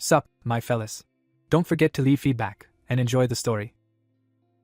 Sup, my fellas. Don't forget to leave feedback, and enjoy the story.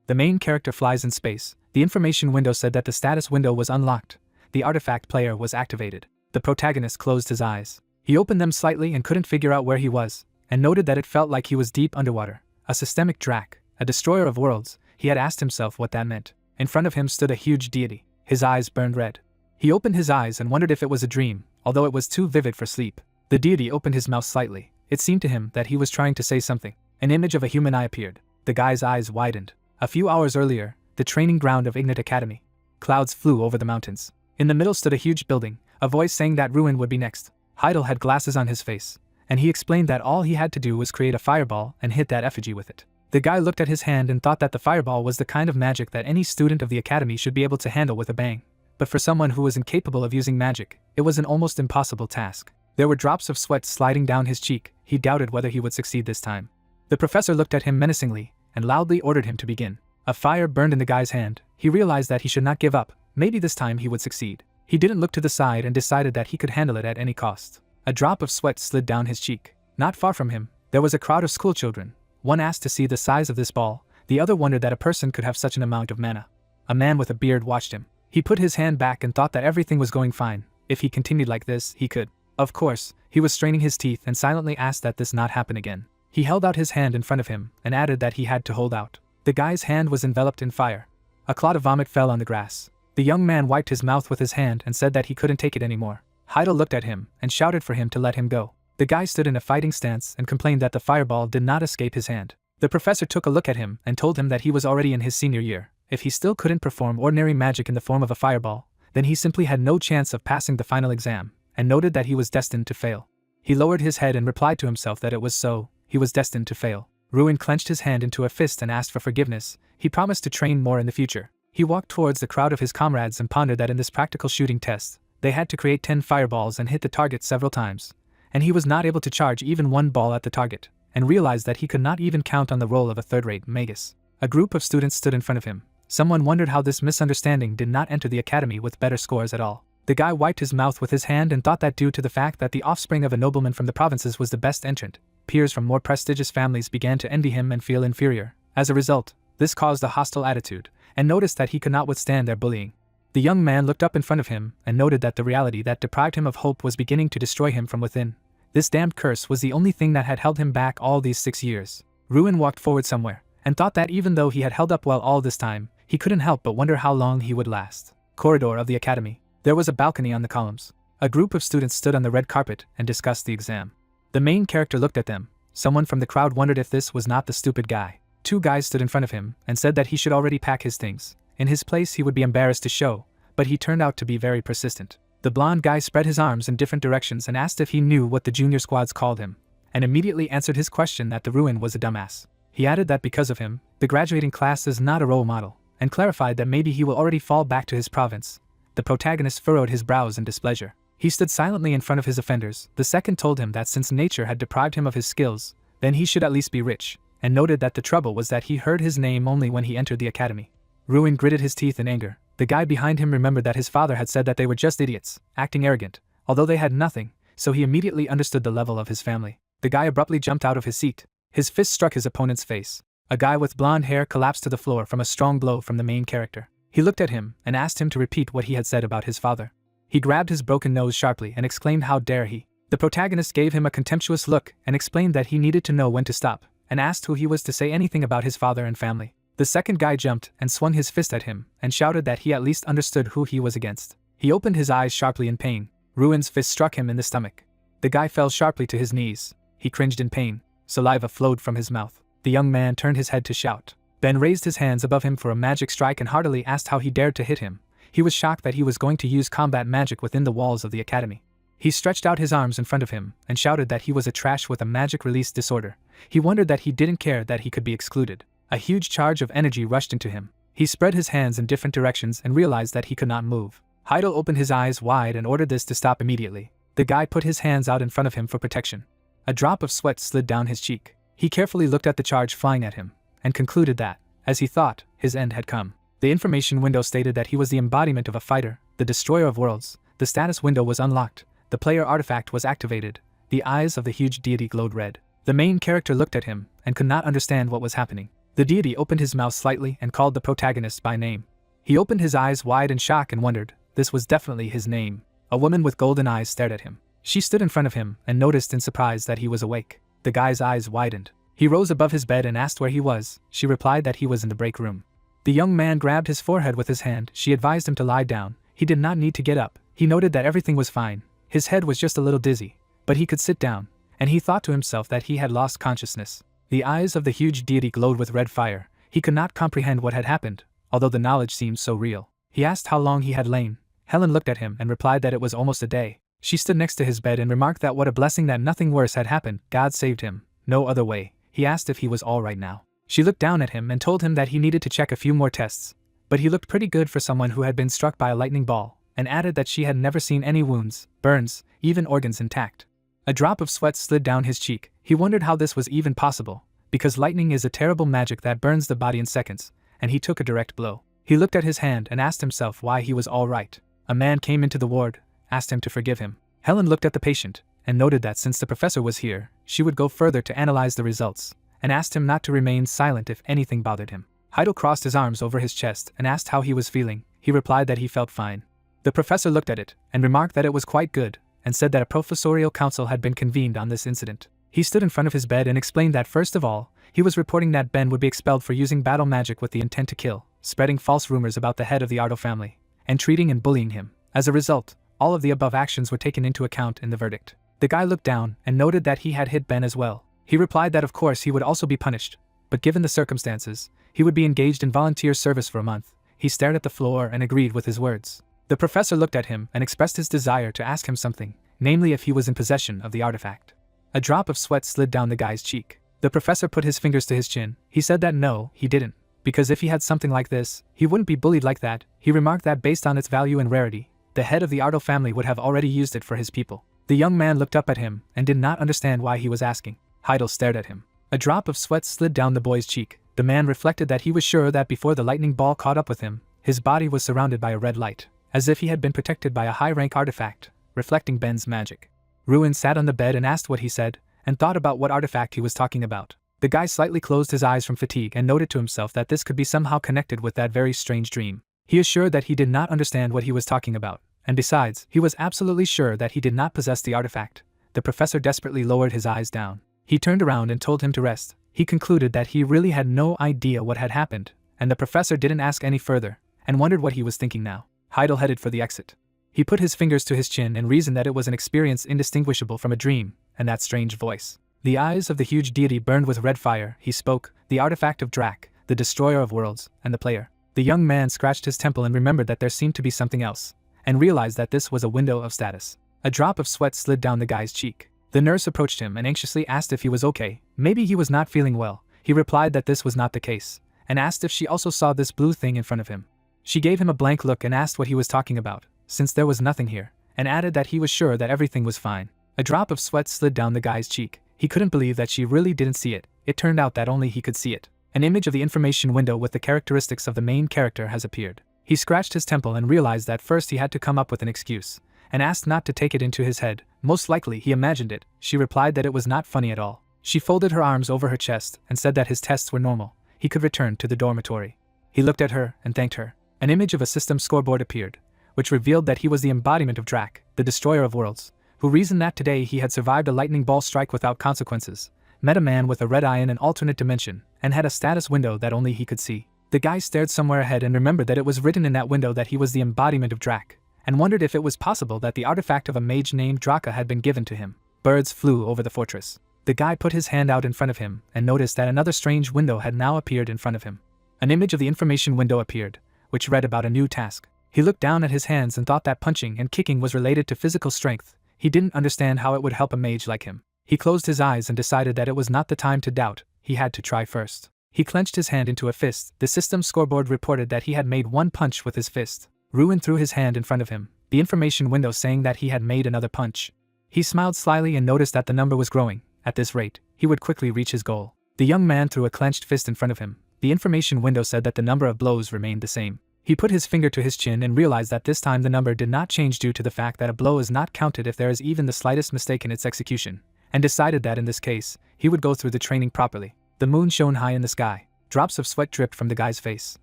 The main character flies in space. The information window said that the status window was unlocked. The artifact player was activated. The protagonist closed his eyes. He opened them slightly and couldn't figure out where he was, and noted that it felt like he was deep underwater. A systemic drac, a destroyer of worlds. He had asked himself what that meant. In front of him stood a huge deity. His eyes burned red. He opened his eyes and wondered if it was a dream, although it was too vivid for sleep. The deity opened his mouth slightly. It seemed to him that he was trying to say something. An image of a human eye appeared. The guy's eyes widened. A few hours earlier, the training ground of Ignite Academy. Clouds flew over the mountains. In the middle stood a huge building, a voice saying that Ruin would be next. Heidel had glasses on his face, and he explained that all he had to do was create a fireball and hit that effigy with it. The guy looked at his hand and thought that the fireball was the kind of magic that any student of the academy should be able to handle with a bang. But for someone who was incapable of using magic, it was an almost impossible task. There were drops of sweat sliding down his cheek. He doubted whether he would succeed this time. The professor looked at him menacingly and loudly ordered him to begin. A fire burned in the guy's hand. He realized that he should not give up. Maybe this time he would succeed. He didn't look to the side and decided that he could handle it at any cost. A drop of sweat slid down his cheek. Not far from him, there was a crowd of schoolchildren. One asked to see the size of this ball. The other wondered that a person could have such an amount of mana. A man with a beard watched him. He put his hand back and thought that everything was going fine. If he continued like this, he could. Of course, he was straining his teeth and silently asked that this not happen again. He held out his hand in front of him and added that he had to hold out. The guy's hand was enveloped in fire. A clot of vomit fell on the grass. The young man wiped his mouth with his hand and said that he couldn't take it anymore. Heidel looked at him and shouted for him to let him go. The guy stood in a fighting stance and complained that the fireball did not escape his hand. The professor took a look at him and told him that he was already in his senior year. If he still couldn't perform ordinary magic in the form of a fireball, then he simply had no chance of passing the final exam, and noted that he was destined to fail. He lowered his head and replied to himself that it was so. He was destined to fail. Ruin clenched his hand into a fist and asked for forgiveness. He promised to train more in the future. He walked towards the crowd of his comrades and pondered that in this practical shooting test, they had to create 10 fireballs and hit the target several times. And he was not able to charge even one ball at the target, and realized that he could not even count on the role of a third-rate magus. A group of students stood in front of him. Someone wondered how this misunderstanding did not enter the academy with better scores at all. The guy wiped his mouth with his hand and thought that due to the fact that the offspring of a nobleman from the provinces was the best entrant, peers from more prestigious families began to envy him and feel inferior. As a result, this caused a hostile attitude, and noticed that he could not withstand their bullying. The young man looked up in front of him and noted that the reality that deprived him of hope was beginning to destroy him from within. This damned curse was the only thing that had held him back all these 6 years. Ruin walked forward somewhere, and thought that even though he had held up well all this time, he couldn't help but wonder how long he would last. Corridor of the academy. There was a balcony on the columns. A group of students stood on the red carpet and discussed the exam. The main character looked at them. Someone from the crowd wondered if this was not the stupid guy. 2 guys stood in front of him and said that he should already pack his things. In his place he would be embarrassed to show, but he turned out to be very persistent. The blonde guy spread his arms in different directions and asked if he knew what the junior squads called him, and immediately answered his question that the Ruin was a dumbass. He added that because of him, the graduating class is not a role model, and clarified that maybe he will already fall back to his province. The protagonist furrowed his brows in displeasure. He stood silently in front of his offenders. The second told him that since nature had deprived him of his skills, then he should at least be rich, and noted that the trouble was that he heard his name only when he entered the academy. Ruin gritted his teeth in anger. The guy behind him remembered that his father had said that they were just idiots, acting arrogant, although they had nothing, so he immediately understood the level of his family. The guy abruptly jumped out of his seat. His fist struck his opponent's face. A guy with blonde hair collapsed to the floor from a strong blow from the main character. He looked at him and asked him to repeat what he had said about his father. He grabbed his broken nose sharply and exclaimed, "How dare he!" The protagonist gave him a contemptuous look and explained that he needed to know when to stop, and asked who he was to say anything about his father and family. The second guy jumped and swung his fist at him and shouted that he at least understood who he was against. He opened his eyes sharply in pain. Ruin's fist struck him in the stomach. The guy fell sharply to his knees. He cringed in pain. Saliva flowed from his mouth. The young man turned his head to shout. Ben raised his hands above him for a magic strike and heartily asked how he dared to hit him. He was shocked that he was going to use combat magic within the walls of the academy. He stretched out his arms in front of him and shouted that he was a trash with a magic release disorder. He wondered that he didn't care that he could be excluded. A huge charge of energy rushed into him. He spread his hands in different directions and realized that he could not move. Heidel opened his eyes wide and ordered this to stop immediately. The guy put his hands out in front of him for protection. A drop of sweat slid down his cheek. He carefully looked at the charge flying at him, and concluded that, as he thought, his end had come. The information window stated that he was the embodiment of a fighter, the destroyer of worlds. The status window was unlocked. The player artifact was activated. The eyes of the huge deity glowed red. The main character looked at him and could not understand what was happening. The deity opened his mouth slightly and called the protagonist by name. He opened his eyes wide in shock and wondered, this was definitely his name. A woman with golden eyes stared at him. She stood in front of him and noticed in surprise that he was awake. The guy's eyes widened. He rose above his bed and asked where he was. She replied that he was in the break room. The young man grabbed his forehead with his hand. She advised him to lie down. He did not need to get up. He noted that everything was fine. His head was just a little dizzy, but he could sit down, and he thought to himself that he had lost consciousness. The eyes of the huge deity glowed with red fire. He could not comprehend what had happened, although the knowledge seemed so real. He asked how long he had lain. Helen looked at him and replied that it was almost a day. She stood next to his bed and remarked that what a blessing that nothing worse had happened. God saved him. No other way. He asked if he was all right now. She looked down at him and told him that he needed to check a few more tests, but he looked pretty good for someone who had been struck by a lightning ball, and added that she had never seen any wounds, burns, even organs intact. A drop of sweat slid down his cheek. He wondered how this was even possible, because lightning is a terrible magic that burns the body in seconds, and he took a direct blow. He looked at his hand and asked himself why he was all right. A man came into the ward, asked him to forgive him. Helen looked at the patient, and noted that since the professor was here, she would go further to analyze the results, and asked him not to remain silent if anything bothered him. Heidel crossed his arms over his chest and asked how he was feeling. He replied that he felt fine. The professor looked at it, and remarked that it was quite good, and said that a professorial council had been convened on this incident. He stood in front of his bed and explained that first of all, he was reporting that Ben would be expelled for using battle magic with the intent to kill, spreading false rumors about the head of the Ardo family, and treating and bullying him. As a result, all of the above actions were taken into account in the verdict. The guy looked down and noted that he had hit Ben as well. He replied that of course he would also be punished, but given the circumstances, he would be engaged in volunteer service for a month. He stared at the floor and agreed with his words. The professor looked at him and expressed his desire to ask him something, namely if he was in possession of the artifact. A drop of sweat slid down the guy's cheek. The professor put his fingers to his chin. He said that no, he didn't, because if he had something like this, he wouldn't be bullied like that. He remarked that based on its value and rarity, the head of the Ardo family would have already used it for his people. The young man looked up at him and did not understand why he was asking. Heidel stared at him. A drop of sweat slid down the boy's cheek. The man reflected that he was sure that before the lightning ball caught up with him, his body was surrounded by a red light, as if he had been protected by a high-rank artifact, reflecting Ben's magic. Ruin sat on the bed and asked what he said, and thought about what artifact he was talking about. The guy slightly closed his eyes from fatigue and noted to himself that this could be somehow connected with that very strange dream. He assured that he did not understand what he was talking about, and besides, he was absolutely sure that he did not possess the artifact. The professor desperately lowered his eyes down. He turned around and told him to rest. He concluded that he really had no idea what had happened, and the professor didn't ask any further, and wondered what he was thinking now. Heidel headed for the exit. He put his fingers to his chin and reasoned that it was an experience indistinguishable from a dream, and that strange voice. The eyes of the huge deity burned with red fire. He spoke, the artifact of Drak, the destroyer of worlds, and the player. The young man scratched his temple and remembered that there seemed to be something else, and realized that this was a window of status. A drop of sweat slid down the guy's cheek. The nurse approached him and anxiously asked if he was okay. Maybe he was not feeling well. He replied that this was not the case, and asked if she also saw this blue thing in front of him. She gave him a blank look and asked what he was talking about, since there was nothing here, and added that he was sure that everything was fine. A drop of sweat slid down the guy's cheek. He couldn't believe that she really didn't see it. It turned out that only he could see it. An image of the information window with the characteristics of the main character has appeared. He scratched his temple and realized that first he had to come up with an excuse, and asked not to take it into his head. Most likely he imagined it. She replied that it was not funny at all. She folded her arms over her chest and said that his tests were normal. He could return to the dormitory. He looked at her and thanked her. An image of a system scoreboard appeared, which revealed that he was the embodiment of Drak, the destroyer of worlds, who reasoned that today he had survived a lightning ball strike without consequences, met a man with a red eye in an alternate dimension, and had a status window that only he could see. The guy stared somewhere ahead and remembered that it was written in that window that he was the embodiment of Drak, and wondered if it was possible that the artifact of a mage named Draka had been given to him. Birds flew over the fortress. The guy put his hand out in front of him and noticed that another strange window had now appeared in front of him. An image of the information window appeared, which read about a new task. He looked down at his hands and thought that punching and kicking was related to physical strength. He didn't understand how it would help a mage like him. He closed his eyes and decided that it was not the time to doubt. He had to try first. He clenched his hand into a fist. The system scoreboard reported that he had made one punch with his fist. Ruin threw his hand in front of him, the information window saying that he had made another punch. He smiled slyly and noticed that the number was growing. At this rate, he would quickly reach his goal. The young man threw a clenched fist in front of him. The information window said that the number of blows remained the same. He put his finger to his chin and realized that this time the number did not change due to the fact that a blow is not counted if there is even the slightest mistake in its execution, and decided that in this case, he would go through the training properly. The moon shone high in the sky. Drops of sweat dripped from the guy's face.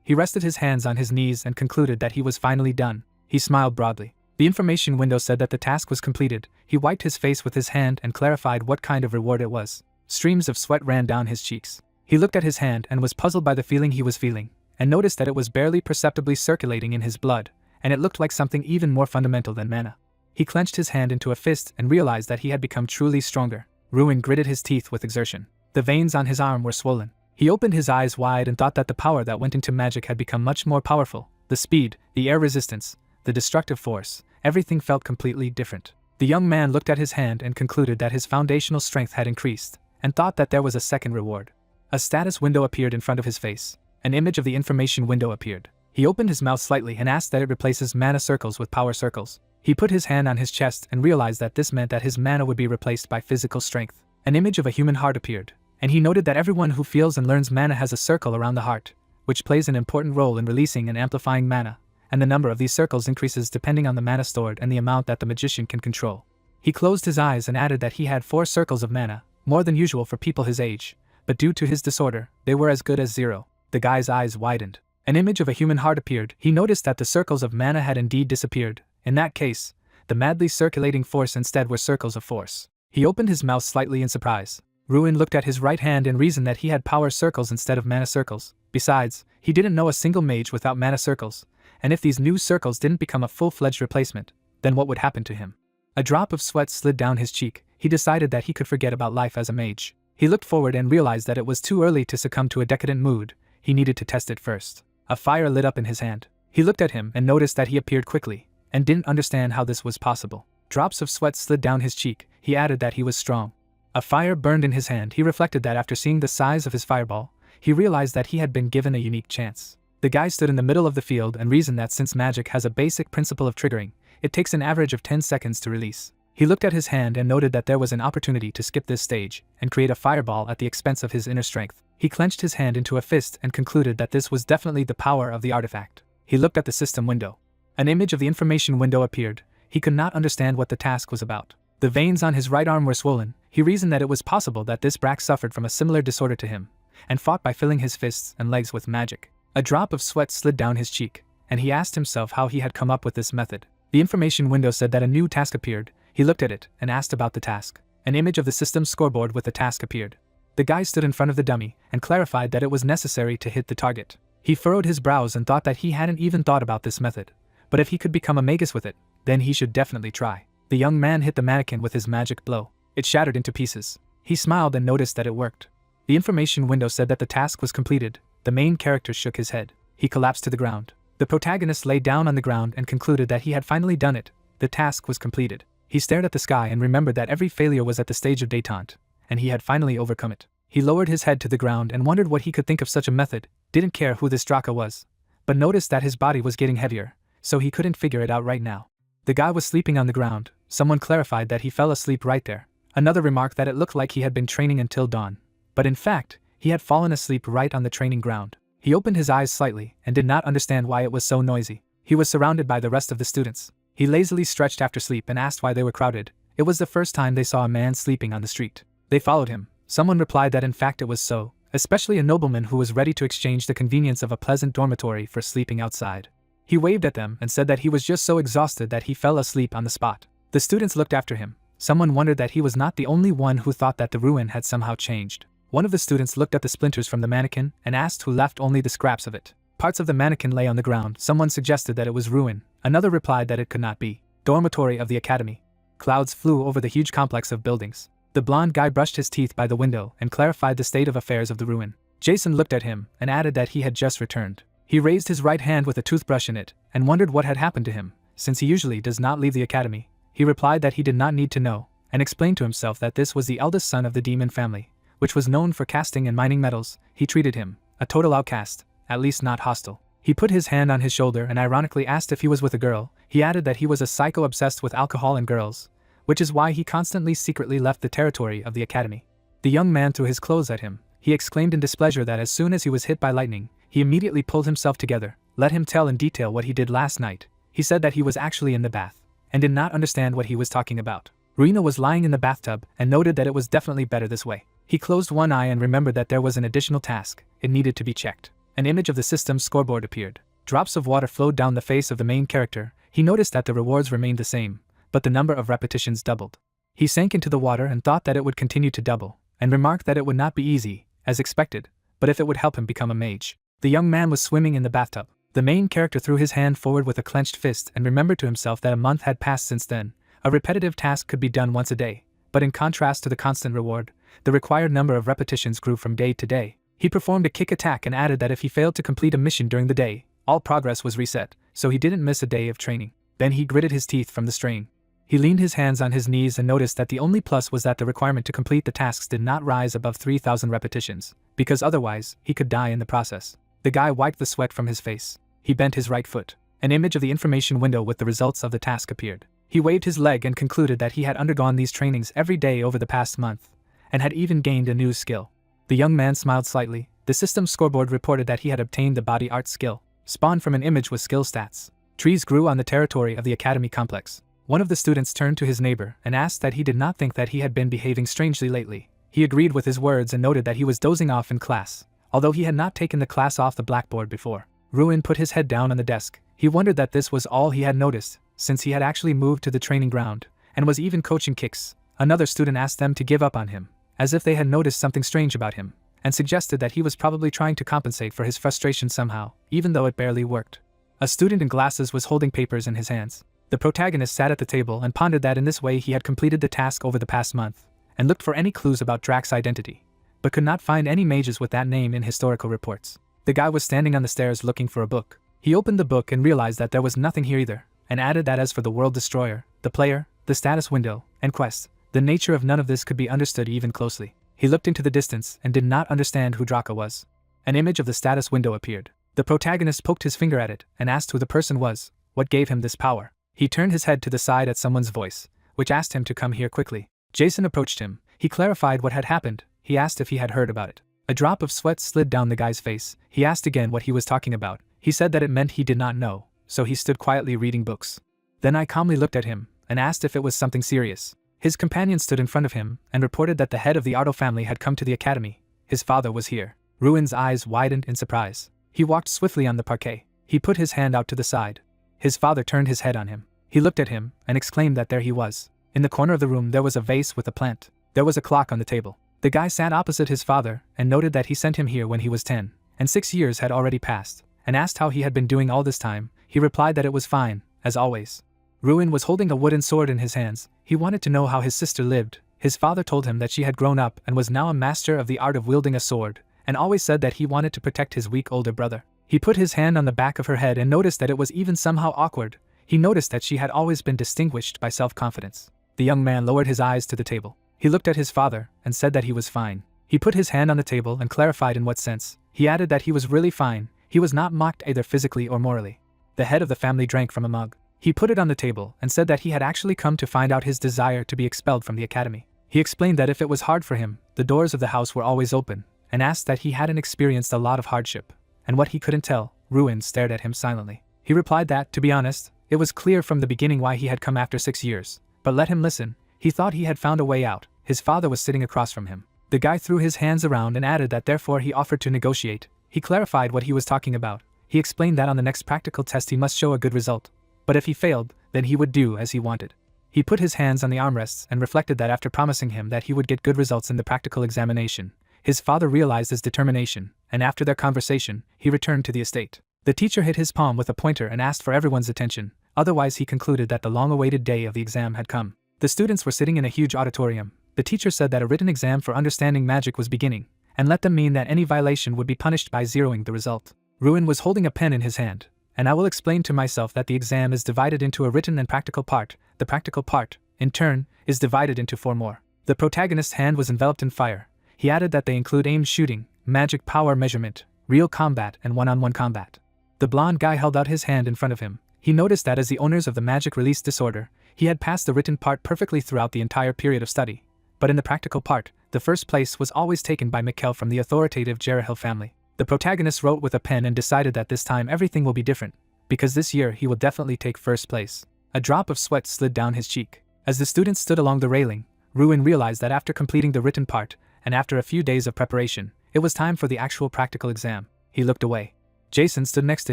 He rested his hands on his knees and concluded that he was finally done. He smiled broadly. The information window said that the task was completed. He wiped his face with his hand and clarified what kind of reward it was. Streams of sweat ran down his cheeks. He looked at his hand and was puzzled by the feeling he was feeling, and noticed that it was barely perceptibly circulating in his blood, and it looked like something even more fundamental than mana. He clenched his hand into a fist and realized that he had become truly stronger. Ruin gritted his teeth with exertion. The veins on his arm were swollen. He opened his eyes wide and thought that the power that went into magic had become much more powerful. The speed, the air resistance, the destructive force, everything felt completely different. The young man looked at his hand and concluded that his foundational strength had increased, and thought that there was a second reward. A status window appeared in front of his face. An image of the information window appeared. He opened his mouth slightly and asked that it replaces mana circles with power circles. He put his hand on his chest and realized that this meant that his mana would be replaced by physical strength. An image of a human heart appeared, and he noted that everyone who feels and learns mana has a circle around the heart, which plays an important role in releasing and amplifying mana, and the number of these circles increases depending on the mana stored and the amount that the magician can control. He closed his eyes and added that he had 4 circles of mana, more than usual for people his age, but due to his disorder, they were as good as 0. The guy's eyes widened. An image of a human heart appeared. He noticed that the circles of mana had indeed disappeared. In that case, the madly circulating force instead were circles of force. He opened his mouth slightly in surprise. Ruin looked at his right hand and reasoned that he had power circles instead of mana circles. Besides, he didn't know a single mage without mana circles, and if these new circles didn't become a full-fledged replacement, then what would happen to him? A drop of sweat slid down his cheek. He decided that he could forget about life as a mage. He looked forward and realized that it was too early to succumb to a decadent mood. He needed to test it first. A fire lit up in his hand. He looked at him and noticed that he appeared quickly, and didn't understand how this was possible. Drops of sweat slid down his cheek. He added that he was strong. A fire burned in his hand. He reflected that after seeing the size of his fireball, he realized that he had been given a unique chance. The guy stood in the middle of the field and reasoned that since magic has a basic principle of triggering, it takes an average of 10 seconds to release. He looked at his hand and noted that there was an opportunity to skip this stage and create a fireball at the expense of his inner strength. He clenched his hand into a fist and concluded that this was definitely the power of the artifact. He looked at the system window. An image of the information window appeared. He could not understand what the task was about. The veins on his right arm were swollen. He reasoned that it was possible that this Brack suffered from a similar disorder to him, and fought by filling his fists and legs with magic. A drop of sweat slid down his cheek, and he asked himself how he had come up with this method. The information window said that a new task appeared. He looked at it and asked about the task. An image of the system's scoreboard with the task appeared. The guy stood in front of the dummy and clarified that it was necessary to hit the target. He furrowed his brows and thought that he hadn't even thought about this method, but if he could become a magus with it, then he should definitely try. The young man hit the mannequin with his magic blow. It shattered into pieces. He smiled and noticed that it worked. The information window said that the task was completed. The main character shook his head. He collapsed to the ground. The protagonist lay down on the ground and concluded that he had finally done it. The task was completed. He stared at the sky and remembered that every failure was at the stage of détente, and he had finally overcome it. He lowered his head to the ground and wondered what he could think of such a method. Didn't care who this Draka was, but noticed that his body was getting heavier, so he couldn't figure it out right now. The guy was sleeping on the ground. Someone clarified that he fell asleep right there. Another remarked that it looked like he had been training until dawn, but in fact, he had fallen asleep right on the training ground. He opened his eyes slightly and did not understand why it was so noisy. He was surrounded by the rest of the students. He lazily stretched after sleep and asked why they were crowded. It was the first time they saw a man sleeping on the street. They followed him. Someone replied that in fact it was so, especially a nobleman who was ready to exchange the convenience of a pleasant dormitory for sleeping outside. He waved at them and said that he was just so exhausted that he fell asleep on the spot. The students looked after him. Someone wondered that he was not the only one who thought that the ruin had somehow changed. One of the students looked at the splinters from the mannequin and asked who left only the scraps of it. Parts of the mannequin lay on the ground. Someone suggested that it was ruin. Another replied that it could not be. Dormitory of the academy. Clouds flew over the huge complex of buildings. The blonde guy brushed his teeth by the window and clarified the state of affairs of the ruin. Jason looked at him and added that he had just returned. He raised his right hand with a toothbrush in it and wondered what had happened to him, since he usually does not leave the academy. He replied that he did not need to know, and explained to himself that this was the eldest son of the demon family, which was known for casting and mining metals. He treated him, a total outcast, at least not hostile. He put his hand on his shoulder and ironically asked if he was with a girl. He added that he was a psycho obsessed with alcohol and girls, which is why he constantly secretly left the territory of the academy. The young man threw his clothes at him. He exclaimed in displeasure that as soon as he was hit by lightning, he immediately pulled himself together. Let him tell in detail what he did last night. He said that he was actually in the bath, and did not understand what he was talking about. Rina was lying in the bathtub and noted that it was definitely better this way. He closed one eye and remembered that there was an additional task. It needed to be checked. An image of the system's scoreboard appeared. Drops of water flowed down the face of the main character. He noticed that the rewards remained the same, but the number of repetitions doubled. He sank into the water and thought that it would continue to double, and remarked that it would not be easy, as expected, but if it would help him become a mage. The young man was swimming in the bathtub. The main character threw his hand forward with a clenched fist and remembered to himself that a month had passed since then. A repetitive task could be done once a day, but in contrast to the constant reward, the required number of repetitions grew from day to day. He performed a kick attack and added that if he failed to complete a mission during the day, all progress was reset, so he didn't miss a day of training. Then he gritted his teeth from the strain. He leaned his hands on his knees and noticed that the only plus was that the requirement to complete the tasks did not rise above 3,000 repetitions, because otherwise, he could die in the process. The guy wiped the sweat from his face. He bent his right foot. An image of the information window with the results of the task appeared. He waved his leg and concluded that he had undergone these trainings every day over the past month, and had even gained a new skill. The young man smiled slightly. The system's scoreboard reported that he had obtained the body art skill. Spawned from an image with skill stats. Trees grew on the territory of the academy complex. One of the students turned to his neighbor and asked that he did not think that he had been behaving strangely lately. He agreed with his words and noted that he was dozing off in class, although he had not taken the class off the blackboard before. Ruin put his head down on the desk. He wondered that this was all he had noticed, since he had actually moved to the training ground, and was even coaching kicks. Another student asked them to give up on him, as if they had noticed something strange about him, and suggested that he was probably trying to compensate for his frustration somehow, even though it barely worked. A student in glasses was holding papers in his hands. The protagonist sat at the table and pondered that in this way he had completed the task over the past month, and looked for any clues about Drax's identity, but could not find any mages with that name in historical reports. The guy was standing on the stairs looking for a book. He opened the book and realized that there was nothing here either, and added that as for the world destroyer, the player, the status window, and quest, the nature of none of this could be understood even closely. He looked into the distance and did not understand who Draka was. An image of the status window appeared. The protagonist poked his finger at it and asked who the person was, what gave him this power. He turned his head to the side at someone's voice, which asked him to come here quickly. Jason approached him. He clarified what had happened. He asked if he had heard about it. A drop of sweat slid down the guy's face. He asked again what he was talking about. He said that it meant he did not know, so he stood quietly reading books. Then I calmly looked at him and asked if it was something serious. His companion stood in front of him and reported that the head of the Ardo family had come to the academy. His father was here. Ruin's eyes widened in surprise. He walked swiftly on the parquet. He put his hand out to the side. His father turned his head on him. He looked at him and exclaimed that there he was. In the corner of the room there was a vase with a plant. There was a clock on the table. The guy sat opposite his father and noted that he sent him here when he was 10, and 6 years had already passed, and asked how he had been doing all this time. He replied that it was fine, as always. Ruin was holding a wooden sword in his hands. He wanted to know how his sister lived. His father told him that she had grown up and was now a master of the art of wielding a sword, and always said that he wanted to protect his weak older brother. He put his hand on the back of her head and noticed that it was even somehow awkward. He noticed that she had always been distinguished by self-confidence. The young man lowered his eyes to the table. He looked at his father and said that he was fine. He put his hand on the table and clarified in what sense. He added that he was really fine. He was not mocked either physically or morally. The head of the family drank from a mug. He put it on the table and said that he had actually come to find out his desire to be expelled from the academy. He explained that if it was hard for him, the doors of the house were always open, and asked that he hadn't experienced a lot of hardship, and what he couldn't tell. Ruin stared at him silently. He replied that, to be honest, it was clear from the beginning why he had come after 6 years, but let him listen. He thought he had found a way out. His father was sitting across from him. The guy threw his hands around and added that therefore he offered to negotiate. He clarified what he was talking about. He explained that on the next practical test he must show a good result, but if he failed, then he would do as he wanted. He put his hands on the armrests and reflected that after promising him that he would get good results in the practical examination, his father realized his determination, and after their conversation, he returned to the estate. The teacher hit his palm with a pointer and asked for everyone's attention, otherwise he concluded that the long-awaited day of the exam had come. The students were sitting in a huge auditorium. The teacher said that a written exam for understanding magic was beginning, and let them mean that any violation would be punished by zeroing the result. Ruin was holding a pen in his hand. And I will explain to myself that the exam is divided into a written and practical part. The practical part, in turn, is divided into 4 more. The protagonist's hand was enveloped in fire. He added that they include aimed shooting, magic power measurement, real combat, and one-on-one combat. The blonde guy held out his hand in front of him. He noticed that as the owners of the magic release disorder, he had passed the written part perfectly throughout the entire period of study. But in the practical part, the first place was always taken by Mikkel from the authoritative Jerahil family. The protagonist wrote with a pen and decided that this time everything will be different, because this year he will definitely take first place. A drop of sweat slid down his cheek. As the students stood along the railing, Ruin realized that after completing the written part, and after a few days of preparation, it was time for the actual practical exam. He looked away. Jason stood next to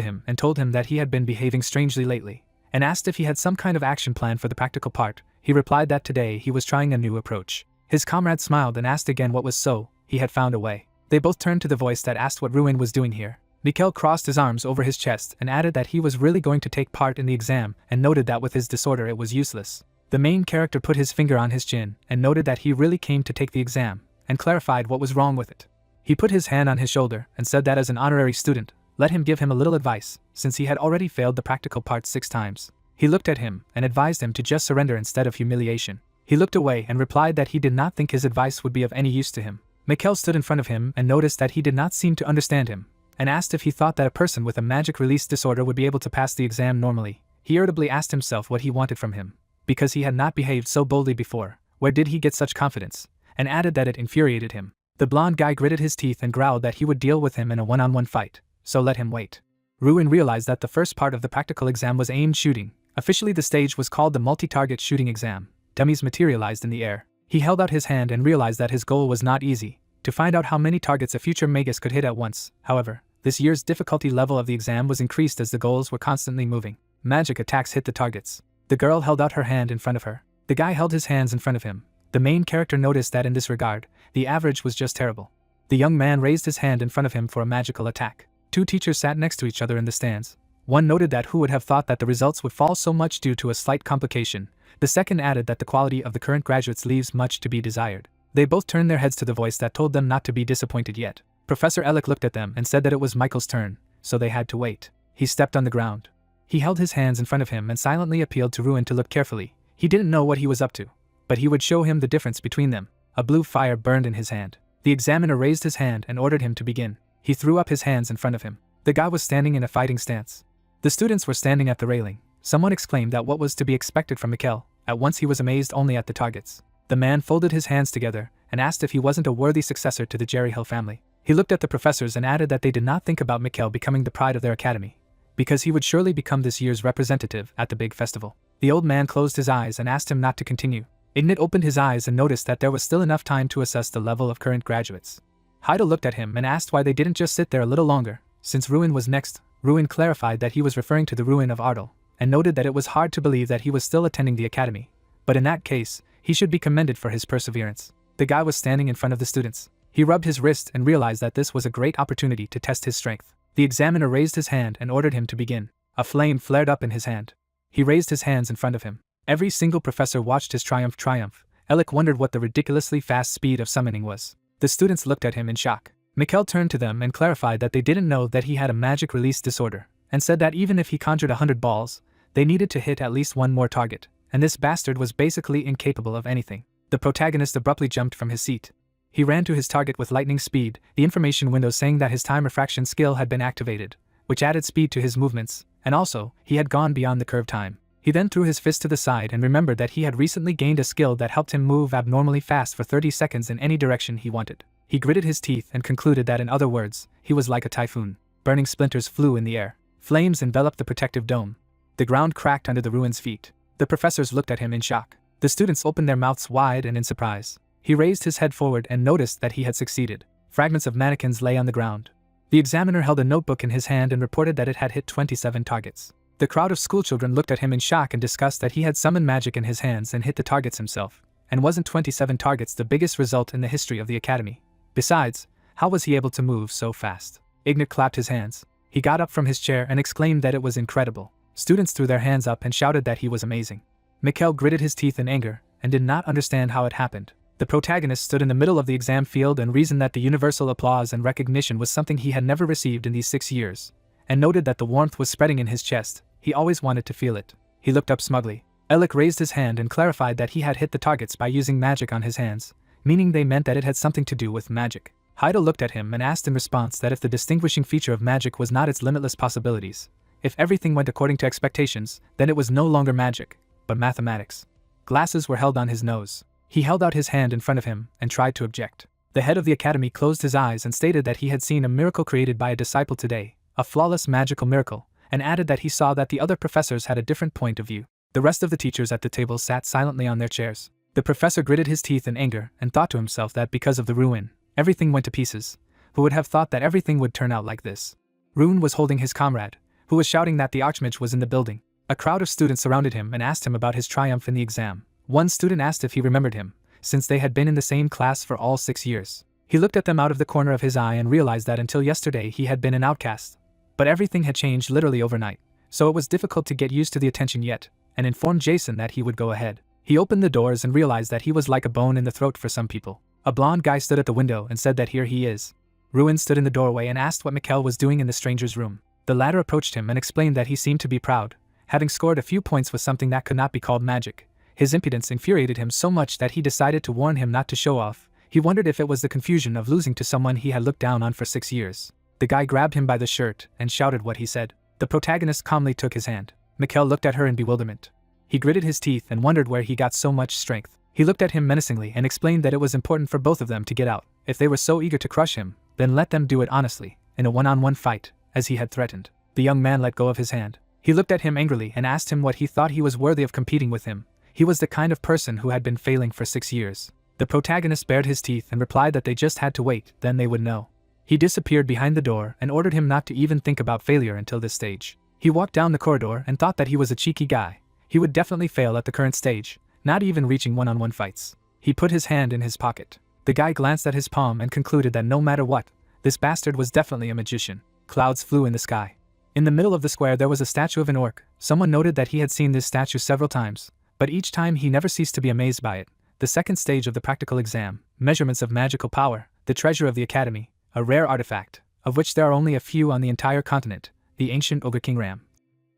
him and told him that he had been behaving strangely lately, and asked if he had some kind of action plan for the practical part. He replied that today he was trying a new approach. His comrade smiled and asked again what was so. He had found a way. They both turned to the voice that asked what Ruin was doing here. Mikhail crossed his arms over his chest and added that he was really going to take part in the exam, and noted that with his disorder it was useless. The main character put his finger on his chin and noted that he really came to take the exam, and clarified what was wrong with it. He put his hand on his shoulder and said that as an honorary student, let him give him a little advice, since he had already failed the practical part 6 times. He looked at him and advised him to just surrender instead of humiliation. He looked away and replied that he did not think his advice would be of any use to him. Mikhail stood in front of him and noticed that he did not seem to understand him, and asked if he thought that a person with a magic release disorder would be able to pass the exam normally. He irritably asked himself what he wanted from him, because he had not behaved so boldly before. Where did he get such confidence? And added that it infuriated him. The blonde guy gritted his teeth and growled that he would deal with him in a one-on-one fight, so let him wait. Ruin realized that the first part of the practical exam was aimed shooting. Officially the stage was called the multi-target shooting exam. Dummies materialized in the air. He held out his hand and realized that his goal was not easy, to find out how many targets a future Magus could hit at once. However, this year's difficulty level of the exam was increased as the goals were constantly moving. Magic attacks hit the targets. The girl held out her hand in front of her. The guy held his hands in front of him. The main character noticed that in this regard, the average was just terrible. The young man raised his hand in front of him for a magical attack. 2 teachers sat next to each other in the stands. One noted that who would have thought that the results would fall so much due to a slight complication. The second added that the quality of the current graduates leaves much to be desired. They both turned their heads to the voice that told them not to be disappointed yet. Professor Elec looked at them and said that it was Michael's turn, so they had to wait. He stepped on the ground. He held his hands in front of him and silently appealed to Ruin to look carefully. He didn't know what he was up to, but he would show him the difference between them. A blue fire burned in his hand. The examiner raised his hand and ordered him to begin. He threw up his hands in front of him. The guy was standing in a fighting stance. The students were standing at the railing. Someone exclaimed that what was to be expected from Mikhail. At once he was amazed only at the targets. The man folded his hands together and asked if he wasn't a worthy successor to the Jerry Hill family. He looked at the professors and added that they did not think about Mikhail becoming the pride of their academy, because he would surely become this year's representative at the big festival. The old man closed his eyes and asked him not to continue. Ignat opened his eyes and noticed that there was still enough time to assess the level of current graduates. Heidel looked at him and asked why they didn't just sit there a little longer. Since Ruin was next, Ruin clarified that he was referring to the ruin of Ardal, and noted that it was hard to believe that he was still attending the academy. But in that case, he should be commended for his perseverance. The guy was standing in front of the students. He rubbed his wrist and realized that this was a great opportunity to test his strength. The examiner raised his hand and ordered him to begin. A flame flared up in his hand. He raised his hands in front of him. Every single professor watched his triumph. Elec wondered what the ridiculously fast speed of summoning was. The students looked at him in shock. Mikhail turned to them and clarified that they didn't know that he had a magic release disorder, and said that even if he conjured 100 balls, they needed to hit at least one more target, and this bastard was basically incapable of anything. The protagonist abruptly jumped from his seat. He ran to his target with lightning speed, the information window saying that his time refraction skill had been activated, which added speed to his movements, and also, he had gone beyond the curve time. He then threw his fist to the side and remembered that he had recently gained a skill that helped him move abnormally fast for 30 seconds in any direction he wanted. He gritted his teeth and concluded that in other words, he was like a typhoon. Burning splinters flew in the air. Flames enveloped the protective dome. The ground cracked under the ruin's feet. The professors looked at him in shock. The students opened their mouths wide and in surprise. He raised his head forward and noticed that he had succeeded. Fragments of mannequins lay on the ground. The examiner held a notebook in his hand and reported that it had hit 27 targets. The crowd of schoolchildren looked at him in shock and discussed that he had summoned magic in his hands and hit the targets himself. And wasn't 27 targets the biggest result in the history of the academy? Besides, how was he able to move so fast? Ignat clapped his hands. He got up from his chair and exclaimed that it was incredible. Students threw their hands up and shouted that he was amazing. Mikhail gritted his teeth in anger and did not understand how it happened. The protagonist stood in the middle of the exam field and reasoned that the universal applause and recognition was something he had never received in these 6 years, and noted that the warmth was spreading in his chest. He always wanted to feel it. He looked up smugly. Elec raised his hand and clarified that he had hit the targets by using magic on his hands, meaning they meant that it had something to do with magic. Heidel looked at him and asked in response that if the distinguishing feature of magic was not its limitless possibilities, if everything went according to expectations, then it was no longer magic, but mathematics. Glasses were held on his nose. He held out his hand in front of him and tried to object. The head of the academy closed his eyes and stated that he had seen a miracle created by a disciple today, a flawless magical miracle, and added that he saw that the other professors had a different point of view. The rest of the teachers at the table sat silently on their chairs. The professor gritted his teeth in anger and thought to himself that because of the ruin, everything went to pieces. Who would have thought that everything would turn out like this? Rune was holding his comrade, who was shouting that the Archmage was in the building. A crowd of students surrounded him and asked him about his triumph in the exam. One student asked if he remembered him, since they had been in the same class for all 6 years. He looked at them out of the corner of his eye and realized that until yesterday he had been an outcast. But everything had changed literally overnight, so it was difficult to get used to the attention yet, and informed Jason that he would go ahead. He opened the doors and realized that he was like a bone in the throat for some people. A blonde guy stood at the window and said that here he is. Ruin stood in the doorway and asked what Mikkel was doing in the stranger's room. The latter approached him and explained that he seemed to be proud, having scored a few points with something that could not be called magic. His impudence infuriated him so much that he decided to warn him not to show off. He wondered if it was the confusion of losing to someone he had looked down on for 6 years. The guy grabbed him by the shirt and shouted what he said. The protagonist calmly took his hand. Mikkel looked at her in bewilderment. He gritted his teeth and wondered where he got so much strength. He looked at him menacingly and explained that it was important for both of them to get out. If they were so eager to crush him, then let them do it honestly, in a one-on-one fight, as he had threatened. The young man let go of his hand. He looked at him angrily and asked him what he thought he was worthy of competing with him. He was the kind of person who had been failing for 6 years. The protagonist bared his teeth and replied that they just had to wait, then they would know. He disappeared behind the door and ordered him not to even think about failure until this stage. He walked down the corridor and thought that he was a cheeky guy. He would definitely fail at the current stage, not even reaching one-on-one fights. He put his hand in his pocket. The guy glanced at his palm and concluded that no matter what, this bastard was definitely a magician. Clouds flew in the sky. In the middle of the square there was a statue of an orc. Someone noted that he had seen this statue several times, but each time he never ceased to be amazed by it. The second stage of the practical exam, measurements of magical power, the treasure of the academy, a rare artifact, of which there are only a few on the entire continent, the ancient ogre King Ram.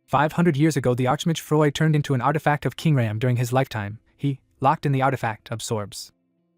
500 years ago the Archmage Freud turned into an artifact of King Ram during his lifetime. He, locked in the artifact, absorbs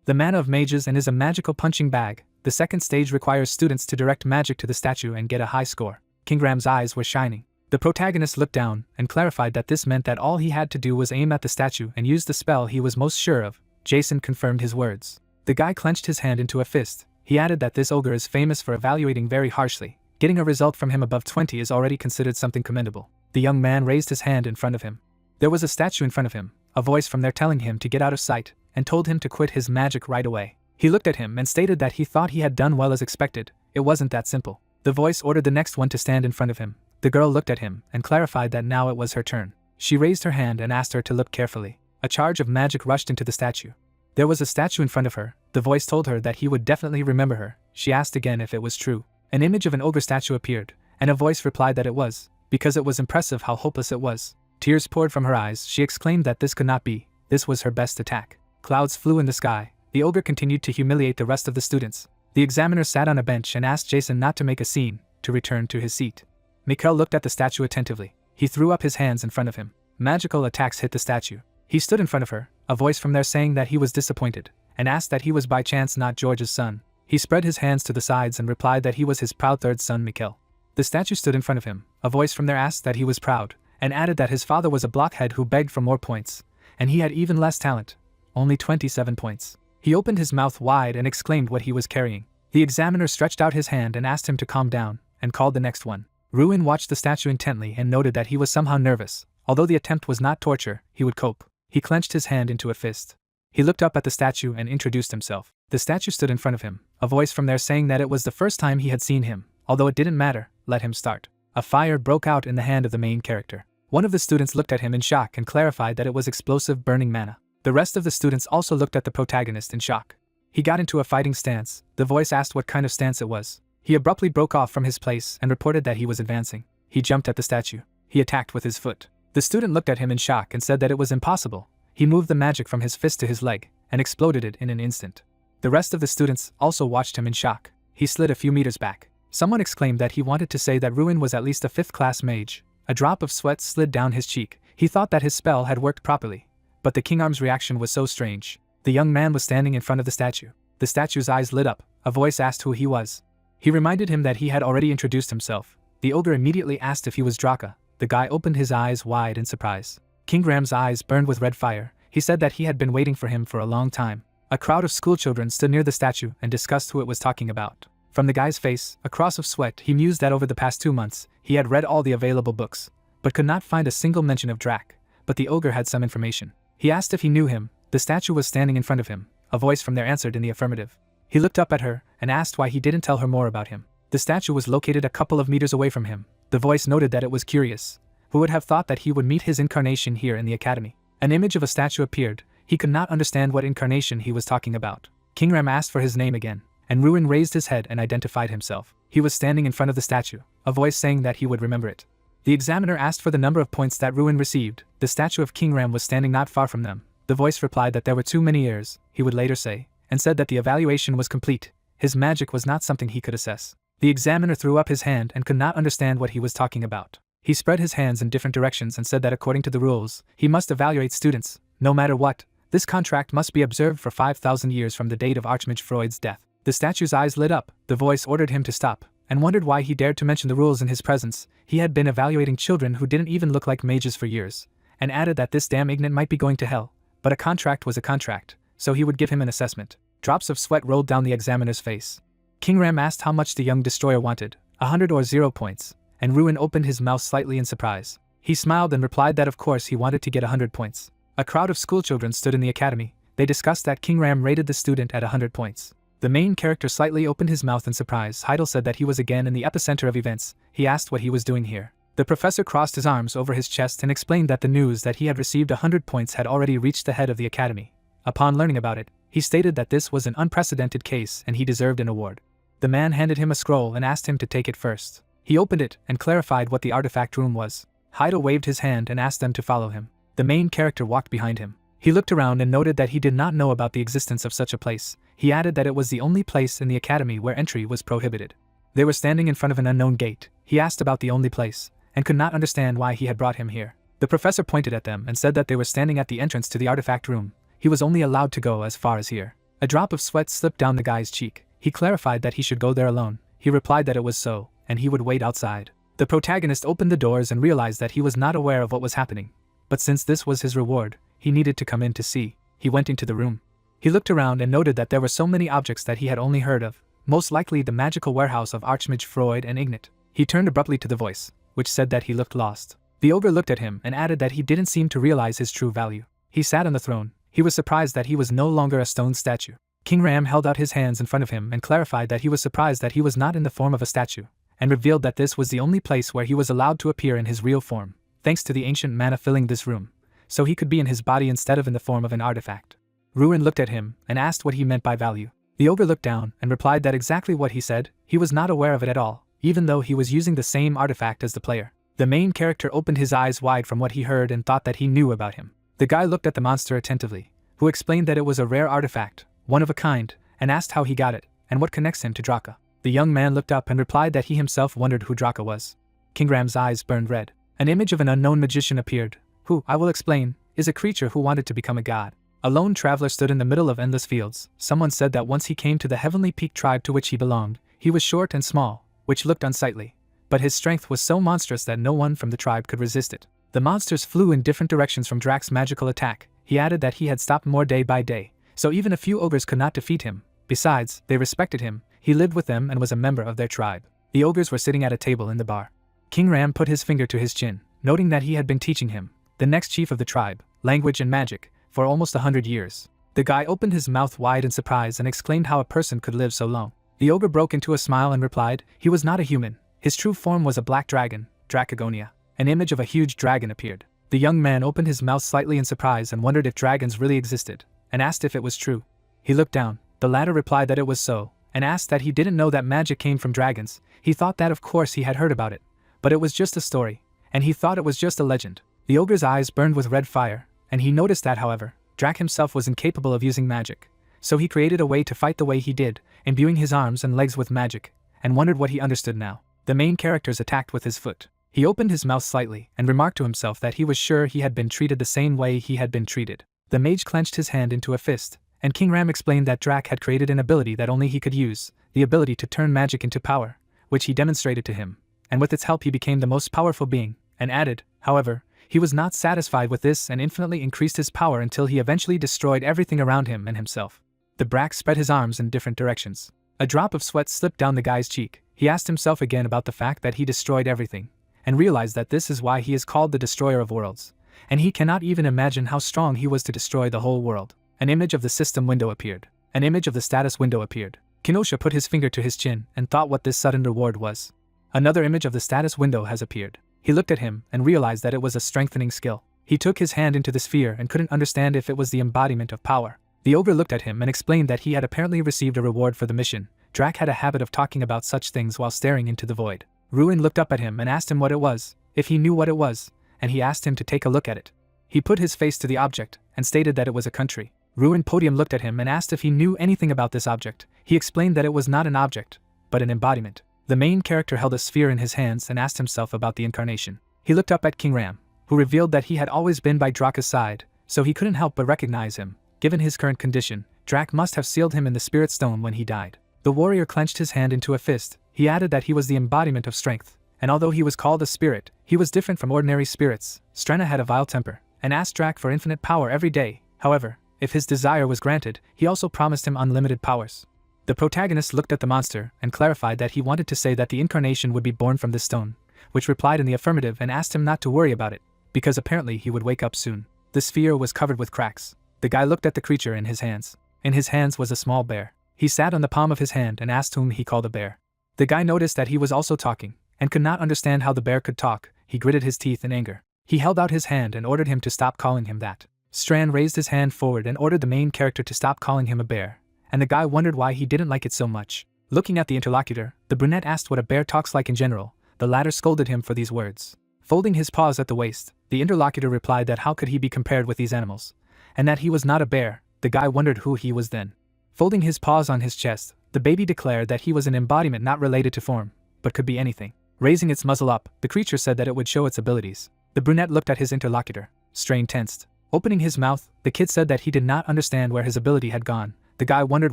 the mana of mages and is a magical punching bag. The second stage requires students to direct magic to the statue and get a high score. King Ram's eyes were shining. The protagonist looked down and clarified that this meant that all he had to do was aim at the statue and use the spell he was most sure of. Jason confirmed his words. The guy clenched his hand into a fist. He added that this ogre is famous for evaluating very harshly. Getting a result from him above 20 is already considered something commendable. The young man raised his hand in front of him. There was a statue in front of him, a voice from there telling him to get out of sight, and told him to quit his magic right away. He looked at him and stated that he thought he had done well as expected. It wasn't that simple. The voice ordered the next one to stand in front of him. The girl looked at him and clarified that now it was her turn. She raised her hand and asked her to look carefully. A charge of magic rushed into the statue. There was a statue in front of her. The voice told her that he would definitely remember her. She asked again if it was true. An image of an ogre statue appeared, and a voice replied that it was, because it was impressive how hopeless it was. Tears poured from her eyes. She exclaimed that this could not be. This was her best attack. Clouds flew in the sky. The ogre continued to humiliate the rest of the students. The examiner sat on a bench and asked Jason not to make a scene, to return to his seat. Mikkel looked at the statue attentively. He threw up his hands in front of him. Magical attacks hit the statue. He stood in front of her, a voice from there saying that he was disappointed, and asked that he was by chance not George's son. He spread his hands to the sides and replied that he was his proud third son Mikkel. The statue stood in front of him. A voice from there asked that he was proud, and added that his father was a blockhead who begged for more points, and he had even less talent. Only 27 points. He opened his mouth wide and exclaimed what he was carrying. The examiner stretched out his hand and asked him to calm down, and called the next one. Ruin watched the statue intently and noted that he was somehow nervous. Although the attempt was not torture, he would cope. He clenched his hand into a fist. He looked up at the statue and introduced himself. The statue stood in front of him, a voice from there saying that it was the first time he had seen him. Although it didn't matter, let him start. A fire broke out in the hand of the main character. One of the students looked at him in shock and clarified that it was explosive burning mana. The rest of the students also looked at the protagonist in shock. He got into a fighting stance. The voice asked what kind of stance it was. He abruptly broke off from his place and reported that he was advancing. He jumped at the statue. He attacked with his foot. The student looked at him in shock and said that it was impossible. He moved the magic from his fist to his leg and exploded it in an instant. The rest of the students also watched him in shock. He slid a few meters back. Someone exclaimed that he wanted to say that Ruin was at least a 5th class mage. A drop of sweat slid down his cheek. He thought that his spell had worked properly. But the King Arm's reaction was so strange. The young man was standing in front of the statue. The statue's eyes lit up. A voice asked who he was. He reminded him that he had already introduced himself. The ogre immediately asked if he was Draka. The guy opened his eyes wide in surprise. King Ram's eyes burned with red fire. He said that he had been waiting for him for a long time. A crowd of schoolchildren stood near the statue and discussed who it was talking about. From the guy's face, a cross of sweat, he mused that over the past 2 months, he had read all the available books, but could not find a single mention of Drak. but the ogre had some information. He asked if he knew him. The statue was standing in front of him. A voice from there answered in the affirmative. He looked up at her and asked why he didn't tell her more about him. The statue was located a couple of meters away from him. The voice noted that it was curious. Who would have thought that he would meet his incarnation here in the academy? An image of a statue appeared. He could not understand what incarnation he was talking about. King Ram asked for his name again, and Ruin raised his head and identified himself. He was standing in front of the statue, a voice saying that he would remember it. The examiner asked for the number of points that Ruin received. The statue of King Ram was standing not far from them. The voice replied that there were too many years, he would later say, and said that the evaluation was complete. His magic was not something he could assess. The examiner threw up his hand and could not understand what he was talking about. He spread his hands in different directions and said that according to the rules, he must evaluate students, no matter what. This contract must be observed for 5,000 years from the date of Archmage Freud's death. The statue's eyes lit up. The voice ordered him to stop, and wondered why he dared to mention the rules in his presence. He had been evaluating children who didn't even look like mages for years, and added that this damn Ignat might be going to hell. But a contract was a contract, so he would give him an assessment. Drops of sweat rolled down the examiner's face. King Ram asked how much the young destroyer wanted, 100 or 0 points, and Ruin opened his mouth slightly in surprise. He smiled and replied that of course he wanted to get 100 points. A crowd of schoolchildren stood in the academy. They discussed that King Ram rated the student at 100 points. The main character slightly opened his mouth in surprise. Heidel said that he was again in the epicenter of events. He asked what he was doing here. The professor crossed his arms over his chest and explained that the news that he had received 100 points had already reached the head of the academy. Upon learning about it, he stated that this was an unprecedented case and he deserved an award. The man handed him a scroll and asked him to take it first. He opened it and clarified what the artifact room was. Heidel waved his hand and asked them to follow him. The main character walked behind him. He looked around and noted that he did not know about the existence of such a place. He added that it was the only place in the academy where entry was prohibited. They were standing in front of an unknown gate. He asked about the only place, and could not understand why he had brought him here. The professor pointed at them and said that they were standing at the entrance to the artifact room. He was only allowed to go as far as here. A drop of sweat slipped down the guy's cheek. He clarified that he should go there alone. He replied that it was so, and he would wait outside. The protagonist opened the doors and realized that he was not aware of what was happening. But since this was his reward, he needed to come in to see. He went into the room. He looked around and noted that there were so many objects that he had only heard of, most likely the magical warehouse of Archmage Freud and Ignat. He turned abruptly to the voice, which said that he looked lost. The ogre looked at him and added that he didn't seem to realize his true value. He sat on the throne. He was surprised that he was no longer a stone statue. King Ram held out his hands in front of him and clarified that he was surprised that he was not in the form of a statue, and revealed that this was the only place where he was allowed to appear in his real form, thanks to the ancient mana filling this room, so he could be in his body instead of in the form of an artifact. Ruin looked at him and asked what he meant by value. The ogre looked down and replied that exactly what he said. He was not aware of it at all, even though he was using the same artifact as the player. The main character opened his eyes wide from what he heard and thought that he knew about him. The guy looked at the monster attentively, who explained that it was a rare artifact, one of a kind, and asked how he got it, and what connects him to Draka. The young man looked up and replied that he himself wondered who Draka was. King Ram's eyes burned red. An image of an unknown magician appeared, who, I will explain, is a creature who wanted to become a god. A lone traveler stood in the middle of endless fields. Someone said that once he came to the Heavenly Peak tribe to which he belonged, he was short and small, which looked unsightly, but his strength was so monstrous that no one from the tribe could resist it. The monsters flew in different directions from Drak's magical attack. He added that he had stopped more day by day, so even a few ogres could not defeat him. Besides, they respected him. He lived with them and was a member of their tribe. The ogres were sitting at a table in the bar. King Ram put his finger to his chin, noting that he had been teaching him, the next chief of the tribe, language and magic, for almost 100 years. The guy opened his mouth wide in surprise and exclaimed how a person could live so long. The ogre broke into a smile and replied, he was not a human. His true form was a black dragon, Dracagonia. An image of a huge dragon appeared. The young man opened his mouth slightly in surprise and wondered if dragons really existed, and asked if it was true. He looked down. The latter replied that it was so, and asked that he didn't know that magic came from dragons. He thought that of course he had heard about it, but it was just a story, and he thought it was just a legend. The ogre's eyes burned with red fire, and he noticed that however, Drak himself was incapable of using magic, so he created a way to fight the way he did, imbuing his arms and legs with magic, and wondered what he understood now. The main characters attacked with his foot. He opened his mouth slightly and remarked to himself that he was sure he had been treated the same way he had been treated. The mage clenched his hand into a fist, and King Ram explained that Drak had created an ability that only he could use, the ability to turn magic into power, which he demonstrated to him, and with its help he became the most powerful being, and added, however, he was not satisfied with this and infinitely increased his power until he eventually destroyed everything around him and himself. The Brak spread his arms in different directions. A drop of sweat slipped down the guy's cheek. He asked himself again about the fact that he destroyed everything, and realized that this is why he is called the Destroyer of Worlds, and he cannot even imagine how strong he was to destroy the whole world. An image of the system window appeared. An image of the status window appeared. Kenosha put his finger to his chin and thought what this sudden reward was. Another image of the status window has appeared. He looked at him and realized that it was a strengthening skill. He took his hand into the sphere and couldn't understand if it was the embodiment of power. The ogre looked at him and explained that he had apparently received a reward for the mission. Drac had a habit of talking about such things while staring into the void. Ruin looked up at him and asked him what it was, if he knew what it was, and he asked him to take a look at it. He put his face to the object and stated that it was a country. Ruin Podium looked at him and asked if he knew anything about this object. He explained that it was not an object, but an embodiment. The main character held a sphere in his hands and asked himself about the incarnation. He looked up at King Ram, who revealed that he had always been by Draka's side, so he couldn't help but recognize him. Given his current condition, Drac must have sealed him in the spirit stone when he died. The warrior clenched his hand into a fist. He added that he was the embodiment of strength, and although he was called a spirit, he was different from ordinary spirits. Strenna had a vile temper, and asked Drac for infinite power every day. However, if his desire was granted, he also promised him unlimited powers. The protagonist looked at the monster and clarified that he wanted to say that the incarnation would be born from this stone, which replied in the affirmative and asked him not to worry about it, because apparently he would wake up soon. The sphere was covered with cracks. The guy looked at the creature in his hands. In his hands was a small bear. He sat on the palm of his hand and asked whom he called a bear. The guy noticed that he was also talking, and could not understand how the bear could talk. He gritted his teeth in anger. He held out his hand and ordered him to stop calling him that. Strand raised his hand forward and ordered the main character to stop calling him a bear, and the guy wondered why he didn't like it so much. Looking at the interlocutor, the brunette asked what a bear talks like in general. The latter scolded him for these words. Folding his paws at the waist, the interlocutor replied that how could he be compared with these animals, and that he was not a bear. The guy wondered who he was then. Folding his paws on his chest, the baby declared that he was an embodiment not related to form, but could be anything. Raising its muzzle up, the creature said that it would show its abilities. The brunette looked at his interlocutor. Strain tensed. Opening his mouth, the kid said that he did not understand where his ability had gone. The guy wondered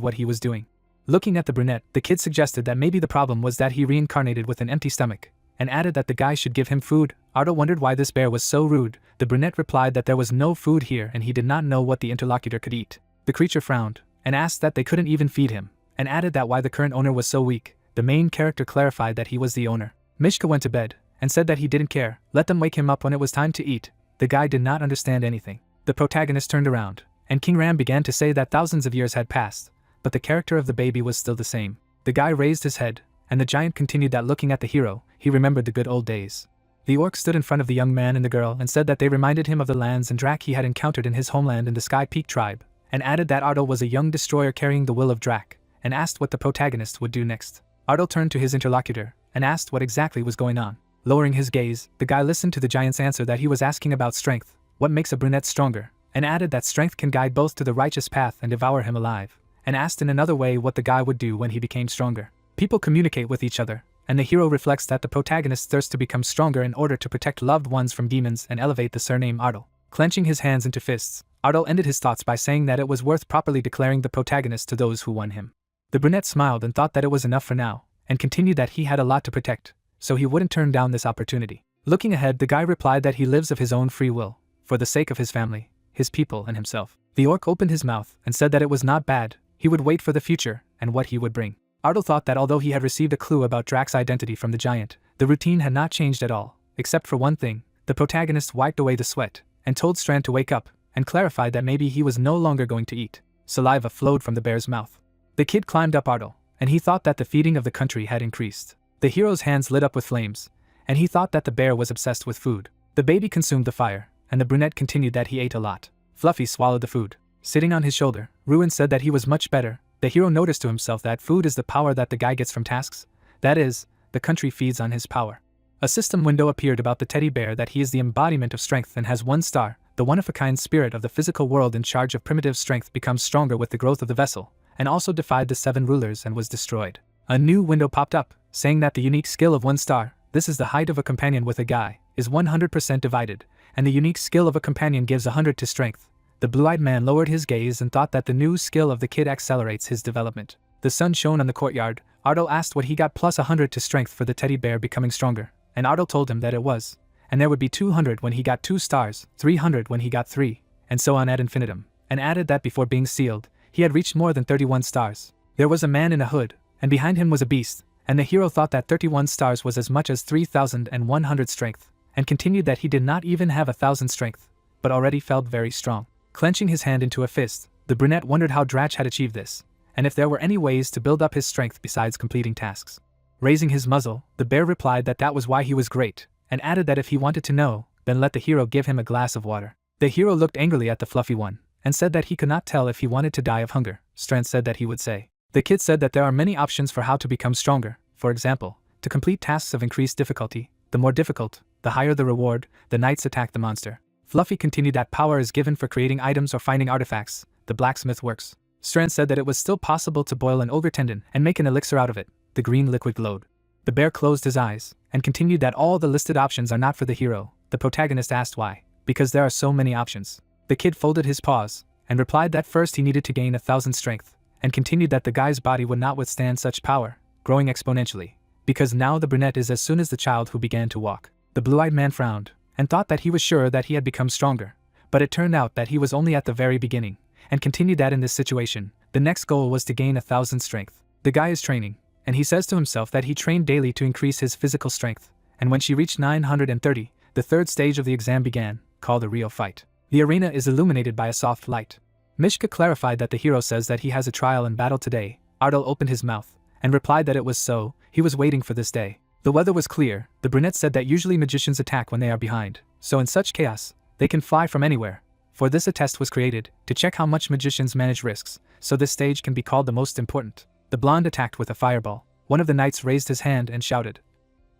what he was doing. Looking at the brunette, the kid suggested that maybe the problem was that he reincarnated with an empty stomach, and added that the guy should give him food. Ardo wondered why this bear was so rude. The brunette replied that there was no food here and he did not know what the interlocutor could eat. The creature frowned, and asked that they couldn't even feed him, and added that why the current owner was so weak. The main character clarified that he was the owner. Mishka went to bed, and said that he didn't care, let them wake him up when it was time to eat. The guy did not understand anything. The protagonist turned around, and King Ram began to say that thousands of years had passed, but the character of the baby was still the same. The guy raised his head, and the giant continued that looking at the hero, he remembered the good old days. The orc stood in front of the young man and the girl and said that they reminded him of the lands and Drac he had encountered in his homeland in the Sky Peak tribe, and added that Ardo was a young destroyer carrying the will of Drac, and asked what the protagonist would do next. Ardo turned to his interlocutor, and asked what exactly was going on. Lowering his gaze, the guy listened to the giant's answer that he was asking about strength, what makes a brunette stronger, and added that strength can guide both to the righteous path and devour him alive, and asked in another way what the guy would do when he became stronger. People communicate with each other, and the hero reflects that the protagonist's thirst to become stronger in order to protect loved ones from demons and elevate the surname Ardo. Clenching his hands into fists, Ardo ended his thoughts by saying that it was worth properly declaring the protagonist to those who won him. The brunette smiled and thought that it was enough for now, and continued that he had a lot to protect, so he wouldn't turn down this opportunity. Looking ahead, the guy replied that he lives of his own free will, for the sake of his family, his people and himself. The orc opened his mouth and said that it was not bad, he would wait for the future, and what he would bring. Ardo thought that although he had received a clue about Drac's identity from the giant, the routine had not changed at all, except for one thing. The protagonist wiped away the sweat, and told Strand to wake up, and clarified that maybe he was no longer going to eat. Saliva flowed from the bear's mouth. The kid climbed up Ardo, and he thought that the feeding of the country had increased. The hero's hands lit up with flames, and he thought that the bear was obsessed with food. The baby consumed the fire, and the brunette continued that he ate a lot. Fluffy swallowed the food. Sitting on his shoulder, Ruin said that he was much better. The hero noticed to himself that food is the power that the guy gets from tasks. That is, the country feeds on his power. A system window appeared about the teddy bear that he is the embodiment of strength and has 1 star. The one-of-a-kind spirit of the physical world in charge of primitive strength becomes stronger with the growth of the vessel, and also defied the 7 rulers and was destroyed. A new window popped up, saying that the unique skill of 1 star, this is the height of a companion with a guy, is 100% divided, and the unique skill of a companion gives 100 to strength. The blue-eyed man lowered his gaze and thought that the new skill of the kid accelerates his development. The sun shone on the courtyard. Ardo asked what he got plus 100 to strength for the teddy bear becoming stronger, and Ardo told him that it was, and there would be 200 when he got 2 stars, 300 when he got 3, and so on ad infinitum, and added that before being sealed, he had reached more than 31 stars. There was a man in a hood, and behind him was a beast, and the hero thought that 31 stars was as much as 3,100 strength, and continued that he did not even have 1,000 strength. but already felt very strong. Clenching his hand into a fist, the brunette wondered how Dratch had achieved this, and if there were any ways to build up his strength besides completing tasks. Raising his muzzle, the bear replied that that was why he was great, and added that if he wanted to know, then let the hero give him a glass of water. The hero looked angrily at the fluffy one, and said that he could not tell if he wanted to die of hunger. Strength said that he would say. The kid said that there are many options for how to become stronger. For example, to complete tasks of increased difficulty, the more difficult, the higher the reward. The knights attacked the monster. Fluffy continued that power is given for creating items or finding artifacts. The blacksmith works. Strand said that it was still possible to boil an ogre tendon and make an elixir out of it. The green liquid glowed. The bear closed his eyes and continued that all the listed options are not for the hero. The protagonist asked why. Because there are so many options. The kid folded his paws and replied that first he needed to gain 1,000 strength, and continued that the guy's body would not withstand such power, growing exponentially, because now the brunette is as soon as the child who began to walk. The blue-eyed man frowned and thought that he was sure that he had become stronger, but it turned out that he was only at the very beginning, and continued that in this situation, the next goal was to gain 1,000 strength. The guy is training, and he says to himself that he trained daily to increase his physical strength, and when she reached 930, the third stage of the exam began, called a real fight. The arena is illuminated by a soft light. Mishka clarified that the hero says that he has a trial and battle today. Ardal opened his mouth and replied that it was so, he was waiting for this day. The weather was clear. The brunette said that usually magicians attack when they are behind, so in such chaos, they can fly from anywhere. For this a test was created, to check how much magicians manage risks, so this stage can be called the most important. The blonde attacked with a fireball. One of the knights raised his hand and shouted,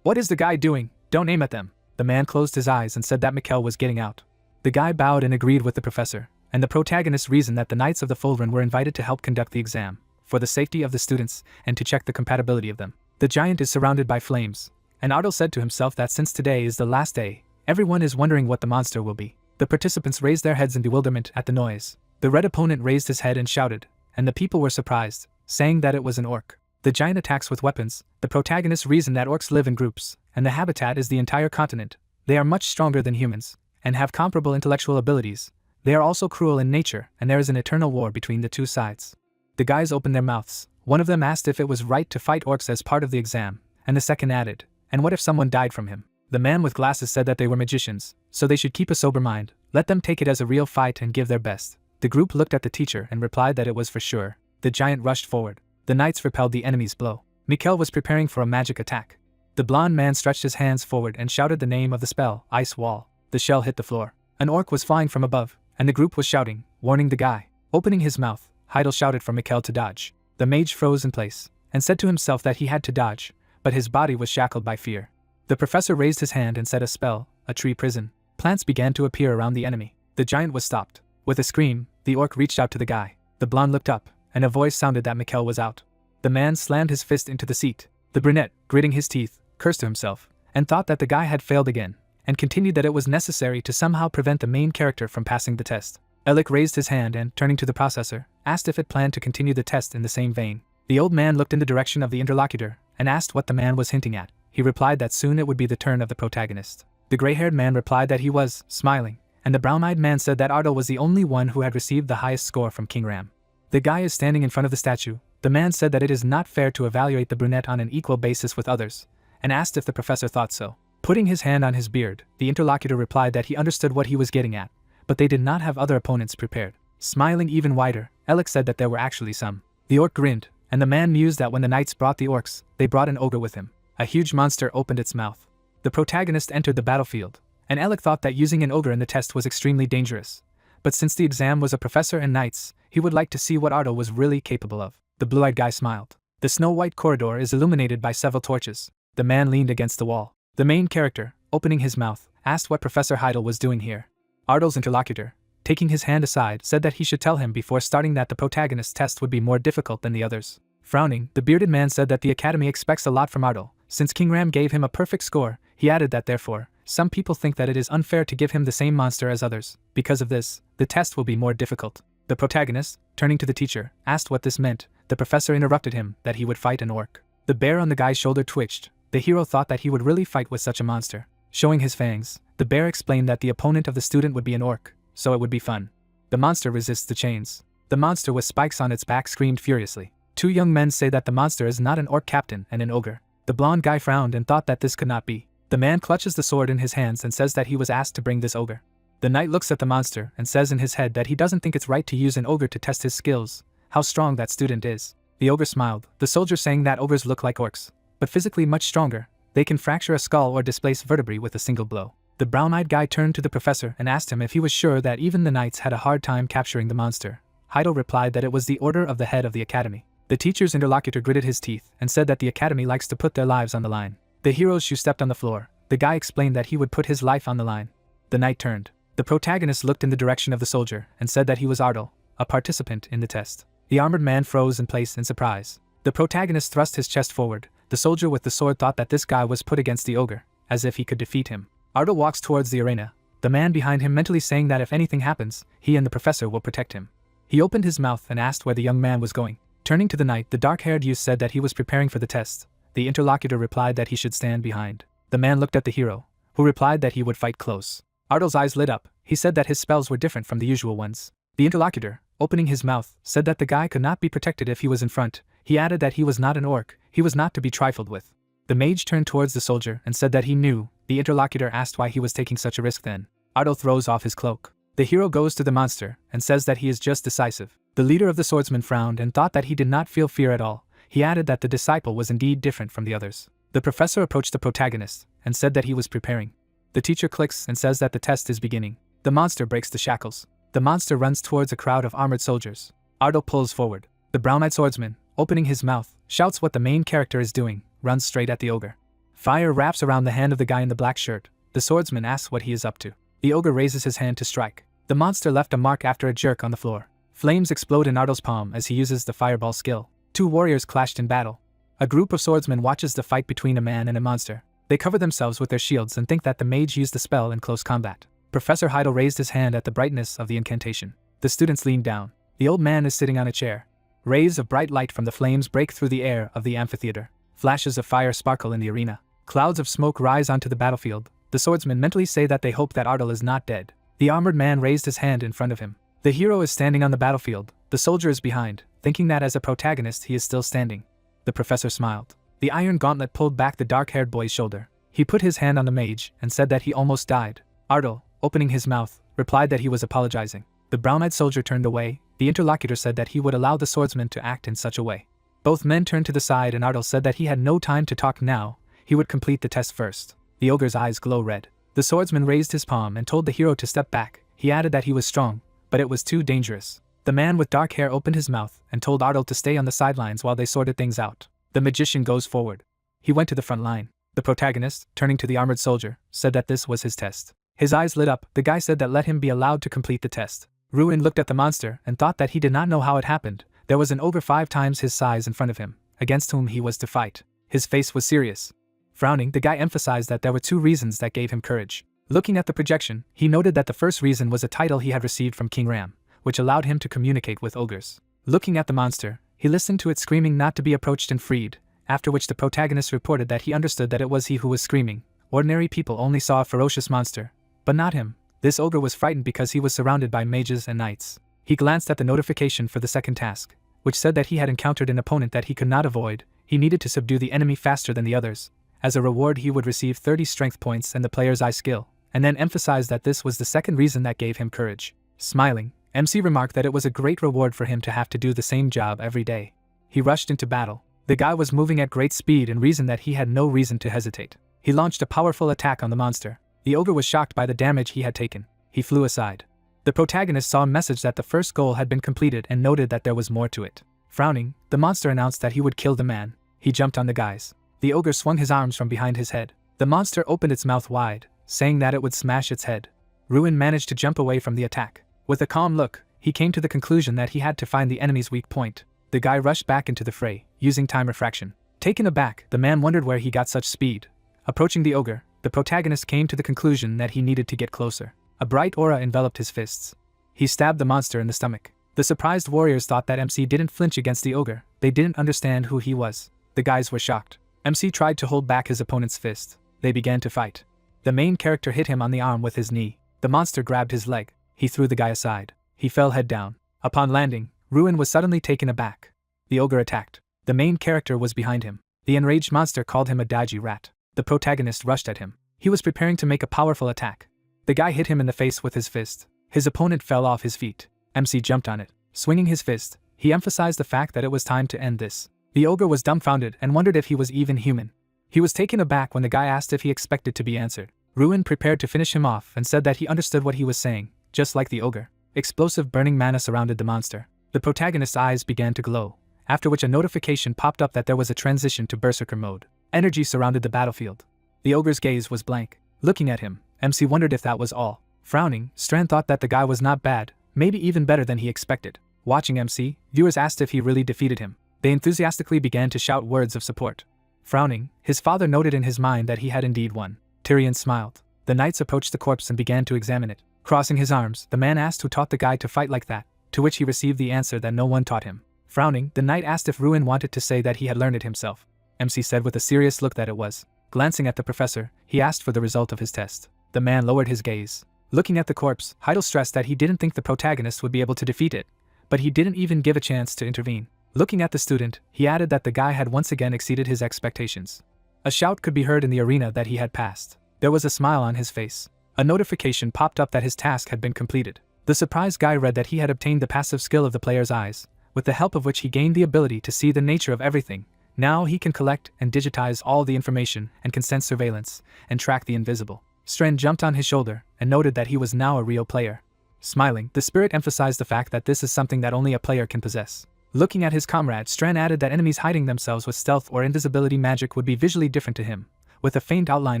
"What is the guy doing? Don't aim at them." The man closed his eyes and said that Mikkel was getting out. The guy bowed and agreed with the professor, and the protagonist reasoned that the Knights of the Fulren were invited to help conduct the exam, for the safety of the students, and to check the compatibility of them. The giant is surrounded by flames, and Ardal said to himself that since today is the last day, everyone is wondering what the monster will be. The participants raised their heads in bewilderment at the noise. The red opponent raised his head and shouted, and the people were surprised, saying that it was an orc. The giant attacks with weapons. The protagonist reasoned that orcs live in groups, and the habitat is the entire continent. They are much stronger than humans, and have comparable intellectual abilities. They are also cruel in nature, and there is an eternal war between the two sides. The guys opened their mouths. One of them asked if it was right to fight orcs as part of the exam, and the second added, "And what if someone died from him?" The man with glasses said that they were magicians, so they should keep a sober mind. Let them take it as a real fight and give their best. The group looked at the teacher and replied that it was for sure. The giant rushed forward. The knights repelled the enemy's blow. Mikkel was preparing for a magic attack. The blonde man stretched his hands forward and shouted the name of the spell, Ice Wall. The shell hit the floor. An orc was flying from above, and the group was shouting, warning the guy. Opening his mouth, Heidel shouted for Mikkel to dodge. The mage froze in place, and said to himself that he had to dodge, but his body was shackled by fear. The professor raised his hand and said a spell, a tree prison. Plants began to appear around the enemy. The giant was stopped. With a scream, the orc reached out to the guy. The blonde looked up, and a voice sounded that Mikkel was out. The man slammed his fist into the seat. The brunette, gritting his teeth, cursed to himself, and thought that the guy had failed again, and continued that it was necessary to somehow prevent the main character from passing the test. Elik raised his hand and, turning to the processor, asked if it planned to continue the test in the same vein. The old man looked in the direction of the interlocutor, and asked what the man was hinting at. He replied that soon it would be the turn of the protagonist. The gray-haired man replied that he was, smiling, and the brown-eyed man said that Ardal was the only one who had received the highest score from King Ram. The guy is standing in front of the statue. The man said that it is not fair to evaluate the brunette on an equal basis with others, and asked if the professor thought so. Putting his hand on his beard, the interlocutor replied that he understood what he was getting at, but they did not have other opponents prepared. Smiling even wider, Elik said that there were actually some. The orc grinned, and the man mused that when the knights brought the orcs, they brought an ogre with him. A huge monster opened its mouth. The protagonist entered the battlefield, and Elik thought that using an ogre in the test was extremely dangerous. But since the exam was a professor and knights, he would like to see what Ardal was really capable of. The blue-eyed guy smiled. The snow-white corridor is illuminated by several torches. The man leaned against the wall. The main character, opening his mouth, asked what Professor Heidel was doing here. Ardal's interlocutor, taking his hand aside, said that he should tell him before starting that the protagonist's test would be more difficult than the others. Frowning, the bearded man said that the Academy expects a lot from Ardal. Since King Ram gave him a perfect score, he added that therefore, some people think that it is unfair to give him the same monster as others. Because of this, the test will be more difficult. The protagonist, turning to the teacher, asked what this meant. The professor interrupted him that he would fight an orc. The bear on the guy's shoulder twitched. The hero thought that he would really fight with such a monster. Showing his fangs, the bear explained that the opponent of the student would be an orc, so it would be fun. The monster resists the chains. The monster with spikes on its back screamed furiously. Two young men say that the monster is not an orc captain and an ogre. The blonde guy frowned and thought that this could not be. The man clutches the sword in his hands and says that he was asked to bring this ogre. The knight looks at the monster and says in his head that he doesn't think it's right to use an ogre to test his skills, how strong that student is. The ogre smiled, the soldier saying that ogres look like orcs, but physically much stronger. They can fracture a skull or displace vertebrae with a single blow. The brown-eyed guy turned to the professor and asked him if he was sure that even the knights had a hard time capturing the monster. Heidel replied that it was the order of the head of the academy. The teacher's interlocutor gritted his teeth and said that the academy likes to put their lives on the line. The hero's shoe stepped on the floor. The guy explained that he would put his life on the line. The knight turned. The protagonist looked in the direction of the soldier and said that he was Ardal, a participant in the test. The armored man froze in place in surprise. The protagonist thrust his chest forward. The soldier with the sword thought that this guy was put against the ogre, as if he could defeat him. Ardal walks towards the arena, the man behind him mentally saying that if anything happens, he and the professor will protect him. He opened his mouth and asked where the young man was going. Turning to the knight, the dark-haired youth said that he was preparing for the test. The interlocutor replied that he should stand behind. The man looked at the hero, who replied that he would fight close. Ardal's eyes lit up. He said that his spells were different from the usual ones. The interlocutor, opening his mouth, said that the guy could not be protected if he was in front. He added that he was not an orc, he was not to be trifled with. The mage turned towards the soldier and said that he knew. The interlocutor asked why he was taking such a risk then. Ardal throws off his cloak. The hero goes to the monster and says that he is just decisive. The leader of the swordsmen frowned and thought that he did not feel fear at all. He added that the disciple was indeed different from the others. The professor approached the protagonist and said that he was preparing. The teacher clicks and says that the test is beginning. The monster breaks the shackles. The monster runs towards a crowd of armored soldiers. Ardal pulls forward. The brown-eyed swordsman, opening his mouth, shouts what the main character is doing, runs straight at the ogre. Fire wraps around the hand of the guy in the black shirt. The swordsman asks what he is up to. The ogre raises his hand to strike. The monster left a mark after a jerk on the floor. Flames explode in Ardal's palm as he uses the fireball skill. Two warriors clashed in battle. A group of swordsmen watches the fight between a man and a monster. They cover themselves with their shields and think that the mage used the spell in close combat. Professor Heidel raised his hand at the brightness of the incantation. The students leaned down. The old man is sitting on a chair. Rays of bright light from the flames break through the air of the amphitheater. Flashes of fire sparkle in the arena. Clouds of smoke rise onto the battlefield. The swordsmen mentally say that they hope that Ardal is not dead. The armored man raised his hand in front of him. The hero is standing on the battlefield. The soldier is behind, thinking that as a protagonist he is still standing. The professor smiled. The iron gauntlet pulled back the dark-haired boy's shoulder. He put his hand on the mage and said that he almost died. Ardal, opening his mouth, replied that he was apologizing. The brown-eyed soldier turned away. The interlocutor said that he would allow the swordsman to act in such a way. Both men turned to the side and Ardal said that he had no time to talk now. He would complete the test first. The ogre's eyes glow red. The swordsman raised his palm and told the hero to step back. He added that he was strong, but it was too dangerous. The man with dark hair opened his mouth and told Ardal to stay on the sidelines while they sorted things out. The magician goes forward. He went to the front line. The protagonist, turning to the armored soldier, said that this was his test. His eyes lit up. The guy said that let him be allowed to complete the test. Ruin looked at the monster and thought that he did not know how it happened. There was an ogre 5 times his size in front of him, against whom he was to fight. His face was serious. Frowning, the guy emphasized that there were 2 reasons that gave him courage. Looking at the projection, he noted that the first reason was a title he had received from King Ram, which allowed him to communicate with ogres. Looking at the monster, he listened to it screaming not to be approached and freed, after which the protagonist reported that he understood that it was he who was screaming. Ordinary people only saw a ferocious monster, but not him. This ogre was frightened because he was surrounded by mages and knights. He glanced at the notification for the second task, which said that he had encountered an opponent that he could not avoid. He needed to subdue the enemy faster than the others. As a reward he would receive 30 strength points and the player's eye skill, and then emphasized that this was the second reason that gave him courage. Smiling, MC remarked that it was a great reward for him to have to do the same job every day. He rushed into battle. The guy was moving at great speed and reasoned that he had no reason to hesitate. He launched a powerful attack on the monster. The ogre was shocked by the damage he had taken. He flew aside. The protagonist saw a message that the first goal had been completed and noted that there was more to it. Frowning, the monster announced that he would kill the man. He jumped on the guys. The ogre swung his arms from behind his head. The monster opened its mouth wide, saying that it would smash its head. Ruin managed to jump away from the attack. With a calm look, he came to the conclusion that he had to find the enemy's weak point. The guy rushed back into the fray, using time refraction. Taken aback, the man wondered where he got such speed. Approaching the ogre, the protagonist came to the conclusion that he needed to get closer. A bright aura enveloped his fists. He stabbed the monster in the stomach. The surprised warriors thought that MC didn't flinch against the ogre. They didn't understand who he was. The guys were shocked. MC tried to hold back his opponent's fist. They began to fight. The main character hit him on the arm with his knee. The monster grabbed his leg. He threw the guy aside. He fell head down. Upon landing, Ruin was suddenly taken aback. The ogre attacked. The main character was behind him. The enraged monster called him a dodgy rat. The protagonist rushed at him. He was preparing to make a powerful attack. The guy hit him in the face with his fist. His opponent fell off his feet. MC jumped on it. Swinging his fist, he emphasized the fact that it was time to end this. The ogre was dumbfounded and wondered if he was even human. He was taken aback when the guy asked if he expected to be answered. Ruin prepared to finish him off and said that he understood what he was saying, just like the ogre. Explosive burning mana surrounded the monster. The protagonist's eyes began to glow, after which a notification popped up that there was a transition to Berserker mode. Energy surrounded the battlefield. The ogre's gaze was blank. Looking at him, MC wondered if that was all. Frowning, Strand thought that the guy was not bad, maybe even better than he expected. Watching MC, viewers asked if he really defeated him. They enthusiastically began to shout words of support. Frowning, his father noted in his mind that he had indeed won. Tyrion smiled. The knights approached the corpse and began to examine it. Crossing his arms, the man asked who taught the guy to fight like that, to which he received the answer that no one taught him. Frowning, the knight asked if Ruin wanted to say that he had learned it himself. MC said with a serious look that it was. Glancing at the professor, he asked for the result of his test. The man lowered his gaze. Looking at the corpse, Heidel stressed that he didn't think the protagonist would be able to defeat it, but he didn't even give a chance to intervene. Looking at the student, he added that the guy had once again exceeded his expectations. A shout could be heard in the arena that he had passed. There was a smile on his face. A notification popped up that his task had been completed. The surprised guy read that he had obtained the passive skill of the player's eyes, with the help of which he gained the ability to see the nature of everything. Now he can collect and digitize all the information and can sense surveillance and track the invisible. Strand jumped on his shoulder and noted that he was now a real player. Smiling, the spirit emphasized the fact that this is something that only a player can possess. Looking at his comrade, Strand added that enemies hiding themselves with stealth or invisibility magic would be visually different to him, with a faint outline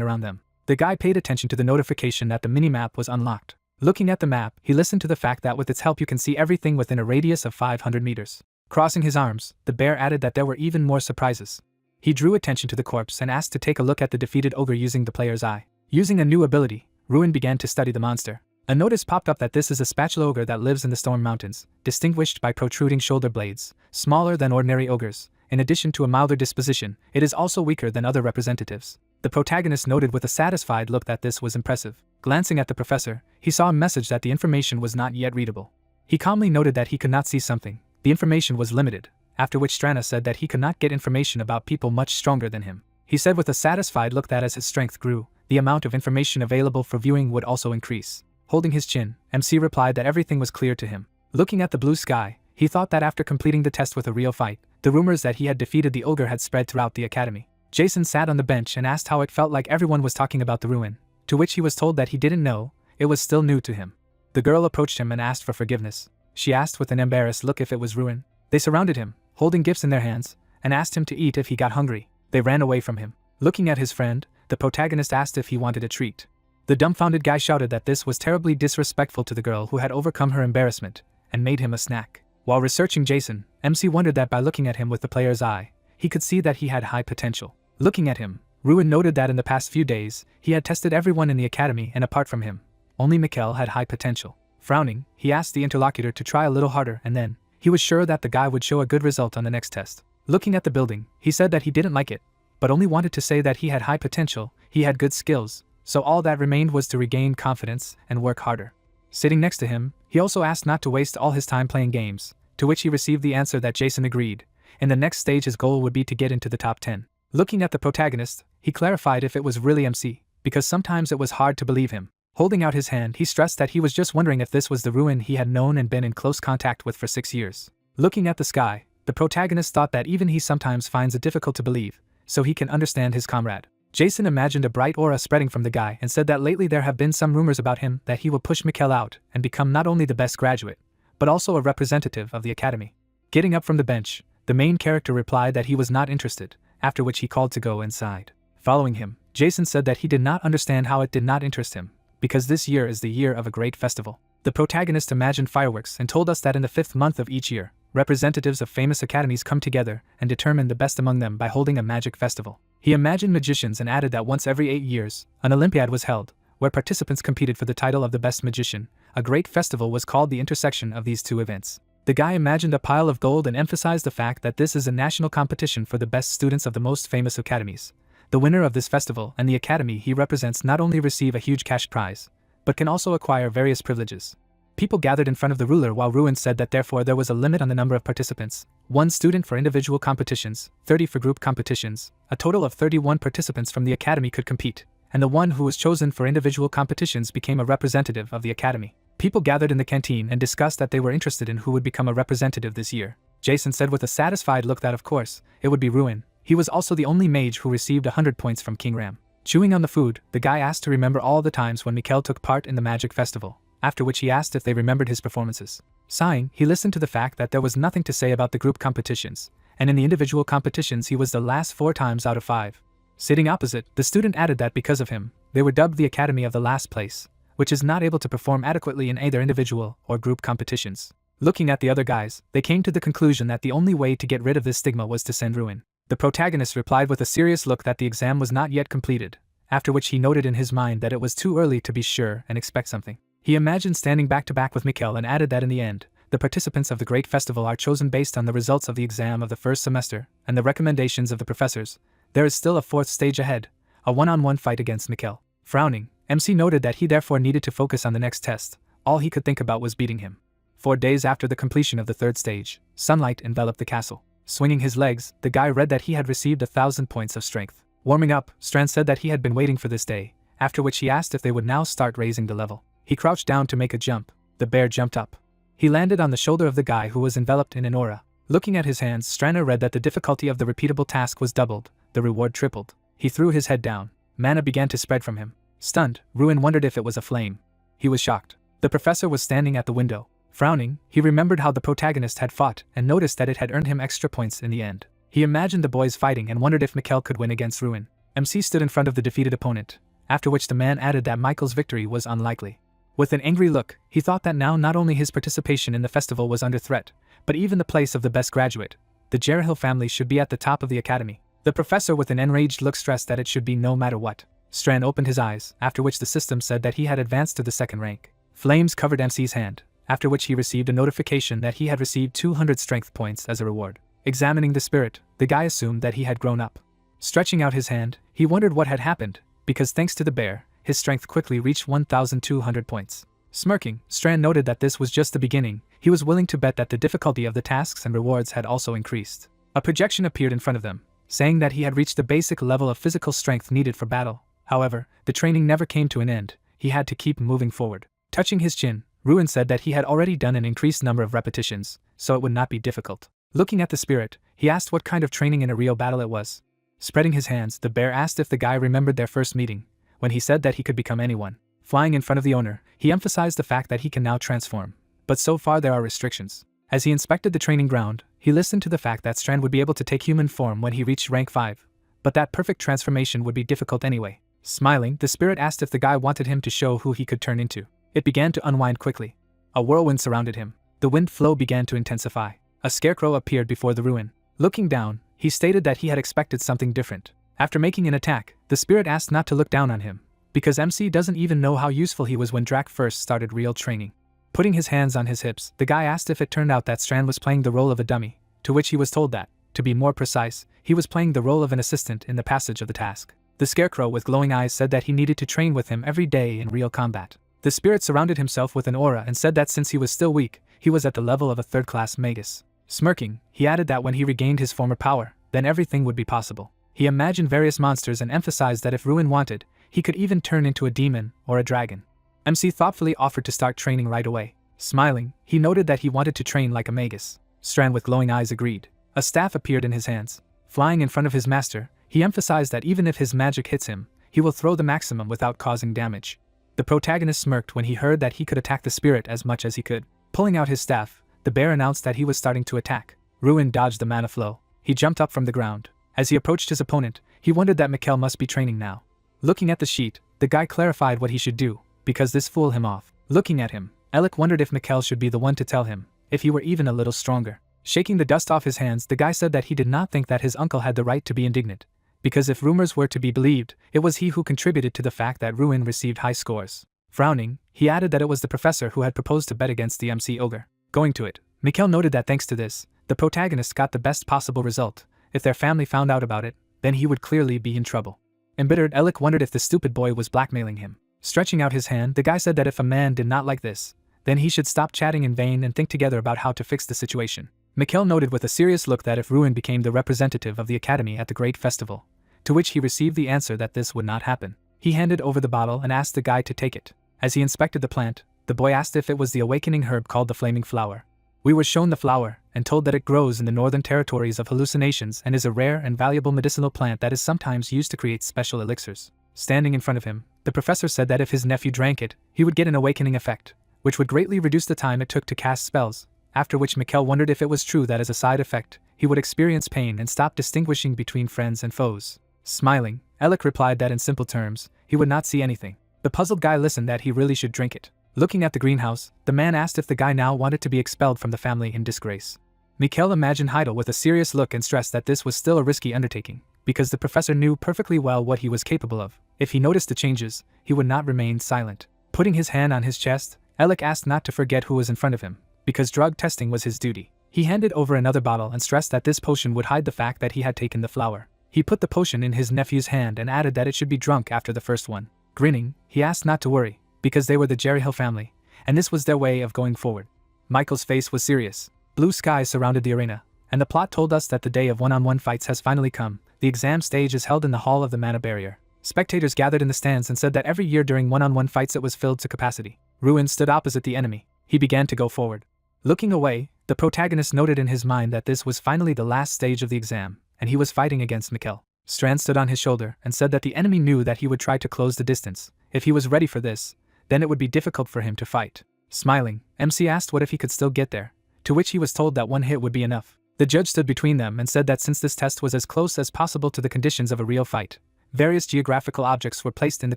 around them. The guy paid attention to the notification that the minimap was unlocked. Looking at the map, he listened to the fact that with its help you can see everything within a radius of 500 meters. Crossing his arms, the bear added that there were even more surprises. He drew attention to the corpse and asked to take a look at the defeated ogre using the player's eye. Using a new ability, Ruin began to study the monster. A notice popped up that this is a spatula ogre that lives in the Storm Mountains, distinguished by protruding shoulder blades, smaller than ordinary ogres. In addition to a milder disposition, it is also weaker than other representatives. The protagonist noted with a satisfied look that this was impressive. Glancing at the professor, he saw a message that the information was not yet readable. He calmly noted that he could not see something. The information was limited, after which Strana said that he could not get information about people much stronger than him. He said with a satisfied look that as his strength grew, the amount of information available for viewing would also increase. Holding his chin, MC replied that everything was clear to him. Looking at the blue sky, he thought that after completing the test with a real fight, the rumors that he had defeated the ogre had spread throughout the academy. Jason sat on the bench and asked how it felt like everyone was talking about the ruin, to which he was told that he didn't know, it was still new to him. The girl approached him and asked for forgiveness. She asked with an embarrassed look if it was ruin. They surrounded him, holding gifts in their hands, and asked him to eat if he got hungry. They ran away from him. Looking at his friend, the protagonist asked if he wanted a treat. The dumbfounded guy shouted that this was terribly disrespectful to the girl who had overcome her embarrassment, and made him a snack. While researching Jason, MC wondered that by looking at him with the player's eye, he could see that he had high potential. Looking at him, Ruin noted that in the past few days, he had tested everyone in the academy and apart from him, only Mikkel had high potential. Frowning, he asked the interlocutor to try a little harder and then, he was sure that the guy would show a good result on the next test. Looking at the building, he said that he didn't like it, but only wanted to say that he had high potential, he had good skills, so all that remained was to regain confidence and work harder. Sitting next to him, he also asked not to waste all his time playing games, to which he received the answer that Jason agreed. In the next stage his goal would be to get into the top 10. Looking at the protagonist, he clarified if it was really MC, because sometimes it was hard to believe him. Holding out his hand, he stressed that he was just wondering if this was the ruin he had known and been in close contact with for 6 years. Looking at the sky, the protagonist thought that even he sometimes finds it difficult to believe, so he can understand his comrade. Jason imagined a bright aura spreading from the guy and said that lately there have been some rumors about him that he will push Mikkel out and become not only the best graduate, but also a representative of the academy. Getting up from the bench, the main character replied that he was not interested, after which he called to go inside. Following him, Jason said that he did not understand how it did not interest him, because this year is the year of a great festival. The protagonist imagined fireworks and told us that in the 5th month of each year, representatives of famous academies come together and determine the best among them by holding a magic festival. He imagined magicians and added that once every 8 years, an Olympiad was held, where participants competed for the title of the best magician. A great festival was called the intersection of these two events. The guy imagined a pile of gold and emphasized the fact that this is a national competition for the best students of the most famous academies. The winner of this festival and the academy he represents not only receive a huge cash prize, but can also acquire various privileges. People gathered in front of the ruler while Ruin said that therefore there was a limit on the number of participants. 1 student for individual competitions, 30 for group competitions. A total of 31 participants from the academy could compete, and the one who was chosen for individual competitions became a representative of the academy. People gathered in the canteen and discussed that they were interested in who would become a representative this year. Jason said with a satisfied look that of course, it would be Ruin. He was also the only mage who received 100 points from King Ram. Chewing on the food, the guy asked to remember all the times when Mikkel took part in the magic festival, after which he asked if they remembered his performances. Sighing, he listened to the fact that there was nothing to say about the group competitions, and in the individual competitions he was the last 4 times out of 5. Sitting opposite, the student added that because of him, they were dubbed the Academy of the Last Place, which is not able to perform adequately in either individual or group competitions. Looking at the other guys, they came to the conclusion that the only way to get rid of this stigma was to send Ruin. The protagonist replied with a serious look that the exam was not yet completed, after which he noted in his mind that it was too early to be sure and expect something. He imagined standing back to back with Mikkel and added that in the end, the participants of the Great Festival are chosen based on the results of the exam of the first semester and the recommendations of the professors. There is still a 4th stage ahead, a one-on-one fight against Mikkel. Frowning, MC noted that he therefore needed to focus on the next test. All he could think about was beating him. 4 days after the completion of the 3rd stage, sunlight enveloped the castle. Swinging his legs, the guy read that he had received 1,000 points of strength. Warming up, Strand said that he had been waiting for this day, after which he asked if they would now start raising the level. He crouched down to make a jump. The bear jumped up. He landed on the shoulder of the guy who was enveloped in an aura. Looking at his hands, Strander read that the difficulty of the repeatable task was doubled, the reward tripled. He threw his head down. Mana began to spread from him. Stunned, Ruin wondered if it was a flame. He was shocked. The professor was standing at the window. Frowning, he remembered how the protagonist had fought and noticed that it had earned him extra points in the end. He imagined the boys fighting and wondered if Mikkel could win against Ruin. MC stood in front of the defeated opponent, after which the man added that Michael's victory was unlikely. With an angry look, he thought that now not only his participation in the festival was under threat, but even the place of the best graduate, the Jerhill family, should be at the top of the academy. The professor with an enraged look stressed that it should be no matter what. Strand opened his eyes, after which the system said that he had advanced to the 2nd rank. Flames covered MC's hand, after which he received a notification that he had received 200 strength points as a reward. Examining the spirit, the guy assumed that he had grown up. Stretching out his hand, he wondered what had happened, because thanks to the bear, his strength quickly reached 1,200 points. Smirking, Strand noted that this was just the beginning. He was willing to bet that the difficulty of the tasks and rewards had also increased. A projection appeared in front of them, saying that he had reached the basic level of physical strength needed for battle. However, the training never came to an end. He had to keep moving forward. Touching his chin, Ruin said that he had already done an increased number of repetitions, so it would not be difficult. Looking at the spirit, he asked what kind of training in a real battle it was. Spreading his hands, the bear asked if the guy remembered their first meeting, when he said that he could become anyone. Flying in front of the owner, he emphasized the fact that he can now transform. But so far there are restrictions. As he inspected the training ground, he listened to the fact that Strand would be able to take human form when he reached rank 5, but that perfect transformation would be difficult anyway. Smiling, the spirit asked if the guy wanted him to show who he could turn into. It began to unwind quickly. A whirlwind surrounded him. The wind flow began to intensify. A scarecrow appeared before the ruin. Looking down, he stated that he had expected something different. After making an attack, the spirit asked not to look down on him, because MC doesn't even know how useful he was when Drac first started real training. Putting his hands on his hips, the guy asked if it turned out that Strand was playing the role of a dummy, to which he was told that, to be more precise, he was playing the role of an assistant in the passage of the task. The scarecrow with glowing eyes said that he needed to train with him every day in real combat. The spirit surrounded himself with an aura and said that since he was still weak, he was at the level of a third-class magus. Smirking, he added that when he regained his former power, then everything would be possible. He imagined various monsters and emphasized that if Ruin wanted, he could even turn into a demon or a dragon. MC thoughtfully offered to start training right away. Smiling, he noted that he wanted to train like a magus. Strand with glowing eyes agreed. A staff appeared in his hands. Flying in front of his master, he emphasized that even if his magic hits him, he will throw the maximum without causing damage. The protagonist smirked when he heard that he could attack the spirit as much as he could. Pulling out his staff, the bear announced that he was starting to attack. Ruin dodged the mana flow. He jumped up from the ground. As he approached his opponent, he wondered that Mikkel must be training now. Looking at the sheet, the guy clarified what he should do, because this fooled him off. Looking at him, Alec wondered if Mikkel should be the one to tell him, if he were even a little stronger. Shaking the dust off his hands, the guy said that he did not think that his uncle had the right to be indignant, because if rumors were to be believed, it was he who contributed to the fact that Ruin received high scores. Frowning, he added that it was the professor who had proposed to bet against the MC Ogre. Going to it, Mikkel noted that thanks to this, the protagonist got the best possible result. If their family found out about it, then he would clearly be in trouble. Embittered, Alec wondered if the stupid boy was blackmailing him. Stretching out his hand, the guy said that if a man did not like this, then he should stop chatting in vain and think together about how to fix the situation. Mikkel noted with a serious look that if Ruin became the representative of the academy at the great festival, to which he received the answer that this would not happen. He handed over the bottle and asked the guy to take it. As he inspected the plant, the boy asked if it was the awakening herb called the flaming flower. We were shown the flower, and told that it grows in the northern territories of hallucinations and is a rare and valuable medicinal plant that is sometimes used to create special elixirs. Standing in front of him, the professor said that if his nephew drank it, he would get an awakening effect, which would greatly reduce the time it took to cast spells, after which Mikkel wondered if it was true that as a side effect, he would experience pain and stop distinguishing between friends and foes. Smiling, Alec replied that in simple terms, he would not see anything. The puzzled guy listened that he really should drink it. Looking at the greenhouse, the man asked if the guy now wanted to be expelled from the family in disgrace. Mikkel imagined Heidel with a serious look and stressed that this was still a risky undertaking, because the professor knew perfectly well what he was capable of. If he noticed the changes, he would not remain silent. Putting his hand on his chest, Alec asked not to forget who was in front of him, because drug testing was his duty. He handed over another bottle and stressed that this potion would hide the fact that he had taken the flower. He put the potion in his nephew's hand and added that it should be drunk after the first one. Grinning, he asked not to worry, because they were the Jerryhill family, and this was their way of going forward. Michael's face was serious. Blue skies surrounded the arena, and the plot told us that the day of one-on-one fights has finally come. The exam stage is held in the hall of the mana barrier. Spectators gathered in the stands and said that every year during one-on-one fights it was filled to capacity. Ruin stood opposite the enemy. He began to go forward. Looking away, the protagonist noted in his mind that this was finally the last stage of the exam, and he was fighting against Mikkel. Strand stood on his shoulder and said that the enemy knew that he would try to close the distance. If he was ready for this, then it would be difficult for him to fight. Smiling, MC asked what if he could still get there, to which he was told that one hit would be enough. The judge stood between them and said that since this test was as close as possible to the conditions of a real fight, various geographical objects were placed in the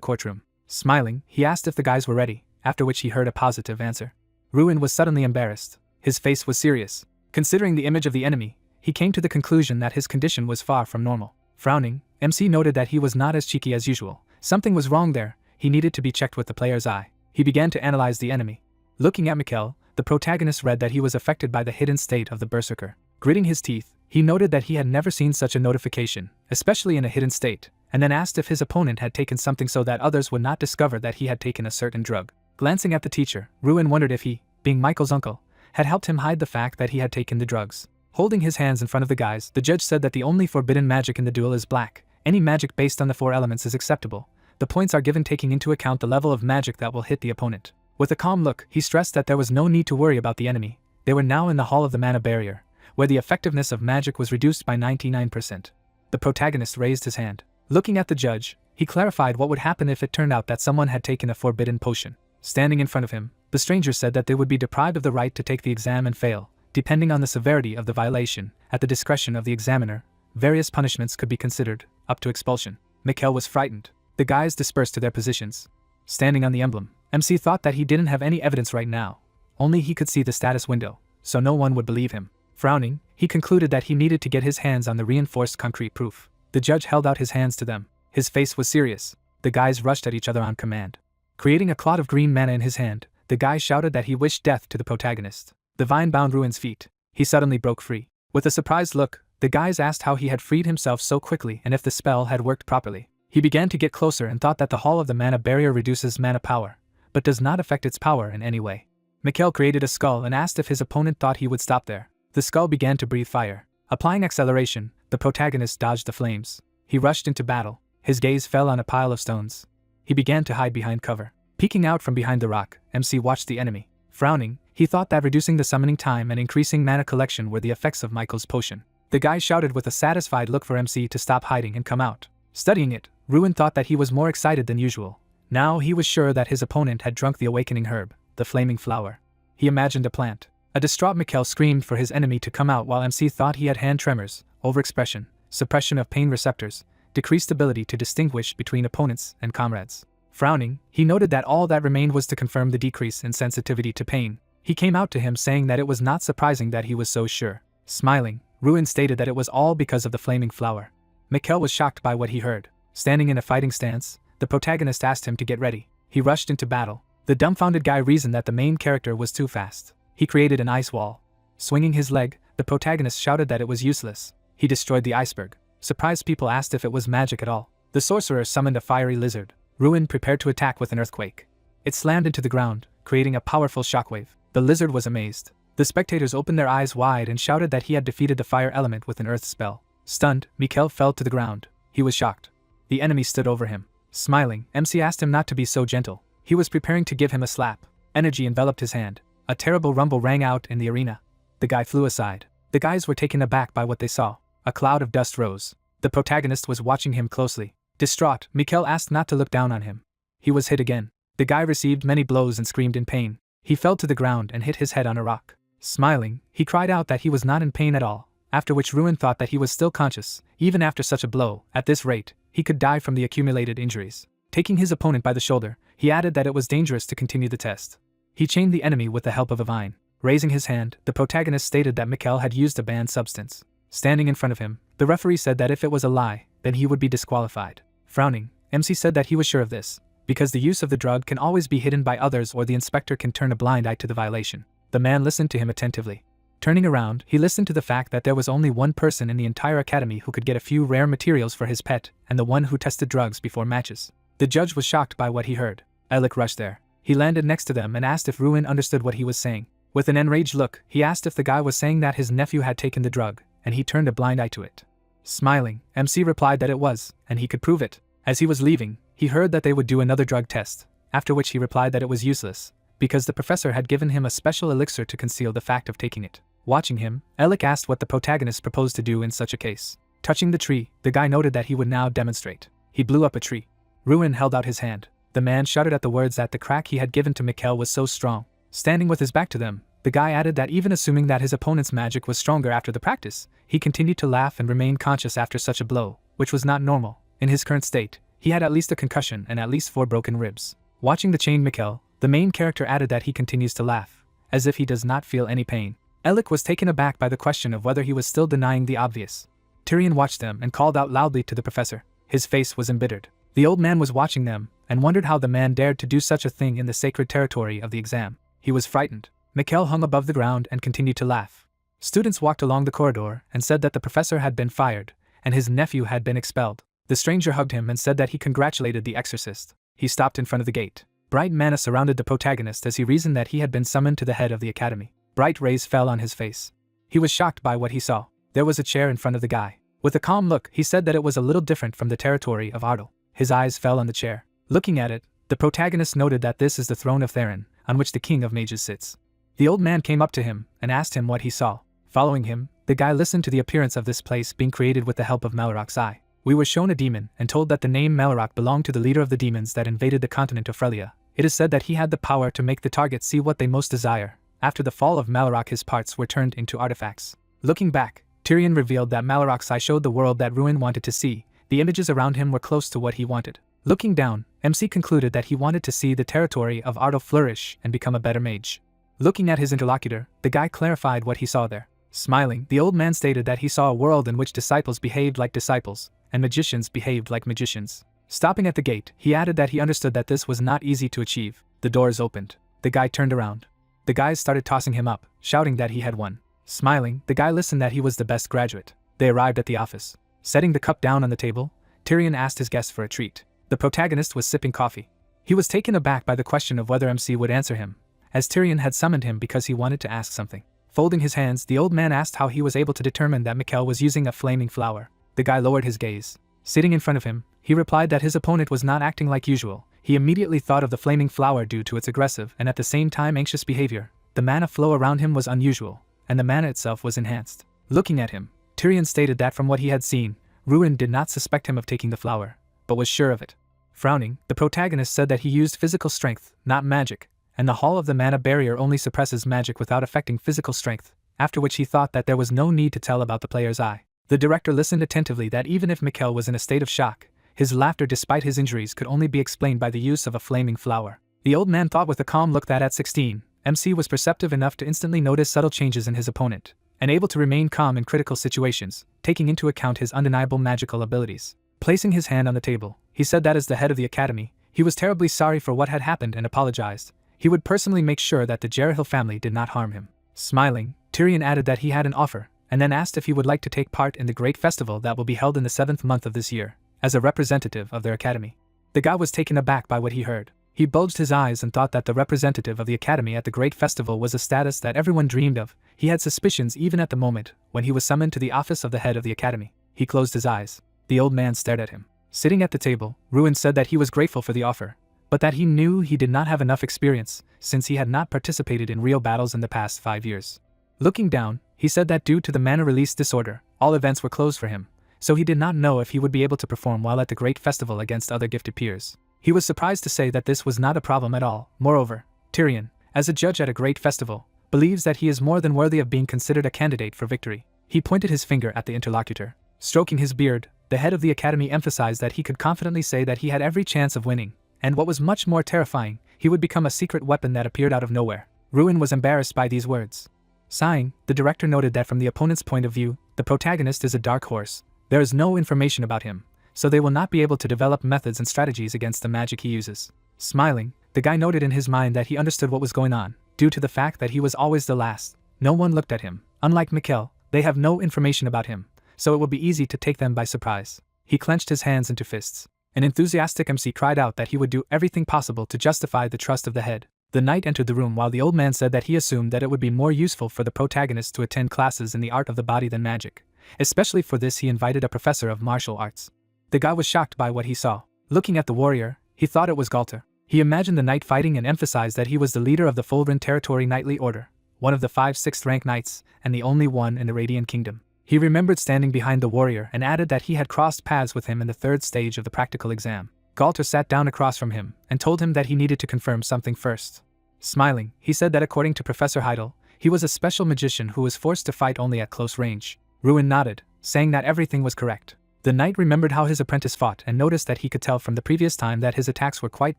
courtroom. Smiling, he asked if the guys were ready, after which he heard a positive answer. Ruin was suddenly embarrassed. His face was serious. Considering the image of the enemy, he came to the conclusion that his condition was far from normal. Frowning, MC noted that he was not as cheeky as usual. Something was wrong there. He needed to be checked with the player's eye. He began to analyze the enemy. Looking at Mikkel, the protagonist read that he was affected by the hidden state of the berserker. Gritting his teeth, he noted that he had never seen such a notification, especially in a hidden state, and then asked if his opponent had taken something so that others would not discover that he had taken a certain drug. Glancing at the teacher, Ruin wondered if he, being Michael's uncle, had helped him hide the fact that he had taken the drugs. Holding his hands in front of the guys, the judge said that the only forbidden magic in the duel is black. Any magic based on the 4 elements is acceptable. The points are given taking into account the level of magic that will hit the opponent. With a calm look, he stressed that there was no need to worry about the enemy. They were now in the hall of the mana barrier, where the effectiveness of magic was reduced by 99%. The protagonist raised his hand. Looking at the judge, he clarified what would happen if it turned out that someone had taken a forbidden potion. Standing in front of him, the stranger said that they would be deprived of the right to take the exam and fail, depending on the severity of the violation. At the discretion of the examiner, various punishments could be considered, up to expulsion. Mikkel was frightened. The guys dispersed to their positions. Standing on the emblem, MC thought that he didn't have any evidence right now. Only he could see the status window, so no one would believe him. Frowning, he concluded that he needed to get his hands on the reinforced concrete proof. The judge held out his hands to them. His face was serious. The guys rushed at each other on command. Creating a clot of green mana in his hand, the guy shouted that he wished death to the protagonist. The vine bound Ruin's feet. He suddenly broke free. With a surprised look, the guys asked how he had freed himself so quickly and if the spell had worked properly. He began to get closer and thought that the Hall of the Mana Barrier reduces mana power, but does not affect its power in any way. Mikkel created a skull and asked if his opponent thought he would stop there. The skull began to breathe fire. Applying acceleration, the protagonist dodged the flames. He rushed into battle. His gaze fell on a pile of stones. He began to hide behind cover. Peeking out from behind the rock, MC watched the enemy. Frowning, he thought that reducing the summoning time and increasing mana collection were the effects of Michael's potion. The guy shouted with a satisfied look for MC to stop hiding and come out. Studying it, Ruin thought that he was more excited than usual. Now he was sure that his opponent had drunk the awakening herb, the flaming flower. He imagined a plant. A distraught Mikkel screamed for his enemy to come out while MC thought he had hand tremors, overexpression, suppression of pain receptors, decreased ability to distinguish between opponents and comrades. Frowning, he noted that all that remained was to confirm the decrease in sensitivity to pain. He came out to him saying that it was not surprising that he was so sure. Smiling, Ruin stated that it was all because of the flaming flower. Mikkel was shocked by what he heard. Standing in a fighting stance, the protagonist asked him to get ready. He rushed into battle. The dumbfounded guy reasoned that the main character was too fast. He created an ice wall. Swinging his leg, the protagonist shouted that it was useless. He destroyed the iceberg. Surprised people asked if it was magic at all. The sorcerer summoned a fiery lizard. Ruin prepared to attack with an earthquake. It slammed into the ground, creating a powerful shockwave. The lizard was amazed. The spectators opened their eyes wide and shouted that he had defeated the fire element with an earth spell. Stunned, Mikkel fell to the ground. He was shocked. The enemy stood over him. Smiling, MC asked him not to be so gentle. He was preparing to give him a slap. Energy enveloped his hand. A terrible rumble rang out in the arena. The guy flew aside. The guys were taken aback by what they saw. A cloud of dust rose. The protagonist was watching him closely. Distraught, Mikhail asked not to look down on him. He was hit again. The guy received many blows and screamed in pain. He fell to the ground and hit his head on a rock. Smiling, he cried out that he was not in pain at all, after which Ruin thought that he was still conscious, even after such a blow. At this rate, he could die from the accumulated injuries. Taking his opponent by the shoulder, he added that it was dangerous to continue the test. He chained the enemy with the help of a vine. Raising his hand, the protagonist stated that Mikhail had used a banned substance. Standing in front of him, the referee said that if it was a lie, then he would be disqualified. Frowning, MC said that he was sure of this, because the use of the drug can always be hidden by others or the inspector can turn a blind eye to the violation. The man listened to him attentively. Turning around, he listened to the fact that there was only one person in the entire academy who could get a few rare materials for his pet, and the one who tested drugs before matches. The judge was shocked by what he heard. Alec rushed there. He landed next to them and asked if Ruin understood what he was saying. With an enraged look, he asked if the guy was saying that his nephew had taken the drug, and he turned a blind eye to it. Smiling, MC replied that it was, and he could prove it. As he was leaving, he heard that they would do another drug test, after which he replied that it was useless, because the professor had given him a special elixir to conceal the fact of taking it. Watching him, Alec asked what the protagonist proposed to do in such a case. Touching the tree, the guy noted that he would now demonstrate. He blew up a tree. Ruin held out his hand. The man shuddered at the words that the crack he had given to Mikhail was so strong. Standing with his back to them, the guy added that even assuming that his opponent's magic was stronger after the practice, he continued to laugh and remain conscious after such a blow, which was not normal. In his current state, he had at least a concussion and at least 4 broken ribs. Watching the chained Mikhail, the main character added that he continues to laugh, as if he does not feel any pain. Alec was taken aback by the question of whether he was still denying the obvious. Tyrion watched them and called out loudly to the professor. His face was embittered. The old man was watching them and wondered how the man dared to do such a thing in the sacred territory of the exam. He was frightened. Mikhail hung above the ground and continued to laugh. Students walked along the corridor and said that the professor had been fired, and his nephew had been expelled. The stranger hugged him and said that he congratulated the exorcist. He stopped in front of the gate. Bright mana surrounded the protagonist as he reasoned that he had been summoned to the head of the academy. Bright rays fell on his face. He was shocked by what he saw. There was a chair in front of the guy. With a calm look, he said that it was a little different from the territory of Ardal. His eyes fell on the chair. Looking at it, the protagonist noted that this is the throne of Theron, on which the king of mages sits. The old man came up to him and asked him what he saw. Following him, the guy listened to the appearance of this place being created with the help of Maloroc's eye. We were shown a demon and told that the name Maloroc belonged to the leader of the demons that invaded the continent of Frelia. It is said that he had the power to make the target see what they most desire. After the fall of Maloroc, his parts were turned into artifacts. Looking back, Tyrion revealed that Maloroc's eye showed the world that Ruin wanted to see. The images around him were close to what he wanted. Looking down, MC concluded that he wanted to see the territory of Ardal flourish and become a better mage. Looking at his interlocutor, the guy clarified what he saw there. Smiling, the old man stated that he saw a world in which disciples behaved like disciples, and magicians behaved like magicians. Stopping at the gate, he added that he understood that this was not easy to achieve. The doors opened. The guy turned around. The guys started tossing him up, shouting that he had won. Smiling, the guy listened that he was the best graduate. They arrived at the office. Setting the cup down on the table, Tyrion asked his guest for a treat. The protagonist was sipping coffee. He was taken aback by the question of whether MC would answer him, as Tyrion had summoned him because he wanted to ask something. Folding his hands, the old man asked how he was able to determine that Mikhail was using a flaming flower. The guy lowered his gaze. Sitting in front of him, he replied that his opponent was not acting like usual. He immediately thought of the flaming flower due to its aggressive and at the same time anxious behavior. The mana flow around him was unusual, and the mana itself was enhanced. Looking at him, Tyrion stated that from what he had seen, Ruin did not suspect him of taking the flower, but was sure of it. Frowning, the protagonist said that he used physical strength, not magic, and the Hall of the Mana Barrier only suppresses magic without affecting physical strength, after which he thought that there was no need to tell about the player's eye. The director listened attentively that even if Mikhail was in a state of shock, his laughter despite his injuries could only be explained by the use of a flaming flower. The old man thought with a calm look that at 16, MC was perceptive enough to instantly notice subtle changes in his opponent, and able to remain calm in critical situations, taking into account his undeniable magical abilities. Placing his hand on the table, he said that as the head of the academy, he was terribly sorry for what had happened and apologized. He would personally make sure that the Jerahil family did not harm him. Smiling, Tyrion added that he had an offer, and then asked if he would like to take part in the great festival that will be held in the 7th month of this year, as a representative of their academy. The guy was taken aback by what he heard. He bulged his eyes and thought that the representative of the academy at the great festival was a status that everyone dreamed of. He had suspicions even at the moment when he was summoned to the office of the head of the academy. He closed his eyes. The old man stared at him. Sitting at the table, Ruin said that he was grateful for the offer, but that he knew he did not have enough experience since he had not participated in real battles in the past 5 years. Looking down, he said that due to the mana release disorder, all events were closed for him, so he did not know if he would be able to perform well at the Great Festival against other gifted peers. He was surprised to say that this was not a problem at all. Moreover, Tyrion, as a judge at a great festival, believes that he is more than worthy of being considered a candidate for victory. He pointed his finger at the interlocutor. Stroking his beard, the head of the academy emphasized that he could confidently say that he had every chance of winning, and what was much more terrifying, he would become a secret weapon that appeared out of nowhere. Ruin was embarrassed by these words. Sighing, the director noted that from the opponent's point of view, the protagonist is a dark horse. There is no information about him, so they will not be able to develop methods and strategies against the magic he uses. Smiling, the guy noted in his mind that he understood what was going on, due to the fact that he was always the last. No one looked at him. Unlike Mikkel, they have no information about him, so it will be easy to take them by surprise. He clenched his hands into fists. An enthusiastic MC cried out that he would do everything possible to justify the trust of the head. The knight entered the room while the old man said that he assumed that it would be more useful for the protagonist to attend classes in the art of the body than magic. Especially for this he invited a professor of martial arts. The guy was shocked by what he saw. Looking at the warrior, he thought it was Galter. He imagined the knight fighting and emphasized that he was the leader of the Fulgrim Territory Knightly Order, one of the 5 6th-rank knights, and the only one in the Radiant Kingdom. He remembered standing behind the warrior and added that he had crossed paths with him in the 3rd stage of the practical exam. Galter sat down across from him and told him that he needed to confirm something first. Smiling, he said that according to Professor Heidel, he was a special magician who was forced to fight only at close range. Ruin nodded, saying that everything was correct. The knight remembered how his apprentice fought and noticed that he could tell from the previous time that his attacks were quite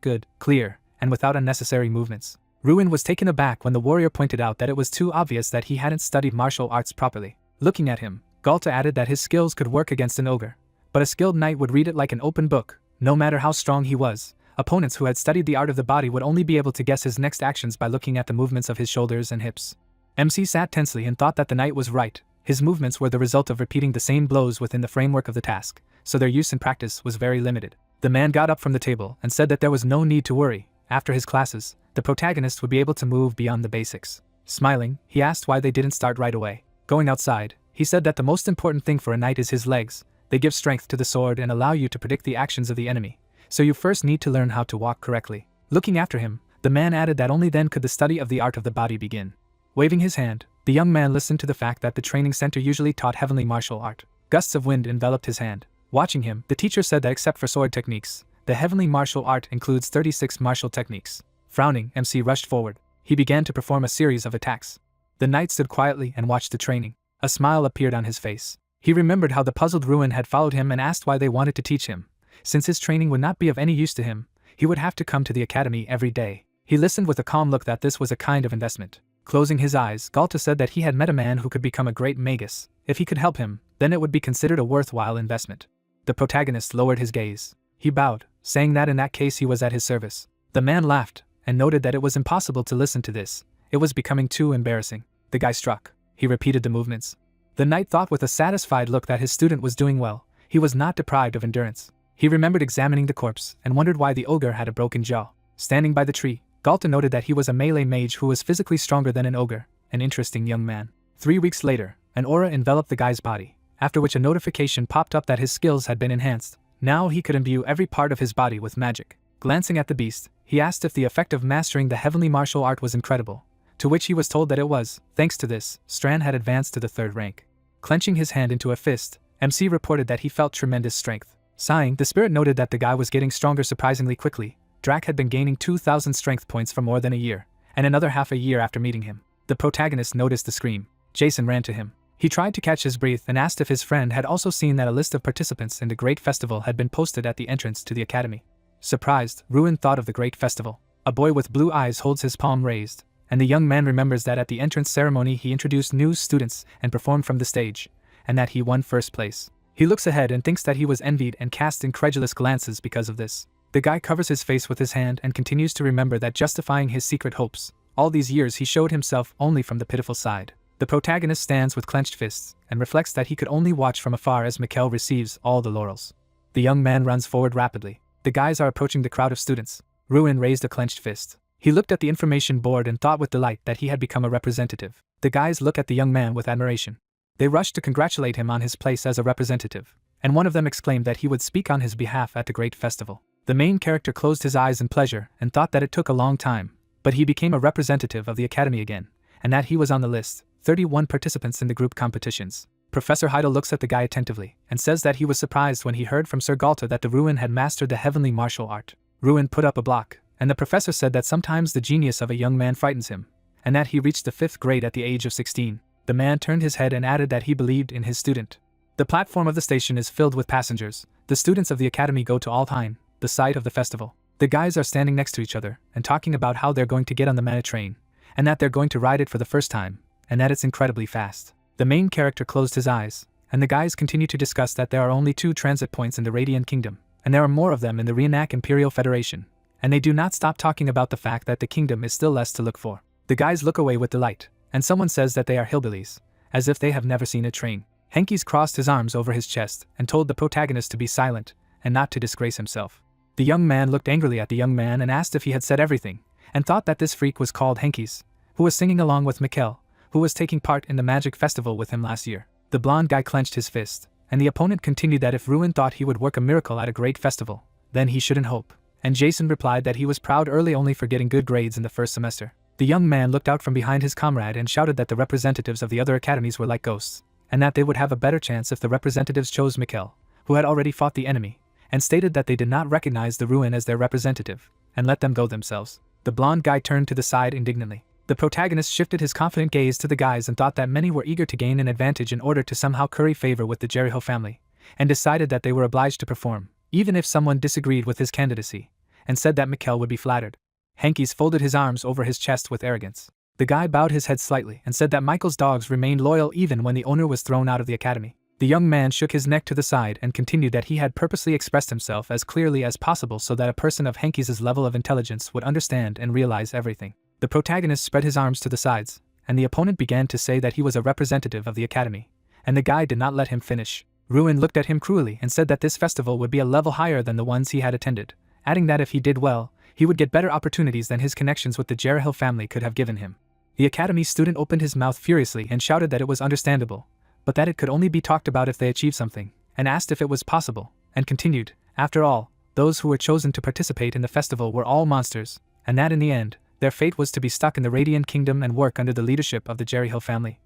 good, clear, and without unnecessary movements. Ruin was taken aback when the warrior pointed out that it was too obvious that he hadn't studied martial arts properly. Looking at him, Galta added that his skills could work against an ogre, but a skilled knight would read it like an open book. No matter how strong he was, opponents who had studied the art of the body would only be able to guess his next actions by looking at the movements of his shoulders and hips. MC sat tensely and thought that the knight was right. His movements were the result of repeating the same blows within the framework of the task, so their use in practice was very limited. The man got up from the table and said that there was no need to worry. After his classes, the protagonist would be able to move beyond the basics. Smiling, he asked why they didn't start right away. Going outside, he said that the most important thing for a knight is his legs. They give strength to the sword and allow you to predict the actions of the enemy, so you first need to learn how to walk correctly. Looking after him, the man added that only then could the study of the art of the body begin. Waving his hand, the young man listened to the fact that the training center usually taught heavenly martial art. Gusts of wind enveloped his hand. Watching him, the teacher said that except for sword techniques, the heavenly martial art includes 36 martial techniques. Frowning, MC rushed forward. He began to perform a series of attacks. The knight stood quietly and watched the training. A smile appeared on his face. He remembered how the puzzled Ruin had followed him and asked why they wanted to teach him. Since his training would not be of any use to him, he would have to come to the academy every day. He listened with a calm look that this was a kind of investment. Closing his eyes, Galta said that he had met a man who could become a great magus. If he could help him, then it would be considered a worthwhile investment. The protagonist lowered his gaze. He bowed, saying that in that case he was at his service. The man laughed, and noted that it was impossible to listen to this. It was becoming too embarrassing. The guy struck. He repeated the movements. The knight thought with a satisfied look that his student was doing well. He was not deprived of endurance. He remembered examining the corpse and wondered why the ogre had a broken jaw. Standing by the tree, Galta noted that he was a melee mage who was physically stronger than an ogre, an interesting young man. 3 weeks later, an aura enveloped the guy's body, after which a notification popped up that his skills had been enhanced. Now he could imbue every part of his body with magic. Glancing at the beast, he asked if the effect of mastering the heavenly martial art was incredible, to which he was told that it was. Thanks to this, Strand had advanced to the 3rd rank. Clenching his hand into a fist, MC reported that he felt tremendous strength. Sighing, the spirit noted that the guy was getting stronger surprisingly quickly. Drac had been gaining 2,000 strength points for more than a year, and another half a year after meeting him. The protagonist noticed the scream. Jason ran to him. He tried to catch his breath and asked if his friend had also seen that a list of participants in the Great Festival had been posted at the entrance to the academy. Surprised, Ruin thought of the Great Festival. A boy with blue eyes holds his palm raised, and the young man remembers that at the entrance ceremony he introduced new students and performed from the stage, and that he won first place. He looks ahead and thinks that he was envied and casts incredulous glances because of this. The guy covers his face with his hand and continues to remember that justifying his secret hopes. All these years he showed himself only from the pitiful side. The protagonist stands with clenched fists and reflects that he could only watch from afar as Mikkel receives all the laurels. The young man runs forward rapidly. The guys are approaching the crowd of students. Ruin raised a clenched fist. He looked at the information board and thought with delight that he had become a representative. The guys look at the young man with admiration. They rush to congratulate him on his place as a representative. and one of them exclaimed that he would speak on his behalf at the great festival. The main character closed his eyes in pleasure and thought that it took a long time, but he became a representative of the academy again, and that he was on the list, 31 participants in the group competitions. Professor Heidel looks at the guy attentively and says that he was surprised when he heard from Sir Galta that the Ruin had mastered the heavenly martial art. Ruin put up a block, and the professor said that sometimes the genius of a young man frightens him, and that he reached the 5th grade at the age of 16. The man turned his head and added that he believed in his student. The platform of the station is filled with passengers. The students of the academy go to Altheim, the site of the festival. The guys are standing next to each other and talking about how they're going to get on the Mana train, and that they're going to ride it for the first time, and that it's incredibly fast. The main character closed his eyes, and the guys continue to discuss that there are only 2 transit points in the Radiant Kingdom, and there are more of them in the Reenac Imperial Federation, and they do not stop talking about the fact that the kingdom is still less to look for. The guys look away with delight, and someone says that they are hillbillies, as if they have never seen a train. Henkies crossed his arms over his chest and told the protagonist to be silent and not to disgrace himself. The young man looked angrily at the young man and asked if he had said everything, and thought that this freak was called Henkies, who was singing along with Mikkel, who was taking part in the magic festival with him last year. The blonde guy clenched his fist, and the opponent continued that if Ruin thought he would work a miracle at a great festival, then he shouldn't hope, and Jason replied that he was proud early only for getting good grades in the first semester. The young man looked out from behind his comrade and shouted that the representatives of the other academies were like ghosts, and that they would have a better chance if the representatives chose Mikkel, who had already fought the enemy, and stated that they did not recognize the Ruin as their representative, and let them go themselves. The blonde guy turned to the side indignantly. The protagonist shifted his confident gaze to the guys and thought that many were eager to gain an advantage in order to somehow curry favor with the Jericho family, and decided that they were obliged to perform, even if someone disagreed with his candidacy, and said that Mikkel would be flattered. Henkies folded his arms over his chest with arrogance. The guy bowed his head slightly and said that Michael's dogs remained loyal even when the owner was thrown out of the academy. The young man shook his neck to the side and continued that he had purposely expressed himself as clearly as possible so that a person of Henkies' level of intelligence would understand and realize everything. The protagonist spread his arms to the sides, and the opponent began to say that he was a representative of the academy, and the guy did not let him finish. Ruin looked at him cruelly and said that this festival would be a level higher than the ones he had attended, adding that if he did well, he would get better opportunities than his connections with the Jericho family could have given him. The academy student opened his mouth furiously and shouted that it was understandable, but that it could only be talked about if they achieved something, and asked if it was possible, and continued, after all, those who were chosen to participate in the festival were all monsters, and that in the end, their fate was to be stuck in the Radiant Kingdom and work under the leadership of the Jericho family.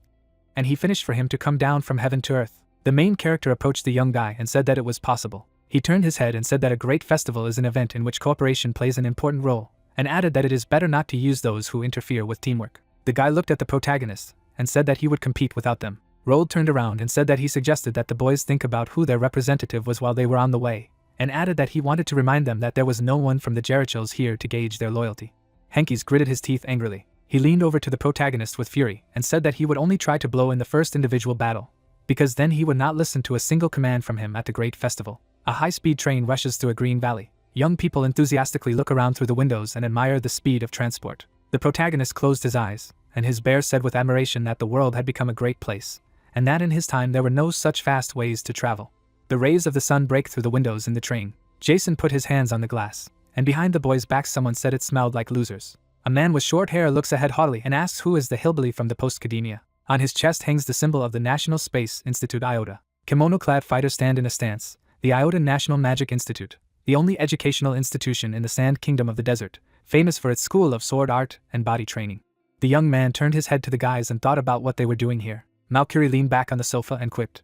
And he finished for him to come down from heaven to earth. The main character approached the young guy and said that it was possible. He turned his head and said that a great festival is an event in which cooperation plays an important role, and added that it is better not to use those who interfere with teamwork. The guy looked at the protagonist and said that he would compete without them. Rold turned around and said that he suggested that the boys think about who their representative was while they were on the way, and added that he wanted to remind them that there was no one from the Jerichos here to gauge their loyalty. Henkies gritted his teeth angrily. He leaned over to the protagonist with fury and said that he would only try to blow in the first individual battle, because then he would not listen to a single command from him at the great festival. A high-speed train rushes through a green valley. Young people enthusiastically look around through the windows and admire the speed of transport. The protagonist closed his eyes, and his bear said with admiration that the world had become a great place, and that in his time there were no such fast ways to travel. The rays of the sun break through the windows in the train. Jason put his hands on the glass, and behind the boys' backs someone said it smelled like losers. A man with short hair looks ahead haughtily and asks who is the hillbilly from the post-academia. On his chest hangs the symbol of the National Space Institute Iota. Kimono-clad fighters stand in a stance. The Iota National Magic Institute, the only educational institution in the Sand Kingdom of the Desert, famous for its school of sword art and body training. The young man turned his head to the guys and thought about what they were doing here. Malcury leaned back on the sofa and quipped,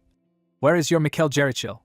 "Where is your Mikhail Jerichil?"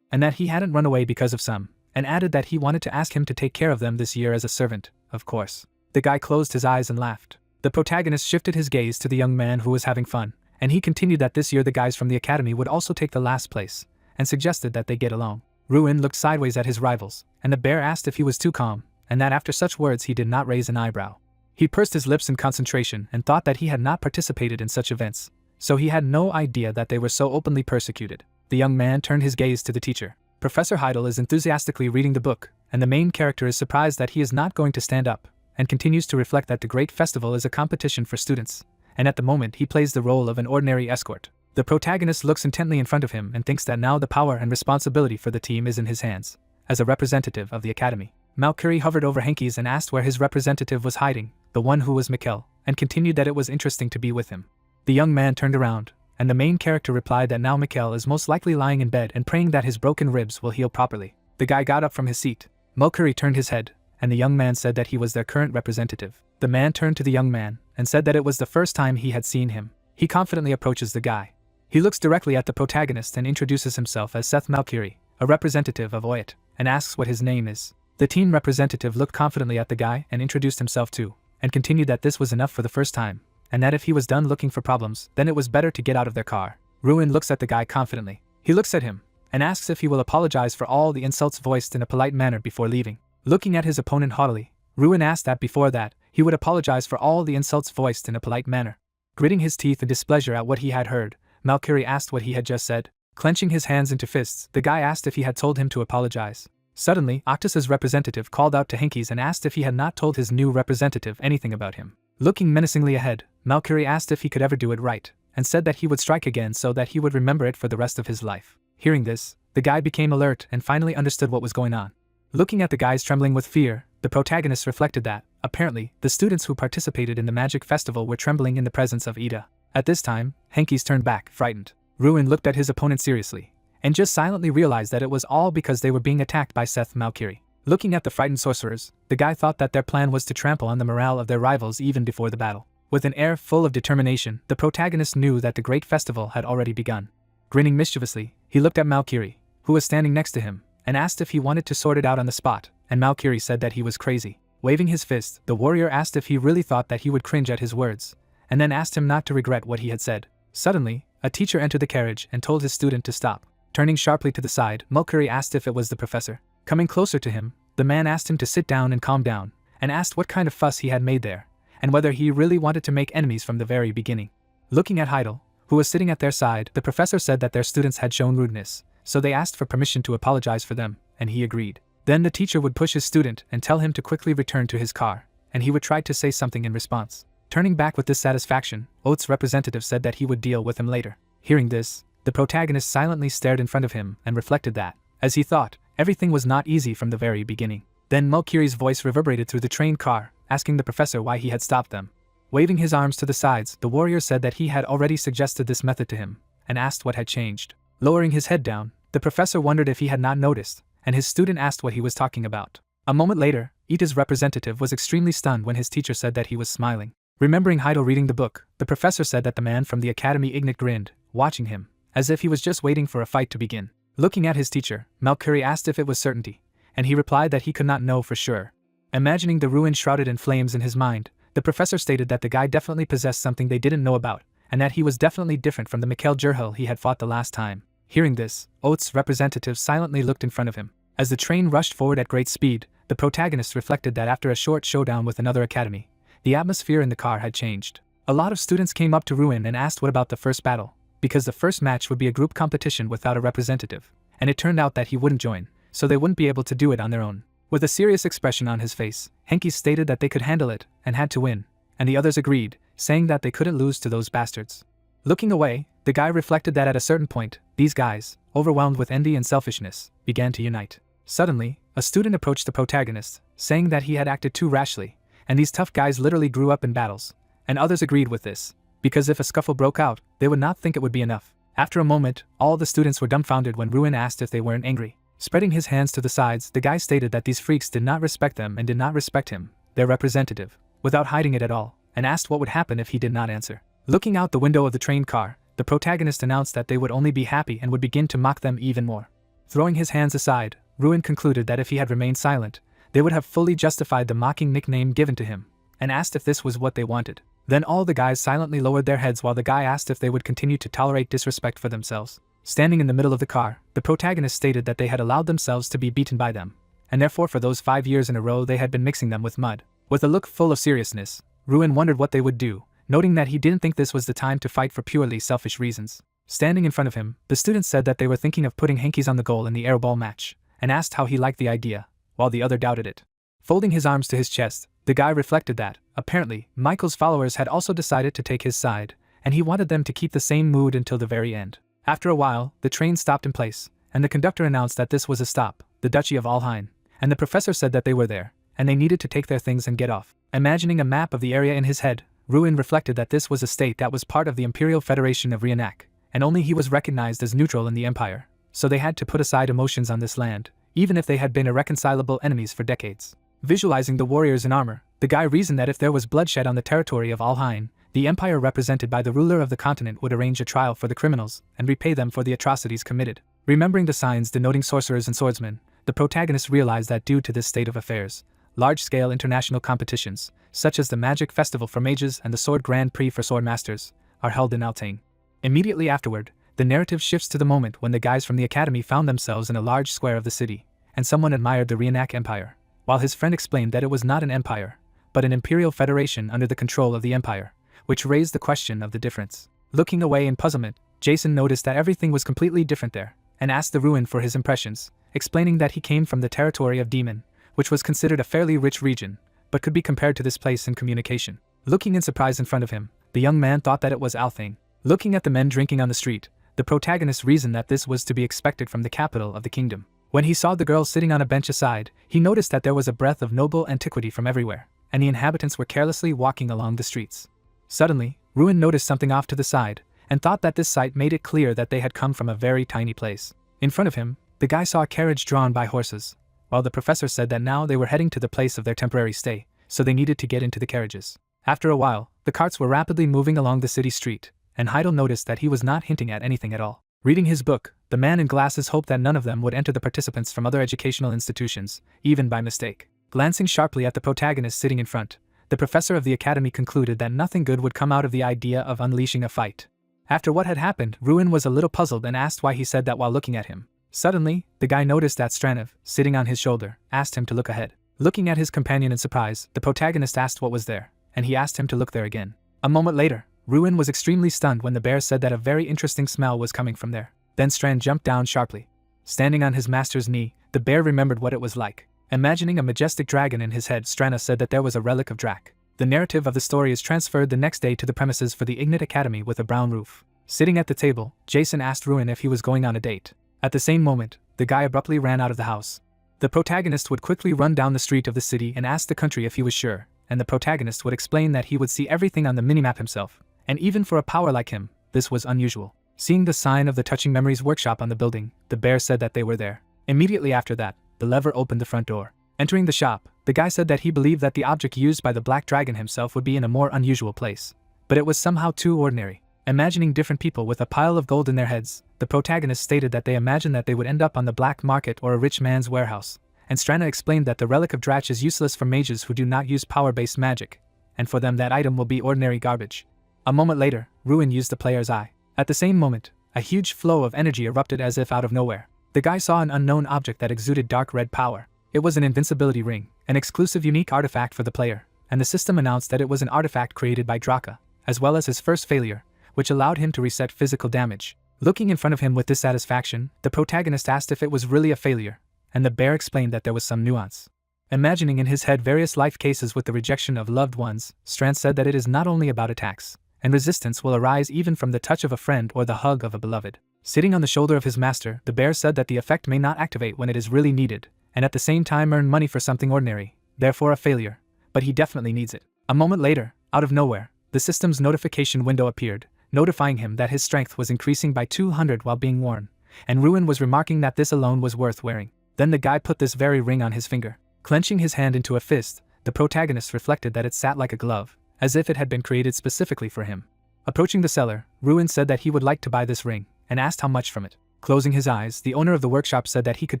And that he hadn't run away because of some, and added that he wanted to ask him to take care of them this year as a servant, of course. The guy closed his eyes and laughed. The protagonist shifted his gaze to the young man who was having fun, and he continued that this year the guys from the academy would also take the last place, and suggested that they get along. Ruin looked sideways at his rivals, and the bear asked if he was too calm, and that after such words he did not raise an eyebrow. He pursed his lips in concentration and thought that he had not participated in such events, so he had no idea that they were so openly persecuted. The young man turned his gaze to the teacher. Professor Heidel is enthusiastically reading the book, and the main character is surprised that he is not going to stand up, and continues to reflect that the great festival is a competition for students, and at the moment he plays the role of an ordinary escort. The protagonist looks intently in front of him and thinks that now the power and responsibility for the team is in his hands, as a representative of the academy. Malcury hovered over Henkies and asked where his representative was hiding, the one who was Mikkel, and continued that it was interesting to be with him. The young man turned around, and the main character replied that now Mikhail is most likely lying in bed and praying that his broken ribs will heal properly. The guy got up from his seat. Mercury turned his head, and the young man said that he was their current representative. The man turned to the young man and said that it was the first time he had seen him. He confidently approaches the guy. He looks directly at the protagonist and introduces himself as Seth Mercury, a representative of Oyat, and asks what his name is. The teen representative looked confidently at the guy and introduced himself too, and continued that this was enough for the first time, and that if he was done looking for problems, then it was better to get out of their car. Ruin looks at the guy confidently. He looks at him and asks if he will apologize for all the insults voiced in a polite manner before leaving. Looking at his opponent haughtily, Ruin asked that before that, he would apologize for all the insults voiced in a polite manner. Gritting his teeth in displeasure at what he had heard, Mercury asked what he had just said. Clenching his hands into fists, the guy asked if he had told him to apologize. Suddenly, Octus's representative called out to Hinkies and asked if he had not told his new representative anything about him. Looking menacingly ahead, Mercury asked if he could ever do it right, and said that he would strike again so that he would remember it for the rest of his life. Hearing this, the guy became alert and finally understood what was going on. Looking at the guys trembling with fear, the protagonist reflected that, apparently, the students who participated in the magic festival were trembling in the presence of Ida. At this time, Hinkies turned back, frightened. Ruin looked at his opponent seriously, and just silently realized that it was all because they were being attacked by Seth Mercury. Looking at the frightened sorcerers, the guy thought that their plan was to trample on the morale of their rivals even before the battle. With an air full of determination, the protagonist knew that the great festival had already begun. Grinning mischievously, he looked at Mercury, who was standing next to him, and asked if he wanted to sort it out on the spot, and Mercury said that he was crazy. Waving his fist, the warrior asked if he really thought that he would cringe at his words, and then asked him not to regret what he had said. Suddenly, a teacher entered the carriage and told his student to stop. Turning sharply to the side, Mercury asked if it was the professor. Coming closer to him, the man asked him to sit down and calm down, and asked what kind of fuss he had made there, and whether he really wanted to make enemies from the very beginning. Looking at Heidel, who was sitting at their side, the professor said that their students had shown rudeness, so they asked for permission to apologize for them, and he agreed. Then the teacher would push his student and tell him to quickly return to his car, and he would try to say something in response. Turning back with dissatisfaction, Oates' representative said that he would deal with him later. Hearing this, the protagonist silently stared in front of him and reflected that, as he thought, everything was not easy from the very beginning. Then Mercury's voice reverberated through the train car, asking the professor why he had stopped them. Waving his arms to the sides, the warrior said that he had already suggested this method to him, and asked what had changed. Lowering his head down, the professor wondered if he had not noticed, and his student asked what he was talking about. A moment later, Ita's representative was extremely stunned when his teacher said that he was smiling. Remembering Heidel reading the book, the professor said that the man from the academy Ignat grinned, watching him, as if he was just waiting for a fight to begin. Looking at his teacher, Mercury asked if it was certainty, and he replied that he could not know for sure. Imagining the ruin shrouded in flames in his mind, the professor stated that the guy definitely possessed something they didn't know about, and that he was definitely different from the Mikhail Jurhil he had fought the last time. Hearing this, Oates' representative silently looked in front of him. As the train rushed forward at great speed, the protagonist reflected that after a short showdown with another academy, the atmosphere in the car had changed. A lot of students came up to Ruin and asked what about the first battle, because the first match would be a group competition without a representative, and it turned out that he wouldn't join, so they wouldn't be able to do it on their own. With a serious expression on his face, Henke stated that they could handle it and had to win, and the others agreed, saying that they couldn't lose to those bastards. Looking away, the guy reflected that at a certain point, these guys, overwhelmed with envy and selfishness, began to unite. Suddenly, a student approached the protagonist, saying that he had acted too rashly, and these tough guys literally grew up in battles, and others agreed with this, because if a scuffle broke out, they would not think it would be enough. After a moment, all the students were dumbfounded when Ruin asked if they weren't angry. Spreading his hands to the sides, the guy stated that these freaks did not respect them and did not respect him, their representative, without hiding it at all, and asked what would happen if he did not answer. Looking out the window of the train car, the protagonist announced that they would only be happy and would begin to mock them even more. Throwing his hands aside, Ruin concluded that if he had remained silent, they would have fully justified the mocking nickname given to him, and asked if this was what they wanted. Then all the guys silently lowered their heads while the guy asked if they would continue to tolerate disrespect for themselves. Standing in the middle of the car, the protagonist stated that they had allowed themselves to be beaten by them, and therefore for those 5 years in a row they had been mixing them with mud. With a look full of seriousness, Ruin wondered what they would do, noting that he didn't think this was the time to fight for purely selfish reasons. Standing in front of him, the students said that they were thinking of putting Henkies on the goal in the airball match, and asked how he liked the idea, while the other doubted it. Folding his arms to his chest, the guy reflected that, apparently, Michael's followers had also decided to take his side, and he wanted them to keep the same mood until the very end. After a while, the train stopped in place, and the conductor announced that this was a stop, the Duchy of Alhain, and the professor said that they were there, and they needed to take their things and get off. Imagining a map of the area in his head, Ruin reflected that this was a state that was part of the Imperial Federation of Reenac, and only he was recognized as neutral in the Empire, so they had to put aside emotions on this land, even if they had been irreconcilable enemies for decades. Visualizing the warriors in armor, the guy reasoned that if there was bloodshed on the territory of Alhain, the Empire represented by the ruler of the continent would arrange a trial for the criminals and repay them for the atrocities committed. Remembering the signs denoting sorcerers and swordsmen, the protagonist realized that due to this state of affairs, large-scale international competitions, such as the Magic Festival for Mages and the Sword Grand Prix for Swordmasters, are held in Altain. Immediately afterward, the narrative shifts to the moment when the guys from the academy found themselves in a large square of the city, and someone admired the Reenac Empire, while his friend explained that it was not an empire, but an imperial federation under the control of the empire, which raised the question of the difference. Looking away in puzzlement, Jason noticed that everything was completely different there, and asked the Ruin for his impressions, explaining that he came from the territory of Demon, which was considered a fairly rich region, but could be compared to this place in communication. Looking in surprise in front of him, the young man thought that it was Althane. Looking at the men drinking on the street, the protagonist reasoned that this was to be expected from the capital of the kingdom. When he saw the girl sitting on a bench aside, he noticed that there was a breath of noble antiquity from everywhere, and the inhabitants were carelessly walking along the streets. Suddenly, Ruin noticed something off to the side, and thought that this sight made it clear that they had come from a very tiny place. In front of him, the guy saw a carriage drawn by horses, while the professor said that now they were heading to the place of their temporary stay, so they needed to get into the carriages. After a while, the carts were rapidly moving along the city street, and Heidel noticed that he was not hinting at anything at all. Reading his book, the man in glasses hoped that none of them would enter the participants from other educational institutions, even by mistake. Glancing sharply at the protagonist sitting in front, the professor of the academy concluded that nothing good would come out of the idea of unleashing a fight. After what had happened, Ruin was a little puzzled and asked why he said that while looking at him. Suddenly, the guy noticed that Stranov, sitting on his shoulder, asked him to look ahead. Looking at his companion in surprise, the protagonist asked what was there, and he asked him to look there again. A moment later, Ruin was extremely stunned when the bear said that a very interesting smell was coming from there. Then Strand jumped down sharply. Standing on his master's knee, the bear remembered what it was like. Imagining a majestic dragon in his head, Strana said that there was a relic of Drak. The narrative of the story is transferred the next day to the premises for the Ignite Academy with a brown roof. Sitting at the table, Jason asked Ruin if he was going on a date. At the same moment, the guy abruptly ran out of the house. The protagonist would quickly run down the street of the city and ask the country if he was sure, and the protagonist would explain that he would see everything on the minimap himself, and even for a power like him, this was unusual. Seeing the sign of the Touching Memories workshop on the building, the bear said that they were there. Immediately after that, the lever opened the front door. Entering the shop, the guy said that he believed that the object used by the Black Dragon himself would be in a more unusual place, but it was somehow too ordinary. Imagining different people with a pile of gold in their heads, the protagonist stated that they imagined that they would end up on the black market or a rich man's warehouse, and Strana explained that the relic of Dratch is useless for mages who do not use power-based magic, and for them that item will be ordinary garbage. A moment later, Ruin used the player's eye. At the same moment, a huge flow of energy erupted as if out of nowhere. The guy saw an unknown object that exuded dark red power. It was an invincibility ring, an exclusive unique artifact for the player, and the system announced that it was an artifact created by Draka, as well as his first failure, which allowed him to reset physical damage. Looking in front of him with dissatisfaction, the protagonist asked if it was really a failure, and the bear explained that there was some nuance. Imagining in his head various life cases with the rejection of loved ones, Strand said that it is not only about attacks, and resistance will arise even from the touch of a friend or the hug of a beloved. Sitting on the shoulder of his master, the bear said that the effect may not activate when it is really needed, and at the same time earn money for something ordinary, therefore a failure, but he definitely needs it. A moment later, out of nowhere, the system's notification window appeared, notifying him that his strength was increasing by 200 while being worn, and Ruin was remarking that this alone was worth wearing. Then the guy put this very ring on his finger. Clenching his hand into a fist, the protagonist reflected that it sat like a glove, as if it had been created specifically for him. Approaching the seller, Ruin said that he would like to buy this ring, and asked how much from it. Closing his eyes, the owner of the workshop said that he could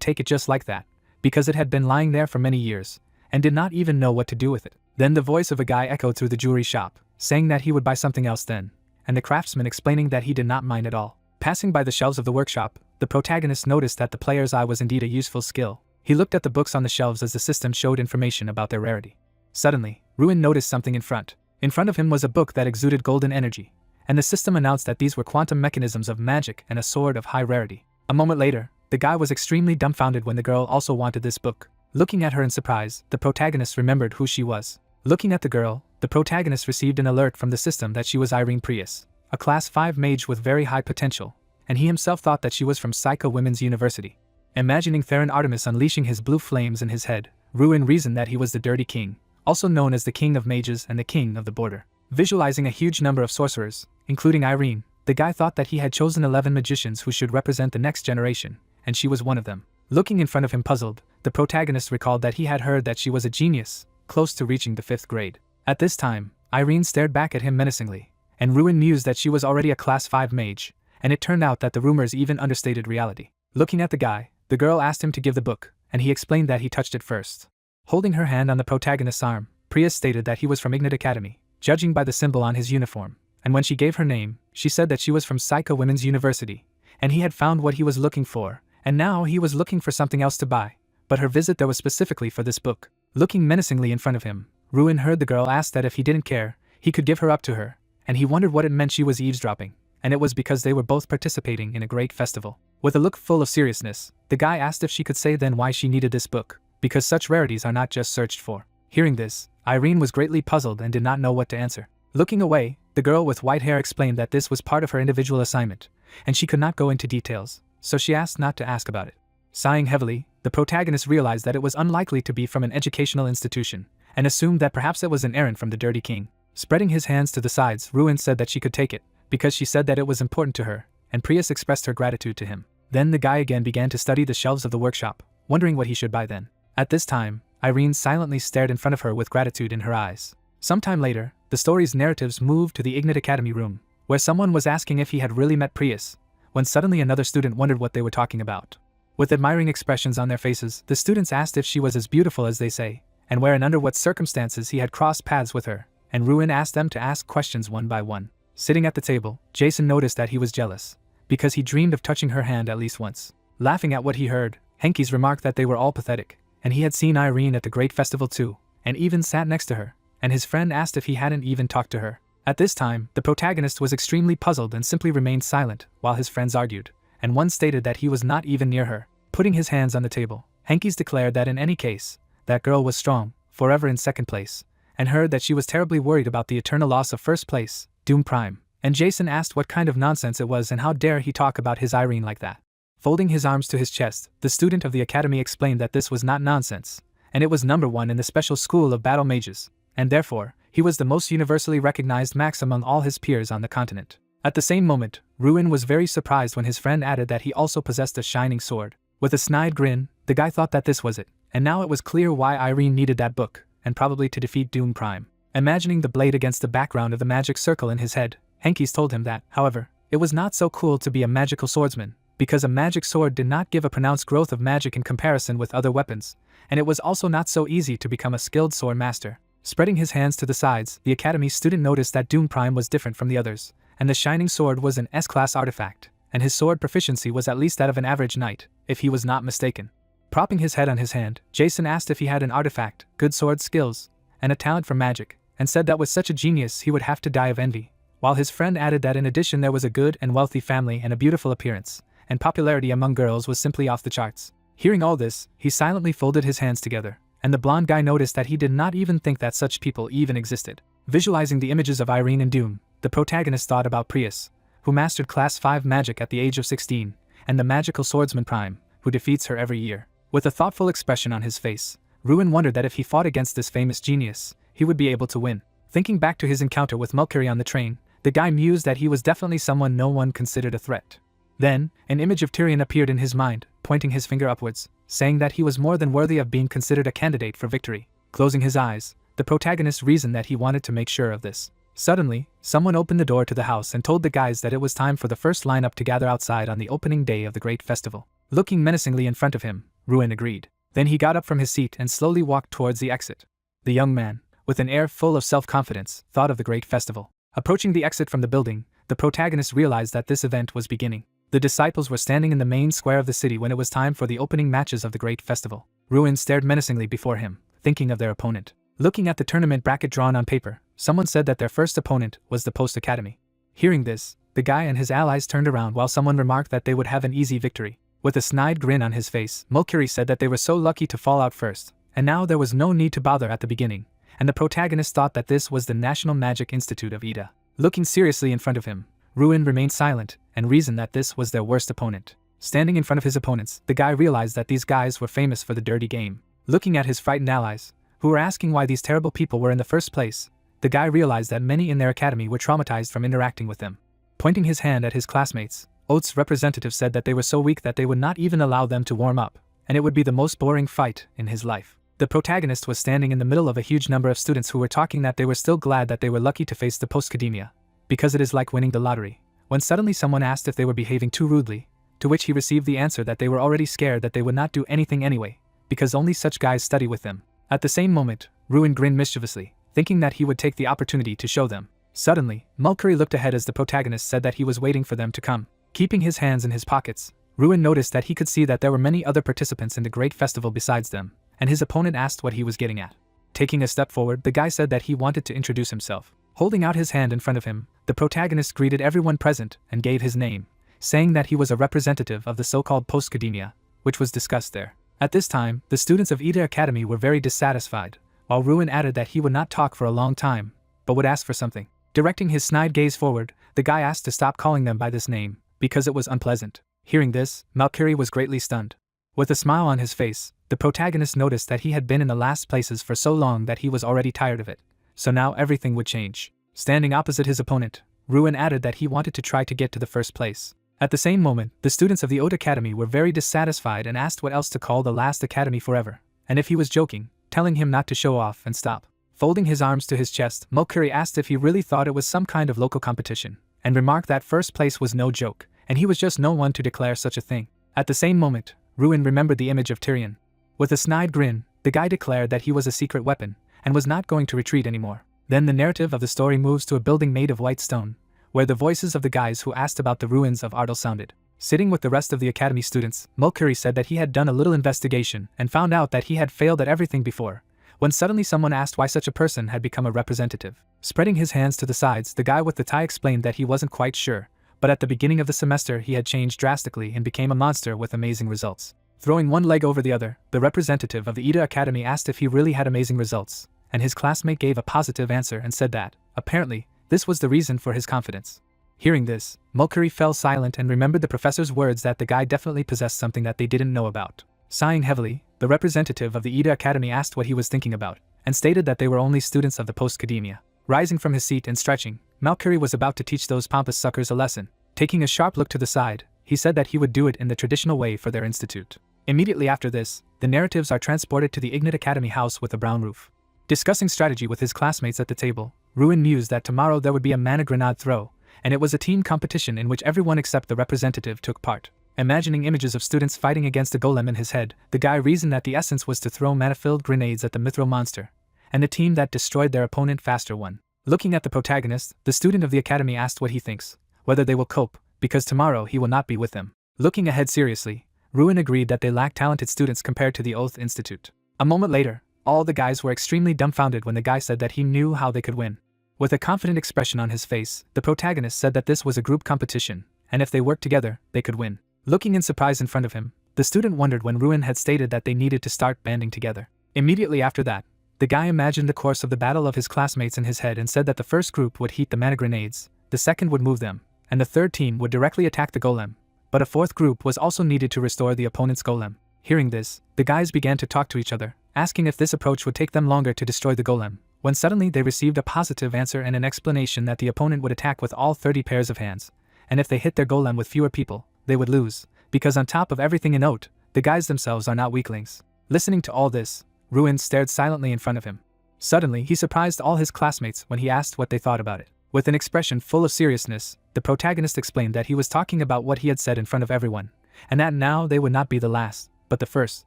take it just like that, because it had been lying there for many years, and did not even know what to do with it. Then the voice of a guy echoed through the jewelry shop, saying that he would buy something else then, and the craftsman explaining that he did not mind at all. Passing by the shelves of the workshop, the protagonist noticed that the player's eye was indeed a useful skill. He looked at the books on the shelves as the system showed information about their rarity. Suddenly, Ruin noticed something in front. In front of him was a book that exuded golden energy, and the system announced that these were quantum mechanisms of magic and a sword of high rarity. A moment later, the guy was extremely dumbfounded when the girl also wanted this book. Looking at her in surprise, the protagonist remembered who she was. Looking at the girl, the protagonist received an alert from the system that she was Irene Prius, a Class 5 mage with very high potential, and he himself thought that she was from Psycho Women's University. Imagining Theron Artemis unleashing his blue flames in his head, Ruin reasoned that he was the Dirty King, also known as the King of Mages and the King of the Border. Visualizing a huge number of sorcerers, including Irene, the guy thought that he had chosen 11 magicians who should represent the next generation, and she was one of them. Looking in front of him puzzled, the protagonist recalled that he had heard that she was a genius, close to reaching the 5th grade. At this time, Irene stared back at him menacingly, and Ruin mused that she was already a class 5 mage, and it turned out that the rumors even understated reality. Looking at the guy, the girl asked him to give the book, and he explained that he touched it first. Holding her hand on the protagonist's arm, Priya stated that he was from Ignite Academy, judging by the symbol on his uniform, and when she gave her name, she said that she was from Psycho Women's University, and he had found what he was looking for, and now he was looking for something else to buy, but her visit there was specifically for this book. Looking menacingly in front of him, Ruin heard the girl ask that if he didn't care, he could give her up to her, and he wondered what it meant she was eavesdropping, and it was because they were both participating in a great festival. With a look full of seriousness, the guy asked if she could say then why she needed this book, because such rarities are not just searched for. Hearing this, Irene was greatly puzzled and did not know what to answer. Looking away, the girl with white hair explained that this was part of her individual assignment, and she could not go into details, so she asked not to ask about it. Sighing heavily, the protagonist realized that it was unlikely to be from an educational institution, and assumed that perhaps it was an errand from the Dirty King. Spreading his hands to the sides, Ruin said that she could take it, because she said that it was important to her, and Prius expressed her gratitude to him. Then the guy again began to study the shelves of the workshop, wondering what he should buy then. At this time, Irene silently stared in front of her with gratitude in her eyes. Sometime later, the story's narratives moved to the Ignite Academy room, where someone was asking if he had really met Prius, when suddenly another student wondered what they were talking about. With admiring expressions on their faces, the students asked if she was as beautiful as they say, and where and under what circumstances he had crossed paths with her, and Ruin asked them to ask questions one by one. Sitting at the table, Jason noticed that he was jealous, because he dreamed of touching her hand at least once. Laughing at what he heard, Henkies remarked that they were all pathetic, and he had seen Irene at the great festival too, and even sat next to her, and his friend asked if he hadn't even talked to her. At this time, the protagonist was extremely puzzled and simply remained silent, while his friends argued, and one stated that he was not even near her. Putting his hands on the table, Henkies declared that in any case, that girl was strong, forever in 2nd place, and heard that she was terribly worried about the eternal loss of 1st place, Doom Prime, and Jason asked what kind of nonsense it was and how dare he talk about his Irene like that. Folding his arms to his chest, the student of the academy explained that this was not nonsense, and it was number 1 in the special school of battle mages, and therefore, he was the most universally recognized max among all his peers on the continent. At the same moment, Ruin was very surprised when his friend added that he also possessed a shining sword. With a snide grin, the guy thought that this was it, and now it was clear why Irene needed that book, and probably to defeat Doom Prime. Imagining the blade against the background of the magic circle in his head, Henkies told him that, however, it was not so cool to be a magical swordsman, because a magic sword did not give a pronounced growth of magic in comparison with other weapons, and it was also not so easy to become a skilled sword master. Spreading his hands to the sides, the academy student noticed that Doom Prime was different from the others, and the shining sword was an S-class artifact, and his sword proficiency was at least that of an average knight, if he was not mistaken. Propping his head on his hand, Jason asked if he had an artifact, good sword skills, and a talent for magic, and said that with such a genius he would have to die of envy, while his friend added that in addition there was a good and wealthy family and a beautiful appearance, and popularity among girls was simply off the charts. Hearing all this, he silently folded his hands together, and the blonde guy noticed that he did not even think that such people even existed. Visualizing the images of Irene and Doom, the protagonist thought about Prius, who mastered class 5 magic at the age of 16, and the magical swordsman Prime, who defeats her every year. With a thoughtful expression on his face, Ruin wondered that if he fought against this famous genius, he would be able to win. Thinking back to his encounter with Mulcahy on the train, the guy mused that he was definitely someone no one considered a threat. Then, an image of Tyrion appeared in his mind, pointing his finger upwards, saying that he was more than worthy of being considered a candidate for victory. Closing his eyes, the protagonist reasoned that he wanted to make sure of this. Suddenly, someone opened the door to the house and told the guys that it was time for the first lineup to gather outside on the opening day of the great festival. Looking menacingly in front of him, Ruin agreed. Then he got up from his seat and slowly walked towards the exit. The young man, with an air full of self-confidence, thought of the great festival. Approaching the exit from the building, the protagonist realized that this event was beginning. The disciples were standing in the main square of the city when it was time for the opening matches of the great festival. Ruin stared menacingly before him, thinking of their opponent. Looking at the tournament bracket drawn on paper, someone said that their first opponent was the Post Academy. Hearing this, the guy and his allies turned around while someone remarked that they would have an easy victory. With a snide grin on his face, Mulcahy said that they were so lucky to fall out first, and now there was no need to bother at the beginning, and the protagonist thought that this was the National Magic Institute of Ida. Looking seriously in front of him, Ruin remained silent and reasoned that this was their worst opponent. Standing in front of his opponents, the guy realized that these guys were famous for the dirty game. Looking at his frightened allies, who were asking why these terrible people were in the first place, the guy realized that many in their academy were traumatized from interacting with them. Pointing his hand at his classmates, Oath's representative said that they were so weak that they would not even allow them to warm up, and it would be the most boring fight in his life. The protagonist was standing in the middle of a huge number of students who were talking that they were still glad that they were lucky to face the post-academia, because it is like winning the lottery, when suddenly someone asked if they were behaving too rudely, to which he received the answer that they were already scared that they would not do anything anyway, because only such guys study with them. At the same moment, Ruin grinned mischievously, thinking that he would take the opportunity to show them. Suddenly, Mulcahy looked ahead as the protagonist said that he was waiting for them to come. Keeping his hands in his pockets, Ruin noticed that he could see that there were many other participants in the great festival besides them, and his opponent asked what he was getting at. Taking a step forward, the guy said that he wanted to introduce himself. Holding out his hand in front of him, the protagonist greeted everyone present and gave his name, saying that he was a representative of the so-called post-academia, which was discussed there. At this time, the students of Ida Academy were very dissatisfied, while Ruin added that he would not talk for a long time, but would ask for something. Directing his snide gaze forward, the guy asked to stop calling them by this name, because it was unpleasant. Hearing this, Mulcahy was greatly stunned. With a smile on his face, the protagonist noticed that he had been in the last places for so long that he was already tired of it, so now everything would change. Standing opposite his opponent, Ruin added that he wanted to try to get to the first place. At the same moment, the students of the Oat Academy were very dissatisfied and asked what else to call the last academy forever, and if he was joking, telling him not to show off and stop. Folding his arms to his chest, Mulcahy asked if he really thought it was some kind of local competition, and remarked that first place was no joke, and he was just no one to declare such a thing. At the same moment, Ruin remembered the image of Tyrion. With a snide grin, the guy declared that he was a secret weapon, and was not going to retreat anymore. Then the narrative of the story moves to a building made of white stone, where the voices of the guys who asked about the ruins of Ardal sounded. Sitting with the rest of the academy students, Mulcahy said that he had done a little investigation and found out that he had failed at everything before, when suddenly someone asked why such a person had become a representative. Spreading his hands to the sides, the guy with the tie explained that he wasn't quite sure, but at the beginning of the semester he had changed drastically and became a monster with amazing results. Throwing one leg over the other, the representative of the Ida Academy asked if he really had amazing results, and his classmate gave a positive answer and said that, apparently, this was the reason for his confidence. Hearing this, Mulcahy fell silent and remembered the professor's words that the guy definitely possessed something that they didn't know about. Sighing heavily, the representative of the Ida Academy asked what he was thinking about, and stated that they were only students of the post-academia. Rising from his seat and stretching, Mulcahy was about to teach those pompous suckers a lesson. Taking a sharp look to the side, he said that he would do it in the traditional way for their institute. Immediately after this, the narratives are transported to the Ignat Academy house with a brown roof. Discussing strategy with his classmates at the table, Ruin mused that tomorrow there would be a mana grenade throw, and it was a team competition in which everyone except the representative took part. Imagining images of students fighting against a golem in his head, the guy reasoned that the essence was to throw mana-filled grenades at the mithril monster, and the team that destroyed their opponent faster won. Looking at the protagonist, the student of the academy asked what he thinks, whether they will cope, because tomorrow he will not be with them. Looking ahead seriously, Ruin agreed that they lacked talented students compared to the Oath Institute. A moment later, all the guys were extremely dumbfounded when the guy said that he knew how they could win. With a confident expression on his face, the protagonist said that this was a group competition, and if they worked together, they could win. Looking in surprise in front of him, the student wondered when Ruin had stated that they needed to start banding together. Immediately after that, the guy imagined the course of the battle of his classmates in his head and said that the first group would heat the mana grenades, the second would move them, and the third team would directly attack the golem. But a fourth group was also needed to restore the opponent's golem. Hearing this, the guys began to talk to each other, asking if this approach would take them longer to destroy the golem, when suddenly they received a positive answer and an explanation that the opponent would attack with all 30 pairs of hands, and if they hit their golem with fewer people, they would lose, because on top of everything in Oat, the guys themselves are not weaklings. Listening to all this, Ruin stared silently in front of him. Suddenly, he surprised all his classmates when he asked what they thought about it. With an expression full of seriousness, the protagonist explained that he was talking about what he had said in front of everyone, and that now they would not be the last, but the first,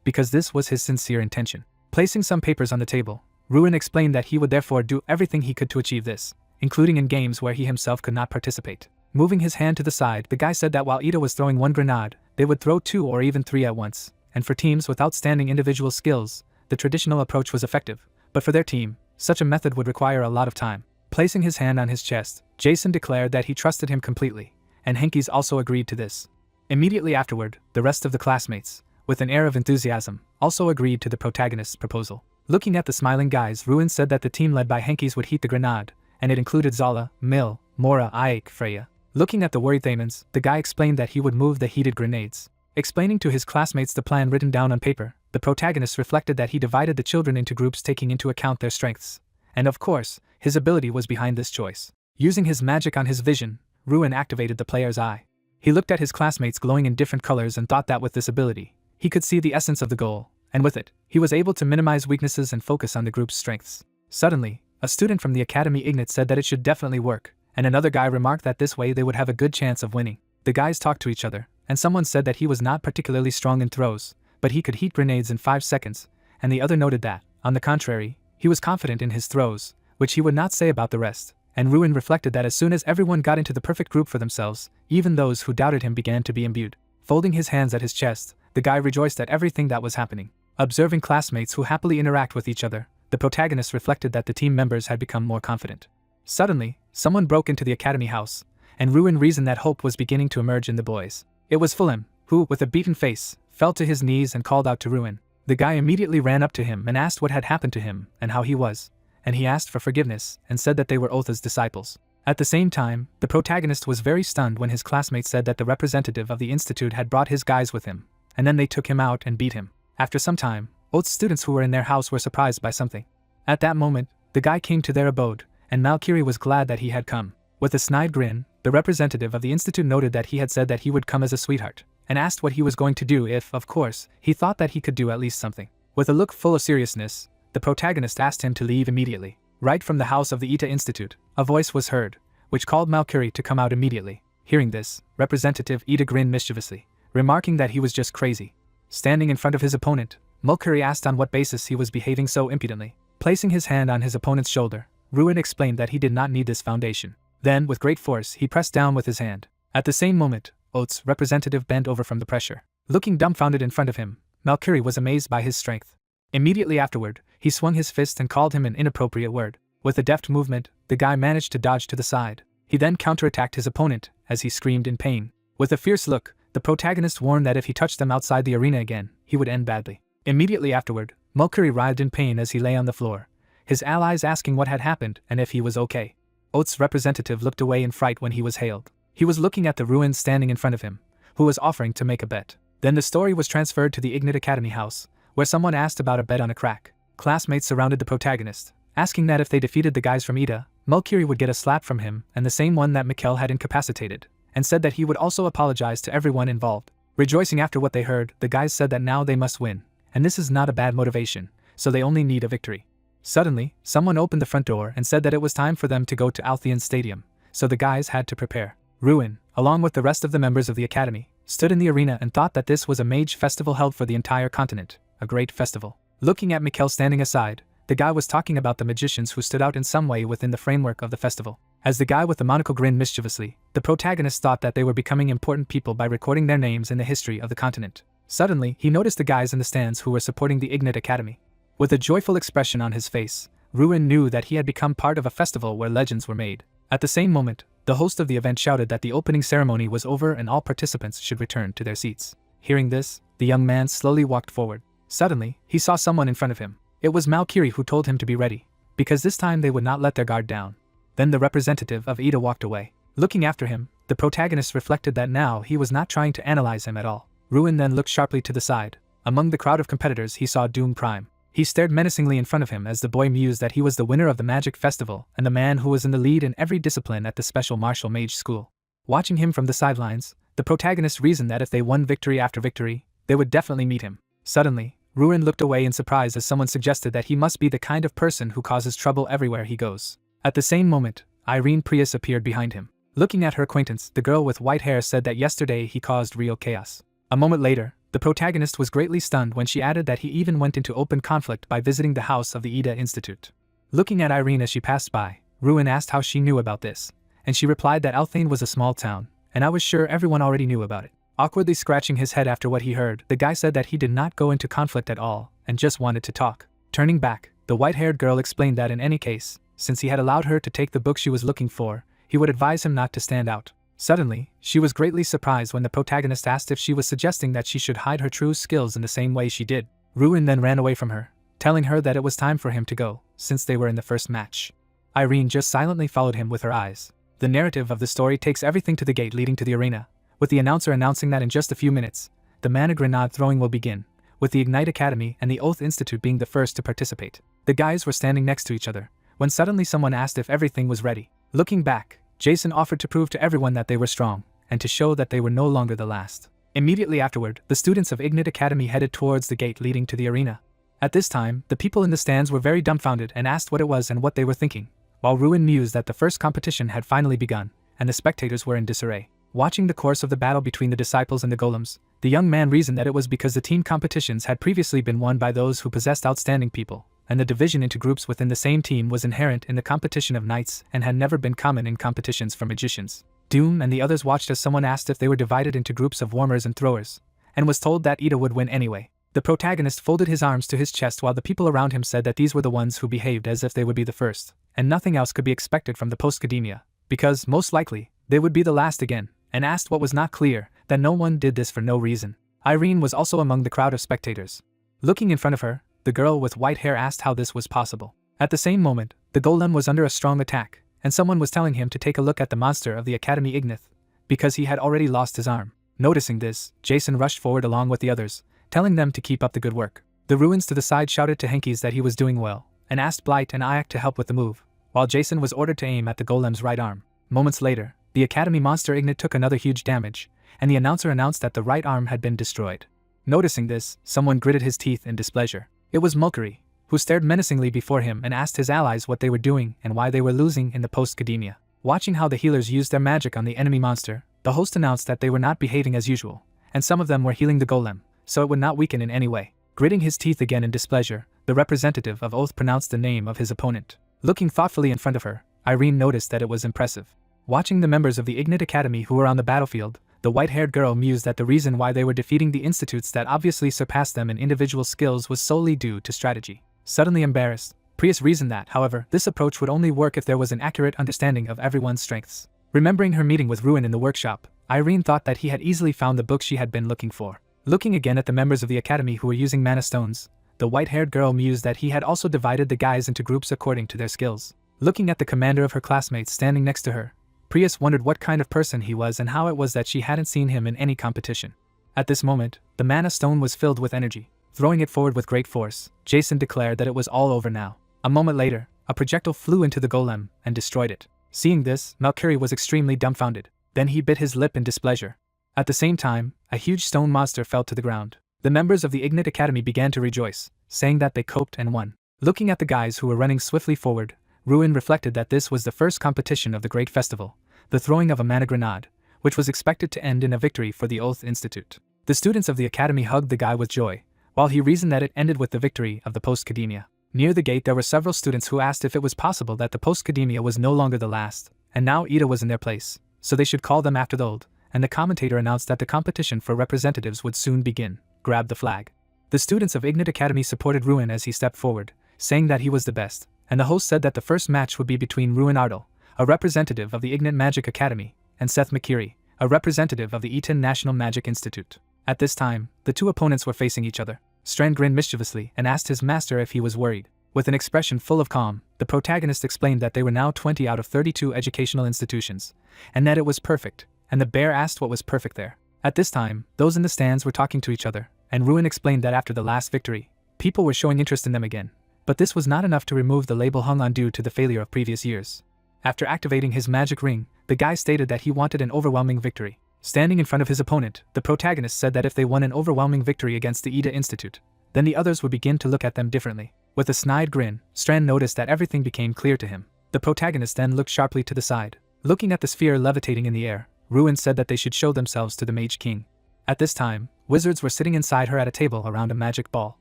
because this was his sincere intention. Placing some papers on the table, Ruin explained that he would therefore do everything he could to achieve this, including in games where he himself could not participate. Moving his hand to the side, the guy said that while Ida was throwing one grenade, they would throw 2 or even 3 at once, and for teams with outstanding individual skills, the traditional approach was effective, but for their team, such a method would require a lot of time. Placing his hand on his chest, Jason declared that he trusted him completely, and Henkies also agreed to this. Immediately afterward, the rest of the classmates, with an air of enthusiasm, also agreed to the protagonist's proposal. Looking at the smiling guys, Ruin said that the team led by Henkies would heat the grenade, and it included Zala, Mill, Mora, Ike, Freya. Looking at the worried Thamans, the guy explained that he would move the heated grenades. Explaining to his classmates the plan written down on paper, the protagonist reflected that he divided the children into groups taking into account their strengths, and of course, his ability was behind this choice. Using his magic on his vision, Ruin activated the player's eye. He looked at his classmates glowing in different colors and thought that with this ability, he could see the essence of the goal, and with it, he was able to minimize weaknesses and focus on the group's strengths. Suddenly, a student from the academy Ignite said that it should definitely work, and another guy remarked that this way they would have a good chance of winning. The guys talked to each other, and someone said that he was not particularly strong in throws, but he could heat grenades in 5 seconds, and the other noted that, on the contrary, he was confident in his throws, which he would not say about the rest, and Ruin reflected that as soon as everyone got into the perfect group for themselves, even those who doubted him began to be imbued. Folding his hands at his chest, the guy rejoiced at everything that was happening. Observing classmates who happily interact with each other, the protagonist reflected that the team members had become more confident. Suddenly, someone broke into the academy house, and Ruin reasoned that hope was beginning to emerge in the boys. It was Fulham, who, with a beaten face, fell to his knees and called out to Ruin. The guy immediately ran up to him and asked what had happened to him and how he was, and he asked for forgiveness and said that they were Otha's disciples. At the same time, the protagonist was very stunned when his classmates said that the representative of the institute had brought his guys with him, and then they took him out and beat him. After some time, Oath's students who were in their house were surprised by something. At that moment, the guy came to their abode, and Malkiri was glad that he had come. With a snide grin, the representative of the institute noted that he had said that he would come as a sweetheart, and asked what he was going to do if, of course, he thought that he could do at least something. With a look full of seriousness, the protagonist asked him to leave immediately. Right from the house of the Ita Institute, a voice was heard, which called Malkiri to come out immediately. Hearing this, Representative Ita grinned mischievously, remarking that he was just crazy. Standing in front of his opponent, Mulkuri asked on what basis he was behaving so impudently. Placing his hand on his opponent's shoulder, Ruin explained that he did not need this foundation. Then, with great force, he pressed down with his hand. At the same moment, Oates' representative bent over from the pressure. Looking dumbfounded in front of him, Malkuri was amazed by his strength. Immediately afterward, he swung his fist and called him an inappropriate word. With a deft movement, the guy managed to dodge to the side. He then counterattacked his opponent, as he screamed in pain. With a fierce look, the protagonist warned that if he touched them outside the arena again, he would end badly. Immediately afterward, Mulkuri writhed in pain as he lay on the floor, his allies asking what had happened and if he was okay. Oates' representative looked away in fright when he was hailed. He was looking at the Ruin standing in front of him, who was offering to make a bet. Then the story was transferred to the Ignite Academy house, where someone asked about a bet on a crack. Classmates surrounded the protagonist, asking that if they defeated the guys from Ida, Mulkuri would get a slap from him and the same one that Mikkel had incapacitated, and said that he would also apologize to everyone involved. Rejoicing after what they heard, the guys said that now they must win, and this is not a bad motivation, so they only need a victory. Suddenly, someone opened the front door and said that it was time for them to go to Altheon Stadium, so the guys had to prepare. Ruin, along with the rest of the members of the academy, stood in the arena and thought that this was a mage festival held for the entire continent, a great festival. Looking at Mikkel standing aside, the guy was talking about the magicians who stood out in some way within the framework of the festival. As the guy with the monocle grinned mischievously, the protagonist thought that they were becoming important people by recording their names in the history of the continent. Suddenly, he noticed the guys in the stands who were supporting the Ignite Academy. With a joyful expression on his face, Ruin knew that he had become part of a festival where legends were made. At the same moment, the host of the event shouted that the opening ceremony was over and all participants should return to their seats. Hearing this, the young man slowly walked forward. Suddenly, he saw someone in front of him. It was Malkiri who told him to be ready, because this time they would not let their guard down. Then the representative of Ida walked away. Looking after him, the protagonist reflected that now he was not trying to analyze him at all. Ruin then looked sharply to the side. Among the crowd of competitors he saw Doom Prime. He stared menacingly in front of him as the boy mused that he was the winner of the Magic Festival and the man who was in the lead in every discipline at the special martial mage school. Watching him from the sidelines, the protagonist reasoned that if they won victory after victory, they would definitely meet him. Suddenly, Ruin looked away in surprise as someone suggested that he must be the kind of person who causes trouble everywhere he goes. At the same moment, Irene Prius appeared behind him. Looking at her acquaintance, the girl with white hair said that yesterday he caused real chaos. A moment later, the protagonist was greatly stunned when she added that he even went into open conflict by visiting the house of the Ida Institute. Looking at Irene as she passed by, Ruin asked how she knew about this, and she replied that Althane was a small town, and I was sure everyone already knew about it. Awkwardly scratching his head after what he heard, the guy said that he did not go into conflict at all, and just wanted to talk. Turning back, the white-haired girl explained that in any case, since he had allowed her to take the book she was looking for, he would advise him not to stand out. Suddenly, she was greatly surprised when the protagonist asked if she was suggesting that she should hide her true skills in the same way she did. Ruin then ran away from her, telling her that it was time for him to go, since they were in the first match. Irene just silently followed him with her eyes. The narrative of the story takes everything to the gate leading to the arena, with the announcer announcing that in just a few minutes, the mana grenade throwing will begin, with the Ignite Academy and the Oath Institute being the first to participate. The guys were standing next to each other, when suddenly someone asked if everything was ready. Looking back, Jason offered to prove to everyone that they were strong, and to show that they were no longer the last. Immediately afterward, the students of Ignite Academy headed towards the gate leading to the arena. At this time, the people in the stands were very dumbfounded and asked what it was and what they were thinking, while Ruin mused that the first competition had finally begun, and the spectators were in disarray. Watching the course of the battle between the disciples and the golems, the young man reasoned that it was because the team competitions had previously been won by those who possessed outstanding people, and the division into groups within the same team was inherent in the competition of knights and had never been common in competitions for magicians. Doom and the others watched as someone asked if they were divided into groups of warmers and throwers, and was told that Ida would win anyway. The protagonist folded his arms to his chest while the people around him said that these were the ones who behaved as if they would be the first, and nothing else could be expected from the post-academia, because, most likely, they would be the last again, and asked what was not clear, that no one did this for no reason. Irene was also among the crowd of spectators. Looking in front of her, the girl with white hair asked how this was possible. At the same moment, the golem was under a strong attack, and someone was telling him to take a look at the monster of the Academy Ignith, because he had already lost his arm. Noticing this, Jason rushed forward along with the others, telling them to keep up the good work. The ruins to the side shouted to Henkes that he was doing well, and asked Blight and Ayak to help with the move, while Jason was ordered to aim at the golem's right arm. Moments later, the Academy monster Ignite took another huge damage, and the announcer announced that the right arm had been destroyed. Noticing this, someone gritted his teeth in displeasure. It was Mulkari, who stared menacingly before him and asked his allies what they were doing and why they were losing in the post-academia. Watching how the healers used their magic on the enemy monster, the host announced that they were not behaving as usual, and some of them were healing the golem, so it would not weaken in any way. Gritting his teeth again in displeasure, the representative of Oath pronounced the name of his opponent. Looking thoughtfully in front of her, Irene noticed that it was impressive. Watching the members of the Ignite Academy who were on the battlefield, the white-haired girl mused that the reason why they were defeating the institutes that obviously surpassed them in individual skills was solely due to strategy. Suddenly embarrassed, Prius reasoned that, however, this approach would only work if there was an accurate understanding of everyone's strengths. Remembering her meeting with Ruin in the workshop, Irene thought that he had easily found the book she had been looking for. Looking again at the members of the Academy who were using mana stones, the white-haired girl mused that he had also divided the guys into groups according to their skills. Looking at the commander of her classmates standing next to her, Prius wondered what kind of person he was and how it was that she hadn't seen him in any competition. At this moment, the mana stone was filled with energy. Throwing it forward with great force, Jason declared that it was all over now. A moment later, a projectile flew into the golem and destroyed it. Seeing this, Malkiri was extremely dumbfounded. Then he bit his lip in displeasure. At the same time, a huge stone monster fell to the ground. The members of the Ignite Academy began to rejoice, saying that they coped and won. Looking at the guys who were running swiftly forward, Ruin reflected that this was the first competition of the great festival, the throwing of a mana grenade, which was expected to end in a victory for the Oath Institute. The students of the Academy hugged the guy with joy, while he reasoned that it ended with the victory of the post-academia. Near the gate there were several students who asked if it was possible that the post-academia was no longer the last, and now Ida was in their place, so they should call them after the old, and the commentator announced that the competition for representatives would soon begin. Grab the flag. The students of Ignite Academy supported Ruin as he stepped forward, saying that he was the best, and the host said that the first match would be between Ruin Ardal, a representative of the Ignite Magic Academy, and Seth McKiri, a representative of the Eton National Magic Institute. At this time, the two opponents were facing each other. Strand grinned mischievously and asked his master if he was worried. With an expression full of calm, the protagonist explained that they were now 20 out of 32 educational institutions, and that it was perfect, and the bear asked what was perfect there. At this time, those in the stands were talking to each other, and Ruin explained that after the last victory, people were showing interest in them again. But this was not enough to remove the label hung on due to the failure of previous years. After activating his magic ring, the guy stated that he wanted an overwhelming victory. Standing in front of his opponent, the protagonist said that if they won an overwhelming victory against the Ida Institute, then the others would begin to look at them differently. With a snide grin, Strand noticed that everything became clear to him. The protagonist then looked sharply to the side. Looking at the sphere levitating in the air, Ruin said that they should show themselves to the Mage King. At this time, wizards were sitting inside her at a table around a magic ball.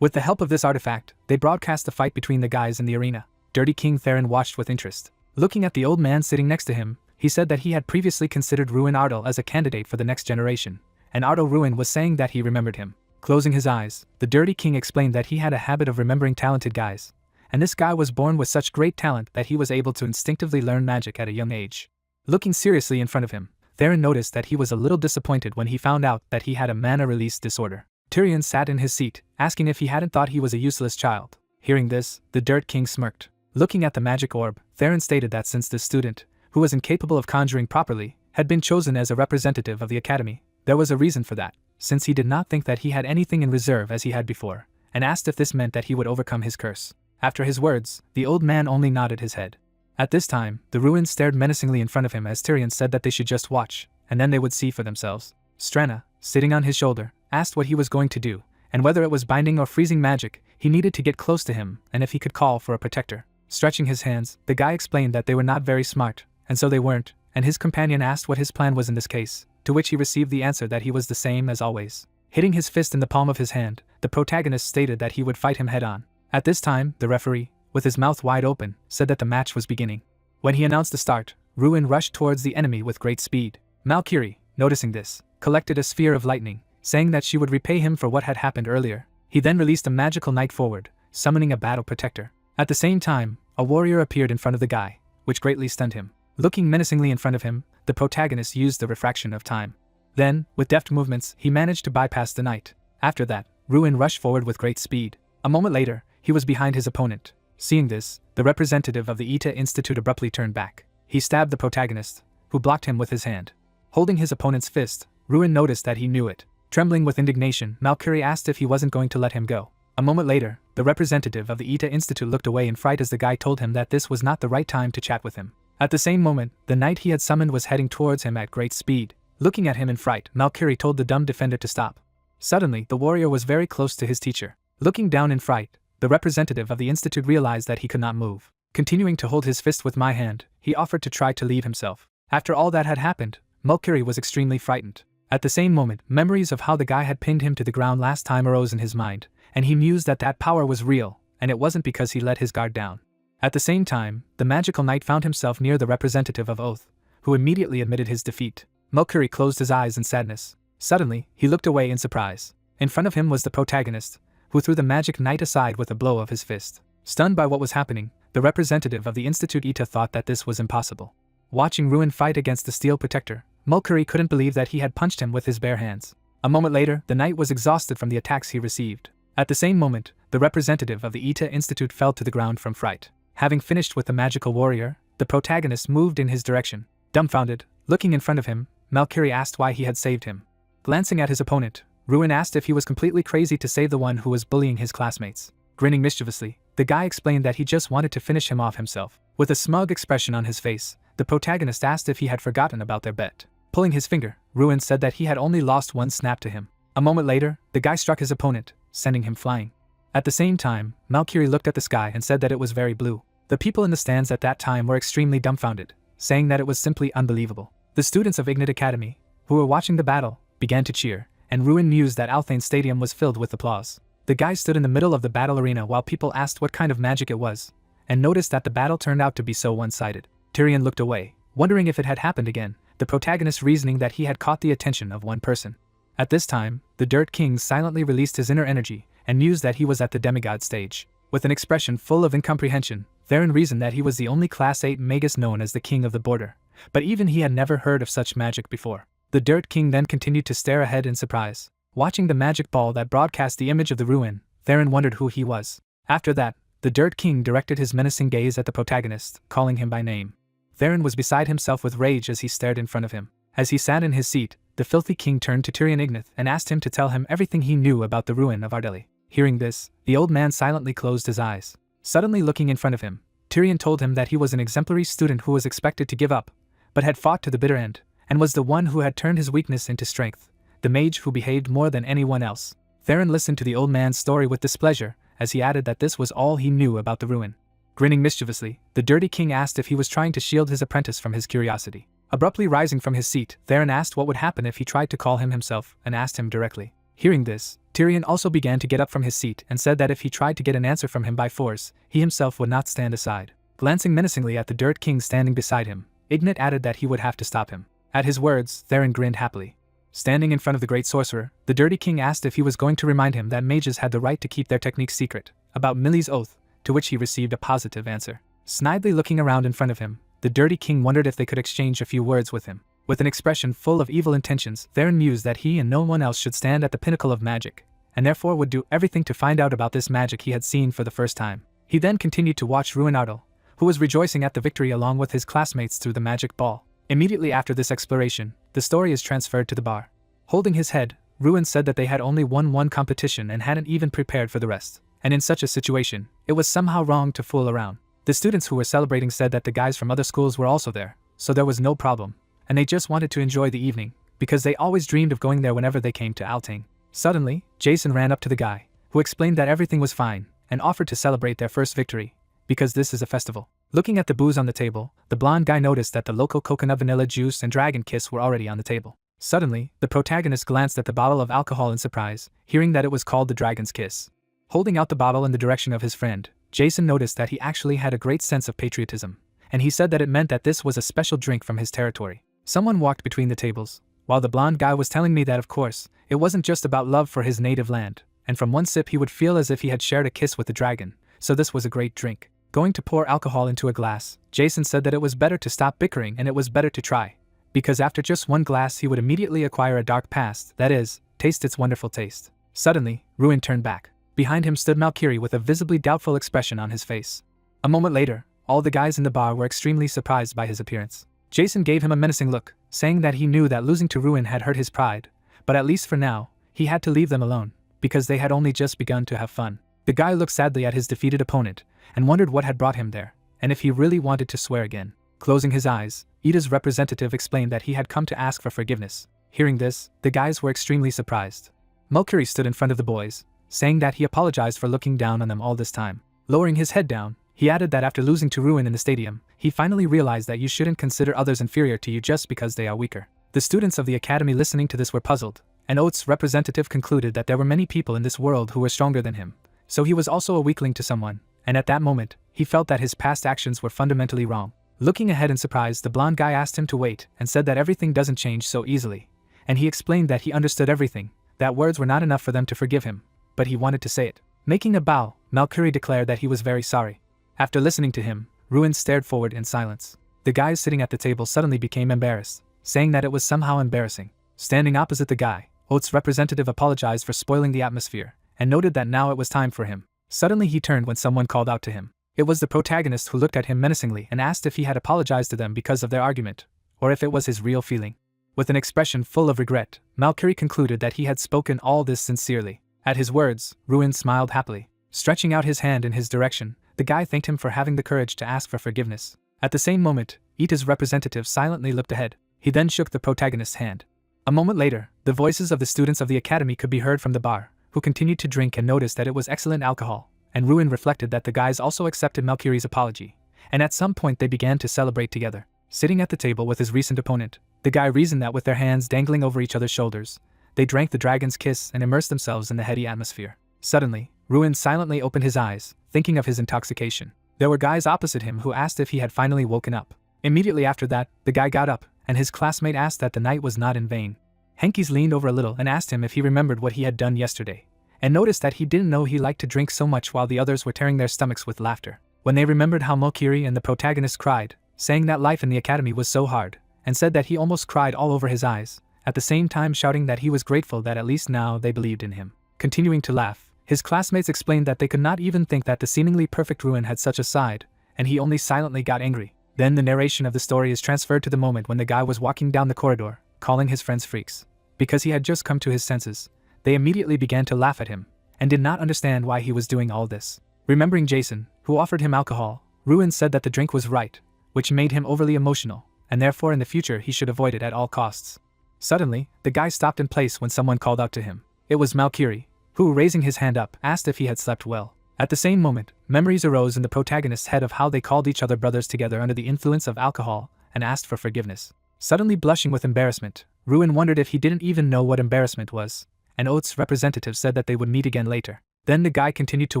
With the help of this artifact, they broadcast the fight between the guys in the arena. Dirty King Theron watched with interest. Looking at the old man sitting next to him, he said that he had previously considered Ruin Ardal as a candidate for the next generation, and Ardal Ruin was saying that he remembered him. Closing his eyes, the Dirty King explained that he had a habit of remembering talented guys, and this guy was born with such great talent that he was able to instinctively learn magic at a young age. Looking seriously in front of him, Theron noticed that he was a little disappointed when he found out that he had a mana release disorder. Tyrion sat in his seat, asking if he hadn't thought he was a useless child. Hearing this, the Dirt King smirked. Looking at the magic orb, Theron stated that since this student, who was incapable of conjuring properly, had been chosen as a representative of the academy, there was a reason for that, since he did not think that he had anything in reserve as he had before, and asked if this meant that he would overcome his curse. After his words, the old man only nodded his head. At this time, the Ruin stared menacingly in front of him as Tyrion said that they should just watch, and then they would see for themselves. Stranna, sitting on his shoulder, asked what he was going to do, and whether it was binding or freezing magic, he needed to get close to him, and if he could call for a protector. Stretching his hands, the guy explained that they were not very smart, and so they weren't, and his companion asked what his plan was in this case, to which he received the answer that he was the same as always. Hitting his fist in the palm of his hand, the protagonist stated that he would fight him head-on. At this time, the referee, with his mouth wide open, said that the match was beginning. When he announced the start, Ruin rushed towards the enemy with great speed. Valkyrie, noticing this, collected a sphere of lightning, saying that she would repay him for what had happened earlier. He then released a magical knight forward, summoning a battle protector. At the same time, a warrior appeared in front of the guy, which greatly stunned him. Looking menacingly in front of him, the protagonist used the refraction of time. Then, with deft movements, he managed to bypass the knight. After that, Ruin rushed forward with great speed. A moment later, he was behind his opponent. Seeing this, the representative of the Ita Institute abruptly turned back. He stabbed the protagonist, who blocked him with his hand. Holding his opponent's fist, Ruin noticed that he knew it. Trembling with indignation, Valkyrie asked if he wasn't going to let him go. A moment later, the representative of the Ita Institute looked away in fright as the guy told him that this was not the right time to chat with him. At the same moment, the knight he had summoned was heading towards him at great speed. Looking at him in fright, Valkyrie told the dumb defender to stop. Suddenly, the warrior was very close to his teacher. Looking down in fright, the representative of the institute realized that he could not move. Continuing to hold his fist with my hand, he offered to try to leave himself. After all that had happened, Valkyrie was extremely frightened. At the same moment, memories of how the guy had pinned him to the ground last time arose in his mind, and he mused that that power was real, and it wasn't because he let his guard down. At the same time, the magical knight found himself near the representative of Oath, who immediately admitted his defeat. Valkyrie closed his eyes in sadness. Suddenly, he looked away in surprise. In front of him was the protagonist, who threw the magic knight aside with a blow of his fist. Stunned by what was happening, the representative of the Institute Ita thought that this was impossible. Watching Ruin fight against the steel protector, Valkyrie couldn't believe that he had punched him with his bare hands. A moment later, the knight was exhausted from the attacks he received. At the same moment, the representative of the Ita Institute fell to the ground from fright. Having finished with the magical warrior, the protagonist moved in his direction. Dumbfounded, looking in front of him, Valkyrie asked why he had saved him. Glancing at his opponent, Ruin asked if he was completely crazy to save the one who was bullying his classmates. Grinning mischievously, the guy explained that he just wanted to finish him off himself. With a smug expression on his face, the protagonist asked if he had forgotten about their bet. Pulling his finger, Ruin said that he had only lost one snap to him. A moment later, the guy struck his opponent, sending him flying. At the same time, Valkyrie looked at the sky and said that it was very blue. The people in the stands at that time were extremely dumbfounded, saying that it was simply unbelievable. The students of Ignite Academy, who were watching the battle, began to cheer, and Ruin mused that Althane Stadium was filled with applause. The guy stood in the middle of the battle arena while people asked what kind of magic it was, and noticed that the battle turned out to be so one-sided. Tyrion looked away, wondering if it had happened again, the protagonist reasoning that he had caught the attention of one person. At this time, the Dirt King silently released his inner energy, and mused that he was at the demigod stage. With an expression full of incomprehension, Theron reasoned that he was the only Class 8 Magus known as the King of the Border, but even he had never heard of such magic before. The Dirt King then continued to stare ahead in surprise. Watching the magic ball that broadcast the image of the ruin, Theron wondered who he was. After that, the Dirt King directed his menacing gaze at the protagonist, calling him by name. Theron was beside himself with rage as he stared in front of him. As he sat in his seat, the filthy king turned to Tyrion Ignith and asked him to tell him everything he knew about the ruin of Ardeli. Hearing this, the old man silently closed his eyes. Suddenly looking in front of him, Tyrion told him that he was an exemplary student who was expected to give up, but had fought to the bitter end, and was the one who had turned his weakness into strength, the mage who behaved more than anyone else. Theron listened to the old man's story with displeasure, as he added that this was all he knew about the ruin. Grinning mischievously, the dirty king asked if he was trying to shield his apprentice from his curiosity. Abruptly rising from his seat, Theron asked what would happen if he tried to call him himself, and asked him directly. Hearing this, Tyrion also began to get up from his seat and said that if he tried to get an answer from him by force, he himself would not stand aside. Glancing menacingly at the Dirt King standing beside him, Ignit added that he would have to stop him. At his words, Theron grinned happily. Standing in front of the great sorcerer, the Dirty King asked if he was going to remind him that mages had the right to keep their techniques secret, about Millie's oath, to which he received a positive answer. Snidely looking around in front of him, the Dirty King wondered if they could exchange a few words with him. With an expression full of evil intentions, Theron mused that he and no one else should stand at the pinnacle of magic, and therefore would do everything to find out about this magic he had seen for the first time. He then continued to watch Ruin Ardel, who was rejoicing at the victory along with his classmates through the magic ball. Immediately after this exploration, the story is transferred to the bar. Holding his head, Ruin said that they had only won one competition and hadn't even prepared for the rest. and in such a situation, it was somehow wrong to fool around. The students who were celebrating said that the guys from other schools were also there, so there was no problem, and they just wanted to enjoy the evening, because they always dreamed of going there whenever they came to outing. Suddenly, Jason ran up to the guy, who explained that everything was fine, and offered to celebrate their first victory, because this is a festival. Looking at the booze on the table, the blonde guy noticed that the local coconut vanilla juice and dragon kiss were already on the table. Suddenly, the protagonist glanced at the bottle of alcohol in surprise, hearing that it was called the Dragon's Kiss. Holding out the bottle in the direction of his friend, Jason noticed that he actually had a great sense of patriotism, and he said that it meant that this was a special drink from his territory. Someone walked between the tables, while the blonde guy was telling me that of course, it wasn't just about love for his native land, and from one sip he would feel as if he had shared a kiss with the dragon, so this was a great drink. Going to pour alcohol into a glass, Jason said that it was better to stop bickering and it was better to try, because after just one glass he would immediately acquire a dark past, that is, taste its wonderful taste. Suddenly, Ruin turned back. Behind him stood Malkiri with a visibly doubtful expression on his face. A moment later, all the guys in the bar were extremely surprised by his appearance. Jason gave him a menacing look, saying that he knew that losing to Ruin had hurt his pride, but at least for now, he had to leave them alone, because they had only just begun to have fun. The guy looked sadly at his defeated opponent, and wondered what had brought him there, and if he really wanted to swear again. Closing his eyes, Ida's representative explained that he had come to ask for forgiveness. Hearing this, the guys were extremely surprised. Malkiri stood in front of the boys, saying that he apologized for looking down on them all this time. Lowering his head down, he added that after losing to Ruin in the stadium, he finally realized that you shouldn't consider others inferior to you just because they are weaker. The students of the academy listening to this were puzzled, and Oates' representative concluded that there were many people in this world who were stronger than him, so he was also a weakling to someone, and at that moment, he felt that his past actions were fundamentally wrong. Looking ahead in surprise, the blonde guy asked him to wait and said that everything doesn't change so easily, and he explained that he understood everything, that words were not enough for them to forgive him, but he wanted to say it. Making a bow, Malkiri declared that he was very sorry. After listening to him, Ruin stared forward in silence. The guys sitting at the table suddenly became embarrassed, saying that it was somehow embarrassing. Standing opposite the guy, Oates' representative apologized for spoiling the atmosphere, and noted that now it was time for him. Suddenly he turned when someone called out to him. It was the protagonist who looked at him menacingly and asked if he had apologized to them because of their argument, or if it was his real feeling. With an expression full of regret, Malkiri concluded that he had spoken all this sincerely. At his words, Ruin smiled happily. Stretching out his hand in his direction, the guy thanked him for having the courage to ask for forgiveness. At the same moment, Ita's representative silently looked ahead. He then shook the protagonist's hand. A moment later, the voices of the students of the academy could be heard from the bar, who continued to drink and noticed that it was excellent alcohol, and Ruin reflected that the guys also accepted Malkiri's apology, and at some point they began to celebrate together. Sitting at the table with his recent opponent, the guy reasoned that with their hands dangling over each other's shoulders, they drank the dragon's kiss and immersed themselves in the heady atmosphere. Suddenly, Ruin silently opened his eyes, thinking of his intoxication. There were guys opposite him who asked if he had finally woken up. Immediately after that, the guy got up, and his classmate asked that the night was not in vain. Henkes leaned over a little and asked him if he remembered what he had done yesterday, and noticed that he didn't know he liked to drink so much while the others were tearing their stomachs with laughter. When they remembered how Malkiri and the protagonist cried, saying that life in the academy was so hard, and said that he almost cried all over his eyes, at the same time shouting that he was grateful that at least now they believed in him. Continuing to laugh, his classmates explained that they could not even think that the seemingly perfect Ruin had such a side, and he only silently got angry. Then the narration of the story is transferred to the moment when the guy was walking down the corridor, calling his friends freaks. Because he had just come to his senses, they immediately began to laugh at him, and did not understand why he was doing all this. Remembering Jason, who offered him alcohol, Ruin said that the drink was right, which made him overly emotional, and therefore in the future he should avoid it at all costs. Suddenly, the guy stopped in place when someone called out to him. It was Malkiri, who, raising his hand up, asked if he had slept well. At the same moment, memories arose in the protagonist's head of how they called each other brothers together under the influence of alcohol, and asked for forgiveness. Suddenly blushing with embarrassment, Ruin wondered if he didn't even know what embarrassment was, and Oates' representative said that they would meet again later. Then the guy continued to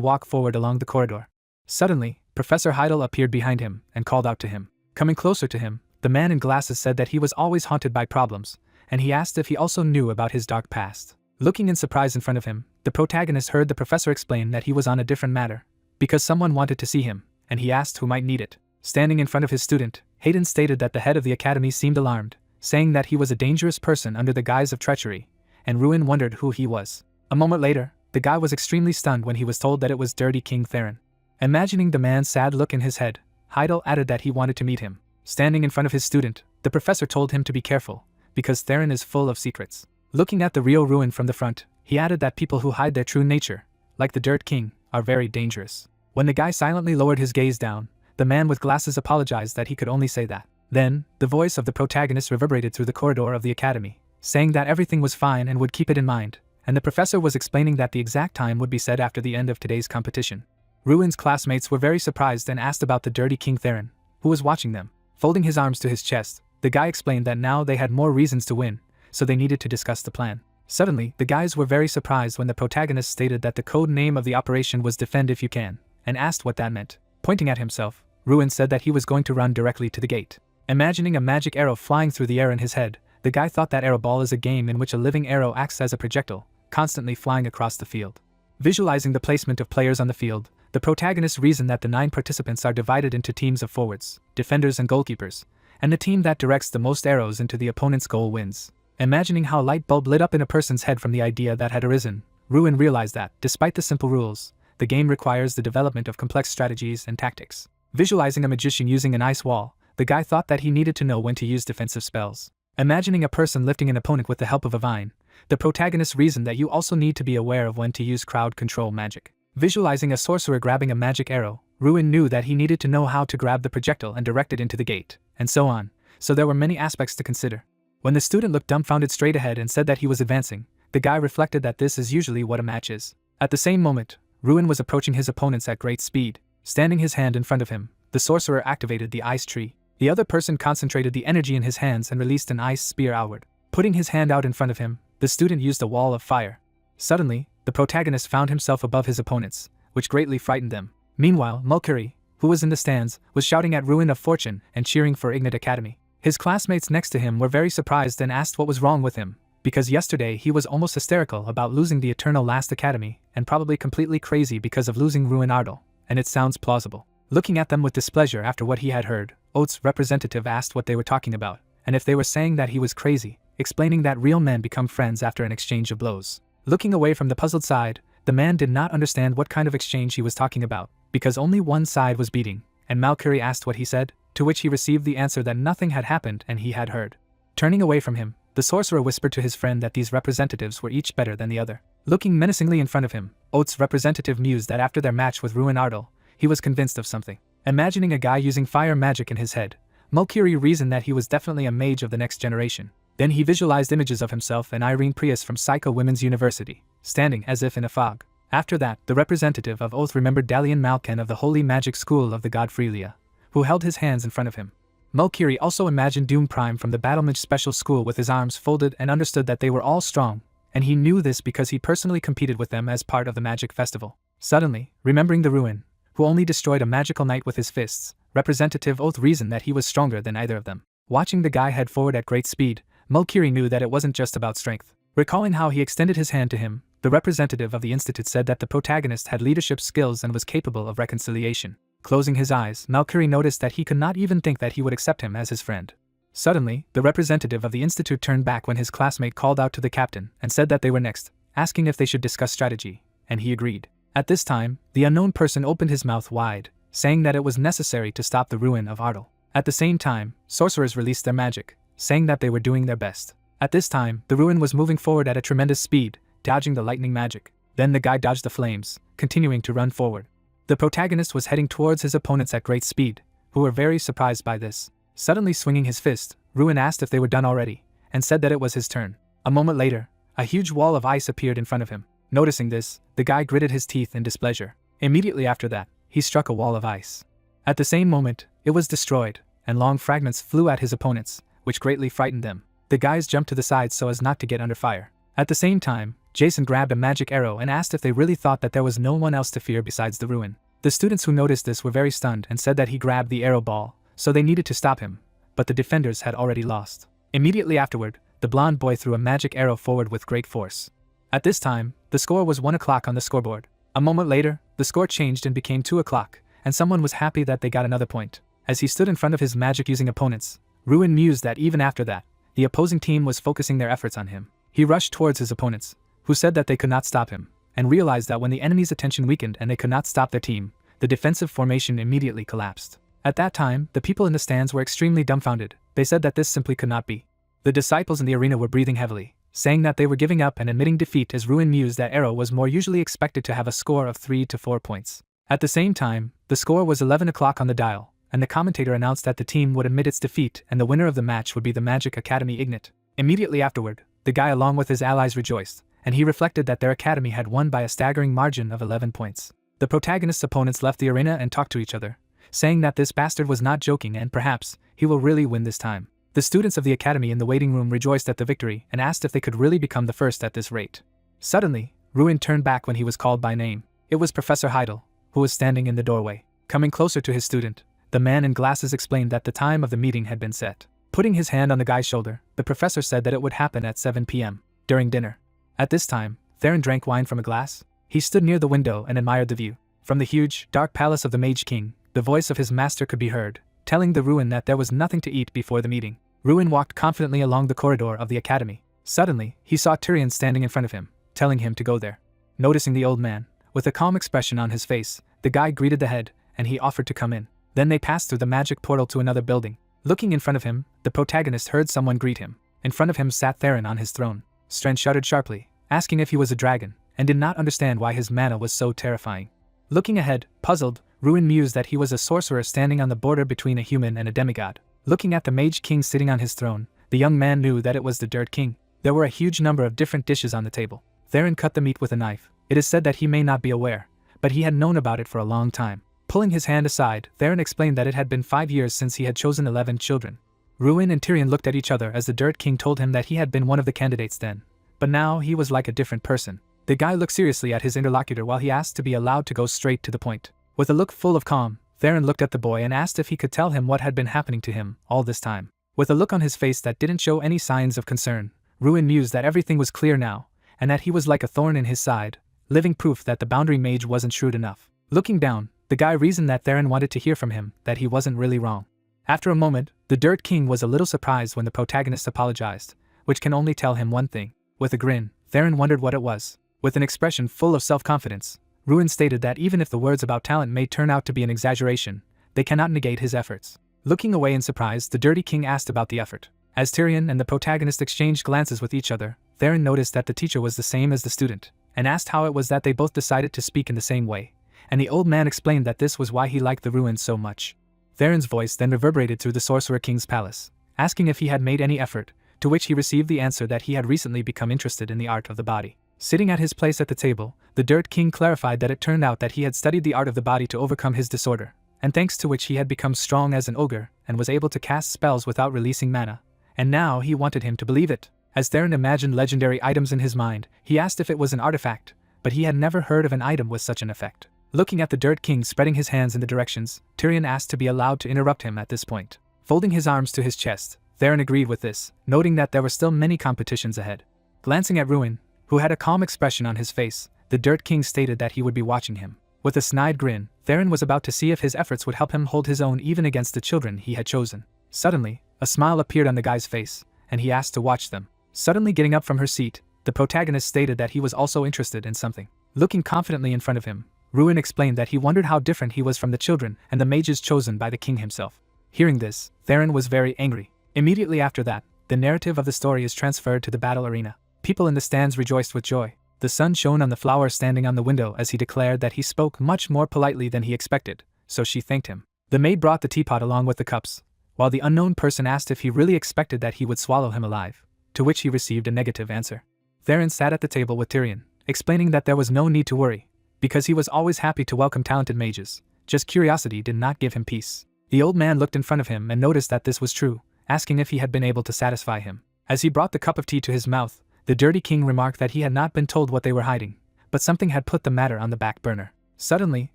walk forward along the corridor. Suddenly, Professor Heidel appeared behind him and called out to him. Coming closer to him, the man in glasses said that he was always haunted by problems, and he asked if he also knew about his dark past. Looking in surprise in front of him, the protagonist heard the professor explain that he was on a different matter, because someone wanted to see him, and he asked who might need it. Standing in front of his student, Hayden stated that the head of the academy seemed alarmed, saying that he was a dangerous person under the guise of treachery, and Ruin wondered who he was. A moment later, the guy was extremely stunned when he was told that it was Dirty King Theron. Imagining the man's sad look in his head, Heidel added that he wanted to meet him. Standing in front of his student, the professor told him to be careful, because Theron is full of secrets. Looking at the real Ruin from the front, he added that people who hide their true nature, like the Dirt King, are very dangerous. When the guy silently lowered his gaze down, the man with glasses apologized that he could only say that. Then, the voice of the protagonist reverberated through the corridor of the academy, saying that everything was fine and would keep it in mind, and the professor was explaining that the exact time would be said after the end of today's competition. Ruin's classmates were very surprised and asked about the dirty King Theron, who was watching them. Folding his arms to his chest, the guy explained that now they had more reasons to win, so they needed to discuss the plan. Suddenly, the guys were very surprised when the protagonist stated that the code name of the operation was Defend If You Can, and asked what that meant. Pointing at himself, Ruin said that he was going to run directly to the gate. Imagining a magic arrow flying through the air in his head, the guy thought that arrow ball is a game in which a living arrow acts as a projectile, constantly flying across the field. Visualizing the placement of players on the field, the protagonist reasoned that the 9 participants are divided into teams of forwards, defenders and goalkeepers, and the team that directs the most arrows into the opponent's goal wins. Imagining how light bulb lit up in a person's head from the idea that had arisen, Ruin realized that, despite the simple rules, the game requires the development of complex strategies and tactics. Visualizing a magician using an ice wall, the guy thought that he needed to know when to use defensive spells. Imagining a person lifting an opponent with the help of a vine, the protagonist reasoned that you also need to be aware of when to use crowd control magic. Visualizing a sorcerer grabbing a magic arrow, Ruin knew that he needed to know how to grab the projectile and direct it into the gate, and so on, so there were many aspects to consider. When the student looked dumbfounded straight ahead and said that he was advancing, the guy reflected that this is usually what a match is. At the same moment, Ruin was approaching his opponents at great speed. Standing his hand in front of him, the sorcerer activated the ice tree. The other person concentrated the energy in his hands and released an ice spear outward. Putting his hand out in front of him, the student used a wall of fire. Suddenly, the protagonist found himself above his opponents, which greatly frightened them. Meanwhile, Mulcahy, who was in the stands, was shouting at Ruin of Fortune and cheering for Ignite Academy. His classmates next to him were very surprised and asked what was wrong with him, because yesterday he was almost hysterical about losing the Eternal Last Academy, and probably completely crazy because of losing Ruin Ardell, and it sounds plausible. Looking at them with displeasure after what he had heard, Oates' representative asked what they were talking about, and if they were saying that he was crazy, explaining that real men become friends after an exchange of blows. Looking away from the puzzled side, the man did not understand what kind of exchange he was talking about, because only one side was beating, and Mulcahy asked what he said, to which he received the answer that nothing had happened and he had heard. Turning away from him, the sorcerer whispered to his friend that these representatives were each better than the other. Looking menacingly in front of him, Oates' representative mused that after their match with Ruin Ardell, he was convinced of something. Imagining a guy using fire magic in his head, Mulcahy reasoned that he was definitely a mage of the next generation. Then he visualized images of himself and Irene Prius from Psycho Women's University, standing as if in a fog. After that, the representative of Oath remembered Dalian Malkin of the Holy Magic School of the god Freelia, who held his hands in front of him. Mulcahy also imagined Doom Prime from the Battlemage Special School with his arms folded and understood that they were all strong, and he knew this because he personally competed with them as part of the Magic Festival. Suddenly, remembering the Ruin, who only destroyed a magical knight with his fists, Representative Oath reasoned that he was stronger than either of them. Watching the guy head forward at great speed, Mulcahy knew that it wasn't just about strength. Recalling how he extended his hand to him, the representative of the institute said that the protagonist had leadership skills and was capable of reconciliation. Closing his eyes, Mulcahy noticed that he could not even think that he would accept him as his friend. Suddenly, the representative of the institute turned back when his classmate called out to the captain and said that they were next, asking if they should discuss strategy, and he agreed. At this time, the unknown person opened his mouth wide, saying that it was necessary to stop the Ruin of Ardell. At the same time, sorcerers released their magic, saying that they were doing their best. At this time, the Ruin was moving forward at a tremendous speed, dodging the lightning magic. Then the guy dodged the flames, continuing to run forward. The protagonist was heading towards his opponents at great speed, who were very surprised by this. Suddenly swinging his fist, Ruin asked if they were done already, and said that it was his turn. A moment later, a huge wall of ice appeared in front of him. Noticing this, the guy gritted his teeth in displeasure. Immediately after that, he struck a wall of ice. At the same moment, it was destroyed, and long fragments flew at his opponents, which greatly frightened them. The guys jumped to the sides so as not to get under fire. At the same time, Jason grabbed a magic arrow and asked if they really thought that there was no one else to fear besides the Ruin. The students who noticed this were very stunned and said that he grabbed the arrow ball, so they needed to stop him, but the defenders had already lost. Immediately afterward, the blonde boy threw a magic arrow forward with great force. At this time, the score was 1 o'clock on the scoreboard. A moment later, the score changed and became 2 o'clock, and someone was happy that they got another point. As he stood in front of his magic-using opponents, Ruin mused that even after that, the opposing team was focusing their efforts on him. He rushed towards his opponents, who said that they could not stop him, and realized that when the enemy's attention weakened and they could not stop their team, the defensive formation immediately collapsed. At that time, the people in the stands were extremely dumbfounded. They said that this simply could not be. The disciples in the arena were breathing heavily, saying that they were giving up and admitting defeat as Ruin mused that Arrow was more usually expected to have a score of 3 to 4 points. At the same time, the score was 11 o'clock on the dial, and the commentator announced that the team would admit its defeat and the winner of the match would be the Magic Academy Ignite. Immediately afterward, the guy along with his allies rejoiced, and he reflected that their academy had won by a staggering margin of 11 points. The protagonist's opponents left the arena and talked to each other, saying that this bastard was not joking and perhaps he will really win this time. The students of the academy in the waiting room rejoiced at the victory and asked if they could really become the first at this rate. Suddenly, Ruin turned back when he was called by name. It was Professor Heidel, who was standing in the doorway. Coming closer to his student, the man in glasses explained that the time of the meeting had been set. Putting his hand on the guy's shoulder, the professor said that it would happen at 7 p.m. during dinner. At this time, Theron drank wine from a glass. He stood near the window and admired the view. From the huge, dark palace of the Mage King, the voice of his master could be heard, telling the Ruin that there was nothing to eat before the meeting. Ruin walked confidently along the corridor of the academy. Suddenly, he saw Tyrion standing in front of him, telling him to go there. Noticing the old man, with a calm expression on his face, the guy greeted the head, and he offered to come in. Then they passed through the magic portal to another building. Looking in front of him, the protagonist heard someone greet him. In front of him sat Theron on his throne. Stren shuddered sharply, asking if he was a dragon, and did not understand why his mana was so terrifying. Looking ahead, puzzled, Ruin mused that he was a sorcerer standing on the border between a human and a demigod. Looking at the Mage King sitting on his throne, the young man knew that it was the Dirt King. There were a huge number of different dishes on the table. Theron cut the meat with a knife. It is said that he may not be aware, but he had known about it for a long time. Pulling his hand aside, Theron explained that it had been 5 years since he had chosen 11 children. Ruin and Tyrion looked at each other as the Dirt King told him that he had been one of the candidates then, but now he was like a different person. The guy looked seriously at his interlocutor while he asked to be allowed to go straight to the point. With a look full of calm, Theron looked at the boy and asked if he could tell him what had been happening to him all this time. With a look on his face that didn't show any signs of concern, Ruin mused that everything was clear now, and that he was like a thorn in his side, living proof that the boundary mage wasn't shrewd enough. Looking down, the guy reasoned that Theron wanted to hear from him that he wasn't really wrong. After a moment, the Dirt King was a little surprised when the protagonist apologized, which can only tell him one thing. With a grin, Theron wondered what it was. With an expression full of self-confidence, Ruin stated that even if the words about talent may turn out to be an exaggeration, they cannot negate his efforts. Looking away in surprise, the Dirty King asked about the effort. As Tyrion and the protagonist exchanged glances with each other, Theron noticed that the teacher was the same as the student, and asked how it was that they both decided to speak in the same way, and the old man explained that this was why he liked the Ruin so much. Theron's voice then reverberated through the Sorcerer King's palace, asking if he had made any effort, to which he received the answer that he had recently become interested in the art of the body. Sitting at his place at the table, the Dirt King clarified that it turned out that he had studied the art of the body to overcome his disorder, and thanks to which he had become strong as an ogre and was able to cast spells without releasing mana, and now he wanted him to believe it. As Theron imagined legendary items in his mind, he asked if it was an artifact, but he had never heard of an item with such an effect. Looking at the Dirt King spreading his hands in the directions, Tyrion asked to be allowed to interrupt him at this point. Folding his arms to his chest, Theron agreed with this, noting that there were still many competitions ahead. Glancing at Ruin, who had a calm expression on his face, the Dirt King stated that he would be watching him. With a snide grin, Theron was about to see if his efforts would help him hold his own even against the children he had chosen. Suddenly, a smile appeared on the guy's face, and he asked to watch them. Suddenly getting up from her seat, the protagonist stated that he was also interested in something. Looking confidently in front of him, Ruin explained that he wondered how different he was from the children and the mages chosen by the king himself. Hearing this, Theron was very angry. Immediately after that, the narrative of the story is transferred to the battle arena. People in the stands rejoiced with joy. The sun shone on the flower standing on the window as he declared that he spoke much more politely than he expected, so she thanked him. The maid brought the teapot along with the cups, while the unknown person asked if he really expected that he would swallow him alive, to which he received a negative answer. Theron sat at the table with Tyrion, explaining that there was no need to worry, because he was always happy to welcome talented mages, just curiosity did not give him peace. The old man looked in front of him and noticed that this was true, asking if he had been able to satisfy him. As he brought the cup of tea to his mouth, the Dirty King remarked that he had not been told what they were hiding, but something had put the matter on the back burner. Suddenly,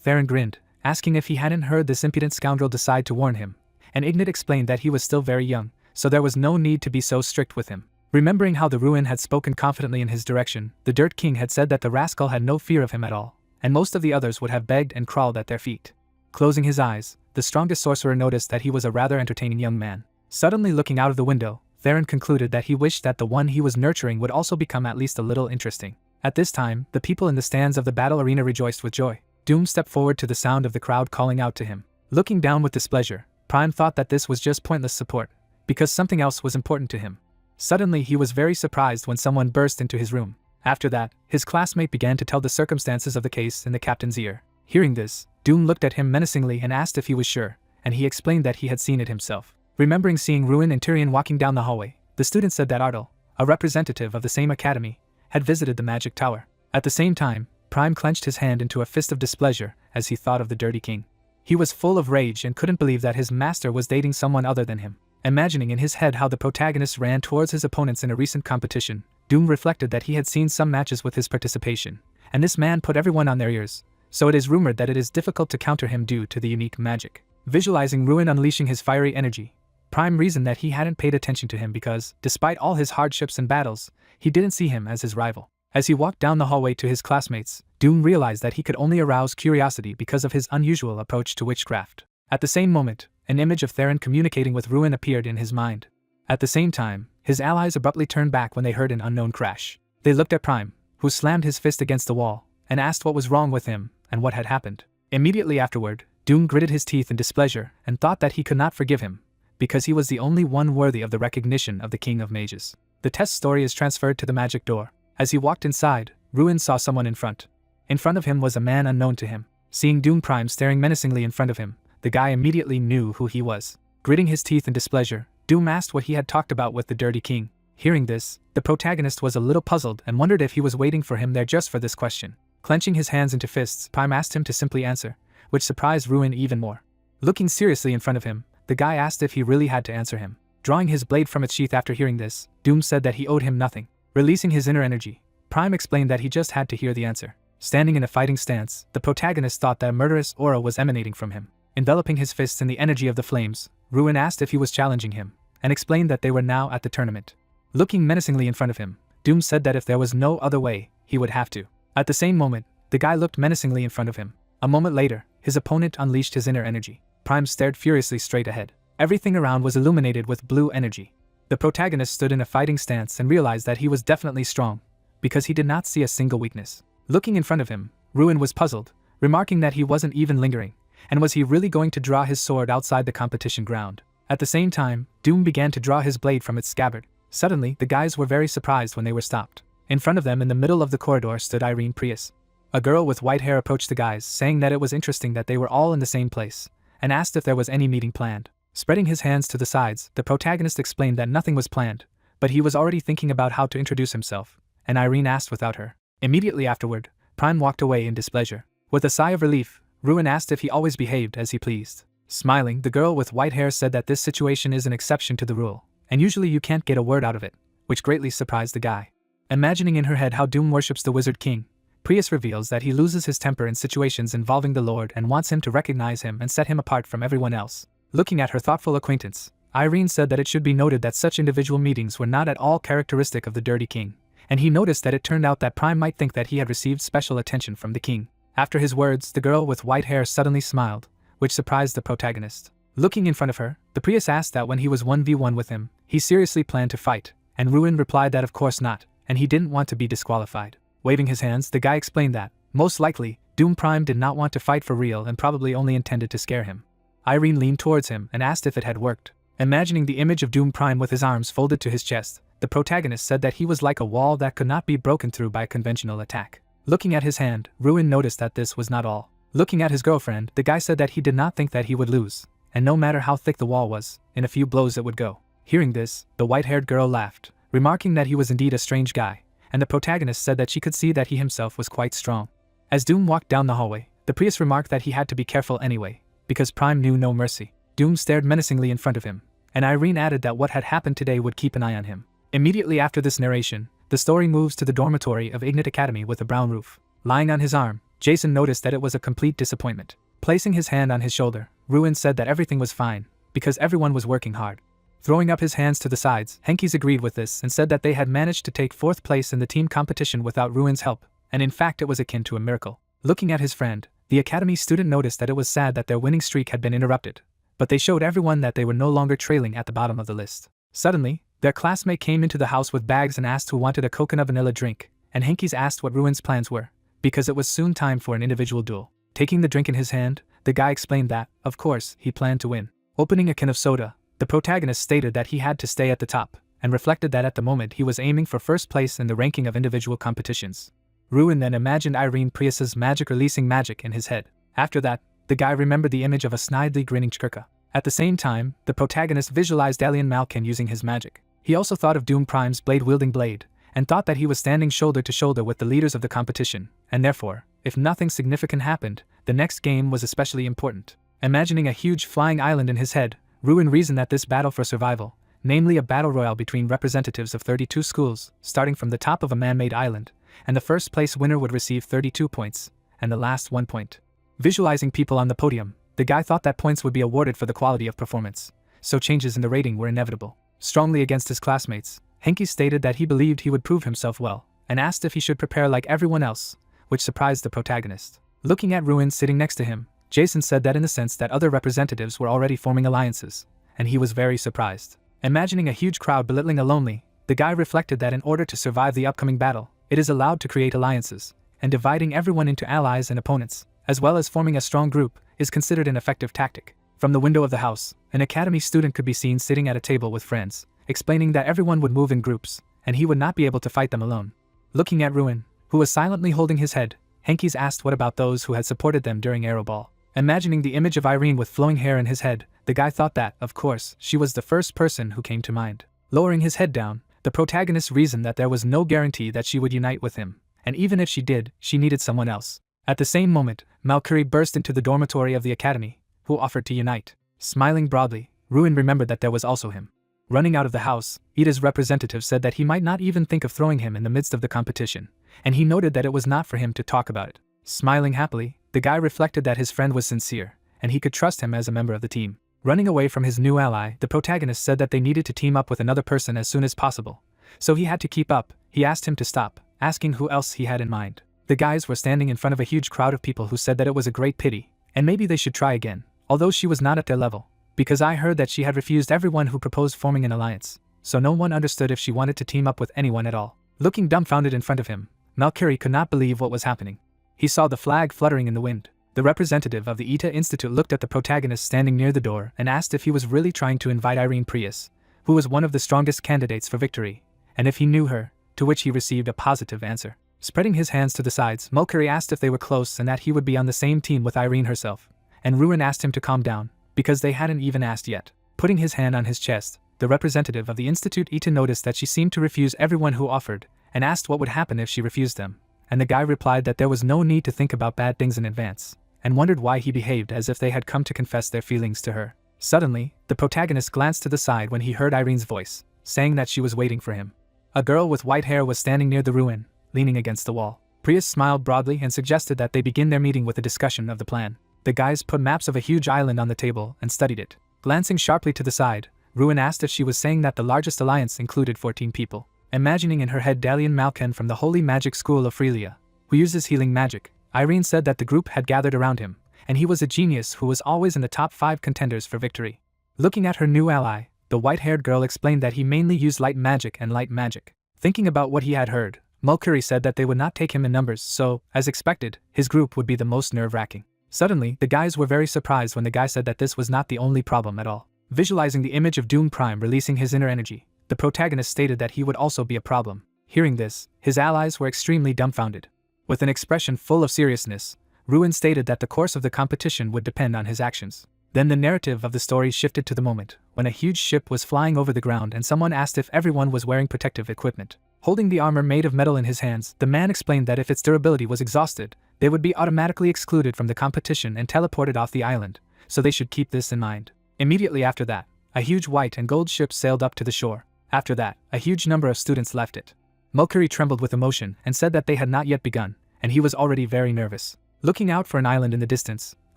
Theron grinned, asking if he hadn't heard this impudent scoundrel decide to warn him, and Ignat explained that he was still very young, so there was no need to be so strict with him. Remembering how the Ruin had spoken confidently in his direction, the Dirt King had said that the rascal had no fear of him at all, and most of the others would have begged and crawled at their feet. Closing his eyes, the strongest sorcerer noticed that he was a rather entertaining young man. Suddenly looking out of the window, Theron concluded that he wished that the one he was nurturing would also become at least a little interesting. At this time, the people in the stands of the battle arena rejoiced with joy. Doom stepped forward to the sound of the crowd calling out to him. Looking down with displeasure, Prime thought that this was just pointless support, because something else was important to him. Suddenly he was very surprised when someone burst into his room. After that, his classmate began to tell the circumstances of the case in the captain's ear. Hearing this, Doom looked at him menacingly and asked if he was sure, and he explained that he had seen it himself. Remembering seeing Ruin and Tyrion walking down the hallway, the student said that Ardal, a representative of the same academy, had visited the magic tower. At the same time, Prime clenched his hand into a fist of displeasure as he thought of the dirty king. He was full of rage and couldn't believe that his master was dating someone other than him. Imagining in his head how the protagonist ran towards his opponents in a recent competition, Doom reflected that he had seen some matches with his participation, and this man put everyone on their ears, so it is rumored that it is difficult to counter him due to the unique magic. Visualizing Ruin unleashing his fiery energy, Prime reasoned that he hadn't paid attention to him because, despite all his hardships and battles, he didn't see him as his rival. As he walked down the hallway to his classmates, Doom realized that he could only arouse curiosity because of his unusual approach to witchcraft. At the same moment, an image of Theron communicating with Ruin appeared in his mind. At the same time, his allies abruptly turned back when they heard an unknown crash. They looked at Prime, who slammed his fist against the wall, and asked what was wrong with him and what had happened. Immediately afterward, Doom gritted his teeth in displeasure and thought that he could not forgive him, because he was the only one worthy of the recognition of the King of Mages. The test story is transferred to the magic door. As he walked inside, Ruin saw someone in front. In front of him was a man unknown to him. Seeing Doom Prime staring menacingly in front of him, the guy immediately knew who he was. Gritting his teeth in displeasure, Doom asked what he had talked about with the dirty king. Hearing this, the protagonist was a little puzzled and wondered if he was waiting for him there just for this question. Clenching his hands into fists, Prime asked him to simply answer, which surprised Ruin even more. Looking seriously in front of him, the guy asked if he really had to answer him. Drawing his blade from its sheath after hearing this, Doom said that he owed him nothing. Releasing his inner energy, Prime explained that he just had to hear the answer. Standing in a fighting stance, the protagonist thought that a murderous aura was emanating from him. Enveloping his fists in the energy of the flames, Ruin asked if he was challenging him, and explained that they were now at the tournament. Looking menacingly in front of him, Doom said that if there was no other way, he would have to. At the same moment, the guy looked menacingly in front of him. A moment later, his opponent unleashed his inner energy. Prime stared furiously straight ahead. Everything around was illuminated with blue energy. The protagonist stood in a fighting stance and realized that he was definitely strong, because he did not see a single weakness. Looking in front of him, Ruin was puzzled, remarking that he wasn't even lingering, and was he really going to draw his sword outside the competition ground? At the same time, Doom began to draw his blade from its scabbard. Suddenly, the guys were very surprised when they were stopped. In front of them in the middle of the corridor stood Irene Prius. A girl with white hair approached the guys, saying that it was interesting that they were all in the same place, and asked if there was any meeting planned. Spreading his hands to the sides, the protagonist explained that nothing was planned, but he was already thinking about how to introduce himself, and Irene asked without her. Immediately afterward, Prime walked away in displeasure. With a sigh of relief, Ruin asked if he always behaved as he pleased. Smiling, the girl with white hair said that this situation is an exception to the rule, and usually you can't get a word out of it, which greatly surprised the guy. Imagining in her head how Doom worships the Wizard King, Prius reveals that he loses his temper in situations involving the Lord and wants him to recognize him and set him apart from everyone else. Looking at her thoughtful acquaintance, Irene said that it should be noted that such individual meetings were not at all characteristic of the Dirty King, and he noticed that it turned out that Prime might think that he had received special attention from the king. After his words, the girl with white hair suddenly smiled, which surprised the protagonist. Looking in front of her, the Prius asked that when he was 1v1 with him, he seriously planned to fight, and Ruin replied that of course not, and he didn't want to be disqualified. Waving his hands, the guy explained that, most likely, Doom Prime did not want to fight for real and probably only intended to scare him. Irene leaned towards him and asked if it had worked. Imagining the image of Doom Prime with his arms folded to his chest, the protagonist said that he was like a wall that could not be broken through by a conventional attack. Looking at his hand, Ruin noticed that this was not all. Looking at his girlfriend, the guy said that he did not think that he would lose, and no matter how thick the wall was, in a few blows it would go. Hearing this, the white-haired girl laughed, remarking that he was indeed a strange guy, and the protagonist said that she could see that he himself was quite strong. As Doom walked down the hallway, the Prius remarked that he had to be careful anyway, because Prime knew no mercy. Doom stared menacingly in front of him, and Irene added that what had happened today would keep an eye on him. Immediately after this narration, the story moves to the dormitory of Ignite Academy with a brown roof. Lying on his arm, Jason noticed that it was a complete disappointment. Placing his hand on his shoulder, Ruin said that everything was fine, because everyone was working hard. Throwing up his hands to the sides, Henkies agreed with this and said that they had managed to take 4th place in the team competition without Ruin's help, and in fact it was akin to a miracle. Looking at his friend, the academy student noticed that it was sad that their winning streak had been interrupted, but they showed everyone that they were no longer trailing at the bottom of the list. Suddenly, their classmate came into the house with bags and asked who wanted a coconut vanilla drink, and Henkies asked what Ruin's plans were, because it was soon time for an individual duel. Taking the drink in his hand, the guy explained that, of course, he planned to win. Opening a can of soda, the protagonist stated that he had to stay at the top, and reflected that at the moment he was aiming for first place in the ranking of individual competitions. Ruin then imagined Irene Prius's magic releasing magic in his head. After that, the guy remembered the image of a snidely grinning Chkurka. At the same time, the protagonist visualized Alien Malkin using his magic. He also thought of Doom Prime's blade-wielding blade, and thought that he was standing shoulder to shoulder with the leaders of the competition, and therefore, if nothing significant happened, the next game was especially important. Imagining a huge flying island in his head, Ruin reasoned that this battle for survival, namely a battle royale between representatives of 32 schools, starting from the top of a man-made island, and the first place winner would receive 32 points, and the last 1 point. Visualizing people on the podium, the guy thought that points would be awarded for the quality of performance, so changes in the rating were inevitable. Strongly against his classmates, Henke stated that he believed he would prove himself well, and asked if he should prepare like everyone else, which surprised the protagonist. Looking at Ruin sitting next to him, Jason said that in the sense that other representatives were already forming alliances, and he was very surprised. Imagining a huge crowd belittling a lonely, the guy reflected that in order to survive the upcoming battle, it is allowed to create alliances, and dividing everyone into allies and opponents, as well as forming a strong group, is considered an effective tactic. From the window of the house, an academy student could be seen sitting at a table with friends, explaining that everyone would move in groups, and he would not be able to fight them alone. Looking at Ruin, who was silently holding his head, Henke's asked what about those who had supported them during Arrow Ball. Imagining the image of Irene with flowing hair in his head, the guy thought that, of course, she was the first person who came to mind. Lowering his head down, the protagonist reasoned that there was no guarantee that she would unite with him, and even if she did, she needed someone else. At the same moment, Malcury burst into the dormitory of the academy, who offered to unite. Smiling broadly, Ruin remembered that there was also him. Running out of the house, Ida's representative said that he might not even think of throwing him in the midst of the competition, and he noted that it was not for him to talk about it. Smiling happily, the guy reflected that his friend was sincere, and he could trust him as a member of the team. Running away from his new ally, the protagonist said that they needed to team up with another person as soon as possible, so he had to keep up. He asked him to stop, asking who else he had in mind. The guys were standing in front of a huge crowd of people who said that it was a great pity, and maybe they should try again, although she was not at their level, because I heard that she had refused everyone who proposed forming an alliance, so no one understood if she wanted to team up with anyone at all. Looking dumbfounded in front of him, Malcury could not believe what was happening. He saw the flag fluttering in the wind. The representative of the Ita Institute looked at the protagonist standing near the door and asked if he was really trying to invite Irene Prius, who was one of the strongest candidates for victory, and if he knew her, to which he received a positive answer. Spreading his hands to the sides, Malcury asked if they were close and that he would be on the same team with Irene herself, and Ruin asked him to calm down, because they hadn't even asked yet. Putting his hand on his chest, the representative of the Institute Ita noticed that she seemed to refuse everyone who offered, and asked what would happen if she refused them, and the guy replied that there was no need to think about bad things in advance, and wondered why he behaved as if they had come to confess their feelings to her. Suddenly, the protagonist glanced to the side when he heard Irene's voice, saying that she was waiting for him. A girl with white hair was standing near the Ruin, leaning against the wall. Prius smiled broadly and suggested that they begin their meeting with a discussion of the plan. The guys put maps of a huge island on the table and studied it. Glancing sharply to the side, Ruin asked if she was saying that the largest alliance included 14 people. Imagining in her head Dalian Malkin from the Holy Magic School of Frelia, who uses healing magic, Irene said that the group had gathered around him, and he was a genius who was always in the top 5 contenders for victory. Looking at her new ally, the white-haired girl explained that he mainly used light magic and light magic. Thinking about what he had heard, Malcury said that they would not take him in numbers, so, as expected, his group would be the most nerve-wracking. Suddenly, the guys were very surprised when the guy said that this was not the only problem at all. Visualizing the image of Doom Prime releasing his inner energy, the protagonist stated that he would also be a problem. Hearing this, his allies were extremely dumbfounded. With an expression full of seriousness, Ruin stated that the course of the competition would depend on his actions. Then the narrative of the story shifted to the moment when a huge ship was flying over the ground and someone asked if everyone was wearing protective equipment. Holding the armor made of metal in his hands, the man explained that if its durability was exhausted, they would be automatically excluded from the competition and teleported off the island, so they should keep this in mind. Immediately after that, a huge white and gold ship sailed up to the shore. After that, a huge number of students left it. Malcury trembled with emotion and said that they had not yet begun, and he was already very nervous. Looking out for an island in the distance,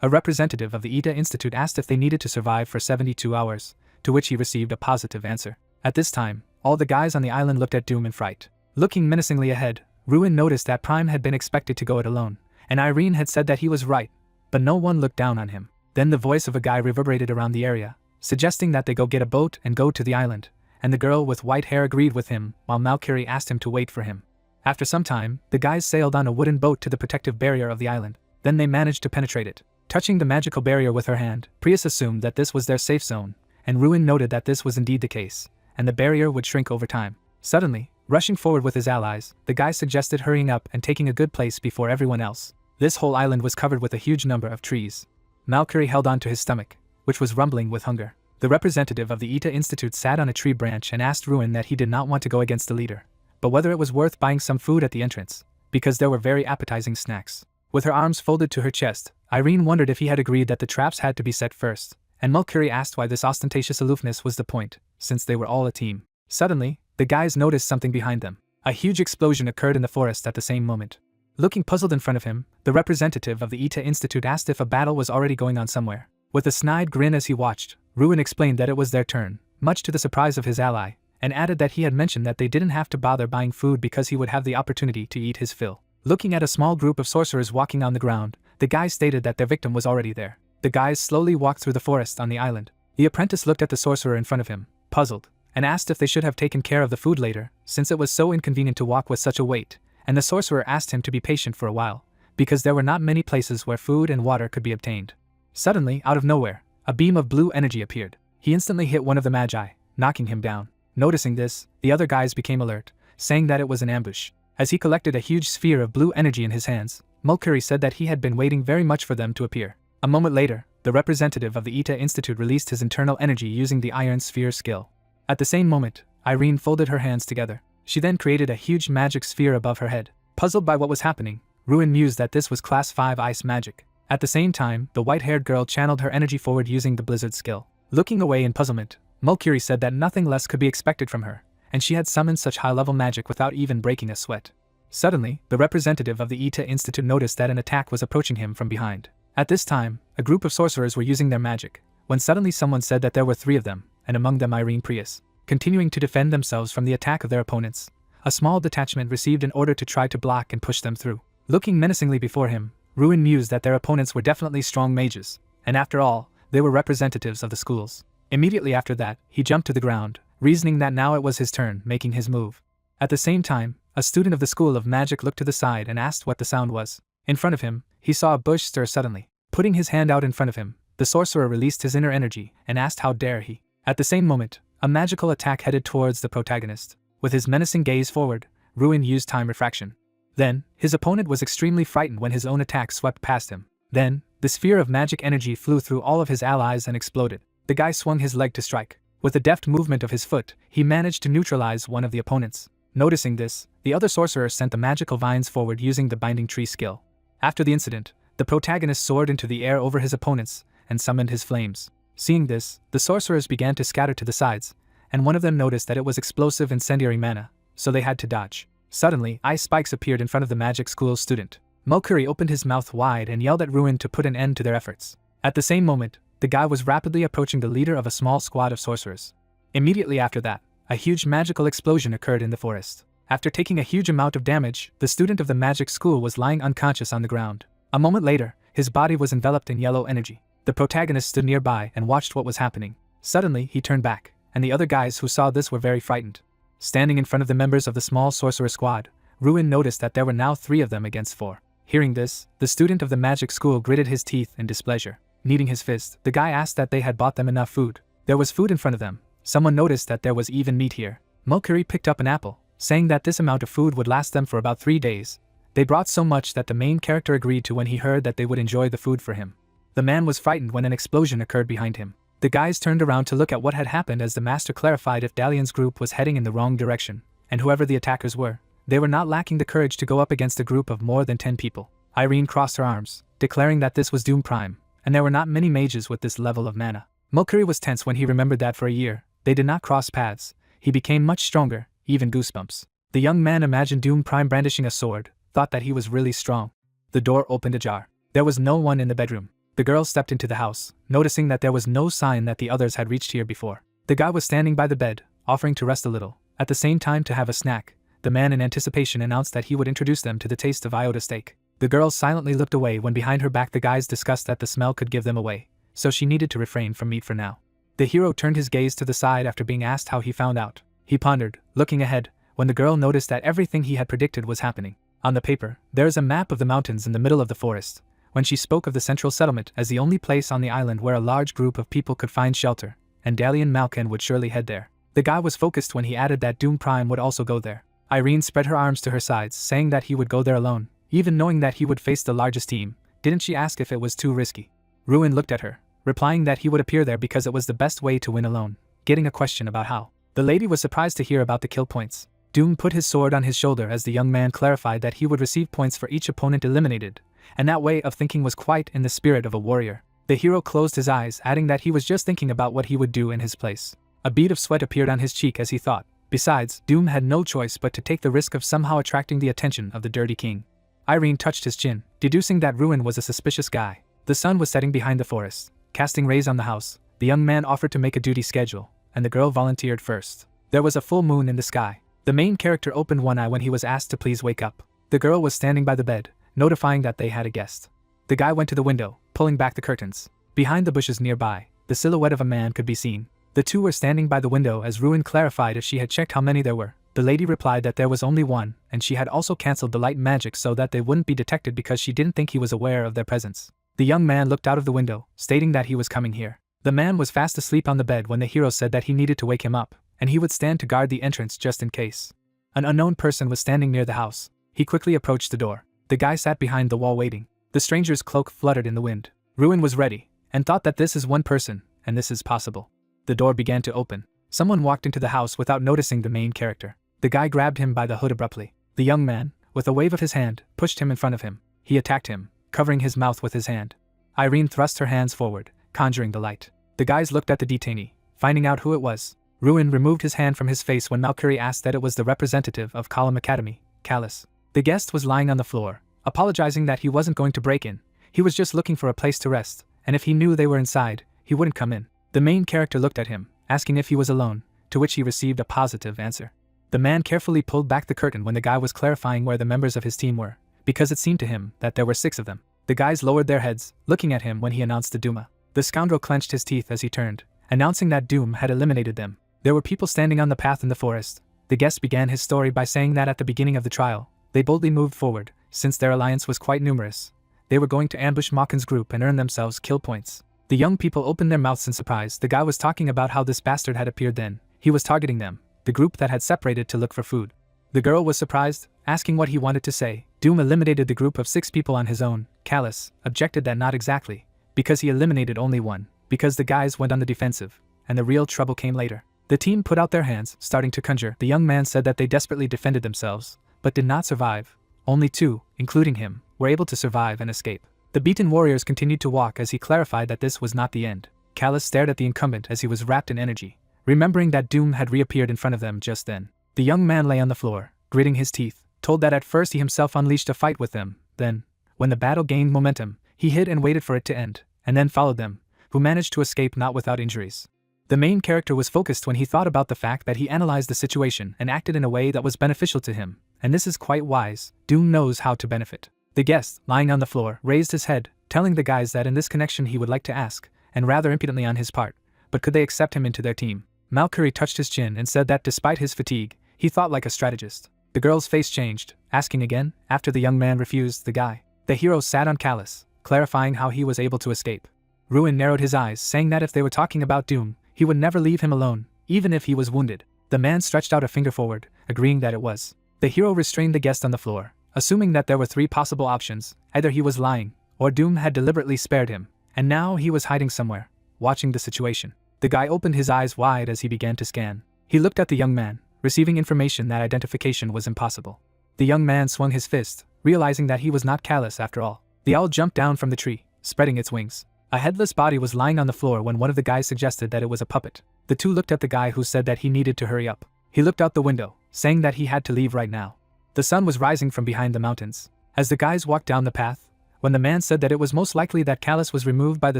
a representative of the Ida Institute asked if they needed to survive for 72 hours, to which he received a positive answer. At this time, all the guys on the island looked at Doom in fright. Looking menacingly ahead, Ruin noticed that Prime had been expected to go it alone, and Irene had said that he was right, but no one looked down on him. Then the voice of a guy reverberated around the area, suggesting that they go get a boat and go to the island, and the girl with white hair agreed with him, while Malcury asked him to wait for him. After some time, the guys sailed on a wooden boat to the protective barrier of the island. Then they managed to penetrate it. Touching the magical barrier with her hand, Prius assumed that this was their safe zone, and Ruin noted that this was indeed the case, and the barrier would shrink over time. Suddenly, rushing forward with his allies, the guy suggested hurrying up and taking a good place before everyone else. This whole island was covered with a huge number of trees. Malcury held on to his stomach, which was rumbling with hunger. The representative of the Ita Institute sat on a tree branch and asked Ruin that he did not want to go against the leader, but whether it was worth buying some food at the entrance, because there were very appetizing snacks. With her arms folded to her chest, Irene wondered if he had agreed that the traps had to be set first, and Malcury asked why this ostentatious aloofness was the point, since they were all a team. Suddenly, the guys noticed something behind them. A huge explosion occurred in the forest at the same moment. Looking puzzled in front of him, the representative of the Ita Institute asked if a battle was already going on somewhere. With a snide grin as he watched, Ruin explained that it was their turn, much to the surprise of his ally, and added that he had mentioned that they didn't have to bother buying food because he would have the opportunity to eat his fill. Looking at a small group of sorcerers walking on the ground, the guy stated that their victim was already there. The guys slowly walked through the forest on the island. The apprentice looked at the sorcerer in front of him, puzzled, and asked if they should have taken care of the food later, since it was so inconvenient to walk with such a weight, and the sorcerer asked him to be patient for a while, because there were not many places where food and water could be obtained. Suddenly, out of nowhere, a beam of blue energy appeared. He instantly hit one of the magi, knocking him down. Noticing this, the other guys became alert, saying that it was an ambush. As he collected a huge sphere of blue energy in his hands, Mulcahy said that he had been waiting very much for them to appear. A moment later, the representative of the Ita Institute released his internal energy using the Iron Sphere skill. At the same moment, Irene folded her hands together. She then created a huge magic sphere above her head. Puzzled by what was happening, Ruin mused that this was Class 5 ice magic. At the same time, the white-haired girl channeled her energy forward using the blizzard skill. Looking away in puzzlement, Mulcahy said that nothing less could be expected from her, and she had summoned such high-level magic without even breaking a sweat. Suddenly, the representative of the Ita Institute noticed that an attack was approaching him from behind. At this time, a group of sorcerers were using their magic, when suddenly someone said that there were 3 of them, and among them Irene Prius. Continuing to defend themselves from the attack of their opponents, a small detachment received an order to try to block and push them through. Looking menacingly before him, Ruin mused that their opponents were definitely strong mages, and after all, they were representatives of the schools. Immediately after that, he jumped to the ground, reasoning that now it was his turn, making his move. At the same time, a student of the School of Magic looked to the side and asked what the sound was. In front of him, he saw a bush stir suddenly. Putting his hand out in front of him, the sorcerer released his inner energy and asked how dare he. At the same moment, a magical attack headed towards the protagonist. With his menacing gaze forward, Ruin used time refraction. Then, his opponent was extremely frightened when his own attack swept past him. Then, the sphere of magic energy flew through all of his allies and exploded. The guy swung his leg to strike. With a deft movement of his foot, he managed to neutralize one of the opponents. Noticing this, the other sorcerer sent the magical vines forward using the binding tree skill. After the incident, the protagonist soared into the air over his opponents and summoned his flames. Seeing this, the sorcerers began to scatter to the sides, and one of them noticed that it was explosive incendiary mana, so they had to dodge. Suddenly, ice spikes appeared in front of the magic school student. Mulcahy opened his mouth wide and yelled at Ruin to put an end to their efforts. At the same moment, the guy was rapidly approaching the leader of a small squad of sorcerers. Immediately after that, a huge magical explosion occurred in the forest. After taking a huge amount of damage, the student of the magic school was lying unconscious on the ground. A moment later, his body was enveloped in yellow energy. The protagonist stood nearby and watched what was happening. Suddenly, he turned back, and the other guys who saw this were very frightened. Standing in front of the members of the small sorcerer squad, Ruin noticed that there were now 3 of them against 4. Hearing this, the student of the magic school gritted his teeth in displeasure. Kneading his fist, the guy asked that they had bought them enough food. There was food in front of them. Someone noticed that there was even meat here. Mulcahy picked up an apple, saying that this amount of food would last them for about 3 days. They brought so much that the main character agreed to when he heard that they would enjoy the food for him. The man was frightened when an explosion occurred behind him. The guys turned around to look at what had happened as the master clarified if Dalian's group was heading in the wrong direction, and whoever the attackers were, they were not lacking the courage to go up against a group of more than 10 people. Irene crossed her arms, declaring that this was Doom Prime, and there were not many mages with this level of mana. Mulcahy was tense when he remembered that for a year, they did not cross paths. He became much stronger, even goosebumps. The young man imagined Doom Prime brandishing a sword, thought that he was really strong. The door opened ajar. There was no one in the bedroom. The girl stepped into the house, noticing that there was no sign that the others had reached here before. The guy was standing by the bed, offering to rest a little, at the same time to have a snack. The man in anticipation announced that he would introduce them to the taste of iota steak. The girl silently looked away when behind her back the guys discussed that the smell could give them away, so she needed to refrain from meat for now. The hero turned his gaze to the side after being asked how he found out. He pondered, looking ahead, when the girl noticed that everything he had predicted was happening. On the paper, there is a map of the mountains in the middle of the forest. When she spoke of the central settlement as the only place on the island where a large group of people could find shelter, and Dalian Malkin would surely head there. The guy was focused when he added that Doom Prime would also go there. Irene spread her arms to her sides, saying that he would go there alone, even knowing that he would face the largest team. Didn't she ask if it was too risky? Ruin looked at her, replying that he would appear there because it was the best way to win alone, getting a question about how. The lady was surprised to hear about the kill points. Doom put his sword on his shoulder as the young man clarified that he would receive points for each opponent eliminated, and that way of thinking was quite in the spirit of a warrior. The hero closed his eyes, adding that he was just thinking about what he would do in his place. A bead of sweat appeared on his cheek as he thought. Besides, Doom had no choice but to take the risk of somehow attracting the attention of the Dirty King. Irene touched his chin, deducing that Ruin was a suspicious guy. The sun was setting behind the forest, casting rays on the house. The young man offered to make a duty schedule, and the girl volunteered first. There was a full moon in the sky. The main character opened one eye when he was asked to please wake up. The girl was standing by the bed, notifying that they had a guest. The guy went to the window, pulling back the curtains. Behind the bushes nearby, the silhouette of a man could be seen. The two were standing by the window as Ruin clarified if she had checked how many there were. The lady replied that there was only one, and she had also cancelled the light magic so that they wouldn't be detected because she didn't think he was aware of their presence. The young man looked out of the window, stating that he was coming here. The man was fast asleep on the bed when the hero said that he needed to wake him up, and he would stand to guard the entrance just in case. An unknown person was standing near the house. He quickly approached the door. The guy sat behind the wall waiting. The stranger's cloak fluttered in the wind. Ruin was ready, and thought that this is one person, and this is possible. The door began to open. Someone walked into the house without noticing the main character. The guy grabbed him by the hood abruptly. The young man, with a wave of his hand, pushed him in front of him. He attacked him, covering his mouth with his hand. Irene thrust her hands forward, conjuring the light. The guys looked at the detainee, finding out who it was. Ruin removed his hand from his face when Malcury asked that it was the representative of Column Academy, Callus. The guest was lying on the floor, apologizing that he wasn't going to break in. He was just looking for a place to rest, and if he knew they were inside, he wouldn't come in. The main character looked at him, asking if he was alone, to which he received a positive answer. The man carefully pulled back the curtain when the guy was clarifying where the members of his team were, because it seemed to him that there were 6 of them. The guys lowered their heads, looking at him when he announced the Duma. The scoundrel clenched his teeth as he turned, announcing that Doom had eliminated them. There were people standing on the path in the forest. The guest began his story by saying that at the beginning of the trial, they boldly moved forward, since their alliance was quite numerous. They were going to ambush Makin's group and earn themselves kill points. The young people opened their mouths in surprise. The guy was talking about how this bastard had appeared then. He was targeting them, the group that had separated to look for food. The girl was surprised, asking what he wanted to say. Doom eliminated the group of 6 people on his own. Callus objected that not exactly, because he eliminated only one, because the guys went on the defensive, and the real trouble came later. The team put out their hands, starting to conjure. The young man said that they desperately defended themselves, but did not survive. Only 2, including him, were able to survive and escape. The beaten warriors continued to walk as he clarified that this was not the end. Callus stared at the incumbent as he was wrapped in energy, remembering that Doom had reappeared in front of them just then. The young man lay on the floor, gritting his teeth, told that at first he himself unleashed a fight with them. Then, when the battle gained momentum, he hid and waited for it to end, and then followed them, who managed to escape not without injuries. The main character was focused when he thought about the fact that he analyzed the situation and acted in a way that was beneficial to him, and this is quite wise. Doom knows how to benefit. The guest, lying on the floor, raised his head, telling the guys that in this connection he would like to ask, and rather impudently on his part, but could they accept him into their team? Malcury touched his chin and said that despite his fatigue, he thought like a strategist. The girl's face changed, asking again, after the young man refused the guy. The hero sat on Callus, clarifying how he was able to escape. Ruin narrowed his eyes, saying that if they were talking about Doom, he would never leave him alone, even if he was wounded. The man stretched out a finger forward, agreeing that it was. The hero restrained the guest on the floor, assuming that there were 3 possible options. Either he was lying, or Doom had deliberately spared him, and now he was hiding somewhere, watching the situation. The guy opened his eyes wide as he began to scan. He looked at the young man, receiving information that identification was impossible. The young man swung his fist, realizing that he was not Callus after all. The owl jumped down from the tree, spreading its wings. A headless body was lying on the floor when one of the guys suggested that it was a puppet. The 2 looked at the guy who said that he needed to hurry up. He looked out the window, saying that he had to leave right now. The sun was rising from behind the mountains. As the guys walked down the path, when the man said that it was most likely that Callus was removed by the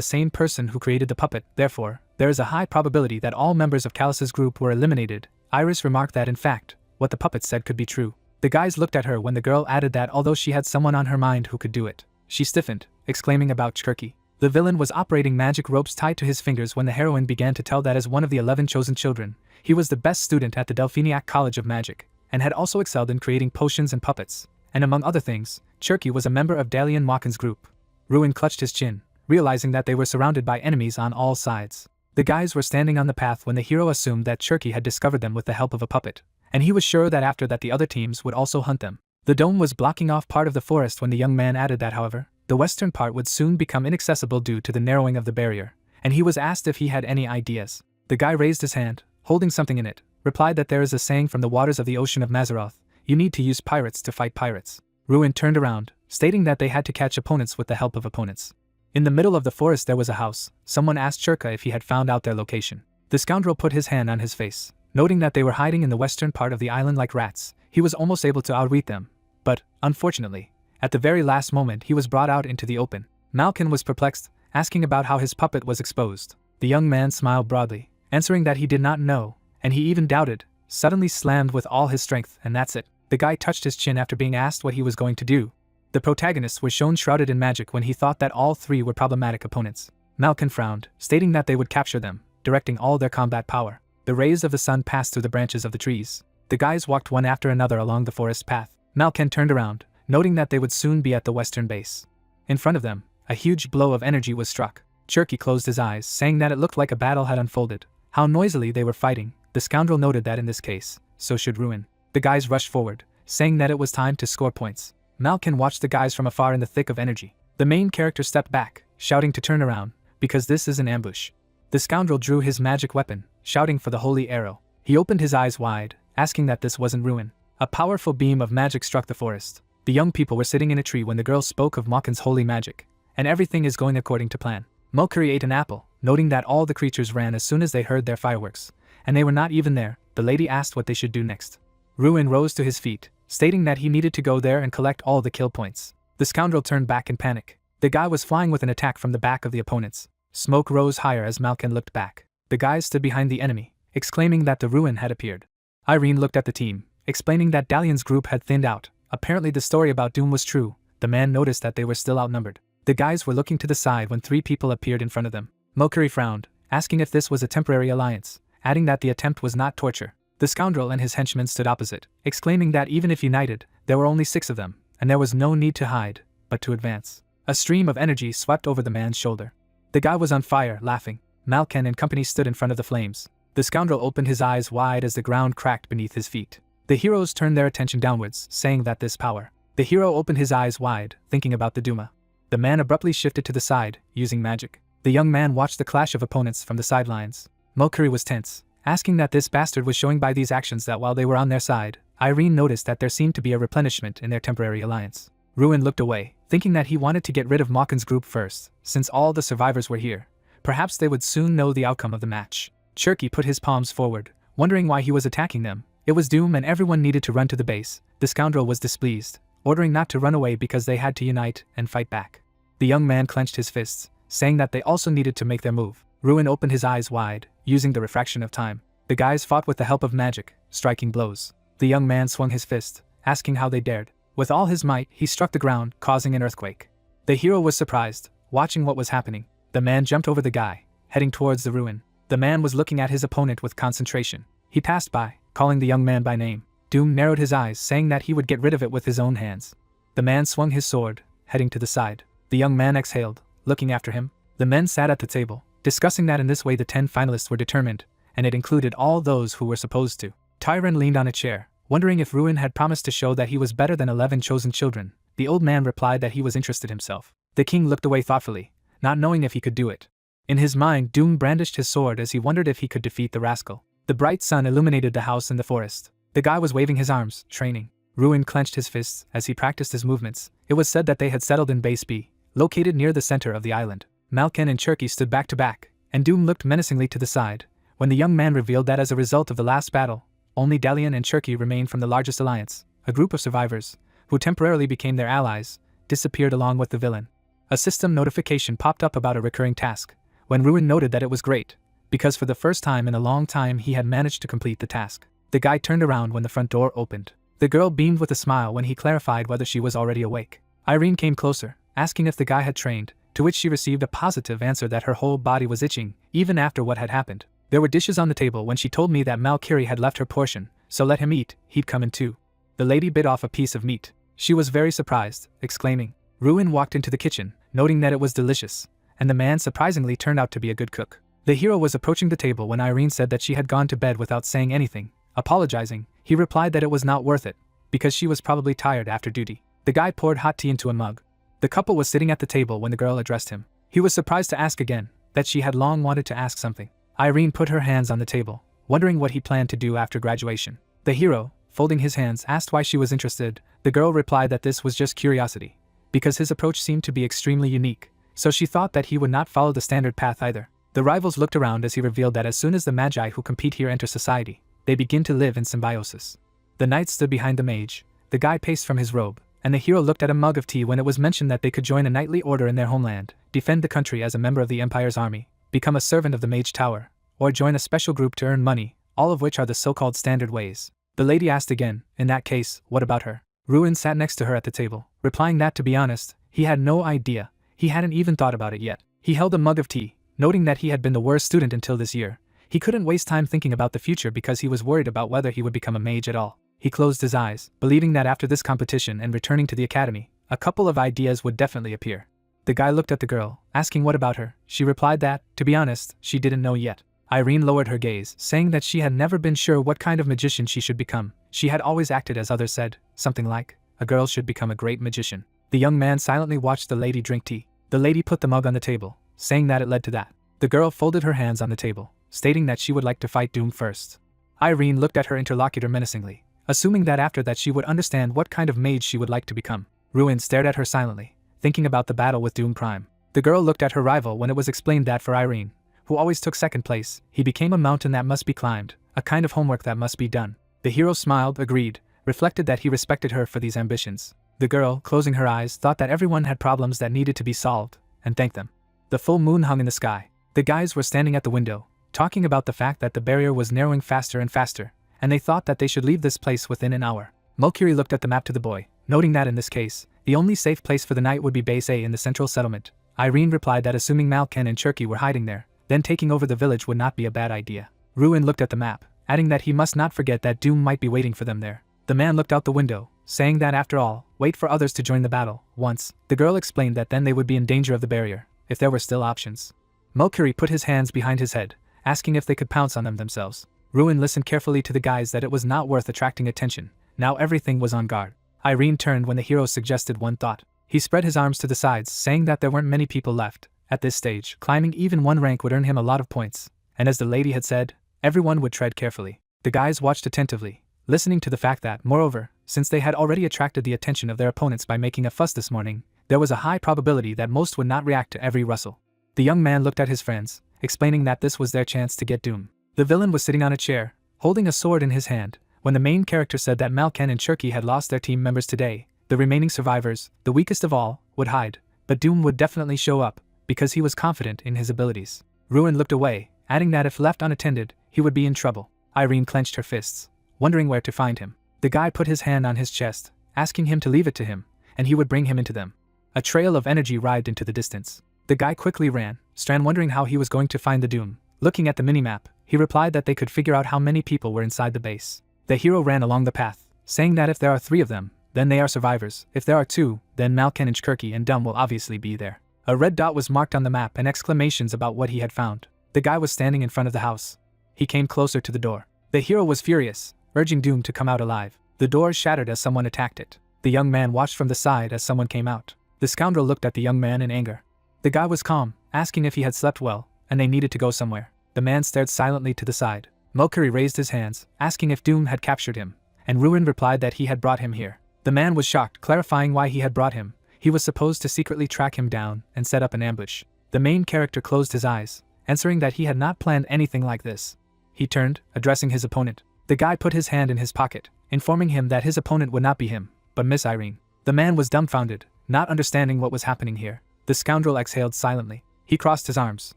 same person who created the puppet, therefore, there is a high probability that all members of Callus's group were eliminated, Iris remarked that in fact, what the puppet said could be true. The guys looked at her when the girl added that although she had someone on her mind who could do it, she stiffened, exclaiming about Churky. The villain was operating magic ropes tied to his fingers when the heroine began to tell that as one of the 11 chosen children, he was the best student at the Delphiniac College of Magic, and had also excelled in creating potions and puppets, and among other things, Churky was a member of Dalian Makin's group. Ruin clutched his chin, realizing that they were surrounded by enemies on all sides. The guys were standing on the path when the hero assumed that Cherky had discovered them with the help of a puppet, and he was sure that after that the other teams would also hunt them. The dome was blocking off part of the forest when the young man added that, however, the western part would soon become inaccessible due to the narrowing of the barrier, and he was asked if he had any ideas. The guy raised his hand, holding something in it, replied that there is a saying from the waters of the ocean of Mazaroth, you need to use pirates to fight pirates. Ruin turned around, stating that they had to catch opponents with the help of opponents. In the middle of the forest there was a house. Someone asked Cherka if he had found out their location. The scoundrel put his hand on his face, noting that they were hiding in the western part of the island like rats. He was almost able to outwit them, but, unfortunately, at the very last moment he was brought out into the open. Malkin was perplexed, asking about how his puppet was exposed. The young man smiled broadly, answering that he did not know, and he even doubted, suddenly slammed with all his strength, and that's it. The guy touched his chin after being asked what he was going to do. The protagonists were shown shrouded in magic when he thought that all three were problematic opponents. Malkin frowned, stating that they would capture them, directing all their combat power. The rays of the sun passed through the branches of the trees. The guys walked one after another along the forest path. Malkin turned around, noting that they would soon be at the western base. In front of them, a huge blow of energy was struck. Cherky closed his eyes, saying that it looked like a battle had unfolded. How noisily they were fighting. The scoundrel noted that in this case, so should Ruin. The guys rushed forward, saying that it was time to score points. Malkin watched the guys from afar in the thick of energy. The main character stepped back, shouting to turn around, because this is an ambush. The scoundrel drew his magic weapon, shouting for the holy arrow. He opened his eyes wide, asking that this wasn't Ruin. A powerful beam of magic struck the forest. The young people were sitting in a tree when the girl spoke of Malkin's holy magic, and everything is going according to plan. Mokuri ate an apple, noting that all the creatures ran as soon as they heard their fireworks, and they were not even there. The lady asked what they should do next. Ruin rose to his feet, stating that he needed to go there and collect all the kill points. The scoundrel turned back in panic. The guy was flying with an attack from the back of the opponents. Smoke rose higher as Malkin looked back. The guys stood behind the enemy, exclaiming that the Ruin had appeared. Irene looked at the team, explaining that Dalian's group had thinned out. Apparently the story about Doom was true. The man noticed that they were still outnumbered. The guys were looking to the side when three people appeared in front of them. Mokuri frowned, asking if this was a temporary alliance, adding that the attempt was not torture. The scoundrel and his henchmen stood opposite, exclaiming that even if united, there were only 6 of them, and there was no need to hide, but to advance. A stream of energy swept over the man's shoulder. The guy was on fire, laughing. Malkin and company stood in front of the flames. The scoundrel opened his eyes wide as the ground cracked beneath his feet. The heroes turned their attention downwards, saying that this power. The hero opened his eyes wide, thinking about the Duma. The man abruptly shifted to the side, using magic. The young man watched the clash of opponents from the sidelines. Mokuri was tense, asking that this bastard was showing by these actions that while they were on their side, Irene noticed that there seemed to be a replenishment in their temporary alliance. Ruin looked away, thinking that he wanted to get rid of Malkin's group first, since all the survivors were here. Perhaps they would soon know the outcome of the match. Cherky put his palms forward, wondering why he was attacking them. It was Doom and everyone needed to run to the base. The scoundrel was displeased, ordering not to run away because they had to unite and fight back. The young man clenched his fists, saying that they also needed to make their move. Ruin opened his eyes wide, using the refraction of time. The guys fought with the help of magic, striking blows. The young man swung his fist, asking how they dared. With all his might, he struck the ground, causing an earthquake. The hero was surprised, watching what was happening. The man jumped over the guy, heading towards the Ruin. The man was looking at his opponent with concentration. He passed by, calling the young man by name. Doom narrowed his eyes, saying that he would get rid of it with his own hands. The man swung his sword, heading to the side. The young man exhaled, looking after him. The men sat at the table, discussing that in this way the 10 finalists were determined, and it included all those who were supposed to. Tyron leaned on a chair, wondering if Ruin had promised to show that he was better than 11 chosen children. The old man replied that he was interested himself. The king looked away thoughtfully, not knowing if he could do it. In his mind, Doom brandished his sword as he wondered if he could defeat the rascal. The bright sun illuminated the house in the forest. The guy was waving his arms, training. Ruin clenched his fists as he practiced his movements. It was said that they had settled in Base B, located near the center of the island. Malkin and Cherky stood back to back, and Doom looked menacingly to the side, when the young man revealed that as a result of the last battle, only Dalian and Cherky remained from the largest alliance. A group of survivors, who temporarily became their allies, disappeared along with the villain. A system notification popped up about a recurring task, when Ruin noted that it was great, because for the first time in a long time he had managed to complete the task. The guy turned around when the front door opened. The girl beamed with a smile when he clarified whether she was already awake. Irene came closer, asking if the guy had trained, to which she received a positive answer that her whole body was itching, even after what had happened. There were dishes on the table when she told me that Malkiri had left her portion, so let him eat, he'd come in too. The lady bit off a piece of meat. She was very surprised, exclaiming. Ruin walked into the kitchen, noting that it was delicious, and the man surprisingly turned out to be a good cook. The hero was approaching the table when Irene said that she had gone to bed without saying anything. Apologizing, he replied that it was not worth it, because she was probably tired after duty. The guy poured hot tea into a mug. The couple was sitting at the table when the girl addressed him. He was surprised to ask again that she had long wanted to ask something. Irene put her hands on the table, wondering what he planned to do after graduation. The hero, folding his hands, asked why she was interested. The girl replied that this was just curiosity, because his approach seemed to be extremely unique, so she thought that he would not follow the standard path either. The rivals looked around as he revealed that as soon as the magi who compete here enter society, they begin to live in symbiosis. The knight stood behind the mage, the guy paced from his robe, and the hero looked at a mug of tea when it was mentioned that they could join a knightly order in their homeland, defend the country as a member of the Empire's army, become a servant of the Mage Tower, or join a special group to earn money, all of which are the so-called standard ways. The lady asked again, in that case, what about her? Ruin sat next to her at the table, replying that to be honest, he had no idea, he hadn't even thought about it yet. He held a mug of tea, noting that he had been the worst student until this year. He couldn't waste time thinking about the future because he was worried about whether he would become a mage at all. He closed his eyes, believing that after this competition and returning to the academy, a couple of ideas would definitely appear. The guy looked at the girl, asking what about her. She replied that, to be honest, she didn't know yet. Irene lowered her gaze, saying that she had never been sure what kind of magician she should become. She had always acted as others said, something like, a girl should become a great magician. The young man silently watched the lady drink tea. The lady put the mug on the table, saying that it led to that. The girl folded her hands on the table, stating that she would like to fight Doom first. Irene looked at her interlocutor menacingly, assuming that after that she would understand what kind of mage she would like to become. Ruin stared at her silently, thinking about the battle with Doom Prime. The girl looked at her rival when it was explained that for Irene, who always took second place, he became a mountain that must be climbed, a kind of homework that must be done. The hero smiled, agreed, reflected that he respected her for these ambitions. The girl, closing her eyes, thought that everyone had problems that needed to be solved, and thanked them. The full moon hung in the sky. The guys were standing at the window, talking about the fact that the barrier was narrowing faster and faster, and they thought that they should leave this place within an hour. Mercury looked at the map to the boy, noting that in this case, the only safe place for the night would be Base A in the central settlement. Irene replied that assuming Malkin and Cherky were hiding there, then taking over the village would not be a bad idea. Ruin looked at the map, adding that he must not forget that Doom might be waiting for them there. The man looked out the window, saying that after all, wait for others to join the battle. Once, the girl explained that then they would be in danger of the barrier, if there were still options. Mercury put his hands behind his head, asking if they could pounce on them themselves. Ruin listened carefully to the guys that it was not worth attracting attention. Now everything was on guard. Irene turned when the hero suggested one thought. He spread his arms to the sides, saying that there weren't many people left. At this stage, climbing even one rank would earn him a lot of points, and as the lady had said, everyone would tread carefully. The guys watched attentively, listening to the fact that, moreover, since they had already attracted the attention of their opponents by making a fuss this morning, there was a high probability that most would not react to every rustle. The young man looked at his friends, explaining that this was their chance to get Doom. The villain was sitting on a chair, holding a sword in his hand, when the main character said that Malkin and Cherky had lost their team members today. The remaining survivors, the weakest of all, would hide, but Doom would definitely show up, because he was confident in his abilities. Ruin looked away, adding that if left unattended, he would be in trouble. Irene clenched her fists, wondering where to find him. The guy put his hand on his chest, asking him to leave it to him, and he would bring him into them. A trail of energy writhed into the distance. The guy quickly ran, Strand wondering how he was going to find the Doom. Looking at the minimap, he replied that they could figure out how many people were inside the base. The hero ran along the path, saying that if there are 3 of them, then they are survivors. If there are 2, then Malkin and Cherky and Doom will obviously be there. A red dot was marked on the map and exclamations about what he had found. The guy was standing in front of the house. He came closer to the door. The hero was furious, urging Doom to come out alive. The door shattered as someone attacked it. The young man watched from the side as someone came out. The scoundrel looked at the young man in anger. The guy was calm, asking if he had slept well, and they needed to go somewhere. The man stared silently to the side. Mercury raised his hands, asking if Doom had captured him, and Ruin replied that he had brought him here. The man was shocked, clarifying why he had brought him. He was supposed to secretly track him down and set up an ambush. The main character closed his eyes, answering that he had not planned anything like this. He turned, addressing his opponent. The guy put his hand in his pocket, informing him that his opponent would not be him, but Miss Irene. The man was dumbfounded, not understanding what was happening here. The scoundrel exhaled silently. He crossed his arms,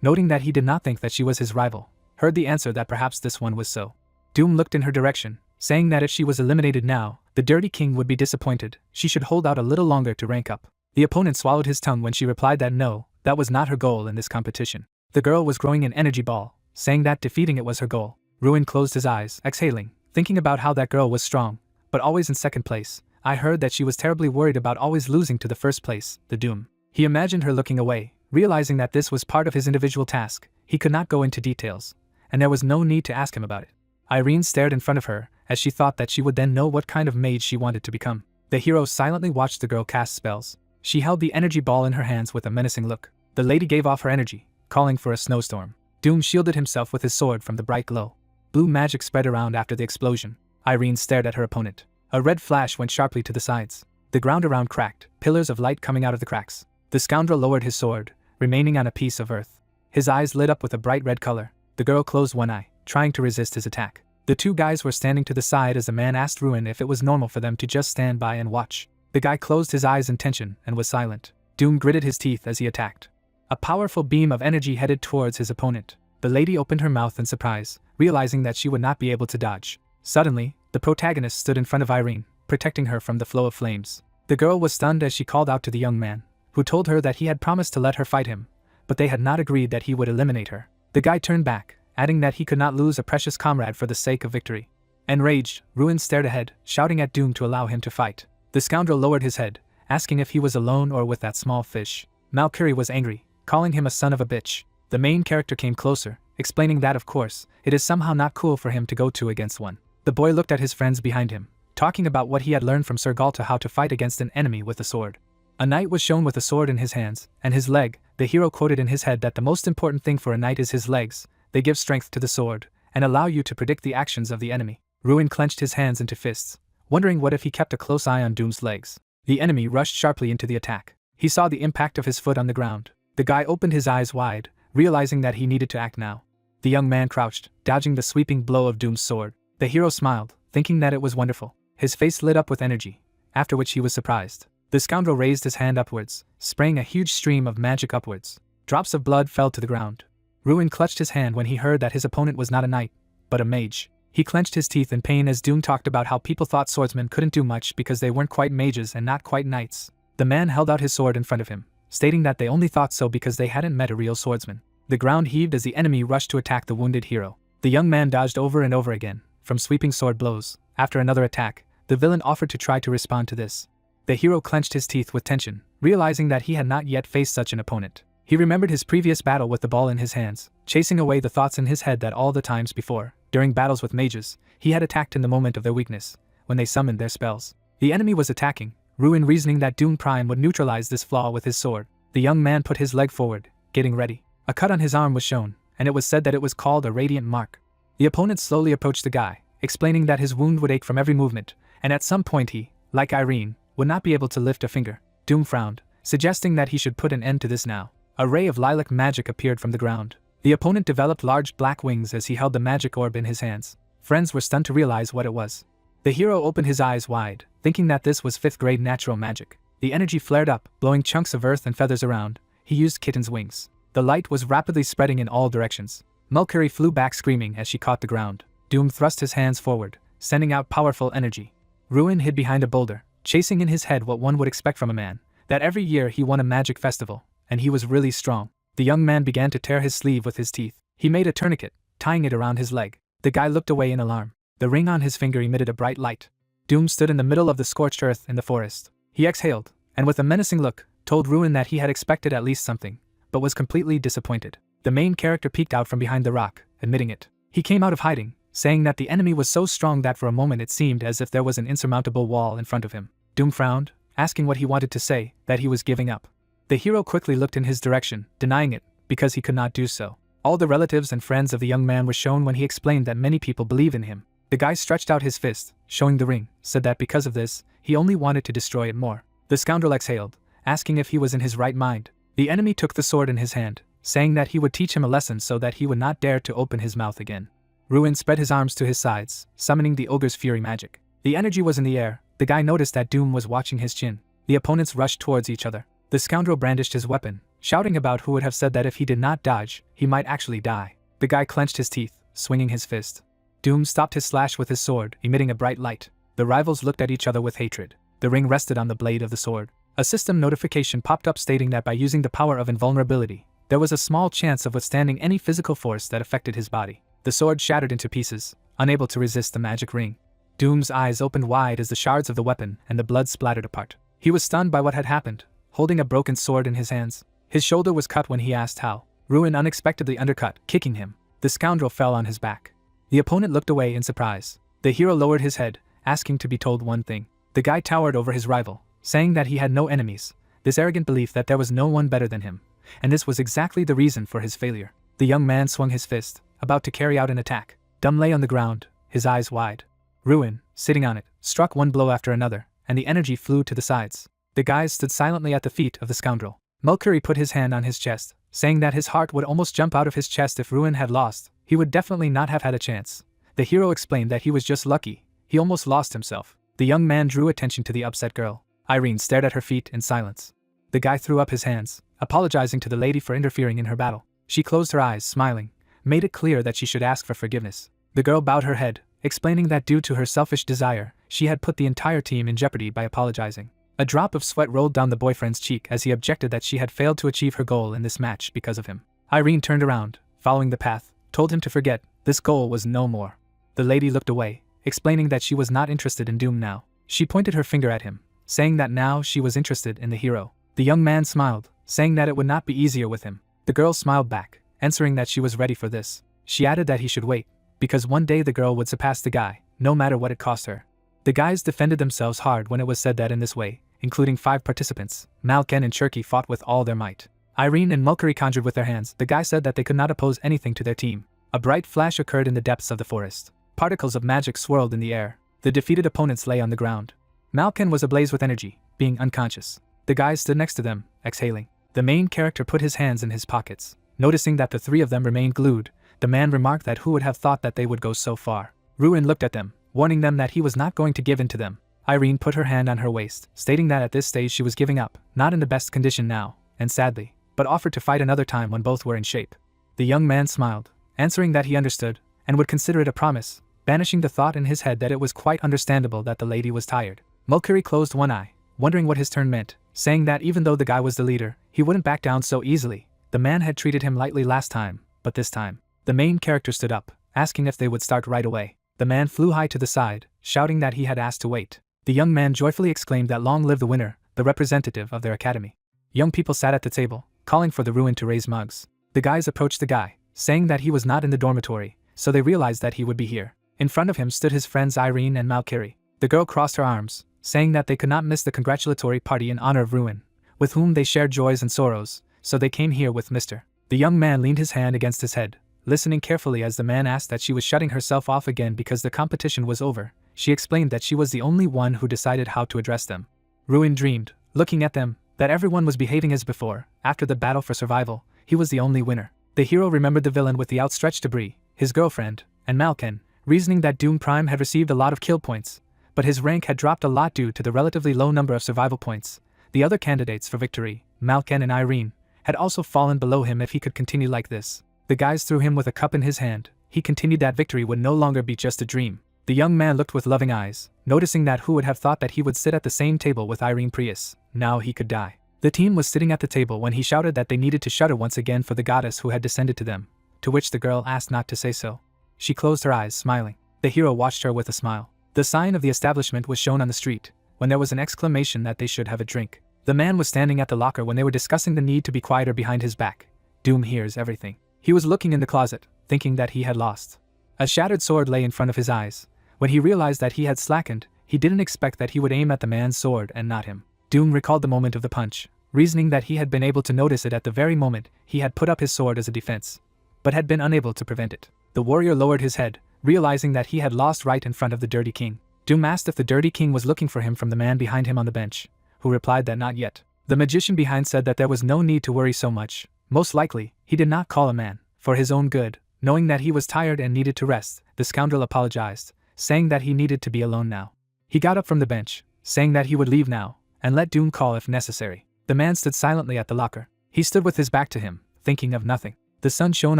noting that he did not think that she was his rival. Heard the answer that perhaps this one was so. Doom looked in her direction, saying that if she was eliminated now, the Dirty King would be disappointed. She should hold out a little longer to rank up. The opponent swallowed his tongue when she replied that no, that was not her goal in this competition. The girl was growing an energy ball, saying that defeating it was her goal. Ruin closed his eyes, exhaling, thinking about how that girl was strong, but always in second place. I heard that she was terribly worried about always losing to the first place, the Doom. He imagined her looking away, Realizing that this was part of his individual task, he could not go into details, and there was no need to ask him about it. Irene stared in front of her, as she thought that she would then know what kind of mage she wanted to become. The hero silently watched the girl cast spells. She held the energy ball in her hands with a menacing look. The lady gave off her energy, calling for a snowstorm. Doom shielded himself with his sword from the bright glow. Blue magic spread around after the explosion. Irene stared at her opponent. A red flash went sharply to the sides. The ground around cracked, pillars of light coming out of the cracks. The scoundrel lowered his sword, remaining on a piece of earth. His eyes lit up with a bright red color. The girl closed one eye, trying to resist his attack. The two guys were standing to the side as the man asked Ruin if it was normal for them to just stand by and watch. The guy closed his eyes in tension and was silent. Doom gritted his teeth as he attacked. A powerful beam of energy headed towards his opponent. The lady opened her mouth in surprise, realizing that she would not be able to dodge. Suddenly, the protagonist stood in front of Irene, protecting her from the flow of flames. The girl was stunned as she called out to the young man, who told her that he had promised to let her fight him, but they had not agreed that he would eliminate her. The guy turned back, adding that he could not lose a precious comrade for the sake of victory. Enraged, Ruin stared ahead, shouting at Doom to allow him to fight. The scoundrel lowered his head, asking if he was alone or with that small fish. Malcury was angry, calling him a son of a bitch. The main character came closer, explaining that of course, it is somehow not cool for him to go 2-against-1. The boy looked at his friends behind him, talking about what he had learned from Sir Galta how to fight against an enemy with a sword. A knight was shown with a sword in his hands, and his leg. The hero quoted in his head that the most important thing for a knight is his legs. They give strength to the sword, and allow you to predict the actions of the enemy. Ruin clenched his hands into fists, wondering what if he kept a close eye on Doom's legs. The enemy rushed sharply into the attack. He saw the impact of his foot on the ground. The guy opened his eyes wide, realizing that he needed to act now. The young man crouched, dodging the sweeping blow of Doom's sword. The hero smiled, thinking that it was wonderful. His face lit up with energy, after which he was surprised. The scoundrel raised his hand upwards, spraying a huge stream of magic upwards. Drops of blood fell to the ground. Ruin clutched his hand when he heard that his opponent was not a knight, but a mage. He clenched his teeth in pain as Doom talked about how people thought swordsmen couldn't do much because they weren't quite mages and not quite knights. The man held out his sword in front of him, stating that they only thought so because they hadn't met a real swordsman. The ground heaved as the enemy rushed to attack the wounded hero. The young man dodged over and over again, from sweeping sword blows. After another attack, the villain offered to try to respond to this. The hero clenched his teeth with tension, realizing that he had not yet faced such an opponent. He remembered his previous battle with the ball in his hands, chasing away the thoughts in his head that all the times before, during battles with mages, he had attacked in the moment of their weakness, when they summoned their spells. The enemy was attacking, Ruin reasoning that Doom Prime would neutralize this flaw with his sword. The young man put his leg forward, getting ready. A cut on his arm was shown, and it was said that it was called a radiant mark. The opponent slowly approached the guy, explaining that his wound would ache from every movement, and at some point he, like Irene, would not be able to lift a finger. Doom frowned, suggesting that he should put an end to this now. A ray of lilac magic appeared from the ground. The opponent developed large black wings as he held the magic orb in his hands. Friends were stunned to realize what it was. The hero opened his eyes wide, thinking that this was 5th grade natural magic. The energy flared up, blowing chunks of earth and feathers around. He used Kitten's wings. The light was rapidly spreading in all directions. Mulcahy flew back screaming as she caught the ground. Doom thrust his hands forward, sending out powerful energy. Ruin hid behind a boulder, chasing in his head what one would expect from a man, that every year he won a magic festival, and he was really strong. The young man began to tear his sleeve with his teeth. He made a tourniquet, tying it around his leg. The guy looked away in alarm. The ring on his finger emitted a bright light. Doom stood in the middle of the scorched earth in the forest. He exhaled, and with a menacing look, told Ruin that he had expected at least something, but was completely disappointed. The main character peeked out from behind the rock, admitting it. He came out of hiding, saying that the enemy was so strong that for a moment it seemed as if there was an insurmountable wall in front of him. Doom frowned, asking what he wanted to say, that he was giving up. The hero quickly looked in his direction, denying it, because he could not do so. All the relatives and friends of the young man were shown when he explained that many people believe in him. The guy stretched out his fist, showing the ring, said that because of this, he only wanted to destroy it more. The scoundrel exhaled, asking if he was in his right mind. The enemy took the sword in his hand, saying that he would teach him a lesson so that he would not dare to open his mouth again. Ruin spread his arms to his sides, summoning the ogre's fury magic. The energy was in the air. The guy noticed that Doom was watching his chin. The opponents rushed towards each other. The scoundrel brandished his weapon, shouting about who would have said that if he did not dodge, he might actually die. The guy clenched his teeth, swinging his fist. Doom stopped his slash with his sword, emitting a bright light. The rivals looked at each other with hatred. The ring rested on the blade of the sword. A system notification popped up stating that by using the power of invulnerability, there was a small chance of withstanding any physical force that affected his body. The sword shattered into pieces, unable to resist the magic ring. Doom's eyes opened wide as the shards of the weapon and the blood splattered apart. He was stunned by what had happened, holding a broken sword in his hands. His shoulder was cut when he asked how. Ruin unexpectedly undercut, kicking him. The scoundrel fell on his back. The opponent looked away in surprise. The hero lowered his head, asking to be told one thing. The guy towered over his rival, saying that he had no enemies, this arrogant belief that there was no one better than him. And this was exactly the reason for his failure. The young man swung his fist, about to carry out an attack. Dum lay on the ground, his eyes wide. Ruin, sitting on it, struck one blow after another, and the energy flew to the sides. The guys stood silently at the feet of the scoundrel. Mulcahy put his hand on his chest, saying that his heart would almost jump out of his chest if Ruin had lost. He would definitely not have had a chance. The hero explained that he was just lucky. He almost lost himself. The young man drew attention to the upset girl. Irene stared at her feet in silence. The guy threw up his hands, apologizing to the lady for interfering in her battle. She closed her eyes, smiling, made it clear that she should ask for forgiveness. The girl bowed her head, explaining that due to her selfish desire, she had put the entire team in jeopardy by apologizing. A drop of sweat rolled down the boyfriend's cheek as he objected that she had failed to achieve her goal in this match because of him. Irene turned around, following the path, told him to forget, this goal was no more. The lady looked away, explaining that she was not interested in Doom now. She pointed her finger at him, saying that now she was interested in the hero. The young man smiled, saying that it would not be easier with him. The girl smiled back, answering that she was ready for this. She added that he should wait, because one day the girl would surpass the guy, no matter what it cost her. The guys defended themselves hard when it was said that in this way, including 5 participants, Malken and Cherky fought with all their might. Irene and Mulcahy conjured with their hands. The guy said that they could not oppose anything to their team. A bright flash occurred in the depths of the forest. Particles of magic swirled in the air. The defeated opponents lay on the ground. Malken was ablaze with energy, being unconscious. The guys stood next to them, exhaling. The main character put his hands in his pockets. Noticing that the 3 of them remained glued, the man remarked that who would have thought that they would go so far. Ruin looked at them, warning them that he was not going to give in to them. Irene put her hand on her waist, stating that at this stage she was giving up, not in the best condition now, and sadly, but offered to fight another time when both were in shape. The young man smiled, answering that he understood, and would consider it a promise, banishing the thought in his head that it was quite understandable that the lady was tired. Mulcahy closed one eye, wondering what his turn meant, saying that even though the guy was the leader, he wouldn't back down so easily. The man had treated him lightly last time, but this time. The main character stood up, asking if they would start right away. The man flew high to the side, shouting that he had asked to wait. The young man joyfully exclaimed that long live the winner, the representative of their academy. Young people sat at the table, calling for the Ruin to raise mugs. The guys approached the guy, saying that he was not in the dormitory, so they realized that he would be here. In front of him stood his friends Irene and Mulcahy. The girl crossed her arms, saying that they could not miss the congratulatory party in honor of Ruin, with whom they shared joys and sorrows, so they came here with Mr. The young man leaned his hand against his head, listening carefully as the man asked that she was shutting herself off again because the competition was over. She explained that she was the only one who decided how to address them. Ruin dreamed, looking at them, that everyone was behaving as before. After the battle for survival, he was the only winner. The hero remembered the villain with the outstretched debris, his girlfriend, and Malken, reasoning that Doom Prime had received a lot of kill points, but his rank had dropped a lot due to the relatively low number of survival points. The other candidates for victory, Malken and Irene, had also fallen below him if he could continue like this. The guys threw him with a cup in his hand. He continued that victory would no longer be just a dream. The young man looked with loving eyes, noticing that who would have thought that he would sit at the same table with Irene Prius. Now he could die. The team was sitting at the table when he shouted that they needed to shudder once again for the goddess who had descended to them, to which the girl asked not to say so. She closed her eyes, smiling. The hero watched her with a smile. The sign of the establishment was shown on the street, when there was an exclamation that they should have a drink. The man was standing at the locker when they were discussing the need to be quieter behind his back. Doom hears everything. He was looking in the closet, thinking that he had lost. A shattered sword lay in front of his eyes. When he realized that he had slackened, he didn't expect that he would aim at the man's sword and not him. Doom recalled the moment of the punch, reasoning that he had been able to notice it at the very moment he had put up his sword as a defense, but had been unable to prevent it. The warrior lowered his head, realizing that he had lost right in front of the Dirty King. Doom asked if the Dirty King was looking for him from the man behind him on the bench, who replied that not yet. The magician behind said that there was no need to worry so much. Most likely, he did not call a man. For his own good, knowing that he was tired and needed to rest, the scoundrel apologized, saying that he needed to be alone now. He got up from the bench, saying that he would leave now, and let Doom call if necessary. The man stood silently at the locker. He stood with his back to him, thinking of nothing. The sun shone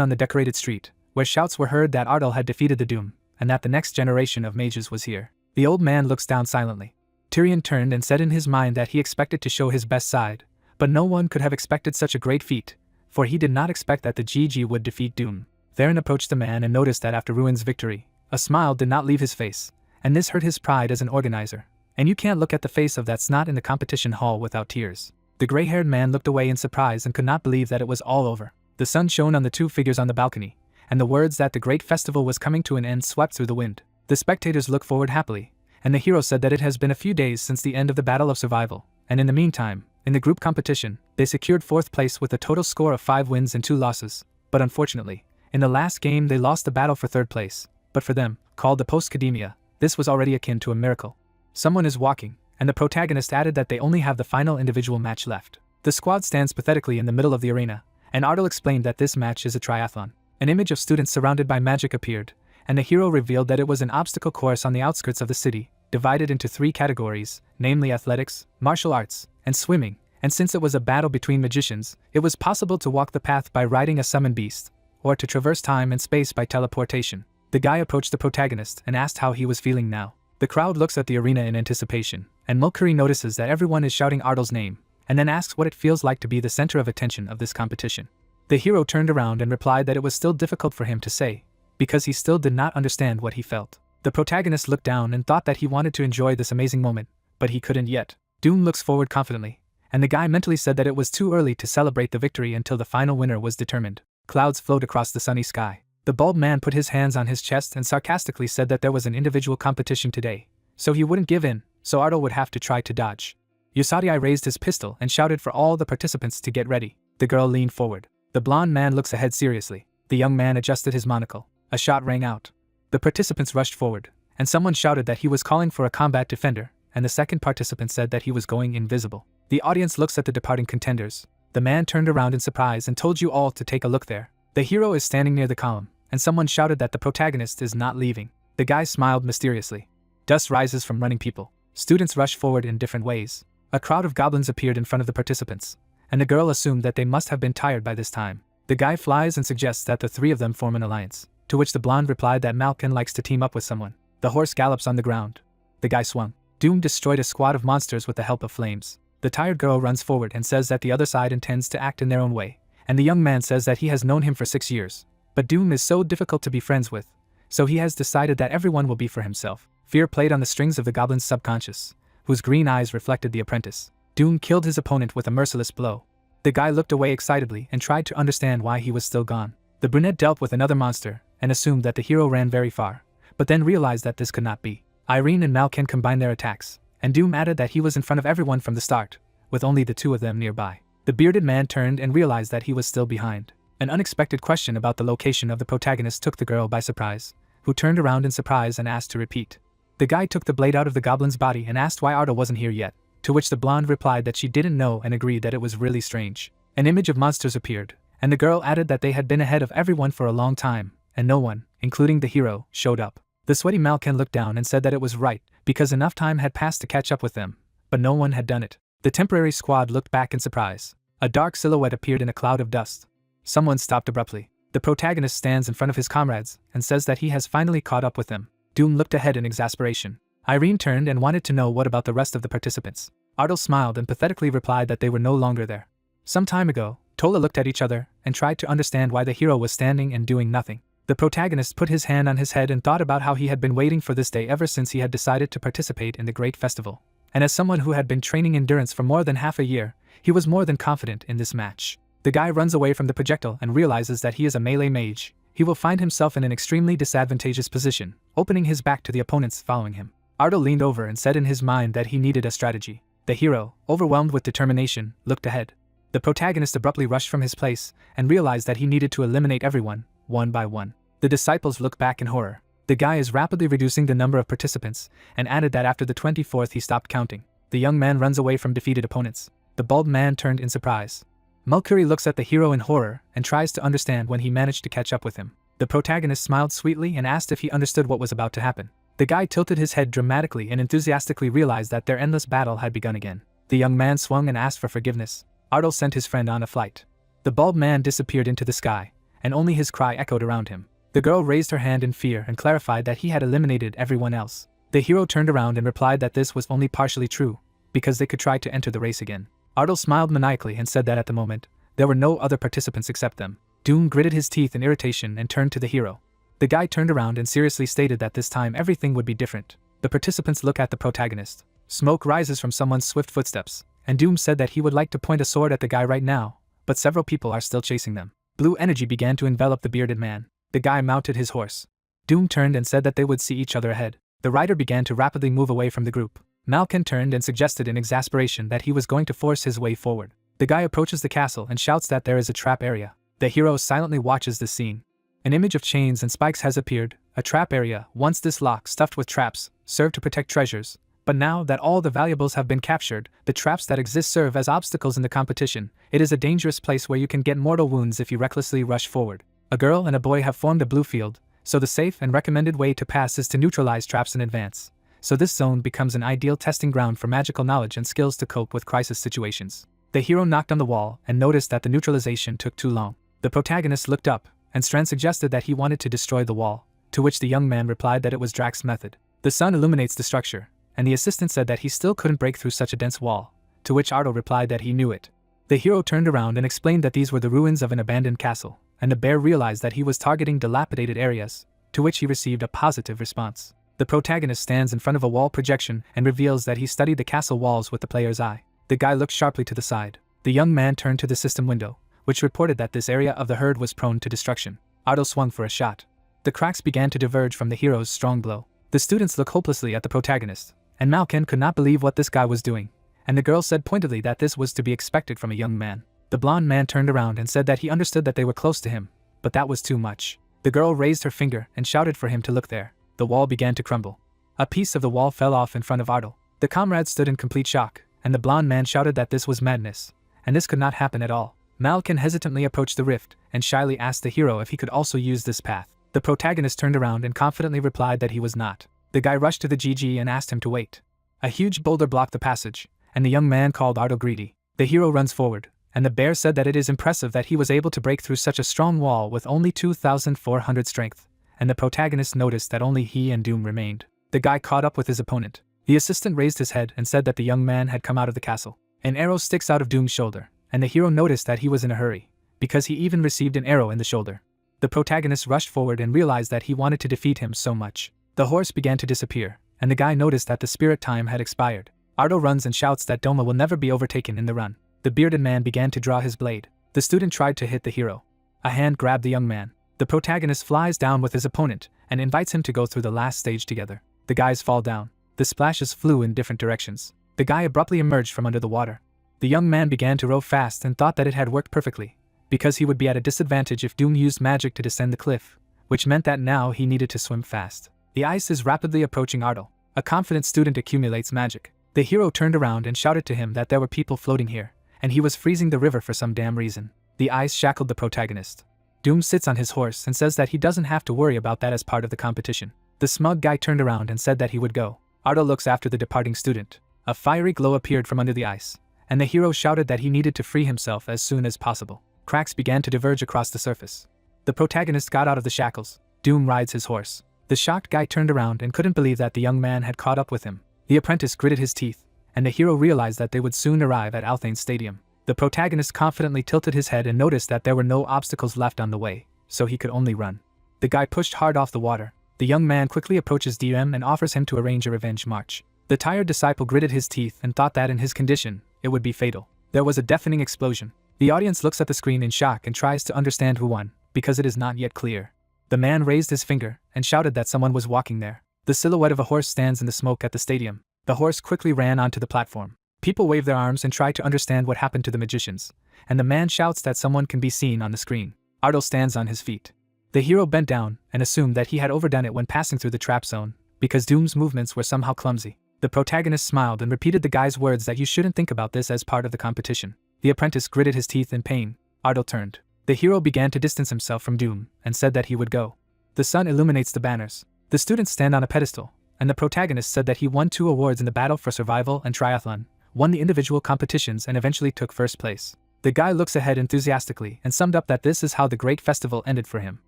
on the decorated street, where shouts were heard that Ardal had defeated the Doom, and that the next generation of mages was here. The old man looks down silently. Tyrion turned and said in his mind that he expected to show his best side, but no one could have expected such a great feat, for he did not expect that the GG would defeat Doom. Theron approached the man and noticed that after Ruin's victory, a smile did not leave his face, and this hurt his pride as an organizer. And you can't look at the face of that snot in the competition hall without tears. The gray-haired man looked away in surprise and could not believe that it was all over. The sun shone on the two figures on the balcony, and the words that the great festival was coming to an end swept through the wind. The spectators looked forward happily, and the hero said that it has been a few days since the end of the battle of survival, and in the meantime, in the group competition, they secured 4th place with a total score of 5 wins and 2 losses, but unfortunately, in the last game they lost the battle for 3rd place. But for them, called the post-academia, this was already akin to a miracle. Someone is walking, and the protagonist added that they only have the final individual match left. The squad stands pathetically in the middle of the arena, and Ardal explained that this match is a triathlon. An image of students surrounded by magic appeared, and the hero revealed that it was an obstacle course on the outskirts of the city, divided into 3 categories, namely athletics, martial arts, and swimming, and since it was a battle between magicians, it was possible to walk the path by riding a summoned beast, or to traverse time and space by teleportation. The guy approached the protagonist and asked how he was feeling now. The crowd looks at the arena in anticipation, and Mulcuri notices that everyone is shouting Ardal's name, and then asks what it feels like to be the center of attention of this competition. The hero turned around and replied that it was still difficult for him to say, because he still did not understand what he felt. The protagonist looked down and thought that he wanted to enjoy this amazing moment, but he couldn't yet. Doom looks forward confidently, and the guy mentally said that it was too early to celebrate the victory until the final winner was determined. Clouds float across the sunny sky. The bald man put his hands on his chest and sarcastically said that there was an individual competition today, so he wouldn't give in, so Ardal would have to try to dodge. Yosadi raised his pistol and shouted for all the participants to get ready. The girl leaned forward. The blonde man looks ahead seriously. The young man adjusted his monocle. A shot rang out. The participants rushed forward, and someone shouted that he was calling for a combat defender, and the second participant said that he was going invisible. The audience looks at the departing contenders. The man turned around in surprise and told you all to take a look there. The hero is standing near the column, and someone shouted that the protagonist is not leaving. The guy smiled mysteriously. Dust rises from running people. Students rush forward in different ways. A crowd of goblins appeared in front of the participants, and the girl assumed that they must have been tired by this time. The guy flies and suggests that the 3 of them form an alliance, to which the blonde replied that Malkin likes to team up with someone. The horse gallops on the ground. The guy swung. Doom destroyed a squad of monsters with the help of flames. The tired girl runs forward and says that the other side intends to act in their own way, and the young man says that he has known him for 6 years. But Doom is so difficult to be friends with, so he has decided that everyone will be for himself. Fear played on the strings of the goblin's subconscious, whose green eyes reflected the apprentice. Doom killed his opponent with a merciless blow. The guy looked away excitedly and tried to understand why he was still gone. The brunette dealt with another monster and assumed that the hero ran very far, but then realized that this could not be. Irene and Malkin combined their attacks, and Doom added that he was in front of everyone from the start, with only the 2 of them nearby. The bearded man turned and realized that he was still behind. An unexpected question about the location of the protagonist took the girl by surprise, who turned around in surprise and asked to repeat. The guy took the blade out of the goblin's body and asked why Ardal wasn't here yet, to which the blonde replied that she didn't know and agreed that it was really strange. An image of monsters appeared, and the girl added that they had been ahead of everyone for a long time, and no one, including the hero, showed up. The sweaty Malkin looked down and said that it was right, because enough time had passed to catch up with them, but no one had done it. The temporary squad looked back in surprise. A dark silhouette appeared in a cloud of dust. Someone stopped abruptly. The protagonist stands in front of his comrades and says that he has finally caught up with them. Doom looked ahead in exasperation. Irene turned and wanted to know what about the rest of the participants. Ardal smiled and pathetically replied that they were no longer there. Some time ago, Tola looked at each other and tried to understand why the hero was standing and doing nothing. The protagonist put his hand on his head and thought about how he had been waiting for this day ever since he had decided to participate in the great festival. And as someone who had been training endurance for more than half a year, he was more than confident in this match. The guy runs away from the projectile and realizes that he is a melee mage. He will find himself in an extremely disadvantageous position, opening his back to the opponents following him. Ardal leaned over and said in his mind that he needed a strategy. The hero, overwhelmed with determination, looked ahead. The protagonist abruptly rushed from his place and realized that he needed to eliminate everyone, one by one. The disciples looked back in horror. The guy is rapidly reducing the number of participants and added that after the 24th he stopped counting. The young man runs away from defeated opponents. The bald man turned in surprise. Mulcuri looks at the hero in horror and tries to understand when he managed to catch up with him. The protagonist smiled sweetly and asked if he understood what was about to happen. The guy tilted his head dramatically and enthusiastically realized that their endless battle had begun again. The young man swung and asked for forgiveness. Ardal sent his friend on a flight. The bald man disappeared into the sky, and only his cry echoed around him. The girl raised her hand in fear and clarified that he had eliminated everyone else. The hero turned around and replied that this was only partially true, because they could try to enter the race again. Ardal smiled maniacally and said that at the moment, there were no other participants except them. Doom gritted his teeth in irritation and turned to the hero. The guy turned around and seriously stated that this time everything would be different. The participants look at the protagonist. Smoke rises from someone's swift footsteps, and Doom said that he would like to point a sword at the guy right now, but several people are still chasing them. Blue energy began to envelop the bearded man. The guy mounted his horse. Doom turned and said that they would see each other ahead. The rider began to rapidly move away from the group. Malkin turned and suggested in exasperation that he was going to force his way forward. The guy approaches the castle and shouts that there is a trap area. The hero silently watches this scene. An image of chains and spikes has appeared. A trap area, once this lock stuffed with traps, served to protect treasures. But now that all the valuables have been captured, the traps that exist serve as obstacles in the competition. It is a dangerous place where you can get mortal wounds if you recklessly rush forward. A girl and a boy have formed a blue field, so the safe and recommended way to pass is to neutralize traps in advance. So this zone becomes an ideal testing ground for magical knowledge and skills to cope with crisis situations. The hero knocked on the wall and noticed that the neutralization took too long. The protagonist looked up, and Strand suggested that he wanted to destroy the wall, to which the young man replied that it was Drax's method. The sun illuminates the structure, and the assistant said that he still couldn't break through such a dense wall, to which Ardo replied that he knew it. The hero turned around and explained that these were the ruins of an abandoned castle, and the bear realized that he was targeting dilapidated areas, to which he received a positive response. The protagonist stands in front of a wall projection and reveals that he studied the castle walls with the player's eye. The guy looked sharply to the side. The young man turned to the system window, which reported that this area of the herd was prone to destruction. Ardo swung for a shot. The cracks began to diverge from the hero's strong blow. The students looked hopelessly at the protagonist, and Malkin could not believe what this guy was doing, and the girl said pointedly that this was to be expected from a young man. The blonde man turned around and said that he understood that they were close to him, but that was too much. The girl raised her finger and shouted for him to look there. The wall began to crumble. A piece of the wall fell off in front of Ardo. The comrades stood in complete shock, and the blonde man shouted that this was madness, and this could not happen at all. Malkin hesitantly approached the rift and shyly asked the hero if he could also use this path. The protagonist turned around and confidently replied that he was not. The guy rushed to the GG and asked him to wait. A huge boulder blocked the passage, and the young man called Ardo greedy. The hero runs forward, and the bear said that it is impressive that he was able to break through such a strong wall with only 2,400 strength, and the protagonist noticed that only he and Doom remained. The guy caught up with his opponent. The assistant raised his head and said that the young man had come out of the castle. An arrow sticks out of Doom's shoulder, and the hero noticed that he was in a hurry, because he even received an arrow in the shoulder. The protagonist rushed forward and realized that he wanted to defeat him so much. The horse began to disappear, and the guy noticed that the spirit time had expired. Ardo runs and shouts that Doma will never be overtaken in the run. The bearded man began to draw his blade. The student tried to hit the hero. A hand grabbed the young man. The protagonist flies down with his opponent and invites him to go through the last stage together. The guys fall down. The splashes flew in different directions. The guy abruptly emerged from under the water. The young man began to row fast and thought that it had worked perfectly, because he would be at a disadvantage if Doom used magic to descend the cliff, which meant that now he needed to swim fast. The ice is rapidly approaching Ardo. A confident student accumulates magic. The hero turned around and shouted to him that there were people floating here, and he was freezing the river for some damn reason. The ice shackled the protagonist. Doom sits on his horse and says that he doesn't have to worry about that as part of the competition. The smug guy turned around and said that he would go. Ardo looks after the departing student. A fiery glow appeared from under the ice, and the hero shouted that he needed to free himself as soon as possible. Cracks began to diverge across the surface. The protagonist got out of the shackles. Doom rides his horse. The shocked guy turned around and couldn't believe that the young man had caught up with him. The apprentice gritted his teeth, and the hero realized that they would soon arrive at Althane Stadium. The protagonist confidently tilted his head and noticed that there were no obstacles left on the way, so he could only run. The guy pushed hard off the water. The young man quickly approaches DM and offers him to arrange a revenge march. The tired disciple gritted his teeth and thought that in his condition, it would be fatal. There was a deafening explosion. The audience looks at the screen in shock and tries to understand who won, because it is not yet clear. The man raised his finger and shouted that someone was walking there. The silhouette of a horse stands in the smoke at the stadium. The horse quickly ran onto the platform. People wave their arms and try to understand what happened to the magicians, and the man shouts that someone can be seen on the screen. Ardo stands on his feet. The hero bent down and assumed that he had overdone it when passing through the trap zone, because Doom's movements were somehow clumsy. The protagonist smiled and repeated the guy's words that you shouldn't think about this as part of the competition. The apprentice gritted his teeth in pain. Ardo turned. The hero began to distance himself from Doom and said that he would go. The sun illuminates the banners. The students stand on a pedestal, and the protagonist said that he won 2 awards in the battle for survival and triathlon, won the individual competitions and eventually took first place. The guy looks ahead enthusiastically and summed up that this is how the great festival ended for him.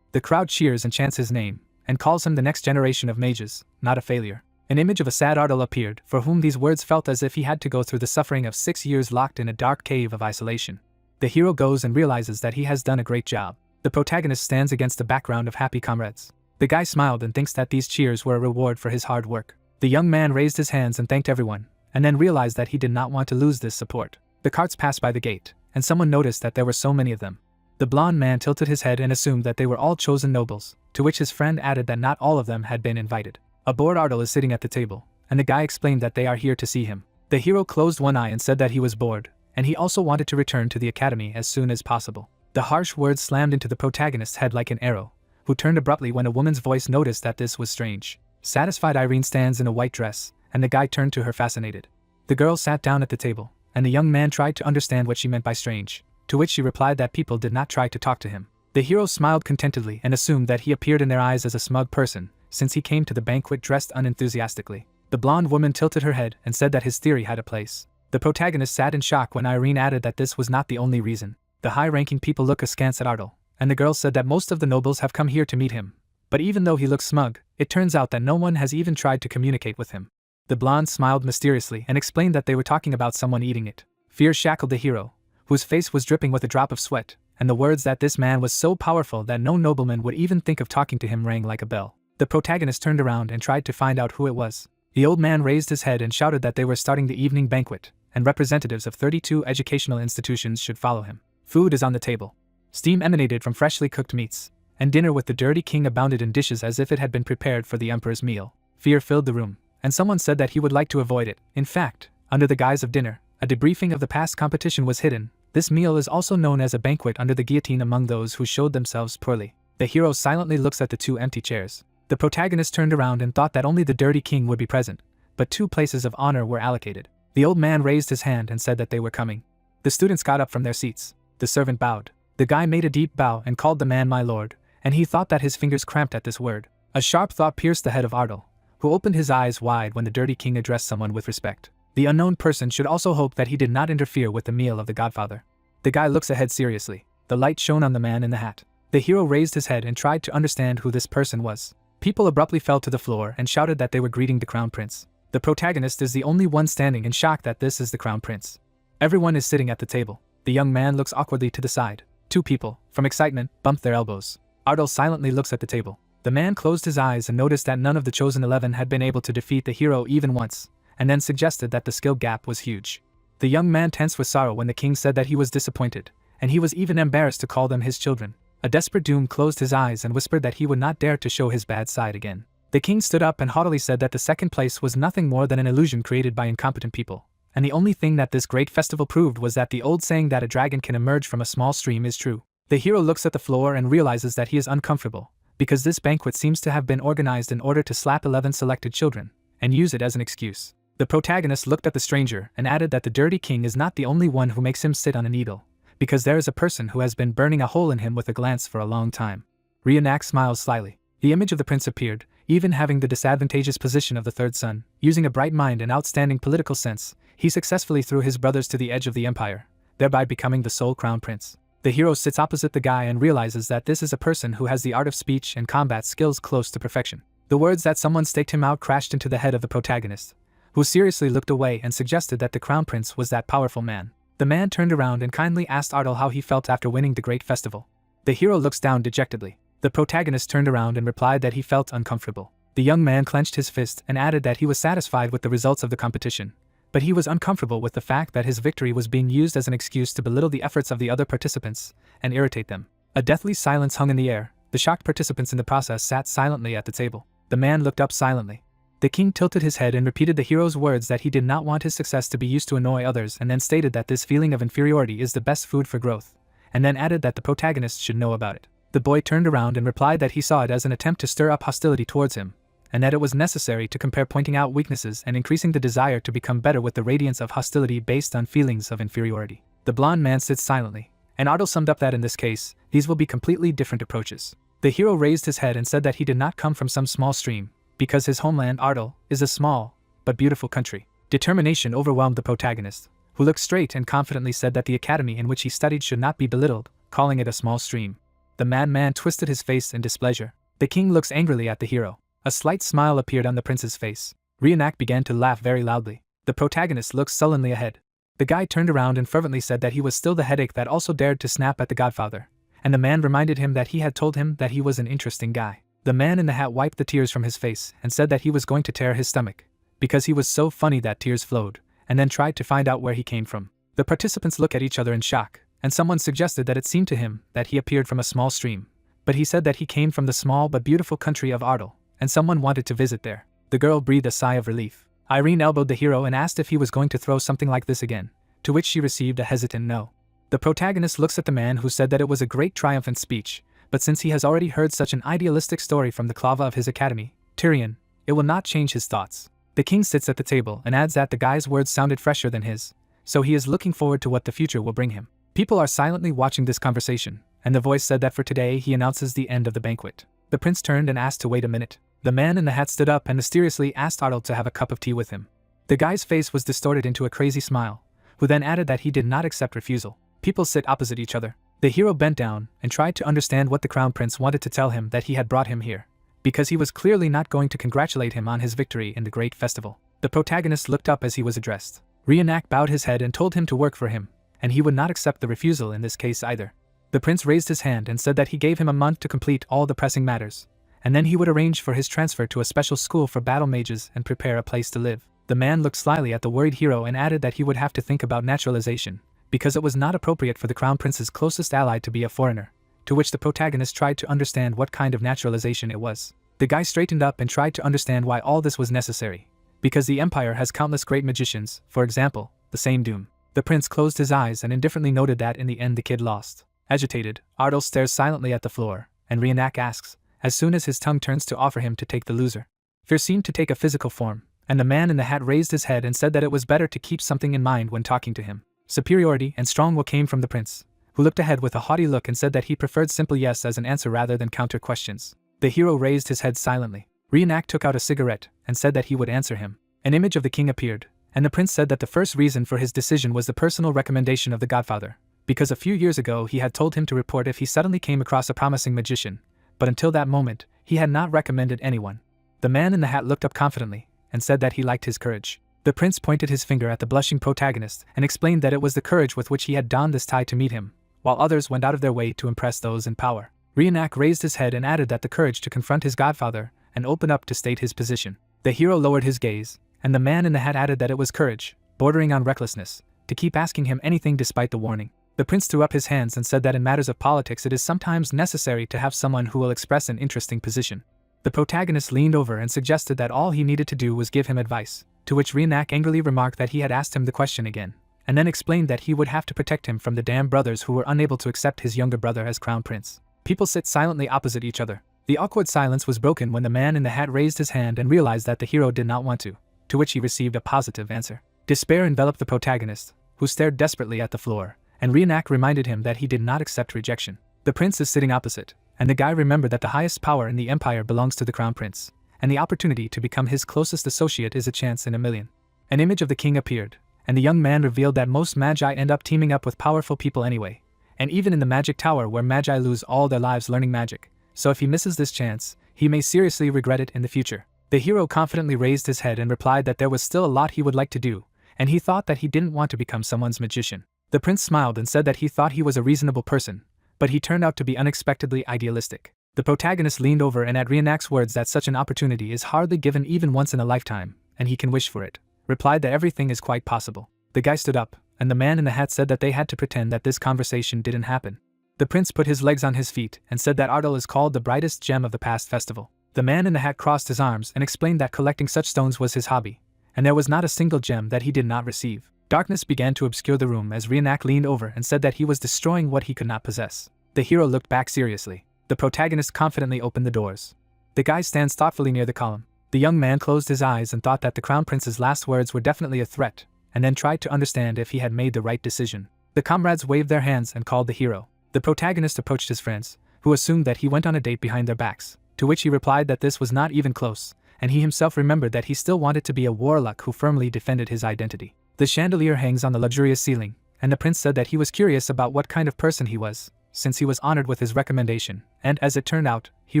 The crowd cheers and chants his name, and calls him the next generation of mages, not a failure. An image of a sad Ardal appeared, for whom these words felt as if he had to go through the suffering of 6 years locked in a dark cave of isolation. The hero goes and realizes that he has done a great job. The protagonist stands against the background of happy comrades. The guy smiled and thinks that these cheers were a reward for his hard work. The young man raised his hands and thanked everyone, and then realized that he did not want to lose this support. The carts passed by the gate, and someone noticed that there were so many of them. The blonde man tilted his head and assumed that they were all chosen nobles, to which his friend added that not all of them had been invited. A bored Ardal is sitting at the table, and the guy explained that they are here to see him. The hero closed one eye and said that he was bored, and he also wanted to return to the academy as soon as possible. The harsh words slammed into the protagonist's head like an arrow, who turned abruptly when a woman's voice noticed that this was strange. Satisfied Irene stands in a white dress, and the guy turned to her fascinated. The girl sat down at the table, and the young man tried to understand what she meant by strange, to which she replied that people did not try to talk to him. The hero smiled contentedly and assumed that he appeared in their eyes as a smug person, since he came to the banquet dressed unenthusiastically. The blonde woman tilted her head and said that his theory had a place. The protagonist sat in shock when Irene added that this was not the only reason. The high-ranking people look askance at Ardal, and the girl said that most of the nobles have come here to meet him. But even though he looks smug, it turns out that no one has even tried to communicate with him. The blonde smiled mysteriously and explained that they were talking about someone eating it. Fear shackled the hero, whose face was dripping with a drop of sweat, and the words that this man was so powerful that no nobleman would even think of talking to him rang like a bell. The protagonist turned around and tried to find out who it was. The old man raised his head and shouted that they were starting the evening banquet, and representatives of 32 educational institutions should follow him. Food is on the table. Steam emanated from freshly cooked meats, and dinner with the dirty king abounded in dishes as if it had been prepared for the emperor's meal. Fear filled the room, and someone said that he would like to avoid it. In fact, under the guise of dinner, a debriefing of the past competition was hidden. This meal is also known as a banquet under the guillotine among those who showed themselves poorly. The hero silently looks at the two empty chairs. The protagonist turned around and thought that only the dirty king would be present, but 2 places of honor were allocated. The old man raised his hand and said that they were coming. The students got up from their seats. The servant bowed. The guy made a deep bow and called the man my lord, and he thought that his fingers cramped at this word. A sharp thought pierced the head of Ardal, who opened his eyes wide when the dirty king addressed someone with respect. The unknown person should also hope that he did not interfere with the meal of the godfather. The guy looks ahead seriously. The light shone on the man in the hat. The hero raised his head and tried to understand who this person was. People abruptly fell to the floor and shouted that they were greeting the crown prince. The protagonist is the only one standing in shock that this is the crown prince. Everyone is sitting at the table. The young man looks awkwardly to the side. 2 people, from excitement, bumped their elbows. Ardal silently looks at the table. The man closed his eyes and noticed that none of the chosen 11 had been able to defeat the hero even once, and then suggested that the skill gap was huge. The young man tensed with sorrow when the king said that he was disappointed, and he was even embarrassed to call them his children. A desperate Doom closed his eyes and whispered that he would not dare to show his bad side again. The king stood up and haughtily said that the second place was nothing more than an illusion created by incompetent people, and the only thing that this great festival proved was that the old saying that a dragon can emerge from a small stream is true. The hero looks at the floor and realizes that he is uncomfortable, because this banquet seems to have been organized in order to slap 11 selected children, and use it as an excuse. The protagonist looked at the stranger and added that the dirty king is not the only one who makes him sit on a needle, because there is a person who has been burning a hole in him with a glance for a long time. Reenact smiles slyly. The image of the prince appeared, even having the disadvantageous position of the third son. Using a bright mind and outstanding political sense, he successfully threw his brothers to the edge of the empire, thereby becoming the sole crown prince. The hero sits opposite the guy and realizes that this is a person who has the art of speech and combat skills close to perfection. The words that someone staked him out crashed into the head of the protagonist, who seriously looked away and suggested that the crown prince was that powerful man. The man turned around and kindly asked Ardal how he felt after winning the great festival. The hero looks down dejectedly. The protagonist turned around and replied that he felt uncomfortable. The young man clenched his fist and added that he was satisfied with the results of the competition, but he was uncomfortable with the fact that his victory was being used as an excuse to belittle the efforts of the other participants and irritate them. A deathly silence hung in the air. The shocked participants in the process sat silently at the table. The man looked up silently. The king tilted his head and repeated the hero's words that he did not want his success to be used to annoy others, and then stated that this feeling of inferiority is the best food for growth, and then added that the protagonist should know about it. The boy turned around and replied that he saw it as an attempt to stir up hostility towards him, and that it was necessary to compare pointing out weaknesses and increasing the desire to become better with the radiance of hostility based on feelings of inferiority. The blonde man sits silently, and Ardal summed up that in this case, these will be completely different approaches. The hero raised his head and said that he did not come from some small stream, because his homeland, Ardal, is a small, but beautiful country. Determination overwhelmed the protagonist, who looked straight and confidently said that the academy in which he studied should not be belittled, calling it a small stream. The madman twisted his face in displeasure. The king looks angrily at the hero. A slight smile appeared on the prince's face. Reenact began to laugh very loudly. The protagonist looked sullenly ahead. The guy turned around and fervently said that he was still the headache that also dared to snap at the godfather, and the man reminded him that he had told him that he was an interesting guy. The man in the hat wiped the tears from his face and said that he was going to tear his stomach, because he was so funny that tears flowed, and then tried to find out where he came from. The participants look at each other in shock, and someone suggested that it seemed to him that he appeared from a small stream. But he said that he came from the small but beautiful country of Ardal, and someone wanted to visit there. The girl breathed a sigh of relief. Irene elbowed the hero and asked if he was going to throw something like this again, to which she received a hesitant no. The protagonist looks at the man who said that it was a great triumphant speech, but since he has already heard such an idealistic story from the Clava of his academy, Tyrion, it will not change his thoughts. The king sits at the table and adds that the guy's words sounded fresher than his, so he is looking forward to what the future will bring him. People are silently watching this conversation, and the voice said that for today he announces the end of the banquet. The prince turned and asked to wait a minute. The man in the hat stood up and mysteriously asked Ardal to have a cup of tea with him. The guy's face was distorted into a crazy smile, who then added that he did not accept refusal. People sit opposite each other. The hero bent down and tried to understand what the crown prince wanted to tell him that he had brought him here, because he was clearly not going to congratulate him on his victory in the great festival. The protagonist looked up as he was addressed. Reenact bowed his head and told him to work for him, and he would not accept the refusal in this case either. The prince raised his hand and said that he gave him a month to complete all the pressing matters, and then he would arrange for his transfer to a special school for battle mages and prepare a place to live. The man looked slyly at the worried hero and added that he would have to think about naturalization, because it was not appropriate for the crown prince's closest ally to be a foreigner, to which the protagonist tried to understand what kind of naturalization it was. The guy straightened up and tried to understand why all this was necessary, because the empire has countless great magicians, for example, the same Doom. The prince closed his eyes and indifferently noted that in the end the kid lost. Agitated, Ardal stares silently at the floor, and Reenact asks, as soon as his tongue turns to offer him to take the loser. Fear seemed to take a physical form, and the man in the hat raised his head and said that it was better to keep something in mind when talking to him. Superiority and strong will came from the prince, who looked ahead with a haughty look and said that he preferred simple yes as an answer rather than counter questions. The hero raised his head silently. Reenact took out a cigarette and said that he would answer him. An image of the king appeared, and the prince said that the first reason for his decision was the personal recommendation of the godfather, because a few years ago he had told him to report if he suddenly came across a promising magician, but until that moment, he had not recommended anyone. The man in the hat looked up confidently and said that he liked his courage. The prince pointed his finger at the blushing protagonist and explained that it was the courage with which he had donned this tie to meet him, while others went out of their way to impress those in power. Reenact raised his head and added that the courage to confront his godfather and open up to state his position. The hero lowered his gaze, and the man in the hat added that it was courage, bordering on recklessness, to keep asking him anything despite the warning. The prince threw up his hands and said that in matters of politics it is sometimes necessary to have someone who will express an interesting position. The protagonist leaned over and suggested that all he needed to do was give him advice, to which Reenact angrily remarked that he had asked him the question again, and then explained that he would have to protect him from the damned brothers who were unable to accept his younger brother as crown prince. People sit silently opposite each other. The awkward silence was broken when the man in the hat raised his hand and realized that the hero did not want to which he received a positive answer. Despair enveloped the protagonist, who stared desperately at the floor, and Reenact reminded him that he did not accept rejection. The prince is sitting opposite, and the guy remembered that the highest power in the empire belongs to the crown prince, and the opportunity to become his closest associate is a chance in a million. An image of the king appeared, and the young man revealed that most magi end up teaming up with powerful people anyway, and even in the magic tower where magi lose all their lives learning magic, so if he misses this chance, he may seriously regret it in the future. The hero confidently raised his head and replied that there was still a lot he would like to do, and he thought that he didn't want to become someone's magician. The prince smiled and said that he thought he was a reasonable person, but he turned out to be unexpectedly idealistic. The protagonist leaned over and at Reenact's words that such an opportunity is hardly given even once in a lifetime, and he can wish for it, replied that everything is quite possible. The guy stood up, and the man in the hat said that they had to pretend that this conversation didn't happen. The prince put his legs on his feet and said that Ardal is called the brightest gem of the past festival. The man in the hat crossed his arms and explained that collecting such stones was his hobby, and there was not a single gem that he did not receive. Darkness began to obscure the room as Reenact leaned over and said that he was destroying what he could not possess. The hero looked back seriously. The protagonist confidently opened the doors. The guy stands thoughtfully near the column. The young man closed his eyes and thought that the crown prince's last words were definitely a threat, and then tried to understand if he had made the right decision. The comrades waved their hands and called the hero. The protagonist approached his friends, who assumed that he went on a date behind their backs, to which he replied that this was not even close, and he himself remembered that he still wanted to be a warlock who firmly defended his identity. The chandelier hangs on the luxurious ceiling, and the prince said that he was curious about what kind of person he was, since he was honored with his recommendation, and as it turned out, he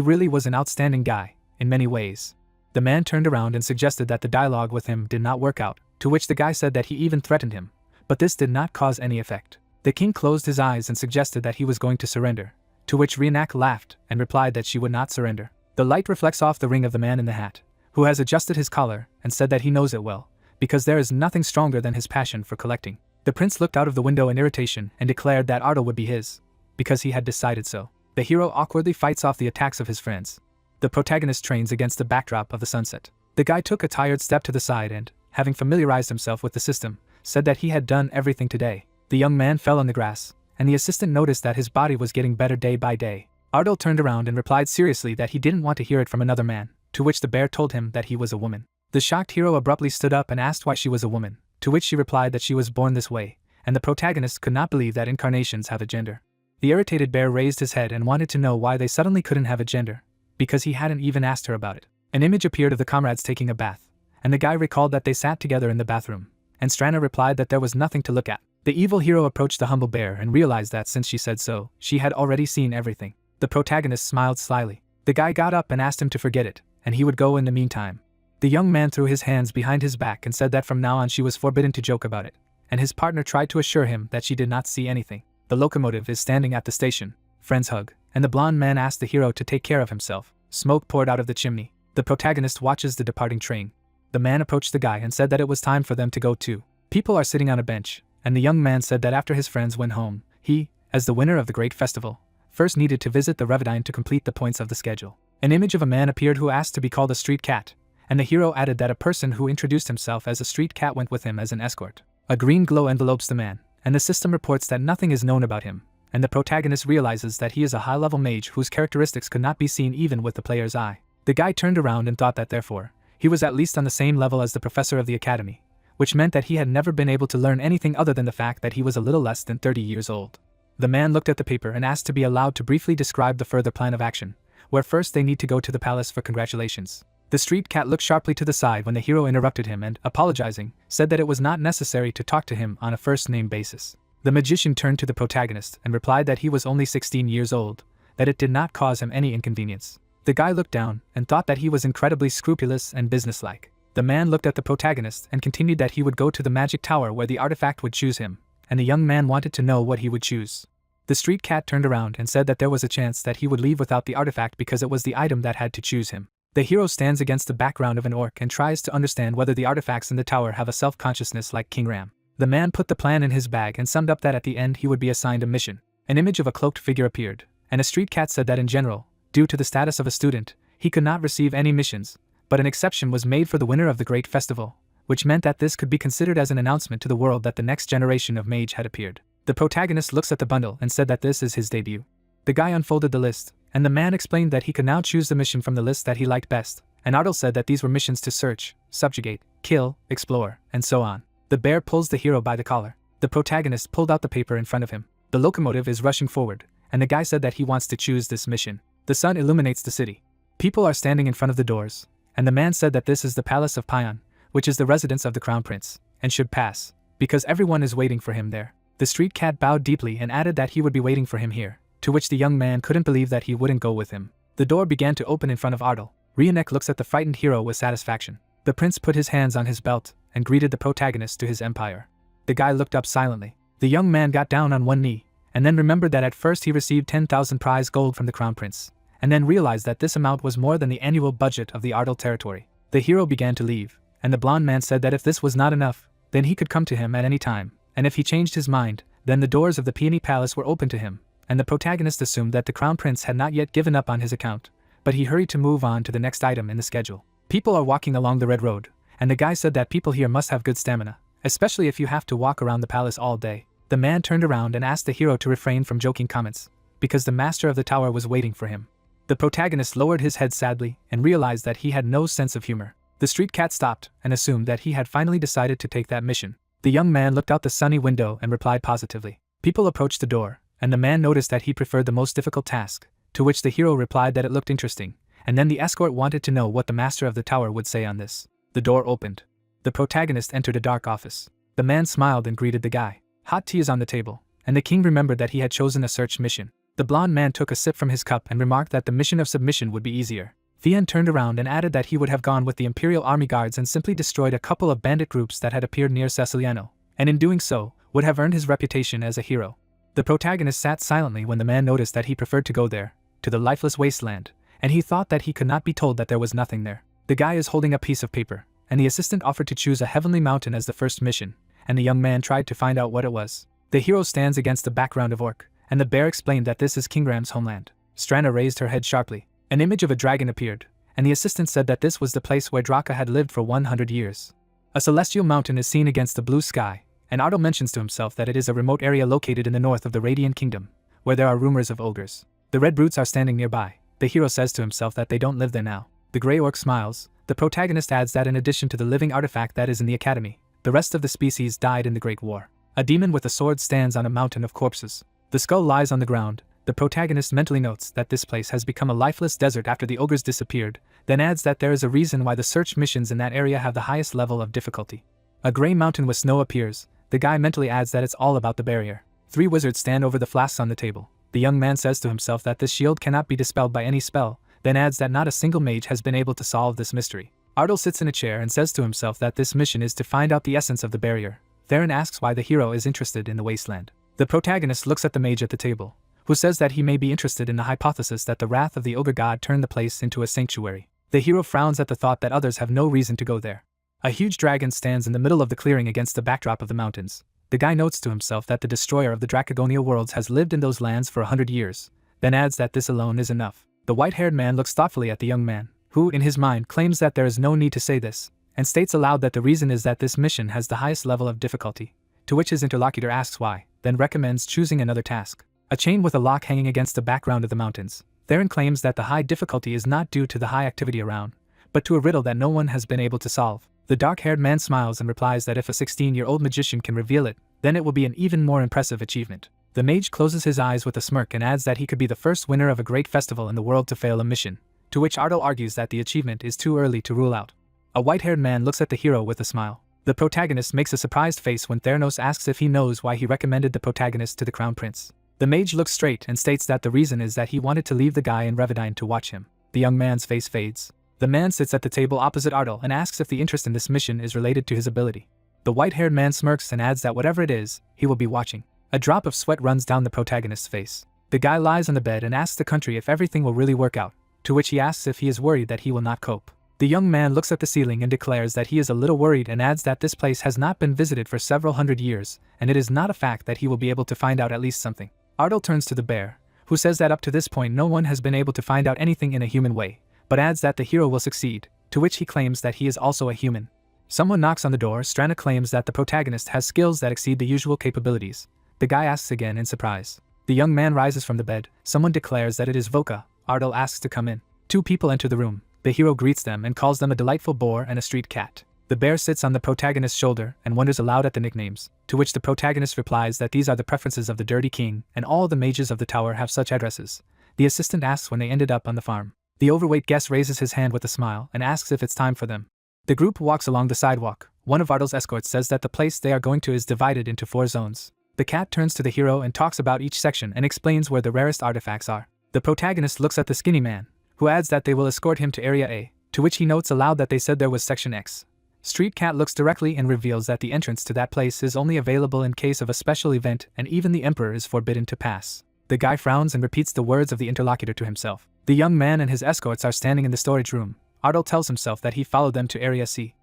really was an outstanding guy, in many ways. The man turned around and suggested that the dialogue with him did not work out, to which the guy said that he even threatened him, but this did not cause any effect. The king closed his eyes and suggested that he was going to surrender, to which Reenact laughed and replied that she would not surrender. The light reflects off the ring of the man in the hat, who has adjusted his collar and said that he knows it well, because there is nothing stronger than his passion for collecting. The prince looked out of the window in irritation and declared that Ardal would be his, because he had decided so. The hero awkwardly fights off the attacks of his friends. The protagonist trains against the backdrop of the sunset. The guy took a tired step to the side and, having familiarized himself with the system, said that he had done everything today. The young man fell on the grass, and the assistant noticed that his body was getting better day by day. Ardal turned around and replied seriously that he didn't want to hear it from another man, to which the bear told him that he was a woman. The shocked hero abruptly stood up and asked why she was a woman, to which she replied that she was born this way, and the protagonist could not believe that incarnations have a gender. The irritated bear raised his head and wanted to know why they suddenly couldn't have a gender, because he hadn't even asked her about it. An image appeared of the comrades taking a bath, and the guy recalled that they sat together in the bathroom, and Strana replied that there was nothing to look at. The evil hero approached the humble bear and realized that since she said so, she had already seen everything. The protagonist smiled slyly. The guy got up and asked him to forget it, and he would go in the meantime. The young man threw his hands behind his back and said that from now on she was forbidden to joke about it, and his partner tried to assure him that she did not see anything. The locomotive is standing at the station. Friends hug, and the blonde man asked the hero to take care of himself. Smoke poured out of the chimney. The protagonist watches the departing train. The man approached the guy and said that it was time for them to go too. People are sitting on a bench, and the young man said that after his friends went home, he, as the winner of the great festival, first needed to visit the Revidine to complete the points of the schedule. An image of a man appeared who asked to be called a street cat, and the hero added that a person who introduced himself as a street cat went with him as an escort. A green glow envelopes the man, and the system reports that nothing is known about him, and the protagonist realizes that he is a high-level mage whose characteristics could not be seen even with the player's eye. The guy turned around and thought that therefore, he was at least on the same level as the professor of the academy, which meant that he had never been able to learn anything other than the fact that he was a little less than 30 years old. The man looked at the paper and asked to be allowed to briefly describe the further plan of action, where first they need to go to the palace for congratulations. The street cat looked sharply to the side when the hero interrupted him and, apologizing, said that it was not necessary to talk to him on a first-name basis. The magician turned to the protagonist and replied that he was only 16 years old, that it did not cause him any inconvenience. The guy looked down and thought that he was incredibly scrupulous and businesslike. The man looked at the protagonist and continued that he would go to the magic tower where the artifact would choose him, and the young man wanted to know what he would choose. The street cat turned around and said that there was a chance that he would leave without the artifact because it was the item that had to choose him. The hero stands against the background of an orc and tries to understand whether the artifacts in the tower have a self-consciousness like King Ram. The man put the plan in his bag and summed up that at the end he would be assigned a mission. An image of a cloaked figure appeared, and a street cat said that in general, due to the status of a student, he could not receive any missions, but an exception was made for the winner of the great festival, which meant that this could be considered as an announcement to the world that the next generation of mage had appeared. The protagonist looks at the bundle and said that this is his debut. The guy unfolded the list, and the man explained that he could now choose the mission from the list that he liked best, and Ardal said that these were missions to search, subjugate, kill, explore, and so on. The bear pulls the hero by the collar. The protagonist pulled out the paper in front of him. The locomotive is rushing forward, and the guy said that he wants to choose this mission. The sun illuminates the city. People are standing in front of the doors, and the man said that this is the palace of Payan, which is the residence of the crown prince, and should pass, because everyone is waiting for him there. The street cat bowed deeply and added that he would be waiting for him here, to which the young man couldn't believe that he wouldn't go with him. The door began to open in front of Ardal. Rionek looks at the frightened hero with satisfaction. The prince put his hands on his belt and greeted the protagonist to his empire. The guy looked up silently. The young man got down on one knee, and then remembered that at first he received 10,000 prize gold from the crown prince, and then realized that this amount was more than the annual budget of the Ardal territory. The hero began to leave, and the blonde man said that if this was not enough, then he could come to him at any time, and if he changed his mind, then the doors of the Peony Palace were open to him, and the protagonist assumed that the crown prince had not yet given up on his account, but he hurried to move on to the next item in the schedule. People are walking along the red road, and the guy said that people here must have good stamina, especially if you have to walk around the palace all day. The man turned around and asked the hero to refrain from joking comments, because the master of the tower was waiting for him. The protagonist lowered his head sadly and realized that he had no sense of humor. The street cat stopped and assumed that he had finally decided to take that mission. The young man looked out the sunny window and replied positively. People approached the door, and the man noticed that he preferred the most difficult task, to which the hero replied that it looked interesting, and then the escort wanted to know what the master of the tower would say on this. The door opened. The protagonist entered a dark office. The man smiled and greeted the guy. Hot tea is on the table, and the king remembered that he had chosen a search mission. The blonde man took a sip from his cup and remarked that the mission of submission would be easier. Thien turned around and added that he would have gone with the Imperial Army Guards and simply destroyed a couple of bandit groups that had appeared near Ceciliano, and in doing so, would have earned his reputation as a hero. The protagonist sat silently when the man noticed that he preferred to go there, to the lifeless wasteland, and he thought that he could not be told that there was nothing there. The guy is holding a piece of paper, and the assistant offered to choose a heavenly mountain as the first mission, and the young man tried to find out what it was. The hero stands against the background of orc, and the bear explained that this is King Ram's homeland. Strana raised her head sharply. An image of a dragon appeared, and the assistant said that this was the place where Draka had lived for 100 years. A celestial mountain is seen against the blue sky, and Ardo mentions to himself that it is a remote area located in the north of the Radiant Kingdom, where there are rumors of ogres. The red brutes are standing nearby. The hero says to himself that they don't live there now. The grey orc smiles. The protagonist adds that in addition to the living artifact that is in the academy, the rest of the species died in the Great War. A demon with a sword stands on a mountain of corpses. The skull lies on the ground. The protagonist mentally notes that this place has become a lifeless desert after the ogres disappeared, then adds that there is a reason why the search missions in that area have the highest level of difficulty. A grey mountain with snow appears. The guy mentally adds that it's all about the barrier. 3 wizards stand over the flasks on the table. The young man says to himself that this shield cannot be dispelled by any spell, then adds that not a single mage has been able to solve this mystery. Ardal sits in a chair and says to himself that this mission is to find out the essence of the barrier. Theron asks why the hero is interested in the wasteland. The protagonist looks at the mage at the table, who says that he may be interested in the hypothesis that the wrath of the ogre god turned the place into a sanctuary. The hero frowns at the thought that others have no reason to go there. A huge dragon stands in the middle of the clearing against the backdrop of the mountains. The guy notes to himself that the destroyer of the Dracagonia worlds has lived in those lands for 100 years, then adds that this alone is enough. The white-haired man looks thoughtfully at the young man, who in his mind claims that there is no need to say this, and states aloud that the reason is that this mission has the highest level of difficulty, to which his interlocutor asks why, then recommends choosing another task. A chain with a lock hanging against the background of the mountains. Theron claims that the high difficulty is not due to the high activity around, but to a riddle that no one has been able to solve. The dark-haired man smiles and replies that if a 16-year-old magician can reveal it, then it will be an even more impressive achievement. The mage closes his eyes with a smirk and adds that he could be the first winner of a great festival in the world to fail a mission, to which Ardal argues that the achievement is too early to rule out. A white-haired man looks at the hero with a smile. The protagonist makes a surprised face when Theranos asks if he knows why he recommended the protagonist to the crown prince. The mage looks straight and states that the reason is that he wanted to leave the guy in Revidine to watch him. The young man's face fades. The man sits at the table opposite Ardal and asks if the interest in this mission is related to his ability. The white-haired man smirks and adds that whatever it is, he will be watching. A drop of sweat runs down the protagonist's face. The guy lies on the bed and asks the country if everything will really work out, to which he asks if he is worried that he will not cope. The young man looks at the ceiling and declares that he is a little worried and adds that this place has not been visited for several hundred years, and it is not a fact that he will be able to find out at least something. Ardal turns to the bear, who says that up to this point no one has been able to find out anything in a human way, but adds that the hero will succeed, to which he claims that he is also a human. Someone knocks on the door. Strana claims that the protagonist has skills that exceed the usual capabilities. The guy asks again in surprise. The young man rises from the bed. Someone declares that it is Voka. Ardal asks to come in. 2 people enter the room. The hero greets them and calls them a delightful boar and a street cat. The bear sits on the protagonist's shoulder and wonders aloud at the nicknames, to which the protagonist replies that these are the preferences of the Dirty King, and all the mages of the tower have such addresses. The assistant asks when they ended up on the farm. The overweight guest raises his hand with a smile and asks if it's time for them. The group walks along the sidewalk. One of Ardal's escorts says that the place they are going to is divided into 4 zones. The cat turns to the hero and talks about each section and explains where the rarest artifacts are. The protagonist looks at the skinny man, who adds that they will escort him to Area A, to which he notes aloud that they said there was Section X. Street Cat looks directly and reveals that the entrance to that place is only available in case of a special event and even the Emperor is forbidden to pass. The guy frowns and repeats the words of the interlocutor to himself. The young man and his escorts are standing in the storage room. Ardal tells himself that he followed them to Area C.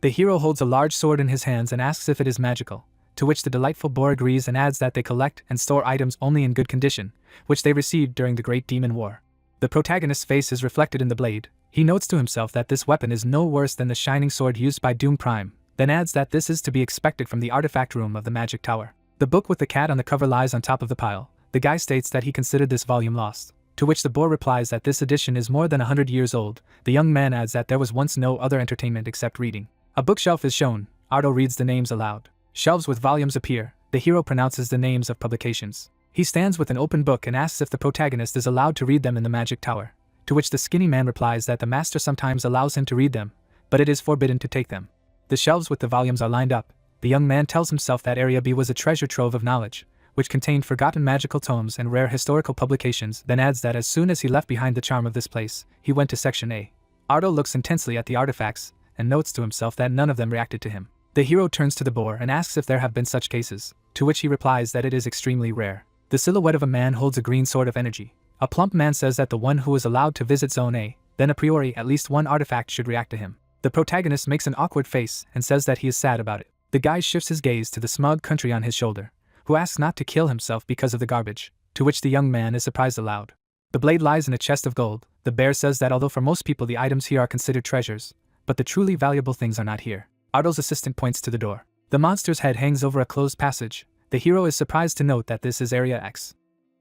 The hero holds a large sword in his hands and asks if it is magical, to which the delightful boar agrees and adds that they collect and store items only in good condition, which they received during the Great Demon War. The protagonist's face is reflected in the blade. He notes to himself that this weapon is no worse than the shining sword used by Doom Prime, then adds that this is to be expected from the artifact room of the Magic Tower. The book with the cat on the cover lies on top of the pile. The guy states that he considered this volume lost, to which the boar replies that this edition is more than 100 years old. The young man adds that there was once no other entertainment except reading. A bookshelf is shown. Ardal reads the names aloud. Shelves with volumes appear. The hero pronounces the names of publications. He stands with an open book and asks if the protagonist is allowed to read them in the Magic Tower, to which the skinny man replies that the master sometimes allows him to read them, but it is forbidden to take them. The shelves with the volumes are lined up. The young man tells himself that Area B was a treasure trove of knowledge, which contained forgotten magical tomes and rare historical publications, then adds that as soon as he left behind the charm of this place, he went to Section A. Ardal looks intensely at the artifacts, and notes to himself that none of them reacted to him. The hero turns to the boar and asks if there have been such cases, to which he replies that it is extremely rare. The silhouette of a man holds a green sword of energy. A plump man says that the one who is allowed to visit Zone A, then a priori at least one artifact should react to him. The protagonist makes an awkward face and says that he is sad about it. The guy shifts his gaze to the smug country on his shoulder, who asks not to kill himself because of the garbage, to which the young man is surprised aloud. The blade lies in a chest of gold. The bear says that although for most people the items here are considered treasures, but the truly valuable things are not here. Ardal's assistant points to the door. The monster's head hangs over a closed passage. The hero is surprised to note that this is Area X.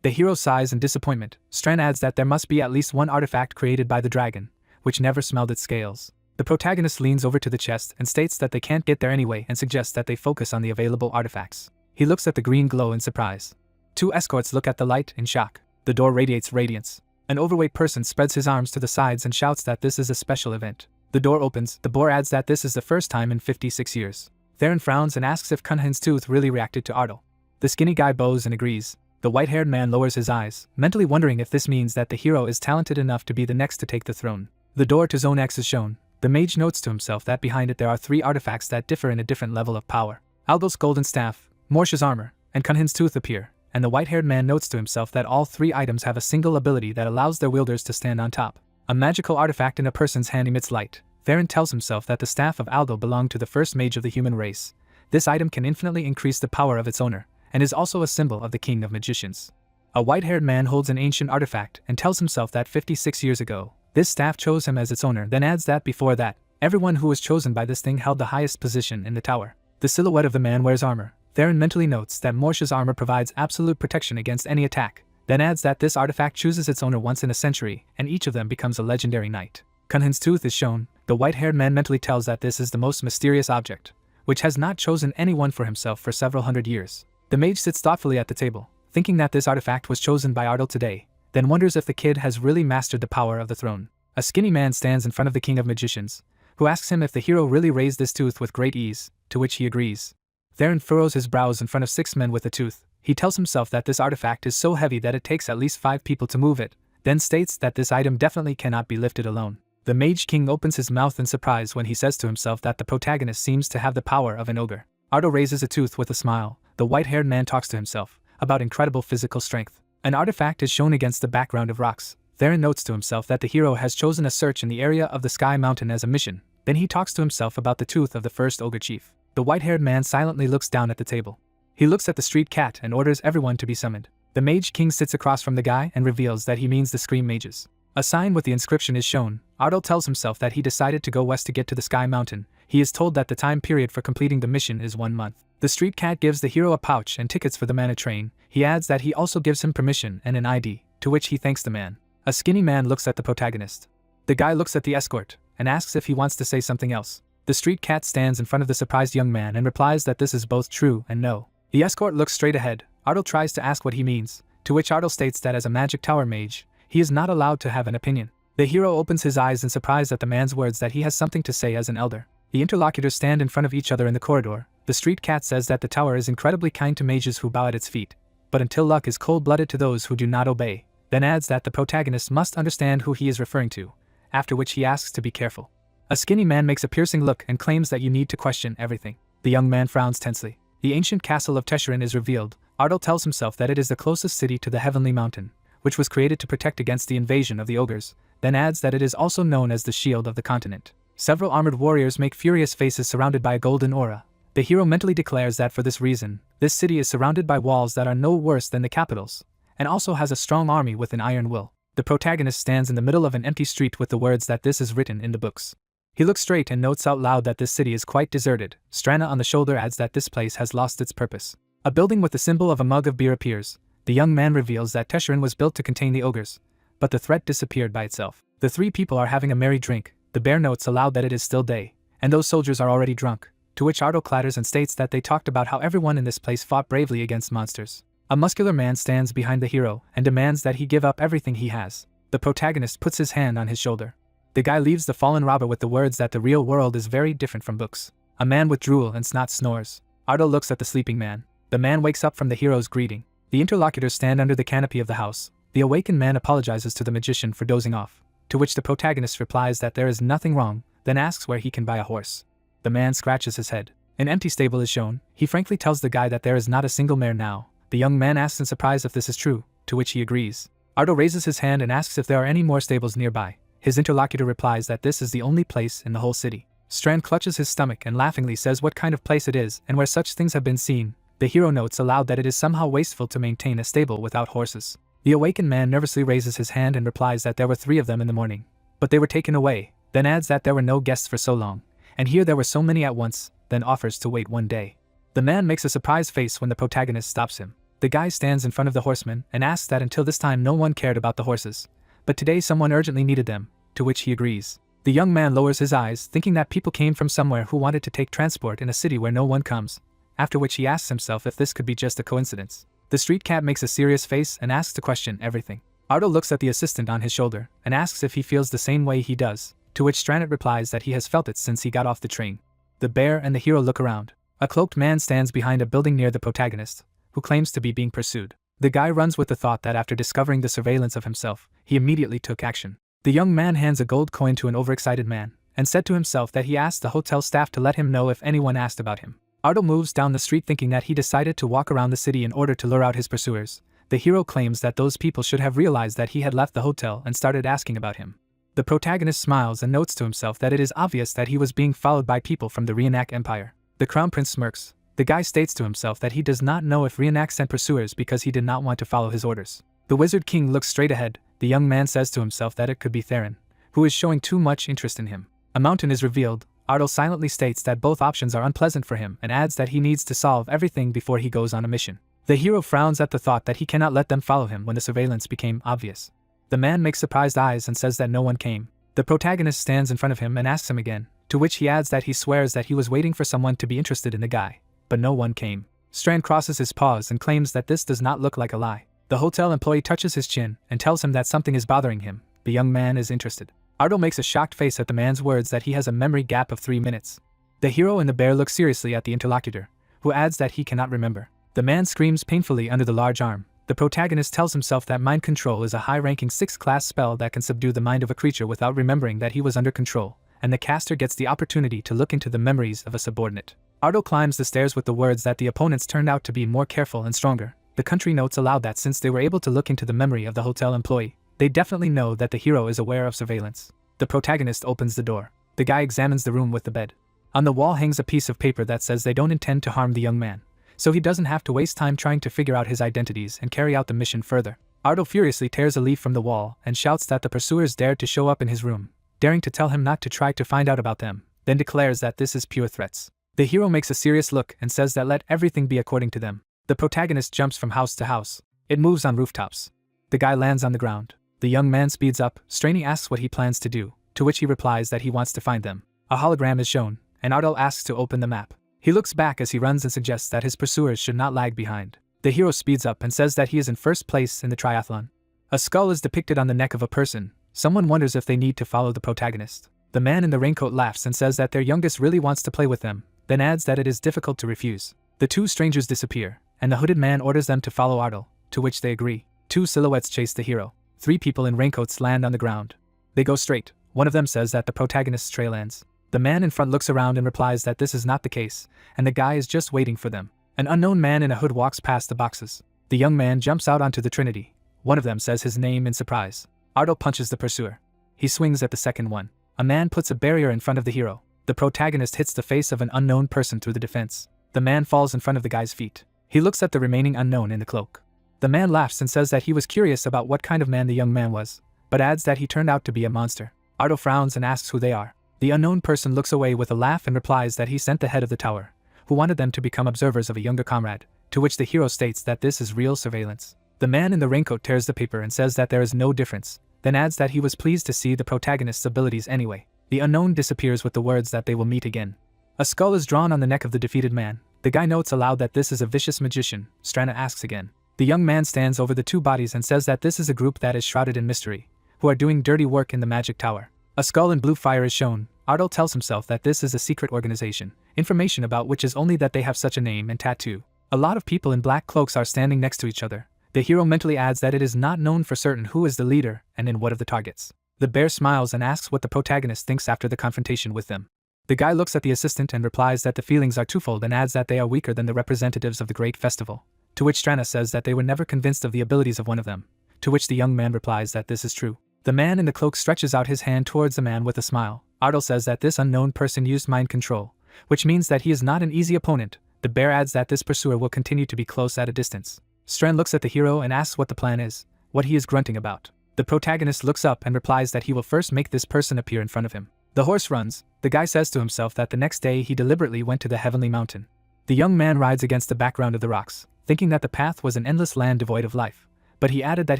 The hero sighs in disappointment. Strand adds that there must be at least one artifact created by the dragon, which never smelled its scales. The protagonist leans over to the chest and states that they can't get there anyway and suggests that they focus on the available artifacts. He looks at the green glow in surprise. Two escorts look at the light in shock. The door radiates radiance. An overweight person spreads his arms to the sides and shouts that this is a special event. The door opens. The boar adds that this is the first time in 56 years. Theron frowns and asks if Cunnin's tooth really reacted to Ardal. The skinny guy bows and agrees. The white-haired man lowers his eyes, mentally wondering if this means that the hero is talented enough to be the next to take the throne. The door to Zone X is shown. The mage notes to himself that behind it there are 3 artifacts that differ in a different level of power. Aldal's golden staff, Morsha's armor, and Cunnin's tooth appear, and the white-haired man notes to himself that all 3 items have a single ability that allows their wielders to stand on top. A magical artifact in a person's hand emits light. Theron tells himself that the staff of Aldal belonged to the first mage of the human race. This item can infinitely increase the power of its owner, and is also a symbol of the king of magicians. A white-haired man holds an ancient artifact and tells himself that 56 years ago, this staff chose him as its owner, then adds that before that, everyone who was chosen by this thing held the highest position in the tower. The silhouette of the man wears armor. Theron mentally notes that Morsha's armor provides absolute protection against any attack, then adds that this artifact chooses its owner once in a century, and each of them becomes a legendary knight. Cunnin's tooth is shown. The white-haired man mentally tells that this is the most mysterious object, which has not chosen anyone for himself for several hundred years. The mage sits thoughtfully at the table, thinking that this artifact was chosen by Ardal today, then wonders if the kid has really mastered the power of the throne. A skinny man stands in front of the king of magicians, who asks him if the hero really raised this tooth with great ease, to which he agrees. Theron furrows his brows in front of 6 men with the tooth. He tells himself that this artifact is so heavy that it takes at least 5 people to move it, then states that this item definitely cannot be lifted alone. The mage king opens his mouth in surprise when he says to himself that the protagonist seems to have the power of an ogre. Ardal raises a tooth with a smile. The white-haired man talks to himself about incredible physical strength. An artifact is shown against the background of rocks. Theron notes to himself that the hero has chosen a search in the area of the Sky Mountain as a mission. Then he talks to himself about the tooth of the first ogre chief. The white-haired man silently looks down at the table. He looks at the street cat and orders everyone to be summoned. The mage king sits across from the guy and reveals that he means the Scream Mages. A sign with the inscription is shown. Ardal tells himself that he decided to go west to get to the Sky Mountain. He is told that the time period for completing the mission is 1 month. The street cat gives the hero a pouch and tickets for the mana train. He adds that he also gives him permission and an ID, to which he thanks the man. A skinny man looks at the protagonist. The guy looks at the escort and asks if he wants to say something else. The street cat stands in front of the surprised young man and replies that this is both true and no. The escort looks straight ahead. Ardal tries to ask what he means, to which Ardal states that as a magic tower mage, he is not allowed to have an opinion. The hero opens his eyes in surprise at the man's words that he has something to say as an elder. The interlocutors stand in front of each other in the corridor. The street cat says that the tower is incredibly kind to mages who bow at its feet, but until luck is cold-blooded to those who do not obey, then adds that the protagonist must understand who he is referring to, after which he asks to be careful. A skinny man makes a piercing look and claims that you need to question everything. The young man frowns tensely. The ancient castle of Tesherin is revealed. Ardal tells himself that it is the closest city to the Heavenly Mountain, which was created to protect against the invasion of the ogres, then adds that it is also known as the Shield of the Continent. Several armored warriors make furious faces surrounded by a golden aura. The hero mentally declares that for this reason, this city is surrounded by walls that are no worse than the capital's, and also has a strong army with an iron will. The protagonist stands in the middle of an empty street with the words that this is written in the books. He looks straight and notes out loud that this city is quite deserted. Strana on the shoulder adds that this place has lost its purpose. A building with the symbol of a mug of beer appears. The young man reveals that Tesherin was built to contain the ogres, but the threat disappeared by itself. The 3 people are having a merry drink. The bear notes aloud that it is still day, and those soldiers are already drunk, to which Ardal clatters and states that they talked about how everyone in this place fought bravely against monsters. A muscular man stands behind the hero and demands that he give up everything he has. The protagonist puts his hand on his shoulder. The guy leaves the fallen robber with the words that the real world is very different from books. A man with drool and snot snores. Ardal looks at the sleeping man. The man wakes up from the hero's greeting. The interlocutors stand under the canopy of the house. The awakened man apologizes to the magician for dozing off, to which the protagonist replies that there is nothing wrong, then asks where he can buy a horse. The man scratches his head. An empty stable is shown. He frankly tells the guy that there is not a single mare now. The young man asks in surprise if this is true, to which he agrees. Ardal raises his hand and asks if there are any more stables nearby. His interlocutor replies that this is the only place in the whole city. Strand clutches his stomach and laughingly says what kind of place it is and where such things have been seen. The hero notes aloud that it is somehow wasteful to maintain a stable without horses. The awakened man nervously raises his hand and replies that there were 3 of them in the morning, but they were taken away, then adds that there were no guests for so long, and here there were so many at once, then offers to wait 1 day. The man makes a surprised face when the protagonist stops him. The guy stands in front of the horseman and asks that until this time no one cared about the horses, but today someone urgently needed them, to which he agrees. The young man lowers his eyes, thinking that people came from somewhere who wanted to take transport in a city where no one comes, after which he asks himself if this could be just a coincidence. The street cat makes a serious face and asks to question everything. Ardo looks at the assistant on his shoulder and asks if he feels the same way he does, to which Stranet replies that he has felt it since he got off the train. The bear and the hero look around. A cloaked man stands behind a building near the protagonist, who claims to be being pursued. The guy runs with the thought that after discovering the surveillance of himself, he immediately took action. The young man hands a gold coin to an overexcited man, and said to himself that he asked the hotel staff to let him know if anyone asked about him. Ardo moves down the street thinking that he decided to walk around the city in order to lure out his pursuers. The hero claims that those people should have realized that he had left the hotel and started asking about him. The protagonist smiles and notes to himself that it is obvious that he was being followed by people from the Reenact Empire. The crown prince smirks. The guy states to himself that he does not know if Reenact sent pursuers because he did not want to follow his orders. The wizard king looks straight ahead. The young man says to himself that it could be Theron, who is showing too much interest in him. A mountain is revealed. Ardo silently states that both options are unpleasant for him and adds that he needs to solve everything before he goes on a mission. The hero frowns at the thought that he cannot let them follow him when the surveillance became obvious. The man makes surprised eyes and says that no one came. The protagonist stands in front of him and asks him again, to which he adds that he swears that he was waiting for someone to be interested in the guy, but no one came. Strand crosses his paws and claims that this does not look like a lie. The hotel employee touches his chin and tells him that something is bothering him. The young man is interested. Ardo makes a shocked face at the man's words that he has a memory gap of 3 minutes. The hero and the bear look seriously at the interlocutor, who adds that he cannot remember. The man screams painfully under the large arm. The protagonist tells himself that mind control is a high-ranking 6th class spell that can subdue the mind of a creature without remembering that he was under control, and the caster gets the opportunity to look into the memories of a subordinate. Ardo climbs the stairs with the words that the opponents turned out to be more careful and stronger. The country notes aloud that since they were able to look into the memory of the hotel employee, they definitely know that the hero is aware of surveillance. The protagonist opens the door. The guy examines the room with the bed. On the wall hangs a piece of paper that says they don't intend to harm the young man, so he doesn't have to waste time trying to figure out his identities and carry out the mission further. Ardo furiously tears a leaf from the wall and shouts that the pursuers dared to show up in his room, daring to tell him not to try to find out about them, then declares that this is pure threats. The hero makes a serious look and says that let everything be according to them. The protagonist jumps from house to house. It moves on rooftops. The guy lands on the ground. The young man speeds up. Straney asks what he plans to do, to which he replies that he wants to find them. A hologram is shown, and Ardo asks to open the map. He looks back as he runs and suggests that his pursuers should not lag behind. The hero speeds up and says that he is in first place in the triathlon. A skull is depicted on the neck of a person. Someone wonders if they need to follow the protagonist. The man in the raincoat laughs and says that their youngest really wants to play with them, then adds that it is difficult to refuse. The 2 strangers disappear, and the hooded man orders them to follow Ardo, to which they agree. 2 silhouettes chase the hero. 3 people in raincoats land on the ground. They go straight. One of them says that the protagonist's trail ends. The man in front looks around and replies that this is not the case, and the guy is just waiting for them. An unknown man in a hood walks past the boxes. The young man jumps out onto the Trinity. One of them says his name in surprise. Ardo punches the pursuer. He swings at the second one. A man puts a barrier in front of the hero. The protagonist hits the face of an unknown person through the defense. The man falls in front of the guy's feet. He looks at the remaining unknown in the cloak. The man laughs and says that he was curious about what kind of man the young man was, but adds that he turned out to be a monster. Ardo frowns and asks who they are. The unknown person looks away with a laugh and replies that he sent the head of the tower, who wanted them to become observers of a younger comrade, to which the hero states that this is real surveillance. The man in the raincoat tears the paper and says that there is no difference, then adds that he was pleased to see the protagonist's abilities anyway. The unknown disappears with the words that they will meet again. A skull is drawn on the neck of the defeated man. The guy notes aloud that this is a vicious magician. Strana asks again. The young man stands over the 2 bodies and says that this is a group that is shrouded in mystery, who are doing dirty work in the magic tower. A skull in blue fire is shown. Ardo tells himself that this is a secret organization, information about which is only that they have such a name and tattoo. A lot of people in black cloaks are standing next to each other. The hero mentally adds that it is not known for certain who is the leader and in what of the targets. The bear smiles and asks what the protagonist thinks after the confrontation with them. The guy looks at the assistant and replies that the feelings are twofold and adds that they are weaker than the representatives of the great festival, to which Strana says that they were never convinced of the abilities of one of them, to which the young man replies that this is true. The man in the cloak stretches out his hand towards the man with a smile. Ardal says that this unknown person used mind control, which means that he is not an easy opponent. The bear adds that this pursuer will continue to be close at a distance. Strand looks at the hero and asks what the plan is, what he is grunting about. The protagonist looks up and replies that he will first make this person appear in front of him. The horse runs. The guy says to himself that the next day he deliberately went to the heavenly mountain. The young man rides against the background of the rocks, thinking that the path was an endless land devoid of life, but he added that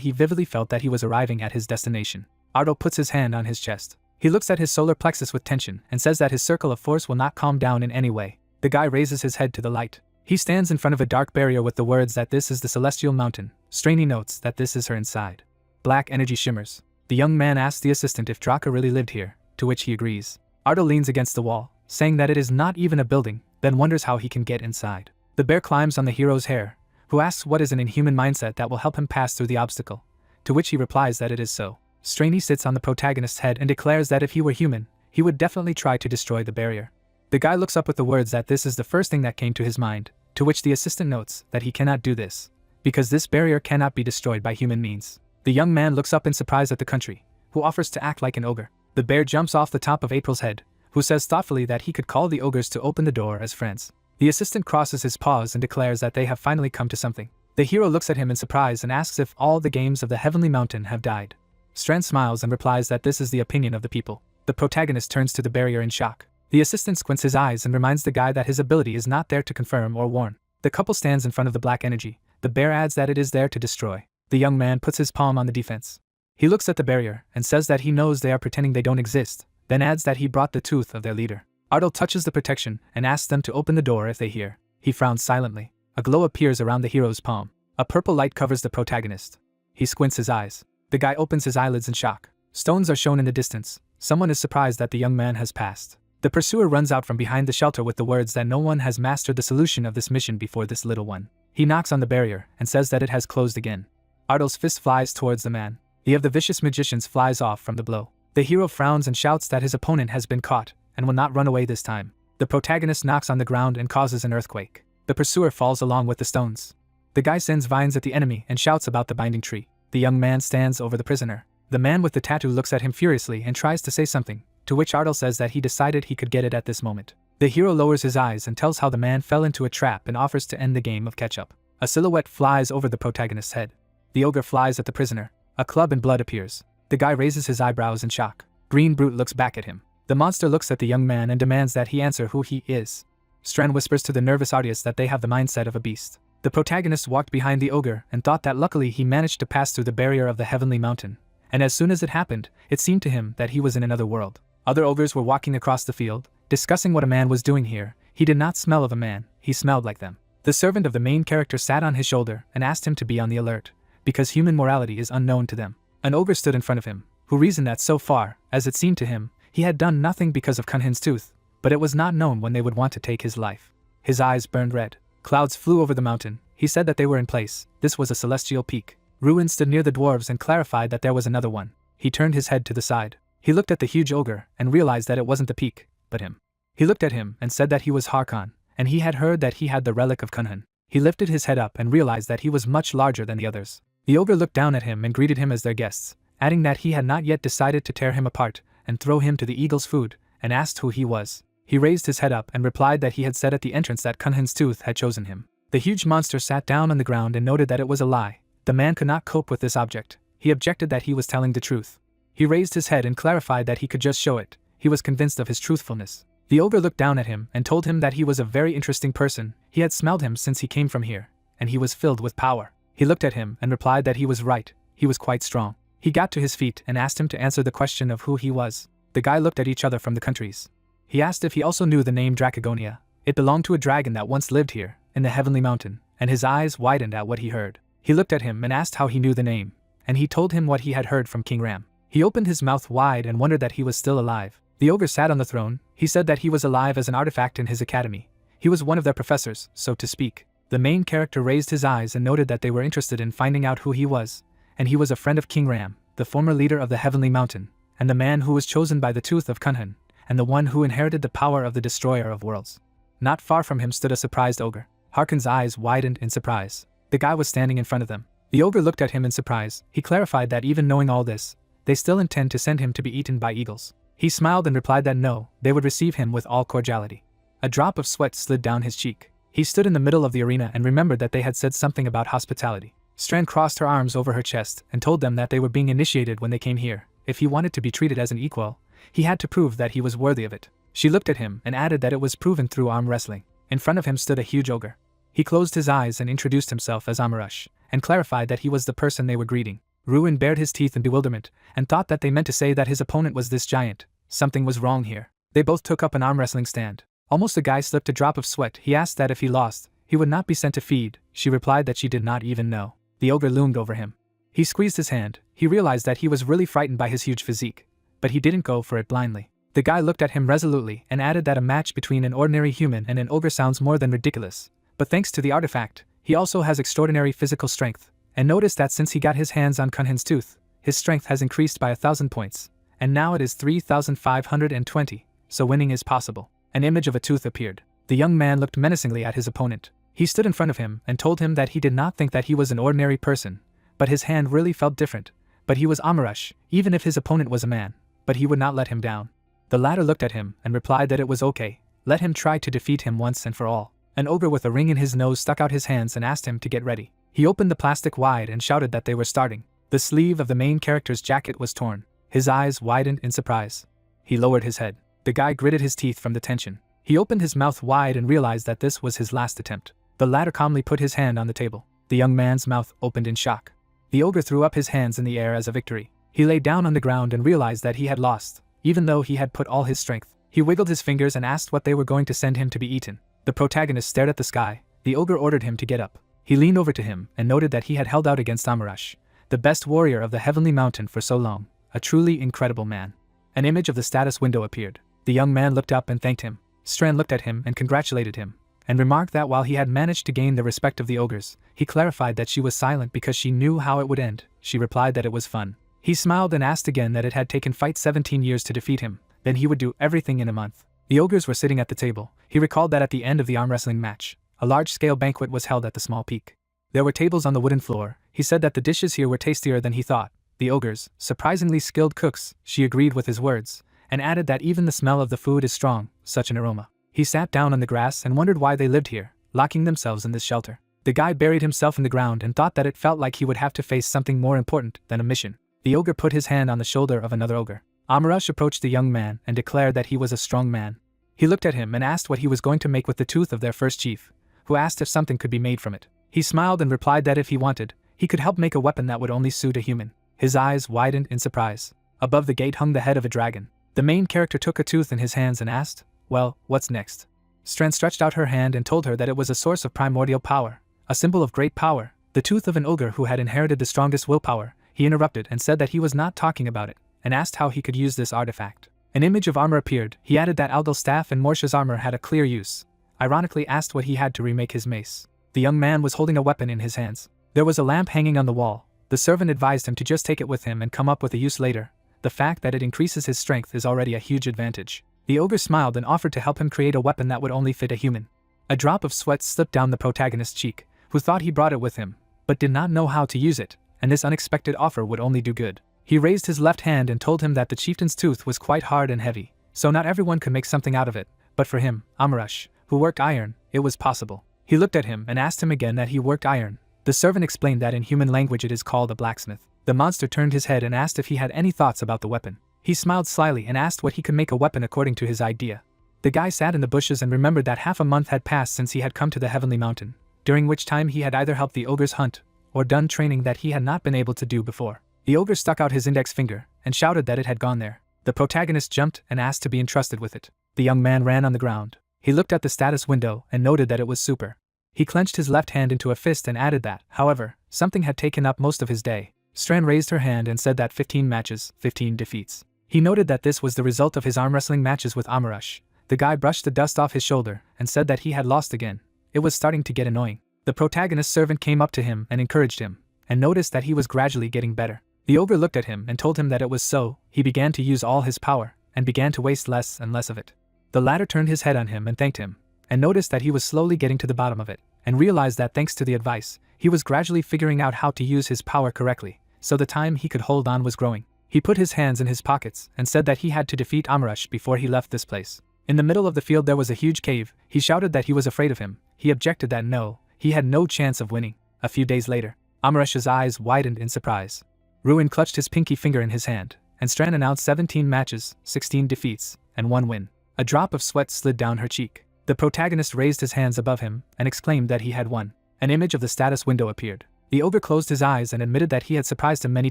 he vividly felt that he was arriving at his destination. Ardal puts his hand on his chest. He looks at his solar plexus with tension and says that his circle of force will not calm down in any way. The guy raises his head to the light. He stands in front of a dark barrier with the words that this is the celestial mountain. Strainy notes that this is her inside. Black energy shimmers. The young man asks the assistant if Draka really lived here, to which he agrees. Ardal leans against the wall, saying that it is not even a building, then wonders how he can get inside. The bear climbs on the hero's hair, who asks what is an inhuman mindset that will help him pass through the obstacle, to which he replies that it is so. Strainy sits on the protagonist's head and declares that if he were human, he would definitely try to destroy the barrier. The guy looks up with the words that this is the first thing that came to his mind, to which the assistant notes that he cannot do this, because this barrier cannot be destroyed by human means. The young man looks up in surprise at the country, who offers to act like an ogre. The bear jumps off the top of April's head, who says thoughtfully that he could call the ogres to open the door as friends. The assistant crosses his paws and declares that they have finally come to something. The hero looks at him in surprise and asks if all the games of the heavenly mountain have died. Strand smiles and replies that this is the opinion of the people. The protagonist turns to the barrier in shock. The assistant squints his eyes and reminds the guy that his ability is not there to confirm or warn. The couple stands in front of the black energy. The bear adds that it is there to destroy. The young man puts his palm on the defense. He looks at the barrier and says that he knows they are pretending they don't exist, then adds that he brought the tooth of their leader. Ardal touches the protection and asks them to open the door if they hear. He frowns silently. A glow appears around the hero's palm. A purple light covers the protagonist. He squints his eyes. The guy opens his eyelids in shock. Stones are shown in the distance. Someone is surprised that the young man has passed. The pursuer runs out from behind the shelter with the words that no one has mastered the solution of this mission before this little one. He knocks on the barrier and says that it has closed again. Ardal's fist flies towards the man. The of the vicious magicians flies off from the blow. The hero frowns and shouts that his opponent has been caught and will not run away this time. The protagonist knocks on the ground and causes an earthquake. The pursuer falls along with the stones. The guy sends vines at the enemy and shouts about the binding tree. The young man stands over the prisoner. The man with the tattoo looks at him furiously and tries to say something, to which Ardal says that he decided he could get it at this moment. The hero lowers his eyes and tells how the man fell into a trap and offers to end the game of catch-up. A silhouette flies over the protagonist's head. The ogre flies at the prisoner. A club and blood appears. The guy raises his eyebrows in shock. Green Brute looks back at him. The monster looks at the young man and demands that he answer who he is. Strand whispers to the nervous audience that they have the mindset of a beast. The protagonist walked behind the ogre and thought that luckily he managed to pass through the barrier of the heavenly mountain. And as soon as it happened, it seemed to him that he was in another world. Other ogres were walking across the field, discussing what a man was doing here. He did not smell of a man, he smelled like them. The servant of the main character sat on his shoulder and asked him to be on the alert, because human morality is unknown to them. An ogre stood in front of him, who reasoned that so far, as it seemed to him, he had done nothing because of Kunhin's tooth, but it was not known when they would want to take his life. His eyes burned red. Clouds flew over the mountain. He said that they were in place. This was a celestial peak. Ruin stood near the dwarves and clarified that there was another one. He turned his head to the side. He looked at the huge ogre and realized that it wasn't the peak, but him. He looked at him and said that he was Harkon, and he had heard that he had the relic of Kunhin. He lifted his head up and realized that he was much larger than the others. The ogre looked down at him and greeted him as their guests, adding that he had not yet decided to tear him apart and throw him to the eagle's food, and asked who he was. He raised his head up and replied that he had said at the entrance that Kunhin's tooth had chosen him. The huge monster sat down on the ground and noted that it was a lie. The man could not cope with this object. He objected that he was telling the truth. He raised his head and clarified that he could just show it. He was convinced of his truthfulness. The ogre looked down at him and told him that he was a very interesting person. He had smelled him since he came from here, and he was filled with power. He looked at him and replied that he was right. He was quite strong. He got to his feet and asked him to answer the question of who he was. The guy looked at each other from the countries. He asked if he also knew the name Dracagonia. It belonged to a dragon that once lived here, in the heavenly mountain, and his eyes widened at what he heard. He looked at him and asked how he knew the name, and he told him what he had heard from King Ram. He opened his mouth wide and wondered that he was still alive. The ogre sat on the throne. He said that he was alive as an artifact in his academy. He was one of their professors, so to speak. The main character raised his eyes and noted that they were interested in finding out who he was, and he was a friend of King Ram, the former leader of the heavenly mountain, and the man who was chosen by the tooth of Kunhin, and the one who inherited the power of the destroyer of worlds. Not far from him stood a surprised ogre. Harkon's eyes widened in surprise. The guy was standing in front of them. The ogre looked at him in surprise. He clarified that even knowing all this, they still intend to send him to be eaten by eagles. He smiled and replied that no, they would receive him with all cordiality. A drop of sweat slid down his cheek. He stood in the middle of the arena and remembered that they had said something about hospitality. Strand crossed her arms over her chest and told them that they were being initiated when they came here. If he wanted to be treated as an equal, he had to prove that he was worthy of it. She looked at him and added that it was proven through arm wrestling. In front of him stood a huge ogre. He closed his eyes and introduced himself as Amarash, and clarified that he was the person they were greeting. Ruin bared his teeth in bewilderment, and thought that they meant to say that his opponent was this giant. Something was wrong here. They both took up an arm wrestling stand. Almost a guy slipped a drop of sweat. He asked that if he lost, he would not be sent to feed. She replied that she did not even know. The ogre loomed over him. He squeezed his hand. He realized that he was really frightened by his huge physique, but he didn't go for it blindly. The guy looked at him resolutely and added that a match between an ordinary human and an ogre sounds more than ridiculous, but thanks to the artifact, he also has extraordinary physical strength, and noticed that since he got his hands on Kunhin's tooth, his strength has increased by 1,000 points, and now it is 3,520, so winning is possible. An image of a tooth appeared. The young man looked menacingly at his opponent. He stood in front of him and told him that he did not think that he was an ordinary person, but his hand really felt different. But he was Amarash, even if his opponent was a man, but he would not let him down. The latter looked at him and replied that it was okay, let him try to defeat him once and for all. An ogre with a ring in his nose stuck out his hands and asked him to get ready. He opened the plastic wide and shouted that they were starting. The sleeve of the main character's jacket was torn. His eyes widened in surprise. He lowered his head. The guy gritted his teeth from the tension. He opened his mouth wide and realized that this was his last attempt. The latter calmly put his hand on the table. The young man's mouth opened in shock. The ogre threw up his hands in the air as a victory. He lay down on the ground and realized that he had lost, even though he had put all his strength. He wiggled his fingers and asked what they were going to send him to be eaten. The protagonist stared at the sky. The ogre ordered him to get up. He leaned over to him and noted that he had held out against Amarash, the best warrior of the Heavenly Mountain for so long, a truly incredible man. An image of the status window appeared. The young man looked up and thanked him. Strand looked at him and congratulated him, and remarked that while he had managed to gain the respect of the ogres, he clarified that she was silent because she knew how it would end. She replied that it was fun. He smiled and asked again that it had taken Fight 17 years to defeat him, then he would do everything in a month. The ogres were sitting at the table. He recalled that at the end of the arm wrestling match, a large-scale banquet was held at the small peak. There were tables on the wooden floor. He said that the dishes here were tastier than he thought. The ogres, surprisingly skilled cooks, she agreed with his words, and added that even the smell of the food is strong, such an aroma. He sat down on the grass and wondered why they lived here, locking themselves in this shelter. The guy buried himself in the ground and thought that it felt like he would have to face something more important than a mission. The ogre put his hand on the shoulder of another ogre. Amarash approached the young man and declared that he was a strong man. He looked at him and asked what he was going to make with the tooth of their first chief, who asked if something could be made from it. He smiled and replied that if he wanted, he could help make a weapon that would only suit a human. His eyes widened in surprise. Above the gate hung the head of a dragon. The main character took a tooth in his hands and asked, "Well, what's next?" Strand stretched out her hand and told her that it was a source of primordial power, a symbol of great power, the tooth of an ogre who had inherited the strongest willpower. He interrupted and said that he was not talking about it, and asked how he could use this artifact. An image of armor appeared. He added that Algal's staff and Morsha's armor had a clear use. Ironically asked what he had to remake his mace. The young man was holding a weapon in his hands. There was a lamp hanging on the wall. The servant advised him to just take it with him and come up with a use later. The fact that it increases his strength is already a huge advantage. The ogre smiled and offered to help him create a weapon that would only fit a human. A drop of sweat slipped down the protagonist's cheek, who thought he brought it with him, but did not know how to use it, and this unexpected offer would only do good. He raised his left hand and told him that the chieftain's tooth was quite hard and heavy, so not everyone could make something out of it, but for him, Amarash, who worked iron, it was possible. He looked at him and asked him again that he worked iron. The servant explained that in human language it is called a blacksmith. The monster turned his head and asked if he had any thoughts about the weapon. He smiled slyly and asked what he could make a weapon according to his idea. The guy sat in the bushes and remembered that half a month had passed since he had come to the Heavenly Mountain, during which time he had either helped the ogres hunt, or done training that he had not been able to do before. The ogre stuck out his index finger, and shouted that it had gone there. The protagonist jumped and asked to be entrusted with it. The young man ran on the ground. He looked at the status window and noted that it was super. He clenched his left hand into a fist and added that, however, something had taken up most of his day. Strand raised her hand and said that 15 matches, 15 defeats. He noted that this was the result of his arm wrestling matches with Amarash. The guy brushed the dust off his shoulder and said that he had lost again. It was starting to get annoying. The protagonist's servant came up to him and encouraged him, and noticed that he was gradually getting better. The ogre looked at him and told him that it was so. He began to use all his power, and began to waste less and less of it. The latter turned his head on him and thanked him, and noticed that he was slowly getting to the bottom of it, and realized that thanks to the advice, he was gradually figuring out how to use his power correctly, so the time he could hold on was growing. He put his hands in his pockets and said that he had to defeat Amarush before he left this place. In the middle of the field there was a huge cave. He shouted that he was afraid of him. He objected that no, he had no chance of winning. A few days later, Amarush's eyes widened in surprise. Ruin clutched his pinky finger in his hand, and Strand announced 17 matches, 16 defeats, and 1 win. A drop of sweat slid down her cheek. The protagonist raised his hands above him and exclaimed that he had won. An image of the status window appeared. The ogre closed his eyes and admitted that he had surprised him many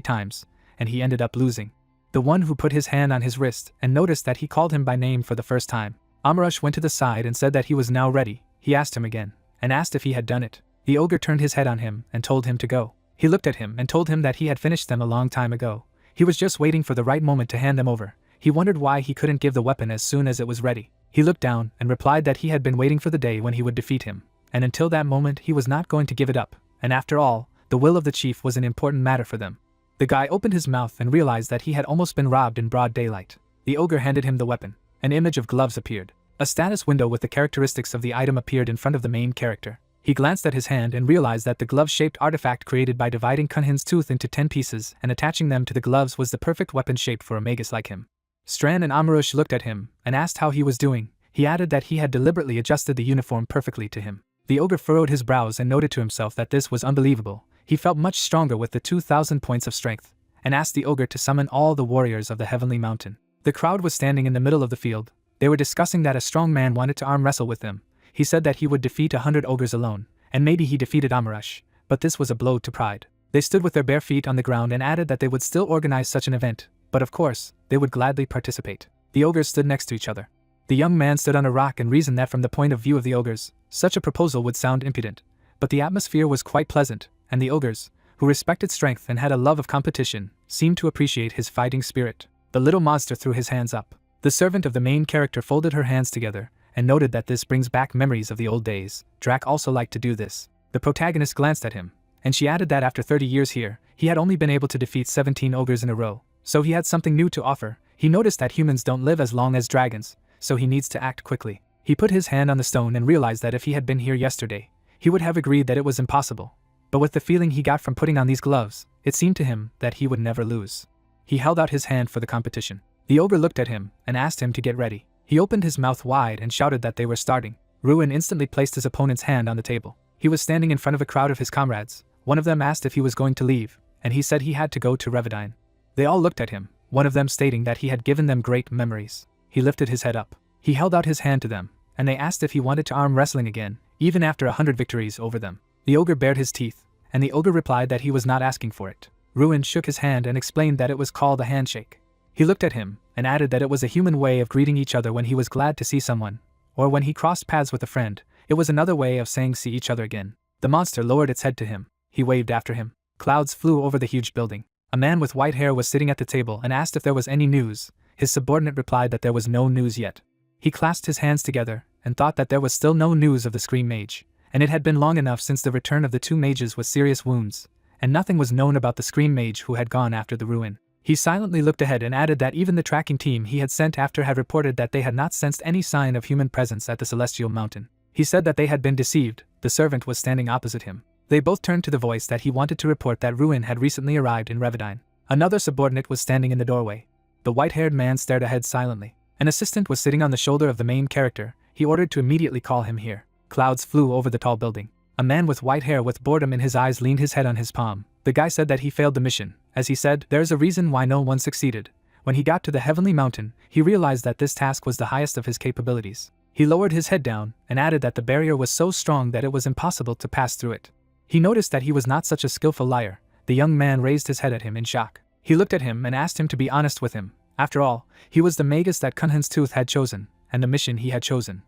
times, and he ended up losing. The one who put his hand on his wrist and noticed that he called him by name for the first time. Amarush went to the side and said that he was now ready. He asked him again, and asked if he had done it. The ogre turned his head on him and told him to go. He looked at him and told him that he had finished them a long time ago. He was just waiting for the right moment to hand them over. He wondered why he couldn't give the weapon as soon as it was ready. He looked down and replied that he had been waiting for the day when he would defeat him, and until that moment he was not going to give it up, and after all, the will of the chief was an important matter for them. The guy opened his mouth and realized that he had almost been robbed in broad daylight. The ogre handed him the weapon. An image of gloves appeared. A status window with the characteristics of the item appeared in front of the main character. He glanced at his hand and realized that the glove-shaped artifact created by dividing Kunhin's tooth into 10 pieces and attaching them to the gloves was the perfect weapon shaped for a magus like him. Strand and Amarush looked at him and asked how he was doing. He added that he had deliberately adjusted the uniform perfectly to him. The ogre furrowed his brows and noted to himself that this was unbelievable. He felt much stronger with the 2,000 points of strength, and asked the ogre to summon all the warriors of the Heavenly Mountain. The crowd was standing in the middle of the field. They were discussing that a strong man wanted to arm wrestle with them. He said that he would defeat 100 ogres alone, and maybe he defeated Amarush, but this was a blow to pride. They stood with their bare feet on the ground and added that they would still organize such an event, but of course, they would gladly participate. The ogres stood next to each other. The young man stood on a rock and reasoned that from the point of view of the ogres, such a proposal would sound impudent, but the atmosphere was quite pleasant, and the ogres, who respected strength and had a love of competition, seemed to appreciate his fighting spirit. The little monster threw his hands up. The servant of the main character folded her hands together, and noted that this brings back memories of the old days. Drac also liked to do this. The protagonist glanced at him, and she added that after 30 years here, he had only been able to defeat 17 ogres in a row, so he had something new to offer. He noticed that humans don't live as long as dragons, so he needs to act quickly. He put his hand on the stone and realized that if he had been here yesterday, he would have agreed that it was impossible. But with the feeling he got from putting on these gloves, it seemed to him that he would never lose. He held out his hand for the competition. The ogre looked at him and asked him to get ready. He opened his mouth wide and shouted that they were starting. Ruin instantly placed his opponent's hand on the table. He was standing in front of a crowd of his comrades. One of them asked if he was going to leave, and he said he had to go to Revedine. They all looked at him, one of them stating that he had given them great memories. He lifted his head up. He held out his hand to them, and they asked if he wanted to arm wrestling again, even after 100 victories over them. The ogre bared his teeth, and the ogre replied that he was not asking for it. Ruin shook his hand and explained that it was called a handshake. He looked at him, and added that it was a human way of greeting each other when he was glad to see someone, or when he crossed paths with a friend. It was another way of saying see each other again. The monster lowered its head to him. He waved after him. Clouds flew over the huge building. A man with white hair was sitting at the table and asked if there was any news. His subordinate replied that there was no news yet. He clasped his hands together, and thought that there was still no news of the Scream Mage, and it had been long enough since the return of the 2 mages with serious wounds, and nothing was known about the Scream Mage who had gone after the ruin. He silently looked ahead and added that even the tracking team he had sent after had reported that they had not sensed any sign of human presence at the Celestial Mountain. He said that they had been deceived. The servant was standing opposite him. They both turned to the voice that he wanted to report that Ruin had recently arrived in Revedine. Another subordinate was standing in the doorway. The white-haired man stared ahead silently. An assistant was sitting on the shoulder of the main character. He ordered to immediately call him here. Clouds flew over the tall building. A man with white hair with boredom in his eyes leaned his head on his palm. The guy said that he failed the mission. As he said, there's a reason why no one succeeded. When he got to the Heavenly Mountain, he realized that this task was the highest of his capabilities. He lowered his head down, and added that the barrier was so strong that it was impossible to pass through it. He noticed that he was not such a skillful liar. The young man raised his head at him in shock. He looked at him and asked him to be honest with him. After all, he was the magus that Kunhan's Tooth had chosen, and the mission he had chosen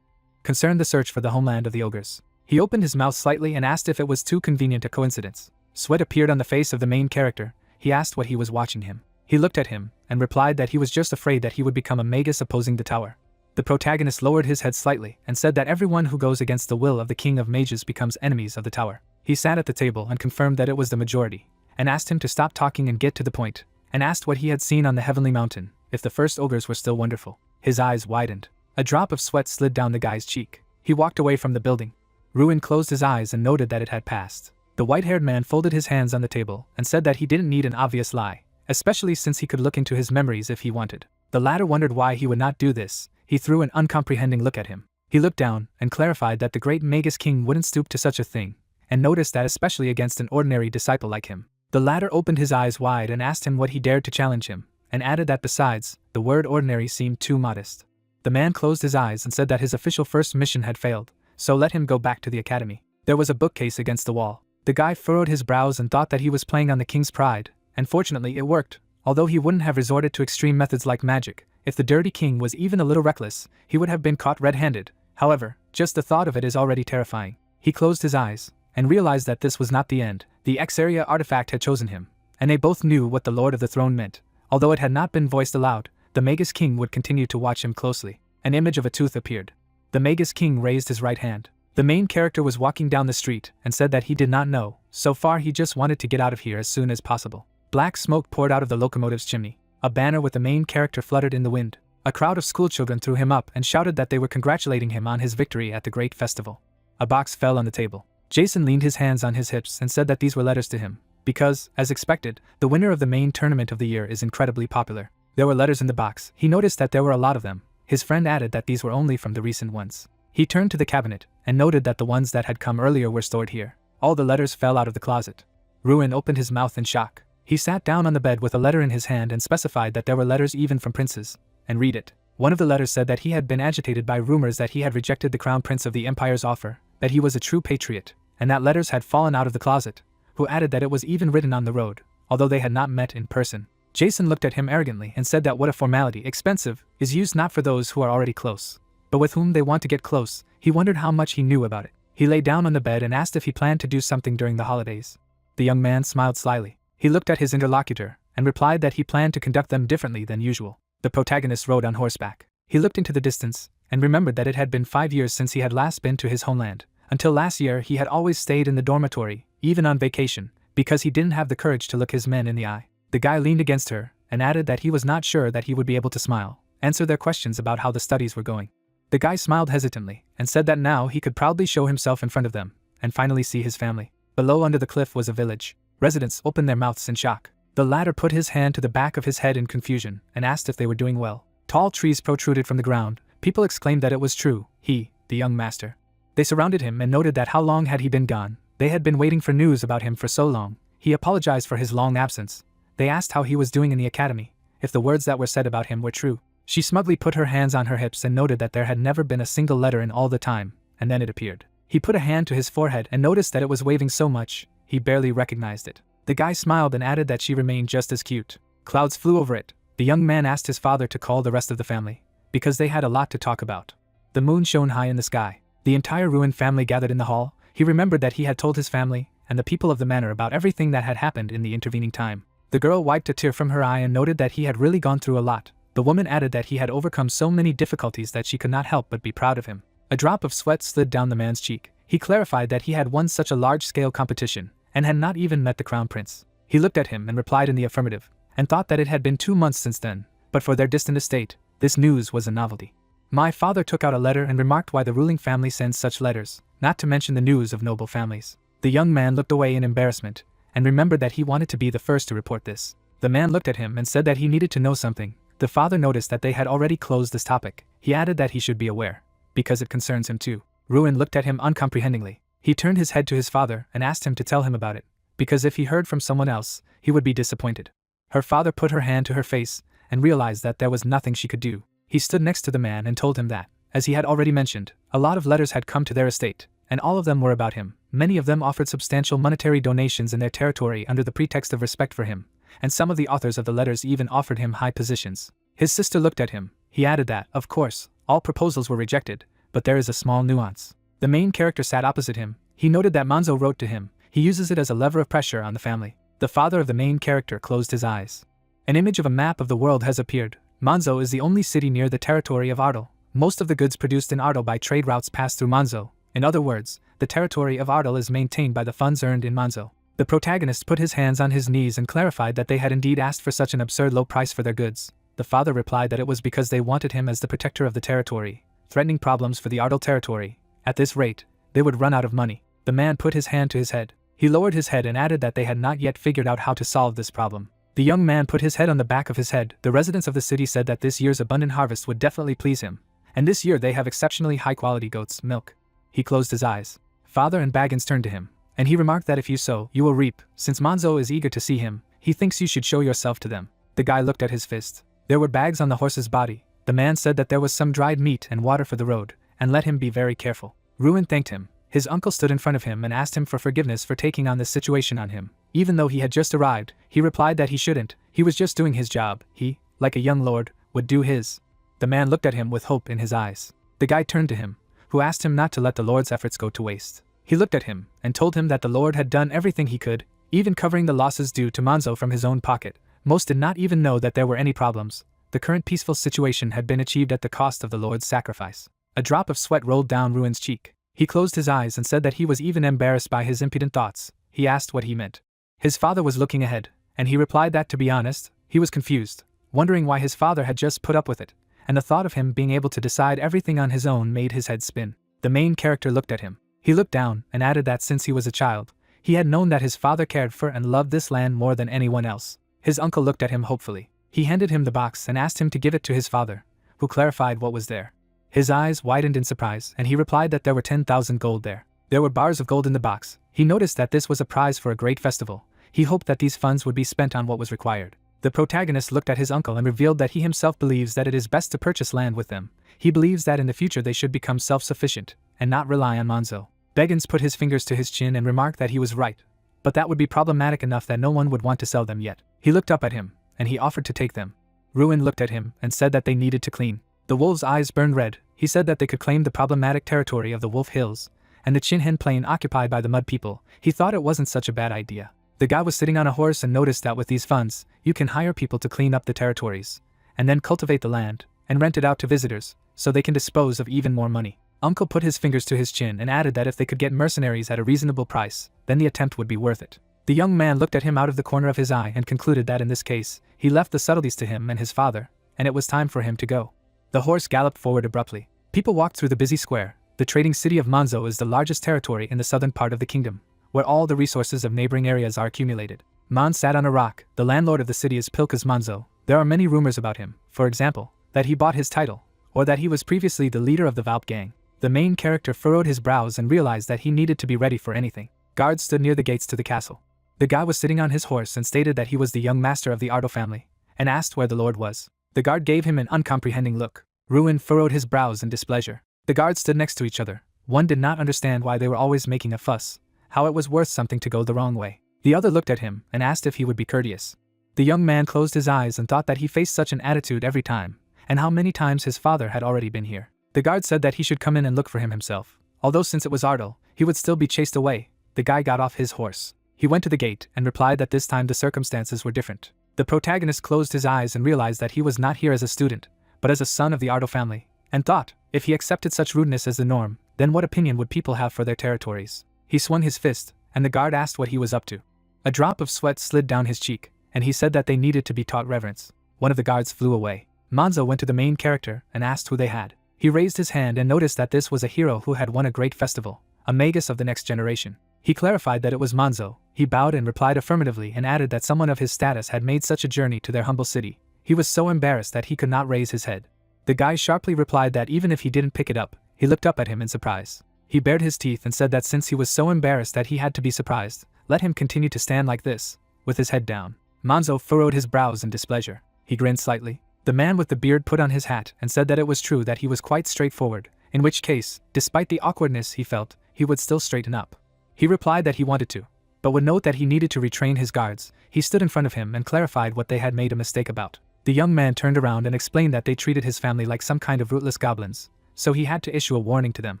concerned the search for the homeland of the ogres. He opened his mouth slightly and asked if it was too convenient a coincidence. Sweat appeared on the face of the main character. He asked what he was watching him. He looked at him, and replied that he was just afraid that he would become a magus opposing the tower. The protagonist lowered his head slightly, and said that everyone who goes against the will of the King of Mages becomes enemies of the tower. He sat at the table and confirmed that it was the majority, and asked him to stop talking and get to the point, and asked what he had seen on the Heavenly Mountain, if the first ogres were still wonderful. His eyes widened. A drop of sweat slid down the guy's cheek. He walked away from the building. Ruin closed his eyes and noted that it had passed. The white-haired man folded his hands on the table and said that he didn't need an obvious lie, especially since he could look into his memories if he wanted. The latter wondered why he would not do this. He threw an uncomprehending look at him. He looked down and clarified that the great Magus King wouldn't stoop to such a thing, and noticed that especially against an ordinary disciple like him. The latter opened his eyes wide and asked him what he dared to challenge him, and added that besides, the word ordinary seemed too modest. The man closed his eyes and said that his official first mission had failed, so let him go back to the academy. There was a bookcase against the wall. The guy furrowed his brows and thought that he was playing on the king's pride, and fortunately it worked, although he wouldn't have resorted to extreme methods like magic. If the dirty king was even a little reckless, he would have been caught red-handed. However, just the thought of it is already terrifying. He closed his eyes, and realized that this was not the end. The X-Area artifact had chosen him, and they both knew what the Lord of the Throne meant. Although it had not been voiced aloud, the Magus King would continue to watch him closely. An image of a tooth appeared. The Magus King raised his right hand. The main character was walking down the street and said that he did not know. So far he just wanted to get out of here as soon as possible. Black smoke poured out of the locomotive's chimney. A banner with the main character fluttered in the wind. A crowd of schoolchildren threw him up and shouted that they were congratulating him on his victory at the great festival. A box fell on the table. Jason leaned his hands on his hips and said that these were letters to him, because, as expected, the winner of the main tournament of the year is incredibly popular. There were letters in the box. He noticed that there were a lot of them. His friend added that these were only from the recent ones. He turned to the cabinet and noted that the ones that had come earlier were stored here. All the letters fell out of the closet. Ruin opened his mouth in shock. He sat down on the bed with a letter in his hand and specified that there were letters even from princes. And read it. One of the letters said that he had been agitated by rumors that he had rejected the crown prince of the empire's offer, that he was a true patriot, and that letters had fallen out of the closet, who added that it was even written on the road, although they had not met in person. Jason looked at him arrogantly and said that what a formality, expensive, is used not for those who are already close, but with whom they want to get close. He wondered how much he knew about it. He lay down on the bed and asked if he planned to do something during the holidays. The young man smiled slyly. He looked at his interlocutor and replied that he planned to conduct them differently than usual. The protagonist rode on horseback. He looked into the distance and remembered that it had been 5 years since he had last been to his homeland. Until last year he had always stayed in the dormitory, even on vacation, because he didn't have the courage to look his men in the eye. The guy leaned against her and added that he was not sure that he would be able to answer their questions about how the studies were going. The guy smiled hesitantly and said that now he could proudly show himself in front of them and finally see his family. Below under the cliff was a village. Residents opened their mouths in shock. The latter put his hand to the back of his head in confusion and asked if they were doing well. Tall trees protruded from the ground. People exclaimed that it was true, he, the young master. They surrounded him and noted that how long had he been gone. They had been waiting for news about him for so long. He apologized for his long absence. They asked how he was doing in the academy, if the words that were said about him were true. She smugly put her hands on her hips and noted that there had never been a single letter in all the time, and then it appeared. He put a hand to his forehead and noticed that it was waving so much, he barely recognized it. The guy smiled and added that she remained just as cute. Clouds flew over it. The young man asked his father to call the rest of the family, because they had a lot to talk about. The moon shone high in the sky. The entire Ruin family gathered in the hall. He remembered that he had told his family and the people of the manor about everything that had happened in the intervening time. The girl wiped a tear from her eye and noted that he had really gone through a lot. The woman added that he had overcome so many difficulties that she could not help but be proud of him. A drop of sweat slid down the man's cheek. He clarified that he had won such a large-scale competition and had not even met the crown prince. He looked at him and replied in the affirmative, and thought that it had been 2 months since then, but for their distant estate, this news was a novelty. My father took out a letter and remarked why the ruling family sends such letters, not to mention the news of noble families. The young man looked away in embarrassment, and remembered that he wanted to be the first to report this. The man looked at him and said that he needed to know something. The father noticed that they had already closed this topic. He added that he should be aware, because it concerns him too. Ruin looked at him uncomprehendingly. He turned his head to his father and asked him to tell him about it, because if he heard from someone else, he would be disappointed. Her father put her hand to her face and realized that there was nothing she could do. He stood next to the man and told him that, as he had already mentioned, a lot of letters had come to their estate, and all of them were about him. Many of them offered substantial monetary donations in their territory under the pretext of respect for him, and some of the authors of the letters even offered him high positions. His sister looked at him. He added that, of course, all proposals were rejected, but there is a small nuance. The main character sat opposite him. He noted that Manzo wrote to him. He uses it as a lever of pressure on the family. The father of the main character closed his eyes. An image of a map of the world has appeared. Manzo is the only city near the territory of Ardal. Most of the goods produced in Ardal by trade routes pass through Manzo. In other words, the territory of Ardal is maintained by the funds earned in Manzo. The protagonist put his hands on his knees and clarified that they had indeed asked for such an absurd low price for their goods. The father replied that it was because they wanted him as the protector of the territory, threatening problems for the Ardal territory. At this rate, they would run out of money. The man put his hand to his head. He lowered his head and added that they had not yet figured out how to solve this problem. The young man put his head on the back of his head. The residents of the city said that this year's abundant harvest would definitely please him, and this year they have exceptionally high-quality goat's milk. He closed his eyes. Father and Baggins turned to him, and he remarked that if you sow, you will reap. Since Manzo is eager to see him, he thinks you should show yourself to them. The guy looked at his fist. There were bags on the horse's body. The man said that there was some dried meat and water for the road, and let him be very careful. Ruin thanked him. His uncle stood in front of him and asked him for forgiveness for taking on this situation on him. Even though he had just arrived, he replied that he shouldn't. He was just doing his job. He, like a young lord, would do his. The man looked at him with hope in his eyes. The guy turned to him, who asked him not to let the lord's efforts go to waste. He looked at him and told him that the lord had done everything he could, even covering the losses due to Manzo from his own pocket. Most did not even know that there were any problems. The current peaceful situation had been achieved at the cost of the lord's sacrifice. A drop of sweat rolled down Ruin's cheek. He closed his eyes and said that he was even embarrassed by his impudent thoughts. He asked what he meant. His father was looking ahead, and he replied that, to be honest, he was confused, wondering why his father had just put up with it, and the thought of him being able to decide everything on his own made his head spin. The main character looked at him. He looked down and added that since he was a child, he had known that his father cared for and loved this land more than anyone else. His uncle looked at him hopefully. He handed him the box and asked him to give it to his father, who clarified what was there. His eyes widened in surprise, and he replied that there were 10,000 gold there. There were bars of gold in the box. He noticed that this was a prize for a great festival. He hoped that these funds would be spent on what was required. The protagonist looked at his uncle and revealed that he himself believes that it is best to purchase land with them. He believes that in the future they should become self-sufficient, and not rely on Manzo. Baggins put his fingers to his chin and remarked that he was right, but that would be problematic enough that no one would want to sell them yet. He looked up at him, and he offered to take them. Ruin looked at him and said that they needed to clean. The wolf's eyes burned red. He said that they could claim the problematic territory of the Wolf Hills, and the Chinhen Plain occupied by the Mud People. He thought it wasn't such a bad idea. The guy was sitting on a horse and noticed that with these funds, you can hire people to clean up the territories, and then cultivate the land, and rent it out to visitors, so they can dispose of even more money. Uncle put his fingers to his chin and added that if they could get mercenaries at a reasonable price, then the attempt would be worth it. The young man looked at him out of the corner of his eye and concluded that in this case, he left the subtleties to him and his father, and it was time for him to go. The horse galloped forward abruptly. People walked through the busy square. The trading city of Manzo is the largest territory in the southern part of the kingdom, where all the resources of neighboring areas are accumulated. Man sat on a rock. The landlord of the city is Pilka's Manzo. There are many rumors about him, for example, that he bought his title, or that he was previously the leader of the Valp gang. The main character furrowed his brows and realized that he needed to be ready for anything. Guards stood near the gates to the castle. The guy was sitting on his horse and stated that he was the young master of the Ardo family, and asked where the lord was. The guard gave him an uncomprehending look. Ruin furrowed his brows in displeasure. The guards stood next to each other. One did not understand why they were always making a fuss, how it was worth something to go the wrong way. The other looked at him and asked if he would be courteous. The young man closed his eyes and thought that he faced such an attitude every time, and how many times his father had already been here. The guard said that he should come in and look for him himself. Although since it was Ardo, he would still be chased away. The guy got off his horse. He went to the gate and replied that this time the circumstances were different. The protagonist closed his eyes and realized that he was not here as a student, but as a son of the Ardo family, and thought, if he accepted such rudeness as the norm, then what opinion would people have for their territories? He swung his fist, and the guard asked what he was up to. A drop of sweat slid down his cheek, and he said that they needed to be taught reverence. One of the guards flew away. Manzo went to the main character and asked who they had. He raised his hand and noticed that this was a hero who had won a great festival, a magus of the next generation. He clarified that it was Manzo. He bowed and replied affirmatively and added that someone of his status had made such a journey to their humble city. He was so embarrassed that he could not raise his head. The guy sharply replied that even if he didn't pick it up, he looked up at him in surprise. He bared his teeth and said that since he was so embarrassed that he had to be surprised, let him continue to stand like this, with his head down. Manzo furrowed his brows in displeasure. He grinned slightly. The man with the beard put on his hat and said that it was true that he was quite straightforward, in which case, despite the awkwardness he felt, he would still straighten up. He replied that he wanted to, but would note that he needed to retrain his guards. He stood in front of him and clarified what they had made a mistake about. The young man turned around and explained that they treated his family like some kind of rootless goblins, so he had to issue a warning to them.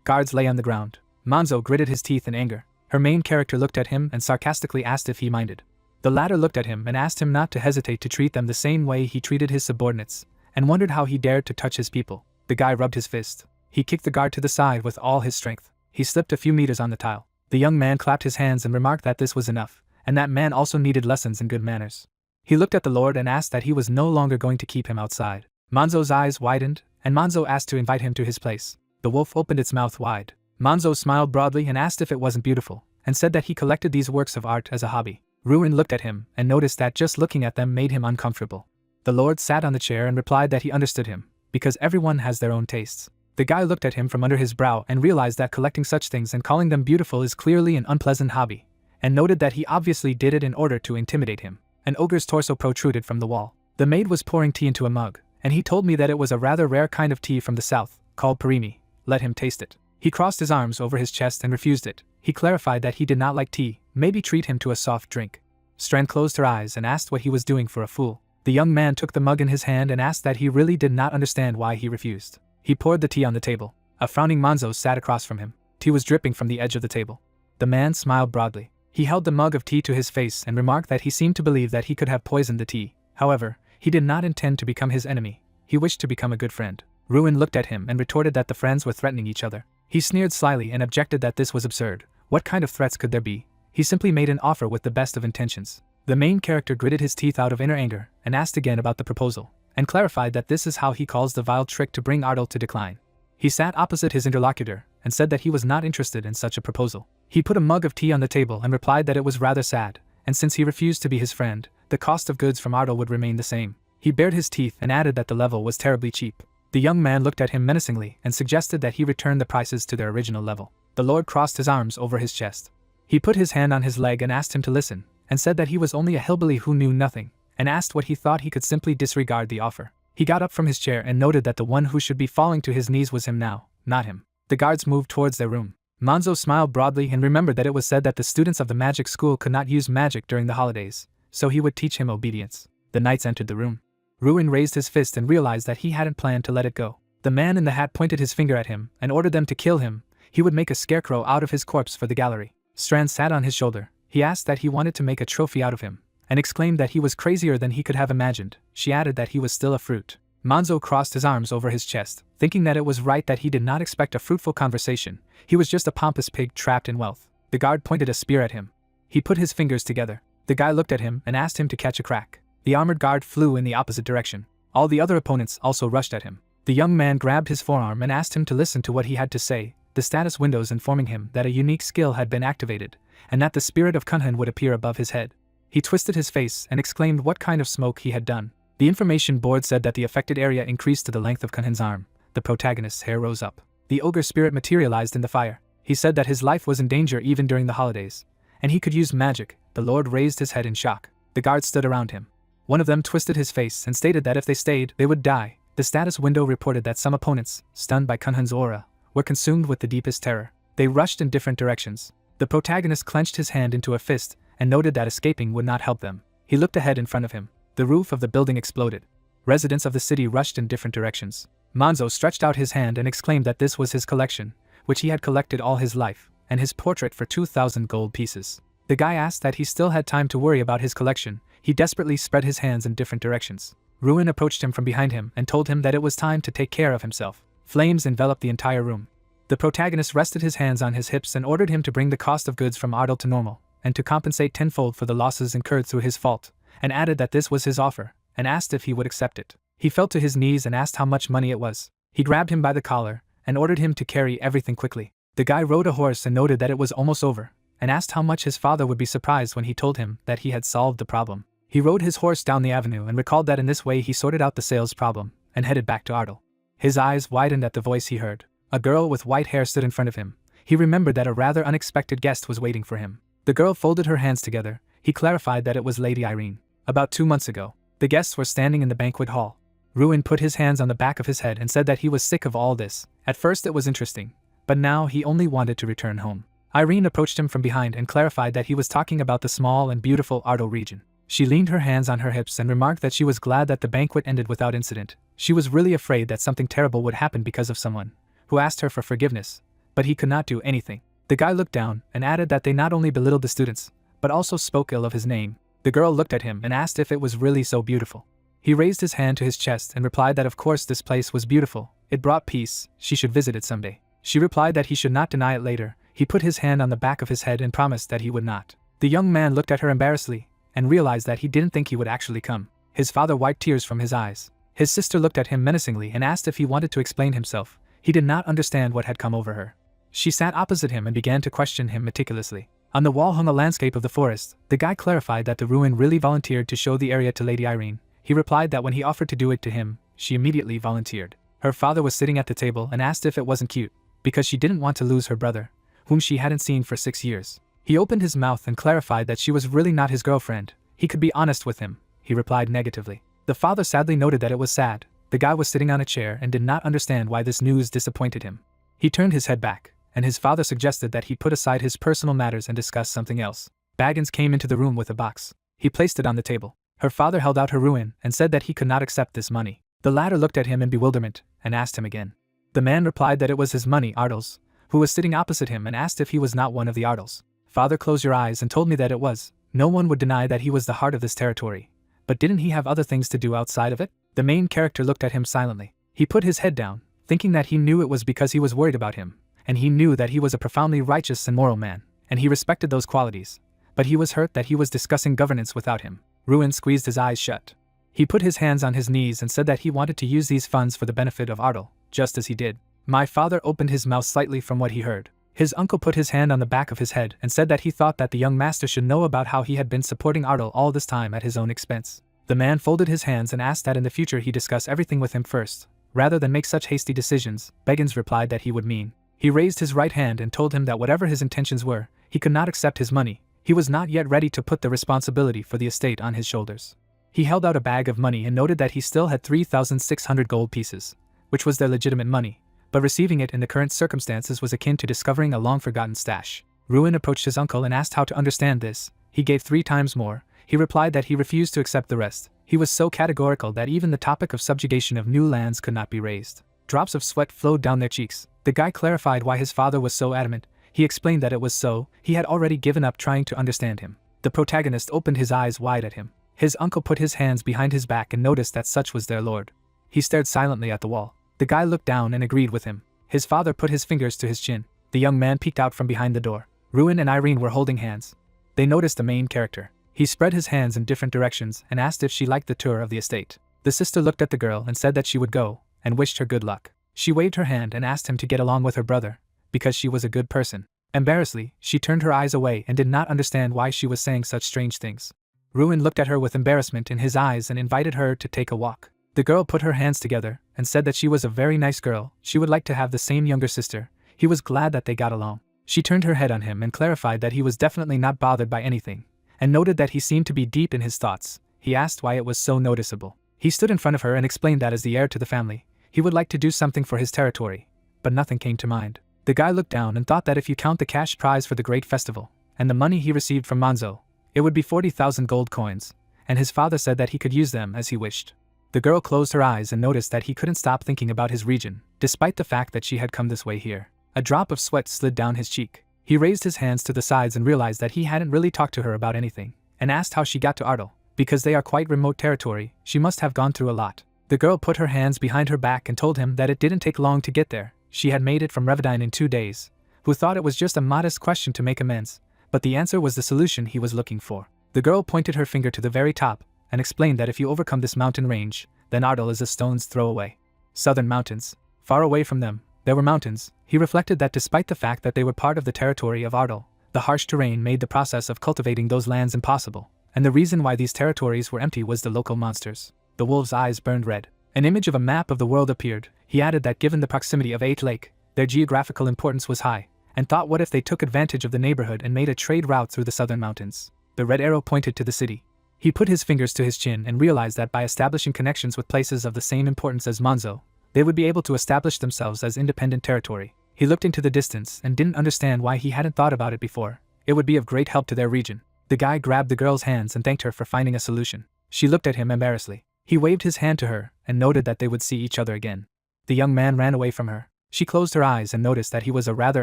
Guards lay on the ground. Manzo gritted his teeth in anger. Her main character looked at him and sarcastically asked if he minded. The latter looked at him and asked him not to hesitate to treat them the same way he treated his subordinates, and wondered how he dared to touch his people. The guy rubbed his fist. He kicked the guard to the side with all his strength. He slipped a few meters on the tile. The young man clapped his hands and remarked that this was enough, and that man also needed lessons in good manners. He looked at the lord and asked that he was no longer going to keep him outside. Manzo's eyes widened, and Manzo asked to invite him to his place. The wolf opened its mouth wide. Manzo smiled broadly and asked if it wasn't beautiful, and said that he collected these works of art as a hobby. Ruin looked at him and noticed that just looking at them made him uncomfortable. The Lord sat on the chair and replied that he understood him, because everyone has their own tastes. The guy looked at him from under his brow and realized that collecting such things and calling them beautiful is clearly an unpleasant hobby, and noted that he obviously did it in order to intimidate him. An ogre's torso protruded from the wall. The maid was pouring tea into a mug, and he told me that it was a rather rare kind of tea from the south, called parimi. Let him taste it. He crossed his arms over his chest and refused it. He clarified that he did not like tea, maybe treat him to a soft drink. Strand closed her eyes and asked what he was doing for a fool. The young man took the mug in his hand and asked that he really did not understand why he refused. He poured the tea on the table. A frowning Manzo sat across from him. Tea was dripping from the edge of the table. The man smiled broadly. He held the mug of tea to his face and remarked that he seemed to believe that he could have poisoned the tea. However, he did not intend to become his enemy. He wished to become a good friend. Ruin looked at him and retorted that the friends were threatening each other. He sneered slyly and objected that this was absurd. What kind of threats could there be? He simply made an offer with the best of intentions. The main character gritted his teeth out of inner anger and asked again about the proposal, and clarified that this is how he calls the vile trick to bring Ardal to decline. He sat opposite his interlocutor and said that he was not interested in such a proposal. He put a mug of tea on the table and replied that it was rather sad, and since he refused to be his friend, the cost of goods from Ardal would remain the same. He bared his teeth and added that the level was terribly cheap. The young man looked at him menacingly and suggested that he return the prices to their original level. The Lord crossed his arms over his chest. He put his hand on his leg and asked him to listen, and said that he was only a hillbilly who knew nothing, and asked what he thought he could simply disregard the offer. He got up from his chair and noted that the one who should be falling to his knees was him now, not him. The guards moved towards their room. Manzo smiled broadly and remembered that it was said that the students of the magic school could not use magic during the holidays, so he would teach him obedience. The knights entered the room. Ruin raised his fist and realized that he hadn't planned to let it go. The man in the hat pointed his finger at him and ordered them to kill him. He would make a scarecrow out of his corpse for the gallery. Strand sat on his shoulder. He asked that he wanted to make a trophy out of him, and exclaimed that he was crazier than he could have imagined. She added that he was still a fruit. Manzo crossed his arms over his chest, thinking that it was right that he did not expect a fruitful conversation. He was just a pompous pig trapped in wealth. The guard pointed a spear at him. He put his fingers together. The guy looked at him and asked him to catch a crack. The armored guard flew in the opposite direction. All the other opponents also rushed at him. The young man grabbed his forearm and asked him to listen to what he had to say, the status windows informing him that a unique skill had been activated, and that the spirit of Kunhan would appear above his head. He twisted his face and exclaimed what kind of smoke he had done. The information board said that the affected area increased to the length of Kunhan's arm. The protagonist's hair rose up. The ogre spirit materialized in the fire. He said that his life was in danger even during the holidays, and he could use magic. The Lord raised his head in shock. The guards stood around him. One of them twisted his face and stated that if they stayed, they would die. The status window reported that some opponents, stunned by Kunhan's aura, were consumed with the deepest terror. They rushed in different directions. The protagonist clenched his hand into a fist and noted that escaping would not help them. He looked ahead in front of him. The roof of the building exploded. Residents of the city rushed in different directions. Manzo stretched out his hand and exclaimed that this was his collection, which he had collected all his life, and his portrait for 2,000 gold pieces. The guy asked that he still had time to worry about his collection. He desperately spread his hands in different directions. Ruin approached him from behind him and told him that it was time to take care of himself. Flames enveloped the entire room. The protagonist rested his hands on his hips and ordered him to bring the cost of goods from Ardal to normal, and to compensate tenfold for the losses incurred through his fault, and added that this was his offer, and asked if he would accept it. He fell to his knees and asked how much money it was. He grabbed him by the collar and ordered him to carry everything quickly. The guy rode a horse and noted that it was almost over, and asked how much his father would be surprised when he told him that he had solved the problem. He rode his horse down the avenue and recalled that in this way he sorted out the sales problem, and headed back to Ardal. His eyes widened at the voice he heard. A girl with white hair stood in front of him. He remembered that a rather unexpected guest was waiting for him. The girl folded her hands together. He clarified that it was Lady Irene. About 2 months ago, the guests were standing in the banquet hall. Ruin put his hands on the back of his head and said that he was sick of all this. At first it was interesting, but now he only wanted to return home. Irene approached him from behind and clarified that he was talking about the small and beautiful Ardal region. She leaned her hands on her hips and remarked that she was glad that the banquet ended without incident. She was really afraid that something terrible would happen because of someone who asked her for forgiveness, but he could not do anything. The guy looked down and added that they not only belittled the students, but also spoke ill of his name. The girl looked at him and asked if it was really so beautiful. He raised his hand to his chest and replied that of course this place was beautiful. It brought peace. She should visit it someday. She replied that he should not deny it later. He put his hand on the back of his head and promised that he would not. The young man looked at her embarrassedly and realized that he didn't think he would actually come. His father wiped tears from his eyes. His sister looked at him menacingly and asked if he wanted to explain himself. He did not understand what had come over her. She sat opposite him and began to question him meticulously. On the wall hung a landscape of the forest. The guy clarified that the ruin really volunteered to show the area to Lady Irene. He replied that when he offered to do it to him, she immediately volunteered. Her father was sitting at the table and asked if it wasn't cute, because she didn't want to lose her brother, whom she hadn't seen for 6 years. He opened his mouth and clarified that she was really not his girlfriend. He could be honest with him. He replied negatively. The father sadly noted that it was sad. The guy was sitting on a chair and did not understand why this news disappointed him. He turned his head back, and his father suggested that he put aside his personal matters and discuss something else. Baggins came into the room with a box. He placed it on the table. Her father held out her ruin and said that he could not accept this money. The latter looked at him in bewilderment and asked him again. The man replied that it was his money, Ardles, who was sitting opposite him, and asked if he was not one of the Ardles. Father, close your eyes, and told me that it was. No one would deny that he was the heart of this territory. But didn't he have other things to do outside of it? The main character looked at him silently. He put his head down, thinking that he knew it was because he was worried about him, and he knew that he was a profoundly righteous and moral man, and he respected those qualities. But he was hurt that he was discussing governance without him. Ruin squeezed his eyes shut. He put his hands on his knees and said that he wanted to use these funds for the benefit of Ardle, just as he did. My father opened his mouth slightly from what he heard. His uncle put his hand on the back of his head and said that he thought that the young master should know about how he had been supporting Ardle all this time at his own expense. The man folded his hands and asked that in the future he discuss everything with him first, rather than make such hasty decisions. Baggins replied that he would mean. He raised his right hand and told him that whatever his intentions were, he could not accept his money. He was not yet ready to put the responsibility for the estate on his shoulders. He held out a bag of money and noted that he still had 3,600 gold pieces, which was their legitimate money, but receiving it in the current circumstances was akin to discovering a long-forgotten stash. Ruin approached his uncle and asked how to understand this. He gave 3 times more. He replied that he refused to accept the rest. He was so categorical that even the topic of subjugation of new lands could not be raised. Drops of sweat flowed down their cheeks. The guy clarified why his father was so adamant. He explained that it was so. He had already given up trying to understand him. The protagonist opened his eyes wide at him. His uncle put his hands behind his back and noticed that such was their lord. He stared silently at the wall. The guy looked down and agreed with him. His father put his fingers to his chin. The young man peeked out from behind the door. Ruin and Irene were holding hands. They noticed the main character. He spread his hands in different directions and asked if she liked the tour of the estate. The sister looked at the girl and said that she would go, and wished her good luck. She waved her hand and asked him to get along with her brother, because she was a good person. Embarrassedly, she turned her eyes away and did not understand why she was saying such strange things. Ruin looked at her with embarrassment in his eyes and invited her to take a walk. The girl put her hands together and said that she was a very nice girl. She would like to have the same younger sister. He was glad that they got along. She turned her head on him and clarified that he was definitely not bothered by anything, and noted that he seemed to be deep in his thoughts. He asked why it was so noticeable. He stood in front of her and explained that as the heir to the family, he would like to do something for his territory, but nothing came to mind. The guy looked down and thought that if you count the cash prize for the great festival, and the money he received from Manzo, it would be 40,000 gold coins, and his father said that he could use them as he wished. The girl closed her eyes and noticed that he couldn't stop thinking about his region, despite the fact that she had come this way here. A drop of sweat slid down his cheek. He raised his hands to the sides and realized that he hadn't really talked to her about anything, and asked how she got to Ardle. Because they are quite remote territory, she must have gone through a lot. The girl put her hands behind her back and told him that it didn't take long to get there. She had made it from Revedine in 2 days, who thought it was just a modest question to make amends, but the answer was the solution he was looking for. The girl pointed her finger to the very top, and explained that if you overcome this mountain range, then Ardle is a stone's throw away. Southern mountains. Far away from them, there were mountains. He reflected that despite the fact that they were part of the territory of Ardle, the harsh terrain made the process of cultivating those lands impossible, and the reason why these territories were empty was the local monsters. The wolf's eyes burned red. An image of a map of the world appeared. He added that given the proximity of 8 Lake, their geographical importance was high, and thought what if they took advantage of the neighborhood and made a trade route through the southern mountains. The red arrow pointed to the city. He put his fingers to his chin and realized that by establishing connections with places of the same importance as Manzo, they would be able to establish themselves as independent territory. He looked into the distance and didn't understand why he hadn't thought about it before. It would be of great help to their region. The guy grabbed the girl's hands and thanked her for finding a solution. She looked at him embarrassedly. He waved his hand to her and noted that they would see each other again. The young man ran away from her. She closed her eyes and noticed that he was a rather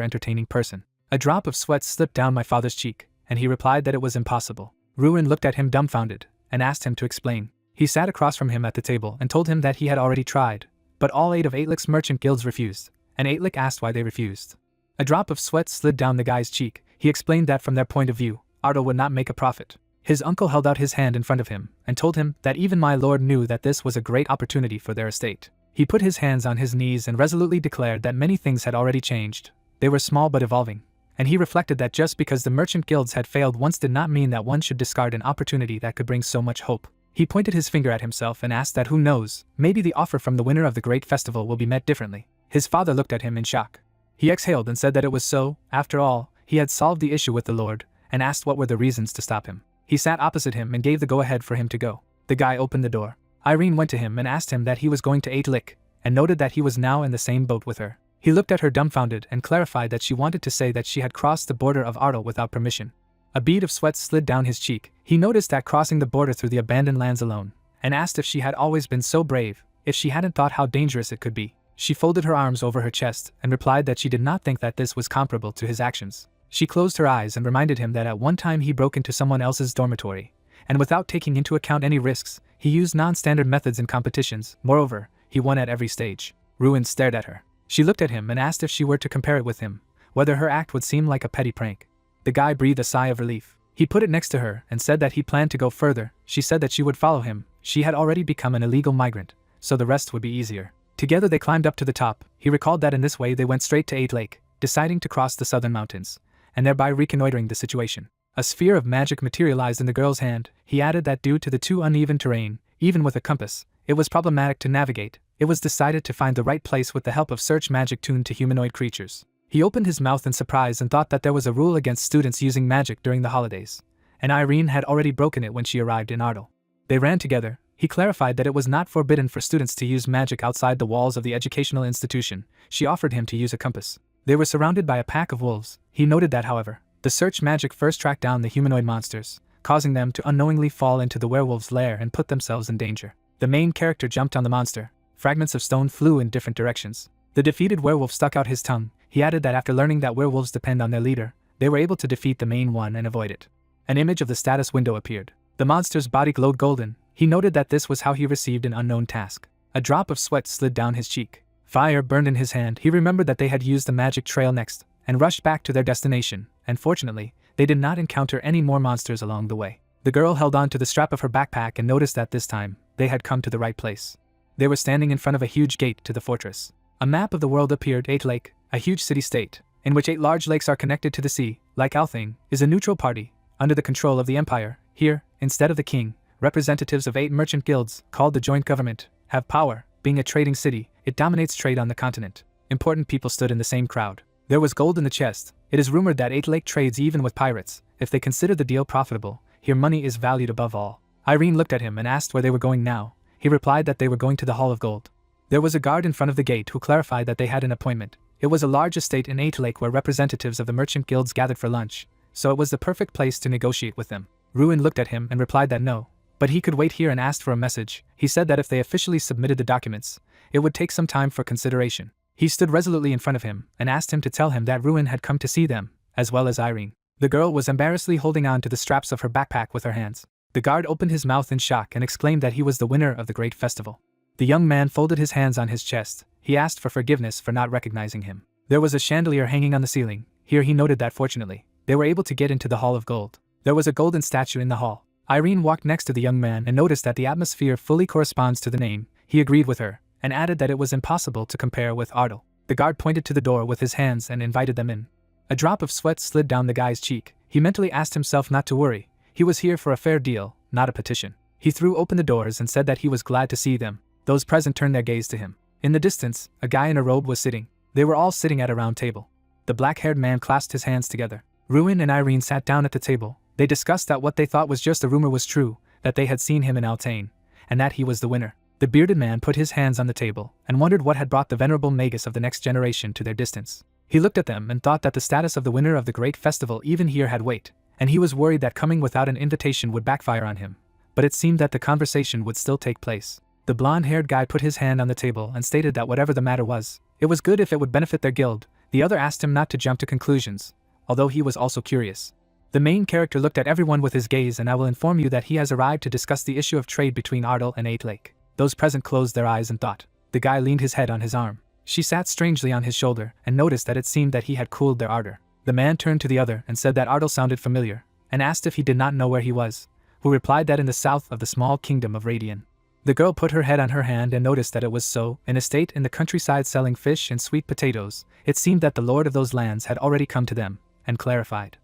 entertaining person. A drop of sweat slipped down my father's cheek, and he replied that it was impossible. Ruin looked at him dumbfounded and asked him to explain. He sat across from him at the table and told him that he had already tried, but all 8 of 8 Lake's merchant guilds refused, and 8 Lake asked why they refused. A drop of sweat slid down the guy's cheek. He explained that from their point of view, Ardle would not make a profit. His uncle held out his hand in front of him and told him that even my lord knew that this was a great opportunity for their estate. He put his hands on his knees and resolutely declared that many things had already changed. They were small but evolving, and he reflected that just because the merchant guilds had failed once did not mean that one should discard an opportunity that could bring so much hope. He pointed his finger at himself and asked that who knows, maybe the offer from the winner of the great festival will be met differently. His father looked at him in shock. He exhaled and said that it was so. After all, he had solved the issue with the Lord, and asked what were the reasons to stop him. He sat opposite him and gave the go-ahead for him to go. The guy opened the door. Irene went to him and asked him that he was going to 8 Lick, and noted that he was now in the same boat with her. He looked at her dumbfounded and clarified that she wanted to say that she had crossed the border of Ardal without permission. A bead of sweat slid down his cheek. He noticed that crossing the border through the abandoned lands alone, and asked if she had always been so brave, if she hadn't thought how dangerous it could be. She folded her arms over her chest and replied that she did not think that this was comparable to his actions. She closed her eyes and reminded him that at one time he broke into someone else's dormitory, and without taking into account any risks, he used non-standard methods in competitions. Moreover, he won at every stage. Ruin stared at her. She looked at him and asked if she were to compare it with him, whether her act would seem like a petty prank. The guy breathed a sigh of relief. He put it next to her and said that he planned to go further. She said that she would follow him. She had already become an illegal migrant, so the rest would be easier. Together they climbed up to the top. He recalled that in this way they went straight to 8 Lake, deciding to cross the southern mountains, and thereby reconnoitering the situation. A sphere of magic materialized in the girl's hand. He added that due to the too uneven terrain, even with a compass, it was problematic to navigate. It was decided to find the right place with the help of search magic tuned to humanoid creatures. He opened his mouth in surprise and thought that there was a rule against students using magic during the holidays, and Irene had already broken it when she arrived in Ardal. They ran together. He clarified that it was not forbidden for students to use magic outside the walls of the educational institution. She offered him to use a compass. They were surrounded by a pack of wolves. He noted that, however, the search magic first tracked down the humanoid monsters, causing them to unknowingly fall into the werewolf's lair and put themselves in danger. The main character jumped on the monster. Fragments of stone flew in different directions. The defeated werewolf stuck out his tongue. He added that after learning that werewolves depend on their leader, they were able to defeat the main one and avoid it. An image of the status window appeared. The monster's body glowed golden. He noted that this was how he received an unknown task. A drop of sweat slid down his cheek. Fire burned in his hand. He remembered that they had used the magic trail next, and rushed back to their destination, and fortunately, they did not encounter any more monsters along the way. The girl held on to the strap of her backpack and noticed that this time, they had come to the right place. They were standing in front of a huge gate to the fortress. A map of the world appeared. 8 Lake, a huge city-state, in which 8 large lakes are connected to the sea, like Althing, is a neutral party, under the control of the empire. Here, instead of the king, representatives of 8 merchant guilds, called the joint government, have power. Being a trading city, it dominates trade on the continent. Important people stood in the same crowd. There was gold in the chest. It is rumored that 8 Lake trades even with pirates. If they consider the deal profitable, here money is valued above all. Irene looked at him and asked where they were going now. He replied that they were going to the Hall of Gold. There was a guard in front of the gate who clarified that they had an appointment. It was a large estate in 8 Lake where representatives of the merchant guilds gathered for lunch, so it was the perfect place to negotiate with them. Ruin looked at him and replied that no, but he could wait here and asked for a message. He said that if they officially submitted the documents, it would take some time for consideration. He stood resolutely in front of him and asked him to tell him that Ruin had come to see them, as well as Irene. The girl was embarrassedly holding on to the straps of her backpack with her hands. The guard opened his mouth in shock and exclaimed that he was the winner of the great festival. The young man folded his hands on his chest. He asked for forgiveness for not recognizing him. There was a chandelier hanging on the ceiling. Here he noted that fortunately, they were able to get into the Hall of Gold. There was a golden statue in the hall. Irene walked next to the young man and noticed that the atmosphere fully corresponds to the name. He agreed with her, and added that it was impossible to compare with Ardal. The guard pointed to the door with his hands and invited them in. A drop of sweat slid down the guy's cheek. He mentally asked himself not to worry. He was here for a fair deal, not a petition. He threw open the doors and said that he was glad to see them. Those present turned their gaze to him. In the distance, a guy in a robe was sitting. They were all sitting at a round table. The black-haired man clasped his hands together. Ruin and Irene sat down at the table. They discussed that what they thought was just a rumor was true, that they had seen him in Altain, and that he was the winner. The bearded man put his hands on the table and wondered what had brought the venerable magus of the next generation to their distance. He looked at them and thought that the status of the winner of the great festival even here had weight, and he was worried that coming without an invitation would backfire on him. But it seemed that the conversation would still take place. The blonde-haired guy put his hand on the table and stated that whatever the matter was, it was good if it would benefit their guild. The other asked him not to jump to conclusions, although he was also curious. The main character looked at everyone with his gaze, and I will inform you that he has arrived to discuss the issue of trade between Ardal and 8 Lake. Those present closed their eyes in thought. The guy leaned his head on his arm. She sat strangely on his shoulder and noticed that it seemed that he had cooled their ardor. The man turned to the other and said that Ardal sounded familiar, and asked if he did not know where he was, who replied that in the south of the small kingdom of Radian. The girl put her head on her hand and noticed that it was so. An estate in the countryside selling fish and sweet potatoes. It seemed that the lord of those lands had already come to them, and clarified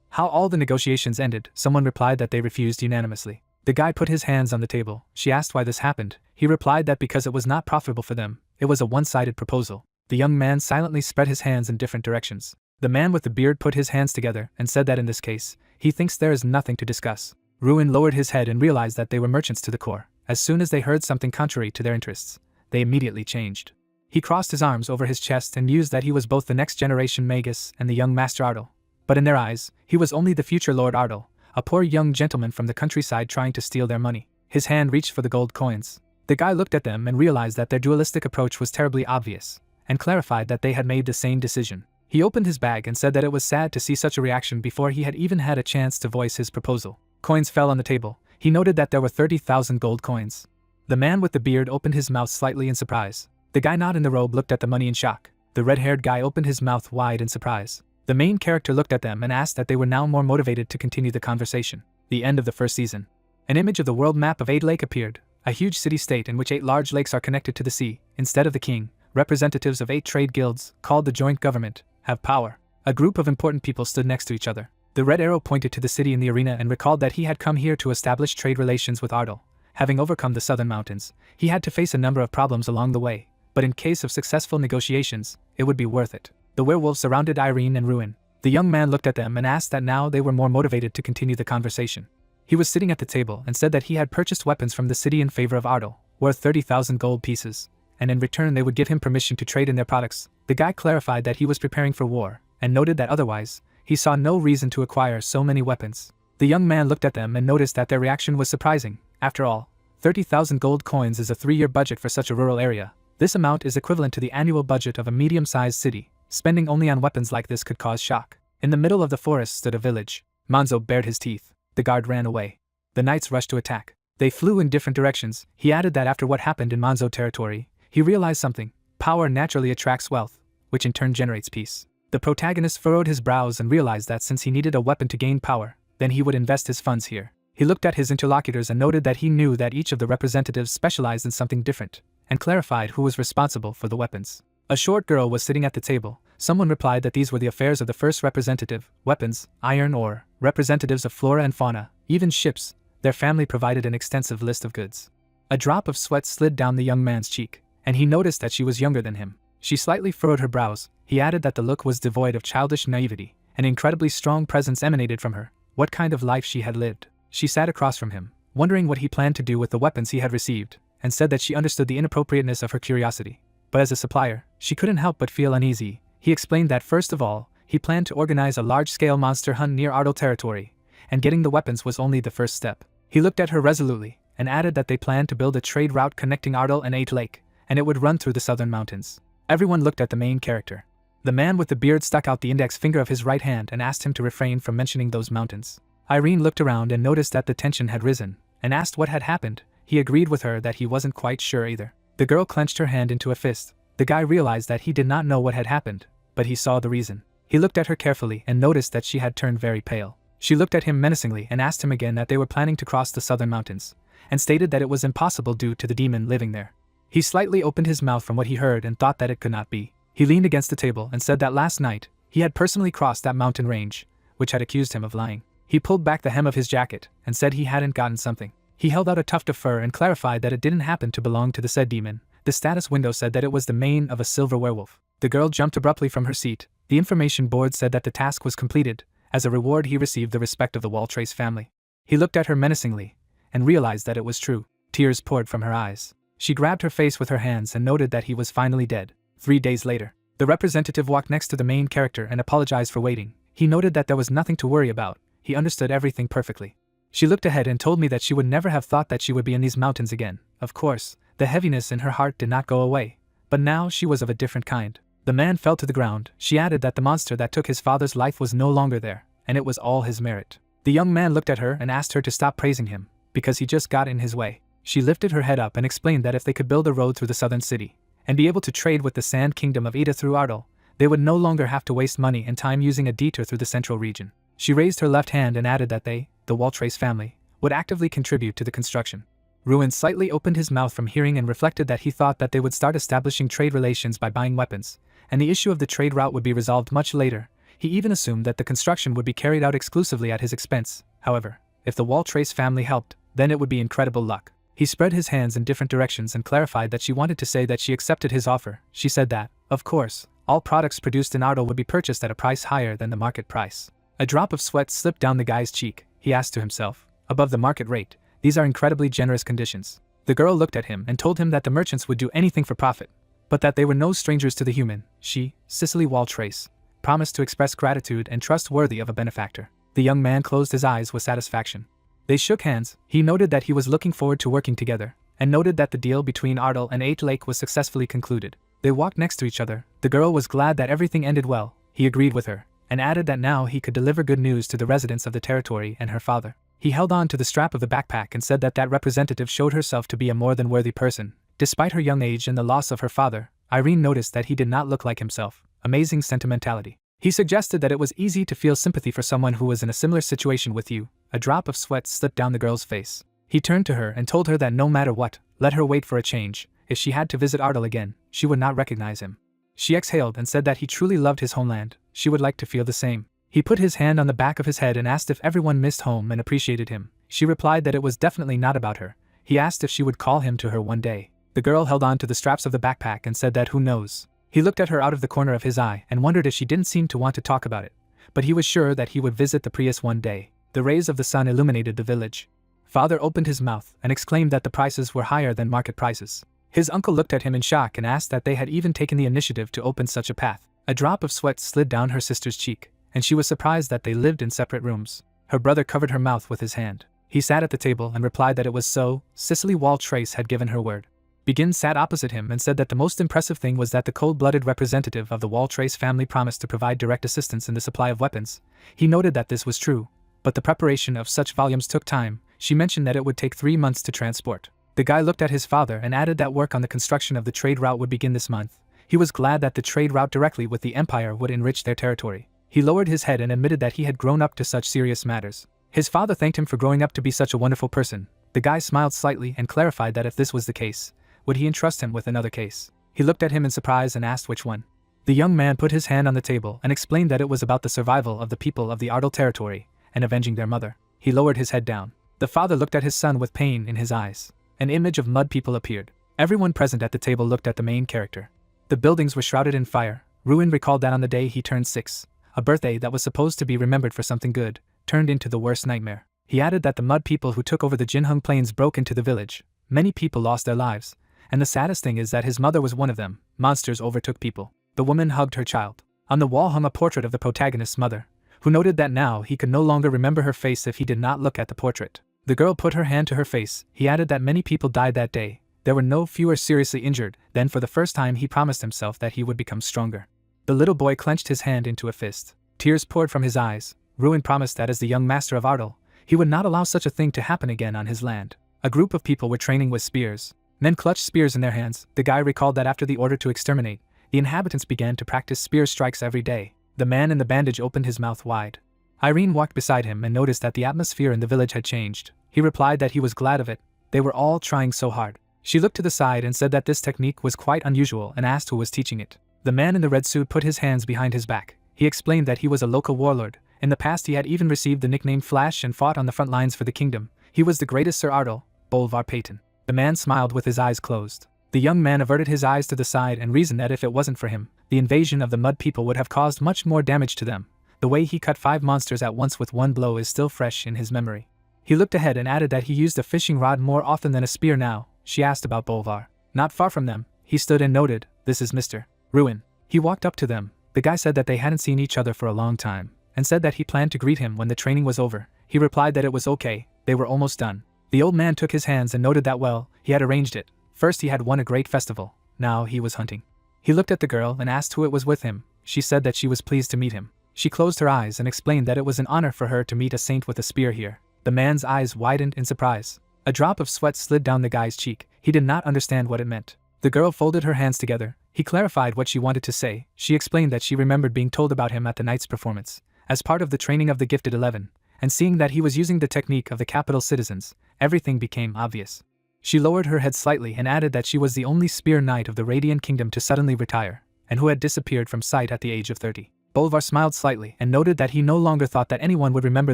how all the negotiations ended. Someone replied that they refused unanimously. The guy put his hands on the table. She asked why this happened. He replied that because it was not profitable for them, it was a one-sided proposal. The young man silently spread his hands in different directions. The man with the beard put his hands together and said that in this case, he thinks there is nothing to discuss. Ruin lowered his head and realized that they were merchants to the core. As soon as they heard something contrary to their interests, they immediately changed. He crossed his arms over his chest and mused that he was both the next generation Magus and the young Master Ardal. But in their eyes, he was only the future Lord Ardal, a poor young gentleman from the countryside trying to steal their money. His hand reached for the gold coins. The guy looked at them and realized that their dualistic approach was terribly obvious, and clarified that they had made the same decision. He opened his bag and said that it was sad to see such a reaction before he had even had a chance to voice his proposal. Coins fell on the table. He noted that there were 30,000 gold coins. The man with the beard opened his mouth slightly in surprise. The guy not in the robe looked at the money in shock. The red-haired guy opened his mouth wide in surprise. The main character looked at them and asked that they were now more motivated to continue the conversation. The end of the first season. An image of the world map of 8 Lake appeared, a huge city-state in which 8 large lakes are connected to the sea. Instead of the king, representatives of 8 trade guilds, called the joint government, have power. A group of important people stood next to each other. The red arrow pointed to the city in the arena and recalled that he had come here to establish trade relations with Ardal. Having overcome the southern mountains, he had to face a number of problems along the way, but in case of successful negotiations, it would be worth it. The werewolves surrounded Irene and Ruin. The young man looked at them and asked that now they were more motivated to continue the conversation. He was sitting at the table and said that he had purchased weapons from the city in favor of Ardal, worth 30,000 gold pieces, and in return they would give him permission to trade in their products. The guy clarified that he was preparing for war, and noted that otherwise, he saw no reason to acquire so many weapons. The young man looked at them and noticed that their reaction was surprising. After all, 30,000 gold coins is a 3-year budget for such a rural area. This amount is equivalent to the annual budget of a medium-sized city. Spending only on weapons like this could cause shock. In the middle of the forest stood a village. Manzo bared his teeth. The guard ran away. The knights rushed to attack. They flew in different directions. He added that after what happened in Manzo territory, he realized something. Power naturally attracts wealth, which in turn generates peace. The protagonist furrowed his brows and realized that since he needed a weapon to gain power, then he would invest his funds here. He looked at his interlocutors and noted that he knew that each of the representatives specialized in something different, and clarified who was responsible for the weapons. A short girl was sitting at the table. Someone replied that these were the affairs of the first representative: weapons, iron ore, representatives of flora and fauna, even ships. Their family provided an extensive list of goods. A drop of sweat slid down the young man's cheek, and he noticed that she was younger than him. She slightly furrowed her brows. He added that the look was devoid of childish naivety. An incredibly strong presence emanated from her. What kind of life she had lived. She sat across from him, wondering what he planned to do with the weapons he had received, and said that she understood the inappropriateness of her curiosity. But as a supplier, she couldn't help but feel uneasy. He explained that first of all, he planned to organize a large-scale monster hunt near Ardal territory, and getting the weapons was only the first step. He looked at her resolutely, and added that they planned to build a trade route connecting Ardal and 8 Lake, and it would run through the southern mountains. Everyone looked at the main character. The man with the beard stuck out the index finger of his right hand and asked him to refrain from mentioning those mountains. Irene looked around and noticed that the tension had risen, and asked what had happened. He agreed with her that he wasn't quite sure either. The girl clenched her hand into a fist. The guy realized that he did not know what had happened, but he saw the reason. He looked at her carefully and noticed that she had turned very pale. She looked at him menacingly and asked him again that they were planning to cross the southern mountains, and stated that it was impossible due to the demon living there. He slightly opened his mouth from what he heard and thought that it could not be. He leaned against the table and said that last night, he had personally crossed that mountain range, which had accused him of lying. He pulled back the hem of his jacket and said he hadn't gotten something. He held out a tuft of fur and clarified that it didn't happen to belong to the said demon. The status window said that it was the mane of a silver werewolf. The girl jumped abruptly from her seat. The information board said that the task was completed. As a reward, he received the respect of the Waltrace family. He looked at her menacingly and realized that it was true. Tears poured from her eyes. She grabbed her face with her hands and noted that he was finally dead. 3 days later, the representative walked next to the main character and apologized for waiting. He noted that there was nothing to worry about. He understood everything perfectly. She looked ahead and told me that she would never have thought that she would be in these mountains again. Of course, the heaviness in her heart did not go away, but now she was of a different kind. The man fell to the ground. She added that the monster that took his father's life was no longer there, and it was all his merit. The young man looked at her and asked her to stop praising him, because he just got in his way. She lifted her head up and explained that if they could build a road through the southern city, and be able to trade with the Sand Kingdom of Ada through Ardal, they would no longer have to waste money and time using a detour through the central region. She raised her left hand and added that they, the Waltrace family, would actively contribute to the construction. Ruin slightly opened his mouth from hearing and reflected that he thought that they would start establishing trade relations by buying weapons, and the issue of the trade route would be resolved much later. He even assumed that the construction would be carried out exclusively at his expense. However, if the Wall Trace family helped, then it would be incredible luck. He spread his hands in different directions and clarified that she wanted to say that she accepted his offer. She said that, of course, all products produced in Ardal would be purchased at a price higher than the market price. A drop of sweat slipped down the guy's cheek. He asked to himself, above the market rate, these are incredibly generous conditions. The girl looked at him and told him that the merchants would do anything for profit, but that they were no strangers to the human. She, Cicely Wall Trace, promised to express gratitude and trust worthy of a benefactor. The young man closed his eyes with satisfaction. They shook hands. He noted that he was looking forward to working together, and noted that the deal between Ardal and 8 Lake was successfully concluded. They walked next to each other. The girl was glad that everything ended well. He agreed with her, and added that now he could deliver good news to the residents of the territory and her father. He held on to the strap of the backpack and said that representative showed herself to be a more than worthy person. Despite her young age and the loss of her father, Irene noticed that he did not look like himself. Amazing sentimentality. He suggested that it was easy to feel sympathy for someone who was in a similar situation with you. A drop of sweat slipped down the girl's face. He turned to her and told her that no matter what, let her wait for a change. If she had to visit Ardal again, she would not recognize him. She exhaled and said that he truly loved his homeland. She would like to feel the same. He put his hand on the back of his head and asked if everyone missed home and appreciated him. She replied that it was definitely not about her. He asked if she would call him to her one day. The girl held on to the straps of the backpack and said that who knows. He looked at her out of the corner of his eye and wondered if she didn't seem to want to talk about it. But he was sure that he would visit the Prius one day. The rays of the sun illuminated the village. Father opened his mouth and exclaimed that the prices were higher than market prices. His uncle looked at him in shock and asked that they had even taken the initiative to open such a path. A drop of sweat slid down her sister's cheek, and she was surprised that they lived in separate rooms. Her brother covered her mouth with his hand. He sat at the table and replied that it was so. Cicely Wall Trace had given her word. Begin sat opposite him and said that the most impressive thing was that the cold-blooded representative of the Wall Trace family promised to provide direct assistance in the supply of weapons. He noted that this was true, but the preparation of such volumes took time. She mentioned that it would take 3 months to transport. The guy looked at his father and added that work on the construction of the trade route would begin this month. He was glad that the trade route directly with the Empire would enrich their territory. He lowered his head and admitted that he had grown up to such serious matters. His father thanked him for growing up to be such a wonderful person. The guy smiled slightly and clarified that if this was the case, would he entrust him with another case? He looked at him in surprise and asked which one. The young man put his hand on the table and explained that it was about the survival of the people of the Ardal territory and avenging their mother. He lowered his head down. The father looked at his son with pain in his eyes. An image of mud people appeared. Everyone present at the table looked at the main character. The buildings were shrouded in fire. Ruin recalled that on the day he turned 6, a birthday that was supposed to be remembered for something good, turned into the worst nightmare. He added that the mud people who took over the Jinhung Plains broke into the village. Many people lost their lives. And the saddest thing is that his mother was one of them. Monsters overtook people. The woman hugged her child. On the wall hung a portrait of the protagonist's mother, who noted that now he could no longer remember her face if he did not look at the portrait. The girl put her hand to her face. He added that many people died that day. There were no fewer seriously injured. Then for the first time he promised himself that he would become stronger. The little boy clenched his hand into a fist. Tears poured from his eyes. Ruin promised that as the young master of Ardal, he would not allow such a thing to happen again on his land. A group of people were training with spears. Men clutched spears in their hands. The guy recalled that after the order to exterminate, the inhabitants began to practice spear strikes every day. The man in the bandage opened his mouth wide. Irene walked beside him and noticed that the atmosphere in the village had changed. He replied that he was glad of it. They were all trying so hard. She looked to the side and said that this technique was quite unusual and asked who was teaching it. The man in the red suit put his hands behind his back. He explained that he was a local warlord. In the past he had even received the nickname Flash and fought on the front lines for the kingdom. He was the greatest Sir Ardal, Bolvar Peyton. The man smiled with his eyes closed. The young man averted his eyes to the side and reasoned that if it wasn't for him, the invasion of the mud people would have caused much more damage to them. The way he cut 5 monsters at once with one blow is still fresh in his memory. He looked ahead and added that he used a fishing rod more often than a spear now. She asked about Bolvar. Not far from them, he stood and noted, "This is Mr. Ruin." He walked up to them. The guy said that they hadn't seen each other for a long time, and said that he planned to greet him when the training was over. He replied that it was okay, they were almost done. The old man took his hands and noted that well, he had arranged it. First he had won a great festival, now he was hunting. He looked at the girl and asked who it was with him. She said that she was pleased to meet him. She closed her eyes and explained that it was an honor for her to meet a saint with a spear here. The man's eyes widened in surprise. A drop of sweat slid down the guy's cheek. He did not understand what it meant. The girl folded her hands together. He clarified what she wanted to say. She explained that she remembered being told about him at the night's performance, as part of the training of the Gifted 11, and seeing that he was using the technique of the capital citizens, everything became obvious. She lowered her head slightly and added that she was the only spear knight of the Radiant Kingdom to suddenly retire, and who had disappeared from sight at the age of 30. Bolvar smiled slightly and noted that he no longer thought that anyone would remember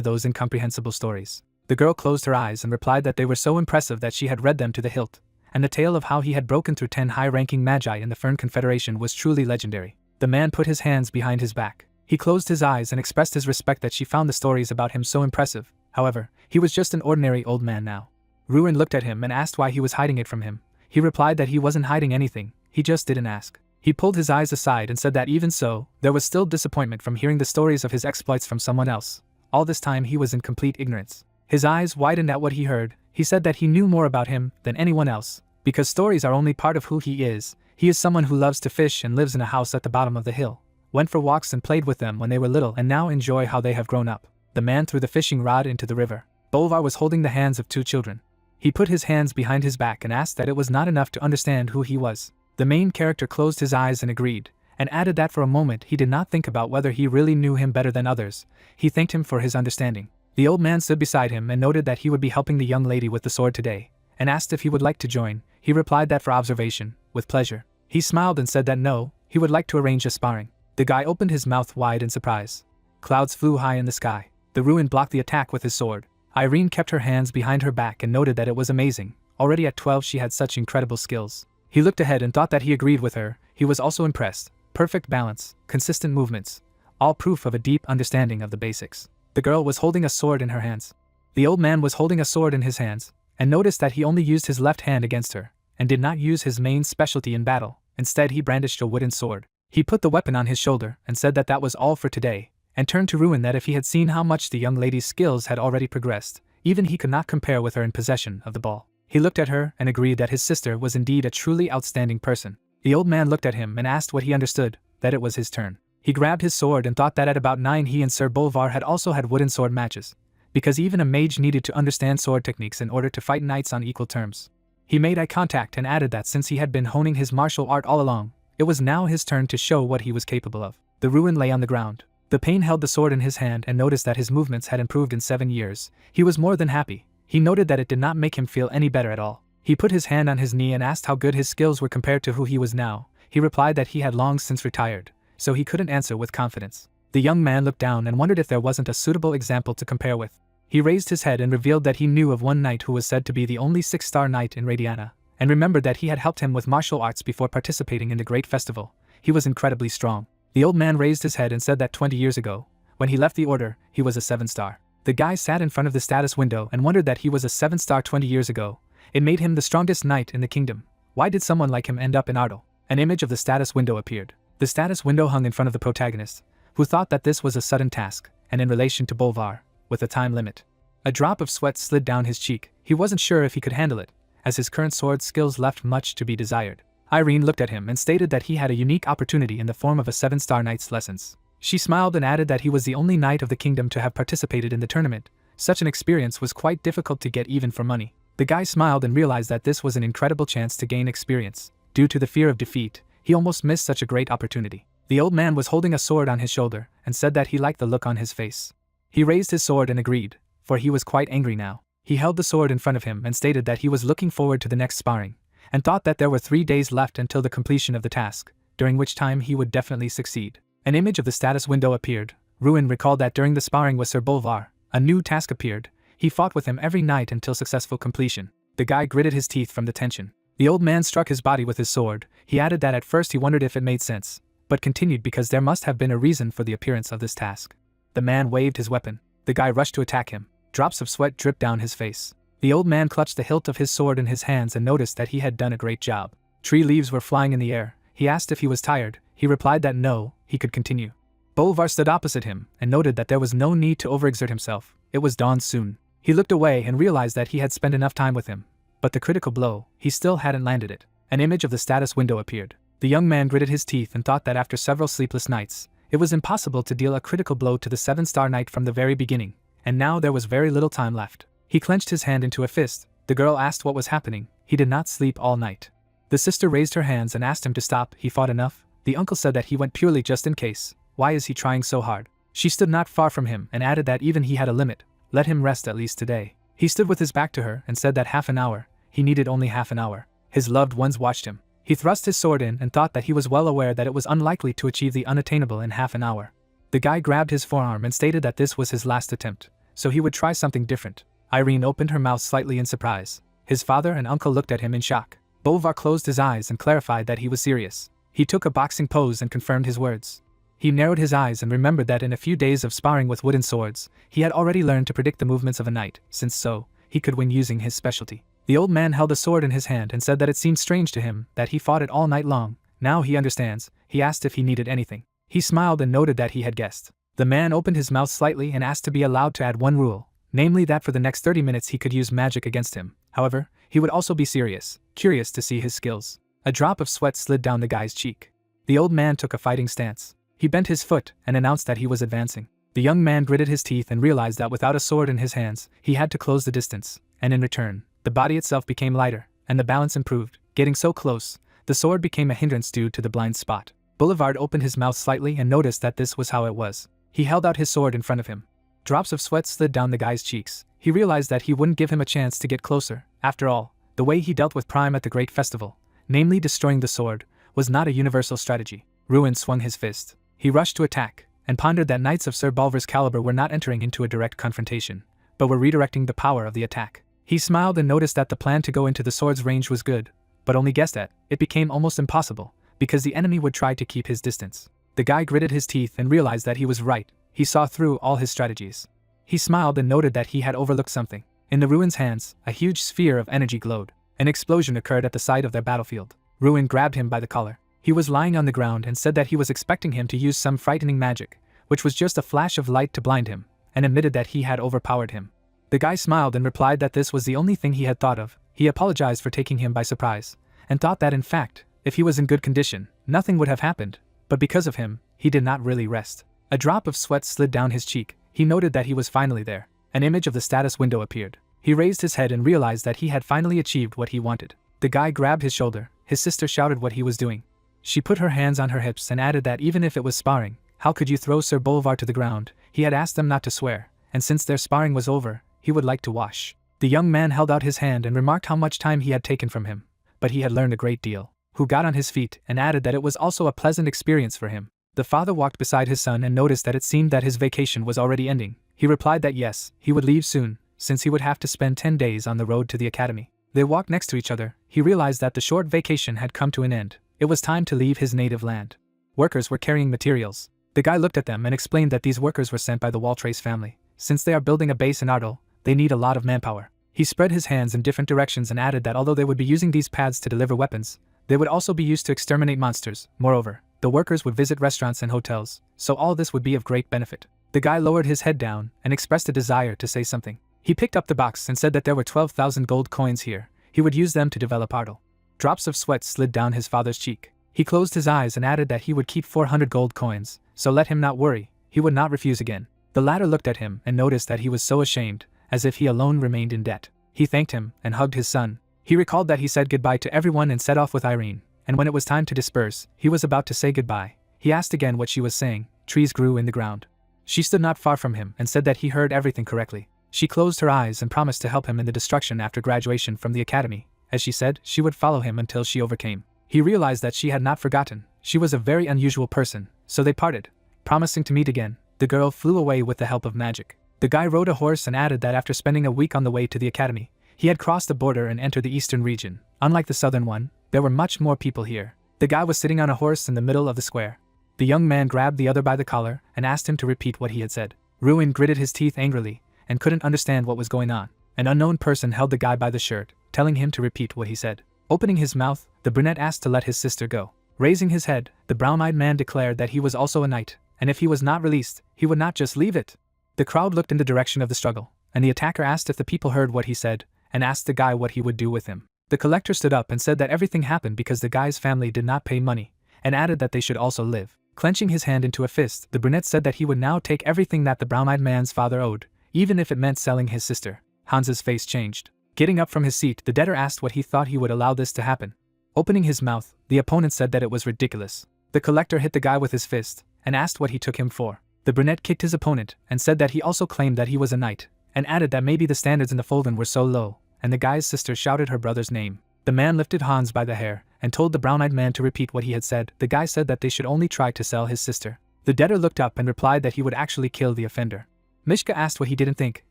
those incomprehensible stories. The girl closed her eyes and replied that they were so impressive that she had read them to the hilt, and the tale of how he had broken through 10 high-ranking magi in the Fern Confederation was truly legendary. The man put his hands behind his back. He closed his eyes and expressed his respect that she found the stories about him so impressive. However, he was just an ordinary old man now. Ruin looked at him and asked why he was hiding it from him. He replied that he wasn't hiding anything, he just didn't ask. He pulled his eyes aside and said that even so, there was still disappointment from hearing the stories of his exploits from someone else. All this time he was in complete ignorance. His eyes widened at what he heard. He said that he knew more about him than anyone else, because stories are only part of who he is. He is someone who loves to fish and lives in a house at the bottom of the hill, went for walks and played with them when they were little and now enjoy how they have grown up. The man threw the fishing rod into the river. Bolvar was holding the hands of 2 children. He put his hands behind his back and asked that it was not enough to understand who he was. The main character closed his eyes and agreed, and added that for a moment he did not think about whether he really knew him better than others. He thanked him for his understanding. The old man stood beside him and noted that he would be helping the young lady with the sword today, and asked if he would like to join. He replied that for observation, with pleasure. He smiled and said that no, he would like to arrange a sparring. The guy opened his mouth wide in surprise. Clouds flew high in the sky. The Ruin blocked the attack with his sword. Irene kept her hands behind her back and noted that it was amazing. Already at 12 she had such incredible skills. He looked ahead and thought that he agreed with her. He was also impressed. Perfect balance, consistent movements, all proof of a deep understanding of the basics. The girl was holding a sword in her hands. The old man was holding a sword in his hands, and noticed that he only used his left hand against her, and did not use his main specialty in battle. Instead he brandished a wooden sword. He put the weapon on his shoulder and said that that was all for today, and turned to Ruin that if he had seen how much the young lady's skills had already progressed, even he could not compare with her in possession of the ball. He looked at her and agreed that his sister was indeed a truly outstanding person. The old man looked at him and asked what he understood, that it was his turn. He grabbed his sword and thought that at about 9 he and Sir Bolvar had also had wooden sword matches, because even a mage needed to understand sword techniques in order to fight knights on equal terms. He made eye contact and added that since he had been honing his martial art all along, it was now his turn to show what he was capable of. The Ruin lay on the ground. The Pain held the sword in his hand and noticed that his movements had improved in 7 years. He was more than happy. He noted that it did not make him feel any better at all. He put his hand on his knee and asked how good his skills were compared to who he was now. He replied that he had long since retired, so he couldn't answer with confidence. The young man looked down and wondered if there wasn't a suitable example to compare with. He raised his head and revealed that he knew of one knight who was said to be the only 6-star knight in Radiana, and remembered that he had helped him with martial arts before participating in the great festival. He was incredibly strong. The old man raised his head and said that 20 years ago, when he left the order, he was a 7-star. The guy sat in front of the status window and wondered that he was a 7-star 20 years ago. It made him the strongest knight in the kingdom. Why did someone like him end up in Ardell? An image of the status window appeared. The status window hung in front of the protagonist, who thought that this was a sudden task, and in relation to Bolvar, with a time limit. A drop of sweat slid down his cheek. He wasn't sure if he could handle it, as his current sword skills left much to be desired. Irene looked at him and stated that he had a unique opportunity in the form of a 7-star knight's lessons. She smiled and added that he was the only knight of the kingdom to have participated in the tournament. Such an experience was quite difficult to get even for money. The guy smiled and realized that this was an incredible chance to gain experience. Due to the fear of defeat, he almost missed such a great opportunity. The old man was holding a sword on his shoulder and said that he liked the look on his face. He raised his sword and agreed, for he was quite angry now. He held the sword in front of him and stated that he was looking forward to the next sparring, and thought that there were 3 days left until the completion of the task, during which time he would definitely succeed. An image of the status window appeared. Ruin recalled that during the sparring with Sir Bolvar, a new task appeared. He fought with him every night until successful completion. The guy gritted his teeth from the tension. The old man struck his body with his sword. He added that at first he wondered if it made sense, but continued because there must have been a reason for the appearance of this task. The man waved his weapon. The guy rushed to attack him. Drops of sweat dripped down his face. The old man clutched the hilt of his sword in his hands and noticed that he had done a great job. Tree leaves were flying in the air. He asked if he was tired. He replied that no, he could continue. Bolvar stood opposite him and noted that there was no need to overexert himself. It was dawn soon. He looked away and realized that he had spent enough time with him. But the critical blow, he still hadn't landed it. An image of the status window appeared. The young man gritted his teeth and thought that after several sleepless nights, it was impossible to deal a critical blow to the 7-star knight from the very beginning, and now there was very little time left. He clenched his hand into a fist. The girl asked what was happening. He did not sleep all night. The sister raised her hands and asked him to stop. He fought enough. The uncle said that he went purely just in case. Why is he trying so hard? She stood not far from him and added that even he had a limit. Let him rest at least today. He stood with his back to her and said that half an hour. He needed only half an hour. His loved ones watched him. He thrust his sword in and thought that he was well aware that it was unlikely to achieve the unattainable in half an hour. The guy grabbed his forearm and stated that this was his last attempt, so he would try something different. Irene opened her mouth slightly in surprise. His father and uncle looked at him in shock. Bolivar closed his eyes and clarified that he was serious. He took a boxing pose and confirmed his words. He narrowed his eyes and remembered that in a few days of sparring with wooden swords, he had already learned to predict the movements of a knight, since so, he could win using his specialty. The old man held a sword in his hand and said that it seemed strange to him that he fought it all night long. Now he understands. He asked if he needed anything. He smiled and noted that he had guessed. The man opened his mouth slightly and asked to be allowed to add one rule, namely that for the next 30 minutes he could use magic against him. However, he would also be serious, curious to see his skills. A drop of sweat slid down the guy's cheek. The old man took a fighting stance. He bent his foot and announced that he was advancing. The young man gritted his teeth and realized that without a sword in his hands, he had to close the distance, and in return, the body itself became lighter, and the balance improved. Getting so close, the sword became a hindrance due to the blind spot. Boulevard opened his mouth slightly and noticed that this was how it was. He held out his sword in front of him. Drops of sweat slid down the guy's cheeks. He realized that he wouldn't give him a chance to get closer. After all, the way he dealt with Prime at the Great Festival, namely destroying the sword, was not a universal strategy. Ruin swung his fist. He rushed to attack, and pondered that knights of Sir Balver's caliber were not entering into a direct confrontation, but were redirecting the power of the attack. He smiled and noticed that the plan to go into the sword's range was good, but only guessed at. It became almost impossible, because the enemy would try to keep his distance. The guy gritted his teeth and realized that he was right. He saw through all his strategies. He smiled and noted that he had overlooked something. In the Ruin's hands, a huge sphere of energy glowed. An explosion occurred at the side of their battlefield. Ruin grabbed him by the collar. He was lying on the ground and said that he was expecting him to use some frightening magic, which was just a flash of light to blind him, and admitted that he had overpowered him. The guy smiled and replied that this was the only thing he had thought of. He apologized for taking him by surprise, and thought that in fact, if he was in good condition, nothing would have happened, but because of him, he did not really rest. A drop of sweat slid down his cheek. He noted that he was finally there. An image of the status window appeared. He raised his head and realized that he had finally achieved what he wanted. The guy grabbed his shoulder. His sister shouted what he was doing. She put her hands on her hips and added that even if it was sparring, how could you throw Sir Bolivar to the ground? He had asked them not to swear, and since their sparring was over, he would like to wash. The young man held out his hand and remarked how much time he had taken from him, but he had learned a great deal. Who got on his feet and added that it was also a pleasant experience for him. The father walked beside his son and noticed that it seemed that his vacation was already ending. He replied that yes, he would leave soon, since he would have to spend 10 days on the road to the academy. They walked next to each other. He realized that the short vacation had come to an end. It was time to leave his native land. Workers were carrying materials. The guy looked at them and explained that these workers were sent by the Waltrace family. Since they are building a base in Ardal, they need a lot of manpower. He spread his hands in different directions and added that although they would be using these pads to deliver weapons, they would also be used to exterminate monsters. Moreover, the workers would visit restaurants and hotels, so all this would be of great benefit. The guy lowered his head down and expressed a desire to say something. He picked up the box and said that there were 12,000 gold coins here. He would use them to develop Ardal. Drops of sweat slid down his father's cheek. He closed his eyes and added that he would keep 400 gold coins, so let him not worry, he would not refuse again. The latter looked at him and noticed that he was so ashamed, as if he alone remained in debt. He thanked him and hugged his son. He recalled that he said goodbye to everyone and set off with Irene, and when it was time to disperse, he was about to say goodbye. He asked again what she was saying. Trees grew in the ground. She stood not far from him and said that he heard everything correctly. She closed her eyes and promised to help him in the destruction after graduation from the academy. As she said, she would follow him until she overcame. He realized that she had not forgotten. She was a very unusual person, so they parted, promising to meet again. The girl flew away with the help of magic. The guy rode a horse and added that after spending a week on the way to the academy, he had crossed the border and entered the eastern region. Unlike the southern one, there were much more people here. The guy was sitting on a horse in the middle of the square. The young man grabbed the other by the collar and asked him to repeat what he had said. Ruin gritted his teeth angrily and couldn't understand what was going on. An unknown person held the guy by the shirt, telling him to repeat what he said. Opening his mouth, the brunette asked to let his sister go. Raising his head, the brown-eyed man declared that he was also a knight, and if he was not released, he would not just leave it. The crowd looked in the direction of the struggle, and the attacker asked if the people heard what he said, and asked the guy what he would do with him. The collector stood up and said that everything happened because the guy's family did not pay money, and added that they should also live. Clenching his hand into a fist, the brunette said that he would now take everything that the brown-eyed man's father owed, even if it meant selling his sister. Hans's face changed. Getting up from his seat, the debtor asked what he thought he would allow this to happen. Opening his mouth, the opponent said that it was ridiculous. The collector hit the guy with his fist, and asked what he took him for. The brunette kicked his opponent, and said that he also claimed that he was a knight, and added that maybe the standards in the Folden were so low, and the guy's sister shouted her brother's name. The man lifted Hans by the hair, and told the brown-eyed man to repeat what he had said. The guy said that they should only try to sell his sister. The debtor looked up and replied that he would actually kill the offender. Mishka asked what he didn't think.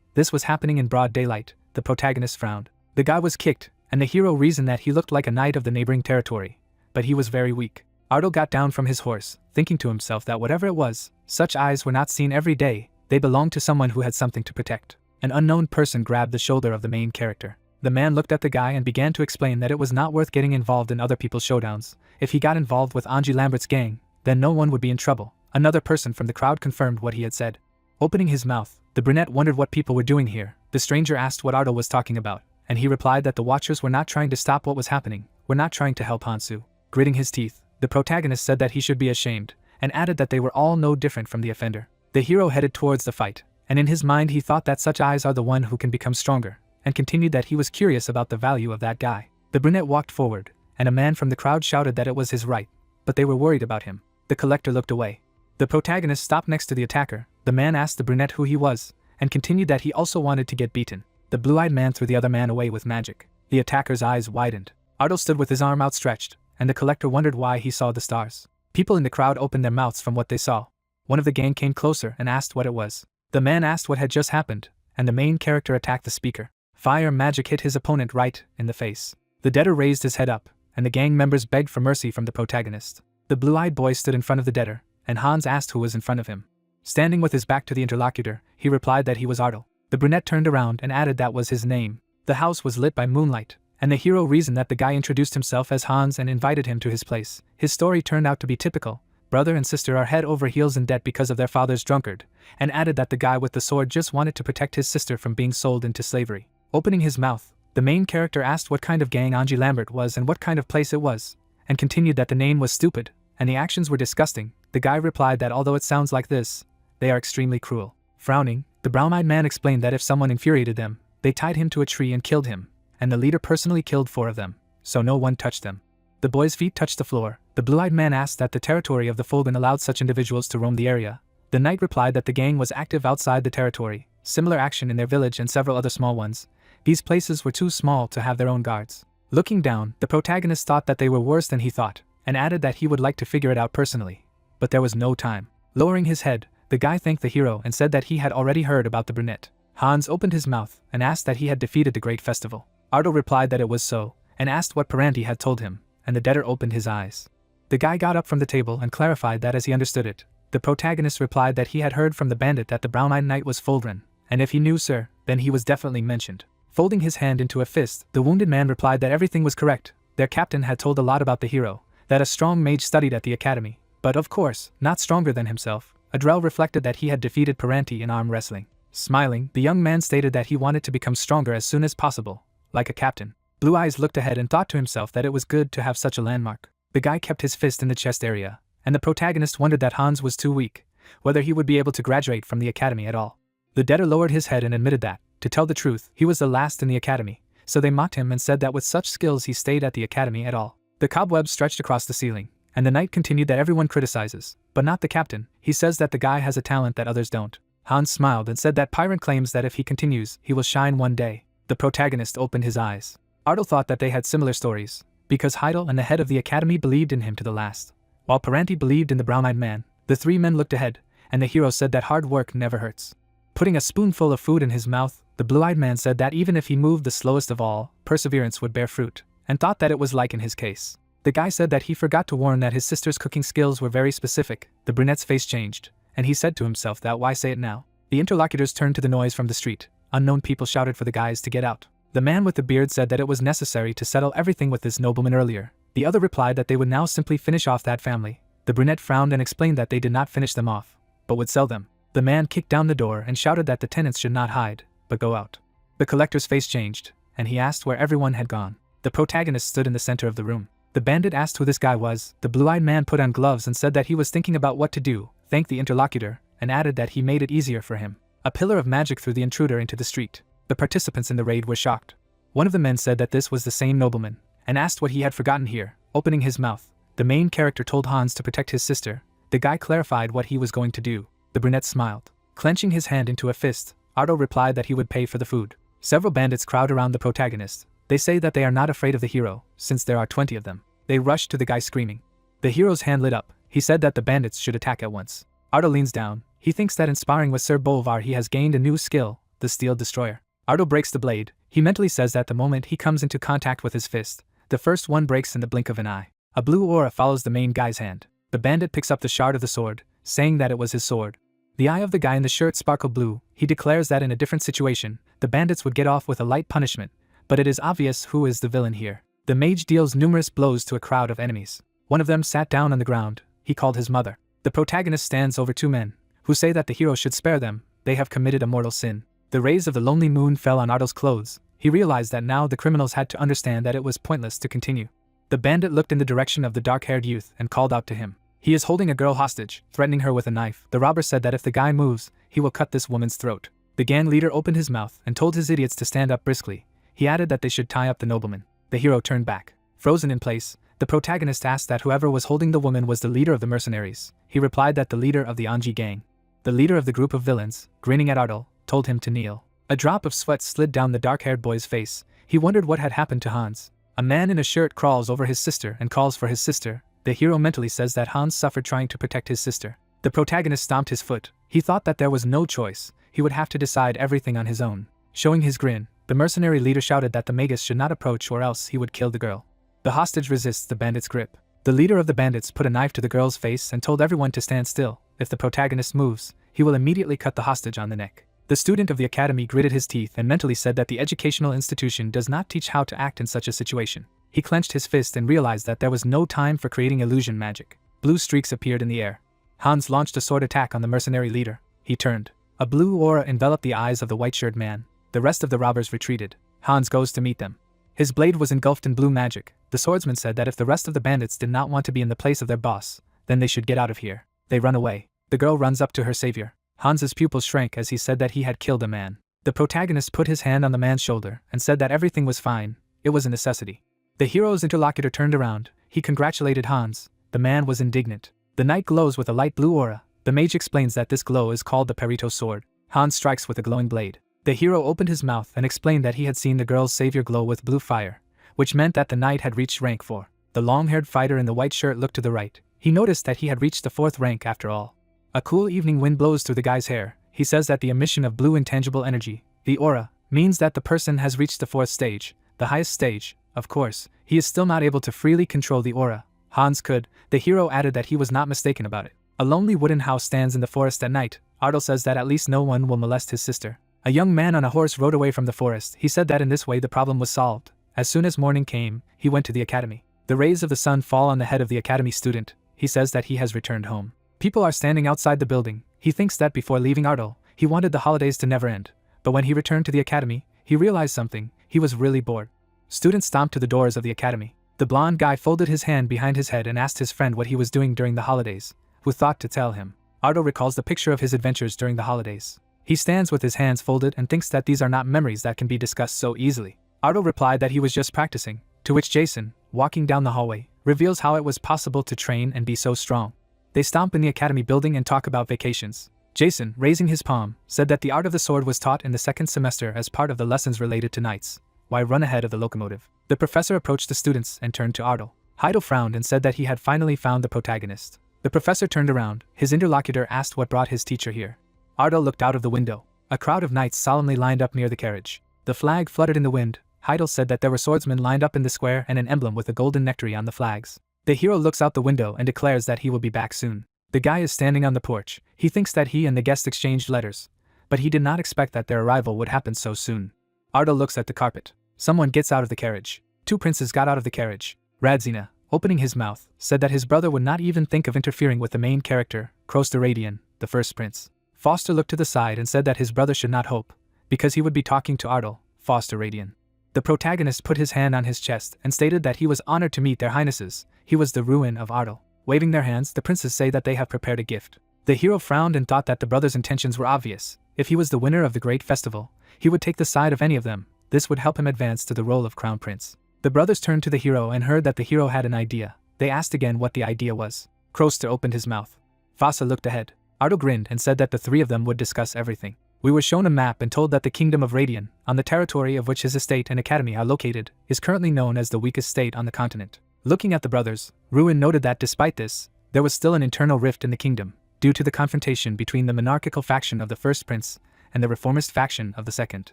This was happening in broad daylight. The protagonist frowned. The guy was kicked, and the hero reasoned that he looked like a knight of the neighboring territory. But he was very weak. Ardo got down from his horse, thinking to himself that whatever it was, such eyes were not seen every day. They belonged to someone who had something to protect. An unknown person grabbed the shoulder of the main character. The man looked at the guy and began to explain that it was not worth getting involved in other people's showdowns. If he got involved with Angie Lambert's gang, then no one would be in trouble. Another person from the crowd confirmed what he had said. Opening his mouth, the brunette wondered what people were doing here. The stranger asked what Ardo was talking about, and he replied that the watchers were not trying to stop what was happening, were not trying to help Hansu. Gritting his teeth, the protagonist said that he should be ashamed, and added that they were all no different from the offender. The hero headed towards the fight, and in his mind he thought that such eyes are the one who can become stronger, and continued that he was curious about the value of that guy. The brunette walked forward, and a man from the crowd shouted that it was his right, but they were worried about him. The collector looked away. The protagonist stopped next to the attacker. The man asked the brunette who he was, and continued that he also wanted to get beaten. The blue-eyed man threw the other man away with magic. The attacker's eyes widened. Ardo stood with his arm outstretched, and the collector wondered why he saw the stars. People in the crowd opened their mouths from what they saw. One of the gang came closer and asked what it was. The man asked what had just happened, and the main character attacked the speaker. Fire magic hit his opponent right in the face. The debtor raised his head up, and the gang members begged for mercy from the protagonist. The blue-eyed boy stood in front of the debtor, and Hans asked who was in front of him. Standing with his back to the interlocutor, he replied that he was Ardo. The brunette turned around and added that was his name. The house was lit by moonlight, and the hero reasoned that the guy introduced himself as Hans and invited him to his place. His story turned out to be typical. Brother and sister are head over heels in debt because of their father's drunkard, and added that the guy with the sword just wanted to protect his sister from being sold into slavery. Opening his mouth, the main character asked what kind of gang Angie Lambert was and what kind of place it was, and continued that the name was stupid, and the actions were disgusting. The guy replied that although it sounds like this, they are extremely cruel. Frowning, the brown-eyed man explained that if someone infuriated them, they tied him to a tree and killed him, and the leader personally killed 4 of them, so no one touched them. The boy's feet touched the floor. The blue-eyed man asked that the territory of the Fulben allowed such individuals to roam the area. The knight replied that the gang was active outside the territory, similar action in their village and several other small ones. These places were too small to have their own guards. Looking down, the protagonist thought that they were worse than he thought, and added that he would like to figure it out personally. But there was no time. Lowering his head, the guy thanked the hero and said that he had already heard about the brunette. Hans opened his mouth and asked that he had defeated the great festival. Ardo replied that it was so, and asked what Paranti had told him, and the debtor opened his eyes. The guy got up from the table and clarified that as he understood it. The protagonist replied that he had heard from the bandit that the brown-eyed knight was Fulgren, and if he knew sir, then he was definitely mentioned. Folding his hand into a fist, the wounded man replied that everything was correct. Their captain had told a lot about the hero, that a strong mage studied at the academy, but of course, not stronger than himself. Adrel reflected that he had defeated Paranti in arm wrestling. Smiling, the young man stated that he wanted to become stronger as soon as possible, like a captain. Blue Eyes looked ahead and thought to himself that it was good to have such a landmark. The guy kept his fist in the chest area, and the protagonist wondered that Hans was too weak, whether he would be able to graduate from the academy at all. The debtor lowered his head and admitted that, to tell the truth, he was the last in the academy, so they mocked him and said that with such skills he stayed at the academy at all. The cobwebs stretched across the ceiling, and the knight continued that everyone criticizes, but not the captain. He says that the guy has a talent that others don't. Hans smiled and said that Pyrant claims that if he continues, he will shine one day. The protagonist opened his eyes. Ardo thought that they had similar stories, because Heidel and the head of the academy believed in him to the last, while Paranti believed in the brown-eyed man. The 3 men looked ahead, and the hero said that hard work never hurts. Putting a spoonful of food in his mouth, the blue-eyed man said that even if he moved the slowest of all, perseverance would bear fruit, and thought that it was like in his case. The guy said that he forgot to warn that his sister's cooking skills were very specific. The brunette's face changed, and he said to himself that why say it now? The interlocutors turned to the noise from the street. Unknown people shouted for the guys to get out. The man with the beard said that it was necessary to settle everything with this nobleman earlier. The other replied that they would now simply finish off that family. The brunette frowned and explained that they did not finish them off, but would sell them. The man kicked down the door and shouted that the tenants should not hide, but go out. The collector's face changed, and he asked where everyone had gone. The protagonist stood in the center of the room. The bandit asked who this guy was. The blue-eyed man put on gloves and said that he was thinking about what to do, thanked the interlocutor, and added that he made it easier for him. A pillar of magic threw the intruder into the street. The participants in the raid were shocked. One of the men said that this was the same nobleman, and asked what he had forgotten here. Opening his mouth, the main character told Hans to protect his sister. The guy clarified what he was going to do. The brunette smiled. Clenching his hand into a fist, Ardo replied that he would pay for the food. Several bandits crowd around the protagonist. They say that they are not afraid of the hero, since there are 20 of them. They rushed to the guy screaming. The hero's hand lit up. He said that the bandits should attack at once. Ardo leans down. He thinks that in sparring with Sir Bolvar he has gained a new skill, the Steel Destroyer. Ardo breaks the blade. He mentally says that the moment he comes into contact with his fist, the first one breaks in the blink of an eye. A blue aura follows the main guy's hand. The bandit picks up the shard of the sword, saying that it was his sword. The eye of the guy in the shirt sparkled blue. He declares that in a different situation, the bandits would get off with a light punishment, but it is obvious who is the villain here. The mage deals numerous blows to a crowd of enemies. One of them sat down on the ground. He called his mother. The protagonist stands over two men, who say that the hero should spare them. They have committed a mortal sin. The rays of the lonely moon fell on Ardo's clothes. He realized that now the criminals had to understand that it was pointless to continue. The bandit looked in the direction of the dark-haired youth and called out to him. He is holding a girl hostage, threatening her with a knife. The robber said that if the guy moves, he will cut this woman's throat. The gang leader opened his mouth and told his idiots to stand up briskly. He added that they should tie up the nobleman. The hero turned back. Frozen in place, the protagonist asked that whoever was holding the woman was the leader of the mercenaries. He replied that the leader of the Anji gang. The leader of the group of villains, grinning at Ardo, told him to kneel. A drop of sweat slid down the dark-haired boy's face. He wondered what had happened to Hans. A man in a shirt crawls over his sister and calls for his sister. The hero mentally says that Hans suffered trying to protect his sister. The protagonist stomped his foot. He thought that there was no choice. He would have to decide everything on his own. Showing his grin, the mercenary leader shouted that the magus should not approach or else he would kill the girl. The hostage resists the bandit's grip. The leader of the bandits put a knife to the girl's face and told everyone to stand still. If the protagonist moves, he will immediately cut the hostage on the neck. The student of the academy gritted his teeth and mentally said that the educational institution does not teach how to act in such a situation. He clenched his fist and realized that there was no time for creating illusion magic. Blue streaks appeared in the air. Hans launched a sword attack on the mercenary leader. He turned. A blue aura enveloped the eyes of the white-shirt man. The rest of the robbers retreated. Hans goes to meet them. His blade was engulfed in blue magic. The swordsman said that if the rest of the bandits did not want to be in the place of their boss, then they should get out of here. They run away. The girl runs up to her savior. Hans's pupils shrank as he said that he had killed a man. The protagonist put his hand on the man's shoulder and said that everything was fine. It was a necessity. The hero's interlocutor turned around. He congratulated Hans. The man was indignant. The knight glows with a light blue aura. The mage explains that this glow is called the Perito sword. Hans strikes with a glowing blade. The hero opened his mouth and explained that he had seen the girl's savior glow with blue fire, which meant that the knight had reached rank 4. The long-haired fighter in the white shirt looked to the right. He noticed that he had reached the 4th rank after all. A cool evening wind blows through the guy's hair. He says that the emission of blue intangible energy, the aura, means that the person has reached the 4th stage, the highest stage. Of course, he is still not able to freely control the aura. Hans could. The hero added that he was not mistaken about it. A lonely wooden house stands in the forest at night. Ardo says that at least no one will molest his sister. A young man on a horse rode away from the forest. He said that in this way the problem was solved. As soon as morning came, he went to the academy. The rays of the sun fall on the head of the academy student. He says that he has returned home. People are standing outside the building. He thinks that before leaving Ardo, he wanted the holidays to never end. But when he returned to the academy, he realized something. He was really bored. Students stomped to the doors of the academy. The blonde guy folded his hand behind his head and asked his friend what he was doing during the holidays, who thought to tell him. Ardo recalls the picture of his adventures during the holidays. He stands with his hands folded and thinks that these are not memories that can be discussed so easily. Ardo replied that he was just practicing, to which Jason, walking down the hallway, reveals how it was possible to train and be so strong. They stomp in the academy building and talk about vacations. Jason, raising his palm, said that the art of the sword was taught in the 2nd semester as part of the lessons related to knights. Why run ahead of the locomotive? The professor approached the students and turned to Ardo. Heido frowned and said that he had finally found the protagonist. The professor turned around. His interlocutor asked what brought his teacher here. Ardo looked out of the window. A crowd of knights solemnly lined up near the carriage. The flag fluttered in the wind. Heidel said that there were swordsmen lined up in the square and an emblem with a golden nectary on the flags. The hero looks out the window and declares that he will be back soon. The guy is standing on the porch. He thinks that he and the guest exchanged letters, but he did not expect that their arrival would happen so soon. Ardo looks at the carpet. Someone gets out of the carriage. 2 princes got out of the carriage. Radzina, opening his mouth, said that his brother would not even think of interfering with the main character, Krosteradian, the first prince. Foster looked to the side and said that his brother should not hope, because he would be talking to Ardo, Fosteradian. The protagonist put his hand on his chest and stated that he was honored to meet their highnesses. He was the ruin of Ardo. Waving their hands, the princes say that they have prepared a gift. The hero frowned and thought that the brothers' intentions were obvious. If he was the winner of the great festival, he would take the side of any of them. This would help him advance to the role of crown prince. The brothers turned to the hero and heard that the hero had an idea. They asked again what the idea was. Kroster opened his mouth. Fasa looked ahead. Ardo grinned and said that the 3 of them would discuss everything. We were shown a map and told that the kingdom of Radian, on the territory of which his estate and academy are located, is currently known as the weakest state on the continent. Looking at the brothers, Ruin noted that despite this, there was still an internal rift in the kingdom. due to the confrontation between the monarchical faction of the first prince and the reformist faction of the second.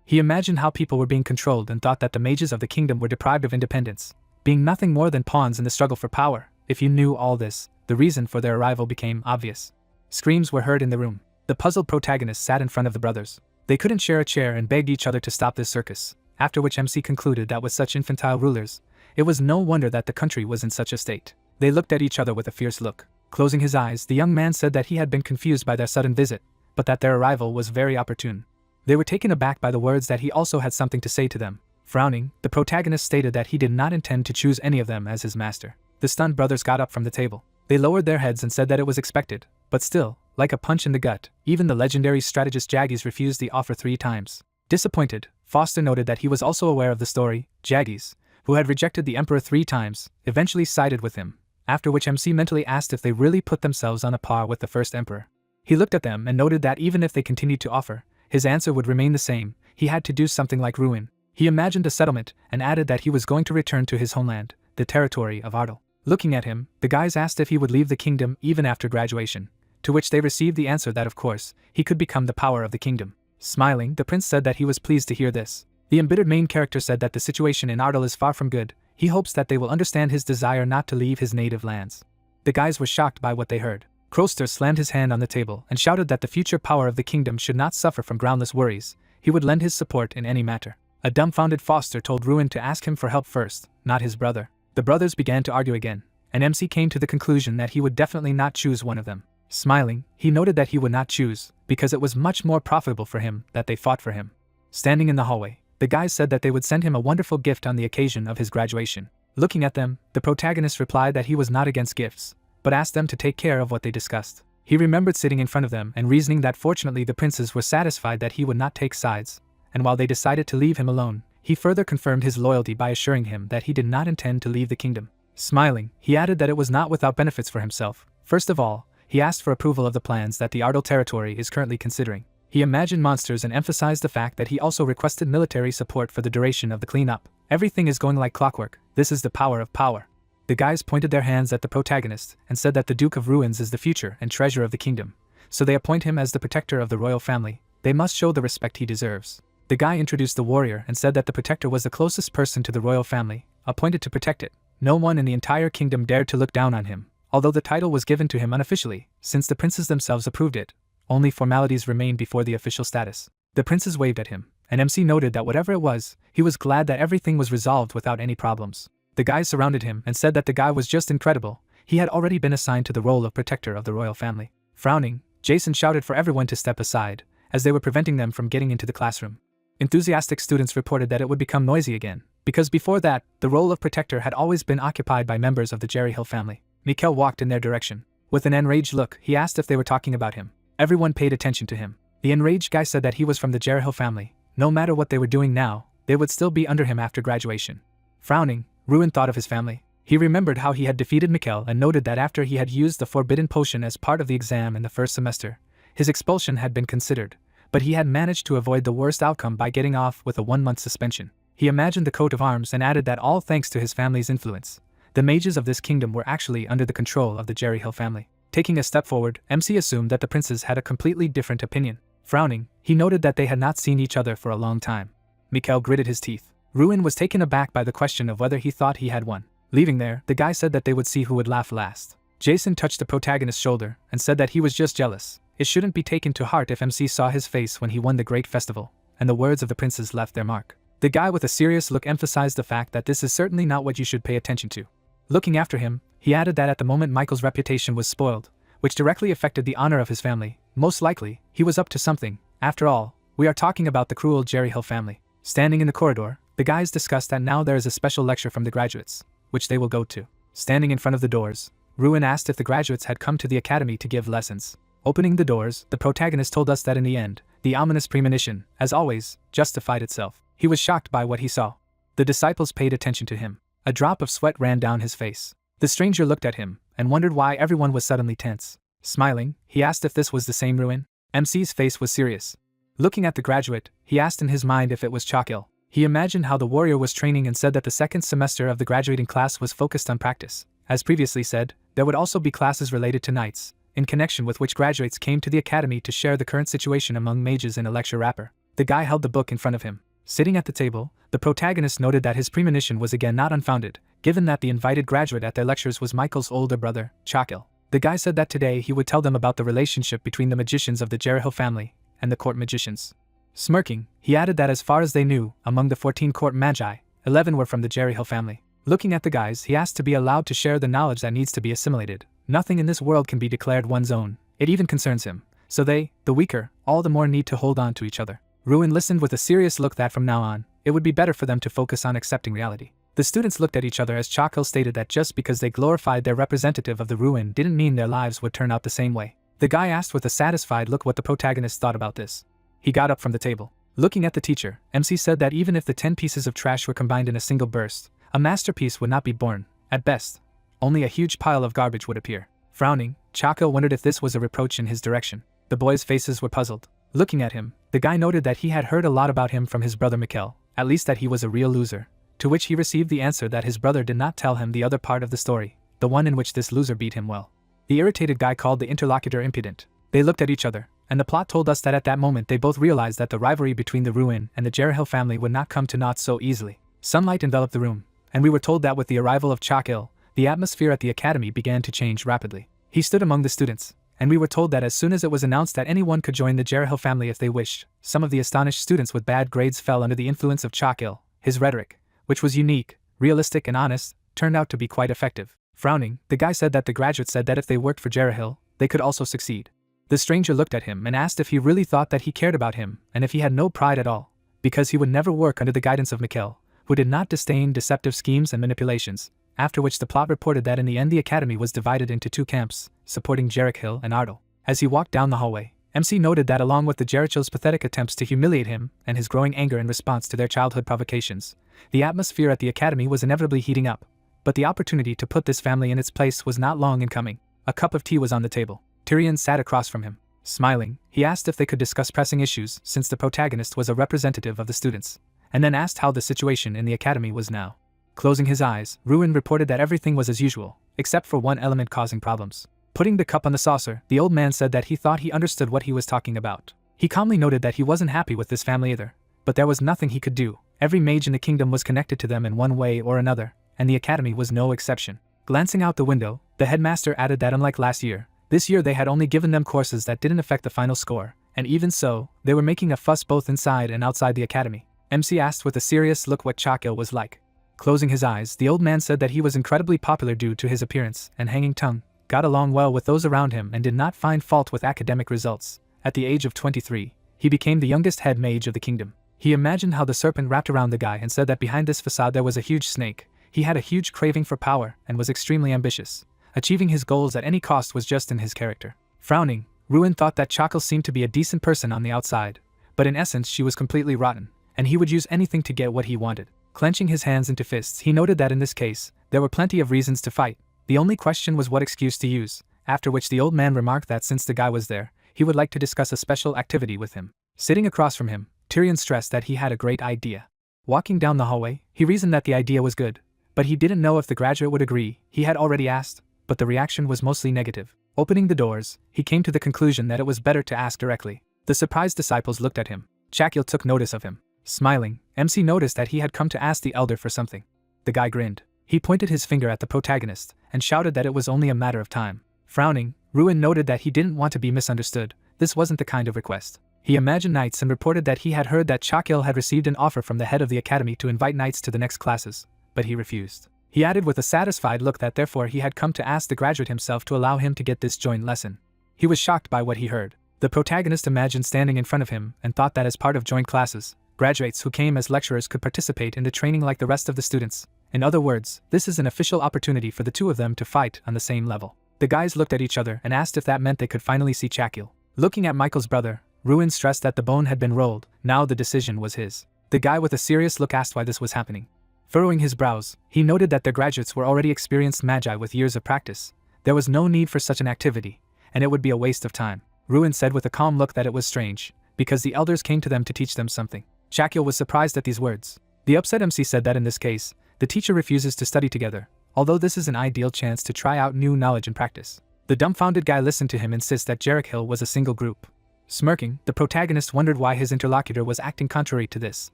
He imagined how people were being controlled and thought that the mages of the kingdom were deprived of independence, being nothing more than pawns in the struggle for power. If you knew all this, the reason for their arrival became obvious. Screams were heard in the room. The puzzled protagonist sat in front of the brothers. They couldn't share a chair and begged each other to stop this circus, after which MC concluded that with such infantile rulers, it was no wonder that the country was in such a state. They looked at each other with a fierce look. Closing his eyes, the young man said that he had been confused by their sudden visit, but that their arrival was very opportune. They were taken aback by the words that he also had something to say to them. Frowning, the protagonist stated that he did not intend to choose any of them as his master. The stunned brothers got up from the table. They lowered their heads and said that it was expected, but still, like a punch in the gut, even the legendary strategist Jaggies refused the offer 3 times. Disappointed, Foster noted that he was also aware of the story. Jaggies, who had rejected the emperor 3 times, eventually sided with him, after which MC mentally asked if they really put themselves on a par with the first emperor. He looked at them and noted that even if they continued to offer, his answer would remain the same. He had to do something like ruin. He imagined a settlement and added that he was going to return to his homeland, the territory of Ardal. Looking at him, the guys asked if he would leave the kingdom even after graduation, to which they received the answer that of course, he could become the power of the kingdom. Smiling, the prince said that he was pleased to hear this. The embittered main character said that the situation in Ardal is far from good. He hopes that they will understand his desire not to leave his native lands. The guys were shocked by what they heard. Croster slammed his hand on the table and shouted that the future power of the kingdom should not suffer from groundless worries. He would lend his support in any matter. A dumbfounded Foster told Ruin to ask him for help first, not his brother. The brothers began to argue again, and MC came to the conclusion that he would definitely not choose one of them. Smiling, he noted that he would not choose, because it was much more profitable for him that they fought for him. Standing in the hallway, the guys said that they would send him a wonderful gift on the occasion of his graduation. Looking at them, the protagonist replied that he was not against gifts, but asked them to take care of what they discussed. He remembered sitting in front of them and reasoning that fortunately the princes were satisfied that he would not take sides, and while they decided to leave him alone, he further confirmed his loyalty by assuring him that he did not intend to leave the kingdom. Smiling, he added that it was not without benefits for himself. First of all, he asked for approval of the plans that the Ardal territory is currently considering. He imagined monsters and emphasized the fact that he also requested military support for the duration of the cleanup. Everything is going like clockwork. This is the power of power. The guys pointed their hands at the protagonist and said that the Duke of Ruins is the future and treasure of the kingdom, so they appoint him as the protector of the royal family. They must show the respect he deserves. The guy introduced the warrior and said that the protector was the closest person to the royal family, appointed to protect it. No one in the entire kingdom dared to look down on him, although the title was given to him unofficially, since the princes themselves approved it. Only formalities remained before the official status. The princes waved at him, and MC noted that whatever it was, he was glad that everything was resolved without any problems. The guys surrounded him and said that the guy was just incredible. He had already been assigned to the role of protector of the royal family. Frowning, Jason shouted for everyone to step aside, as they were preventing them from getting into the classroom. Enthusiastic students reported that it would become noisy again, because before that, the role of protector had always been occupied by members of the Jerry Hill family. Mikkel walked in their direction. With an enraged look, he asked if they were talking about him. Everyone paid attention to him. The enraged guy said that he was from the Jerry Hill family. No matter what they were doing now, they would still be under him after graduation. Frowning, Ruin thought of his family. He remembered how he had defeated Mikkel and noted that after he had used the forbidden potion as part of the exam in the first semester, his expulsion had been considered, but he had managed to avoid the worst outcome by getting off with a 1-month suspension. He imagined the coat of arms and added that all thanks to his family's influence, the mages of this kingdom were actually under the control of the Jerry Hill family. Taking a step forward, MC assumed that the princes had a completely different opinion. Frowning, he noted that they had not seen each other for a long time. Mikkel gritted his teeth. Ruin was taken aback by the question of whether he thought he had won. Leaving there, the guy said that they would see who would laugh last. Jason touched the protagonist's shoulder and said that he was just jealous. It shouldn't be taken to heart if MC saw his face when he won the great festival, and the words of the princes left their mark. The guy with a serious look emphasized the fact that this is certainly not what you should pay attention to. Looking after him, he added that at the moment Michael's reputation was spoiled, which directly affected the honor of his family. Most likely, he was up to something. After all, we are talking about the cruel Jerry Hill family. Standing in the corridor, the guys discussed that now there is a special lecture from the graduates, which they will go to. Standing in front of the doors, Ruin asked if the graduates had come to the academy to give lessons. Opening the doors, the protagonist told us that in the end, the ominous premonition, as always, justified itself. He was shocked by what he saw. The disciples paid attention to him. A drop of sweat ran down his face. The stranger looked at him and wondered why everyone was suddenly tense. Smiling, he asked if this was the same Ruin. MC's face was serious. Looking at the graduate, he asked in his mind if it was Chokil. He imagined how the warrior was training and said that the second semester of the graduating class was focused on practice. As previously said, there would also be classes related to knights, in connection with which graduates came to the academy to share the current situation among mages in a lecture wrapper. The guy held the book in front of him. Sitting at the table, the protagonist noted that his premonition was again not unfounded, given that the invited graduate at their lectures was Michael's older brother, Chakil. The guy said that today he would tell them about the relationship between the magicians of the Jericho family and the court magicians. Smirking, he added that as far as they knew, among the 14 court magi, 11 were from the Jericho family. Looking at the guys, he asked to be allowed to share the knowledge that needs to be assimilated. Nothing in this world can be declared one's own, it even concerns him. So they, the weaker, all the more need to hold on to each other. Ruin listened with a serious look that from now on, it would be better for them to focus on accepting reality. The students looked at each other as Chakil stated that just because they glorified their representative of the ruin didn't mean their lives would turn out the same way. The guy asked with a satisfied look what the protagonist thought about this. He got up from the table. Looking at the teacher, MC said that even if the 10 pieces of trash were combined in a single burst, a masterpiece would not be born. At best, only a huge pile of garbage would appear. Frowning, Chakil wondered if this was a reproach in his direction. The boys' faces were puzzled. Looking at him, the guy noted that he had heard a lot about him from his brother Mikkel, at least that he was a real loser, to which he received the answer that his brother did not tell him the other part of the story, the one in which this loser beat him well. The irritated guy called the interlocutor impudent. They looked at each other, and the plot told us that at that moment they both realized that the rivalry between the Ruin and the Jericho family would not come to naught so easily. Sunlight enveloped the room, and we were told that with the arrival of Chakil, the atmosphere at the academy began to change rapidly. He stood among the students, and we were told that as soon as it was announced that anyone could join the Jericho family if they wished, some of the astonished students with bad grades fell under the influence of Chakil. His rhetoric, which was unique, realistic and honest, turned out to be quite effective. Frowning, the guy said that the graduate said that if they worked for Jericho, they could also succeed. The stranger looked at him and asked if he really thought that he cared about him and if he had no pride at all, because he would never work under the guidance of Mikkel, who did not disdain deceptive schemes and manipulations, after which the plot reported that in the end the academy was divided into 2 camps, supporting Jericho and Ardo. As he walked down the hallway, MC noted that along with the Jericho's pathetic attempts to humiliate him and his growing anger in response to their childhood provocations, the atmosphere at the academy was inevitably heating up, but the opportunity to put this family in its place was not long in coming. A cup of tea was on the table. Tyrion sat across from him. Smiling, he asked if they could discuss pressing issues since the protagonist was a representative of the students, and then asked how the situation in the academy was now. Closing his eyes, Ruin reported that everything was as usual, except for one element causing problems. Putting the cup on the saucer, the old man said that he thought he understood what he was talking about. He calmly noted that he wasn't happy with this family either, but there was nothing he could do. Every mage in the kingdom was connected to them in one way or another, and the academy was no exception. Glancing out the window, the headmaster added that unlike last year, this year they had only given them courses that didn't affect the final score, and even so, they were making a fuss both inside and outside the academy. MC asked with a serious look what Chakil was like. Closing his eyes, the old man said that he was incredibly popular due to his appearance and hanging tongue, got along well with those around him and did not find fault with academic results. At the age of 23, he became the youngest head mage of the kingdom. He imagined how the serpent wrapped around the guy and said that behind this facade there was a huge snake. He had a huge craving for power and was extremely ambitious. Achieving his goals at any cost was just in his character. Frowning, Ruin thought that Chakil seemed to be a decent person on the outside, but in essence she was completely rotten, and he would use anything to get what he wanted. Clenching his hands into fists, he noted that in this case, there were plenty of reasons to fight. The only question was what excuse to use, after which the old man remarked that since the guy was there, he would like to discuss a special activity with him. Sitting across from him, Tyrion stressed that he had a great idea. Walking down the hallway, he reasoned that the idea was good, but he didn't know if the graduate would agree. He had already asked, but the reaction was mostly negative. Opening the doors, he came to the conclusion that it was better to ask directly. The surprised disciples looked at him. Chakil took notice of him. Smiling, MC noticed that he had come to ask the elder for something. The guy grinned. He pointed his finger at the protagonist and shouted that it was only a matter of time. Frowning, Ruin noted that he didn't want to be misunderstood. This wasn't the kind of request. He imagined knights and reported that he had heard that Chakil had received an offer from the head of the academy to invite knights to the next classes, but he refused. He added with a satisfied look that therefore he had come to ask the graduate himself to allow him to get this joint lesson. He was shocked by what he heard. The protagonist imagined standing in front of him and thought that as part of joint classes, graduates who came as lecturers could participate in the training like the rest of the students. In other words, this is an official opportunity for the two of them to fight on the same level. The guys looked at each other and asked if that meant they could finally see Chakil. Looking at Michael's brother, Ruin stressed that the bone had been rolled. Now the decision was his. The guy with a serious look asked why this was happening. Furrowing his brows, he noted that their graduates were already experienced magi with years of practice. There was no need for such an activity, and it would be a waste of time. Ruin said with a calm look that it was strange, because the elders came to them to teach them something. Chakil was surprised at these words. The upset MC said that in this case, the teacher refuses to study together, although this is an ideal chance to try out new knowledge and practice. The dumbfounded guy listened to him insist that Jarek Hill was a single group. Smirking, the protagonist wondered why his interlocutor was acting contrary to this,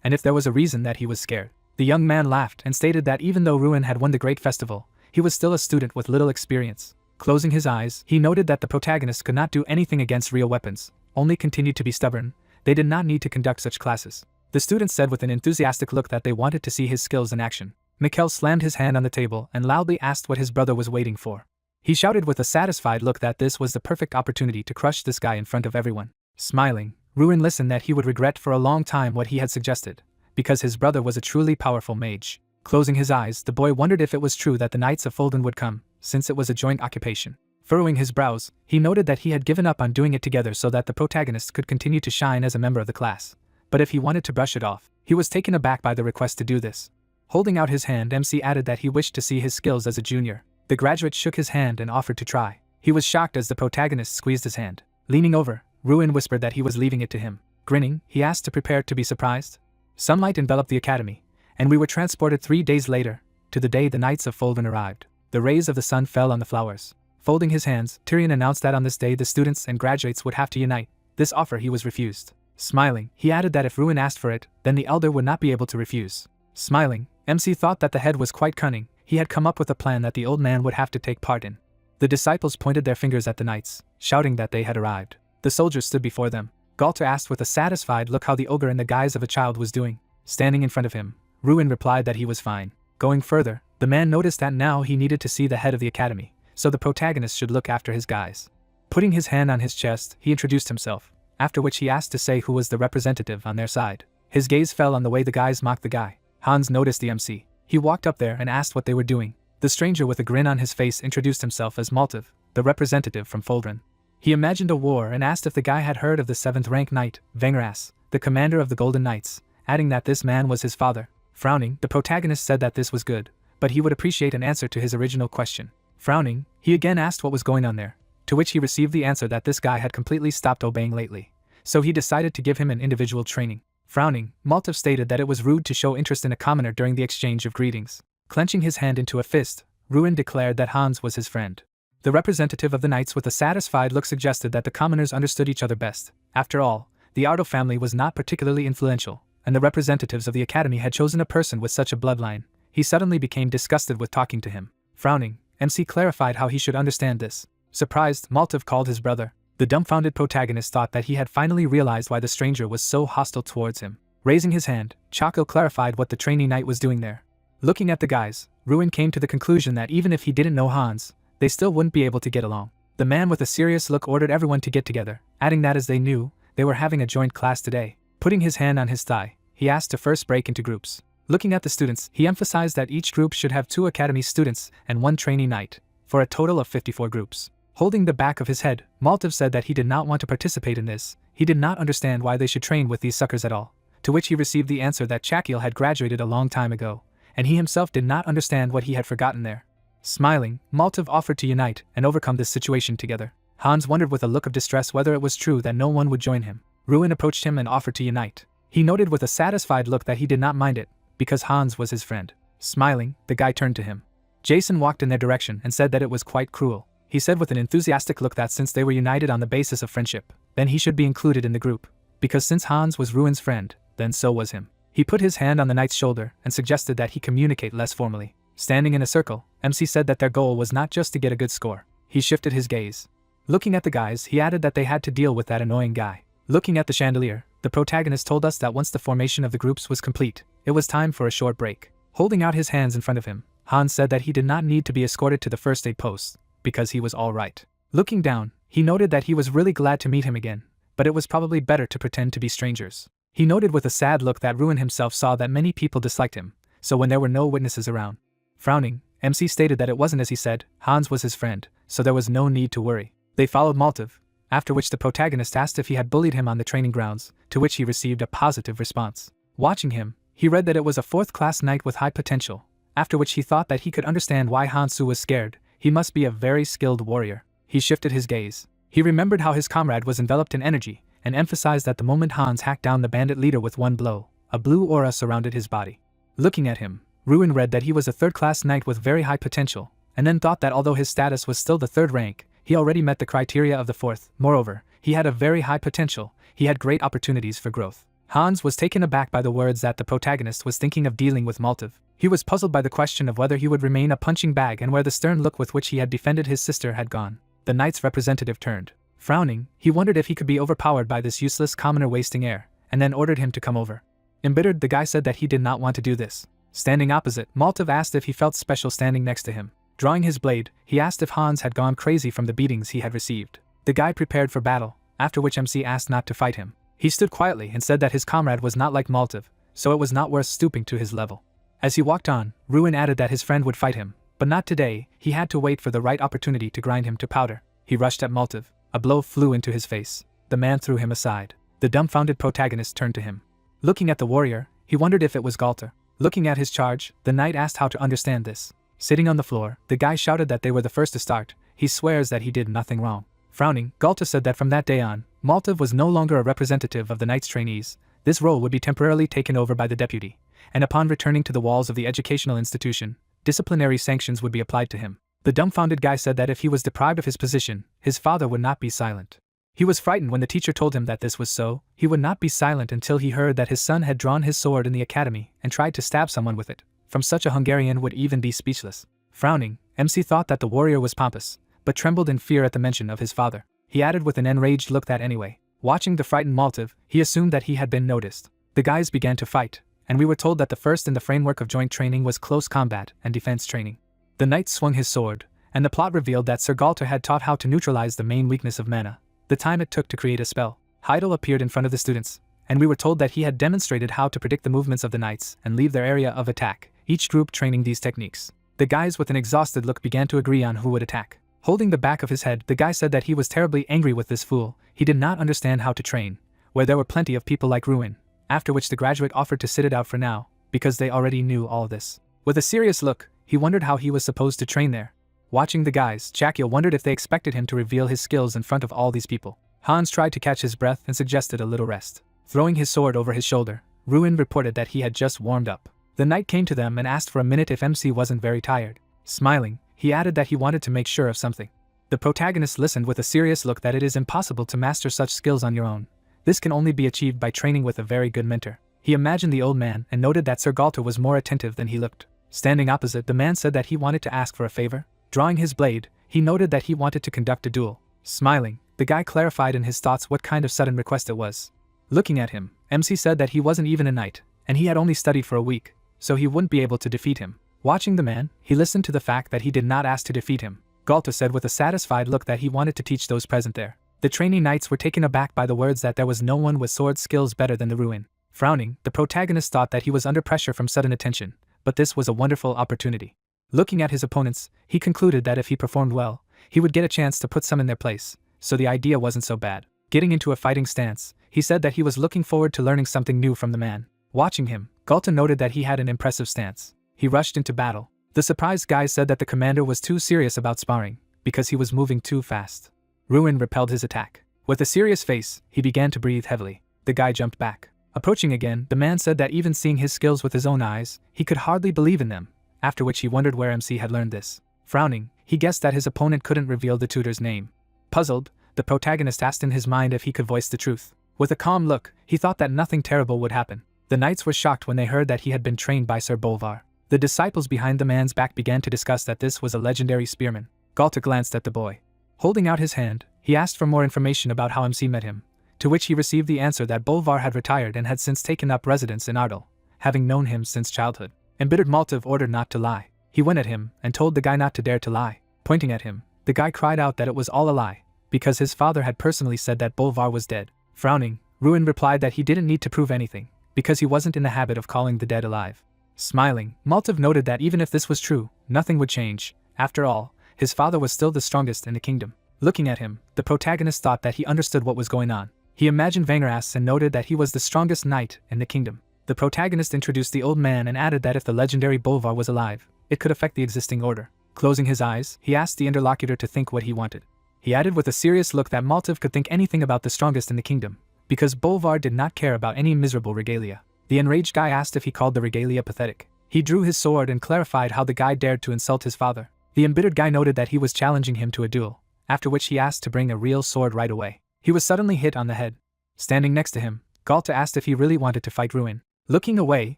and if there was a reason that he was scared. The young man laughed and stated that even though Ruin had won the great festival, he was still a student with little experience. Closing his eyes, he noted that the protagonist could not do anything against real weapons, only continued to be stubborn. They did not need to conduct such classes. The students said with an enthusiastic look that they wanted to see his skills in action. Mikhail slammed his hand on the table and loudly asked what his brother was waiting for. He shouted with a satisfied look that this was the perfect opportunity to crush this guy in front of everyone. Smiling, Ruin listened that he would regret for a long time what he had suggested, because his brother was a truly powerful mage. Closing his eyes, the boy wondered if it was true that the Knights of Fulden would come, since it was a joint occupation. Furrowing his brows, he noted that he had given up on doing it together so that the protagonist could continue to shine as a member of the class. But if he wanted to brush it off, he was taken aback by the request to do this. Holding out his hand, MC added that he wished to see his skills as a junior. The graduate shook his hand and offered to try. He was shocked as the protagonist squeezed his hand. Leaning over, Ruin whispered that he was leaving it to him. Grinning, he asked to prepare to be surprised. Sunlight enveloped the academy, and we were transported 3 days later, to the day the Knights of Fulden arrived. The rays of the sun fell on the flowers. Folding his hands, Tyrion announced that on this day the students and graduates would have to unite. This offer he was refused. Smiling, he added that if Ruin asked for it, then the elder would not be able to refuse. Smiling, MC thought that the head was quite cunning. He had come up with a plan that the old man would have to take part in. The disciples pointed their fingers at the knights, shouting that they had arrived. The soldiers stood before them. Galter asked with a satisfied look how the ogre in the guise of a child was doing. Standing in front of him, Ruin replied that he was fine. Going further, the man noticed that now he needed to see the head of the academy, so the protagonist should look after his guys. Putting his hand on his chest, he introduced himself, after which he asked to say who was the representative on their side. His gaze fell on the way the guys mocked the guy. Hans noticed the MC. He walked up there and asked what they were doing. The stranger with a grin on his face introduced himself as Maltiv, the representative from Fulden. He imagined a war and asked if the guy had heard of the 7th rank knight, Vengeras, the commander of the Golden Knights, adding that this man was his father. Frowning, the protagonist said that this was good, but he would appreciate an answer to his original question. Frowning, he again asked what was going on there, to which he received the answer that this guy had completely stopped obeying lately, so he decided to give him an individual training. Frowning, Maltiv stated that it was rude to show interest in a commoner during the exchange of greetings. Clenching his hand into a fist, Ruin declared that Hans was his friend. The representative of the knights with a satisfied look suggested that the commoners understood each other best. After all, the Ardo family was not particularly influential, and the representatives of the academy had chosen a person with such a bloodline. He suddenly became disgusted with talking to him. Frowning, MC clarified how he should understand this. Surprised, Maltiv called his brother. The dumbfounded protagonist thought that he had finally realized why the stranger was so hostile towards him. Raising his hand, Chaco clarified what the trainee knight was doing there. Looking at the guys, Ruin came to the conclusion that even if he didn't know Hans, they still wouldn't be able to get along. The man with a serious look ordered everyone to get together, adding that as they knew, they were having a joint class today. Putting his hand on his thigh, he asked to first break into groups. Looking at the students, he emphasized that each group should have 2 academy students and 1 trainee knight, for a total of 54 groups. Holding the back of his head, Maltiv said that he did not want to participate in this. He did not understand why they should train with these suckers at all, to which he received the answer that Chakiel had graduated a long time ago, and he himself did not understand what he had forgotten there. Smiling, Maltiv offered to unite and overcome this situation together. Hans wondered with a look of distress whether it was true that no one would join him. Ruin approached him and offered to unite. He noted with a satisfied look that he did not mind it, because Hans was his friend. Smiling, the guy turned to him. Jason walked in their direction and said that it was quite cruel. He said with an enthusiastic look that since they were united on the basis of friendship, then he should be included in the group. Because since Hans was Ruin's friend, then so was him. He put his hand on the knight's shoulder and suggested that he communicate less formally. Standing in a circle, MC said that their goal was not just to get a good score. He shifted his gaze. Looking at the guys, he added that they had to deal with that annoying guy. Looking at the chandelier, the protagonist told us that once the formation of the groups was complete, it was time for a short break. Holding out his hands in front of him, Hans said that he did not need to be escorted to the first aid post, because he was all right. Looking down, he noted that he was really glad to meet him again, but it was probably better to pretend to be strangers. He noted with a sad look that Ruin himself saw that many people disliked him, so when there were no witnesses around. Frowning, MC stated that it wasn't as he said, Hans was his friend, so there was no need to worry. They followed Maltiv, after which the protagonist asked if he had bullied him on the training grounds, to which he received a positive response. Watching him, he read that it was a 4th-class knight with high potential, after which he thought that he could understand why Hansu was scared. He must be a very skilled warrior. He shifted his gaze. He remembered how his comrade was enveloped in energy, and emphasized that the moment Hans hacked down the bandit leader with one blow, a blue aura surrounded his body. Looking at him, Ruin read that he was a 3rd-class knight with very high potential, and then thought that although his status was still the 3rd rank, He already met the criteria of the fourth. Moreover, he had a very high potential. He had great opportunities for growth. Hans was taken aback by the words that the protagonist was thinking of dealing with Maltiv. He was puzzled by the question of whether he would remain a punching bag and where the stern look with which he had defended his sister had gone. The knight's representative turned. Frowning, he wondered if he could be overpowered by this useless commoner wasting air, and then ordered him to come over. Embittered, the guy said that he did not want to do this. Standing opposite, Maltiv asked if he felt special standing next to him. Drawing his blade, he asked if Hans had gone crazy from the beatings he had received. The guy prepared for battle, after which MC asked not to fight him. He stood quietly and said that his comrade was not like Maltiv, so it was not worth stooping to his level. As he walked on, Ruin added that his friend would fight him, but not today. He had to wait for the right opportunity to grind him to powder. He rushed at Maltiv. A blow flew into his face. The man threw him aside. The dumbfounded protagonist turned to him. Looking at the warrior, he wondered if it was Galter. Looking at his charge, the knight asked how to understand this. Sitting on the floor, the guy shouted that they were the first to start. He swears that he did nothing wrong. Frowning, Galter said that from that day on, Maltiv was no longer a representative of the knight's trainees. This role would be temporarily taken over by the deputy, and upon returning to the walls of the educational institution, disciplinary sanctions would be applied to him. The dumbfounded guy said that if he was deprived of his position, his father would not be silent. He was frightened when the teacher told him that this was so. He would not be silent until he heard that his son had drawn his sword in the academy and tried to stab someone with it. From such a Hungarian would even be speechless. Frowning, MC thought that the warrior was pompous, but trembled in fear at the mention of his father. He added with an enraged look that anyway, watching the frightened Maltiv, he assumed that he had been noticed. The guys began to fight, and we were told that the first in the framework of joint training was close combat and defense training. The knight swung his sword, and the plot revealed that Sir Galter had taught how to neutralize the main weakness of mana, the time it took to create a spell. Heidel appeared in front of the students, and we were told that he had demonstrated how to predict the movements of the knights and leave their area of attack, each group training these techniques. The guys with an exhausted look began to agree on who would attack. Holding the back of his head, the guy said that he was terribly angry with this fool. He did not understand how to train, where there were plenty of people like Ruin, after which the graduate offered to sit it out for now, because they already knew all this. With a serious look, he wondered how he was supposed to train there. Watching the guys, Chakil wondered if they expected him to reveal his skills in front of all these people. Hans tried to catch his breath and suggested a little rest. Throwing his sword over his shoulder, Ruin reported that he had just warmed up. The knight came to them and asked for a minute if MC wasn't very tired. Smiling, he added that he wanted to make sure of something. The protagonist listened with a serious look that it is impossible to master such skills on your own. This can only be achieved by training with a very good mentor. He imagined the old man and noted that Sir Galter was more attentive than he looked. Standing opposite, the man said that he wanted to ask for a favor. Drawing his blade, he noted that he wanted to conduct a duel. Smiling, the guy clarified in his thoughts what kind of sudden request it was. Looking at him, MC said that he wasn't even a knight, and he had only studied for a week, so he wouldn't be able to defeat him. Watching the man, he listened to the fact that he did not ask to defeat him. Galter said with a satisfied look that he wanted to teach those present there. The trainee knights were taken aback by the words that there was no one with sword skills better than the Ruin. Frowning, the protagonist thought that he was under pressure from sudden attention, but this was a wonderful opportunity. Looking at his opponents, he concluded that if he performed well, he would get a chance to put some in their place, so the idea wasn't so bad. Getting into a fighting stance, he said that he was looking forward to learning something new from the man. Watching him, Galton noted that he had an impressive stance. He rushed into battle. The surprised guy said that the commander was too serious about sparring, because he was moving too fast. Ruin repelled his attack. With a serious face, he began to breathe heavily. The guy jumped back. Approaching again, the man said that even seeing his skills with his own eyes, he could hardly believe in them, after which he wondered where MC had learned this. Frowning, he guessed that his opponent couldn't reveal the tutor's name. Puzzled, the protagonist asked in his mind if he could voice the truth. With a calm look, he thought that nothing terrible would happen. The knights were shocked when they heard that he had been trained by Sir Bolvar. The disciples behind the man's back began to discuss that this was a legendary spearman. Galter glanced at the boy. Holding out his hand, he asked for more information about how MC met him, to which he received the answer that Bolvar had retired and had since taken up residence in Ardal, having known him since childhood. Embittered, Maltiv ordered not to lie. He went at him and told the guy not to dare to lie. Pointing at him, the guy cried out that it was all a lie, because his father had personally said that Bolvar was dead. Frowning, Ruin replied that he didn't need to prove anything, because he wasn't in the habit of calling the dead alive. Smiling, Maltiv noted that even if this was true, nothing would change. After all, his father was still the strongest in the kingdom. Looking at him, the protagonist thought that he understood what was going on. He imagined Vangeras and noted that he was the strongest knight in the kingdom. The protagonist introduced the old man and added that if the legendary Bolvar was alive, it could affect the existing order. Closing his eyes, he asked the interlocutor to think what he wanted. He added with a serious look that Maltiv could think anything about the strongest in the kingdom, because Bolvar did not care about any miserable regalia. The enraged guy asked if he called the regalia pathetic. He drew his sword and clarified how the guy dared to insult his father. The embittered guy noted that he was challenging him to a duel, after which he asked to bring a real sword right away. He was suddenly hit on the head. Standing next to him, Galta asked if he really wanted to fight Ruin. Looking away,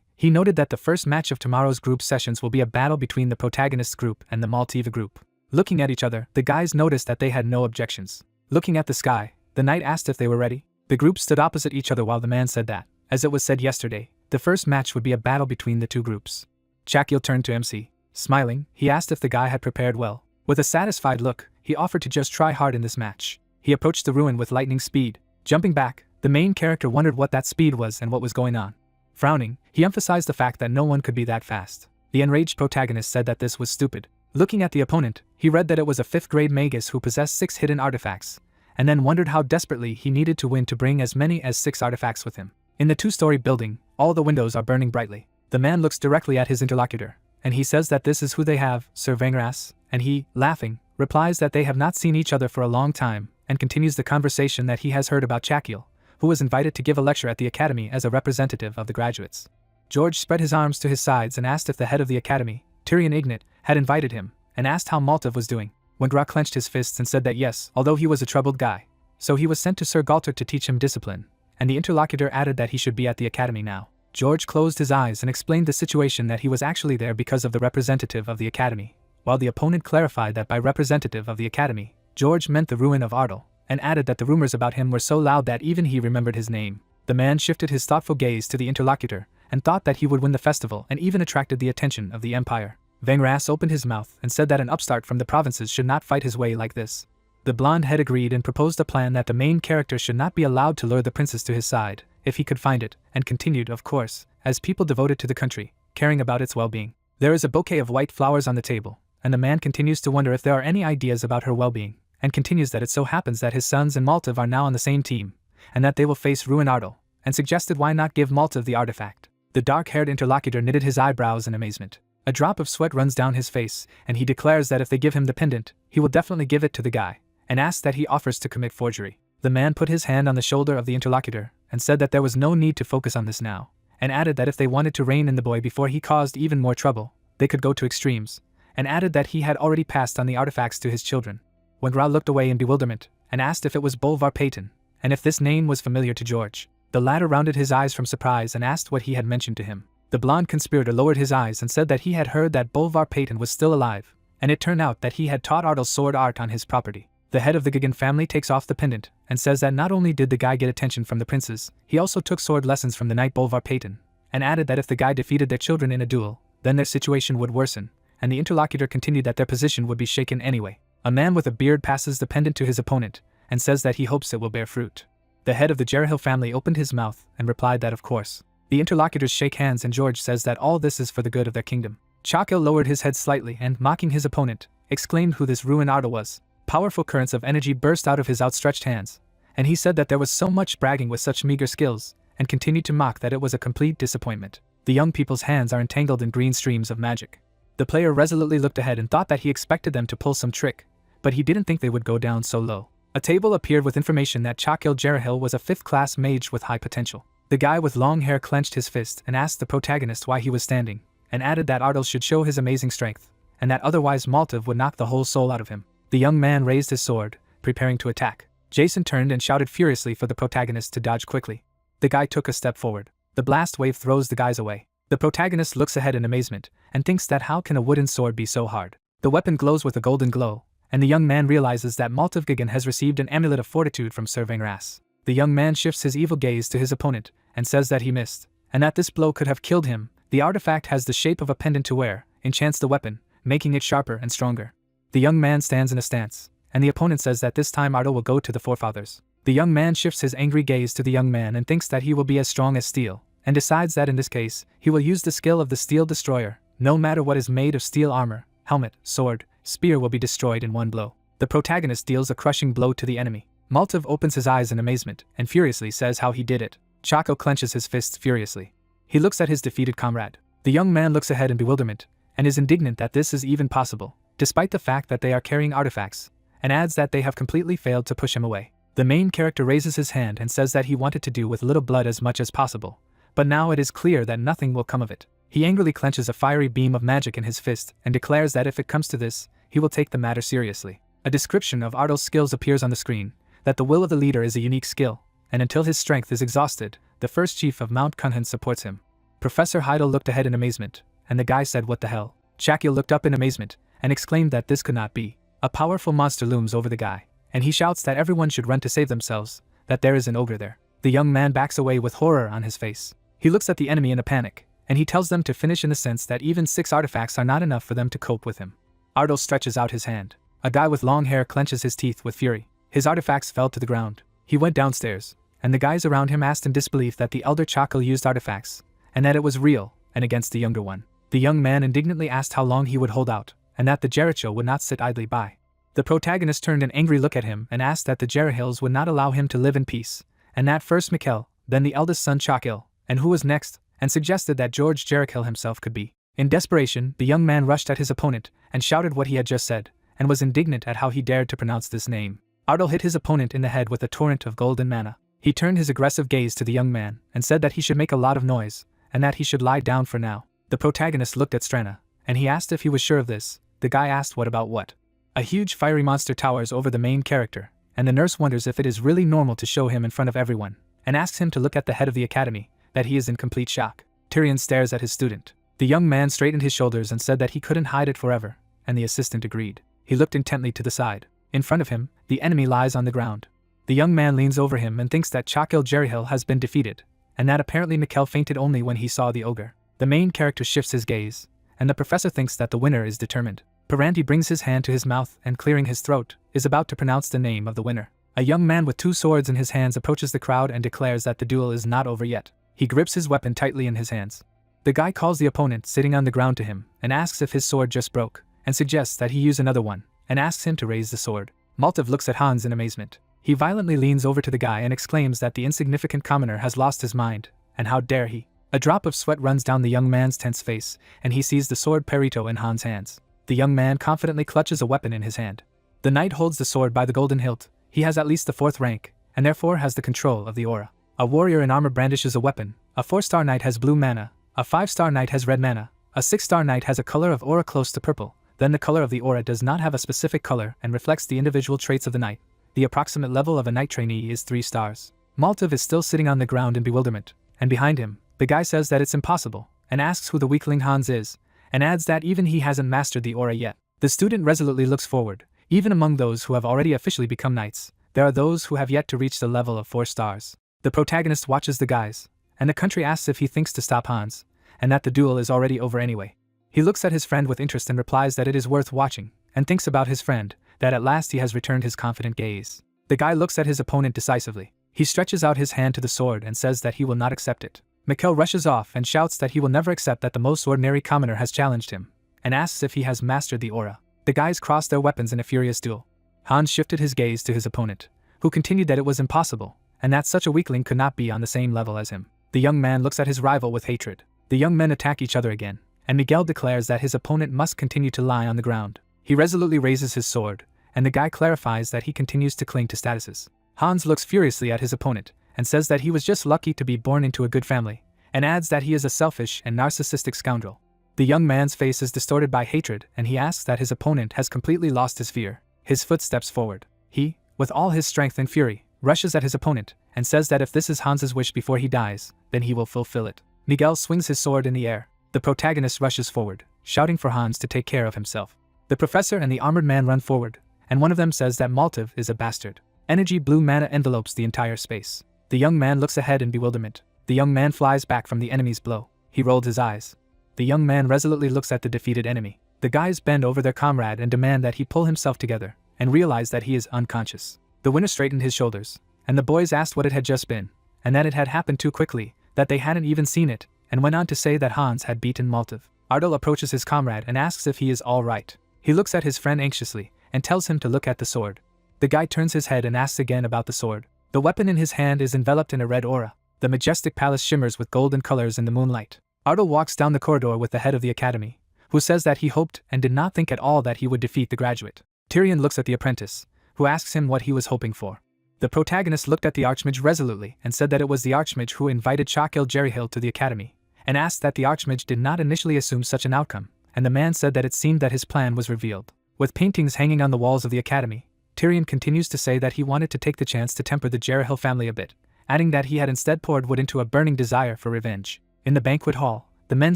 he noted that the first match of tomorrow's group sessions will be a battle between the protagonist's group and the Maltiva group. Looking at each other, the guys noticed that they had no objections. Looking at the sky, the knight asked if they were ready. The group stood opposite each other while the man said that, as it was said yesterday, the first match would be a battle between the two groups. Chakil turned to MC. Smiling, he asked if the guy had prepared well. With a satisfied look, he offered to just try hard in this match. He approached the ruin with lightning speed. Jumping back, the main character wondered what that speed was and what was going on. Frowning, he emphasized the fact that no one could be that fast. The enraged protagonist said that this was stupid. Looking at the opponent, he read that it was a 5th grade magus who possessed 6 hidden artifacts, and then wondered how desperately he needed to win to bring as many as 6 artifacts with him. In the 2-story building, all the windows are burning brightly. The man looks directly at his interlocutor, and he says that this is who they have, Sir Vengras, and he, laughing, replies that they have not seen each other for a long time, and continues the conversation that he has heard about Chakil, who was invited to give a lecture at the academy as a representative of the graduates. George spread his arms to his sides and asked if the head of the academy, Tyrion Ignat, had invited him, and asked how Maltiv was doing. Wengra clenched his fists and said that yes, although he was a troubled guy. So he was sent to Sir Galter to teach him discipline, and the interlocutor added that he should be at the academy now. George closed his eyes and explained the situation that he was actually there because of the representative of the academy, while the opponent clarified that by representative of the academy, George meant the ruin of Ardal, and added that the rumors about him were so loud that even he remembered his name. The man shifted his thoughtful gaze to the interlocutor, and thought that he would win the festival and even attracted the attention of the Empire. Vengras opened his mouth and said that an upstart from the provinces should not fight his way like this. The blonde head agreed and proposed a plan that the main character should not be allowed to lure the princess to his side, if he could find it, and continued, of course, as people devoted to the country, caring about its well-being. There is a bouquet of white flowers on the table, and the man continues to wonder if there are any ideas about her well-being, and continues that it so happens that his sons and Maltiv are now on the same team, and that they will face Ruin Ardal, and suggested why not give Maltiv the artifact. The dark-haired interlocutor knitted his eyebrows in amazement. A drop of sweat runs down his face, and he declares that if they give him the pendant, he will definitely give it to the guy, and asks that he offers to commit forgery. The man put his hand on the shoulder of the interlocutor, and said that there was no need to focus on this now, and added that if they wanted to rein in the boy before he caused even more trouble, they could go to extremes, and added that he had already passed on the artifacts to his children. Wengra looked away in bewilderment, and asked if it was Bolvar Peyton, and if this name was familiar to George. The latter rounded his eyes from surprise and asked what he had mentioned to him. The blonde conspirator lowered his eyes and said that he had heard that Bolvar Peyton was still alive, and it turned out that he had taught Ardal's sword art on his property. The head of the Gigan family takes off the pendant, and says that not only did the guy get attention from the princes, he also took sword lessons from the knight Bolvar Peyton, and added that if the guy defeated their children in a duel, then their situation would worsen, and the interlocutor continued that their position would be shaken anyway. A man with a beard passes the pendant to his opponent, and says that he hopes it will bear fruit. The head of the Jerahil family opened his mouth and replied that of course. The interlocutors shake hands and George says that all this is for the good of their kingdom. Chakil lowered his head slightly and, mocking his opponent, exclaimed who this Ruin Ardal was. Powerful currents of energy burst out of his outstretched hands, and he said that there was so much bragging with such meager skills, and continued to mock that it was a complete disappointment. The young people's hands are entangled in green streams of magic. The player resolutely looked ahead and thought that he expected them to pull some trick, but he didn't think they would go down so low. A table appeared with information that Chakil Jerahil was a 5th-class mage with high potential. The guy with long hair clenched his fist and asked the protagonist why he was standing, and added that Ardal should show his amazing strength, and that otherwise Maltiv would knock the whole soul out of him. The young man raised his sword, preparing to attack. Jason turned and shouted furiously for the protagonist to dodge quickly. The guy took a step forward. The blast wave throws the guys away. The protagonist looks ahead in amazement, and thinks that how can a wooden sword be so hard? The weapon glows with a golden glow, and the young man realizes that Maltiv Gigan has received an amulet of fortitude from Sir Vengras. The young man shifts his evil gaze to his opponent, and says that he missed, and that this blow could have killed him. The artifact has the shape of a pendant to wear, enchants the weapon, making it sharper and stronger. The young man stands in a stance, and the opponent says that this time Ardal will go to the forefathers. The young man shifts his angry gaze to the young man and thinks that he will be as strong as steel, and decides that in this case, he will use the skill of the Steel Destroyer. No matter what is made of steel armor, helmet, sword, spear will be destroyed in one blow. The protagonist deals a crushing blow to the enemy. Maltiv opens his eyes in amazement, and furiously says how he did it. Chako clenches his fists furiously. He looks at his defeated comrade. The young man looks ahead in bewilderment, and is indignant that this is even possible, despite the fact that they are carrying artifacts, and adds that they have completely failed to push him away. The main character raises his hand and says that he wanted to do with little blood as much as possible, but now it is clear that nothing will come of it. He angrily clenches a fiery beam of magic in his fist and declares that if it comes to this, he will take the matter seriously. A description of Ardal's skills appears on the screen, that the will of the leader is a unique skill, and until his strength is exhausted, the first chief of Mount Kunhan supports him. Professor Heidel looked ahead in amazement, and the guy said, "What the hell?" Chakil looked up in amazement, and exclaimed that this could not be. A powerful monster looms over the guy, and he shouts that everyone should run to save themselves, that there is an ogre there. The young man backs away with horror on his face. He looks at the enemy in a panic, and he tells them to finish in the sense that even 6 artifacts are not enough for them to cope with him. Ardal stretches out his hand. A guy with long hair clenches his teeth with fury. His artifacts fell to the ground. He went downstairs, and the guys around him asked in disbelief that the elder Chakil used artifacts, and that it was real, and against the younger one. The young man indignantly asked how long he would hold out, and that the Jericho would not sit idly by. The protagonist turned an angry look at him and asked that the Jerihils would not allow him to live in peace, and that first Mikkel, then the eldest son Chakil, and who was next, and suggested that George Jerichil himself could be. In desperation, the young man rushed at his opponent and shouted what he had just said, and was indignant at how he dared to pronounce this name. Ardal hit his opponent in the head with a torrent of golden mana. He turned his aggressive gaze to the young man and said that he should make a lot of noise, and that he should lie down for now. The protagonist looked at Strana, and he asked if he was sure of this. The guy asked what about what. A huge fiery monster towers over the main character, and the nurse wonders if it is really normal to show him in front of everyone, and asks him to look at the head of the academy, that he is in complete shock. Tyrion stares at his student. The young man straightened his shoulders and said that he couldn't hide it forever, and the assistant agreed. He looked intently to the side. In front of him, the enemy lies on the ground. The young man leans over him and thinks that Chakil Jerihil has been defeated, and that apparently Mikkel fainted only when he saw the ogre. The main character shifts his gaze, and the professor thinks that the winner is determined. Paranti brings his hand to his mouth and, clearing his throat, is about to pronounce the name of the winner. A young man with 2 swords in his hands approaches the crowd and declares that the duel is not over yet. He grips his weapon tightly in his hands. The guy calls the opponent sitting on the ground to him and asks if his sword just broke, and suggests that he use another one, and asks him to raise the sword. Maltiv looks at Hans in amazement. He violently leans over to the guy and exclaims that the insignificant commoner has lost his mind, and how dare he. A drop of sweat runs down the young man's tense face, and he sees the sword Perito in Hans' hands. The young man confidently clutches a weapon in his hand. The knight holds the sword by the golden hilt. He has at least the 4th rank, and therefore has the control of the aura. A warrior in armor brandishes a weapon. A 4-star knight has blue mana. A 5-star knight has red mana. A 6-star knight has a color of aura close to purple. Then the color of the aura does not have a specific color and reflects the individual traits of the knight. The approximate level of a knight trainee is 3 stars. Maltiv is still sitting on the ground in bewilderment, and behind him, the guy says that it's impossible, and asks who the weakling Hans is, and adds that even he hasn't mastered the aura yet. The student resolutely looks forward. Even among those who have already officially become knights, there are those who have yet to reach the level of 4 stars. The protagonist watches the guys, and the country asks if he thinks to stop Hans, and that the duel is already over anyway. He looks at his friend with interest and replies that it is worth watching, and thinks about his friend, that at last he has returned his confident gaze. The guy looks at his opponent decisively. He stretches out his hand to the sword and says that he will not accept it. Mikkel rushes off and shouts that he will never accept that the most ordinary commoner has challenged him, and asks if he has mastered the aura. The guys cross their weapons in a furious duel. Hans shifted his gaze to his opponent, who continued that it was impossible, and that such a weakling could not be on the same level as him. The young man looks at his rival with hatred. The young men attack each other again, and Miguel declares that his opponent must continue to lie on the ground. He resolutely raises his sword, and the guy clarifies that he continues to cling to statuses. Hans looks furiously at his opponent, and says that he was just lucky to be born into a good family, and adds that he is a selfish and narcissistic scoundrel. The young man's face is distorted by hatred, and he asks that his opponent has completely lost his fear. His foot steps forward. He, with all his strength and fury, rushes at his opponent, and says that if this is Hans's wish before he dies, then he will fulfill it. Miguel swings his sword in the air. The protagonist rushes forward, shouting for Hans to take care of himself. The professor and the armored man run forward, and one of them says that Maltiv is a bastard. Energy blue mana envelopes the entire space. The young man looks ahead in bewilderment. The young man flies back from the enemy's blow. He rolled his eyes. The young man resolutely looks at the defeated enemy. The guys bend over their comrade and demand that he pull himself together, and realize that he is unconscious. The winner straightened his shoulders, and the boys asked what it had just been, and that it had happened too quickly, that they hadn't even seen it, and went on to say that Hans had beaten Maltiv. Ardal approaches his comrade and asks if he is all right. He looks at his friend anxiously, and tells him to look at the sword. The guy turns his head and asks again about the sword. The weapon in his hand is enveloped in a red aura. The majestic palace shimmers with golden colors in the moonlight. Ardal walks down the corridor with the head of the academy, who says that he hoped and did not think at all that he would defeat the graduate. Tyrion looks at the apprentice, who asks him what he was hoping for. The protagonist looked at the Archmage resolutely and said that it was the Archmage who invited Chakil Jerihil to the academy, and asked that the Archmage did not initially assume such an outcome, and the man said that it seemed that his plan was revealed. With paintings hanging on the walls of the academy, Tyrion continues to say that he wanted to take the chance to temper the Jerahil family a bit, adding that he had instead poured wood into a burning desire for revenge. In the banquet hall, the men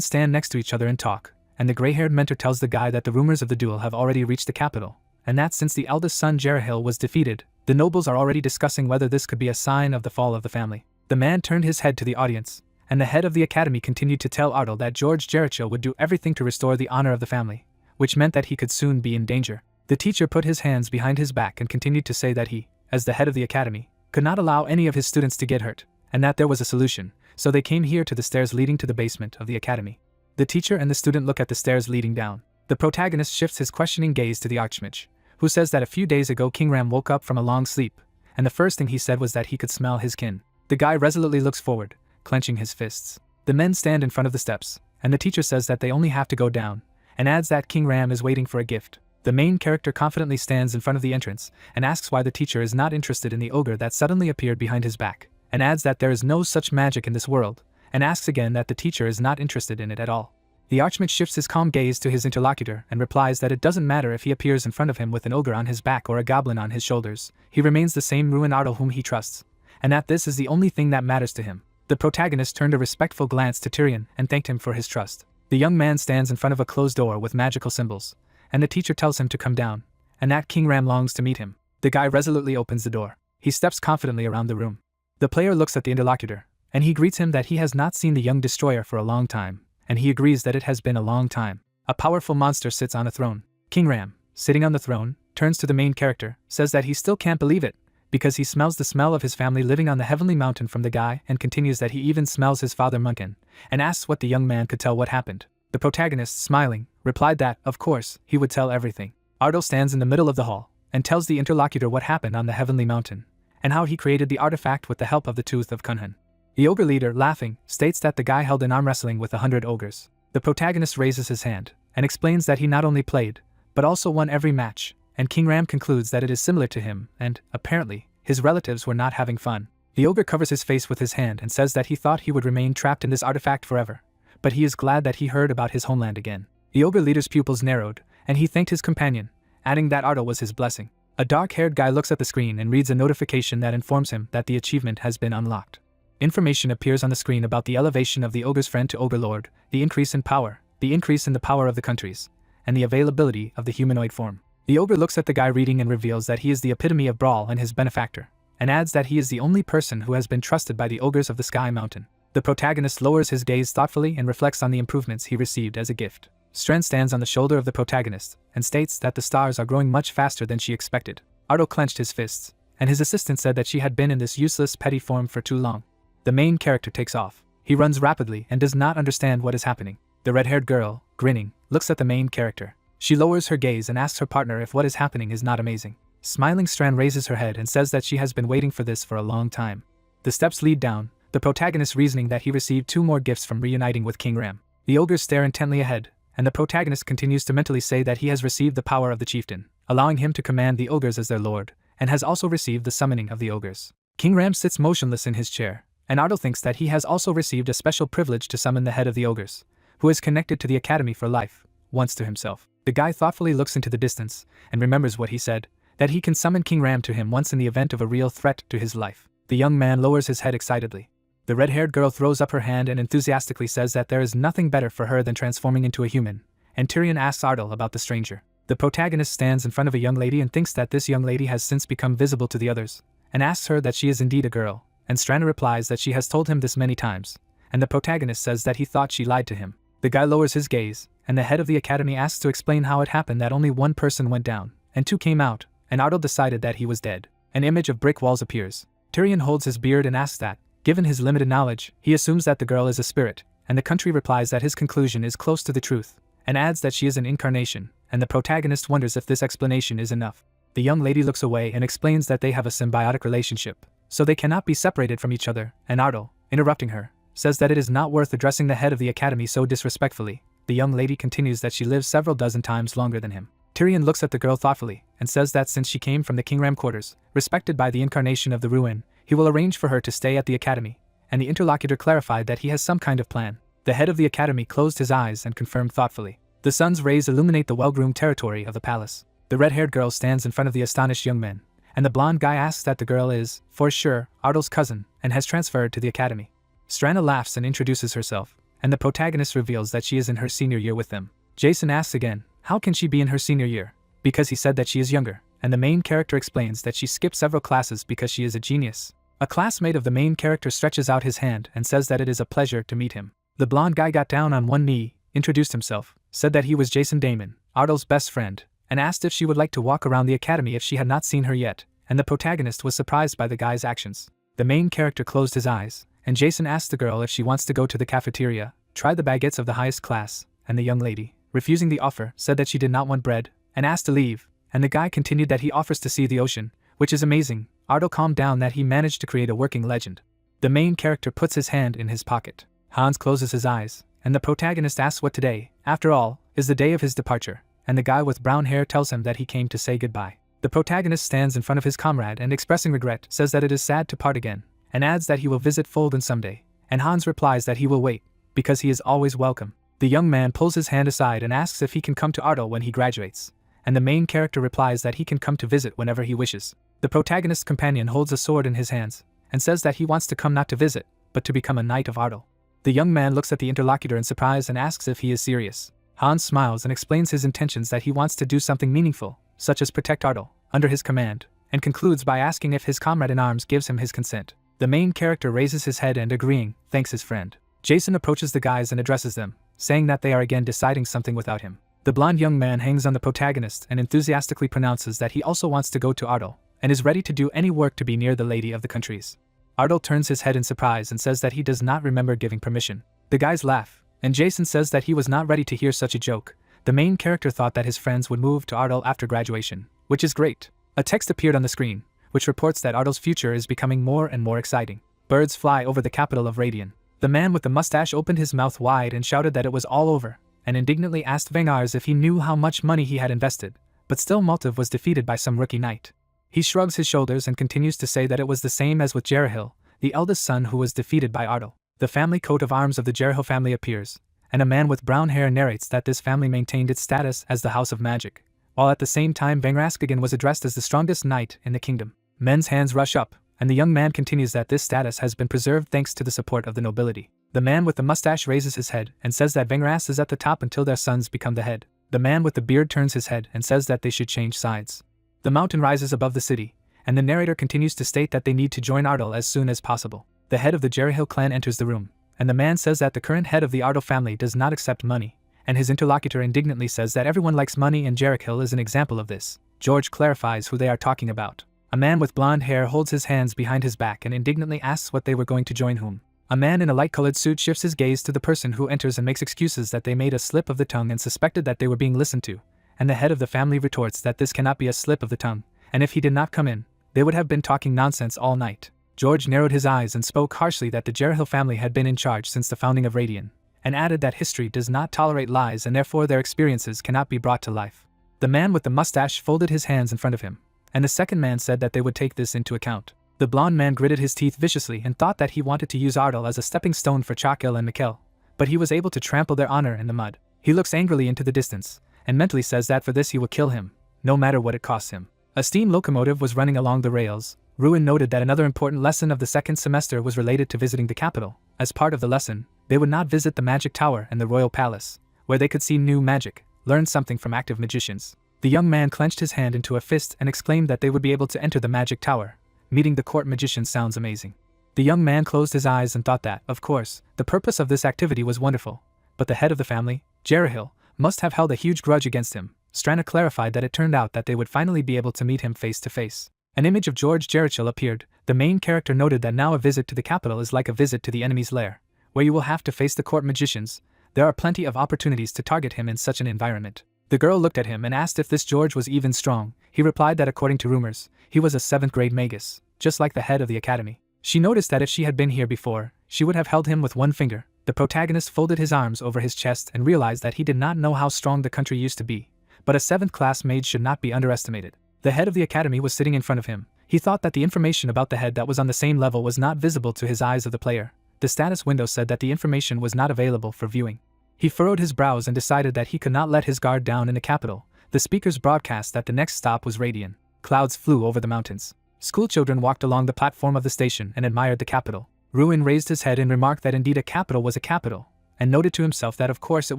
stand next to each other and talk, and the gray-haired mentor tells the guy that the rumors of the duel have already reached the capital, and that since the eldest son Jerahil was defeated, the nobles are already discussing whether this could be a sign of the fall of the family. The man turned his head to the audience, and the head of the academy continued to tell Ardal that George Jericho would do everything to restore the honor of the family, which meant that he could soon be in danger. The teacher put his hands behind his back and continued to say that he, as the head of the academy, could not allow any of his students to get hurt, and that there was a solution, so they came here to the stairs leading to the basement of the academy. The teacher and the student look at the stairs leading down. The protagonist shifts his questioning gaze to the Archmage, who says that a few days ago King Ram woke up from a long sleep, and the first thing he said was that he could smell his kin. The guy resolutely looks forward, clenching his fists. The men stand in front of the steps, and the teacher says that they only have to go down, and adds that King Ram is waiting for a gift. The main character confidently stands in front of the entrance, and asks why the teacher is not interested in the ogre that suddenly appeared behind his back, and adds that there is no such magic in this world, and asks again that the teacher is not interested in it at all. The Archmage shifts his calm gaze to his interlocutor and replies that it doesn't matter if he appears in front of him with an ogre on his back or a goblin on his shoulders, he remains the same Ruin Ardal whom he trusts, and that this is the only thing that matters to him. The protagonist turned a respectful glance to Tyrion and thanked him for his trust. The young man stands in front of a closed door with magical symbols, and the teacher tells him to come down, and that King Ram longs to meet him. The guy resolutely opens the door. He steps confidently around the room. The player looks at the interlocutor, and he greets him that he has not seen the young destroyer for a long time, and he agrees that it has been a long time. A powerful monster sits on a throne. King Ram, sitting on the throne, turns to the main character, says that he still can't believe it, because he smells the smell of his family living on the heavenly mountain from the guy, and continues that he even smells his father Munkin, and asks what the young man could tell what happened. The protagonist, smiling, replied that, of course, he would tell everything. Ardal stands in the middle of the hall, and tells the interlocutor what happened on the heavenly mountain, and how he created the artifact with the help of the Tooth of Cunhan. The ogre leader, laughing, states that the guy held an arm wrestling with 100 ogres. The protagonist raises his hand, and explains that he not only played, but also won every match, and King Ram concludes that it is similar to him, and, apparently, his relatives were not having fun. The ogre covers his face with his hand and says that he thought he would remain trapped in this artifact forever, but he is glad that he heard about his homeland again. The ogre leader's pupils narrowed, and he thanked his companion, adding that Ardal was his blessing. A dark-haired guy looks at the screen and reads a notification that informs him that the achievement has been unlocked. Information appears on the screen about the elevation of the ogre's friend to ogre lord, the increase in power, the increase in the power of the countries, and the availability of the humanoid form. The ogre looks at the guy reading and reveals that he is the epitome of brawl and his benefactor, and adds that he is the only person who has been trusted by the ogres of the Sky Mountain. The protagonist lowers his gaze thoughtfully and reflects on the improvements he received as a gift. Stren stands on the shoulder of the protagonist, and states that the stars are growing much faster than she expected. Ardal clenched his fists, and his assistant said that she had been in this useless petty form for too long. The main character takes off. He runs rapidly and does not understand what is happening. The red-haired girl, grinning, looks at the main character. She lowers her gaze and asks her partner if what is happening is not amazing. Smiling, Stran raises her head and says that she has been waiting for this for a long time. The steps lead down, the protagonist reasoning that he received 2 more gifts from reuniting with King Ram. The ogres stare intently ahead, and the protagonist continues to mentally say that he has received the power of the chieftain, allowing him to command the ogres as their lord, and has also received the summoning of the ogres. King Ram sits motionless in his chair, and Ardal thinks that he has also received a special privilege to summon the head of the ogres, who is connected to the academy for life, once to himself. The guy thoughtfully looks into the distance, and remembers what he said, that he can summon King Ram to him once in the event of a real threat to his life. The young man lowers his head excitedly. The red-haired girl throws up her hand and enthusiastically says that there is nothing better for her than transforming into a human, and Tyrion asks Ardal about the stranger. The protagonist stands in front of a young lady and thinks that this young lady has since become visible to the others, and asks her that she is indeed a girl, and Stranna replies that she has told him this many times, and the protagonist says that he thought she lied to him. The guy lowers his gaze, and the head of the academy asks to explain how it happened that only 1 person went down, and 2 came out, and Ardal decided that he was dead. An image of brick walls appears. Tyrion holds his beard and asks that, given his limited knowledge, he assumes that the girl is a spirit, and the country replies that his conclusion is close to the truth, and adds that she is an incarnation, and the protagonist wonders if this explanation is enough. The young lady looks away and explains that they have a symbiotic relationship, so they cannot be separated from each other, and Ardal, interrupting her, says that it is not worth addressing the head of the academy so disrespectfully. The young lady continues that she lives several dozen times longer than him. Tyrion looks at the girl thoughtfully, and says that since she came from the King Ram quarters, respected by the incarnation of the ruin, he will arrange for her to stay at the academy, and the interlocutor clarified that he has some kind of plan. The head of the academy closed his eyes and confirmed thoughtfully. The sun's rays illuminate the well-groomed territory of the palace. The red-haired girl stands in front of the astonished young men, and the blonde guy asks that the girl is, for sure, Ardal's cousin, and has transferred to the academy. Strana laughs and introduces herself, and the protagonist reveals that she is in her senior year with them. Jason asks again, how can she be in her senior year? Because he said that she is younger, and the main character explains that she skipped several classes because she is a genius. A classmate of the main character stretches out his hand and says that it is a pleasure to meet him. The blonde guy got down on one knee, introduced himself, said that he was Jason Damon, Ardal's best friend, and asked if she would like to walk around the academy if she had not seen her yet, and the protagonist was surprised by the guy's actions. The main character closed his eyes, and Jason asked the girl if she wants to go to the cafeteria, try the baguettes of the highest class, and the young lady, refusing the offer, said that she did not want bread, and asked to leave, and the guy continued that he offers to see the ocean, which is amazing. Ardal calmed down that he managed to create a working legend. The main character puts his hand in his pocket. Hans closes his eyes, and the protagonist asks what today, after all, is the day of his departure, and the guy with brown hair tells him that he came to say goodbye. The protagonist stands in front of his comrade and, expressing regret, says that it is sad to part again, and adds that he will visit Fulden someday, and Hans replies that he will wait, because he is always welcome. The young man pulls his hand aside and asks if he can come to Ardal when he graduates, and the main character replies that he can come to visit whenever he wishes. The protagonist's companion holds a sword in his hands, and says that he wants to come not to visit, but to become a knight of Ardal. The young man looks at the interlocutor in surprise and asks if he is serious. Hans smiles and explains his intentions that he wants to do something meaningful, such as protect Ardal, under his command, and concludes by asking if his comrade in arms gives him his consent. The main character raises his head and, agreeing, thanks his friend. Jason approaches the guys and addresses them, saying that they are again deciding something without him. The blonde young man hangs on the protagonist and enthusiastically pronounces that he also wants to go to Ardal, and is ready to do any work to be near the lady of the countries. Ardal turns his head in surprise and says that he does not remember giving permission. The guys laugh, and Jason says that he was not ready to hear such a joke. The main character thought that his friends would move to Ardal after graduation, which is great. A text appeared on the screen, which reports that Ardal's future is becoming more and more exciting. Birds fly over the capital of Radian. The man with the mustache opened his mouth wide and shouted that it was all over, and indignantly asked Vengars if he knew how much money he had invested, but still Maltiv was defeated by some rookie knight. He shrugs his shoulders and continues to say that it was the same as with Jerahil, the eldest son who was defeated by Ardal. The family coat of arms of the Jerahil family appears, and a man with brown hair narrates that this family maintained its status as the House of Magic, while at the same time Vengraskagan was addressed as the strongest knight in the kingdom. Men's hands rush up, and the young man continues that this status has been preserved thanks to the support of the nobility. The man with the mustache raises his head and says that Vengras is at the top until their sons become the head. The man with the beard turns his head and says that they should change sides. The mountain rises above the city, and the narrator continues to state that they need to join Ardal as soon as possible. The head of the Jerahil clan enters the room, and the man says that the current head of the Ardal family does not accept money, and his interlocutor indignantly says that everyone likes money and Jerahil is an example of this. George clarifies who they are talking about. A man with blonde hair holds his hands behind his back and indignantly asks what they were going to join whom. A man in a light-colored suit shifts his gaze to the person who enters and makes excuses that they made a slip of the tongue and suspected that they were being listened to, and the head of the family retorts that this cannot be a slip of the tongue, and if he did not come in, they would have been talking nonsense all night. George narrowed his eyes and spoke harshly that the Jerahil family had been in charge since the founding of Radian, and added that history does not tolerate lies and therefore their experiences cannot be brought to life. The man with the mustache folded his hands in front of him, and the second man said that they would take this into account. The blonde man gritted his teeth viciously and thought that he wanted to use Ardal as a stepping stone for Chakil and Mikkel, but he was able to trample their honor in the mud. He looks angrily into the distance, and mentally says that for this he will kill him, no matter what it costs him. A steam locomotive was running along the rails. Ruin noted that another important lesson of the second semester was related to visiting the capital. As part of the lesson, they would not visit the magic tower and the royal palace, where they could see new magic, learn something from active magicians. The young man clenched his hand into a fist and exclaimed that they would be able to enter the magic tower. Meeting the court magician sounds amazing. The young man closed his eyes and thought that, of course, the purpose of this activity was wonderful, but the head of the family, Jerahil, must have held a huge grudge against him. Strana clarified that it turned out that they would finally be able to meet him face to face. An image of George Jerichel appeared. The main character noted that now a visit to the capital is like a visit to the enemy's lair, where you will have to face the court magicians. There are plenty of opportunities to target him in such an environment. The girl looked at him and asked if this George was even strong. He replied that according to rumors, he was a 7th grade magus, just like the head of the academy. She noticed that if she had been here before, she would have held him with one finger. The protagonist folded his arms over his chest and realized that he did not know how strong the country used to be, but a 7th class mage should not be underestimated. The head of the academy was sitting in front of him. He thought that the information about the head that was on the same level was not visible to his eyes of the player. The status window said that the information was not available for viewing. He furrowed his brows and decided that he could not let his guard down in the capital. The speakers broadcast that the next stop was Radian. Clouds flew over the mountains. Schoolchildren walked along the platform of the station and admired the capital. Ruin raised his head and remarked that indeed a capital was a capital, and noted to himself that of course it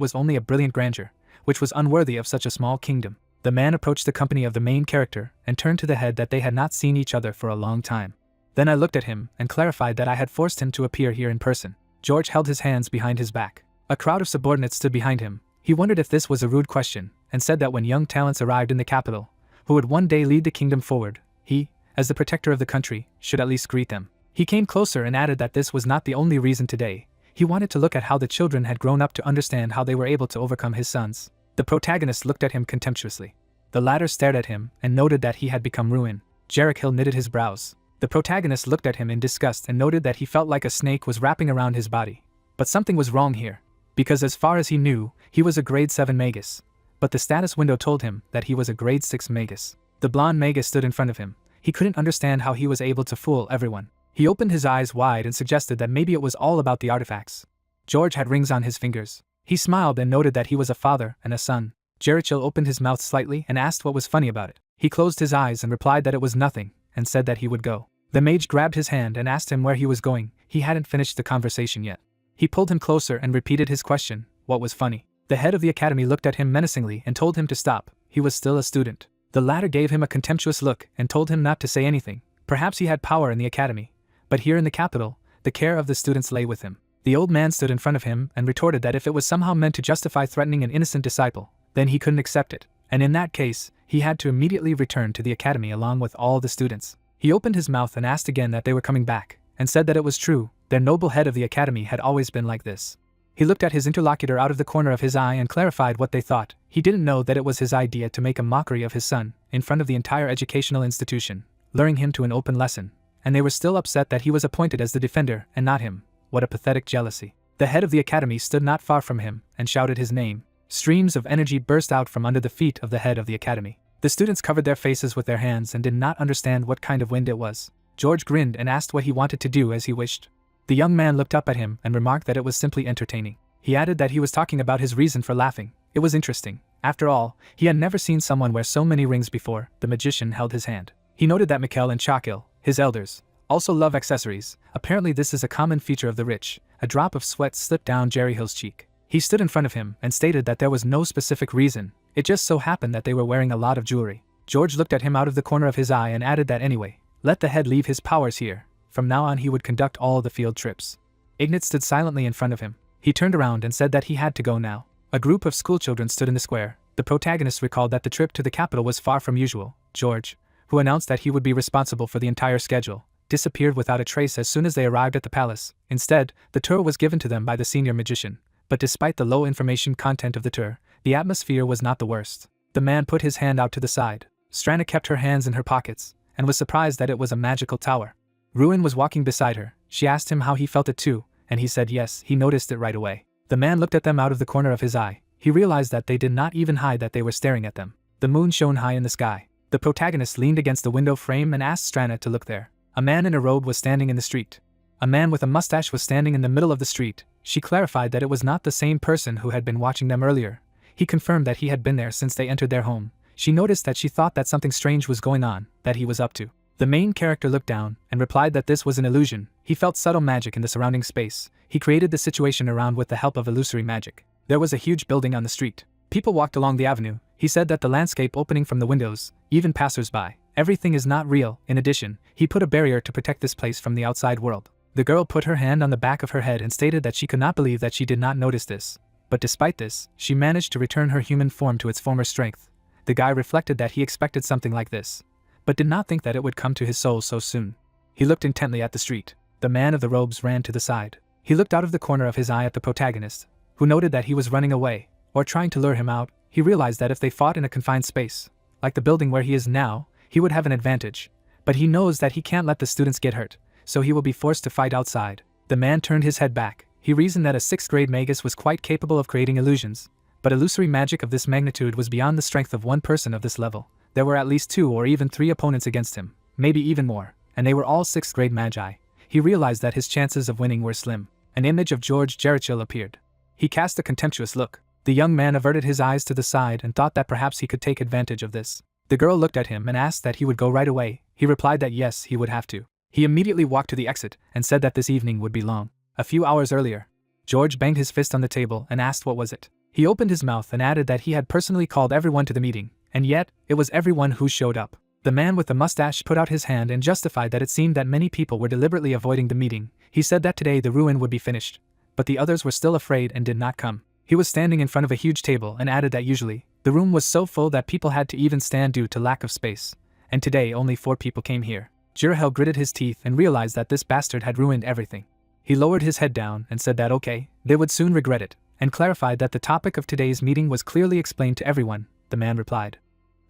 was only a brilliant grandeur, which was unworthy of such a small kingdom. The man approached the company of the main character and turned to the head that they had not seen each other for a long time. Then I looked at him and clarified that I had forced him to appear here in person. George held his hands behind his back. A crowd of subordinates stood behind him. He wondered if this was a rude question, and said that when young talents arrived in the capital, who would one day lead the kingdom forward, he, as the protector of the country, should at least greet them. He came closer and added that this was not the only reason today. He wanted to look at how the children had grown up to understand how they were able to overcome his sons. The protagonist looked at him contemptuously. The latter stared at him and noted that he had become Ruin. Jericho knitted his brows. The protagonist looked at him in disgust and noted that he felt like a snake was wrapping around his body. But something was wrong here, because as far as he knew, he was a grade 7 magus. But the status window told him that he was a grade 6 magus. The blonde magus stood in front of him. He couldn't understand how he was able to fool everyone. He opened his eyes wide and suggested that maybe it was all about the artifacts. George had rings on his fingers. He smiled and noted that he was a father and a son. Jericho opened his mouth slightly and asked what was funny about it. He closed his eyes and replied that it was nothing, and said that he would go. The mage grabbed his hand and asked him where he was going. He hadn't finished the conversation yet. He pulled him closer and repeated his question, what was funny? The head of the academy looked at him menacingly and told him to stop. He was still a student. The latter gave him a contemptuous look and told him not to say anything. Perhaps he had power in the academy, but here in the capital, the care of the students lay with him. The old man stood in front of him and retorted that if it was somehow meant to justify threatening an innocent disciple, then he couldn't accept it, and in that case, he had to immediately return to the academy along with all the students. He opened his mouth and asked again that they were coming back, and said that it was true, their noble head of the academy had always been like this. He looked at his interlocutor out of the corner of his eye and clarified what they thought. He didn't know that it was his idea to make a mockery of his son, in front of the entire educational institution, luring him to an open lesson, and they were still upset that he was appointed as the defender and not him. What a pathetic jealousy. The head of the academy stood not far from him and shouted his name. Streams of energy burst out from under the feet of the head of the academy. The students covered their faces with their hands and did not understand what kind of wind it was. George grinned and asked what he wanted to do as he wished. The young man looked up at him and remarked that it was simply entertaining. He added that he was talking about his reason for laughing. It was interesting. After all, he had never seen someone wear so many rings before. The magician held his hand. He noted that Mikkel and Chakil, his elders, also love accessories. Apparently this is a common feature of the rich. A drop of sweat slipped down Jerry Hill's cheek. He stood in front of him and stated that there was no specific reason. It just so happened that they were wearing a lot of jewelry. George looked at him out of the corner of his eye and added that anyway, let the head leave his powers here. From now on he would conduct all the field trips. Ignat stood silently in front of him. He turned around and said that he had to go now. A group of schoolchildren stood in the square. The protagonist recalled that the trip to the capital was far from usual. George, who announced that he would be responsible for the entire schedule, disappeared without a trace as soon as they arrived at the palace. Instead, the tour was given to them by the senior magician. But despite the low information content of the tour, the atmosphere was not the worst. The man put his hand out to the side. Strana kept her hands in her pockets, and was surprised that it was a magical tower. Ruin was walking beside her. She asked him how he felt it too, and he said yes, he noticed it right away. The man looked at them out of the corner of his eye. He realized that they did not even hide that they were staring at them. The moon shone high in the sky. The protagonist leaned against the window frame and asked Strana to look there. A man in a robe was standing in the street. A man with a mustache was standing in the middle of the street. She clarified that it was not the same person who had been watching them earlier. He confirmed that he had been there since they entered their home. She noticed that she thought that something strange was going on, that he was up to. The main character looked down and replied that this was an illusion. He felt subtle magic in the surrounding space. He created the situation around with the help of illusory magic. There was a huge building on the street. People walked along the avenue. He said that the landscape opening from the windows, even passers-by, everything is not real. In addition, he put a barrier to protect this place from the outside world. The girl put her hand on the back of her head and stated that she could not believe that she did not notice this. But despite this, she managed to return her human form to its former strength. The guy reflected that he expected something like this, but did not think that it would come to his soul so soon. He looked intently at the street. The man of the robes ran to the side. He looked out of the corner of his eye at the protagonist, who noted that he was running away, or trying to lure him out. He realized that if they fought in a confined space, like the building where he is now, he would have an advantage. But he knows that he can't let the students get hurt, so he will be forced to fight outside. The man turned his head back. He reasoned that a 6th grade magus was quite capable of creating illusions, but illusory magic of this magnitude was beyond the strength of one person of this level. There were at least 2 or even 3 opponents against him, maybe even more, and they were all 6th grade magi. He realized that his chances of winning were slim. An image of George Jericho appeared. He cast a contemptuous look. The young man averted his eyes to the side and thought that perhaps he could take advantage of this. The girl looked at him and asked that he would go right away. He replied that yes, he would have to. He immediately walked to the exit and said that this evening would be long. A few hours earlier, George banged his fist on the table and asked what was it. He opened his mouth and added that he had personally called everyone to the meeting, and yet, it was everyone who showed up. The man with the mustache put out his hand and justified that it seemed that many people were deliberately avoiding the meeting. He said that today the ruin would be finished, but the others were still afraid and did not come. He was standing in front of a huge table and added that usually, the room was so full that people had to even stand due to lack of space, and today only 4 people came here. Jirahel gritted his teeth and realized that this bastard had ruined everything. He lowered his head down and said that okay, they would soon regret it, and clarified that the topic of today's meeting was clearly explained to everyone. The man replied.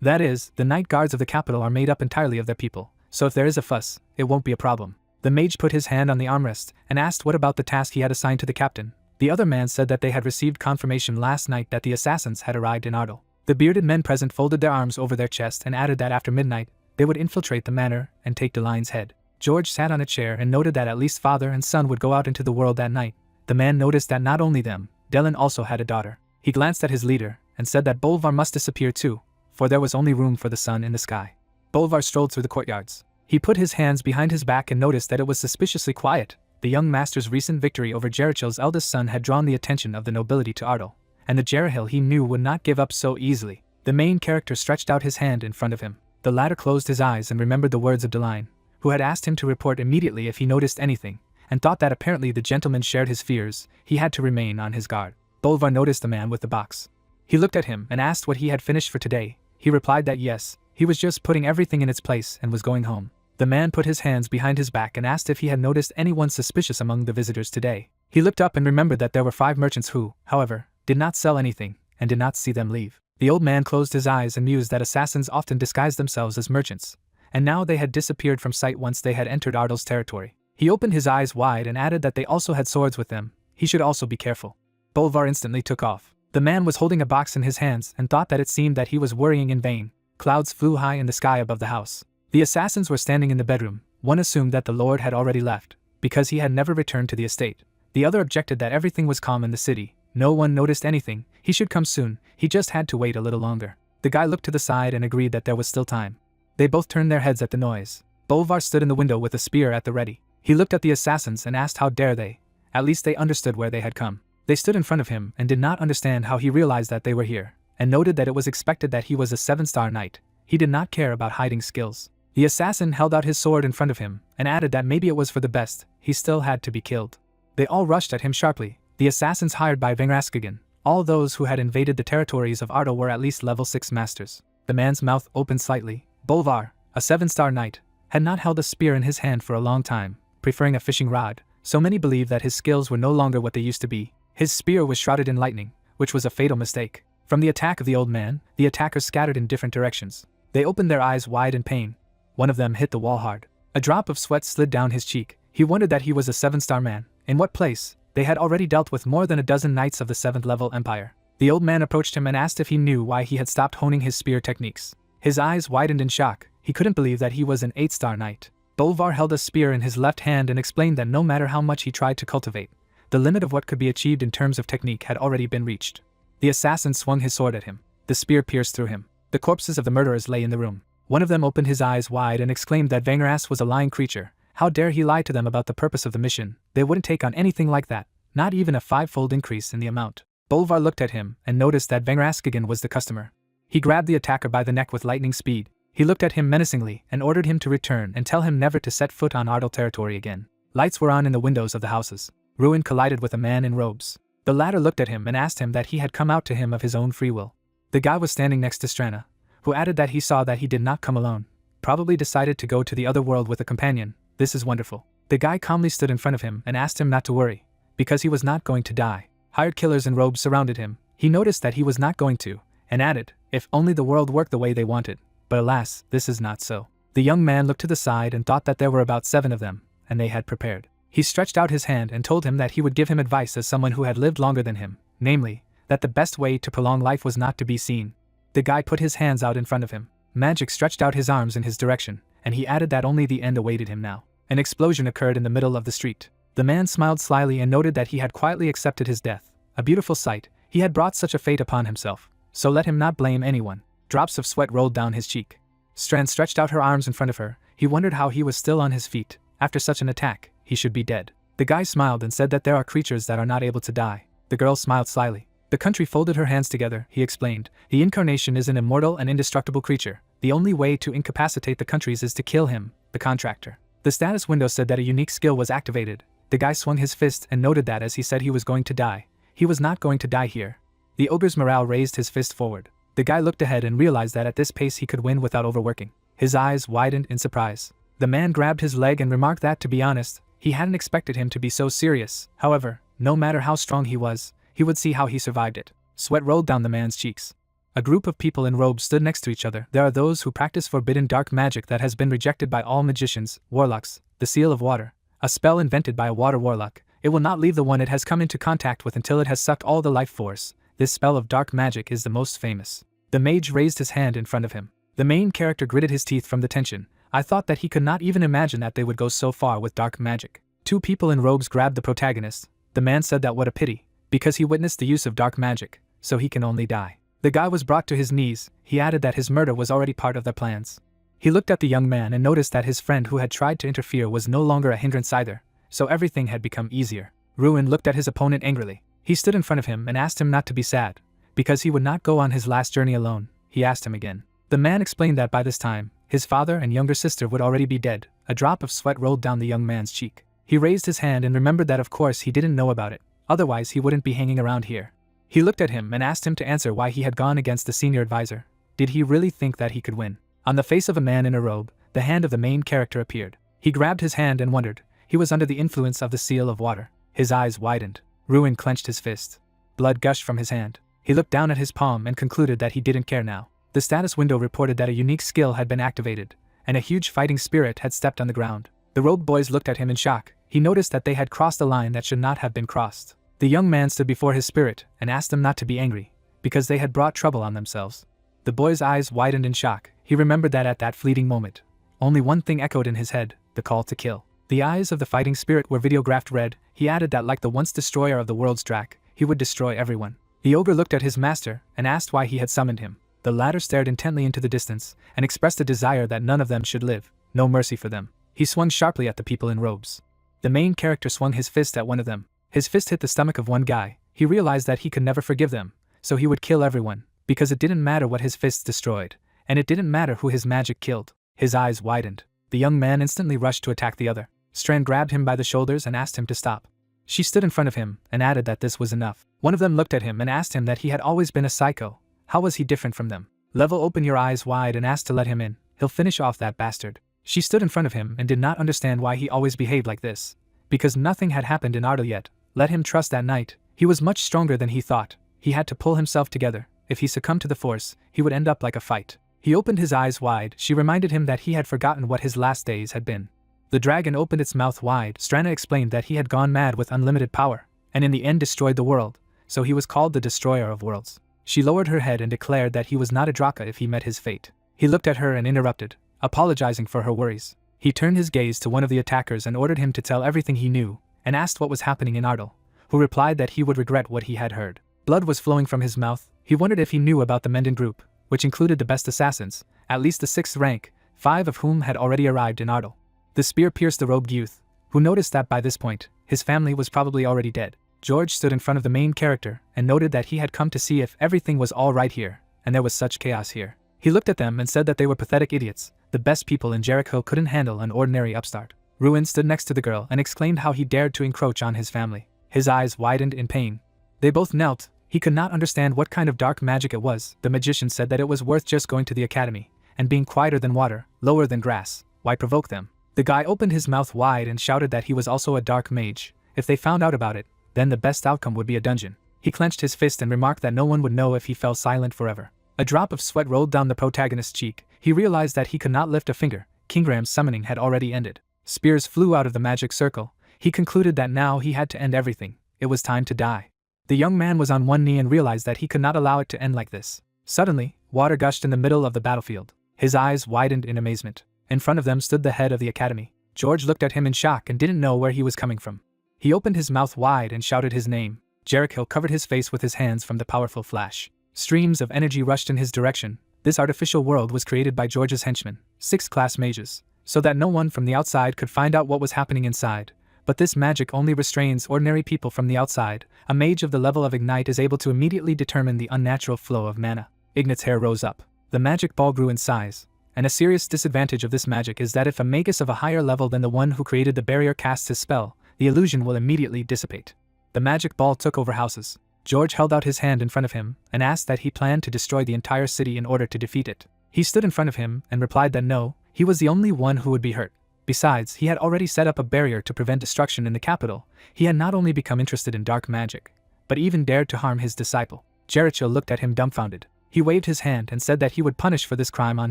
That is, the night guards of the capital are made up entirely of their people, so if there is a fuss, it won't be a problem. The mage put his hand on the armrest and asked what about the task he had assigned to the captain. The other man said that they had received confirmation last night that the assassins had arrived in Ardal. The bearded men present folded their arms over their chest and added that after midnight, they would infiltrate the manor and take Deline's head. George sat on a chair and noted that at least father and son would go out into the world that night. The man noticed that not only them, Delin also had a daughter. He glanced at his leader and said that Bolvar must disappear too, for there was only room for the sun in the sky. Bolvar strolled through the courtyards. He put his hands behind his back and noticed that it was suspiciously quiet. The young master's recent victory over Jerichel's eldest son had drawn the attention of the nobility to Ardal, and the Jerihil he knew would not give up so easily. The main character stretched out his hand in front of him. The latter closed his eyes and remembered the words of Deline, who had asked him to report immediately if he noticed anything, and thought that apparently the gentleman shared his fears. He had to remain on his guard. Bolvar noticed the man with the box. He looked at him and asked what he had finished for today. He replied that yes, he was just putting everything in its place and was going home. The man put his hands behind his back and asked if he had noticed anyone suspicious among the visitors today. He looked up and remembered that there were 5 merchants who, however, did not sell anything, and did not see them leave. The old man closed his eyes and mused that assassins often disguised themselves as merchants, and now they had disappeared from sight once they had entered Ardal's territory. He opened his eyes wide and added that they also had swords with them. He should also be careful. Bolvar instantly took off. The man was holding a box in his hands and thought that it seemed that he was worrying in vain. Clouds flew high in the sky above the house. The assassins were standing in the bedroom. One assumed that the lord had already left, because he had never returned to the estate. The other objected that everything was calm in the city. No one noticed anything. He should come soon. He just had to wait a little longer. The guy looked to the side and agreed that there was still time. They both turned their heads at the noise. Bolvar stood in the window with a spear at the ready. He looked at the assassins and asked how dare they. At least they understood where they had come. They stood in front of him and did not understand how he realized that they were here, and noted that it was expected that he was a 7-star knight. He did not care about hiding skills. The assassin held out his sword in front of him and added that maybe it was for the best. He still had to be killed. They all rushed at him sharply. The assassins hired by Vengraskigan, all those who had invaded the territories of Ardal were at least level 6 masters. The man's mouth opened slightly. Bolvar, a 7-star knight, had not held a spear in his hand for a long time, preferring a fishing rod. So many believed that his skills were no longer what they used to be. His spear was shrouded in lightning, which was a fatal mistake. From the attack of the old man, the attackers scattered in different directions. They opened their eyes wide in pain. One of them hit the wall hard. A drop of sweat slid down his cheek. He wondered that he was a 7-star man. In what place? They had already dealt with more than a dozen knights of the 7th level empire. The old man approached him and asked if he knew why he had stopped honing his spear techniques. His eyes widened in shock. He couldn't believe that he was an 8-star knight. Bolvar held a spear in his left hand and explained that no matter how much he tried to cultivate, the limit of what could be achieved in terms of technique had already been reached. The assassin swung his sword at him. The spear pierced through him. The corpses of the murderers lay in the room. One of them opened his eyes wide and exclaimed that Vengeras was a lying creature. How dare he lie to them about the purpose of the mission? They wouldn't take on anything like that, not even a 5-fold increase in the amount. Bolvar looked at him and noticed that Vengraskigan was the customer. He grabbed the attacker by the neck with lightning speed. He looked at him menacingly and ordered him to return and tell him never to set foot on Ardal territory again. Lights were on in the windows of the houses. Ruin collided with a man in robes. The latter looked at him and asked him that he had come out to him of his own free will. The guy was standing next to Strana, who added that he saw that he did not come alone. Probably decided to go to the other world with a companion. This is wonderful. The guy calmly stood in front of him and asked him not to worry, because he was not going to die. Hired killers in robes surrounded him. He noticed that he was not going to, and added, if only the world worked the way they wanted. But alas, this is not so. The young man looked to the side and thought that there were about 7 of them, and they had prepared. He stretched out his hand and told him that he would give him advice as someone who had lived longer than him, namely, that the best way to prolong life was not to be seen. The guy put his hands out in front of him. Magic stretched out his arms in his direction, and he added that only the end awaited him now. An explosion occurred in the middle of the street. The man smiled slyly and noted that he had quietly accepted his death. A beautiful sight. He had brought such a fate upon himself, so let him not blame anyone. Drops of sweat rolled down his cheek. Strand stretched out her arms in front of her. He wondered how he was still on his feet. After such an attack, he should be dead. The guy smiled and said that there are creatures that are not able to die. The girl smiled slyly. The country folded her hands together, he explained. The incarnation is an immortal and indestructible creature. The only way to incapacitate the countries is to kill him, the contractor. The status window said that a unique skill was activated. The guy swung his fist and noted that as he said he was going to die. He was not going to die here. The ogre's morale raised his fist forward. The guy looked ahead and realized that at this pace he could win without overworking. His eyes widened in surprise. The man grabbed his leg and remarked that, to be honest, he hadn't expected him to be so serious. However, no matter how strong he was, he would see how he survived it. Sweat rolled down the man's cheeks. A group of people in robes stood next to each other. There are those who practice forbidden dark magic that has been rejected by all magicians, warlocks, the seal of water, a spell invented by a water warlock. It will not leave the one it has come into contact with until it has sucked all the life force. This spell of dark magic is the most famous. The mage raised his hand in front of him. The main character gritted his teeth from the tension. I thought that he could not even imagine that they would go so far with dark magic. Two people in robes grabbed the protagonist. The man said that what a pity, because he witnessed the use of dark magic, so he can only die. The guy was brought to his knees. He added that his murder was already part of their plans. He looked at the young man and noticed that his friend who had tried to interfere was no longer a hindrance either, so everything had become easier. Ruin looked at his opponent angrily. He stood in front of him and asked him not to be sad, because he would not go on his last journey alone. He asked him again. The man explained that by this time, his father and younger sister would already be dead. A drop of sweat rolled down the young man's cheek. He raised his hand and remembered that of course he didn't know about it, otherwise he wouldn't be hanging around here. He looked at him and asked him to answer why he had gone against the senior advisor. Did he really think that he could win? On the face of a man in a robe, the hand of the main character appeared. He grabbed his hand and wondered. He was under the influence of the seal of water. His eyes widened. Ruin clenched his fist. Blood gushed from his hand. He looked down at his palm and concluded that he didn't care now. The status window reported that a unique skill had been activated, and a huge fighting spirit had stepped on the ground. The robed boys looked at him in shock. He noticed that they had crossed a line that should not have been crossed. The young man stood before his spirit and asked them not to be angry, because they had brought trouble on themselves. The boy's eyes widened in shock. He remembered that at that fleeting moment, only one thing echoed in his head, the call to kill. The eyes of the fighting spirit were videographed red. He added that like the once destroyer of the world's Drac, he would destroy everyone. The ogre looked at his master and asked why he had summoned him. The latter stared intently into the distance and expressed a desire that none of them should live. No mercy for them. He swung sharply at the people in robes. The main character swung his fist at one of them. His fist hit the stomach of one guy. He realized that he could never forgive them, so he would kill everyone, because it didn't matter what his fists destroyed, and it didn't matter who his magic killed. His eyes widened. The young man instantly rushed to attack the other. Strand grabbed him by the shoulders and asked him to stop. She stood in front of him and added that this was enough. One of them looked at him and asked him that he had always been a psycho. How was he different from them? Level opened your eyes wide and asked to let him in. He'll finish off that bastard. She stood in front of him and did not understand why he always behaved like this. Because nothing had happened in Arda yet. Let him trust that night. He was much stronger than he thought. He had to pull himself together. If he succumbed to the force, he would end up like a fight. He opened his eyes wide. She reminded him that he had forgotten what his last days had been. The dragon opened its mouth wide. Strana explained that he had gone mad with unlimited power, and in the end destroyed the world, so he was called the Destroyer of Worlds. She lowered her head and declared that he was not a Draka if he met his fate. He looked at her and interrupted, apologizing for her worries. He turned his gaze to one of the attackers and ordered him to tell everything he knew, and asked what was happening in Ardal, who replied that he would regret what he had heard. Blood was flowing from his mouth. He wondered if he knew about the Menden group, which included the best assassins, at least the 6th rank, 5 of whom had already arrived in Ardal. The spear pierced the robed youth, who noticed that by this point, his family was probably already dead. George stood in front of the main character and noted that he had come to see if everything was all right here, and there was such chaos here. He looked at them and said that they were pathetic idiots. The best people in Jericho couldn't handle an ordinary upstart. Ruin stood next to the girl and exclaimed how he dared to encroach on his family. His eyes widened in pain. They both knelt. He could not understand what kind of dark magic it was. The magician said that it was worth just going to the academy, and being quieter than water, lower than grass. Why provoke them? The guy opened his mouth wide and shouted that he was also a dark mage. If they found out about it, then the best outcome would be a dungeon. He clenched his fist and remarked that no one would know if he fell silent forever. A drop of sweat rolled down the protagonist's cheek. He realized that he could not lift a finger. Kingram's summoning had already ended. Spears flew out of the magic circle. He concluded that now he had to end everything. It was time to die. The young man was on one knee and realized that he could not allow it to end like this. Suddenly, water gushed in the middle of the battlefield. His eyes widened in amazement. In front of them stood the head of the academy. George looked at him in shock and didn't know where he was coming from. He opened his mouth wide and shouted his name. Jericho covered his face with his hands from the powerful flash. Streams of energy rushed in his direction. This artificial world was created by George's henchmen, 6th-class mages, so that no one from the outside could find out what was happening inside. But this magic only restrains ordinary people from the outside. A mage of the level of Ignite is able to immediately determine the unnatural flow of mana. Ignite's hair rose up. The magic ball grew in size, and a serious disadvantage of this magic is that if a magus of a higher level than the one who created the barrier casts his spell, the illusion will immediately dissipate. The magic ball took over houses. George held out his hand in front of him and asked that he planned to destroy the entire city in order to defeat it. He stood in front of him and replied that no, he was the only one who would be hurt. Besides, he had already set up a barrier to prevent destruction in the capital. He had not only become interested in dark magic, but even dared to harm his disciple. Jericho looked at him dumbfounded. He waved his hand and said that he would punish for this crime on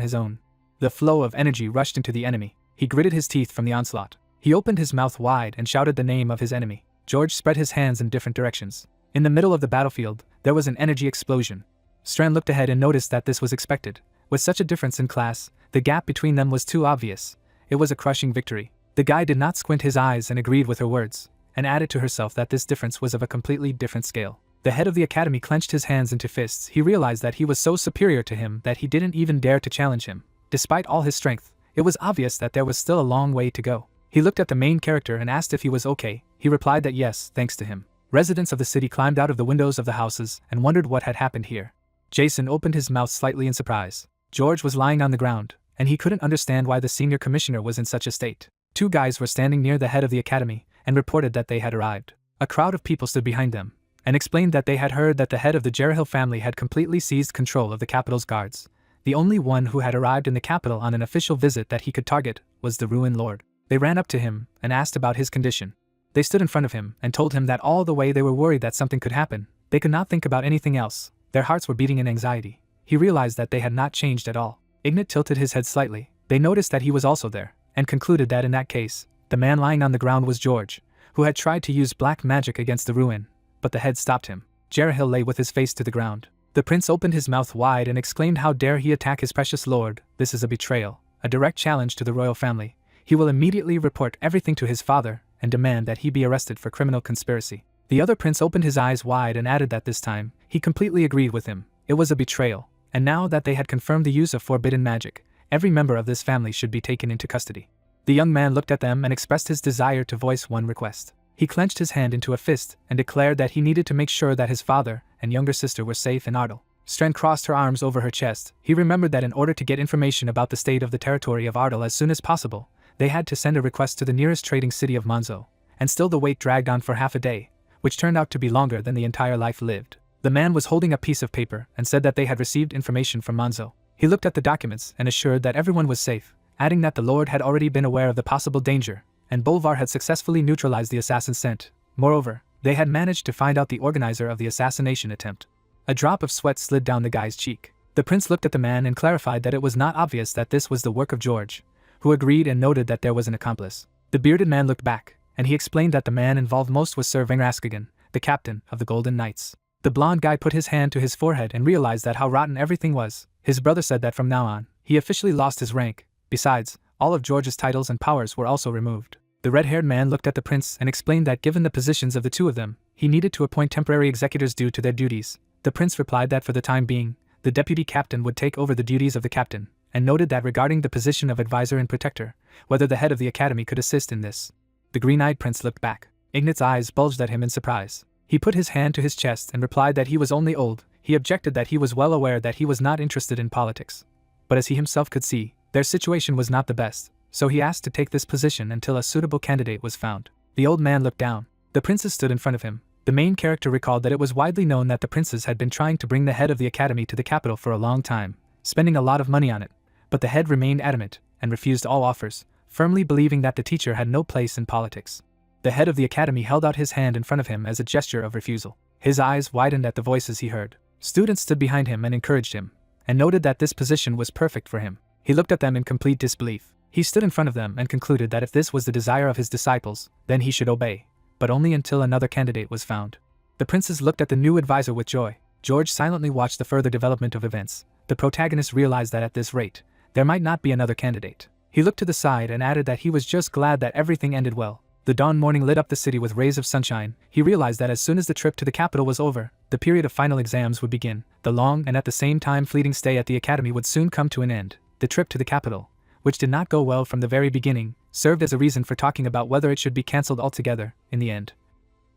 his own. The flow of energy rushed into the enemy. He gritted his teeth from the onslaught. He opened his mouth wide and shouted the name of his enemy. George spread his hands in different directions. In the middle of the battlefield, there was an energy explosion. Strand looked ahead and noticed that this was expected. With such a difference in class, the gap between them was too obvious. It was a crushing victory. The guy did not squint his eyes and agreed with her words, and added to herself that this difference was of a completely different scale. The head of the academy clenched his hands into fists. He realized that he was so superior to him that he didn't even dare to challenge him. Despite all his strength, it was obvious that there was still a long way to go. He looked at the main character and asked if he was okay. He replied that yes, thanks to him. Residents of the city climbed out of the windows of the houses and wondered what had happened here. Jason opened his mouth slightly in surprise. George was lying on the ground, and he couldn't understand why the senior commissioner was in such a state. 2 guys were standing near the head of the academy and reported that they had arrived. A crowd of people stood behind them and explained that they had heard that the head of the Jericho family had completely seized control of the capital's guards. The only one who had arrived in the capital on an official visit that he could target was the Ruin Lord. They ran up to him and asked about his condition. They stood in front of him and told him that all the way they were worried that something could happen. They could not think about anything else. Their hearts were beating in anxiety. He realized that they had not changed at all. Ignite tilted his head slightly. They noticed that he was also there, and concluded that in that case, the man lying on the ground was George, who had tried to use black magic against the ruin, but the head stopped him. Jericho lay with his face to the ground. The prince opened his mouth wide and exclaimed, "How dare he attack his precious lord? This is a betrayal, a direct challenge to the royal family. He will immediately report everything to his father and demand that he be arrested for criminal conspiracy." The other prince opened his eyes wide and added that this time, he completely agreed with him. It was a betrayal, and now that they had confirmed the use of forbidden magic, every member of this family should be taken into custody. The young man looked at them and expressed his desire to voice one request. He clenched his hand into a fist and declared that he needed to make sure that his father and younger sister were safe in Ardal. Strand crossed her arms over her chest. He remembered that in order to get information about the state of the territory of Ardal as soon as possible, they had to send a request to the nearest trading city of Monzo, and still the wait dragged on for half a day, which turned out to be longer than the entire life lived. The man was holding a piece of paper and said that they had received information from Monzo. He looked at the documents and assured that everyone was safe, adding that the Lord had already been aware of the possible danger, and Bolvar had successfully neutralized the assassin scent. Moreover, they had managed to find out the organizer of the assassination attempt. A drop of sweat slid down the guy's cheek. The prince looked at the man and clarified that it was not obvious that this was the work of George, who agreed and noted that there was an accomplice. The bearded man looked back, and he explained that the man involved most was Sir Vengraskagan, the captain of the Golden Knights. The blonde guy put his hand to his forehead and realized that how rotten everything was. His brother said that from now on, he officially lost his rank. Besides, all of George's titles and powers were also removed. The red-haired man looked at the prince and explained that given the positions of the two of them, he needed to appoint temporary executors due to their duties. The prince replied that for the time being, the deputy captain would take over the duties of the captain, and noted that regarding the position of advisor and protector, whether the head of the academy could assist in this. The green-eyed prince looked back. Ignite's eyes bulged at him in surprise. He put his hand to his chest and replied that he was only old. He objected that he was well aware that he was not interested in politics. But as he himself could see, their situation was not the best, so he asked to take this position until a suitable candidate was found. The old man looked down. The princes stood in front of him. The main character recalled that it was widely known that the princes had been trying to bring the head of the academy to the capital for a long time, spending a lot of money on it, but the head remained adamant and refused all offers, firmly believing that the teacher had no place in politics. The head of the academy held out his hand in front of him as a gesture of refusal. His eyes widened at the voices he heard. Students stood behind him and encouraged him, and noted that this position was perfect for him. He looked at them in complete disbelief. He stood in front of them and concluded that if this was the desire of his disciples, then he should obey, but only until another candidate was found. The princes looked at the new advisor with joy. George silently watched the further development of events. The protagonist realized that at this rate, there might not be another candidate. He looked to the side and added that he was just glad that everything ended well. The dawn morning lit up the city with rays of sunshine. He realized that as soon as the trip to the capital was over, the period of final exams would begin. The long and at the same time fleeting stay at the academy would soon come to an end. The trip to the capital, which did not go well from the very beginning, served as a reason for talking about whether it should be cancelled altogether. In the end,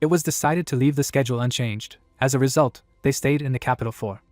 it was decided to leave the schedule unchanged. As a result, they stayed in the capital for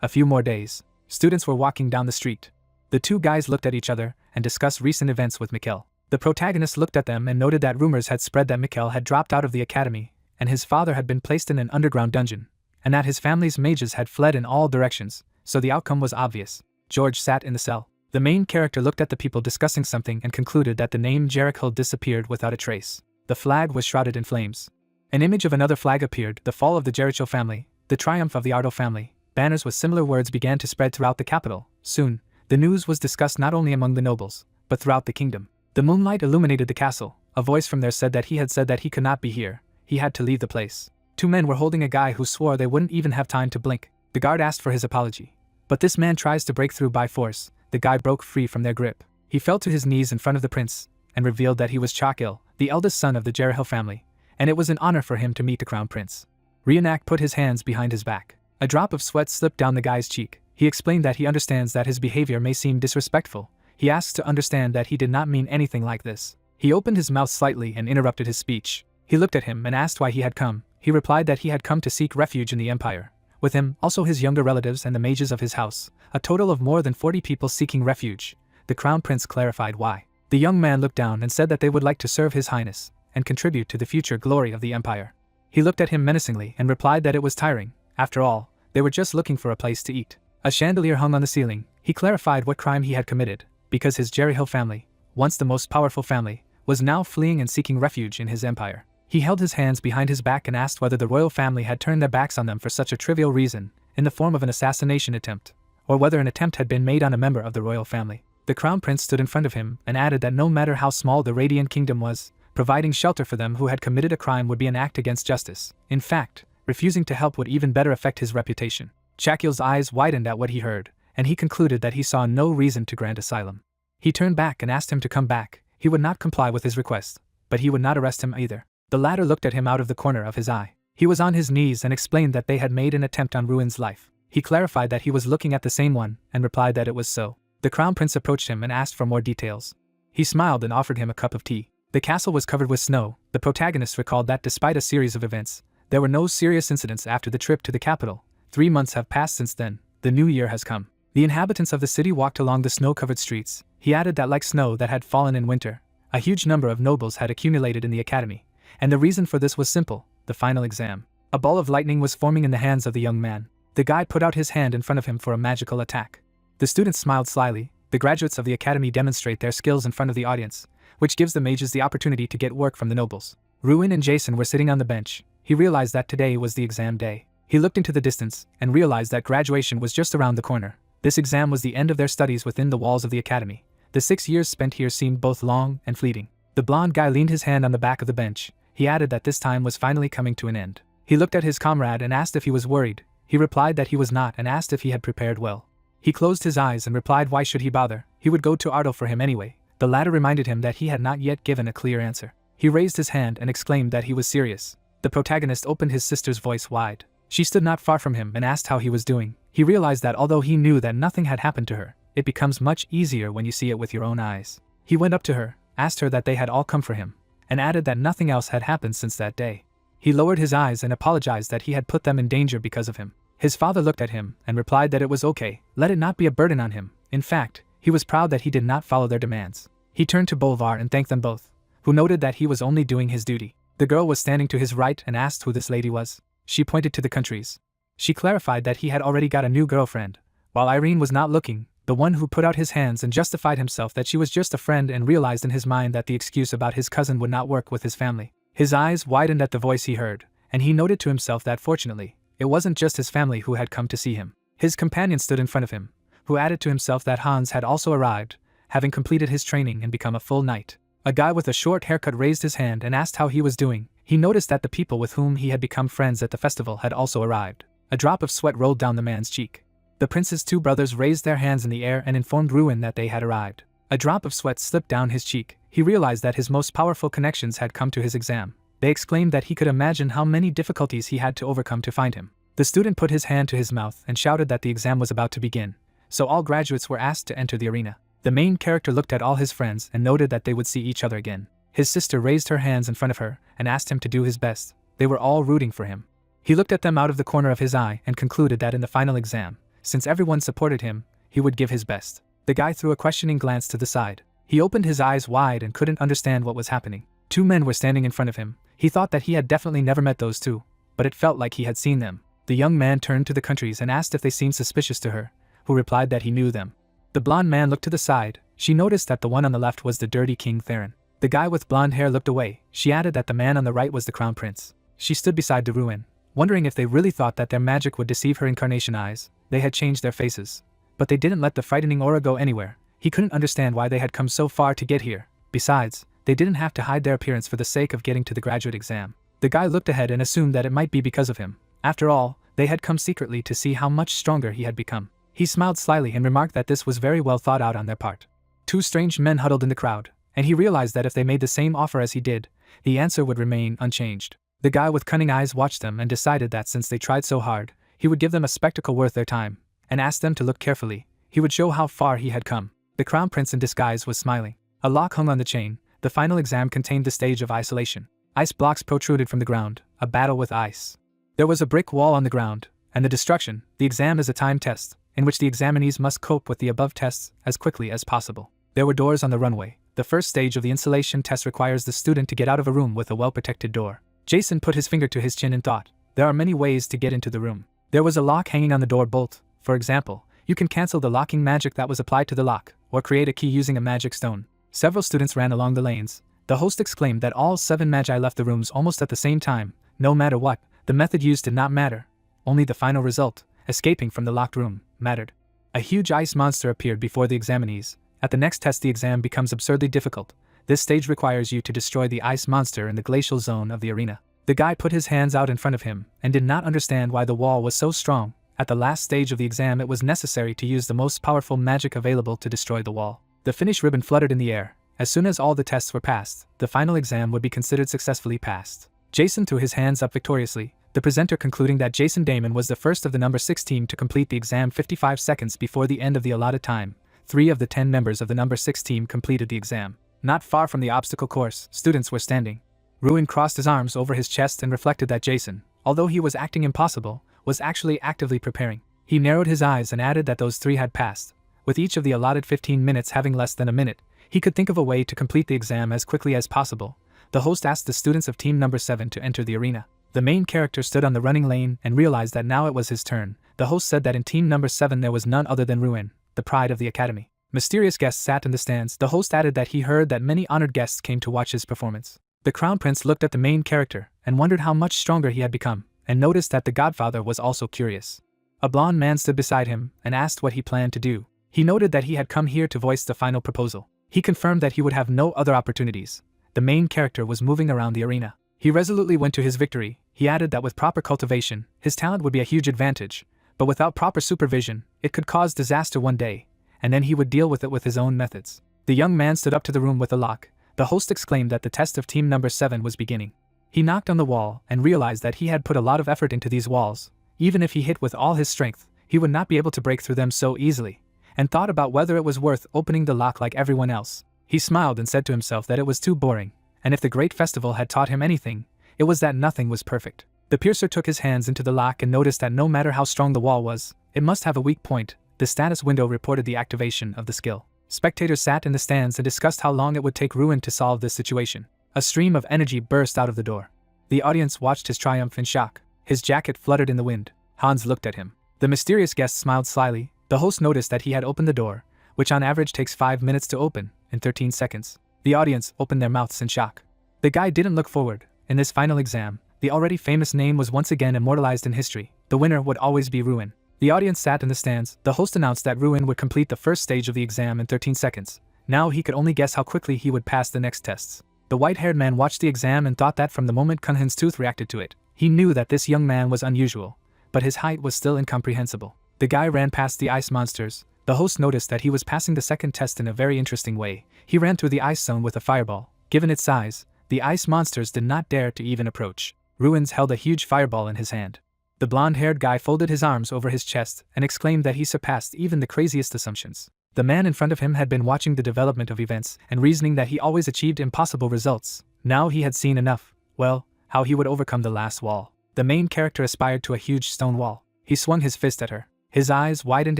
a few more days. Students were walking down the street. The two guys looked at each other and discussed recent events with Mikkel. The protagonist looked at them and noted that rumors had spread that Mikkel had dropped out of the academy, and his father had been placed in an underground dungeon, and that his family's mages had fled in all directions, so the outcome was obvious. George sat in the cell. The main character looked at the people discussing something and concluded that the name Jericho disappeared without a trace. The flag was shrouded in flames. An image of another flag appeared, the fall of the Jericho family, the triumph of the Ardo family. Banners with similar words began to spread throughout the capital. Soon, the news was discussed not only among the nobles, but throughout the kingdom. The moonlight illuminated the castle. A voice from there said that he could not be here. He had to leave the place. Two men were holding a guy who swore they wouldn't even have time to blink. The guard asked for his apology. But this man tries to break through by force. The guy broke free from their grip. He fell to his knees in front of the prince, and revealed that he was Chakil, the eldest son of the Jericho family, and it was an honor for him to meet the crown prince. Reenact put his hands behind his back. A drop of sweat slipped down the guy's cheek. He explained that he understands that his behavior may seem disrespectful. He asks to understand that he did not mean anything like this. He opened his mouth slightly and interrupted his speech. He looked at him and asked why he had come. He replied that he had come to seek refuge in the empire. With him, also his younger relatives and the mages of his house, a total of more than 40 people seeking refuge. The crown prince clarified why. The young man looked down and said that they would like to serve his highness and contribute to the future glory of the empire. He looked at him menacingly and replied that it was tiring. After all, they were just looking for a place to eat. A chandelier hung on the ceiling. He clarified what crime he had committed, because his Jericho family, once the most powerful family, was now fleeing and seeking refuge in his empire. He held his hands behind his back and asked whether the royal family had turned their backs on them for such a trivial reason, in the form of an assassination attempt, or whether an attempt had been made on a member of the royal family. The crown prince stood in front of him and added that no matter how small the Radiant Kingdom was, providing shelter for them who had committed a crime would be an act against justice. In fact, refusing to help would even better affect his reputation. Chakil's eyes widened at what he heard, and he concluded that he saw no reason to grant asylum. He turned back and asked him to come back. He would not comply with his request, but he would not arrest him either. The latter looked at him out of the corner of his eye. He was on his knees and explained that they had made an attempt on Ruin's life. He clarified that he was looking at the same one, and replied that it was so. The crown prince approached him and asked for more details. He smiled and offered him a cup of tea. The castle was covered with snow. The protagonist recalled that despite a series of events, there were no serious incidents after the trip to the capital. 3 months have passed since then. The new year has come. The inhabitants of the city walked along the snow-covered streets. He added that like snow that had fallen in winter, a huge number of nobles had accumulated in the academy, and the reason for this was simple: the final exam. A ball of lightning was forming in the hands of the young man. The guy put out his hand in front of him for a magical attack. The students smiled slyly. The graduates of the academy demonstrate their skills in front of the audience, which gives the mages the opportunity to get work from the nobles. Ruin and Jason were sitting on the bench. He realized that today was the exam day. He looked into the distance and realized that graduation was just around the corner. This exam was the end of their studies within the walls of the academy. The 6 years spent here seemed both long and fleeting. The blonde guy leaned his hand on the back of the bench. He added that this time was finally coming to an end. He looked at his comrade and asked if he was worried. He replied that he was not and asked if he had prepared well. He closed his eyes and replied why should he bother, he would go to Ardo for him anyway. The latter reminded him that he had not yet given a clear answer. He raised his hand and exclaimed that he was serious. The protagonist opened his sister's voice wide. She stood not far from him and asked how he was doing. He realized that although he knew that nothing had happened to her, it becomes much easier when you see it with your own eyes. He went up to her, asked her that they had all come for him, and added that nothing else had happened since that day. He lowered his eyes and apologized that he had put them in danger because of him. His father looked at him and replied that it was okay, let it not be a burden on him. In fact, he was proud that he did not follow their demands. He turned to Bolvar and thanked them both, who noted that he was only doing his duty. The girl was standing to his right and asked who this lady was. She pointed to the countries. She clarified that he had already got a new girlfriend. While Irene was not looking, the one who put out his hands and justified himself that she was just a friend and realized in his mind that the excuse about his cousin would not work with his family. His eyes widened at the voice he heard, and he noted to himself that fortunately, it wasn't just his family who had come to see him. His companion stood in front of him, who added to himself that Hans had also arrived, having completed his training and become a full knight. A guy with a short haircut raised his hand and asked how he was doing. He noticed that the people with whom he had become friends at the festival had also arrived. A drop of sweat rolled down the man's cheek. The prince's 2 brothers raised their hands in the air and informed Ruin that they had arrived. A drop of sweat slipped down his cheek. he realized that his most powerful connections had come to his exam. They exclaimed that he could imagine how many difficulties he had to overcome to find him. The student put his hand to his mouth and shouted that the exam was about to begin, so all graduates were asked to enter the arena. The main character looked at all his friends and noted that they would see each other again. His sister raised her hands in front of her and asked him to do his best. They were all rooting for him. He looked at them out of the corner of his eye and concluded that in the final exam, since everyone supported him, he would give his best. The guy threw a questioning glance to the side. He opened his eyes wide and couldn't understand what was happening. Two men were standing in front of him. He thought that he had definitely never met those two, but it felt like he had seen them. The young man turned to the countries and asked if they seemed suspicious to her, who replied that he knew them. The blonde man looked to the side. She noticed that the one on the left was the dirty King Theron. The guy with blonde hair looked away. She added that the man on the right was the crown prince. She stood beside the ruin, wondering if they really thought that their magic would deceive her incarnation eyes. They had changed their faces, but they didn't let the frightening aura go anywhere. He couldn't understand why they had come so far to get here. Besides, they didn't have to hide their appearance for the sake of getting to the graduate exam. The guy looked ahead and assumed that it might be because of him. After all, they had come secretly to see how much stronger he had become. He smiled slyly and remarked that this was very well thought out on their part. Two strange men huddled in the crowd, and he realized that if they made the same offer as he did, the answer would remain unchanged. The guy with cunning eyes watched them and decided that since they tried so hard, he would give them a spectacle worth their time, and asked them to look carefully. He would show how far he had come. The crown prince in disguise was smiling. A lock hung on the chain. The final exam contained the stage of isolation. Ice blocks protruded from the ground, a battle with ice. There was a brick wall on the ground, and the destruction. The exam is a time test, in which the examinees must cope with the above tests as quickly as possible. There were doors on the runway. The first stage of the insulation test requires the student to get out of a room with a well-protected door. Jason put his finger to his chin and thought, there are many ways to get into the room. There was a lock hanging on the door bolt. For example, you can cancel the locking magic that was applied to the lock, or create a key using a magic stone. Several students ran along the lanes. The host exclaimed that all 7 magi left the rooms almost at the same time. No matter what, the method used did not matter. Only the final result, escaping from the locked room, mattered. A huge ice monster appeared before the examinees. At the next test the exam becomes absurdly difficult. This stage requires you to destroy the ice monster in the glacial zone of the arena. The guy put his hands out in front of him and did not understand why the wall was so strong. At the last stage of the exam it was necessary to use the most powerful magic available to destroy the wall. The finish ribbon fluttered in the air. As soon as all the tests were passed, the final exam would be considered successfully passed. Jason threw his hands up victoriously, the presenter concluding that Jason Damon was the first of the number 6 team to complete the exam 55 seconds before the end of the allotted time. 3 of the 10 members of the number 6 team completed the exam. Not far from the obstacle course, students were standing. Ruin crossed his arms over his chest and reflected that Jason, although he was acting impossible, was actually actively preparing. He narrowed his eyes and added that those 3 had passed. With each of the allotted 15 minutes having less than a minute, he could think of a way to complete the exam as quickly as possible. The host asked the students of team number 7 to enter the arena. The main character stood on the running lane and realized that now it was his turn. The host said that in team number 7 there was none other than Ruin, the pride of the academy. Mysterious guests sat in the stands. The host added that he heard that many honored guests came to watch his performance. The crown prince looked at the main character and wondered how much stronger he had become, and noticed that the godfather was also curious. A blonde man stood beside him and asked what he planned to do. He noted that he had come here to voice the final proposal. He confirmed that he would have no other opportunities. The main character was moving around the arena. He resolutely went to his victory. He added that with proper cultivation, his talent would be a huge advantage, but without proper supervision, it could cause disaster one day, and then he would deal with it with his own methods. The young man stood up to the room with a lock. The host exclaimed that the test of team number 7 was beginning. He knocked on the wall and realized that he had put a lot of effort into these walls. Even if he hit with all his strength, he would not be able to break through them so easily, and thought about whether it was worth opening the lock like everyone else. He smiled and said to himself that it was too boring, and if the great festival had taught him anything, it was that nothing was perfect. The piercer took his hands into the lock and noticed that no matter how strong the wall was, it must have a weak point. The status window reported the activation of the skill. Spectators sat in the stands and discussed how long it would take Ruin to solve this situation. A stream of energy burst out of the door. The audience watched his triumph in shock. His jacket fluttered in the wind. Hans looked at him. The mysterious guest smiled slyly. The host noticed that he had opened the door, which on average takes 5 minutes to open, in 13 seconds. The audience opened their mouths in shock. The guy didn't look forward. In this final exam, the already famous name was once again immortalized in history. The winner would always be Ruin. The audience sat in the stands. The host announced that Ruin would complete the first stage of the exam in 13 seconds. Now he could only guess how quickly he would pass the next tests. The white-haired man watched the exam and thought that from the moment Kunhan's tooth reacted to it, he knew that this young man was unusual, but his height was still incomprehensible. The guy ran past the ice monsters. The host noticed that he was passing the second test in a very interesting way. He ran through the ice zone with a fireball. Given its size, the ice monsters did not dare to even approach. Ruins held a huge fireball in his hand. The blonde-haired guy folded his arms over his chest and exclaimed that he surpassed even the craziest assumptions. The man in front of him had been watching the development of events and reasoning that he always achieved impossible results. Now he had seen enough. Well, how he would overcome the last wall. The main character aspired to a huge stone wall. He swung his fist at her. His eyes widened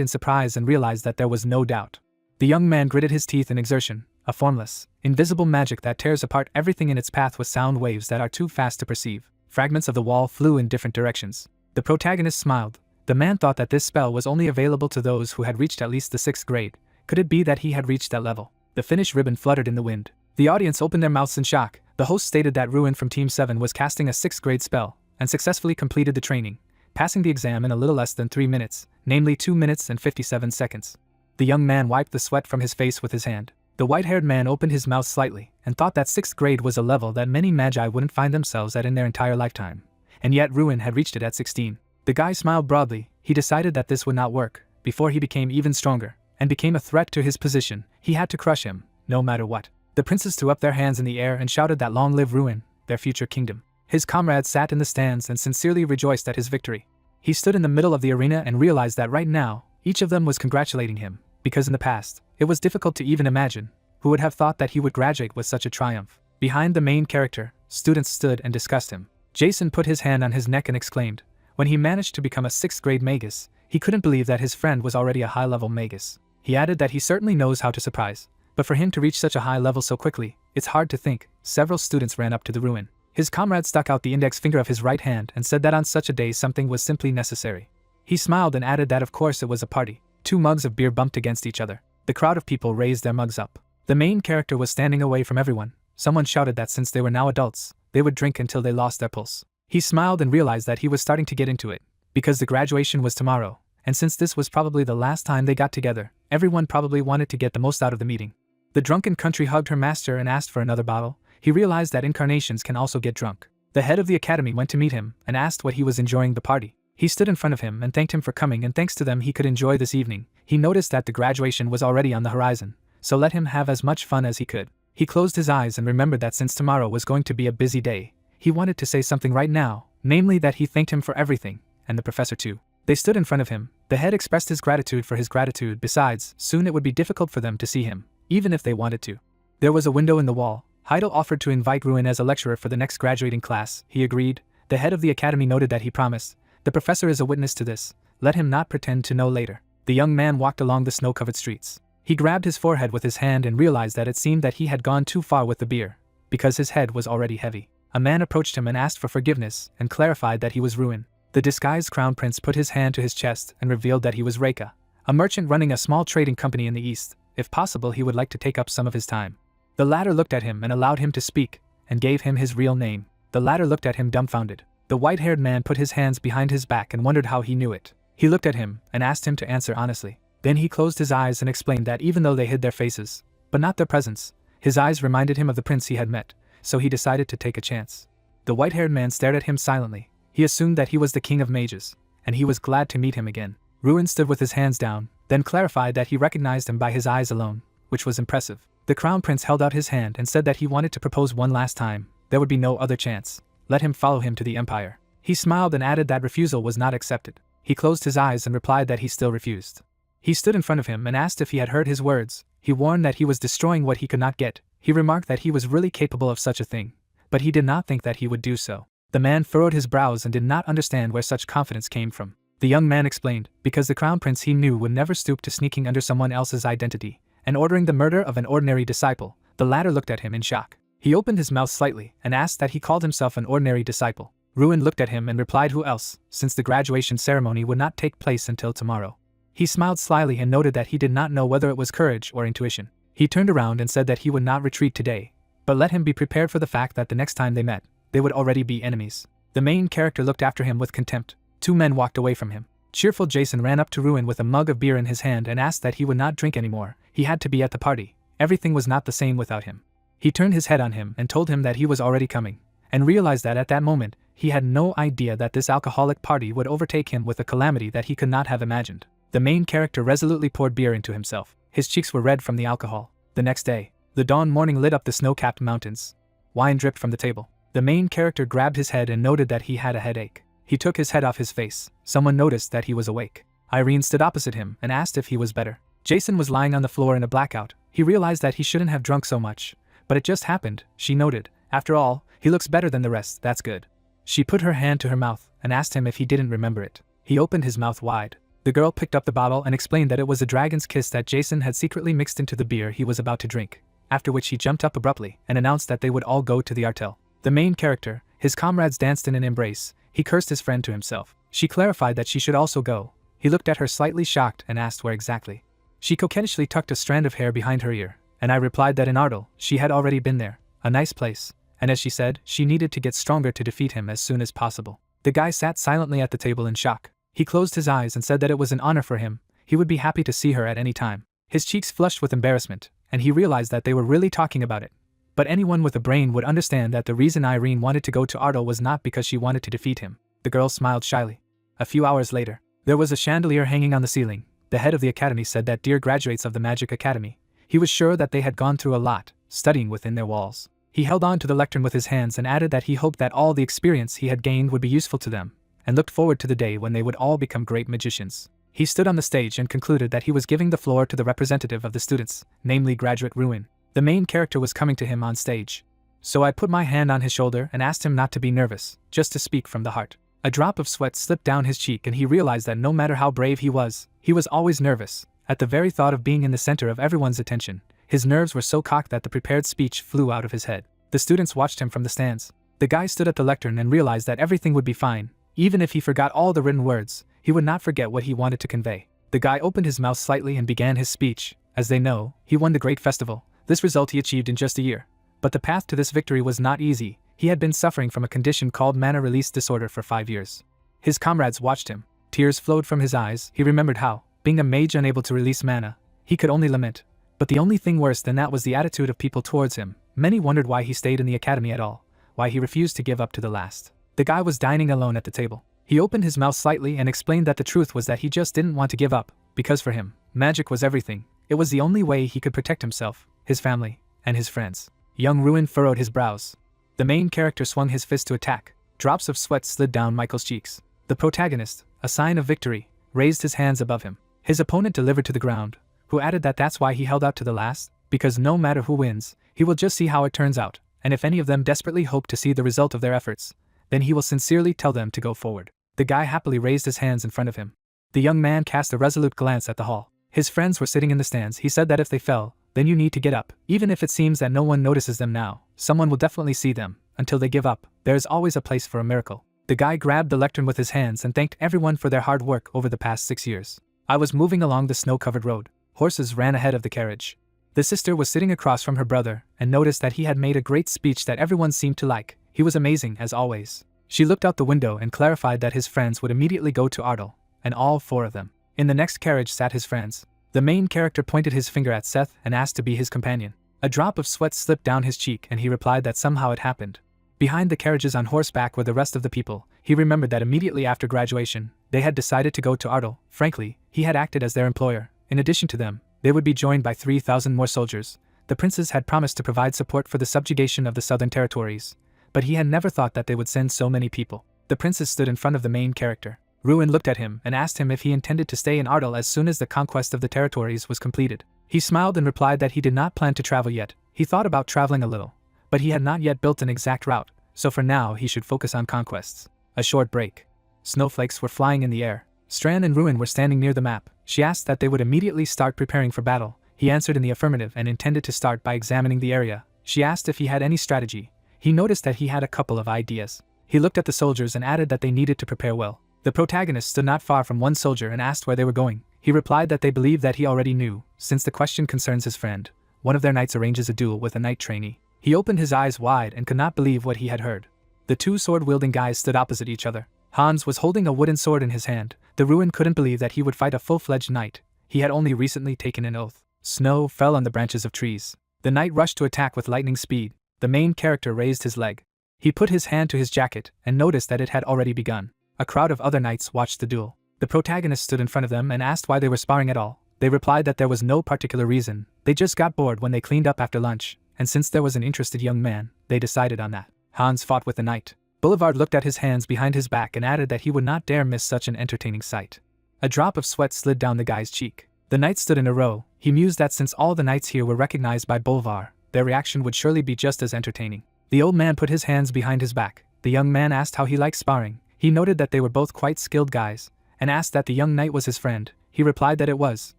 in surprise and realized that there was no doubt. The young man gritted his teeth in exertion, a formless, invisible magic that tears apart everything in its path with sound waves that are too fast to perceive. Fragments of the wall flew in different directions. The protagonist smiled. The man thought that this spell was only available to those who had reached at least the 6th grade. Could it be that he had reached that level? The finished ribbon fluttered in the wind. The audience opened their mouths in shock. The host stated that Ruin from Team 7 was casting a 6th grade spell, and successfully completed the training, passing the exam in a little less than 3 minutes, namely 2 minutes and 57 seconds. The young man wiped the sweat from his face with his hand. The white-haired man opened his mouth slightly, and thought that 6th grade was a level that many magi wouldn't find themselves at in their entire lifetime. And yet Ruin had reached it at 16. The guy smiled broadly. He decided that this would not work. Before he became even stronger, and became a threat to his position, he had to crush him, no matter what. The princes threw up their hands in the air and shouted that long live Ruin, their future kingdom. His comrades sat in the stands and sincerely rejoiced at his victory. He stood in the middle of the arena and realized that right now, each of them was congratulating him, because in the past, it was difficult to even imagine who would have thought that he would graduate with such a triumph. Behind the main character, students stood and discussed him. Jason put his hand on his neck and exclaimed, when he managed to become a 6th grade magus, he couldn't believe that his friend was already a high-level magus. He added that he certainly knows how to surprise, but for him to reach such a high level so quickly, it's hard to think. Several students ran up to the Ruin. His comrade stuck out the index finger of his right hand and said that on such a day something was simply necessary. He smiled and added that of course it was a party. 2 mugs of beer bumped against each other. The crowd of people raised their mugs up. The main character was standing away from everyone. Someone shouted that since they were now adults, they would drink until they lost their pulse. He smiled and realized that he was starting to get into it, because the graduation was tomorrow, and since this was probably the last time they got together, everyone probably wanted to get the most out of the meeting. The drunken country hugged her master and asked for another bottle. He realized that incarnations can also get drunk. The head of the academy went to meet him and asked what he was enjoying the party. He stood in front of him and thanked him for coming, and thanks to them he could enjoy this evening. He noticed that the graduation was already on the horizon, so let him have as much fun as he could. He closed his eyes and remembered that since tomorrow was going to be a busy day, he wanted to say something right now, namely that he thanked him for everything, and the professor too. They stood in front of him. The head expressed his gratitude for his gratitude. Besides, soon it would be difficult for them to see him, even if they wanted to. There was a window in the wall. Heidel offered to invite Ruin as a lecturer for the next graduating class. He agreed. The head of the academy noted that he promised. The professor is a witness to this. Let him not pretend to know later. The young man walked along the snow-covered streets. He grabbed his forehead with his hand and realized that it seemed that he had gone too far with the beer, because his head was already heavy. A man approached him and asked for forgiveness and clarified that he was Ruin. The disguised crown prince put his hand to his chest and revealed that he was Reika, a merchant running a small trading company in the east. If possible, he would like to take up some of his time. The latter looked at him and allowed him to speak, and gave him his real name. The latter looked at him dumbfounded. The white-haired man put his hands behind his back and wondered how he knew it. He looked at him and asked him to answer honestly. Then he closed his eyes and explained that even though they hid their faces, but not their presence, his eyes reminded him of the prince he had met, so he decided to take a chance. The white-haired man stared at him silently. He assumed that he was the king of mages, and he was glad to meet him again. Ruin stood with his hands down, then clarified that he recognized him by his eyes alone, which was impressive. The crown prince held out his hand and said that he wanted to propose one last time. There would be no other chance. Let him follow him to the empire. He smiled and added that refusal was not accepted. He closed his eyes and replied that he still refused. He stood in front of him and asked if he had heard his words. He warned that he was destroying what he could not get. He remarked that he was really capable of such a thing, but he did not think that he would do so. The man furrowed his brows and did not understand where such confidence came from. The young man explained, because the crown prince he knew would never stoop to sneaking under someone else's identity and ordering the murder of an ordinary disciple. The latter looked at him in shock. He opened his mouth slightly and asked that he called himself an ordinary disciple. Ruin looked at him and replied who else, since the graduation ceremony would not take place until tomorrow. He smiled slyly and noted that he did not know whether it was courage or intuition. He turned around and said that he would not retreat today, but let him be prepared for the fact that the next time they met, they would already be enemies. The main character looked after him with contempt. 2 men walked away from him. Cheerful Jason ran up to Ruin with a mug of beer in his hand and asked that he would not drink anymore. He had to be at the party. Everything was not the same without him. He turned his head on him and told him that he was already coming, and realized that at that moment, he had no idea that this alcoholic party would overtake him with a calamity that he could not have imagined. The main character resolutely poured beer into himself. His cheeks were red from the alcohol. The next day, the dawn morning lit up the snow-capped mountains. Wine dripped from the table. The main character grabbed his head and noted that he had a headache. He took his head off his face. Someone noticed that he was awake. Irene stood opposite him and asked if he was better. Jason was lying on the floor in a blackout. He realized that he shouldn't have drunk so much. But it just happened, she noted. After all, he looks better than the rest, that's good. She put her hand to her mouth and asked him if he didn't remember it. He opened his mouth wide. The girl picked up the bottle and explained that it was a dragon's kiss that Jason had secretly mixed into the beer he was about to drink, after which he jumped up abruptly and announced that they would all go to the artel. The main character, his comrades danced in an embrace. He cursed his friend to himself. She clarified that she should also go. He looked at her slightly shocked and asked where exactly. She coquettishly tucked a strand of hair behind her ear, and I replied that in Artel, she had already been there. A nice place. And as she said, she needed to get stronger to defeat him as soon as possible. The guy sat silently at the table in shock. He closed his eyes and said that it was an honor for him. He would be happy to see her at any time. His cheeks flushed with embarrassment, and he realized that they were really talking about it. But anyone with a brain would understand that the reason Irene wanted to go to Artel was not because she wanted to defeat him. The girl smiled shyly. A few hours later, there was a chandelier hanging on the ceiling. The head of the academy said that dear graduates of the Magic Academy. He was sure that they had gone through a lot, studying within their walls. He held on to the lectern with his hands and added that he hoped that all the experience he had gained would be useful to them, and looked forward to the day when they would all become great magicians. He stood on the stage and concluded that he was giving the floor to the representative of the students, namely Graduate Ruin. The main character was coming to him on stage. So I put my hand on his shoulder and asked him not to be nervous, just to speak from the heart. A drop of sweat slipped down his cheek and he realized that no matter how brave he was always nervous. At the very thought of being in the center of everyone's attention, his nerves were so cocked that the prepared speech flew out of his head. The students watched him from the stands. The guy stood at the lectern and realized that everything would be fine. Even if he forgot all the written words, he would not forget what he wanted to convey. The guy opened his mouth slightly and began his speech. As they know, he won the great festival. This result he achieved in just a year. But the path to this victory was not easy. He had been suffering from a condition called mana release disorder for 5 years. His comrades watched him. Tears flowed from his eyes. He remembered how, being a mage unable to release mana, he could only lament. But the only thing worse than that was the attitude of people towards him. Many wondered why he stayed in the academy at all, why he refused to give up to the last. The guy was dining alone at the table. He opened his mouth slightly and explained that the truth was that he just didn't want to give up, because for him, magic was everything. It was the only way he could protect himself, his family, and his friends. Young Ruin furrowed his brows. The main character swung his fist to attack. Drops of sweat slid down Michael's cheeks. The protagonist, a sign of victory, raised his hands above him. His opponent delivered to the ground, who added that that's why he held out to the last, because no matter who wins, he will just see how it turns out, and if any of them desperately hope to see the result of their efforts, then he will sincerely tell them to go forward. The guy happily raised his hands in front of him. The young man cast a resolute glance at the hall. His friends were sitting in the stands. He said that if they fell, then you need to get up. Even if it seems that no one notices them now, someone will definitely see them. Until they give up, there is always a place for a miracle. The guy grabbed the lectern with his hands and thanked everyone for their hard work over the past 6 years. I was moving along the snow-covered road. Horses ran ahead of the carriage. The sister was sitting across from her brother and noticed that he had made a great speech that everyone seemed to like. He was amazing as always. She looked out the window and clarified that his friends would immediately go to Artel, and all 4 of them. In the next carriage sat his friends. The main character pointed his finger at Seth and asked to be his companion. A drop of sweat slipped down his cheek and he replied that somehow it happened. Behind the carriages on horseback were the rest of the people. He remembered that immediately after graduation, they had decided to go to Artel. Frankly, he had acted as their employer. In addition to them, they would be joined by 3,000 more soldiers. The princes had promised to provide support for the subjugation of the southern territories, but he had never thought that they would send so many people. The princes stood in front of the main character. Ruin looked at him and asked him if he intended to stay in Artel as soon as the conquest of the territories was completed. He smiled and replied that he did not plan to travel yet. He thought about traveling a little, but he had not yet built an exact route, so for now he should focus on conquests. A short break. Snowflakes were flying in the air. Strand and Ruin were standing near the map. She asked that they would immediately start preparing for battle. He answered in the affirmative and intended to start by examining the area. She asked if he had any strategy. He noticed that he had a couple of ideas. He looked at the soldiers and added that they needed to prepare well. The protagonist stood not far from one soldier and asked where they were going. He replied that they believed that he already knew, since the question concerns his friend. One of their knights arranges a duel with a knight trainee. He opened his eyes wide and could not believe what he had heard. The 2 sword-wielding guys stood opposite each other. Hans was holding a wooden sword in his hand. The Ruin couldn't believe that he would fight a full-fledged knight. He had only recently taken an oath. Snow fell on the branches of trees. The knight rushed to attack with lightning speed. The main character raised his leg. He put his hand to his jacket and noticed that it had already begun. A crowd of other knights watched the duel. The protagonist stood in front of them and asked why they were sparring at all. They replied that there was no particular reason, they just got bored when they cleaned up after lunch, and since there was an interested young man, they decided on that. Hans fought with the knight. Boulevard looked at his hands behind his back and added that he would not dare miss such an entertaining sight. A drop of sweat slid down the guy's cheek. The knights stood in a row. He mused that since all the knights here were recognized by Boulevard, their reaction would surely be just as entertaining. The old man put his hands behind his back. The young man asked how he liked sparring. He noted that they were both quite skilled guys, and asked that the young knight was his friend. He replied that it was.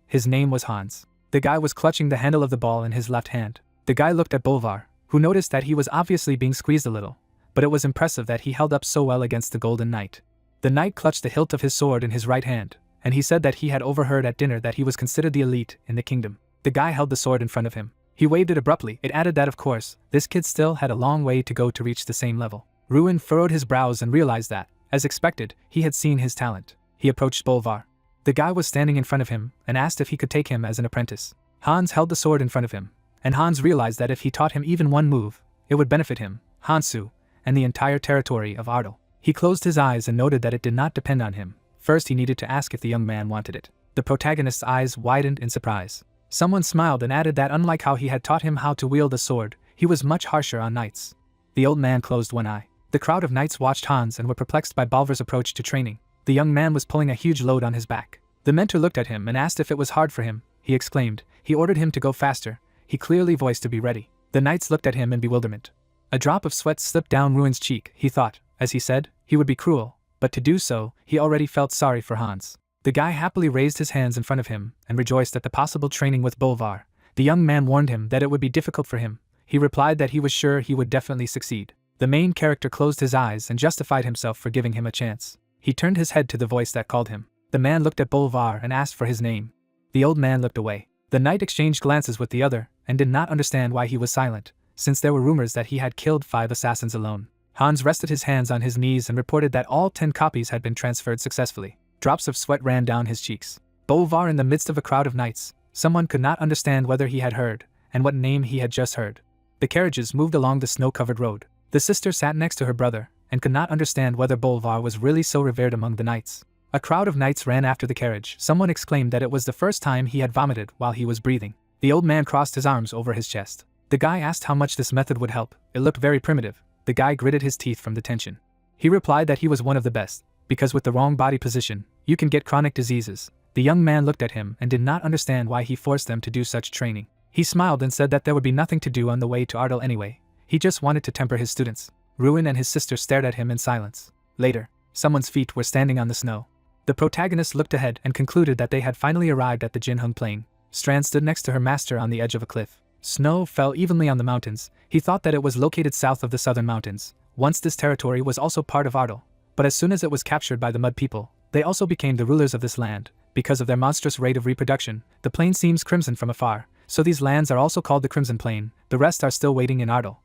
His name was Hans. The guy was clutching the handle of the ball in his left hand. The guy looked at Boulevard, who noticed that he was obviously being squeezed a little, but it was impressive that he held up so well against the golden knight. The knight clutched the hilt of his sword in his right hand, and he said that he had overheard at dinner that he was considered the elite in the kingdom. The guy held the sword in front of him. He waved it abruptly. It added that of course, this kid still had a long way to go to reach the same level. Ruin furrowed his brows and realized that, as expected, he had seen his talent. He approached Boulevard. The guy was standing in front of him and asked if he could take him as an apprentice. Hans held the sword in front of him, and Hans realized that if he taught him even one move, it would benefit him, Hansu, and the entire territory of Ardal. He closed his eyes and noted that it did not depend on him. First he needed to ask if the young man wanted it. The protagonist's eyes widened in surprise. Someone smiled and added that unlike how he had taught him how to wield the sword, he was much harsher on knights. The old man closed one eye. The crowd of knights watched Hans and were perplexed by Balver's approach to training. The young man was pulling a huge load on his back. The mentor looked at him and asked if it was hard for him. He exclaimed. He ordered him to go faster. He clearly voiced to be ready. The knights looked at him in bewilderment. A drop of sweat slipped down Ruin's cheek. He thought, as he said, he would be cruel, but to do so, he already felt sorry for Hans. The guy happily raised his hands in front of him and rejoiced at the possible training with Boulevard. The young man warned him that it would be difficult for him. He replied that he was sure he would definitely succeed. The main character closed his eyes and justified himself for giving him a chance. He turned his head to the voice that called him. The man looked at Boulevard and asked for his name. The old man looked away. The knight exchanged glances with the other and did not understand why he was silent, since there were rumors that he had killed 5 assassins alone. Hans rested his hands on his knees and reported that all 10 copies had been transferred successfully. Drops of sweat ran down his cheeks. Boulevard in the midst of a crowd of knights. Someone could not understand whether he had heard, and what name he had just heard. The carriages moved along the snow-covered road. The sister sat next to her brother, and could not understand whether Boulevard was really so revered among the knights. A crowd of knights ran after the carriage. Someone exclaimed that it was the first time he had vomited while he was breathing. The old man crossed his arms over his chest. The guy asked how much this method would help. It looked very primitive. The guy gritted his teeth from the tension. He replied that he was one of the best, because with the wrong body position, you can get chronic diseases. The young man looked at him and did not understand why he forced them to do such training. He smiled and said that there would be nothing to do on the way to Ardal anyway. He just wanted to temper his students. Ruin and his sister stared at him in silence. Later, someone's feet were standing on the snow. The protagonist looked ahead and concluded that they had finally arrived at the Jinhung Plain. Strand stood next to her master on the edge of a cliff. Snow fell evenly on the mountains. He thought that it was located south of the southern mountains. Once this territory was also part of Ardal, but as soon as it was captured by the Mud People, they also became the rulers of this land. Because of their monstrous rate of reproduction, the plain seems crimson from afar, so these lands are also called the Crimson Plain. The rest are still waiting in Ardal.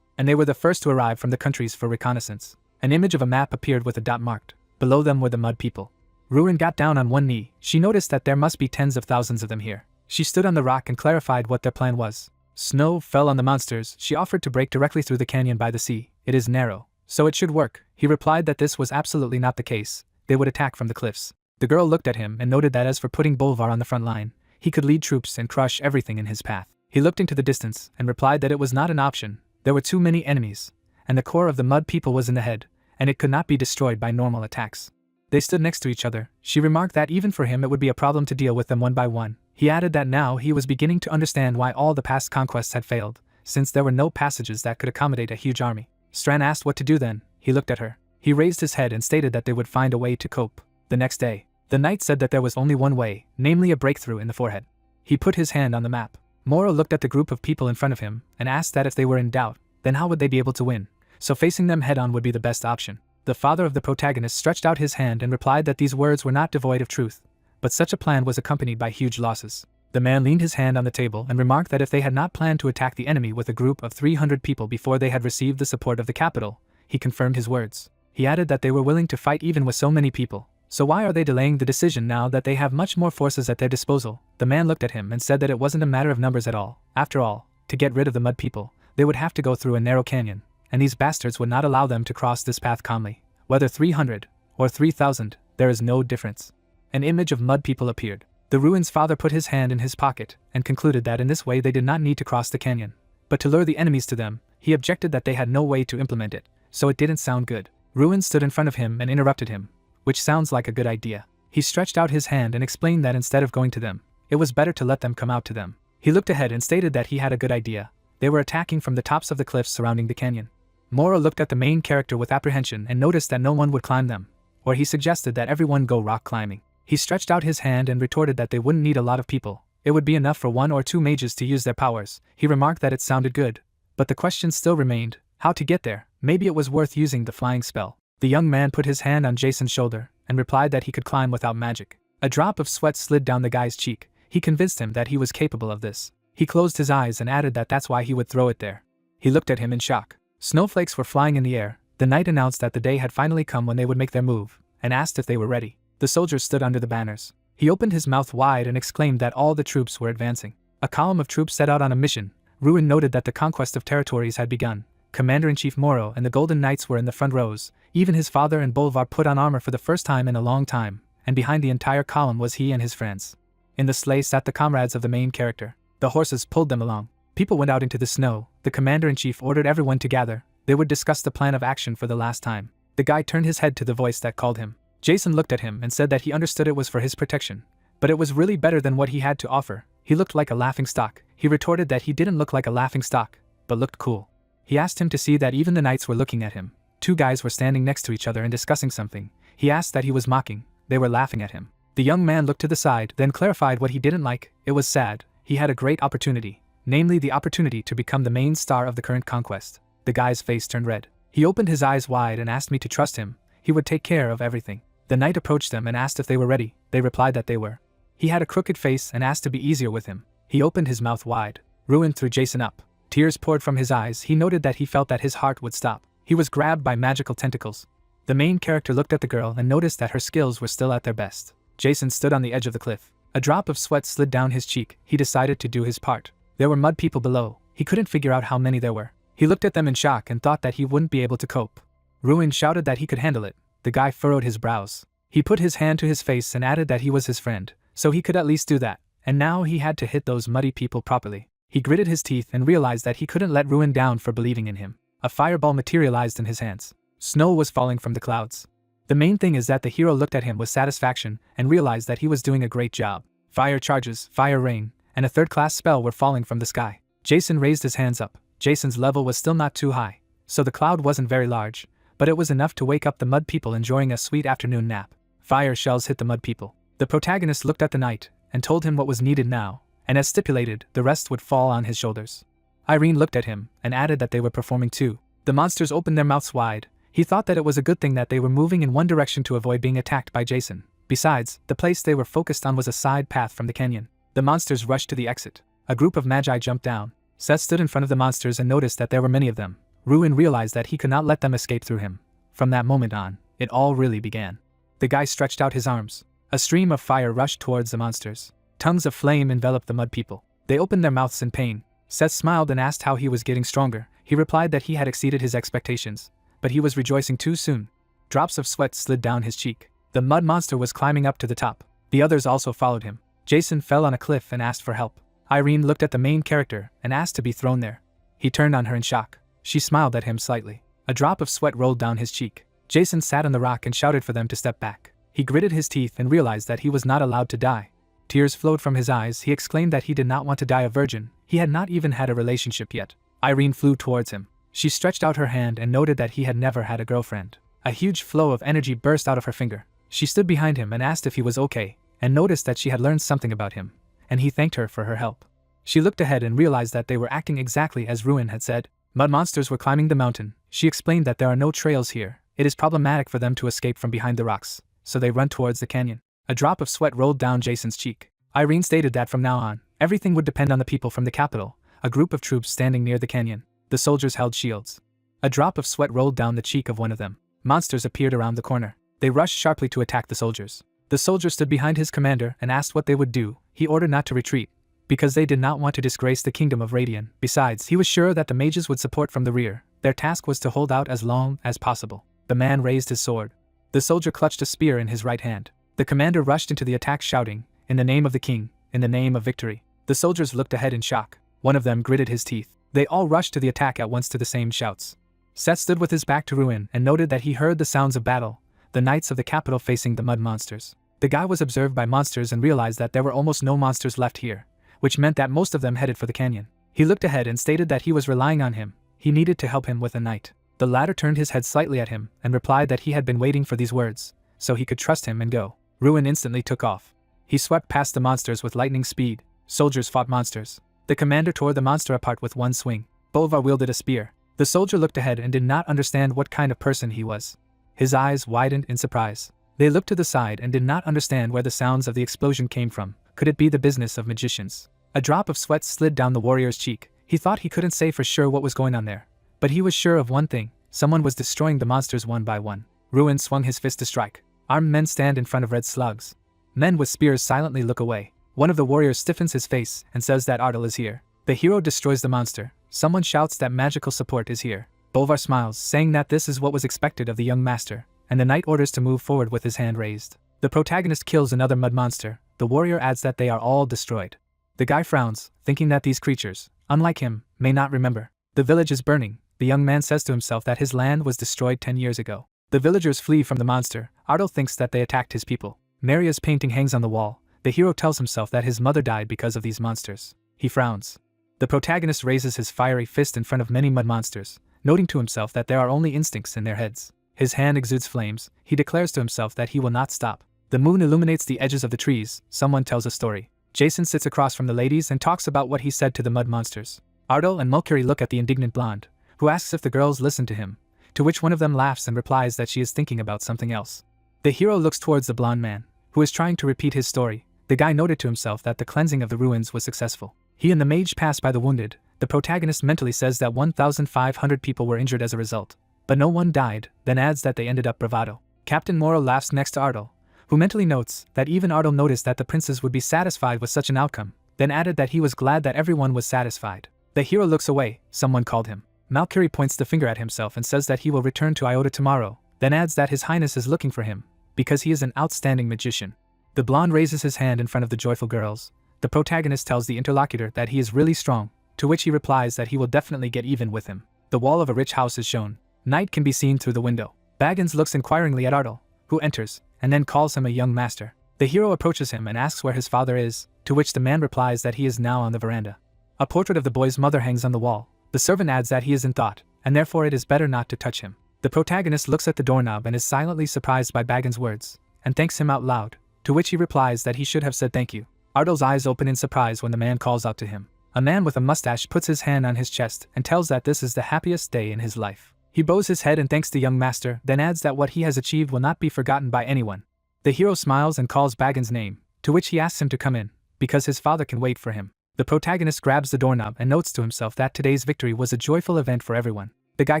And they were the first to arrive from the countries for reconnaissance. An image of a map appeared with a dot marked. Below them were the Mud People. Ruin got down on one knee. She noticed that there must be tens of thousands of them here. She stood on the rock and clarified what their plan was. Snow fell on the monsters. She offered to break directly through the canyon by the sea. It is narrow, so it should work. He replied that this was absolutely not the case. They would attack from the cliffs. The girl looked at him and noted that as for putting Boulevard on the front line, he could lead troops and crush everything in his path. He looked into the distance and replied that it was not an option. There were too many enemies, and the core of the Mud People was in the head, and it could not be destroyed by normal attacks. They stood next to each other. She remarked that even for him it would be a problem to deal with them one by one. He added that now he was beginning to understand why all the past conquests had failed, since there were no passages that could accommodate a huge army. Strand asked what to do then. He looked at her. He raised his head and stated that they would find a way to cope. The next day, the knight said that there was only one way, namely a breakthrough in the forehead. He put his hand on the map. Moro looked at the group of people in front of him and asked that if they were in doubt, then how would they be able to win? So facing them head-on would be the best option. The father of the protagonist stretched out his hand and replied that these words were not devoid of truth, but such a plan was accompanied by huge losses. The man leaned his hand on the table and remarked that if they had not planned to attack the enemy with a group of 300 people before they had received the support of the capital, he confirmed his words. He added that they were willing to fight even with so many people. So why are they delaying the decision now that they have much more forces at their disposal? The man looked at him and said that it wasn't a matter of numbers at all. After all, to get rid of the Mud People, they would have to go through a narrow canyon, and these bastards would not allow them to cross this path calmly. Whether 300 or 3,000, there is no difference. An image of mud people appeared. The ruin's father put his hand in his pocket and concluded that in this way they did not need to cross the canyon. But to lure the enemies to them, he objected that they had no way to implement it, so it didn't sound good. Ruin stood in front of him and interrupted him, which sounds like a good idea. He stretched out his hand and explained that instead of going to them, it was better to let them come out to them. He looked ahead and stated that he had a good idea. They were attacking from the tops of the cliffs surrounding the canyon. Moro looked at the main character with apprehension and noticed that no one would climb them, or he suggested that everyone go rock climbing. He stretched out his hand and retorted that they wouldn't need a lot of people. It would be enough for 1 or 2 mages to use their powers. He remarked that it sounded good, but the question still remained, how to get there. Maybe it was worth using the flying spell. The young man put his hand on Jason's shoulder and replied that he could climb without magic. A drop of sweat slid down the guy's cheek. He convinced him that he was capable of this. He closed his eyes and added that that's why he would throw it there. He looked at him in shock. Snowflakes were flying in the air. The knight announced that the day had finally come when they would make their move, and asked if they were ready. The soldiers stood under the banners. He opened his mouth wide and exclaimed that all the troops were advancing. A column of troops set out on a mission. Ruin noted that the conquest of territories had begun. Commander-in-Chief Moro and the Golden Knights were in the front rows. Even his father and Bolvar put on armor for the first time in a long time, and behind the entire column was he and his friends. In the sleigh sat the comrades of the main character. The horses pulled them along. People went out into the snow. The commander-in-chief ordered everyone to gather. They would discuss the plan of action for the last time. The guy turned his head to the voice that called him. Jason looked at him and said that he understood it was for his protection, but it was really better than what he had to offer. He looked like a laughingstock. He retorted that he didn't look like a laughingstock, but looked cool. He asked him to see that even the knights were looking at him. 2 guys were standing next to each other and discussing something. He asked that he was mocking. They were laughing at him. The young man looked to the side, then clarified what he didn't like. It was sad. He had a great opportunity, namely the opportunity to become the main star of the current conquest. The guy's face turned red. He opened his eyes wide and asked me to trust him. He would take care of everything. The knight approached them and asked if they were ready. They replied that they were. He had a crooked face and asked to be easier with him. He opened his mouth wide. Ruin threw Jason up. Tears poured from his eyes. He noted that he felt that his heart would stop. He was grabbed by magical tentacles. The main character looked at the girl and noticed that her skills were still at their best. Jason stood on the edge of the cliff. A drop of sweat slid down his cheek. He decided to do his part. There were mud people below. He couldn't figure out how many there were. He looked at them in shock and thought that he wouldn't be able to cope. Ruin shouted that he could handle it. The guy furrowed his brows. He put his hand to his face and added that he was his friend, so he could at least do that, and now he had to hit those muddy people properly. He gritted his teeth and realized that he couldn't let Ruin down for believing in him. A fireball materialized in his hands. Snow was falling from the clouds. The main thing is that the hero looked at him with satisfaction and realized that he was doing a great job. Fire charges, fire rain, and a third-class spell were falling from the sky. Jason raised his hands up. Jason's level was still not too high, so the cloud wasn't very large, but it was enough to wake up the mud people enjoying a sweet afternoon nap. Fire shells hit the mud people. The protagonist looked at the knight and told him what was needed now, and as stipulated, the rest would fall on his shoulders. Irene looked at him and added that they were performing too. The monsters opened their mouths wide. He thought that it was a good thing that they were moving in one direction to avoid being attacked by Jason. Besides, the place they were focused on was a side path from the canyon. The monsters rushed to the exit. A group of magi jumped down. Seth stood in front of the monsters and noticed that there were many of them. Ruin realized that he could not let them escape through him. From that moment on, it all really began. The guy stretched out his arms. A stream of fire rushed towards the monsters. Tongues of flame enveloped the mud people. They opened their mouths in pain. Seth smiled and asked how he was getting stronger. He replied that he had exceeded his expectations, but he was rejoicing too soon. Drops of sweat slid down his cheek. The mud monster was climbing up to the top. The others also followed him. Jason fell on a cliff and asked for help. Irene looked at the main character and asked to be thrown there. He turned on her in shock. She smiled at him slightly. A drop of sweat rolled down his cheek. Jason sat on the rock and shouted for them to step back. He gritted his teeth and realized that he was not allowed to die. Tears flowed from his eyes. He exclaimed that he did not want to die a virgin. He had not even had a relationship yet. Irene flew towards him. She stretched out her hand and noted that he had never had a girlfriend. A huge flow of energy burst out of her finger. She stood behind him and asked if he was okay, and noticed that she had learned something about him, and he thanked her for her help. She looked ahead and realized that they were acting exactly as Ruin had said. Mud monsters were climbing the mountain. She explained that there are no trails here. It is problematic for them to escape from behind the rocks, so they run towards the canyon. A drop of sweat rolled down Jason's cheek. Irene stated that from now on, everything would depend on the people from the capital, a group of troops standing near the canyon. The soldiers held shields. A drop of sweat rolled down the cheek of one of them. Monsters appeared around the corner. They rushed sharply to attack the soldiers. The soldier stood behind his commander and asked what they would do. He ordered not to retreat, because they did not want to disgrace the kingdom of Radian. Besides, he was sure that the mages would support from the rear. Their task was to hold out as long as possible. The man raised his sword. The soldier clutched a spear in his right hand. The commander rushed into the attack shouting, "In the name of the king, in the name of victory." The soldiers looked ahead in shock. One of them gritted his teeth. They all rushed to the attack at once to the same shouts. Seth stood with his back to Ruin and noted that he heard the sounds of battle, the knights of the capital facing the mud monsters. The guy was observed by monsters and realized that there were almost no monsters left here, which meant that most of them headed for the canyon. He looked ahead and stated that he was relying on him. He needed to help him with a knight. The latter turned his head slightly at him and replied that he had been waiting for these words, so he could trust him and go. Ruin instantly took off. He swept past the monsters with lightning speed. Soldiers fought monsters. The commander tore the monster apart with one swing. Bolvar wielded a spear. The soldier looked ahead and did not understand what kind of person he was. His eyes widened in surprise. They looked to the side and did not understand where the sounds of the explosion came from. Could it be the business of magicians? A drop of sweat slid down the warrior's cheek. He thought he couldn't say for sure what was going on there. But he was sure of one thing. Someone was destroying the monsters one by one. Ruin swung his fist to strike. Armed men stand in front of red slugs. Men with spears silently look away. One of the warriors stiffens his face and says that Ardal is here. The hero destroys the monster. Someone shouts that magical support is here. Bolvar smiles, saying that this is what was expected of the young master, and the knight orders to move forward with his hand raised. The protagonist kills another mud monster. The warrior adds that they are all destroyed. The guy frowns, thinking that these creatures, unlike him, may not remember. The village is burning. The young man says to himself that his land was destroyed 10 years ago. The villagers flee from the monster. Ardal thinks that they attacked his people. Maria's painting hangs on the wall. The hero tells himself that his mother died because of these monsters. He frowns. The protagonist raises his fiery fist in front of many mud monsters, noting to himself that there are only instincts in their heads. His hand exudes flames. He declares to himself that he will not stop. The moon illuminates the edges of the trees. Someone tells a story. Jason sits across from the ladies and talks about what he said to the mud monsters. Ardal and Mulcahy look at the indignant blonde, who asks if the girls listen to him, to which one of them laughs and replies that she is thinking about something else. The hero looks towards the blonde man, who is trying to repeat his story. The guy noted to himself that the cleansing of the ruins was successful. He and the mage passed by the wounded. The protagonist mentally says that 1,500 people were injured as a result, but no one died, then adds that they ended up bravado. Captain Moro laughs next to Ardal, who mentally notes that even Ardal noticed that the princes would be satisfied with such an outcome, then added that he was glad that everyone was satisfied. The hero looks away. Someone called him. Mulcahy points the finger at himself and says that he will return to Iota tomorrow, then adds that His Highness is looking for him, because he is an outstanding magician. The blonde raises his hand in front of the joyful girls. The protagonist tells the interlocutor that he is really strong, to which he replies that he will definitely get even with him. The wall of a rich house is shown. Night can be seen through the window. Baggins looks inquiringly at Ardal, who enters, and then calls him a young master. The hero approaches him and asks where his father is, to which the man replies that he is now on the veranda. A portrait of the boy's mother hangs on the wall. The servant adds that he is in thought, and therefore it is better not to touch him. The protagonist looks at the doorknob and is silently surprised by Baggins' words, and thanks him out loud, to which he replies that he should have said thank you. Ardal's eyes open in surprise when the man calls out to him. A man with a mustache puts his hand on his chest and tells that this is the happiest day in his life. He bows his head and thanks the young master, then adds that what he has achieved will not be forgotten by anyone. The hero smiles and calls Baggins' name, to which he asks him to come in, because his father can wait for him. The protagonist grabs the doorknob and notes to himself that today's victory was a joyful event for everyone. The guy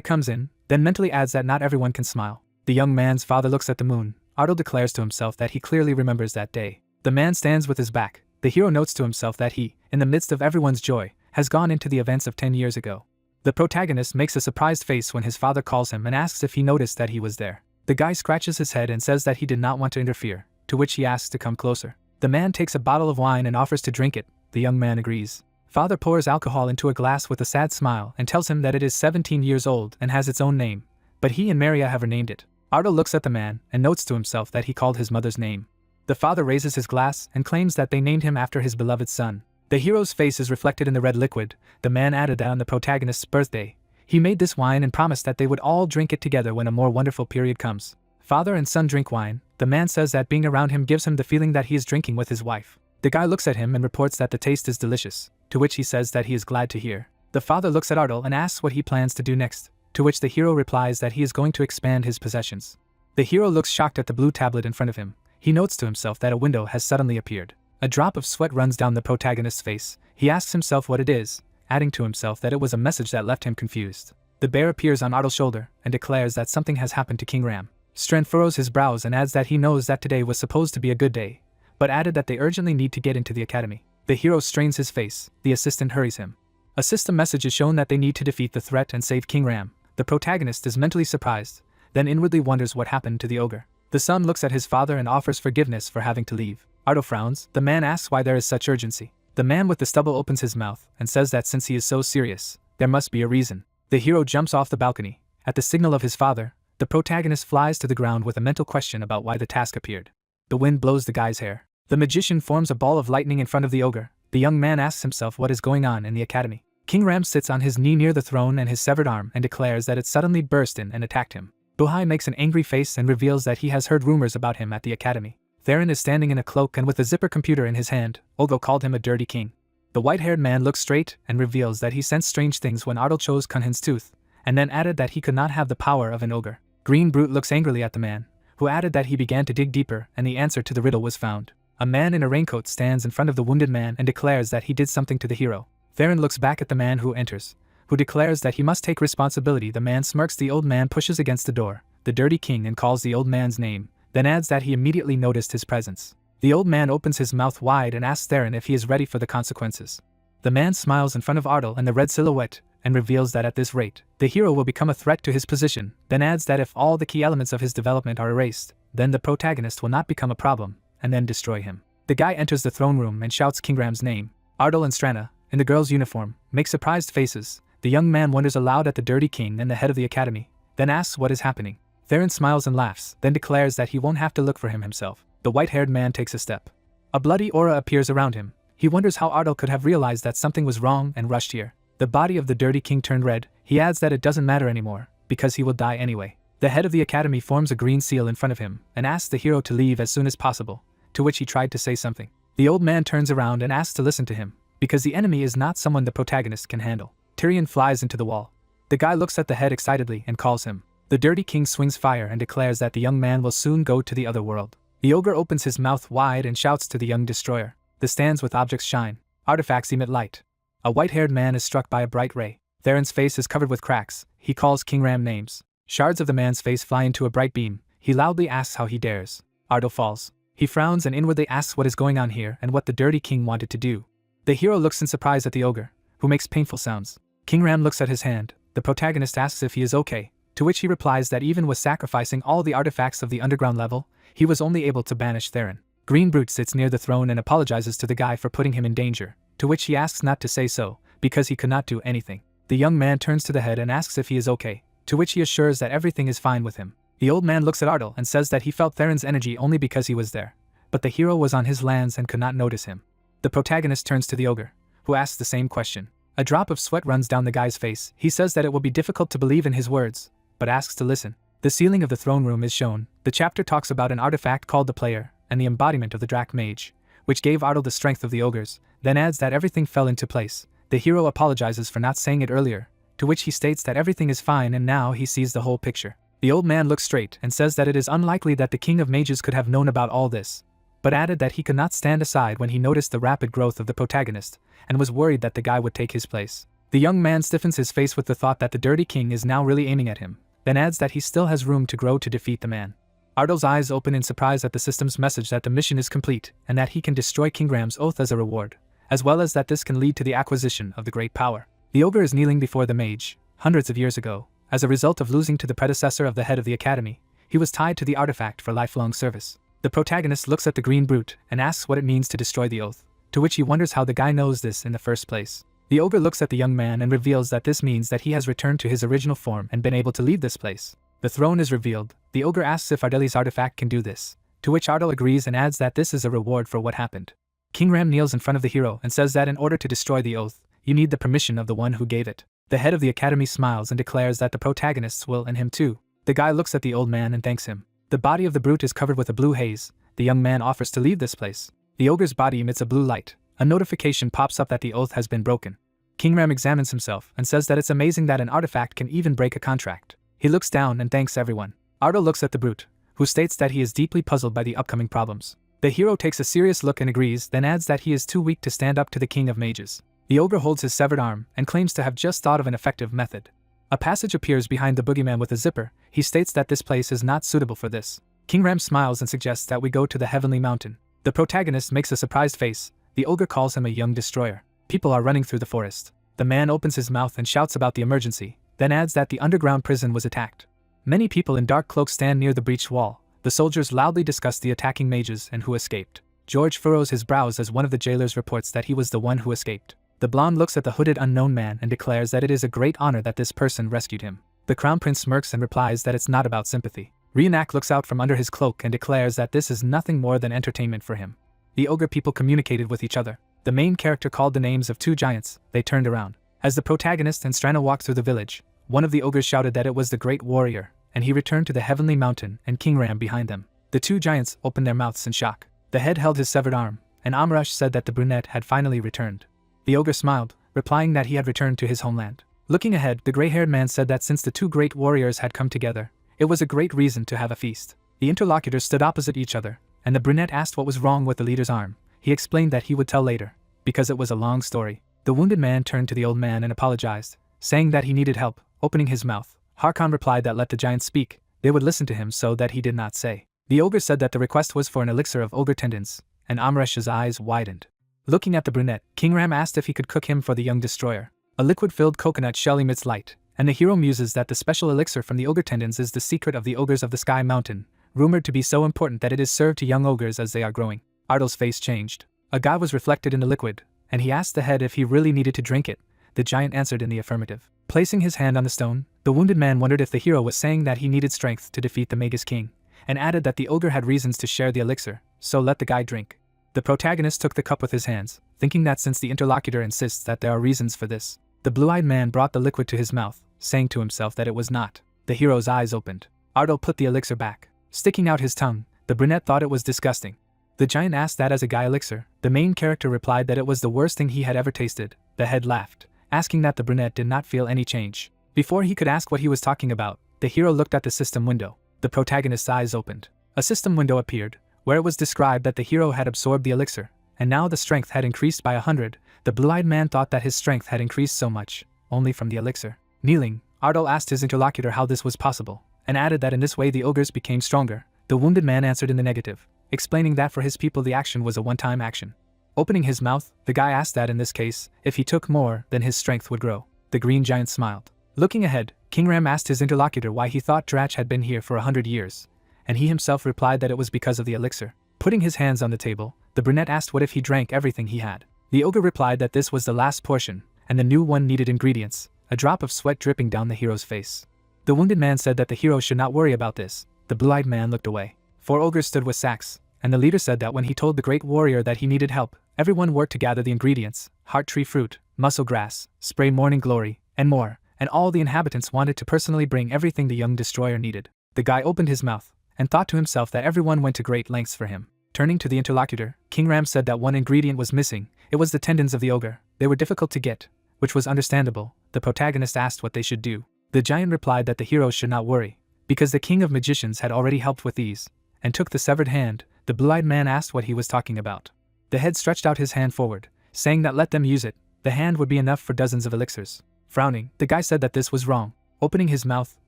comes in, then mentally adds that not everyone can smile. The young man's father looks at the moon. Ardal declares to himself that he clearly remembers that day. The man stands with his back. The hero notes to himself that he, in the midst of everyone's joy, has gone into the events of 10 years ago. The protagonist makes a surprised face when his father calls him and asks if he noticed that he was there. The guy scratches his head and says that he did not want to interfere, to which he asks to come closer. The man takes a bottle of wine and offers to drink it. The young man agrees. Father pours alcohol into a glass with a sad smile and tells him that it is 17 years old and has its own name, but he and Maria have renamed it. Ardal looks at the man and notes to himself that he called his mother's name. The father raises his glass and claims that they named him after his beloved son. The hero's face is reflected in the red liquid. The man added that on the protagonist's birthday, he made this wine and promised that they would all drink it together when a more wonderful period comes. Father and son drink wine. The man says that being around him gives him the feeling that he is drinking with his wife. The guy looks at him and reports that the taste is delicious, to which he says that he is glad to hear. The father looks at Ardal and asks what he plans to do next, to which the hero replies that he is going to expand his possessions. The hero looks shocked at the blue tablet in front of him. He notes to himself that a window has suddenly appeared. A drop of sweat runs down the protagonist's face. He asks himself what it is, adding to himself that it was a message that left him confused. The bear appears on Ardal's shoulder and declares that something has happened to King Ram. Strand furrows his brows and adds that he knows that today was supposed to be a good day, but added that they urgently need to get into the academy. The hero strains his face. The assistant hurries him. A system message is shown that they need to defeat the threat and save King Ram. The protagonist is mentally surprised, then inwardly wonders what happened to the ogre. The son looks at his father and offers forgiveness for having to leave. Ardo frowns. The man asks why there is such urgency. The man with the stubble opens his mouth and says that since he is so serious, there must be a reason. The hero jumps off the balcony. At the signal of his father, the protagonist flies to the ground with a mental question about why the task appeared. The wind blows the guy's hair. The magician forms a ball of lightning in front of the ogre. The young man asks himself what is going on in the academy. King Ram sits on his knee near the throne and his severed arm and declares that it suddenly burst in and attacked him. Buhai makes an angry face and reveals that he has heard rumors about him at the academy. Theron is standing in a cloak and with a zipper computer in his hand. Olgo called him a dirty king. The white-haired man looks straight and reveals that he sensed strange things when Ardal chose Kunhin's tooth, and then added that he could not have the power of an ogre. Green Brute looks angrily at the man, who added that he began to dig deeper and the answer to the riddle was found. A man in a raincoat stands in front of the wounded man and declares that he did something to the hero. Theron looks back at the man who enters, who declares that he must take responsibility. The man smirks. The old man pushes against the door, the dirty king, and calls the old man's name, then adds that he immediately noticed his presence. The old man opens his mouth wide and asks Theron if he is ready for the consequences. The man smiles in front of Ardal and the red silhouette, and reveals that at this rate, the hero will become a threat to his position, then adds that if all the key elements of his development are erased, then the protagonist will not become a problem, and then destroy him. The guy enters the throne room and shouts King Ram's name. Ardal and Strana, in the girl's uniform, make surprised faces. The young man wonders aloud at the dirty king and the head of the academy, then asks what is happening. Theron smiles and laughs, then declares that he won't have to look for him himself. The white-haired man takes a step. A bloody aura appears around him. He wonders how Ardal could have realized that something was wrong and rushed here. The body of the dirty king turned red. He adds that it doesn't matter anymore, because he will die anyway. The head of the academy forms a green seal in front of him and asks the hero to leave as soon as possible, to which he tried to say something. The old man turns around and asks to listen to him, because the enemy is not someone the protagonist can handle. Tyrion flies into the wall. The guy looks at the head excitedly and calls him. The dirty king swings fire and declares that the young man will soon go to the other world. The ogre opens his mouth wide and shouts to the young destroyer. The stands with objects shine. Artifacts emit light. A white-haired man is struck by a bright ray. Theron's face is covered with cracks. He calls King Ram names. Shards of the man's face fly into a bright beam. He loudly asks how he dares. Ardal falls. He frowns and inwardly asks what is going on here and what the dirty king wanted to do. The hero looks in surprise at the ogre, who makes painful sounds. King Ram looks at his hand. The protagonist asks if he is okay, to which he replies that even with sacrificing all the artifacts of the underground level, he was only able to banish Theron. Green Brute sits near the throne and apologizes to the guy for putting him in danger, to which he asks not to say so, because he could not do anything. The young man turns to the head and asks if he is okay, to which he assures that everything is fine with him. The old man looks at Ardal and says that he felt Theron's energy only because he was there, but the hero was on his lands and could not notice him. The protagonist turns to the ogre, who asks the same question. A drop of sweat runs down the guy's face. He says that it will be difficult to believe in his words, but asks to listen. The ceiling of the throne room is shown. The chapter talks about an artifact called the Player, and the embodiment of the Drac Mage, which gave Ardal the strength of the ogres, then adds that everything fell into place. The hero apologizes for not saying it earlier, to which he states that everything is fine and now he sees the whole picture. The old man looks straight and says that it is unlikely that the King of Mages could have known about all this, but added that he could not stand aside when he noticed the rapid growth of the protagonist, and was worried that the guy would take his place. The young man stiffens his face with the thought that the dirty king is now really aiming at him, then adds that he still has room to grow to defeat the man. Ardal's eyes open in surprise at the system's message that the mission is complete, and that he can destroy King Ram's oath as a reward, as well as that this can lead to the acquisition of the great power. The ogre is kneeling before the mage. Hundreds of years ago, as a result of losing to the predecessor of the head of the academy, he was tied to the artifact for lifelong service. The protagonist looks at the green brute and asks what it means to destroy the oath, to which he wonders how the guy knows this in the first place. The ogre looks at the young man and reveals that this means that he has returned to his original form and been able to leave this place. The throne is revealed. The ogre asks if Ardali's artifact can do this, to which Ardal agrees and adds that this is a reward for what happened. King Ram kneels in front of the hero and says that in order to destroy the oath, you need the permission of the one who gave it. The head of the academy smiles and declares that the protagonists will and him too. The guy looks at the old man and thanks him. The body of the brute is covered with a blue haze. The young man offers to leave this place. The ogre's body emits a blue light. A notification pops up that the oath has been broken. King Ram examines himself and says that it's amazing that an artifact can even break a contract. He looks down and thanks everyone. Ardal looks at the brute, who states that he is deeply puzzled by the upcoming problems. The hero takes a serious look and agrees, then adds that he is too weak to stand up to the King of Mages. The ogre holds his severed arm and claims to have just thought of an effective method. A passage appears behind the boogeyman with a zipper. He states that this place is not suitable for this. King Ram smiles and suggests that we go to the Heavenly Mountain. The protagonist makes a surprised face. The ogre calls him a young destroyer. People are running through the forest. The man opens his mouth and shouts about the emergency, then adds that the underground prison was attacked. Many people in dark cloaks stand near the breached wall. The soldiers loudly discussed the attacking mages and who escaped. George furrows his brows as one of the jailers reports that he was the one who escaped. The blonde looks at the hooded unknown man and declares that it is a great honor that this person rescued him. The crown prince smirks and replies that it's not about sympathy. Reenact looks out from under his cloak and declares that this is nothing more than entertainment for him. The ogre people communicated with each other. The main character called the names of two giants. They turned around. As the protagonist and Strana walked through the village, one of the ogres shouted that it was the great warrior, and he returned to the heavenly mountain and King Ram behind them. The two giants opened their mouths in shock. The head held his severed arm, and Amarash said that the brunette had finally returned. The ogre smiled, replying that he had returned to his homeland. Looking ahead, the gray-haired man said that since the two great warriors had come together, it was a great reason to have a feast. The interlocutors stood opposite each other, and the brunette asked what was wrong with the leader's arm. He explained that he would tell later, because it was a long story. The wounded man turned to the old man and apologized, saying that he needed help, opening his mouth. Harkon replied that let the giant speak, they would listen to him, so that he did not say. The ogre said that the request was for an elixir of ogre tendons, and Amaresh's eyes widened. Looking at the brunette, King Ram asked if he could cook him for the young destroyer. A liquid-filled coconut shell emits light, and the hero muses that the special elixir from the ogre tendons is the secret of the ogres of the Sky Mountain, rumored to be so important that it is served to young ogres as they are growing. Ardal's face changed. A god was reflected in the liquid, and he asked the head if he really needed to drink it. The giant answered in the affirmative. Placing his hand on the stone, the wounded man wondered if the hero was saying that he needed strength to defeat the Magus King, and added that the ogre had reasons to share the elixir, so let the guy drink. The protagonist took the cup with his hands, thinking that since the interlocutor insists that there are reasons for this, the blue-eyed man brought the liquid to his mouth, saying to himself that it was not. The hero's eyes opened. Ardal put the elixir back, sticking out his tongue. The brunette thought it was disgusting. The giant asked that as a guy elixir. The main character replied that it was the worst thing he had ever tasted. The head laughed, asking that the brunette did not feel any change. Before he could ask what he was talking about, the hero looked at the system window. The protagonist's eyes opened. A system window appeared, where it was described that the hero had absorbed the elixir, and now the strength had increased by 100. The blue-eyed man thought that his strength had increased so much, only from the elixir. Kneeling, Ardal asked his interlocutor how this was possible, and added that in this way the ogres became stronger. The wounded man answered in the negative, explaining that for his people the action was a one-time action. Opening his mouth, the guy asked that in this case, if he took more, then his strength would grow. The green giant smiled. Looking ahead, King Ram asked his interlocutor why he thought Drach had been here for 100 years, and he himself replied that it was because of the elixir. Putting his hands on the table, the brunette asked what if he drank everything he had. The ogre replied that this was the last portion, and the new one needed ingredients, a drop of sweat dripping down the hero's face. The wounded man said that the hero should not worry about this. The blue-eyed man looked away. 4 ogres stood with sacks, and the leader said that when he told the great warrior that he needed help, everyone worked to gather the ingredients, heart tree fruit, muscle grass, spray morning glory, and more, and all the inhabitants wanted to personally bring everything the young destroyer needed. The guy opened his mouth, and thought to himself that everyone went to great lengths for him. Turning to the interlocutor, King Ram said that one ingredient was missing. It was the tendons of the ogre. They were difficult to get, which was understandable. The protagonist asked what they should do. The giant replied that the heroes should not worry, because the king of magicians had already helped with these, and took the severed hand. The blue-eyed man asked what he was talking about. The head stretched out his hand forward, saying that let them use it. The hand would be enough for dozens of elixirs. Frowning, the guy said that this was wrong. Opening his mouth,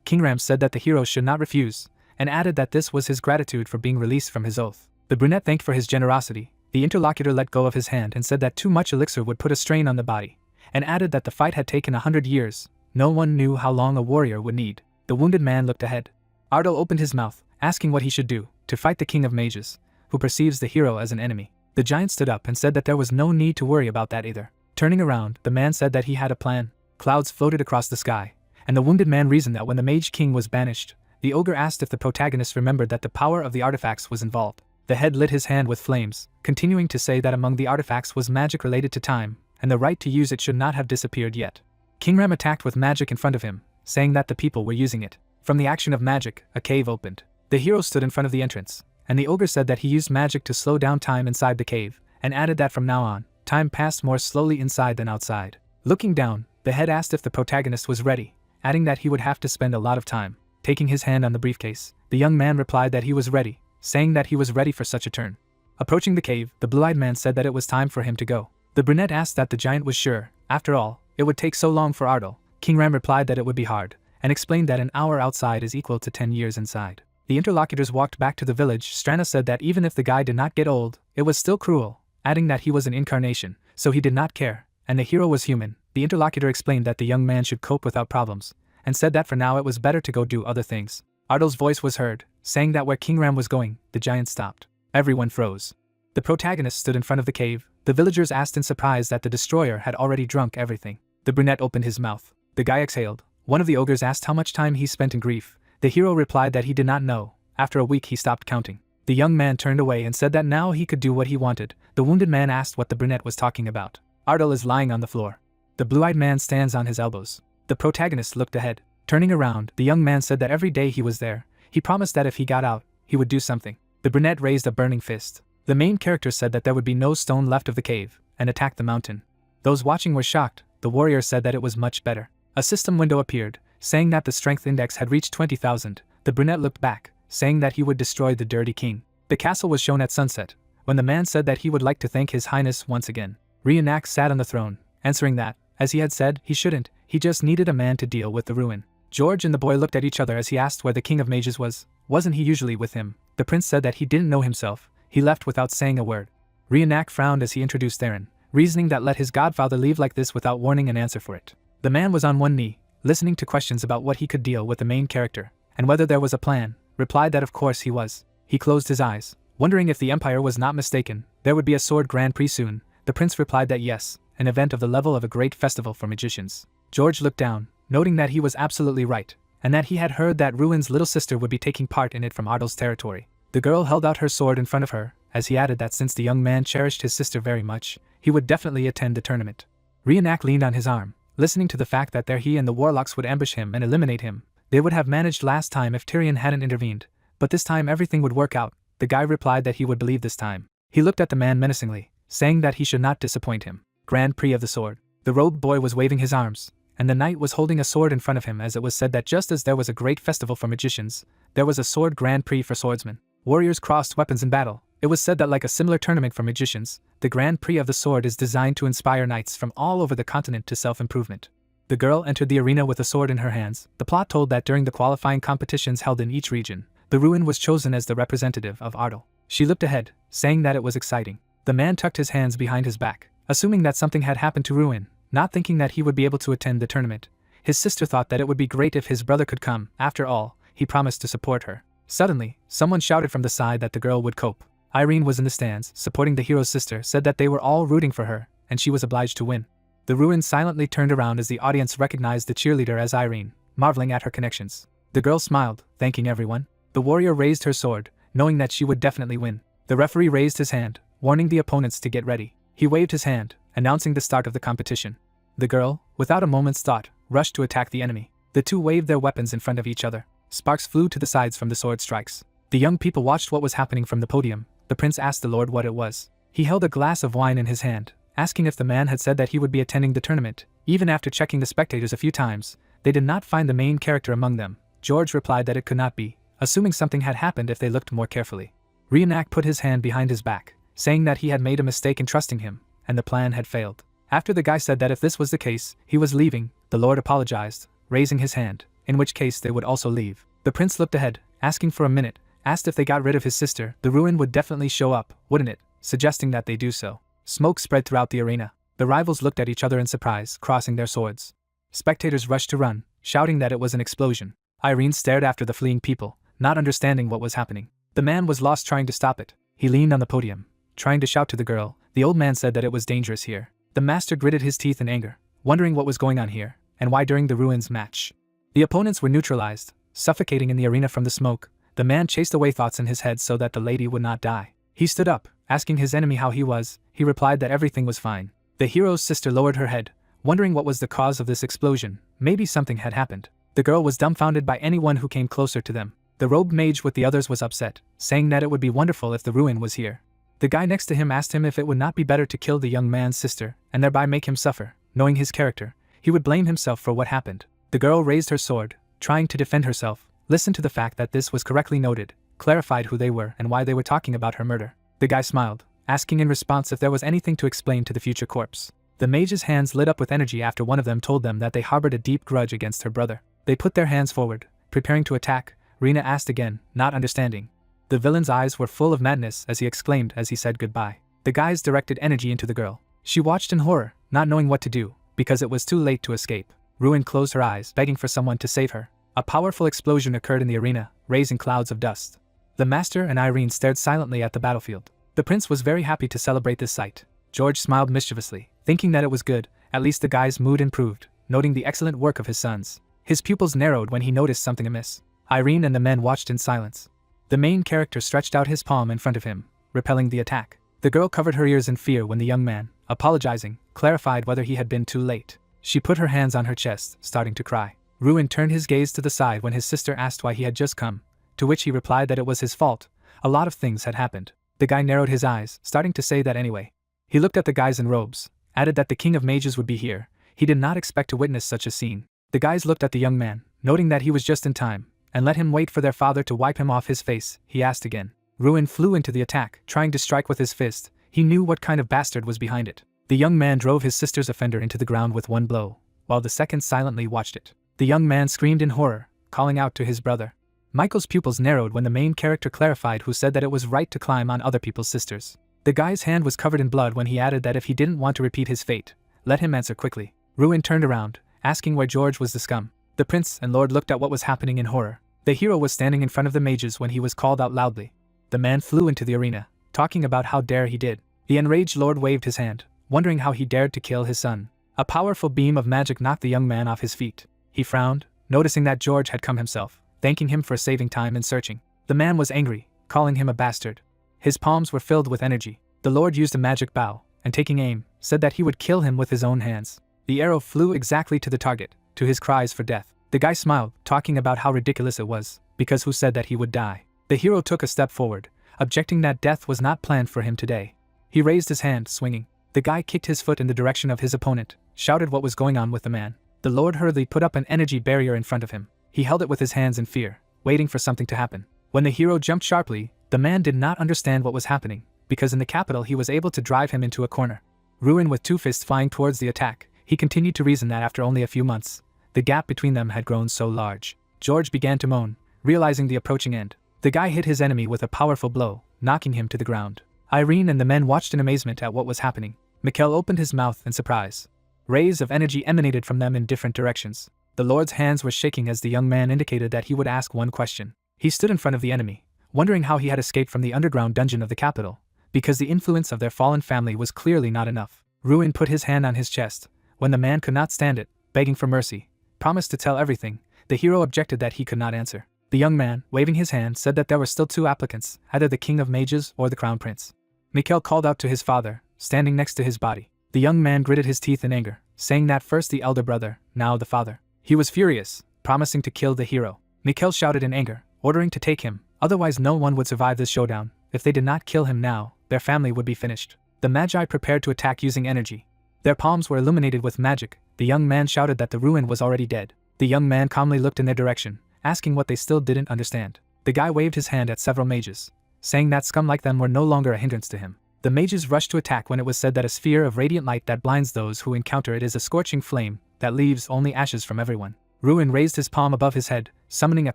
King Ram said that the hero should not refuse, and added that this was his gratitude for being released from his oath. The brunette thanked for his generosity. The interlocutor let go of his hand and said that too much elixir would put a strain on the body, and added that the fight had taken 100 years. No one knew how long a warrior would need. The wounded man looked ahead. Ardal opened his mouth, asking what he should do to fight the king of mages, who perceives the hero as an enemy. The giant stood up and said that there was no need to worry about that either. Turning around, the man said that he had a plan. Clouds floated across the sky, and the wounded man reasoned that when the mage king was banished, the ogre asked if the protagonist remembered that the power of the artifacts was involved. The head lit his hand with flames, continuing to say that among the artifacts was magic related to time, and the right to use it should not have disappeared yet. King Ram attacked with magic in front of him, saying that the people were using it. From the action of magic, a cave opened. The hero stood in front of the entrance, and the ogre said that he used magic to slow down time inside the cave, and added that from now on, time passed more slowly inside than outside. Looking down, the head asked if the protagonist was ready, adding that he would have to spend a lot of time. Taking his hand on the briefcase, the young man replied that he was ready, saying that he was ready for such a turn. Approaching the cave, the blue-eyed man said that it was time for him to go. The brunette asked that the giant was sure. After all, it would take so long for Ardal. King Ram replied that it would be hard, and explained that an hour outside is equal to 10 years inside. The interlocutors walked back to the village. Strana said that even if the guy did not get old, it was still cruel, adding that he was an incarnation, so he did not care, and the hero was human. The interlocutor explained that the young man should cope without problems, and said that for now it was better to go do other things. Ardal's voice was heard, saying that where King Ram was going, the giant stopped. Everyone froze. The protagonist stood in front of the cave. The villagers asked in surprise that the destroyer had already drunk everything. The brunette opened his mouth. The guy exhaled. One of the ogres asked how much time he spent in grief. The hero replied that he did not know. After a week he stopped counting. The young man turned away and said that now he could do what he wanted. The wounded man asked what the brunette was talking about. Ardal is lying on the floor. The blue-eyed man stands on his elbows. The protagonist looked ahead. Turning around, the young man said that every day he was there, he promised that if he got out, he would do something. The brunette raised a burning fist. The main character said that there would be no stone left of the cave, and attacked the mountain. Those watching were shocked. The warrior said that it was much better. A system window appeared, saying that the strength index had reached 20,000. The brunette looked back, saying that he would destroy the dirty king. The castle was shown at sunset, when the man said that he would like to thank his highness once again. Reenact sat on the throne, answering that, as he had said, he shouldn't, he just needed a man to deal with the ruin. George and the boy looked at each other as he asked where the king of mages was. Wasn't he usually with him? The prince said that he didn't know himself. He left without saying a word. Reenact frowned as he introduced Theron, reasoning that let his godfather leave like this without warning an answer for it. The man was on one knee, listening to questions about what he could deal with the main character, and whether there was a plan, replied that of course he was. He closed his eyes, wondering if the Empire was not mistaken. There would be a sword Grand Prix soon. The prince replied that yes, an event of the level of a great festival for magicians. George looked down, noting that he was absolutely right, and that he had heard that Ruin's little sister would be taking part in it from Ardal's territory. The girl held out her sword in front of her, as he added that since the young man cherished his sister very much, he would definitely attend the tournament. Reenact leaned on his arm, listening to the fact that there he and the warlocks would ambush him and eliminate him. They would have managed last time if Tyrion hadn't intervened, but this time everything would work out. The guy replied that he would believe this time. He looked at the man menacingly, saying that he should not disappoint him. Grand Prix of the Sword. The robed boy was waving his arms, and the knight was holding a sword in front of him, as it was said that just as there was a great festival for magicians, there was a sword Grand Prix for swordsmen. Warriors crossed weapons in battle. It was said that like a similar tournament for magicians, the Grand Prix of the Sword is designed to inspire knights from all over the continent to self-improvement. The girl entered the arena with a sword in her hands. The plot told that during the qualifying competitions held in each region, the Ruin was chosen as the representative of Ardal. She looked ahead, saying that it was exciting. The man tucked his hands behind his back, assuming that something had happened to Ruin, not thinking that he would be able to attend the tournament. His sister thought that it would be great if his brother could come. After all, he promised to support her. Suddenly, someone shouted from the side that the girl would cope. Irene was in the stands, supporting the hero's sister, said that they were all rooting for her, and she was obliged to win. The Ruin silently turned around as the audience recognized the cheerleader as Irene, marveling at her connections. The girl smiled, thanking everyone. The warrior raised her sword, knowing that she would definitely win. The referee raised his hand, warning the opponents to get ready. He waved his hand, announcing the start of the competition. The girl, without a moment's thought, rushed to attack the enemy. The two waved their weapons in front of each other. Sparks flew to the sides from the sword strikes. The young people watched what was happening from the podium. The prince asked the lord what it was. He held a glass of wine in his hand, asking if the man had said that he would be attending the tournament. Even after checking the spectators a few times, they did not find the main character among them. George replied that it could not be, assuming something had happened if they looked more carefully. Reenact put his hand behind his back, saying that he had made a mistake in trusting him, and the plan had failed. After the guy said that if this was the case, he was leaving, the lord apologized, raising his hand, in which case they would also leave. The prince looked ahead, asking for a minute, asked if they got rid of his sister, the Ruin would definitely show up, wouldn't it, suggesting that they do so. Smoke spread throughout the arena. The rivals looked at each other in surprise, crossing their swords. Spectators rushed to run, shouting that it was an explosion. Irene stared after the fleeing people, not understanding what was happening. The man was lost trying to stop it. He leaned on the podium, trying to shout to the girl. The old man said that it was dangerous here. The master gritted his teeth in anger, wondering what was going on here, and why during the Ruin's match. The opponents were neutralized, suffocating in the arena from the smoke. The man chased away thoughts in his head so that the lady would not die. He stood up, asking his enemy how he was. He replied that everything was fine. The hero's sister lowered her head, wondering what was the cause of this explosion. Maybe something had happened. The girl was dumbfounded by anyone who came closer to them. The robed mage with the others was upset, saying that it would be wonderful if the Ruin was here. The guy next to him asked him if it would not be better to kill the young man's sister, and thereby make him suffer. Knowing his character, he would blame himself for what happened. The girl raised her sword, trying to defend herself, listened to the fact that this was correctly noted, clarified who they were and why they were talking about her murder. The guy smiled, asking in response if there was anything to explain to the future corpse. The mage's hands lit up with energy after one of them told them that they harbored a deep grudge against her brother. They put their hands forward, preparing to attack. Rena asked again, not understanding. The villain's eyes were full of madness as he exclaimed as he said goodbye. The guys directed energy into the girl. She watched in horror, not knowing what to do, because it was too late to escape. Ruin closed her eyes, begging for someone to save her. A powerful explosion occurred in the arena, raising clouds of dust. The master and Irene stared silently at the battlefield. The prince was very happy to celebrate this sight. George smiled mischievously, thinking that it was good. At least the guy's mood improved, noting the excellent work of his sons. His pupils narrowed when he noticed something amiss. Irene and the men watched in silence. The main character stretched out his palm in front of him, repelling the attack. The girl covered her ears in fear when the young man, apologizing, clarified whether he had been too late. She put her hands on her chest, starting to cry. Ruin turned his gaze to the side when his sister asked why he had just come, to which he replied that it was his fault. A lot of things had happened. The guy narrowed his eyes, starting to say that anyway. He looked at the guys in robes, added that the king of mages would be here. He did not expect to witness such a scene. The guys looked at the young man, noting that he was just in time, and let him wait for their father to wipe him off his face. He asked again. Ruin flew into the attack, trying to strike with his fist. He knew what kind of bastard was behind it. The young man drove his sister's offender into the ground with one blow, while the second silently watched it. The young man screamed in horror, calling out to his brother. Michael's pupils narrowed when the main character clarified who said that it was right to climb on other people's sisters. The guy's hand was covered in blood when he added that if he didn't want to repeat his fate, let him answer quickly. Ruin turned around, asking where George was the scum. The prince and lord looked at what was happening in horror. The hero was standing in front of the mages when he was called out loudly. The man flew into the arena, talking about how dare he did. The enraged lord waved his hand, wondering how he dared to kill his son. A powerful beam of magic knocked the young man off his feet. He frowned, noticing that George had come himself, thanking him for saving time in searching. The man was angry, calling him a bastard. His palms were filled with energy. The lord used a magic bow, and taking aim, said that he would kill him with his own hands. The arrow flew exactly to the target, to his cries for death. The guy smiled, talking about how ridiculous it was, because who said that he would die? The hero took a step forward, objecting that death was not planned for him today. He raised his hand, swinging. The guy kicked his foot in the direction of his opponent, shouted what was going on with the man. The lord hurriedly put up an energy barrier in front of him. He held it with his hands in fear, waiting for something to happen. When the hero jumped sharply, the man did not understand what was happening, because in the capital he was able to drive him into a corner. Ruin with two fists flying towards the attack, he continued to reason that after only a few months, the gap between them had grown so large. George began to moan, realizing the approaching end. The guy hit his enemy with a powerful blow, knocking him to the ground. Irene and the men watched in amazement at what was happening. Mikhail opened his mouth in surprise. Rays of energy emanated from them in different directions. The lord's hands were shaking as the young man indicated that he would ask one question. He stood in front of the enemy, wondering how he had escaped from the underground dungeon of the capital, because the influence of their fallen family was clearly not enough. Ruin put his hand on his chest. When the man could not stand it, begging for mercy, promised to tell everything. The hero objected that he could not answer. The young man, waving his hand, said that there were still two applicants, either the king of mages or the crown prince. Mikhail called out to his father, standing next to his body. The young man gritted his teeth in anger, saying that first the elder brother, now the father. He was furious, promising to kill the hero. Mikhail shouted in anger, ordering to take him, otherwise no one would survive this showdown. If they did not kill him now, their family would be finished. The magi prepared to attack using energy. Their palms were illuminated with magic. The young man shouted that the ruin was already dead. The young man calmly looked in their direction, asking what they still didn't understand. The guy waved his hand at several mages, saying that scum like them were no longer a hindrance to him. The mages rushed to attack when it was said that a sphere of radiant light that blinds those who encounter it is a scorching flame that leaves only ashes from everyone. Ruin raised his palm above his head, summoning a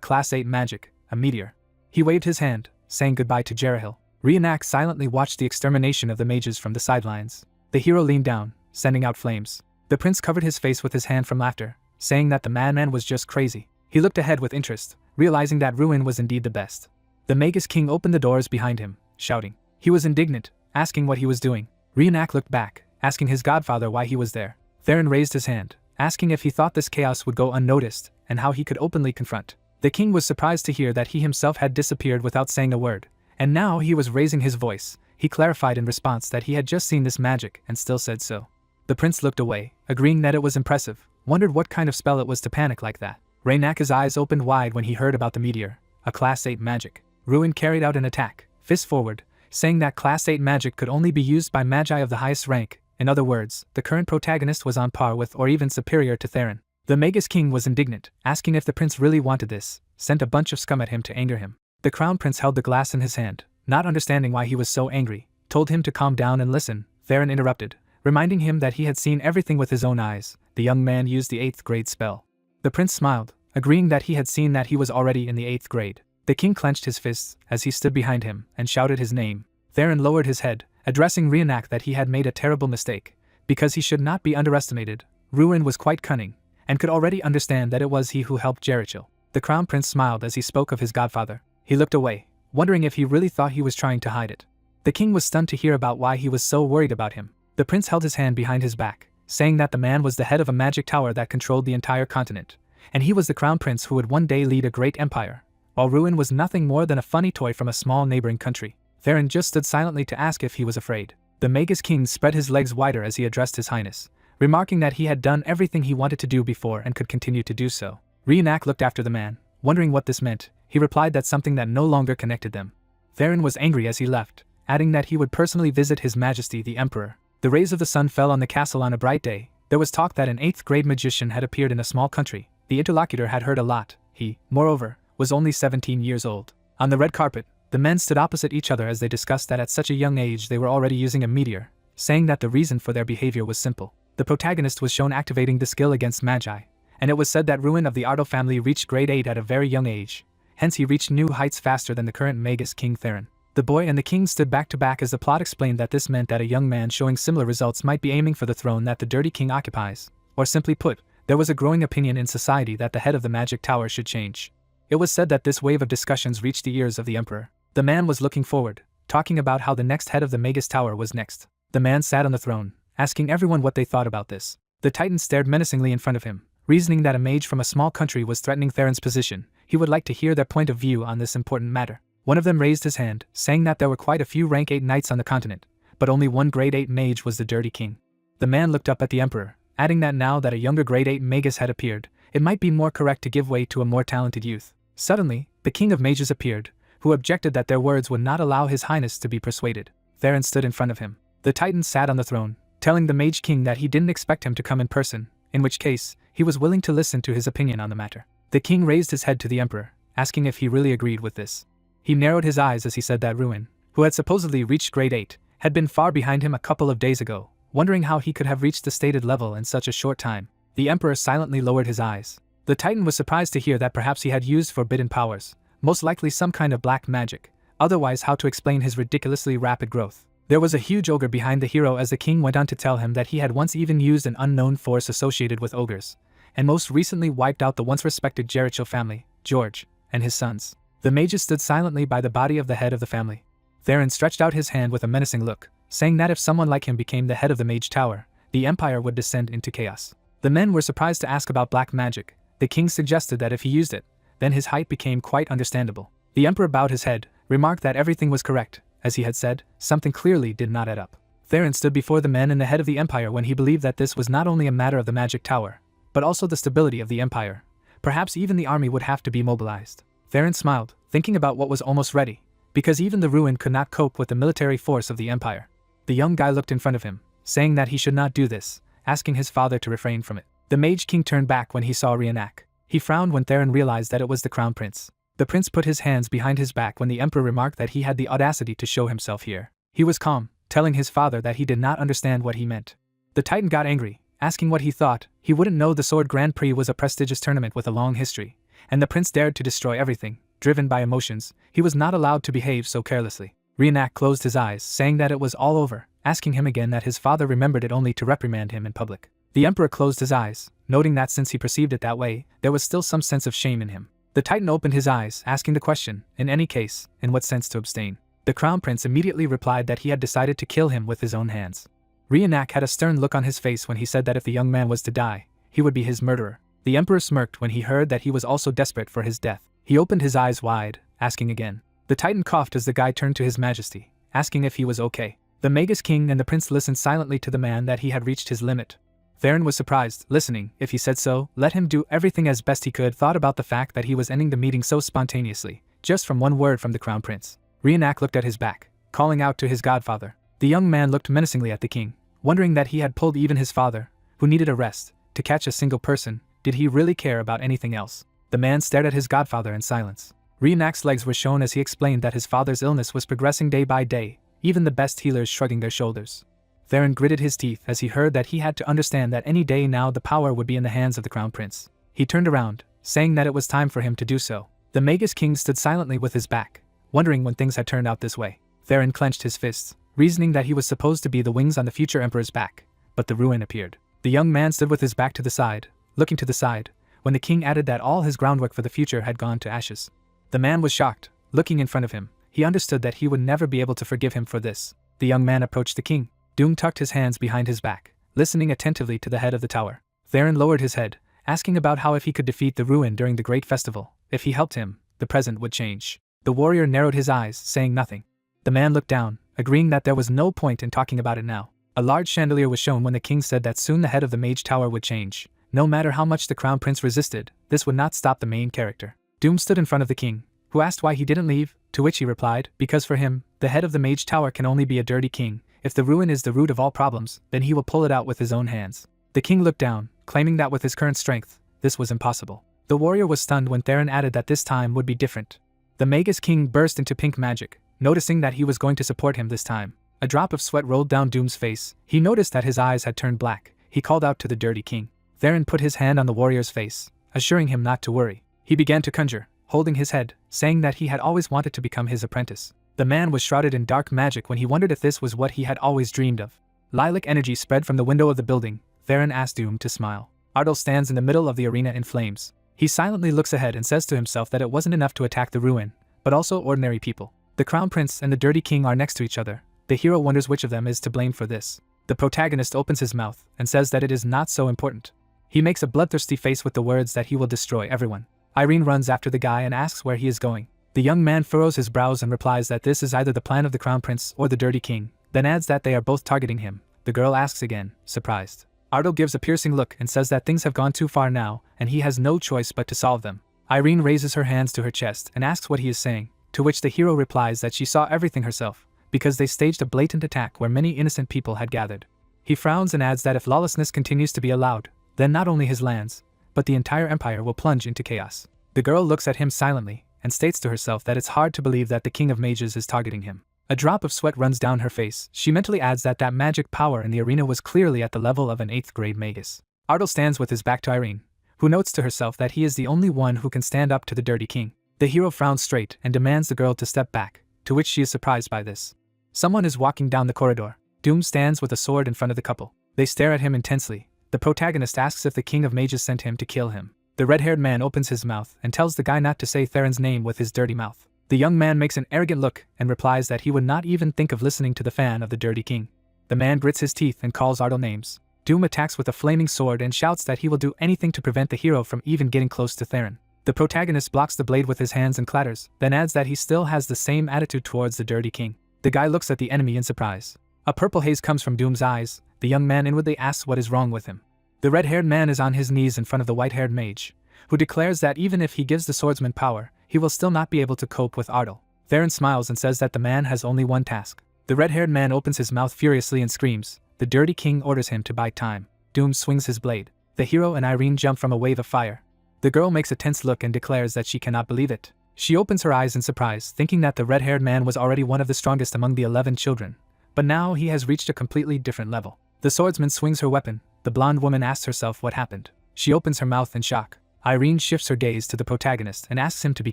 class 8 magic, a meteor. He waved his hand, saying goodbye to Jerahil. Reenact silently watched the extermination of the mages from the sidelines. The hero leaned down, sending out flames. The prince covered his face with his hand from laughter, saying that the madman was just crazy. He looked ahead with interest, realizing that Ruin was indeed the best. The Magus King opened the doors behind him, shouting. He was indignant, asking what he was doing. Reenact looked back, asking his godfather why he was there. Theron raised his hand, asking if he thought this chaos would go unnoticed, and how he could openly confront. The king was surprised to hear that he himself had disappeared without saying a word, and now he was raising his voice. He clarified in response that he had just seen this magic and still said so. The prince looked away, agreeing that it was impressive, wondered what kind of spell it was to panic like that. Reenact's eyes opened wide when he heard about the meteor, a class 8 magic. Ruin carried out an attack, fist forward, saying that class 8 magic could only be used by magi of the highest rank. In other words, the current protagonist was on par with or even superior to Theron. The Magus King was indignant, asking if the prince really wanted this, sent a bunch of scum at him to anger him. The crown prince held the glass in his hand, not understanding why he was so angry, told him to calm down and listen. Theron interrupted, reminding him that he had seen everything with his own eyes. The young man used the 8th grade spell. The prince smiled, agreeing that he had seen that he was already in the 8th grade. The king clenched his fists as he stood behind him and shouted his name. Theron lowered his head, addressing Reenact that he had made a terrible mistake, because he should not be underestimated. Ruin was quite cunning, and could already understand that it was he who helped Jerichel. The Crown Prince smiled as he spoke of his godfather. He looked away, wondering if he really thought he was trying to hide it. The king was stunned to hear about why he was so worried about him. The prince held his hand behind his back, saying that the man was the head of a magic tower that controlled the entire continent, and he was the crown prince who would one day lead a great empire, while Ruin was nothing more than a funny toy from a small neighboring country. Theron just stood silently to ask if he was afraid. The Magus King spread his legs wider as he addressed His Highness, remarking that he had done everything he wanted to do before and could continue to do so. Reenact looked after the man, wondering what this meant. He replied that something that no longer connected them. Theron was angry as he left, adding that he would personally visit His Majesty the Emperor. The rays of the sun fell on the castle on a bright day. There was talk that an 8th-grade magician had appeared in a small country. The interlocutor had heard a lot. He, moreover, was only 17 years old. On the red carpet, the men stood opposite each other as they discussed that at such a young age they were already using a meteor, saying that the reason for their behavior was simple. The protagonist was shown activating the skill against magi, and it was said that Ruin of the Ardo family reached grade 8 at a very young age. Hence he reached new heights faster than the current Magus King Theron. The boy and the king stood back to back as the plot explained that this meant that a young man showing similar results might be aiming for the throne that the dirty king occupies, or simply put, there was a growing opinion in society that the head of the magic tower should change. It was said that this wave of discussions reached the ears of the emperor. The man was looking forward, talking about how the next head of the Magus Tower was next. The man sat on the throne, asking everyone what they thought about this. The Titan stared menacingly in front of him, reasoning that a mage from a small country was threatening Theron's position. He would like to hear their point of view on this important matter. One of them raised his hand, saying that there were quite a few rank 8 knights on the continent, but only one grade 8 mage was the dirty king. The man looked up at the emperor, adding that now that a younger grade 8 magus had appeared, it might be more correct to give way to a more talented youth. Suddenly, the king of mages appeared, who objected that their words would not allow His Highness to be persuaded. Theron stood in front of him. The Titan sat on the throne, telling the Mage King that he didn't expect him to come in person, in which case, he was willing to listen to his opinion on the matter. The king raised his head to the emperor, asking if he really agreed with this. He narrowed his eyes as he said that Ruin, who had supposedly reached grade 8, had been far behind him a couple of days ago, wondering how he could have reached the stated level in such a short time. The emperor silently lowered his eyes. The Titan was surprised to hear that perhaps he had used forbidden powers, most likely some kind of black magic, otherwise how to explain his ridiculously rapid growth. There was a huge ogre behind the hero as the king went on to tell him that he had once even used an unknown force associated with ogres, and most recently wiped out the once respected Jericho family, George, and his sons. The mages stood silently by the body of the head of the family. Theron stretched out his hand with a menacing look, saying that if someone like him became the head of the Mage Tower, the empire would descend into chaos. The men were surprised to ask about black magic. The king suggested that if he used it, then his height became quite understandable. The emperor bowed his head, remarked that everything was correct. As he had said, something clearly did not add up. Theron stood before the men and the head of the empire when he believed that this was not only a matter of the magic tower, but also the stability of the empire. Perhaps even the army would have to be mobilized. Theron smiled, thinking about what was almost ready, because even the Ruin could not cope with the military force of the empire. The young guy looked in front of him, saying that he should not do this, asking his father to refrain from it. The Mage King turned back when he saw Reenact. He frowned when Theron realized that it was the Crown Prince. The prince put his hands behind his back when the emperor remarked that he had the audacity to show himself here. He was calm, telling his father that he did not understand what he meant. The Titan got angry, asking what he thought. He wouldn't know the Sword Grand Prix was a prestigious tournament with a long history, and the prince dared to destroy everything. Driven by emotions, he was not allowed to behave so carelessly. Reenact closed his eyes, saying that it was all over, asking him again that his father remembered it only to reprimand him in public. The emperor closed his eyes, noting that since he perceived it that way, there was still some sense of shame in him. The Titan opened his eyes, asking the question, in any case, in what sense to abstain. The Crown Prince immediately replied that he had decided to kill him with his own hands. Reenact had a stern look on his face when he said that if the young man was to die, he would be his murderer. The emperor smirked when he heard that he was also desperate for his death. He opened his eyes wide, asking again. The Titan coughed as the guy turned to His Majesty, asking if he was okay. The Magus King and the prince listened silently to the man that he had reached his limit. Theron was surprised, listening. If he said so, let him do everything as best he could. Thought about the fact that he was ending the meeting so spontaneously, just from one word from the Crown Prince. Reenact looked at his back, calling out to his godfather. The young man looked menacingly at the king, wondering that he had pulled even his father, who needed a rest, to catch a single person. Did he really care about anything else? The man stared at his godfather in silence. Reenact's legs were shown as he explained that his father's illness was progressing day by day, even the best healers shrugging their shoulders. Theron gritted his teeth as he heard that he had to understand that any day now the power would be in the hands of the Crown Prince. He turned around, saying that it was time for him to do so. The Magus King stood silently with his back, wondering when things had turned out this way. Theron clenched his fists, reasoning that he was supposed to be the wings on the future emperor's back, but the Ruin appeared. The young man stood with his back to the side, looking to the side, when the king added that all his groundwork for the future had gone to ashes. The man was shocked. Looking in front of him, he understood that he would never be able to forgive him for this. The young man approached the king. Doom tucked his hands behind his back, listening attentively to the head of the tower. Theron lowered his head, asking about how if he could defeat the ruin during the great festival, if he helped him, the present would change. The warrior narrowed his eyes, saying nothing. The man looked down, agreeing that there was no point in talking about it now. A large chandelier was shown when the king said that soon the head of the mage tower would change. No matter how much the crown prince resisted, this would not stop the main character. Doom stood in front of the king, who asked why he didn't leave, to which he replied, because for him, the head of the mage tower can only be a dirty king. If the ruin is the root of all problems, then he will pull it out with his own hands. The king looked down, claiming that with his current strength, this was impossible. The warrior was stunned when Theron added that this time would be different. The Magus king burst into pink magic, noticing that he was going to support him this time. A drop of sweat rolled down Doom's face. He noticed that his eyes had turned black. He called out to the dirty king. Theron put his hand on the warrior's face, assuring him not to worry. He began to conjure, holding his head, saying that he had always wanted to become his apprentice. The man was shrouded in dark magic when he wondered if this was what he had always dreamed of. Lilac energy spread from the window of the building. Theron asked Doom to smile. Ardal stands in the middle of the arena in flames. He silently looks ahead and says to himself that it wasn't enough to attack the ruin, but also ordinary people. The crown prince and the dirty king are next to each other. The hero wonders which of them is to blame for this. The protagonist opens his mouth and says that it is not so important. He makes a bloodthirsty face with the words that he will destroy everyone. Irene runs after the guy and asks where he is going. The young man furrows his brows and replies that this is either the plan of the crown prince or the dirty king, then adds that they are both targeting him. The girl asks again, surprised. Ardal gives a piercing look and says that things have gone too far now and he has no choice but to solve them. Irene raises her hands to her chest and asks what he is saying, to which the hero replies that she saw everything herself, because they staged a blatant attack where many innocent people had gathered. He frowns and adds that if lawlessness continues to be allowed, then not only his lands, but the entire empire will plunge into chaos. The girl looks at him silently and states to herself that it's hard to believe that the king of mages is targeting him. A drop of sweat runs down her face. She mentally adds that magic power in the arena was clearly at the level of an 8th grade magus. Ardal stands with his back to Irene, who notes to herself that he is the only one who can stand up to the dirty king. The hero frowns straight and demands the girl to step back, to which she is surprised by this. Someone is walking down the corridor. Doom stands with a sword in front of the couple. They stare at him intensely. The protagonist asks if the king of mages sent him to kill him. The red-haired man opens his mouth and tells the guy not to say Theron's name with his dirty mouth. The young man makes an arrogant look and replies that he would not even think of listening to the fan of the dirty king. The man grits his teeth and calls Ardal names. Doom attacks with a flaming sword and shouts that he will do anything to prevent the hero from even getting close to Theron. The protagonist blocks the blade with his hands and clatters, then adds that he still has the same attitude towards the dirty king. The guy looks at the enemy in surprise. A purple haze comes from Doom's eyes. The young man inwardly asks what is wrong with him. The red-haired man is on his knees in front of the white-haired mage, who declares that even if he gives the swordsman power, he will still not be able to cope with Ardal. Theron smiles and says that the man has only one task. The red-haired man opens his mouth furiously and screams. The dirty king orders him to bide time. Doom swings his blade. The hero and Irene jump from a wave of fire. The girl makes a tense look and declares that she cannot believe it. She opens her eyes in surprise, thinking that the red-haired man was already one of the strongest among the 11 children. But now he has reached a completely different level. The swordsman swings her weapon. The blonde woman asks herself what happened. She opens her mouth in shock. Irene shifts her gaze to the protagonist and asks him to be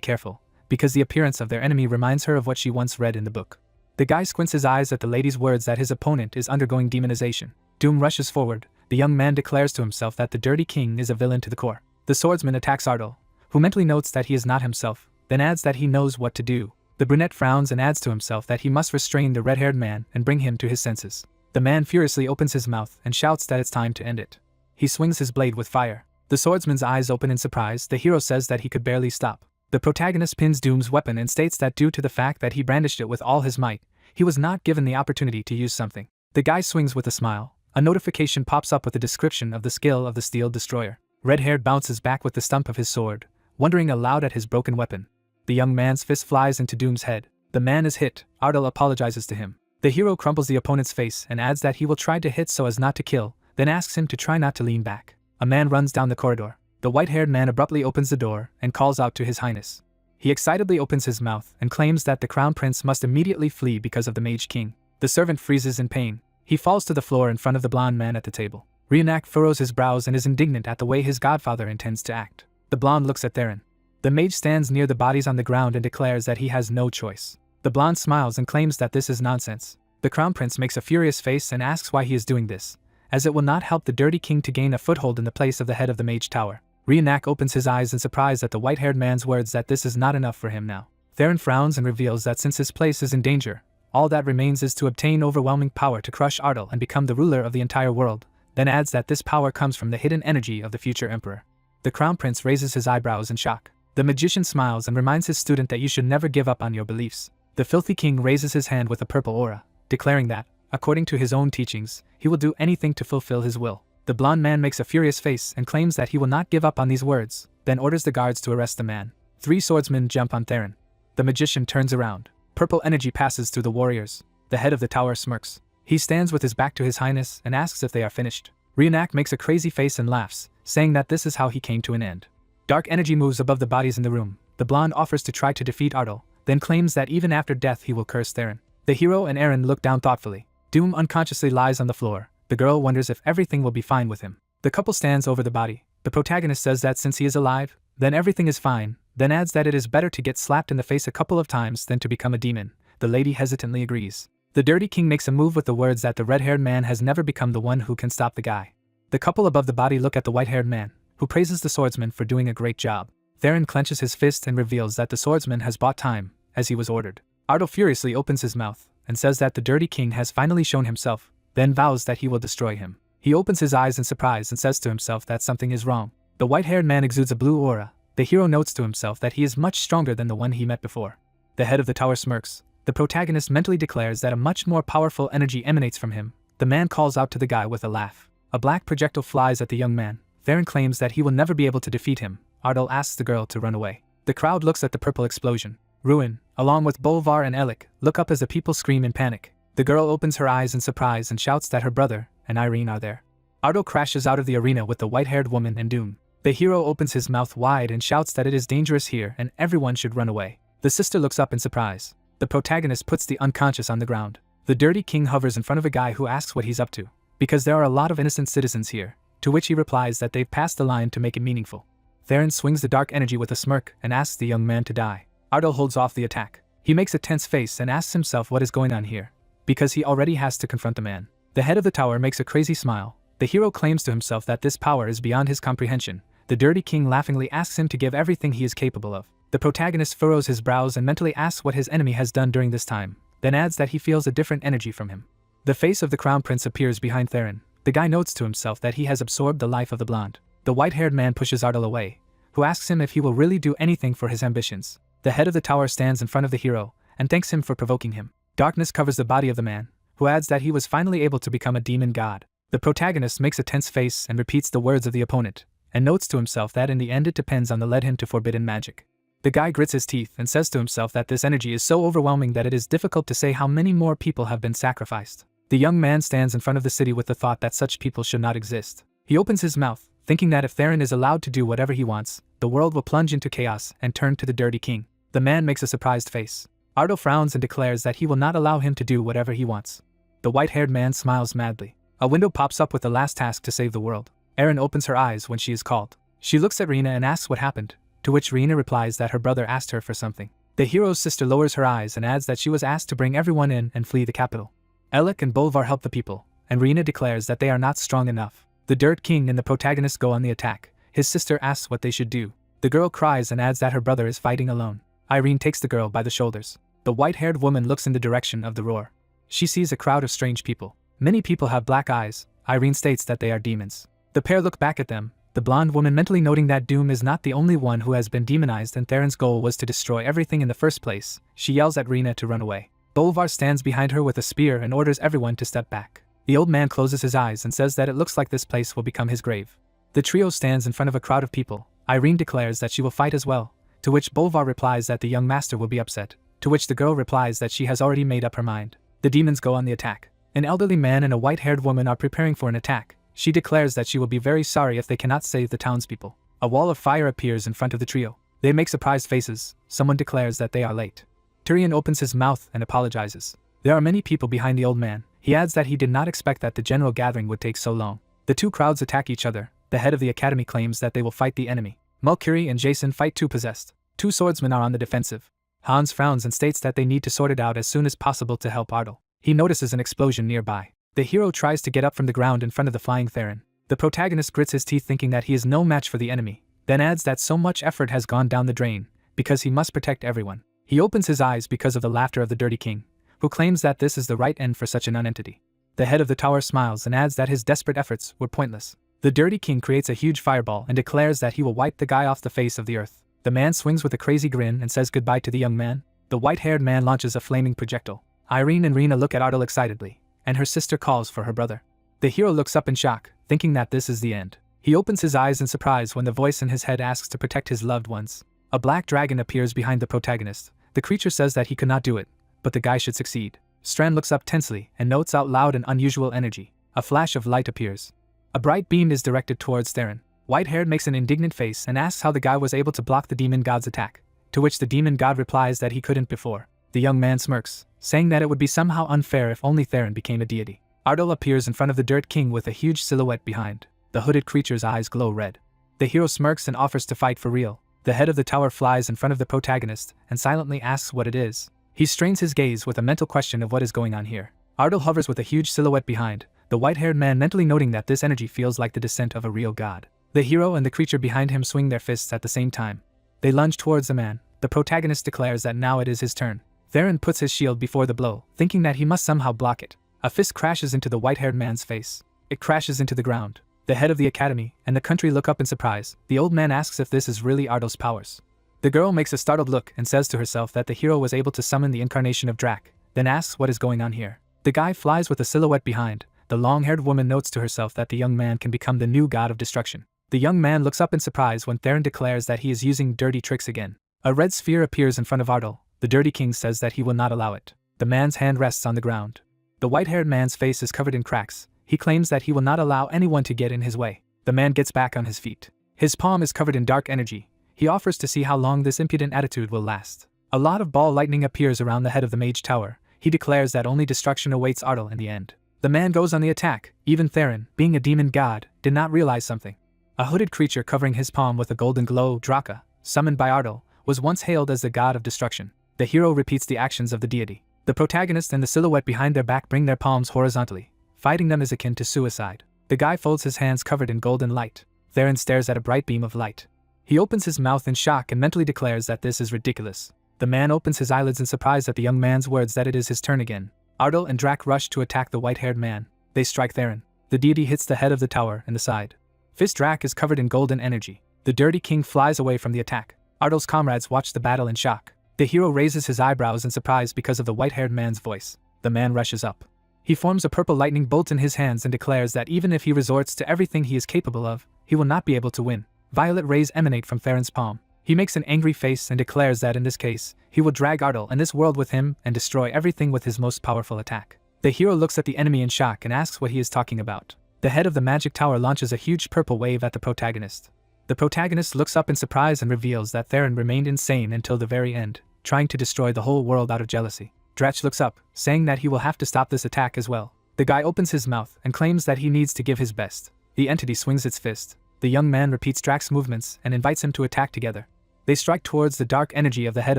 careful, because the appearance of their enemy reminds her of what she once read in the book. The guy squints his eyes at the lady's words that his opponent is undergoing demonization. Doom rushes forward. The young man declares to himself that the dirty king is a villain to the core. The swordsman attacks Ardal, who mentally notes that he is not himself, then adds that he knows what to do. The brunette frowns and adds to himself that he must restrain the red-haired man and bring him to his senses. The man furiously opens his mouth and shouts that it's time to end it. He swings his blade with fire. The swordsman's eyes open in surprise. The hero says that he could barely stop. The protagonist pins Doom's weapon and states that due to the fact that he brandished it with all his might, he was not given the opportunity to use something. The guy swings with a smile. A notification pops up with a description of the skill of the steel destroyer. Red-haired bounces back with the stump of his sword, wondering aloud at his broken weapon. The young man's fist flies into Doom's head. The man is hit. Ardal apologizes to him. The hero crumples the opponent's face and adds that he will try to hit so as not to kill, then asks him to try not to lean back. A man runs down the corridor. The white-haired man abruptly opens the door and calls out to his highness. He excitedly opens his mouth and claims that the crown prince must immediately flee because of the mage king. The servant freezes in pain. He falls to the floor in front of the blonde man at the table. Reenact furrows his brows and is indignant at the way his godfather intends to act. The blonde looks at Theron. The mage stands near the bodies on the ground and declares that he has no choice. The blonde smiles and claims that this is nonsense. The crown prince makes a furious face and asks why he is doing this, as it will not help the dirty king to gain a foothold in the place of the head of the mage tower. Reenact opens his eyes in surprise at the white-haired man's words that this is not enough for him now. Theron frowns and reveals that since his place is in danger, all that remains is to obtain overwhelming power to crush Ardal and become the ruler of the entire world, then adds that this power comes from the hidden energy of the future emperor. The crown prince raises his eyebrows in shock. The magician smiles and reminds his student that you should never give up on your beliefs. The filthy king raises his hand with a purple aura, declaring that, according to his own teachings, he will do anything to fulfill his will. The blonde man makes a furious face and claims that he will not give up on these words, then orders the guards to arrest the man. 3 swordsmen jump on Theron. The magician turns around. Purple energy passes through the warriors. The head of the tower smirks. He stands with his back to his highness and asks if they are finished. Reenact makes a crazy face and laughs, saying that this is how he came to an end. Dark energy moves above the bodies in the room. The blonde offers to try to defeat Ardal, then claims that even after death he will curse Theron. The hero and Eren look down thoughtfully. Doom unconsciously lies on the floor. The girl wonders if everything will be fine with him. The couple stands over the body. The protagonist says that since he is alive, then everything is fine, then adds that it is better to get slapped in the face a couple of times than to become a demon. The lady hesitantly agrees. The dirty king makes a move with the words that the red-haired man has never become the one who can stop the guy. The couple above the body look at the white-haired man, who praises the swordsman for doing a great job. Theron clenches his fist and reveals that the swordsman has bought time, as he was ordered. Ardal furiously opens his mouth and says that the dirty king has finally shown himself, then vows that he will destroy him. He opens his eyes in surprise and says to himself that something is wrong. The white-haired man exudes a blue aura. The hero notes to himself that he is much stronger than the one he met before. The head of the tower smirks. The protagonist mentally declares that a much more powerful energy emanates from him. The man calls out to the guy with a laugh. A black projectile flies at the young man. Theron claims that he will never be able to defeat him. Ardal asks the girl to run away. The crowd looks at the purple explosion. Ruin, along with Bolvar and Elik, look up as the people scream in panic. The girl opens her eyes in surprise and shouts that her brother and Irene are there. Ardal crashes out of the arena with the white-haired woman and Doom. The hero opens his mouth wide and shouts that it is dangerous here and everyone should run away. The sister looks up in surprise. The protagonist puts the unconscious on the ground. The dirty king hovers in front of a guy who asks what he's up to, because there are a lot of innocent citizens here, to which he replies that they've passed the line to make it meaningful. Theron swings the dark energy with a smirk and asks the young man to die. Ardal holds off the attack. He makes a tense face and asks himself what is going on here, because he already has to confront the man. The head of the tower makes a crazy smile. The hero claims to himself that this power is beyond his comprehension. The dirty king laughingly asks him to give everything he is capable of. The protagonist furrows his brows and mentally asks what his enemy has done during this time, then adds that he feels a different energy from him. The face of the crown prince appears behind Theron. The guy notes to himself that he has absorbed the life of the blonde. The white-haired man pushes Ardal away, who asks him if he will really do anything for his ambitions. The head of the tower stands in front of the hero and thanks him for provoking him. Darkness covers the body of the man, who adds that he was finally able to become a demon god. The protagonist makes a tense face and repeats the words of the opponent, and notes to himself that in the end it depends on the led him to forbidden magic. The guy grits his teeth and says to himself that this energy is so overwhelming that it is difficult to say how many more people have been sacrificed. The young man stands in front of the city with the thought that such people should not exist. He opens his mouth, thinking that if Theron is allowed to do whatever he wants, the world will plunge into chaos and turn to the dirty king. The man makes a surprised face. Ardal frowns and declares that he will not allow him to do whatever he wants. The white-haired man smiles madly. A window pops up with the last task to save the world. Eren opens her eyes when she is called. She looks at Rina and asks what happened, to which Rina replies that her brother asked her for something. The hero's sister lowers her eyes and adds that she was asked to bring everyone in and flee the capital. Elik and Bolvar help the people, and Rina declares that they are not strong enough. The Dirt King and the protagonist go on the attack. His sister asks what they should do. The girl cries and adds that her brother is fighting alone. Irene takes the girl by the shoulders. The white-haired woman looks in the direction of the roar. She sees a crowd of strange people. Many people have black eyes. Irene states that they are demons. The pair look back at them, the blonde woman mentally noting that Doom is not the only one who has been demonized and Theron's goal was to destroy everything in the first place. She yells at Rina to run away. Bolvar stands behind her with a spear and orders everyone to step back. The old man closes his eyes and says that it looks like this place will become his grave. The trio stands in front of a crowd of people. Irene declares that she will fight as well, to which Bolvar replies that the young master will be upset, to which the girl replies that she has already made up her mind. The demons go on the attack. An elderly man and a white-haired woman are preparing for an attack. She declares that she will be very sorry if they cannot save the townspeople. A wall of fire appears in front of the trio. They make surprised faces. Someone declares that they are late. Tyrion opens his mouth and apologizes. There are many people behind the old man. He adds that he did not expect that the general gathering would take so long. The two crowds attack each other. The head of the academy claims that they will fight the enemy. Mercury and Jason fight two possessed. Two swordsmen are on the defensive. Hans frowns and states that they need to sort it out as soon as possible to help Ardal. He notices an explosion nearby. The hero tries to get up from the ground in front of the flying Theron. The protagonist grits his teeth thinking that he is no match for the enemy, then adds that so much effort has gone down the drain, because he must protect everyone. He opens his eyes because of the laughter of the dirty king, who claims that this is the right end for such an nonentity. The head of the tower smiles and adds that his desperate efforts were pointless. The dirty king creates a huge fireball and declares that he will wipe the guy off the face of the earth. The man swings with a crazy grin and says goodbye to the young man. The white-haired man launches a flaming projectile. Irene and Rena look at Ardal excitedly, and her sister calls for her brother. The hero looks up in shock, thinking that this is the end. He opens his eyes in surprise when the voice in his head asks to protect his loved ones. A black dragon appears behind the protagonist. The creature says that he could not do it, but the guy should succeed. Strand looks up tensely and notes out loud an unusual energy. A flash of light appears. A bright beam is directed towards Theron. White-haired makes an indignant face and asks how the guy was able to block the demon god's attack, to which the demon god replies that he couldn't before. The young man smirks, saying that it would be somehow unfair if only Theron became a deity. Ardal appears in front of the Dirt King with a huge silhouette behind. The hooded creature's eyes glow red. The hero smirks and offers to fight for real. The head of the tower flies in front of the protagonist and silently asks what it is. He strains his gaze with a mental question of what is going on here. Ardal hovers with a huge silhouette behind, the white-haired man mentally noting that this energy feels like the descent of a real god. The hero and the creature behind him swing their fists at the same time. They lunge towards the man. The protagonist declares that now it is his turn. Theron puts his shield before the blow, thinking that he must somehow block it. A fist crashes into the white-haired man's face. It crashes into the ground. The head of the academy and the country look up in surprise. The old man asks if this is really Ardal's powers. The girl makes a startled look and says to herself that the hero was able to summon the incarnation of Drac, then asks what is going on here. The guy flies with a silhouette behind. The long-haired woman notes to herself that the young man can become the new god of destruction. The young man looks up in surprise when Theron declares that he is using dirty tricks again. A red sphere appears in front of Ardal. The dirty king says that he will not allow it. The man's hand rests on the ground. The white-haired man's face is covered in cracks. He claims that he will not allow anyone to get in his way. The man gets back on his feet. His palm is covered in dark energy. He offers to see how long this impudent attitude will last. A lot of ball lightning appears around the head of the mage tower. He declares that only destruction awaits Ardal in the end. The man goes on the attack. Even Theron, being a demon god, did not realize something. A hooded creature covering his palm with a golden glow, Draka, summoned by Ardal, was once hailed as the god of destruction. The hero repeats the actions of the deity. The protagonist and the silhouette behind their back bring their palms horizontally. Fighting them is akin to suicide. The guy folds his hands covered in golden light. Theron stares at a bright beam of light. He opens his mouth in shock and mentally declares that this is ridiculous. The man opens his eyelids in surprise at the young man's words that it is his turn again. Ardal and Drac rush to attack the white-haired man. They strike Theron. The deity hits the head of the tower in the side. Fist Drac is covered in golden energy. The dirty king flies away from the attack. Ardal's comrades watch the battle in shock. The hero raises his eyebrows in surprise because of the white-haired man's voice. The man rushes up. He forms a purple lightning bolt in his hands and declares that even if he resorts to everything he is capable of, he will not be able to win. Violet rays emanate from Theron's palm. He makes an angry face and declares that in this case, he will drag Ardal and this world with him and destroy everything with his most powerful attack. The hero looks at the enemy in shock and asks what he is talking about. The head of the magic tower launches a huge purple wave at the protagonist. The protagonist looks up in surprise and reveals that Theron remained insane until the very end, trying to destroy the whole world out of jealousy. Drac looks up, saying that he will have to stop this attack as well. The guy opens his mouth and claims that he needs to give his best. The entity swings its fist. The young man repeats Drac's movements and invites him to attack together. They strike towards the dark energy of the head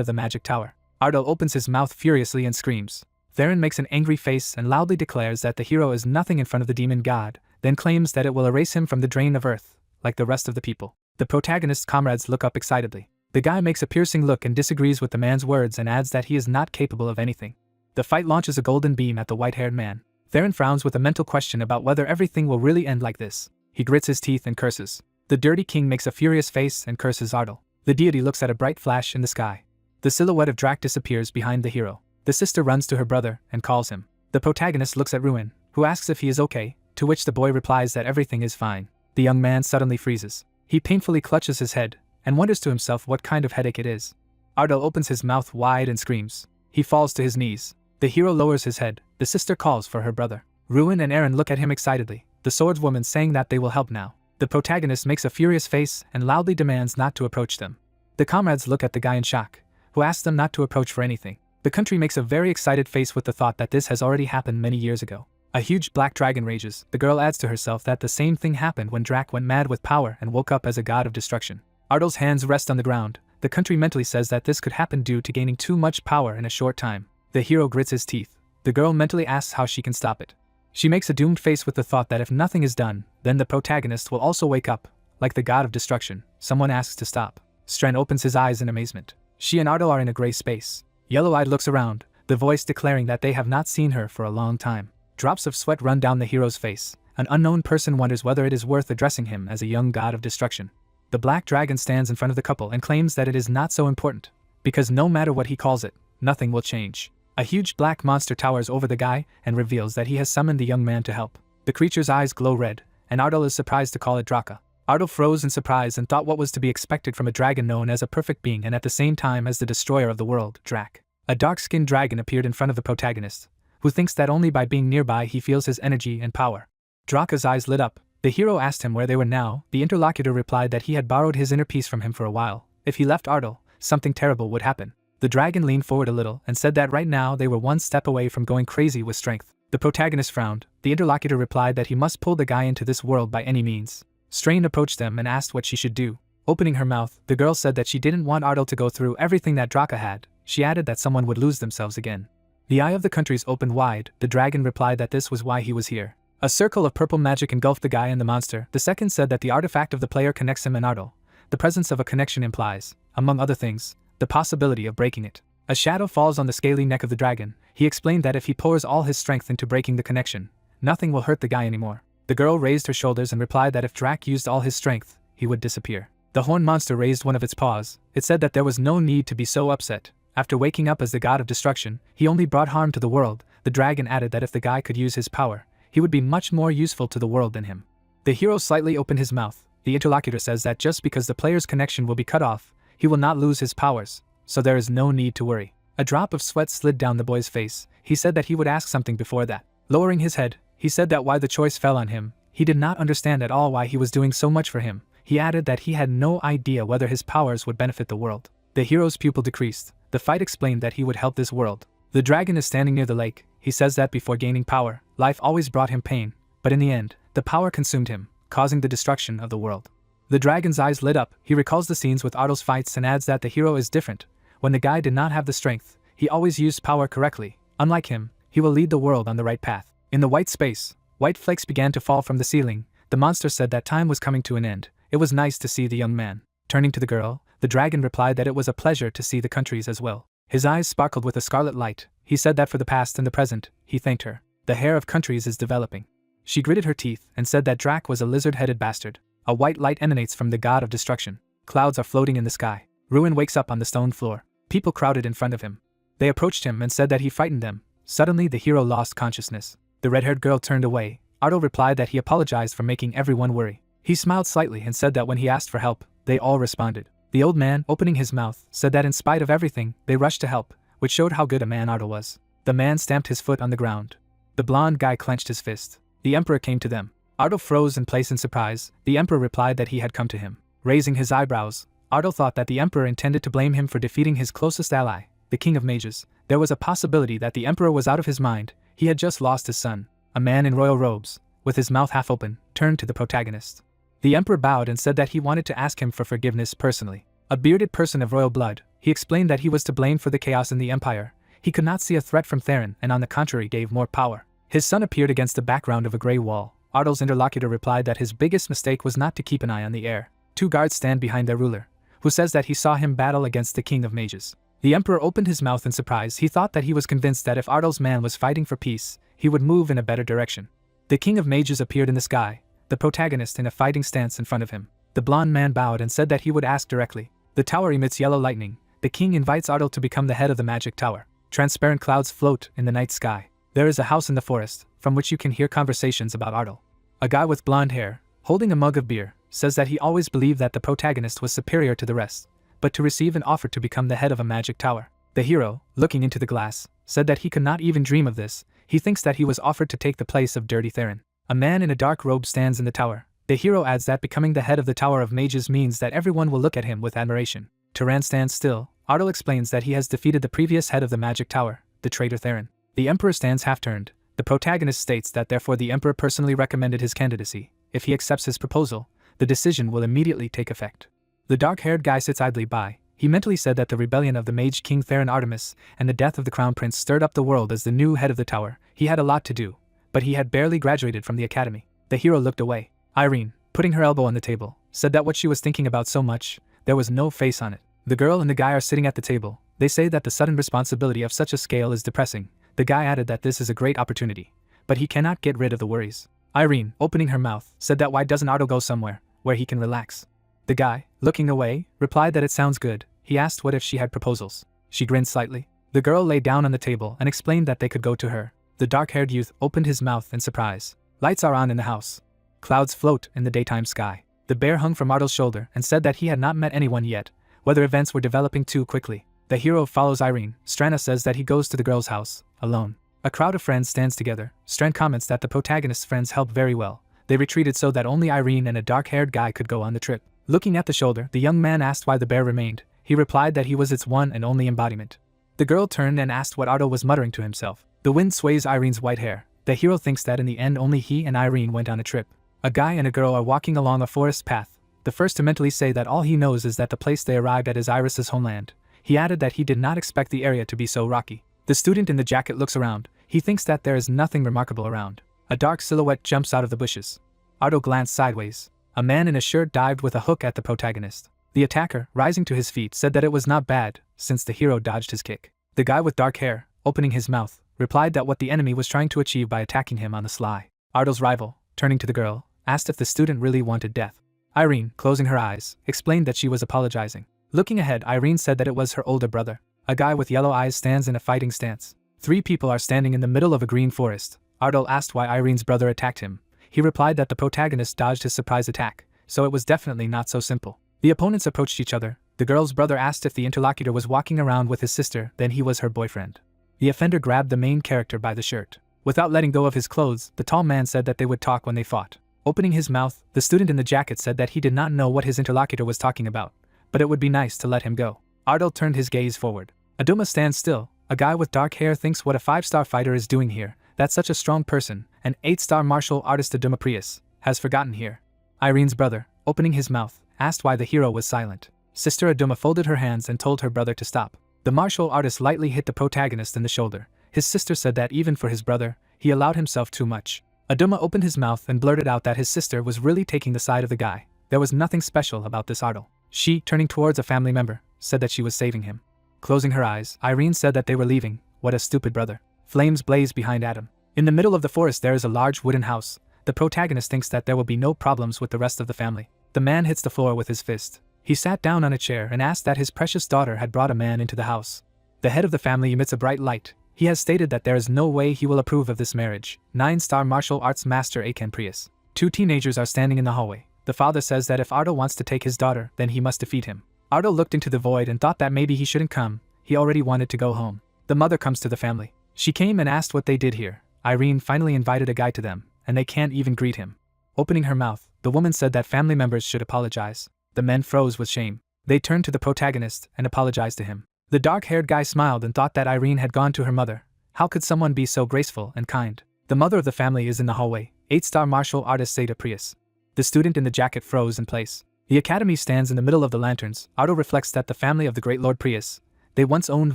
of the magic tower. Ardal opens his mouth furiously and screams. Theron makes an angry face and loudly declares that the hero is nothing in front of the demon god, then claims that it will erase him from the drain of earth, like the rest of the people. The protagonist's comrades look up excitedly. The guy makes a piercing look and disagrees with the man's words and adds that he is not capable of anything. The fight launches a golden beam at the white-haired man. Theron frowns with a mental question about whether everything will really end like this. He grits his teeth and curses. The dirty king makes a furious face and curses Ardal. The deity looks at a bright flash in the sky. The silhouette of Drac disappears behind the hero. The sister runs to her brother and calls him. The protagonist looks at Ruin, who asks if he is okay, to which the boy replies that everything is fine. The young man suddenly freezes. He painfully clutches his head and wonders to himself what kind of headache it is. Ardal opens his mouth wide and screams. He falls to his knees. The hero lowers his head. The sister calls for her brother. Ruin and Aaron look at him excitedly, the swordswoman saying that they will help now. The protagonist makes a furious face and loudly demands not to approach them. The comrades look at the guy in shock, who asks them not to approach for anything. The country makes a very excited face with the thought that this has already happened many years ago. A huge black dragon rages. The girl adds to herself that the same thing happened when Drac went mad with power and woke up as a god of destruction. Ardal's hands rest on the ground. The country mentally says that this could happen due to gaining too much power in a short time. The hero grits his teeth. The girl mentally asks how she can stop it. She makes a doomed face with the thought that if nothing is done, then the protagonist will also wake up, like the god of destruction, someone asks to stop. Stren opens his eyes in amazement. She and Ardo are in a gray space. Yellow-eyed looks around, the voice declaring that they have not seen her for a long time. Drops of sweat run down the hero's face. An unknown person wonders whether it is worth addressing him as a young god of destruction. The black dragon stands in front of the couple and claims that it is not so important, because no matter what he calls it, nothing will change. A huge black monster towers over the guy and reveals that he has summoned the young man to help. The creature's eyes glow red, and Ardo is surprised to call it Draka. Ardo froze in surprise and thought what was to be expected from a dragon known as a perfect being and at the same time as the destroyer of the world, Drak. A dark-skinned dragon appeared in front of the protagonist, who thinks that only by being nearby he feels his energy and power. Draka's eyes lit up. The hero asked him where they were now. The interlocutor replied that he had borrowed his inner peace from him for a while. If he left Ardo, something terrible would happen. The dragon leaned forward a little and said that right now they were one step away from going crazy with strength. The protagonist frowned. The interlocutor replied that he must pull the guy into this world by any means. Strain approached them and asked what she should do. Opening her mouth, the girl said that she didn't want Ardo to go through everything that Draka had. She added that someone would lose themselves again. The eye of the countries opened wide. The dragon replied that this was why he was here. A circle of purple magic engulfed the guy and the monster. The second said that the artifact of the player connects him and Ardo. The presence of a connection implies, among other things, the possibility of breaking it. A shadow falls on the scaly neck of the dragon. He explained that if he pours all his strength into breaking the connection, nothing will hurt the guy anymore. The girl raised her shoulders and replied that if Drak used all his strength, he would disappear. The horn monster raised one of its paws. It said that there was no need to be so upset. After waking up as the god of destruction, he only brought harm to the world. The dragon added that if the guy could use his power, he would be much more useful to the world than him. The hero slightly opened his mouth. The interlocutor says that just because the player's connection will be cut off, he will not lose his powers, so there is no need to worry. A drop of sweat slid down the boy's face. He said that he would ask something before that. Lowering his head, he said that why the choice fell on him. He did not understand at all why he was doing so much for him. He added that he had no idea whether his powers would benefit the world. The hero's pupil decreased. The fight explained that he would help this world. The dragon is standing near the lake. He says that before gaining power, life always brought him pain, but in the end, the power consumed him, causing the destruction of the world. The dragon's eyes lit up. He recalls the scenes with Ardo's fights and adds that the hero is different. When the guy did not have the strength, he always used power correctly. Unlike him, he will lead the world on the right path. In the white space, white flakes began to fall from the ceiling. The monster said that time was coming to an end. It was nice to see the young man. Turning to the girl, the dragon replied that it was a pleasure to see the countries as well. His eyes sparkled with a scarlet light. He said that for the past and the present, he thanked her. The hair of countries is developing. She gritted her teeth and said that Drak was a lizard-headed bastard. A white light emanates from the god of destruction. Clouds are floating in the sky. Ruin wakes up on the stone floor. People crowded in front of him. They approached him and said that he frightened them. Suddenly the hero lost consciousness. The red-haired girl turned away. Ardo replied that he apologized for making everyone worry. He smiled slightly and said that when he asked for help, they all responded. The old man, opening his mouth, said that in spite of everything, they rushed to help, which showed how good a man Ardo was. The man stamped his foot on the ground. The blonde guy clenched his fist. The emperor came to them. Ardo froze in place in surprise. The emperor replied that he had come to him. Raising his eyebrows, Ardo thought that the emperor intended to blame him for defeating his closest ally, the king of mages. There was a possibility that the emperor was out of his mind. He had just lost his son. A man in royal robes, with his mouth half open, turned to the protagonist. The emperor bowed and said that he wanted to ask him for forgiveness personally. A bearded person of royal blood, he explained that he was to blame for the chaos in the empire. He could not see a threat from Theron and on the contrary gave more power. His son appeared against the background of a grey wall. Ardo's interlocutor replied that his biggest mistake was not to keep an eye on the air. 2 guards stand behind their ruler, who says that he saw him battle against the king of mages. The emperor opened his mouth in surprise. He thought that he was convinced that if Ardo's man was fighting for peace, he would move in a better direction. The king of mages appeared in the sky, the protagonist in a fighting stance in front of him. The blonde man bowed and said that he would ask directly. The tower emits yellow lightning. The king invites Ardo to become the head of the magic tower. Transparent clouds float in the night sky. There is a house in the forest, from which you can hear conversations about Ardo. A guy with blonde hair, holding a mug of beer, says that he always believed that the protagonist was superior to the rest, but to receive an offer to become the head of a magic tower. The hero, looking into the glass, said that he could not even dream of this. He thinks that he was offered to take the place of Dirty Theron. A man in a dark robe stands in the tower. The hero adds that becoming the head of the Tower of Mages means that everyone will look at him with admiration. Turan stands still. Ardo explains that he has defeated the previous head of the magic tower, the traitor Theron. The emperor stands half-turned. The protagonist states that therefore the emperor personally recommended his candidacy. If he accepts his proposal, the decision will immediately take effect. The dark-haired guy sits idly by. He mentally said that the rebellion of the mage king Theron Artemis and the death of the crown prince stirred up the world as the new head of the tower. He had a lot to do, but he had barely graduated from the academy. The hero looked away. Irene, putting her elbow on the table, said that what she was thinking about so much, there was no face on it. The girl and the guy are sitting at the table. They say that the sudden responsibility of such a scale is depressing. The guy added that this is a great opportunity, but he cannot get rid of the worries. Irene, opening her mouth, said that why doesn't Otto go somewhere where he can relax? The guy, looking away, replied that it sounds good. He asked what if she had proposals. She grinned slightly. The girl lay down on the table and explained that they could go to her. The dark-haired youth opened his mouth in surprise. Lights are on in the house. Clouds float in the daytime sky. The bear hung from Otto's shoulder and said that he had not met anyone yet, whether events were developing too quickly. The hero follows Irene. Strana says that he goes to the girl's house, alone. A crowd of friends stands together. Strand comments that the protagonist's friends help very well. They retreated so that only Irene and a dark-haired guy could go on the trip. Looking at the shoulder, the young man asked why the bear remained. He replied that he was its one and only embodiment. The girl turned and asked what Otto was muttering to himself. The wind sways Irene's white hair. The hero thinks that in the end only he and Irene went on a trip. A guy and a girl are walking along a forest path. The first to mentally say that all he knows is that the place they arrived at is Iris's homeland. He added that he did not expect the area to be so rocky. The student in the jacket looks around. He thinks that there is nothing remarkable around. A dark silhouette jumps out of the bushes. Otto glanced sideways. A man in a shirt dived with a hook at the protagonist. The attacker, rising to his feet, said that it was not bad, since the hero dodged his kick. The guy with dark hair, opening his mouth, replied that what the enemy was trying to achieve by attacking him on the sly. Otto's rival, turning to the girl, asked if the student really wanted death. Irene, closing her eyes, explained that she was apologizing. Looking ahead, Irene said that it was her older brother. A guy with yellow eyes stands in a fighting stance. 3 people are standing in the middle of a green forest. Otto asked why Irene's brother attacked him. He replied that the protagonist dodged his surprise attack, so it was definitely not so simple. The opponents approached each other. The girl's brother asked if the interlocutor was walking around with his sister, then he was her boyfriend. The offender grabbed the main character by the shirt. Without letting go of his clothes, the tall man said that they would talk when they fought. Opening his mouth, the student in the jacket said that he did not know what his interlocutor was talking about, but it would be nice to let him go. Otto turned his gaze forward. Aduma stands still. A guy with dark hair thinks what a 5-star fighter is doing here. That's such a strong person. An 8-star martial artist Aduma Prius has forgotten here. Irene's brother, opening his mouth, asked why the hero was silent. Sister Aduma folded her hands and told her brother to stop. The martial artist lightly hit the protagonist in the shoulder. His sister said that even for his brother, he allowed himself too much. Aduma opened his mouth and blurted out that his sister was really taking the side of the guy. There was nothing special about this Otto. She, turning towards a family member, said that she was saving him. Closing her eyes, Irene said that they were leaving. What a stupid brother. Flames blaze behind Adam. In the middle of the forest there is a large wooden house. The protagonist thinks that there will be no problems with the rest of the family. The man hits the floor with his fist. He sat down on a chair and asked that his precious daughter had brought a man into the house. The head of the family emits a bright light. He has stated that there is no way he will approve of this marriage. 9-star martial arts master Aken Prius. 2 teenagers are standing in the hallway. The father says that if Otto wants to take his daughter, then he must defeat him. Otto looked into the void and thought that maybe he shouldn't come. He already wanted to go home. The mother comes to the family. She came and asked what they did here. Irene finally invited a guy to them, and they can't even greet him. Opening her mouth, the woman said that family members should apologize. The men froze with shame. They turned to the protagonist and apologized to him. The dark-haired guy smiled and thought that Irene had gone to her mother. How could someone be so graceful and kind? The mother of the family is in the hallway. 8-star martial artist Seda Prius. The student in the jacket froze in place. The academy stands in the middle of the lanterns. Otto reflects that the family of the great Lord Prius. They once owned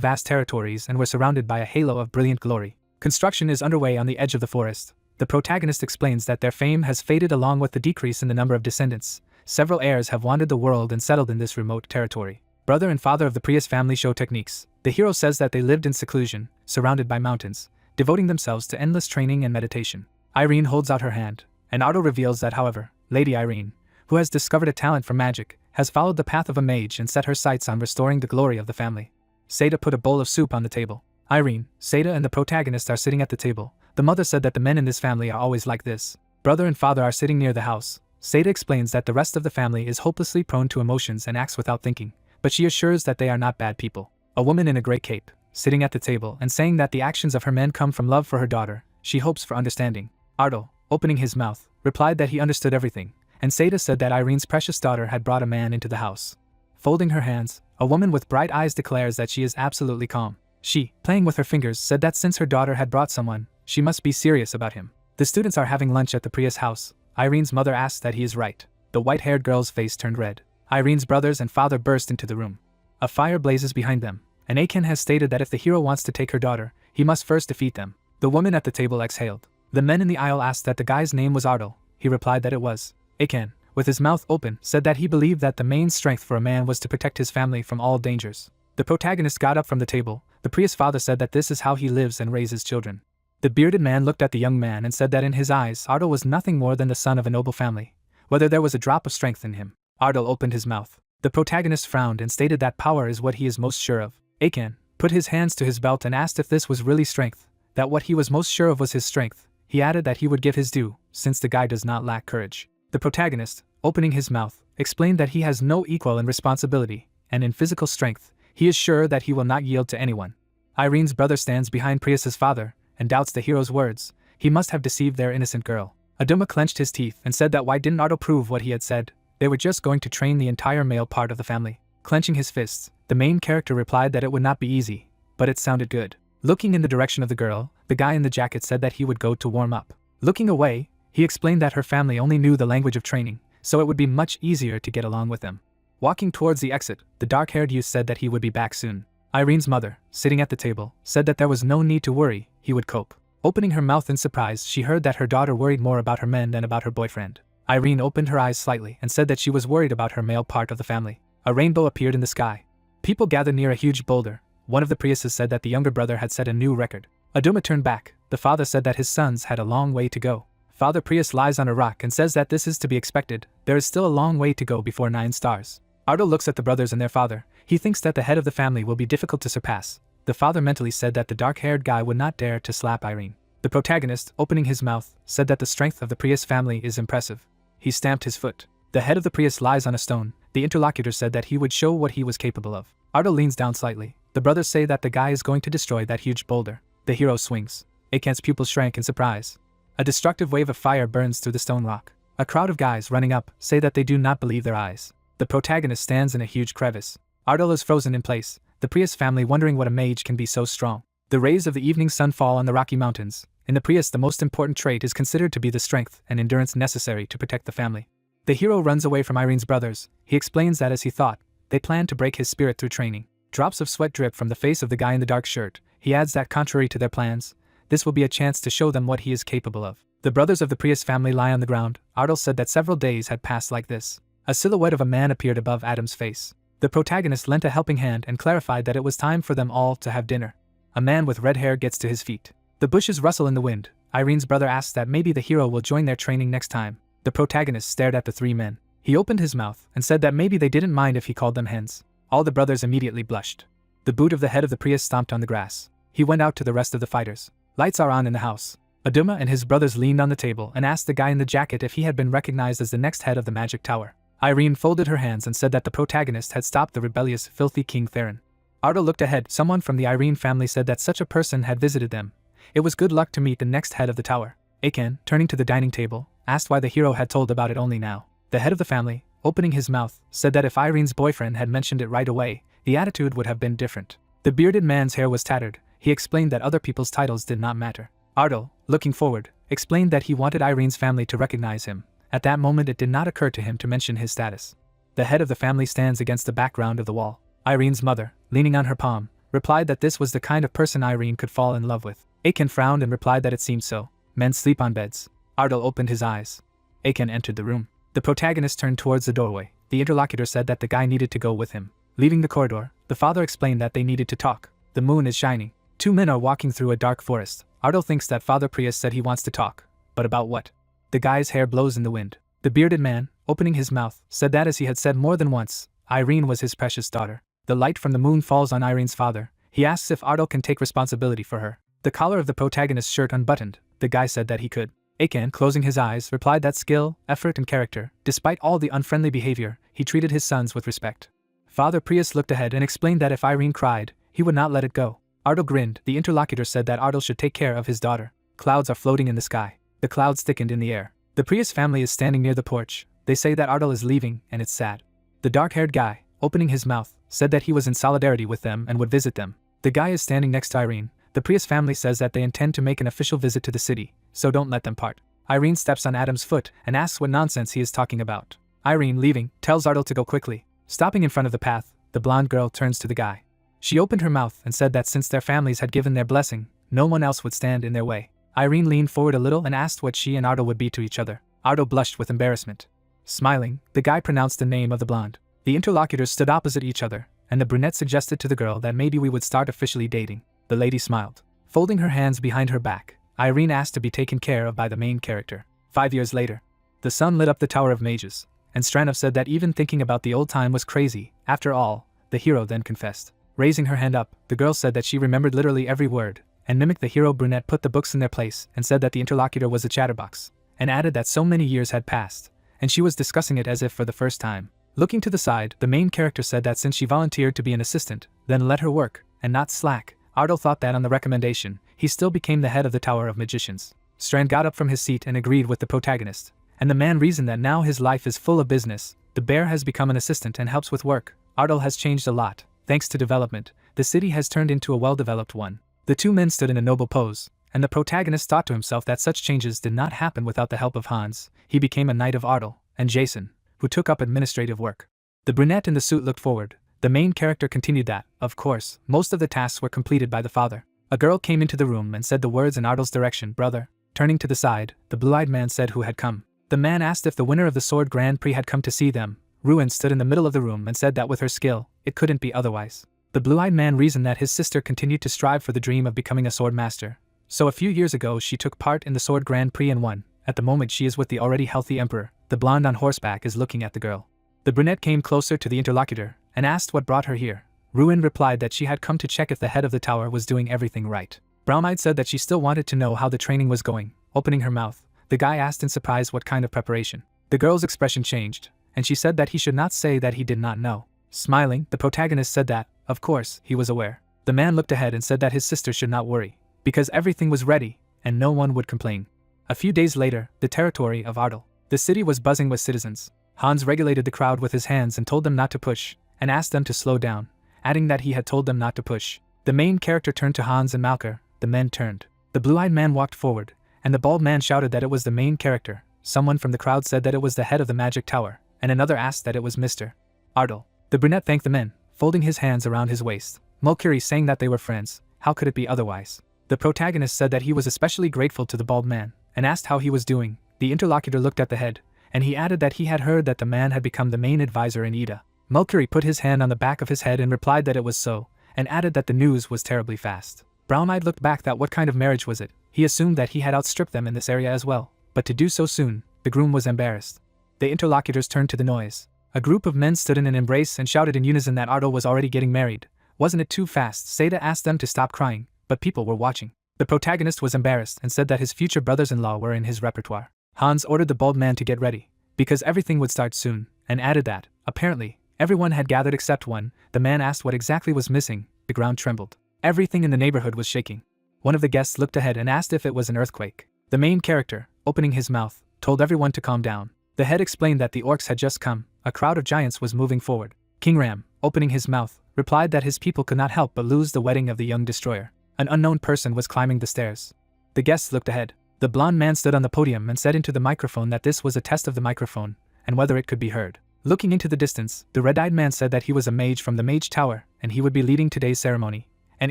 vast territories and were surrounded by a halo of brilliant glory. Construction is underway on the edge of the forest. The protagonist explains that their fame has faded along with the decrease in the number of descendants. Several heirs have wandered the world and settled in this remote territory. Brother and father of the Prius family show techniques. The hero says that they lived in seclusion, surrounded by mountains, devoting themselves to endless training and meditation. Irene holds out her hand, and Otto reveals that, however, Lady Irene, who has discovered a talent for magic, has followed the path of a mage and set her sights on restoring the glory of the family. Seda put a bowl of soup on the table. Irene, Seda and the protagonist are sitting at the table. The mother said that the men in this family are always like this. Brother and father are sitting near the house. Seda explains that the rest of the family is hopelessly prone to emotions and acts without thinking, but she assures that they are not bad people. A woman in a gray cape, sitting at the table and saying that the actions of her men come from love for her daughter, she hopes for understanding. Otto, opening his mouth, replied that he understood everything, and Seda said that Irene's precious daughter had brought a man into the house. Folding her hands, a woman with bright eyes declares that she is absolutely calm. She, playing with her fingers, said that since her daughter had brought someone, she must be serious about him. The students are having lunch at the Prius house. Irene's mother asks that he is right. The white-haired girl's face turned red. Irene's brothers and father burst into the room. A fire blazes behind them, and Aken has stated that if the hero wants to take her daughter, he must first defeat them. The woman at the table exhaled. The men in the aisle asked that the guy's name was Otto. He replied that it was. Aken, with his mouth open, said that he believed that the main strength for a man was to protect his family from all dangers. The protagonist got up from the table. The priest's father said that this is how he lives and raises children. The bearded man looked at the young man and said that in his eyes, Ardal was nothing more than the son of a noble family, whether there was a drop of strength in him. Ardal opened his mouth. The protagonist frowned and stated that power is what he is most sure of. Akan put his hands to his belt and asked if this was really strength, that what he was most sure of was his strength. He added that he would give his due, since the guy does not lack courage. The protagonist, opening his mouth, explained that he has no equal in responsibility, and in physical strength, he is sure that he will not yield to anyone. Irene's brother stands behind Prius's father, and doubts the hero's words. He must have deceived their innocent girl. Aduma clenched his teeth and said that why didn't Ardal prove what he had said? They were just going to train the entire male part of the family. Clenching his fists, the main character replied that it would not be easy, but it sounded good. Looking in the direction of the girl, the guy in the jacket said that he would go to warm up. Looking away, he explained that her family only knew the language of training, so it would be much easier to get along with them. Walking towards the exit, the dark-haired youth said that he would be back soon. Irene's mother, sitting at the table, said that there was no need to worry, he would cope. Opening her mouth in surprise, she heard that her daughter worried more about her men than about her boyfriend. Irene opened her eyes slightly and said that she was worried about her male part of the family. A rainbow appeared in the sky. People gathered near a huge boulder. One of the Priuses said that the younger brother had set a new record. Aduma turned back. The father said that his sons had a long way to go. Father Prius lies on a rock and says that this is to be expected. There is still a long way to go before 9 stars. Ardal looks at the brothers and their father. He thinks that the head of the family will be difficult to surpass. The father mentally said that the dark-haired guy would not dare to slap Irene. The protagonist, opening his mouth, said that the strength of the Prius family is impressive. He stamped his foot. The head of the Prius lies on a stone. The interlocutor said that he would show what he was capable of. Ardal leans down slightly. The brothers say that the guy is going to destroy that huge boulder. The hero swings. Akan's pupils shrank in surprise. A destructive wave of fire burns through the stone rock. A crowd of guys running up say that they do not believe their eyes. The protagonist stands in a huge crevice. Ardal is frozen in place, the Prius family wondering what a mage can be so strong. The rays of the evening sun fall on the Rocky Mountains. In the Prius, the most important trait is considered to be the strength and endurance necessary to protect the family. The hero runs away from Irene's brothers. He explains that as he thought, they planned to break his spirit through training. Drops of sweat drip from the face of the guy in the dark shirt. He adds that contrary to their plans, this will be a chance to show them what he is capable of. The brothers of the Prius family lie on the ground. Ardal said that several days had passed like this. A silhouette of a man appeared above Adam's face. The protagonist lent a helping hand and clarified that it was time for them all to have dinner. A man with red hair gets to his feet. The bushes rustle in the wind. Irene's brother asks that maybe the hero will join their training next time. The protagonist stared at the 3 men. He opened his mouth and said that maybe they didn't mind if he called them hens. All the brothers immediately blushed. The boot of the head of the Prius stomped on the grass. He went out to the rest of the fighters. Lights are on in the house. Aduma and his brothers leaned on the table and asked the guy in the jacket if he had been recognized as the next head of the magic tower. Irene folded her hands and said that the protagonist had stopped the rebellious, filthy King Theron. Ardal looked ahead. Someone from the Irene family said that such a person had visited them. It was good luck to meet the next head of the tower. Akan, turning to the dining table, asked why the hero had told about it only now. The head of the family, opening his mouth, said that if Irene's boyfriend had mentioned it right away, the attitude would have been different. The bearded man's hair was tattered. He explained that other people's titles did not matter. Ardal, looking forward, explained that he wanted Irene's family to recognize him. At that moment it did not occur to him to mention his status. The head of the family stands against the background of the wall. Irene's mother, leaning on her palm, replied that this was the kind of person Irene could fall in love with. Akan frowned and replied that it seemed so. Men sleep on beds. Ardal opened his eyes. Akan entered the room. The protagonist turned towards the doorway. The interlocutor said that the guy needed to go with him. Leaving the corridor, the father explained that they needed to talk. The moon is shining. 2 men are walking through a dark forest. Ardal thinks that Father Prius said he wants to talk. But about what? The guy's hair blows in the wind. The bearded man, opening his mouth, said that as he had said more than once, Irene was his precious daughter. The light from the moon falls on Irene's father. He asks if Ardal can take responsibility for her. The collar of the protagonist's shirt unbuttoned. The guy said that he could. Akan, closing his eyes, replied that skill, effort and character, despite all the unfriendly behavior, he treated his sons with respect. Father Prius looked ahead and explained that if Irene cried, he would not let it go. Ardal grinned. The interlocutor said that Ardal should take care of his daughter. Clouds are floating in the sky. The clouds thickened in the air. The Prius family is standing near the porch. They say that Ardal is leaving, and it's sad. The dark-haired guy, opening his mouth, said that he was in solidarity with them and would visit them. The guy is standing next to Irene. The Prius family says that they intend to make an official visit to the city, so don't let them part. Irene steps on Adam's foot and asks what nonsense he is talking about. Irene, leaving, tells Ardal to go quickly. Stopping in front of the path, the blonde girl turns to the guy. She opened her mouth and said that since their families had given their blessing, no one else would stand in their way. Irene leaned forward a little and asked what she and Ardal would be to each other. Ardal blushed with embarrassment. Smiling, the guy pronounced the name of the blonde. The interlocutors stood opposite each other, and the brunette suggested to the girl that maybe we would start officially dating. The lady smiled. Folding her hands behind her back, Irene asked to be taken care of by the main character. 5 years later, the sun lit up the Tower of Mages, and Stranov said that even thinking about the old time was crazy. After all, the hero then confessed. Raising her hand up, the girl said that she remembered literally every word, and mimicked the hero. Brunette put the books in their place and said that the interlocutor was a chatterbox, and added that so many years had passed, and she was discussing it as if for the first time. Looking to the side, the main character said that since she volunteered to be an assistant, then let her work, and not slack. Ardal thought that on the recommendation, he still became the head of the Tower of Magicians. Strand got up from his seat and agreed with the protagonist, and the man reasoned that now his life is full of business. The bear has become an assistant and helps with work. Ardal has changed a lot. Thanks to development, the city has turned into a well-developed one. The two men stood in a noble pose, and the protagonist thought to himself that such changes did not happen without the help of Hans. He became a knight of Ardal, and Jason, who took up administrative work. The brunette in the suit looked forward. The main character continued that, of course, most of the tasks were completed by the father. A girl came into the room and said the words in Ardal's direction, "Brother." Turning to the side, the blue-eyed man said who had come. The man asked if the winner of the Sword Grand Prix had come to see them. Ruin stood in the middle of the room and said that with her skill, it couldn't be otherwise. The blue-eyed man reasoned that his sister continued to strive for the dream of becoming a sword master. So a few years ago she took part in the Sword Grand Prix and won. At the moment she is with the already healthy emperor. The blonde on horseback is looking at the girl. The brunette came closer to the interlocutor and asked what brought her here. Ruin replied that she had come to check if the head of the tower was doing everything right. Brown-eyed said that she still wanted to know how the training was going. Opening her mouth, the guy asked in surprise what kind of preparation. The girl's expression changed, and she said that he should not say that he did not know. Smiling, the protagonist said that, of course, he was aware. The man looked ahead and said that his sister should not worry, because everything was ready, and no one would complain. A few days later, the territory of Ardal. The city was buzzing with citizens. Hans regulated the crowd with his hands and told them not to push, and asked them to slow down, adding that he had told them not to push. The main character turned to Hans and Malker. The men turned. The blue-eyed man walked forward, and the bald man shouted that it was the main character. Someone from the crowd said that it was the head of the magic tower, and another asked that it was Mr. Ardal. The brunette thanked the men, folding his hands around his waist. Mulkiri saying that they were friends. How could it be otherwise? The protagonist said that he was especially grateful to the bald man, and asked how he was doing. The interlocutor looked at the head, and he added that he had heard that the man had become the main advisor in Ida. Mulkiri put his hand on the back of his head and replied that it was so, and added that the news was terribly fast. Brown-eyed looked back that what kind of marriage was it? He assumed that he had outstripped them in this area as well, but to do so soon, the groom was embarrassed. The interlocutors turned to the noise. A group of men stood in an embrace and shouted in unison that Ardal was already getting married. Wasn't it too fast? Seda asked them to stop crying, but people were watching. The protagonist was embarrassed and said that his future brothers-in-law were in his repertoire. Hans ordered the bald man to get ready, because everything would start soon, and added that, apparently, everyone had gathered except one. The man asked what exactly was missing. The ground trembled. Everything in the neighborhood was shaking. One of the guests looked ahead and asked if it was an earthquake. The main character, opening his mouth, told everyone to calm down. The head explained that the orcs had just come. A crowd of giants was moving forward. King Ram, opening his mouth, replied that his people could not help but lose the wedding of the young destroyer. An unknown person was climbing the stairs. The guests looked ahead. The blonde man stood on the podium and said into the microphone that this was a test of the microphone, and whether it could be heard. Looking into the distance, the red-eyed man said that he was a mage from the Mage Tower, and he would be leading today's ceremony, and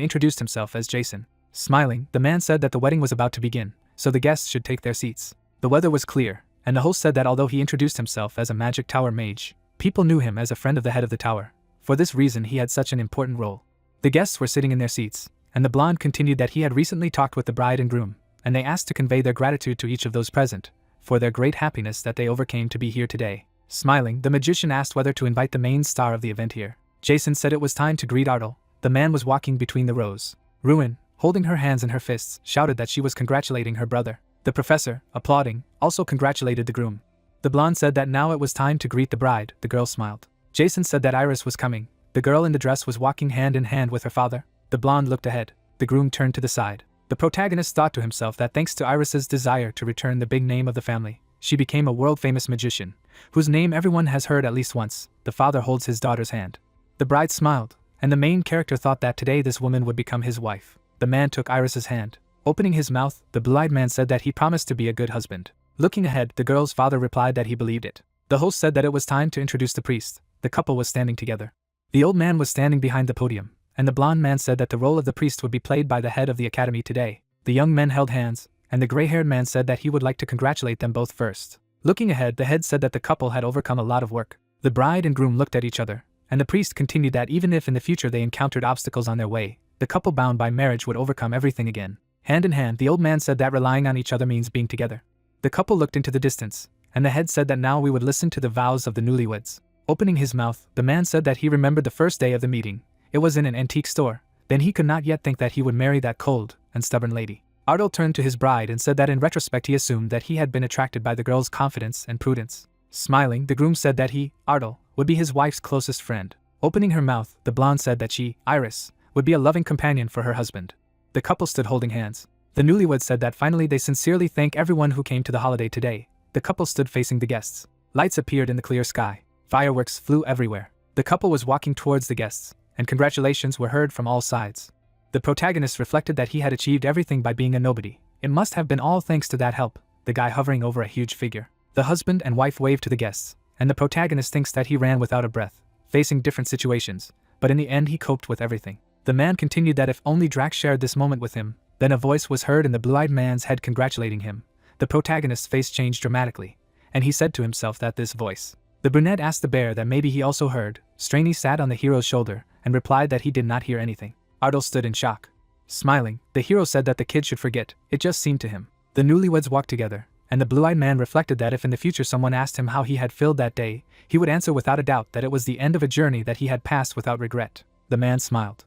introduced himself as Jason. Smiling, the man said that the wedding was about to begin, so the guests should take their seats. The weather was clear, and the host said that although he introduced himself as a magic tower mage, people knew him as a friend of the head of the tower. For this reason he had such an important role. The guests were sitting in their seats, and the blonde continued that he had recently talked with the bride and groom, and they asked to convey their gratitude to each of those present, for their great happiness that they overcame to be here today. Smiling, the magician asked whether to invite the main star of the event here. Jason said it was time to greet Ardal. The man was walking between the rows. Ruin, holding her hands in her fists, shouted that she was congratulating her brother. The professor, applauding, also congratulated the groom. The blonde said that now it was time to greet the bride. The girl smiled. Jason said that Iris was coming. The girl in the dress was walking hand in hand with her father. The blonde looked ahead. The groom turned to the side. The protagonist thought to himself that thanks to Iris's desire to return the big name of the family, she became a world-famous magician, whose name everyone has heard at least once. The father holds his daughter's hand. The bride smiled, and the main character thought that today this woman would become his wife. The man took Iris's hand. Opening his mouth, the blue-eyed man said that he promised to be a good husband. Looking ahead, the girl's father replied that he believed it. The host said that it was time to introduce the priest. The couple was standing together. The old man was standing behind the podium, and the blonde man said that the role of the priest would be played by the head of the academy today. The young men held hands, and the gray-haired man said that he would like to congratulate them both first. Looking ahead, the head said that the couple had overcome a lot of work. The bride and groom looked at each other, and the priest continued that even if in the future they encountered obstacles on their way, the couple bound by marriage would overcome everything again. Hand in hand, the old man said that relying on each other means being together. The couple looked into the distance, and the head said that now we would listen to the vows of the newlyweds. Opening his mouth, the man said that he remembered the first day of the meeting. It was in an antique store. Then he could not yet think that he would marry that cold and stubborn lady. Ardal turned to his bride and said that in retrospect he assumed that he had been attracted by the girl's confidence and prudence. Smiling, the groom said that he, Ardal, would be his wife's closest friend. Opening her mouth, the blonde said that she, Iris, would be a loving companion for her husband. The couple stood holding hands. The newlyweds said that finally they sincerely thank everyone who came to the holiday today. The couple stood facing the guests. Lights appeared in the clear sky. Fireworks flew everywhere. The couple was walking towards the guests, and congratulations were heard from all sides. The protagonist reflected that he had achieved everything by being a nobody. It must have been all thanks to that help, the guy hovering over a huge figure. The husband and wife waved to the guests, and the protagonist thinks that he ran without a breath, facing different situations, but in the end he coped with everything. The man continued that if only Drax shared this moment with him, then a voice was heard in the blue-eyed man's head congratulating him. The protagonist's face changed dramatically, and he said to himself that this voice. The brunette asked the bear that maybe he also heard. Strainy sat on the hero's shoulder and replied that he did not hear anything. Ardal stood in shock. Smiling, the hero said that the kid should forget, it just seemed to him. The newlyweds walked together, and the blue-eyed man reflected that if in the future someone asked him how he had filled that day, he would answer without a doubt that it was the end of a journey that he had passed without regret. The man smiled.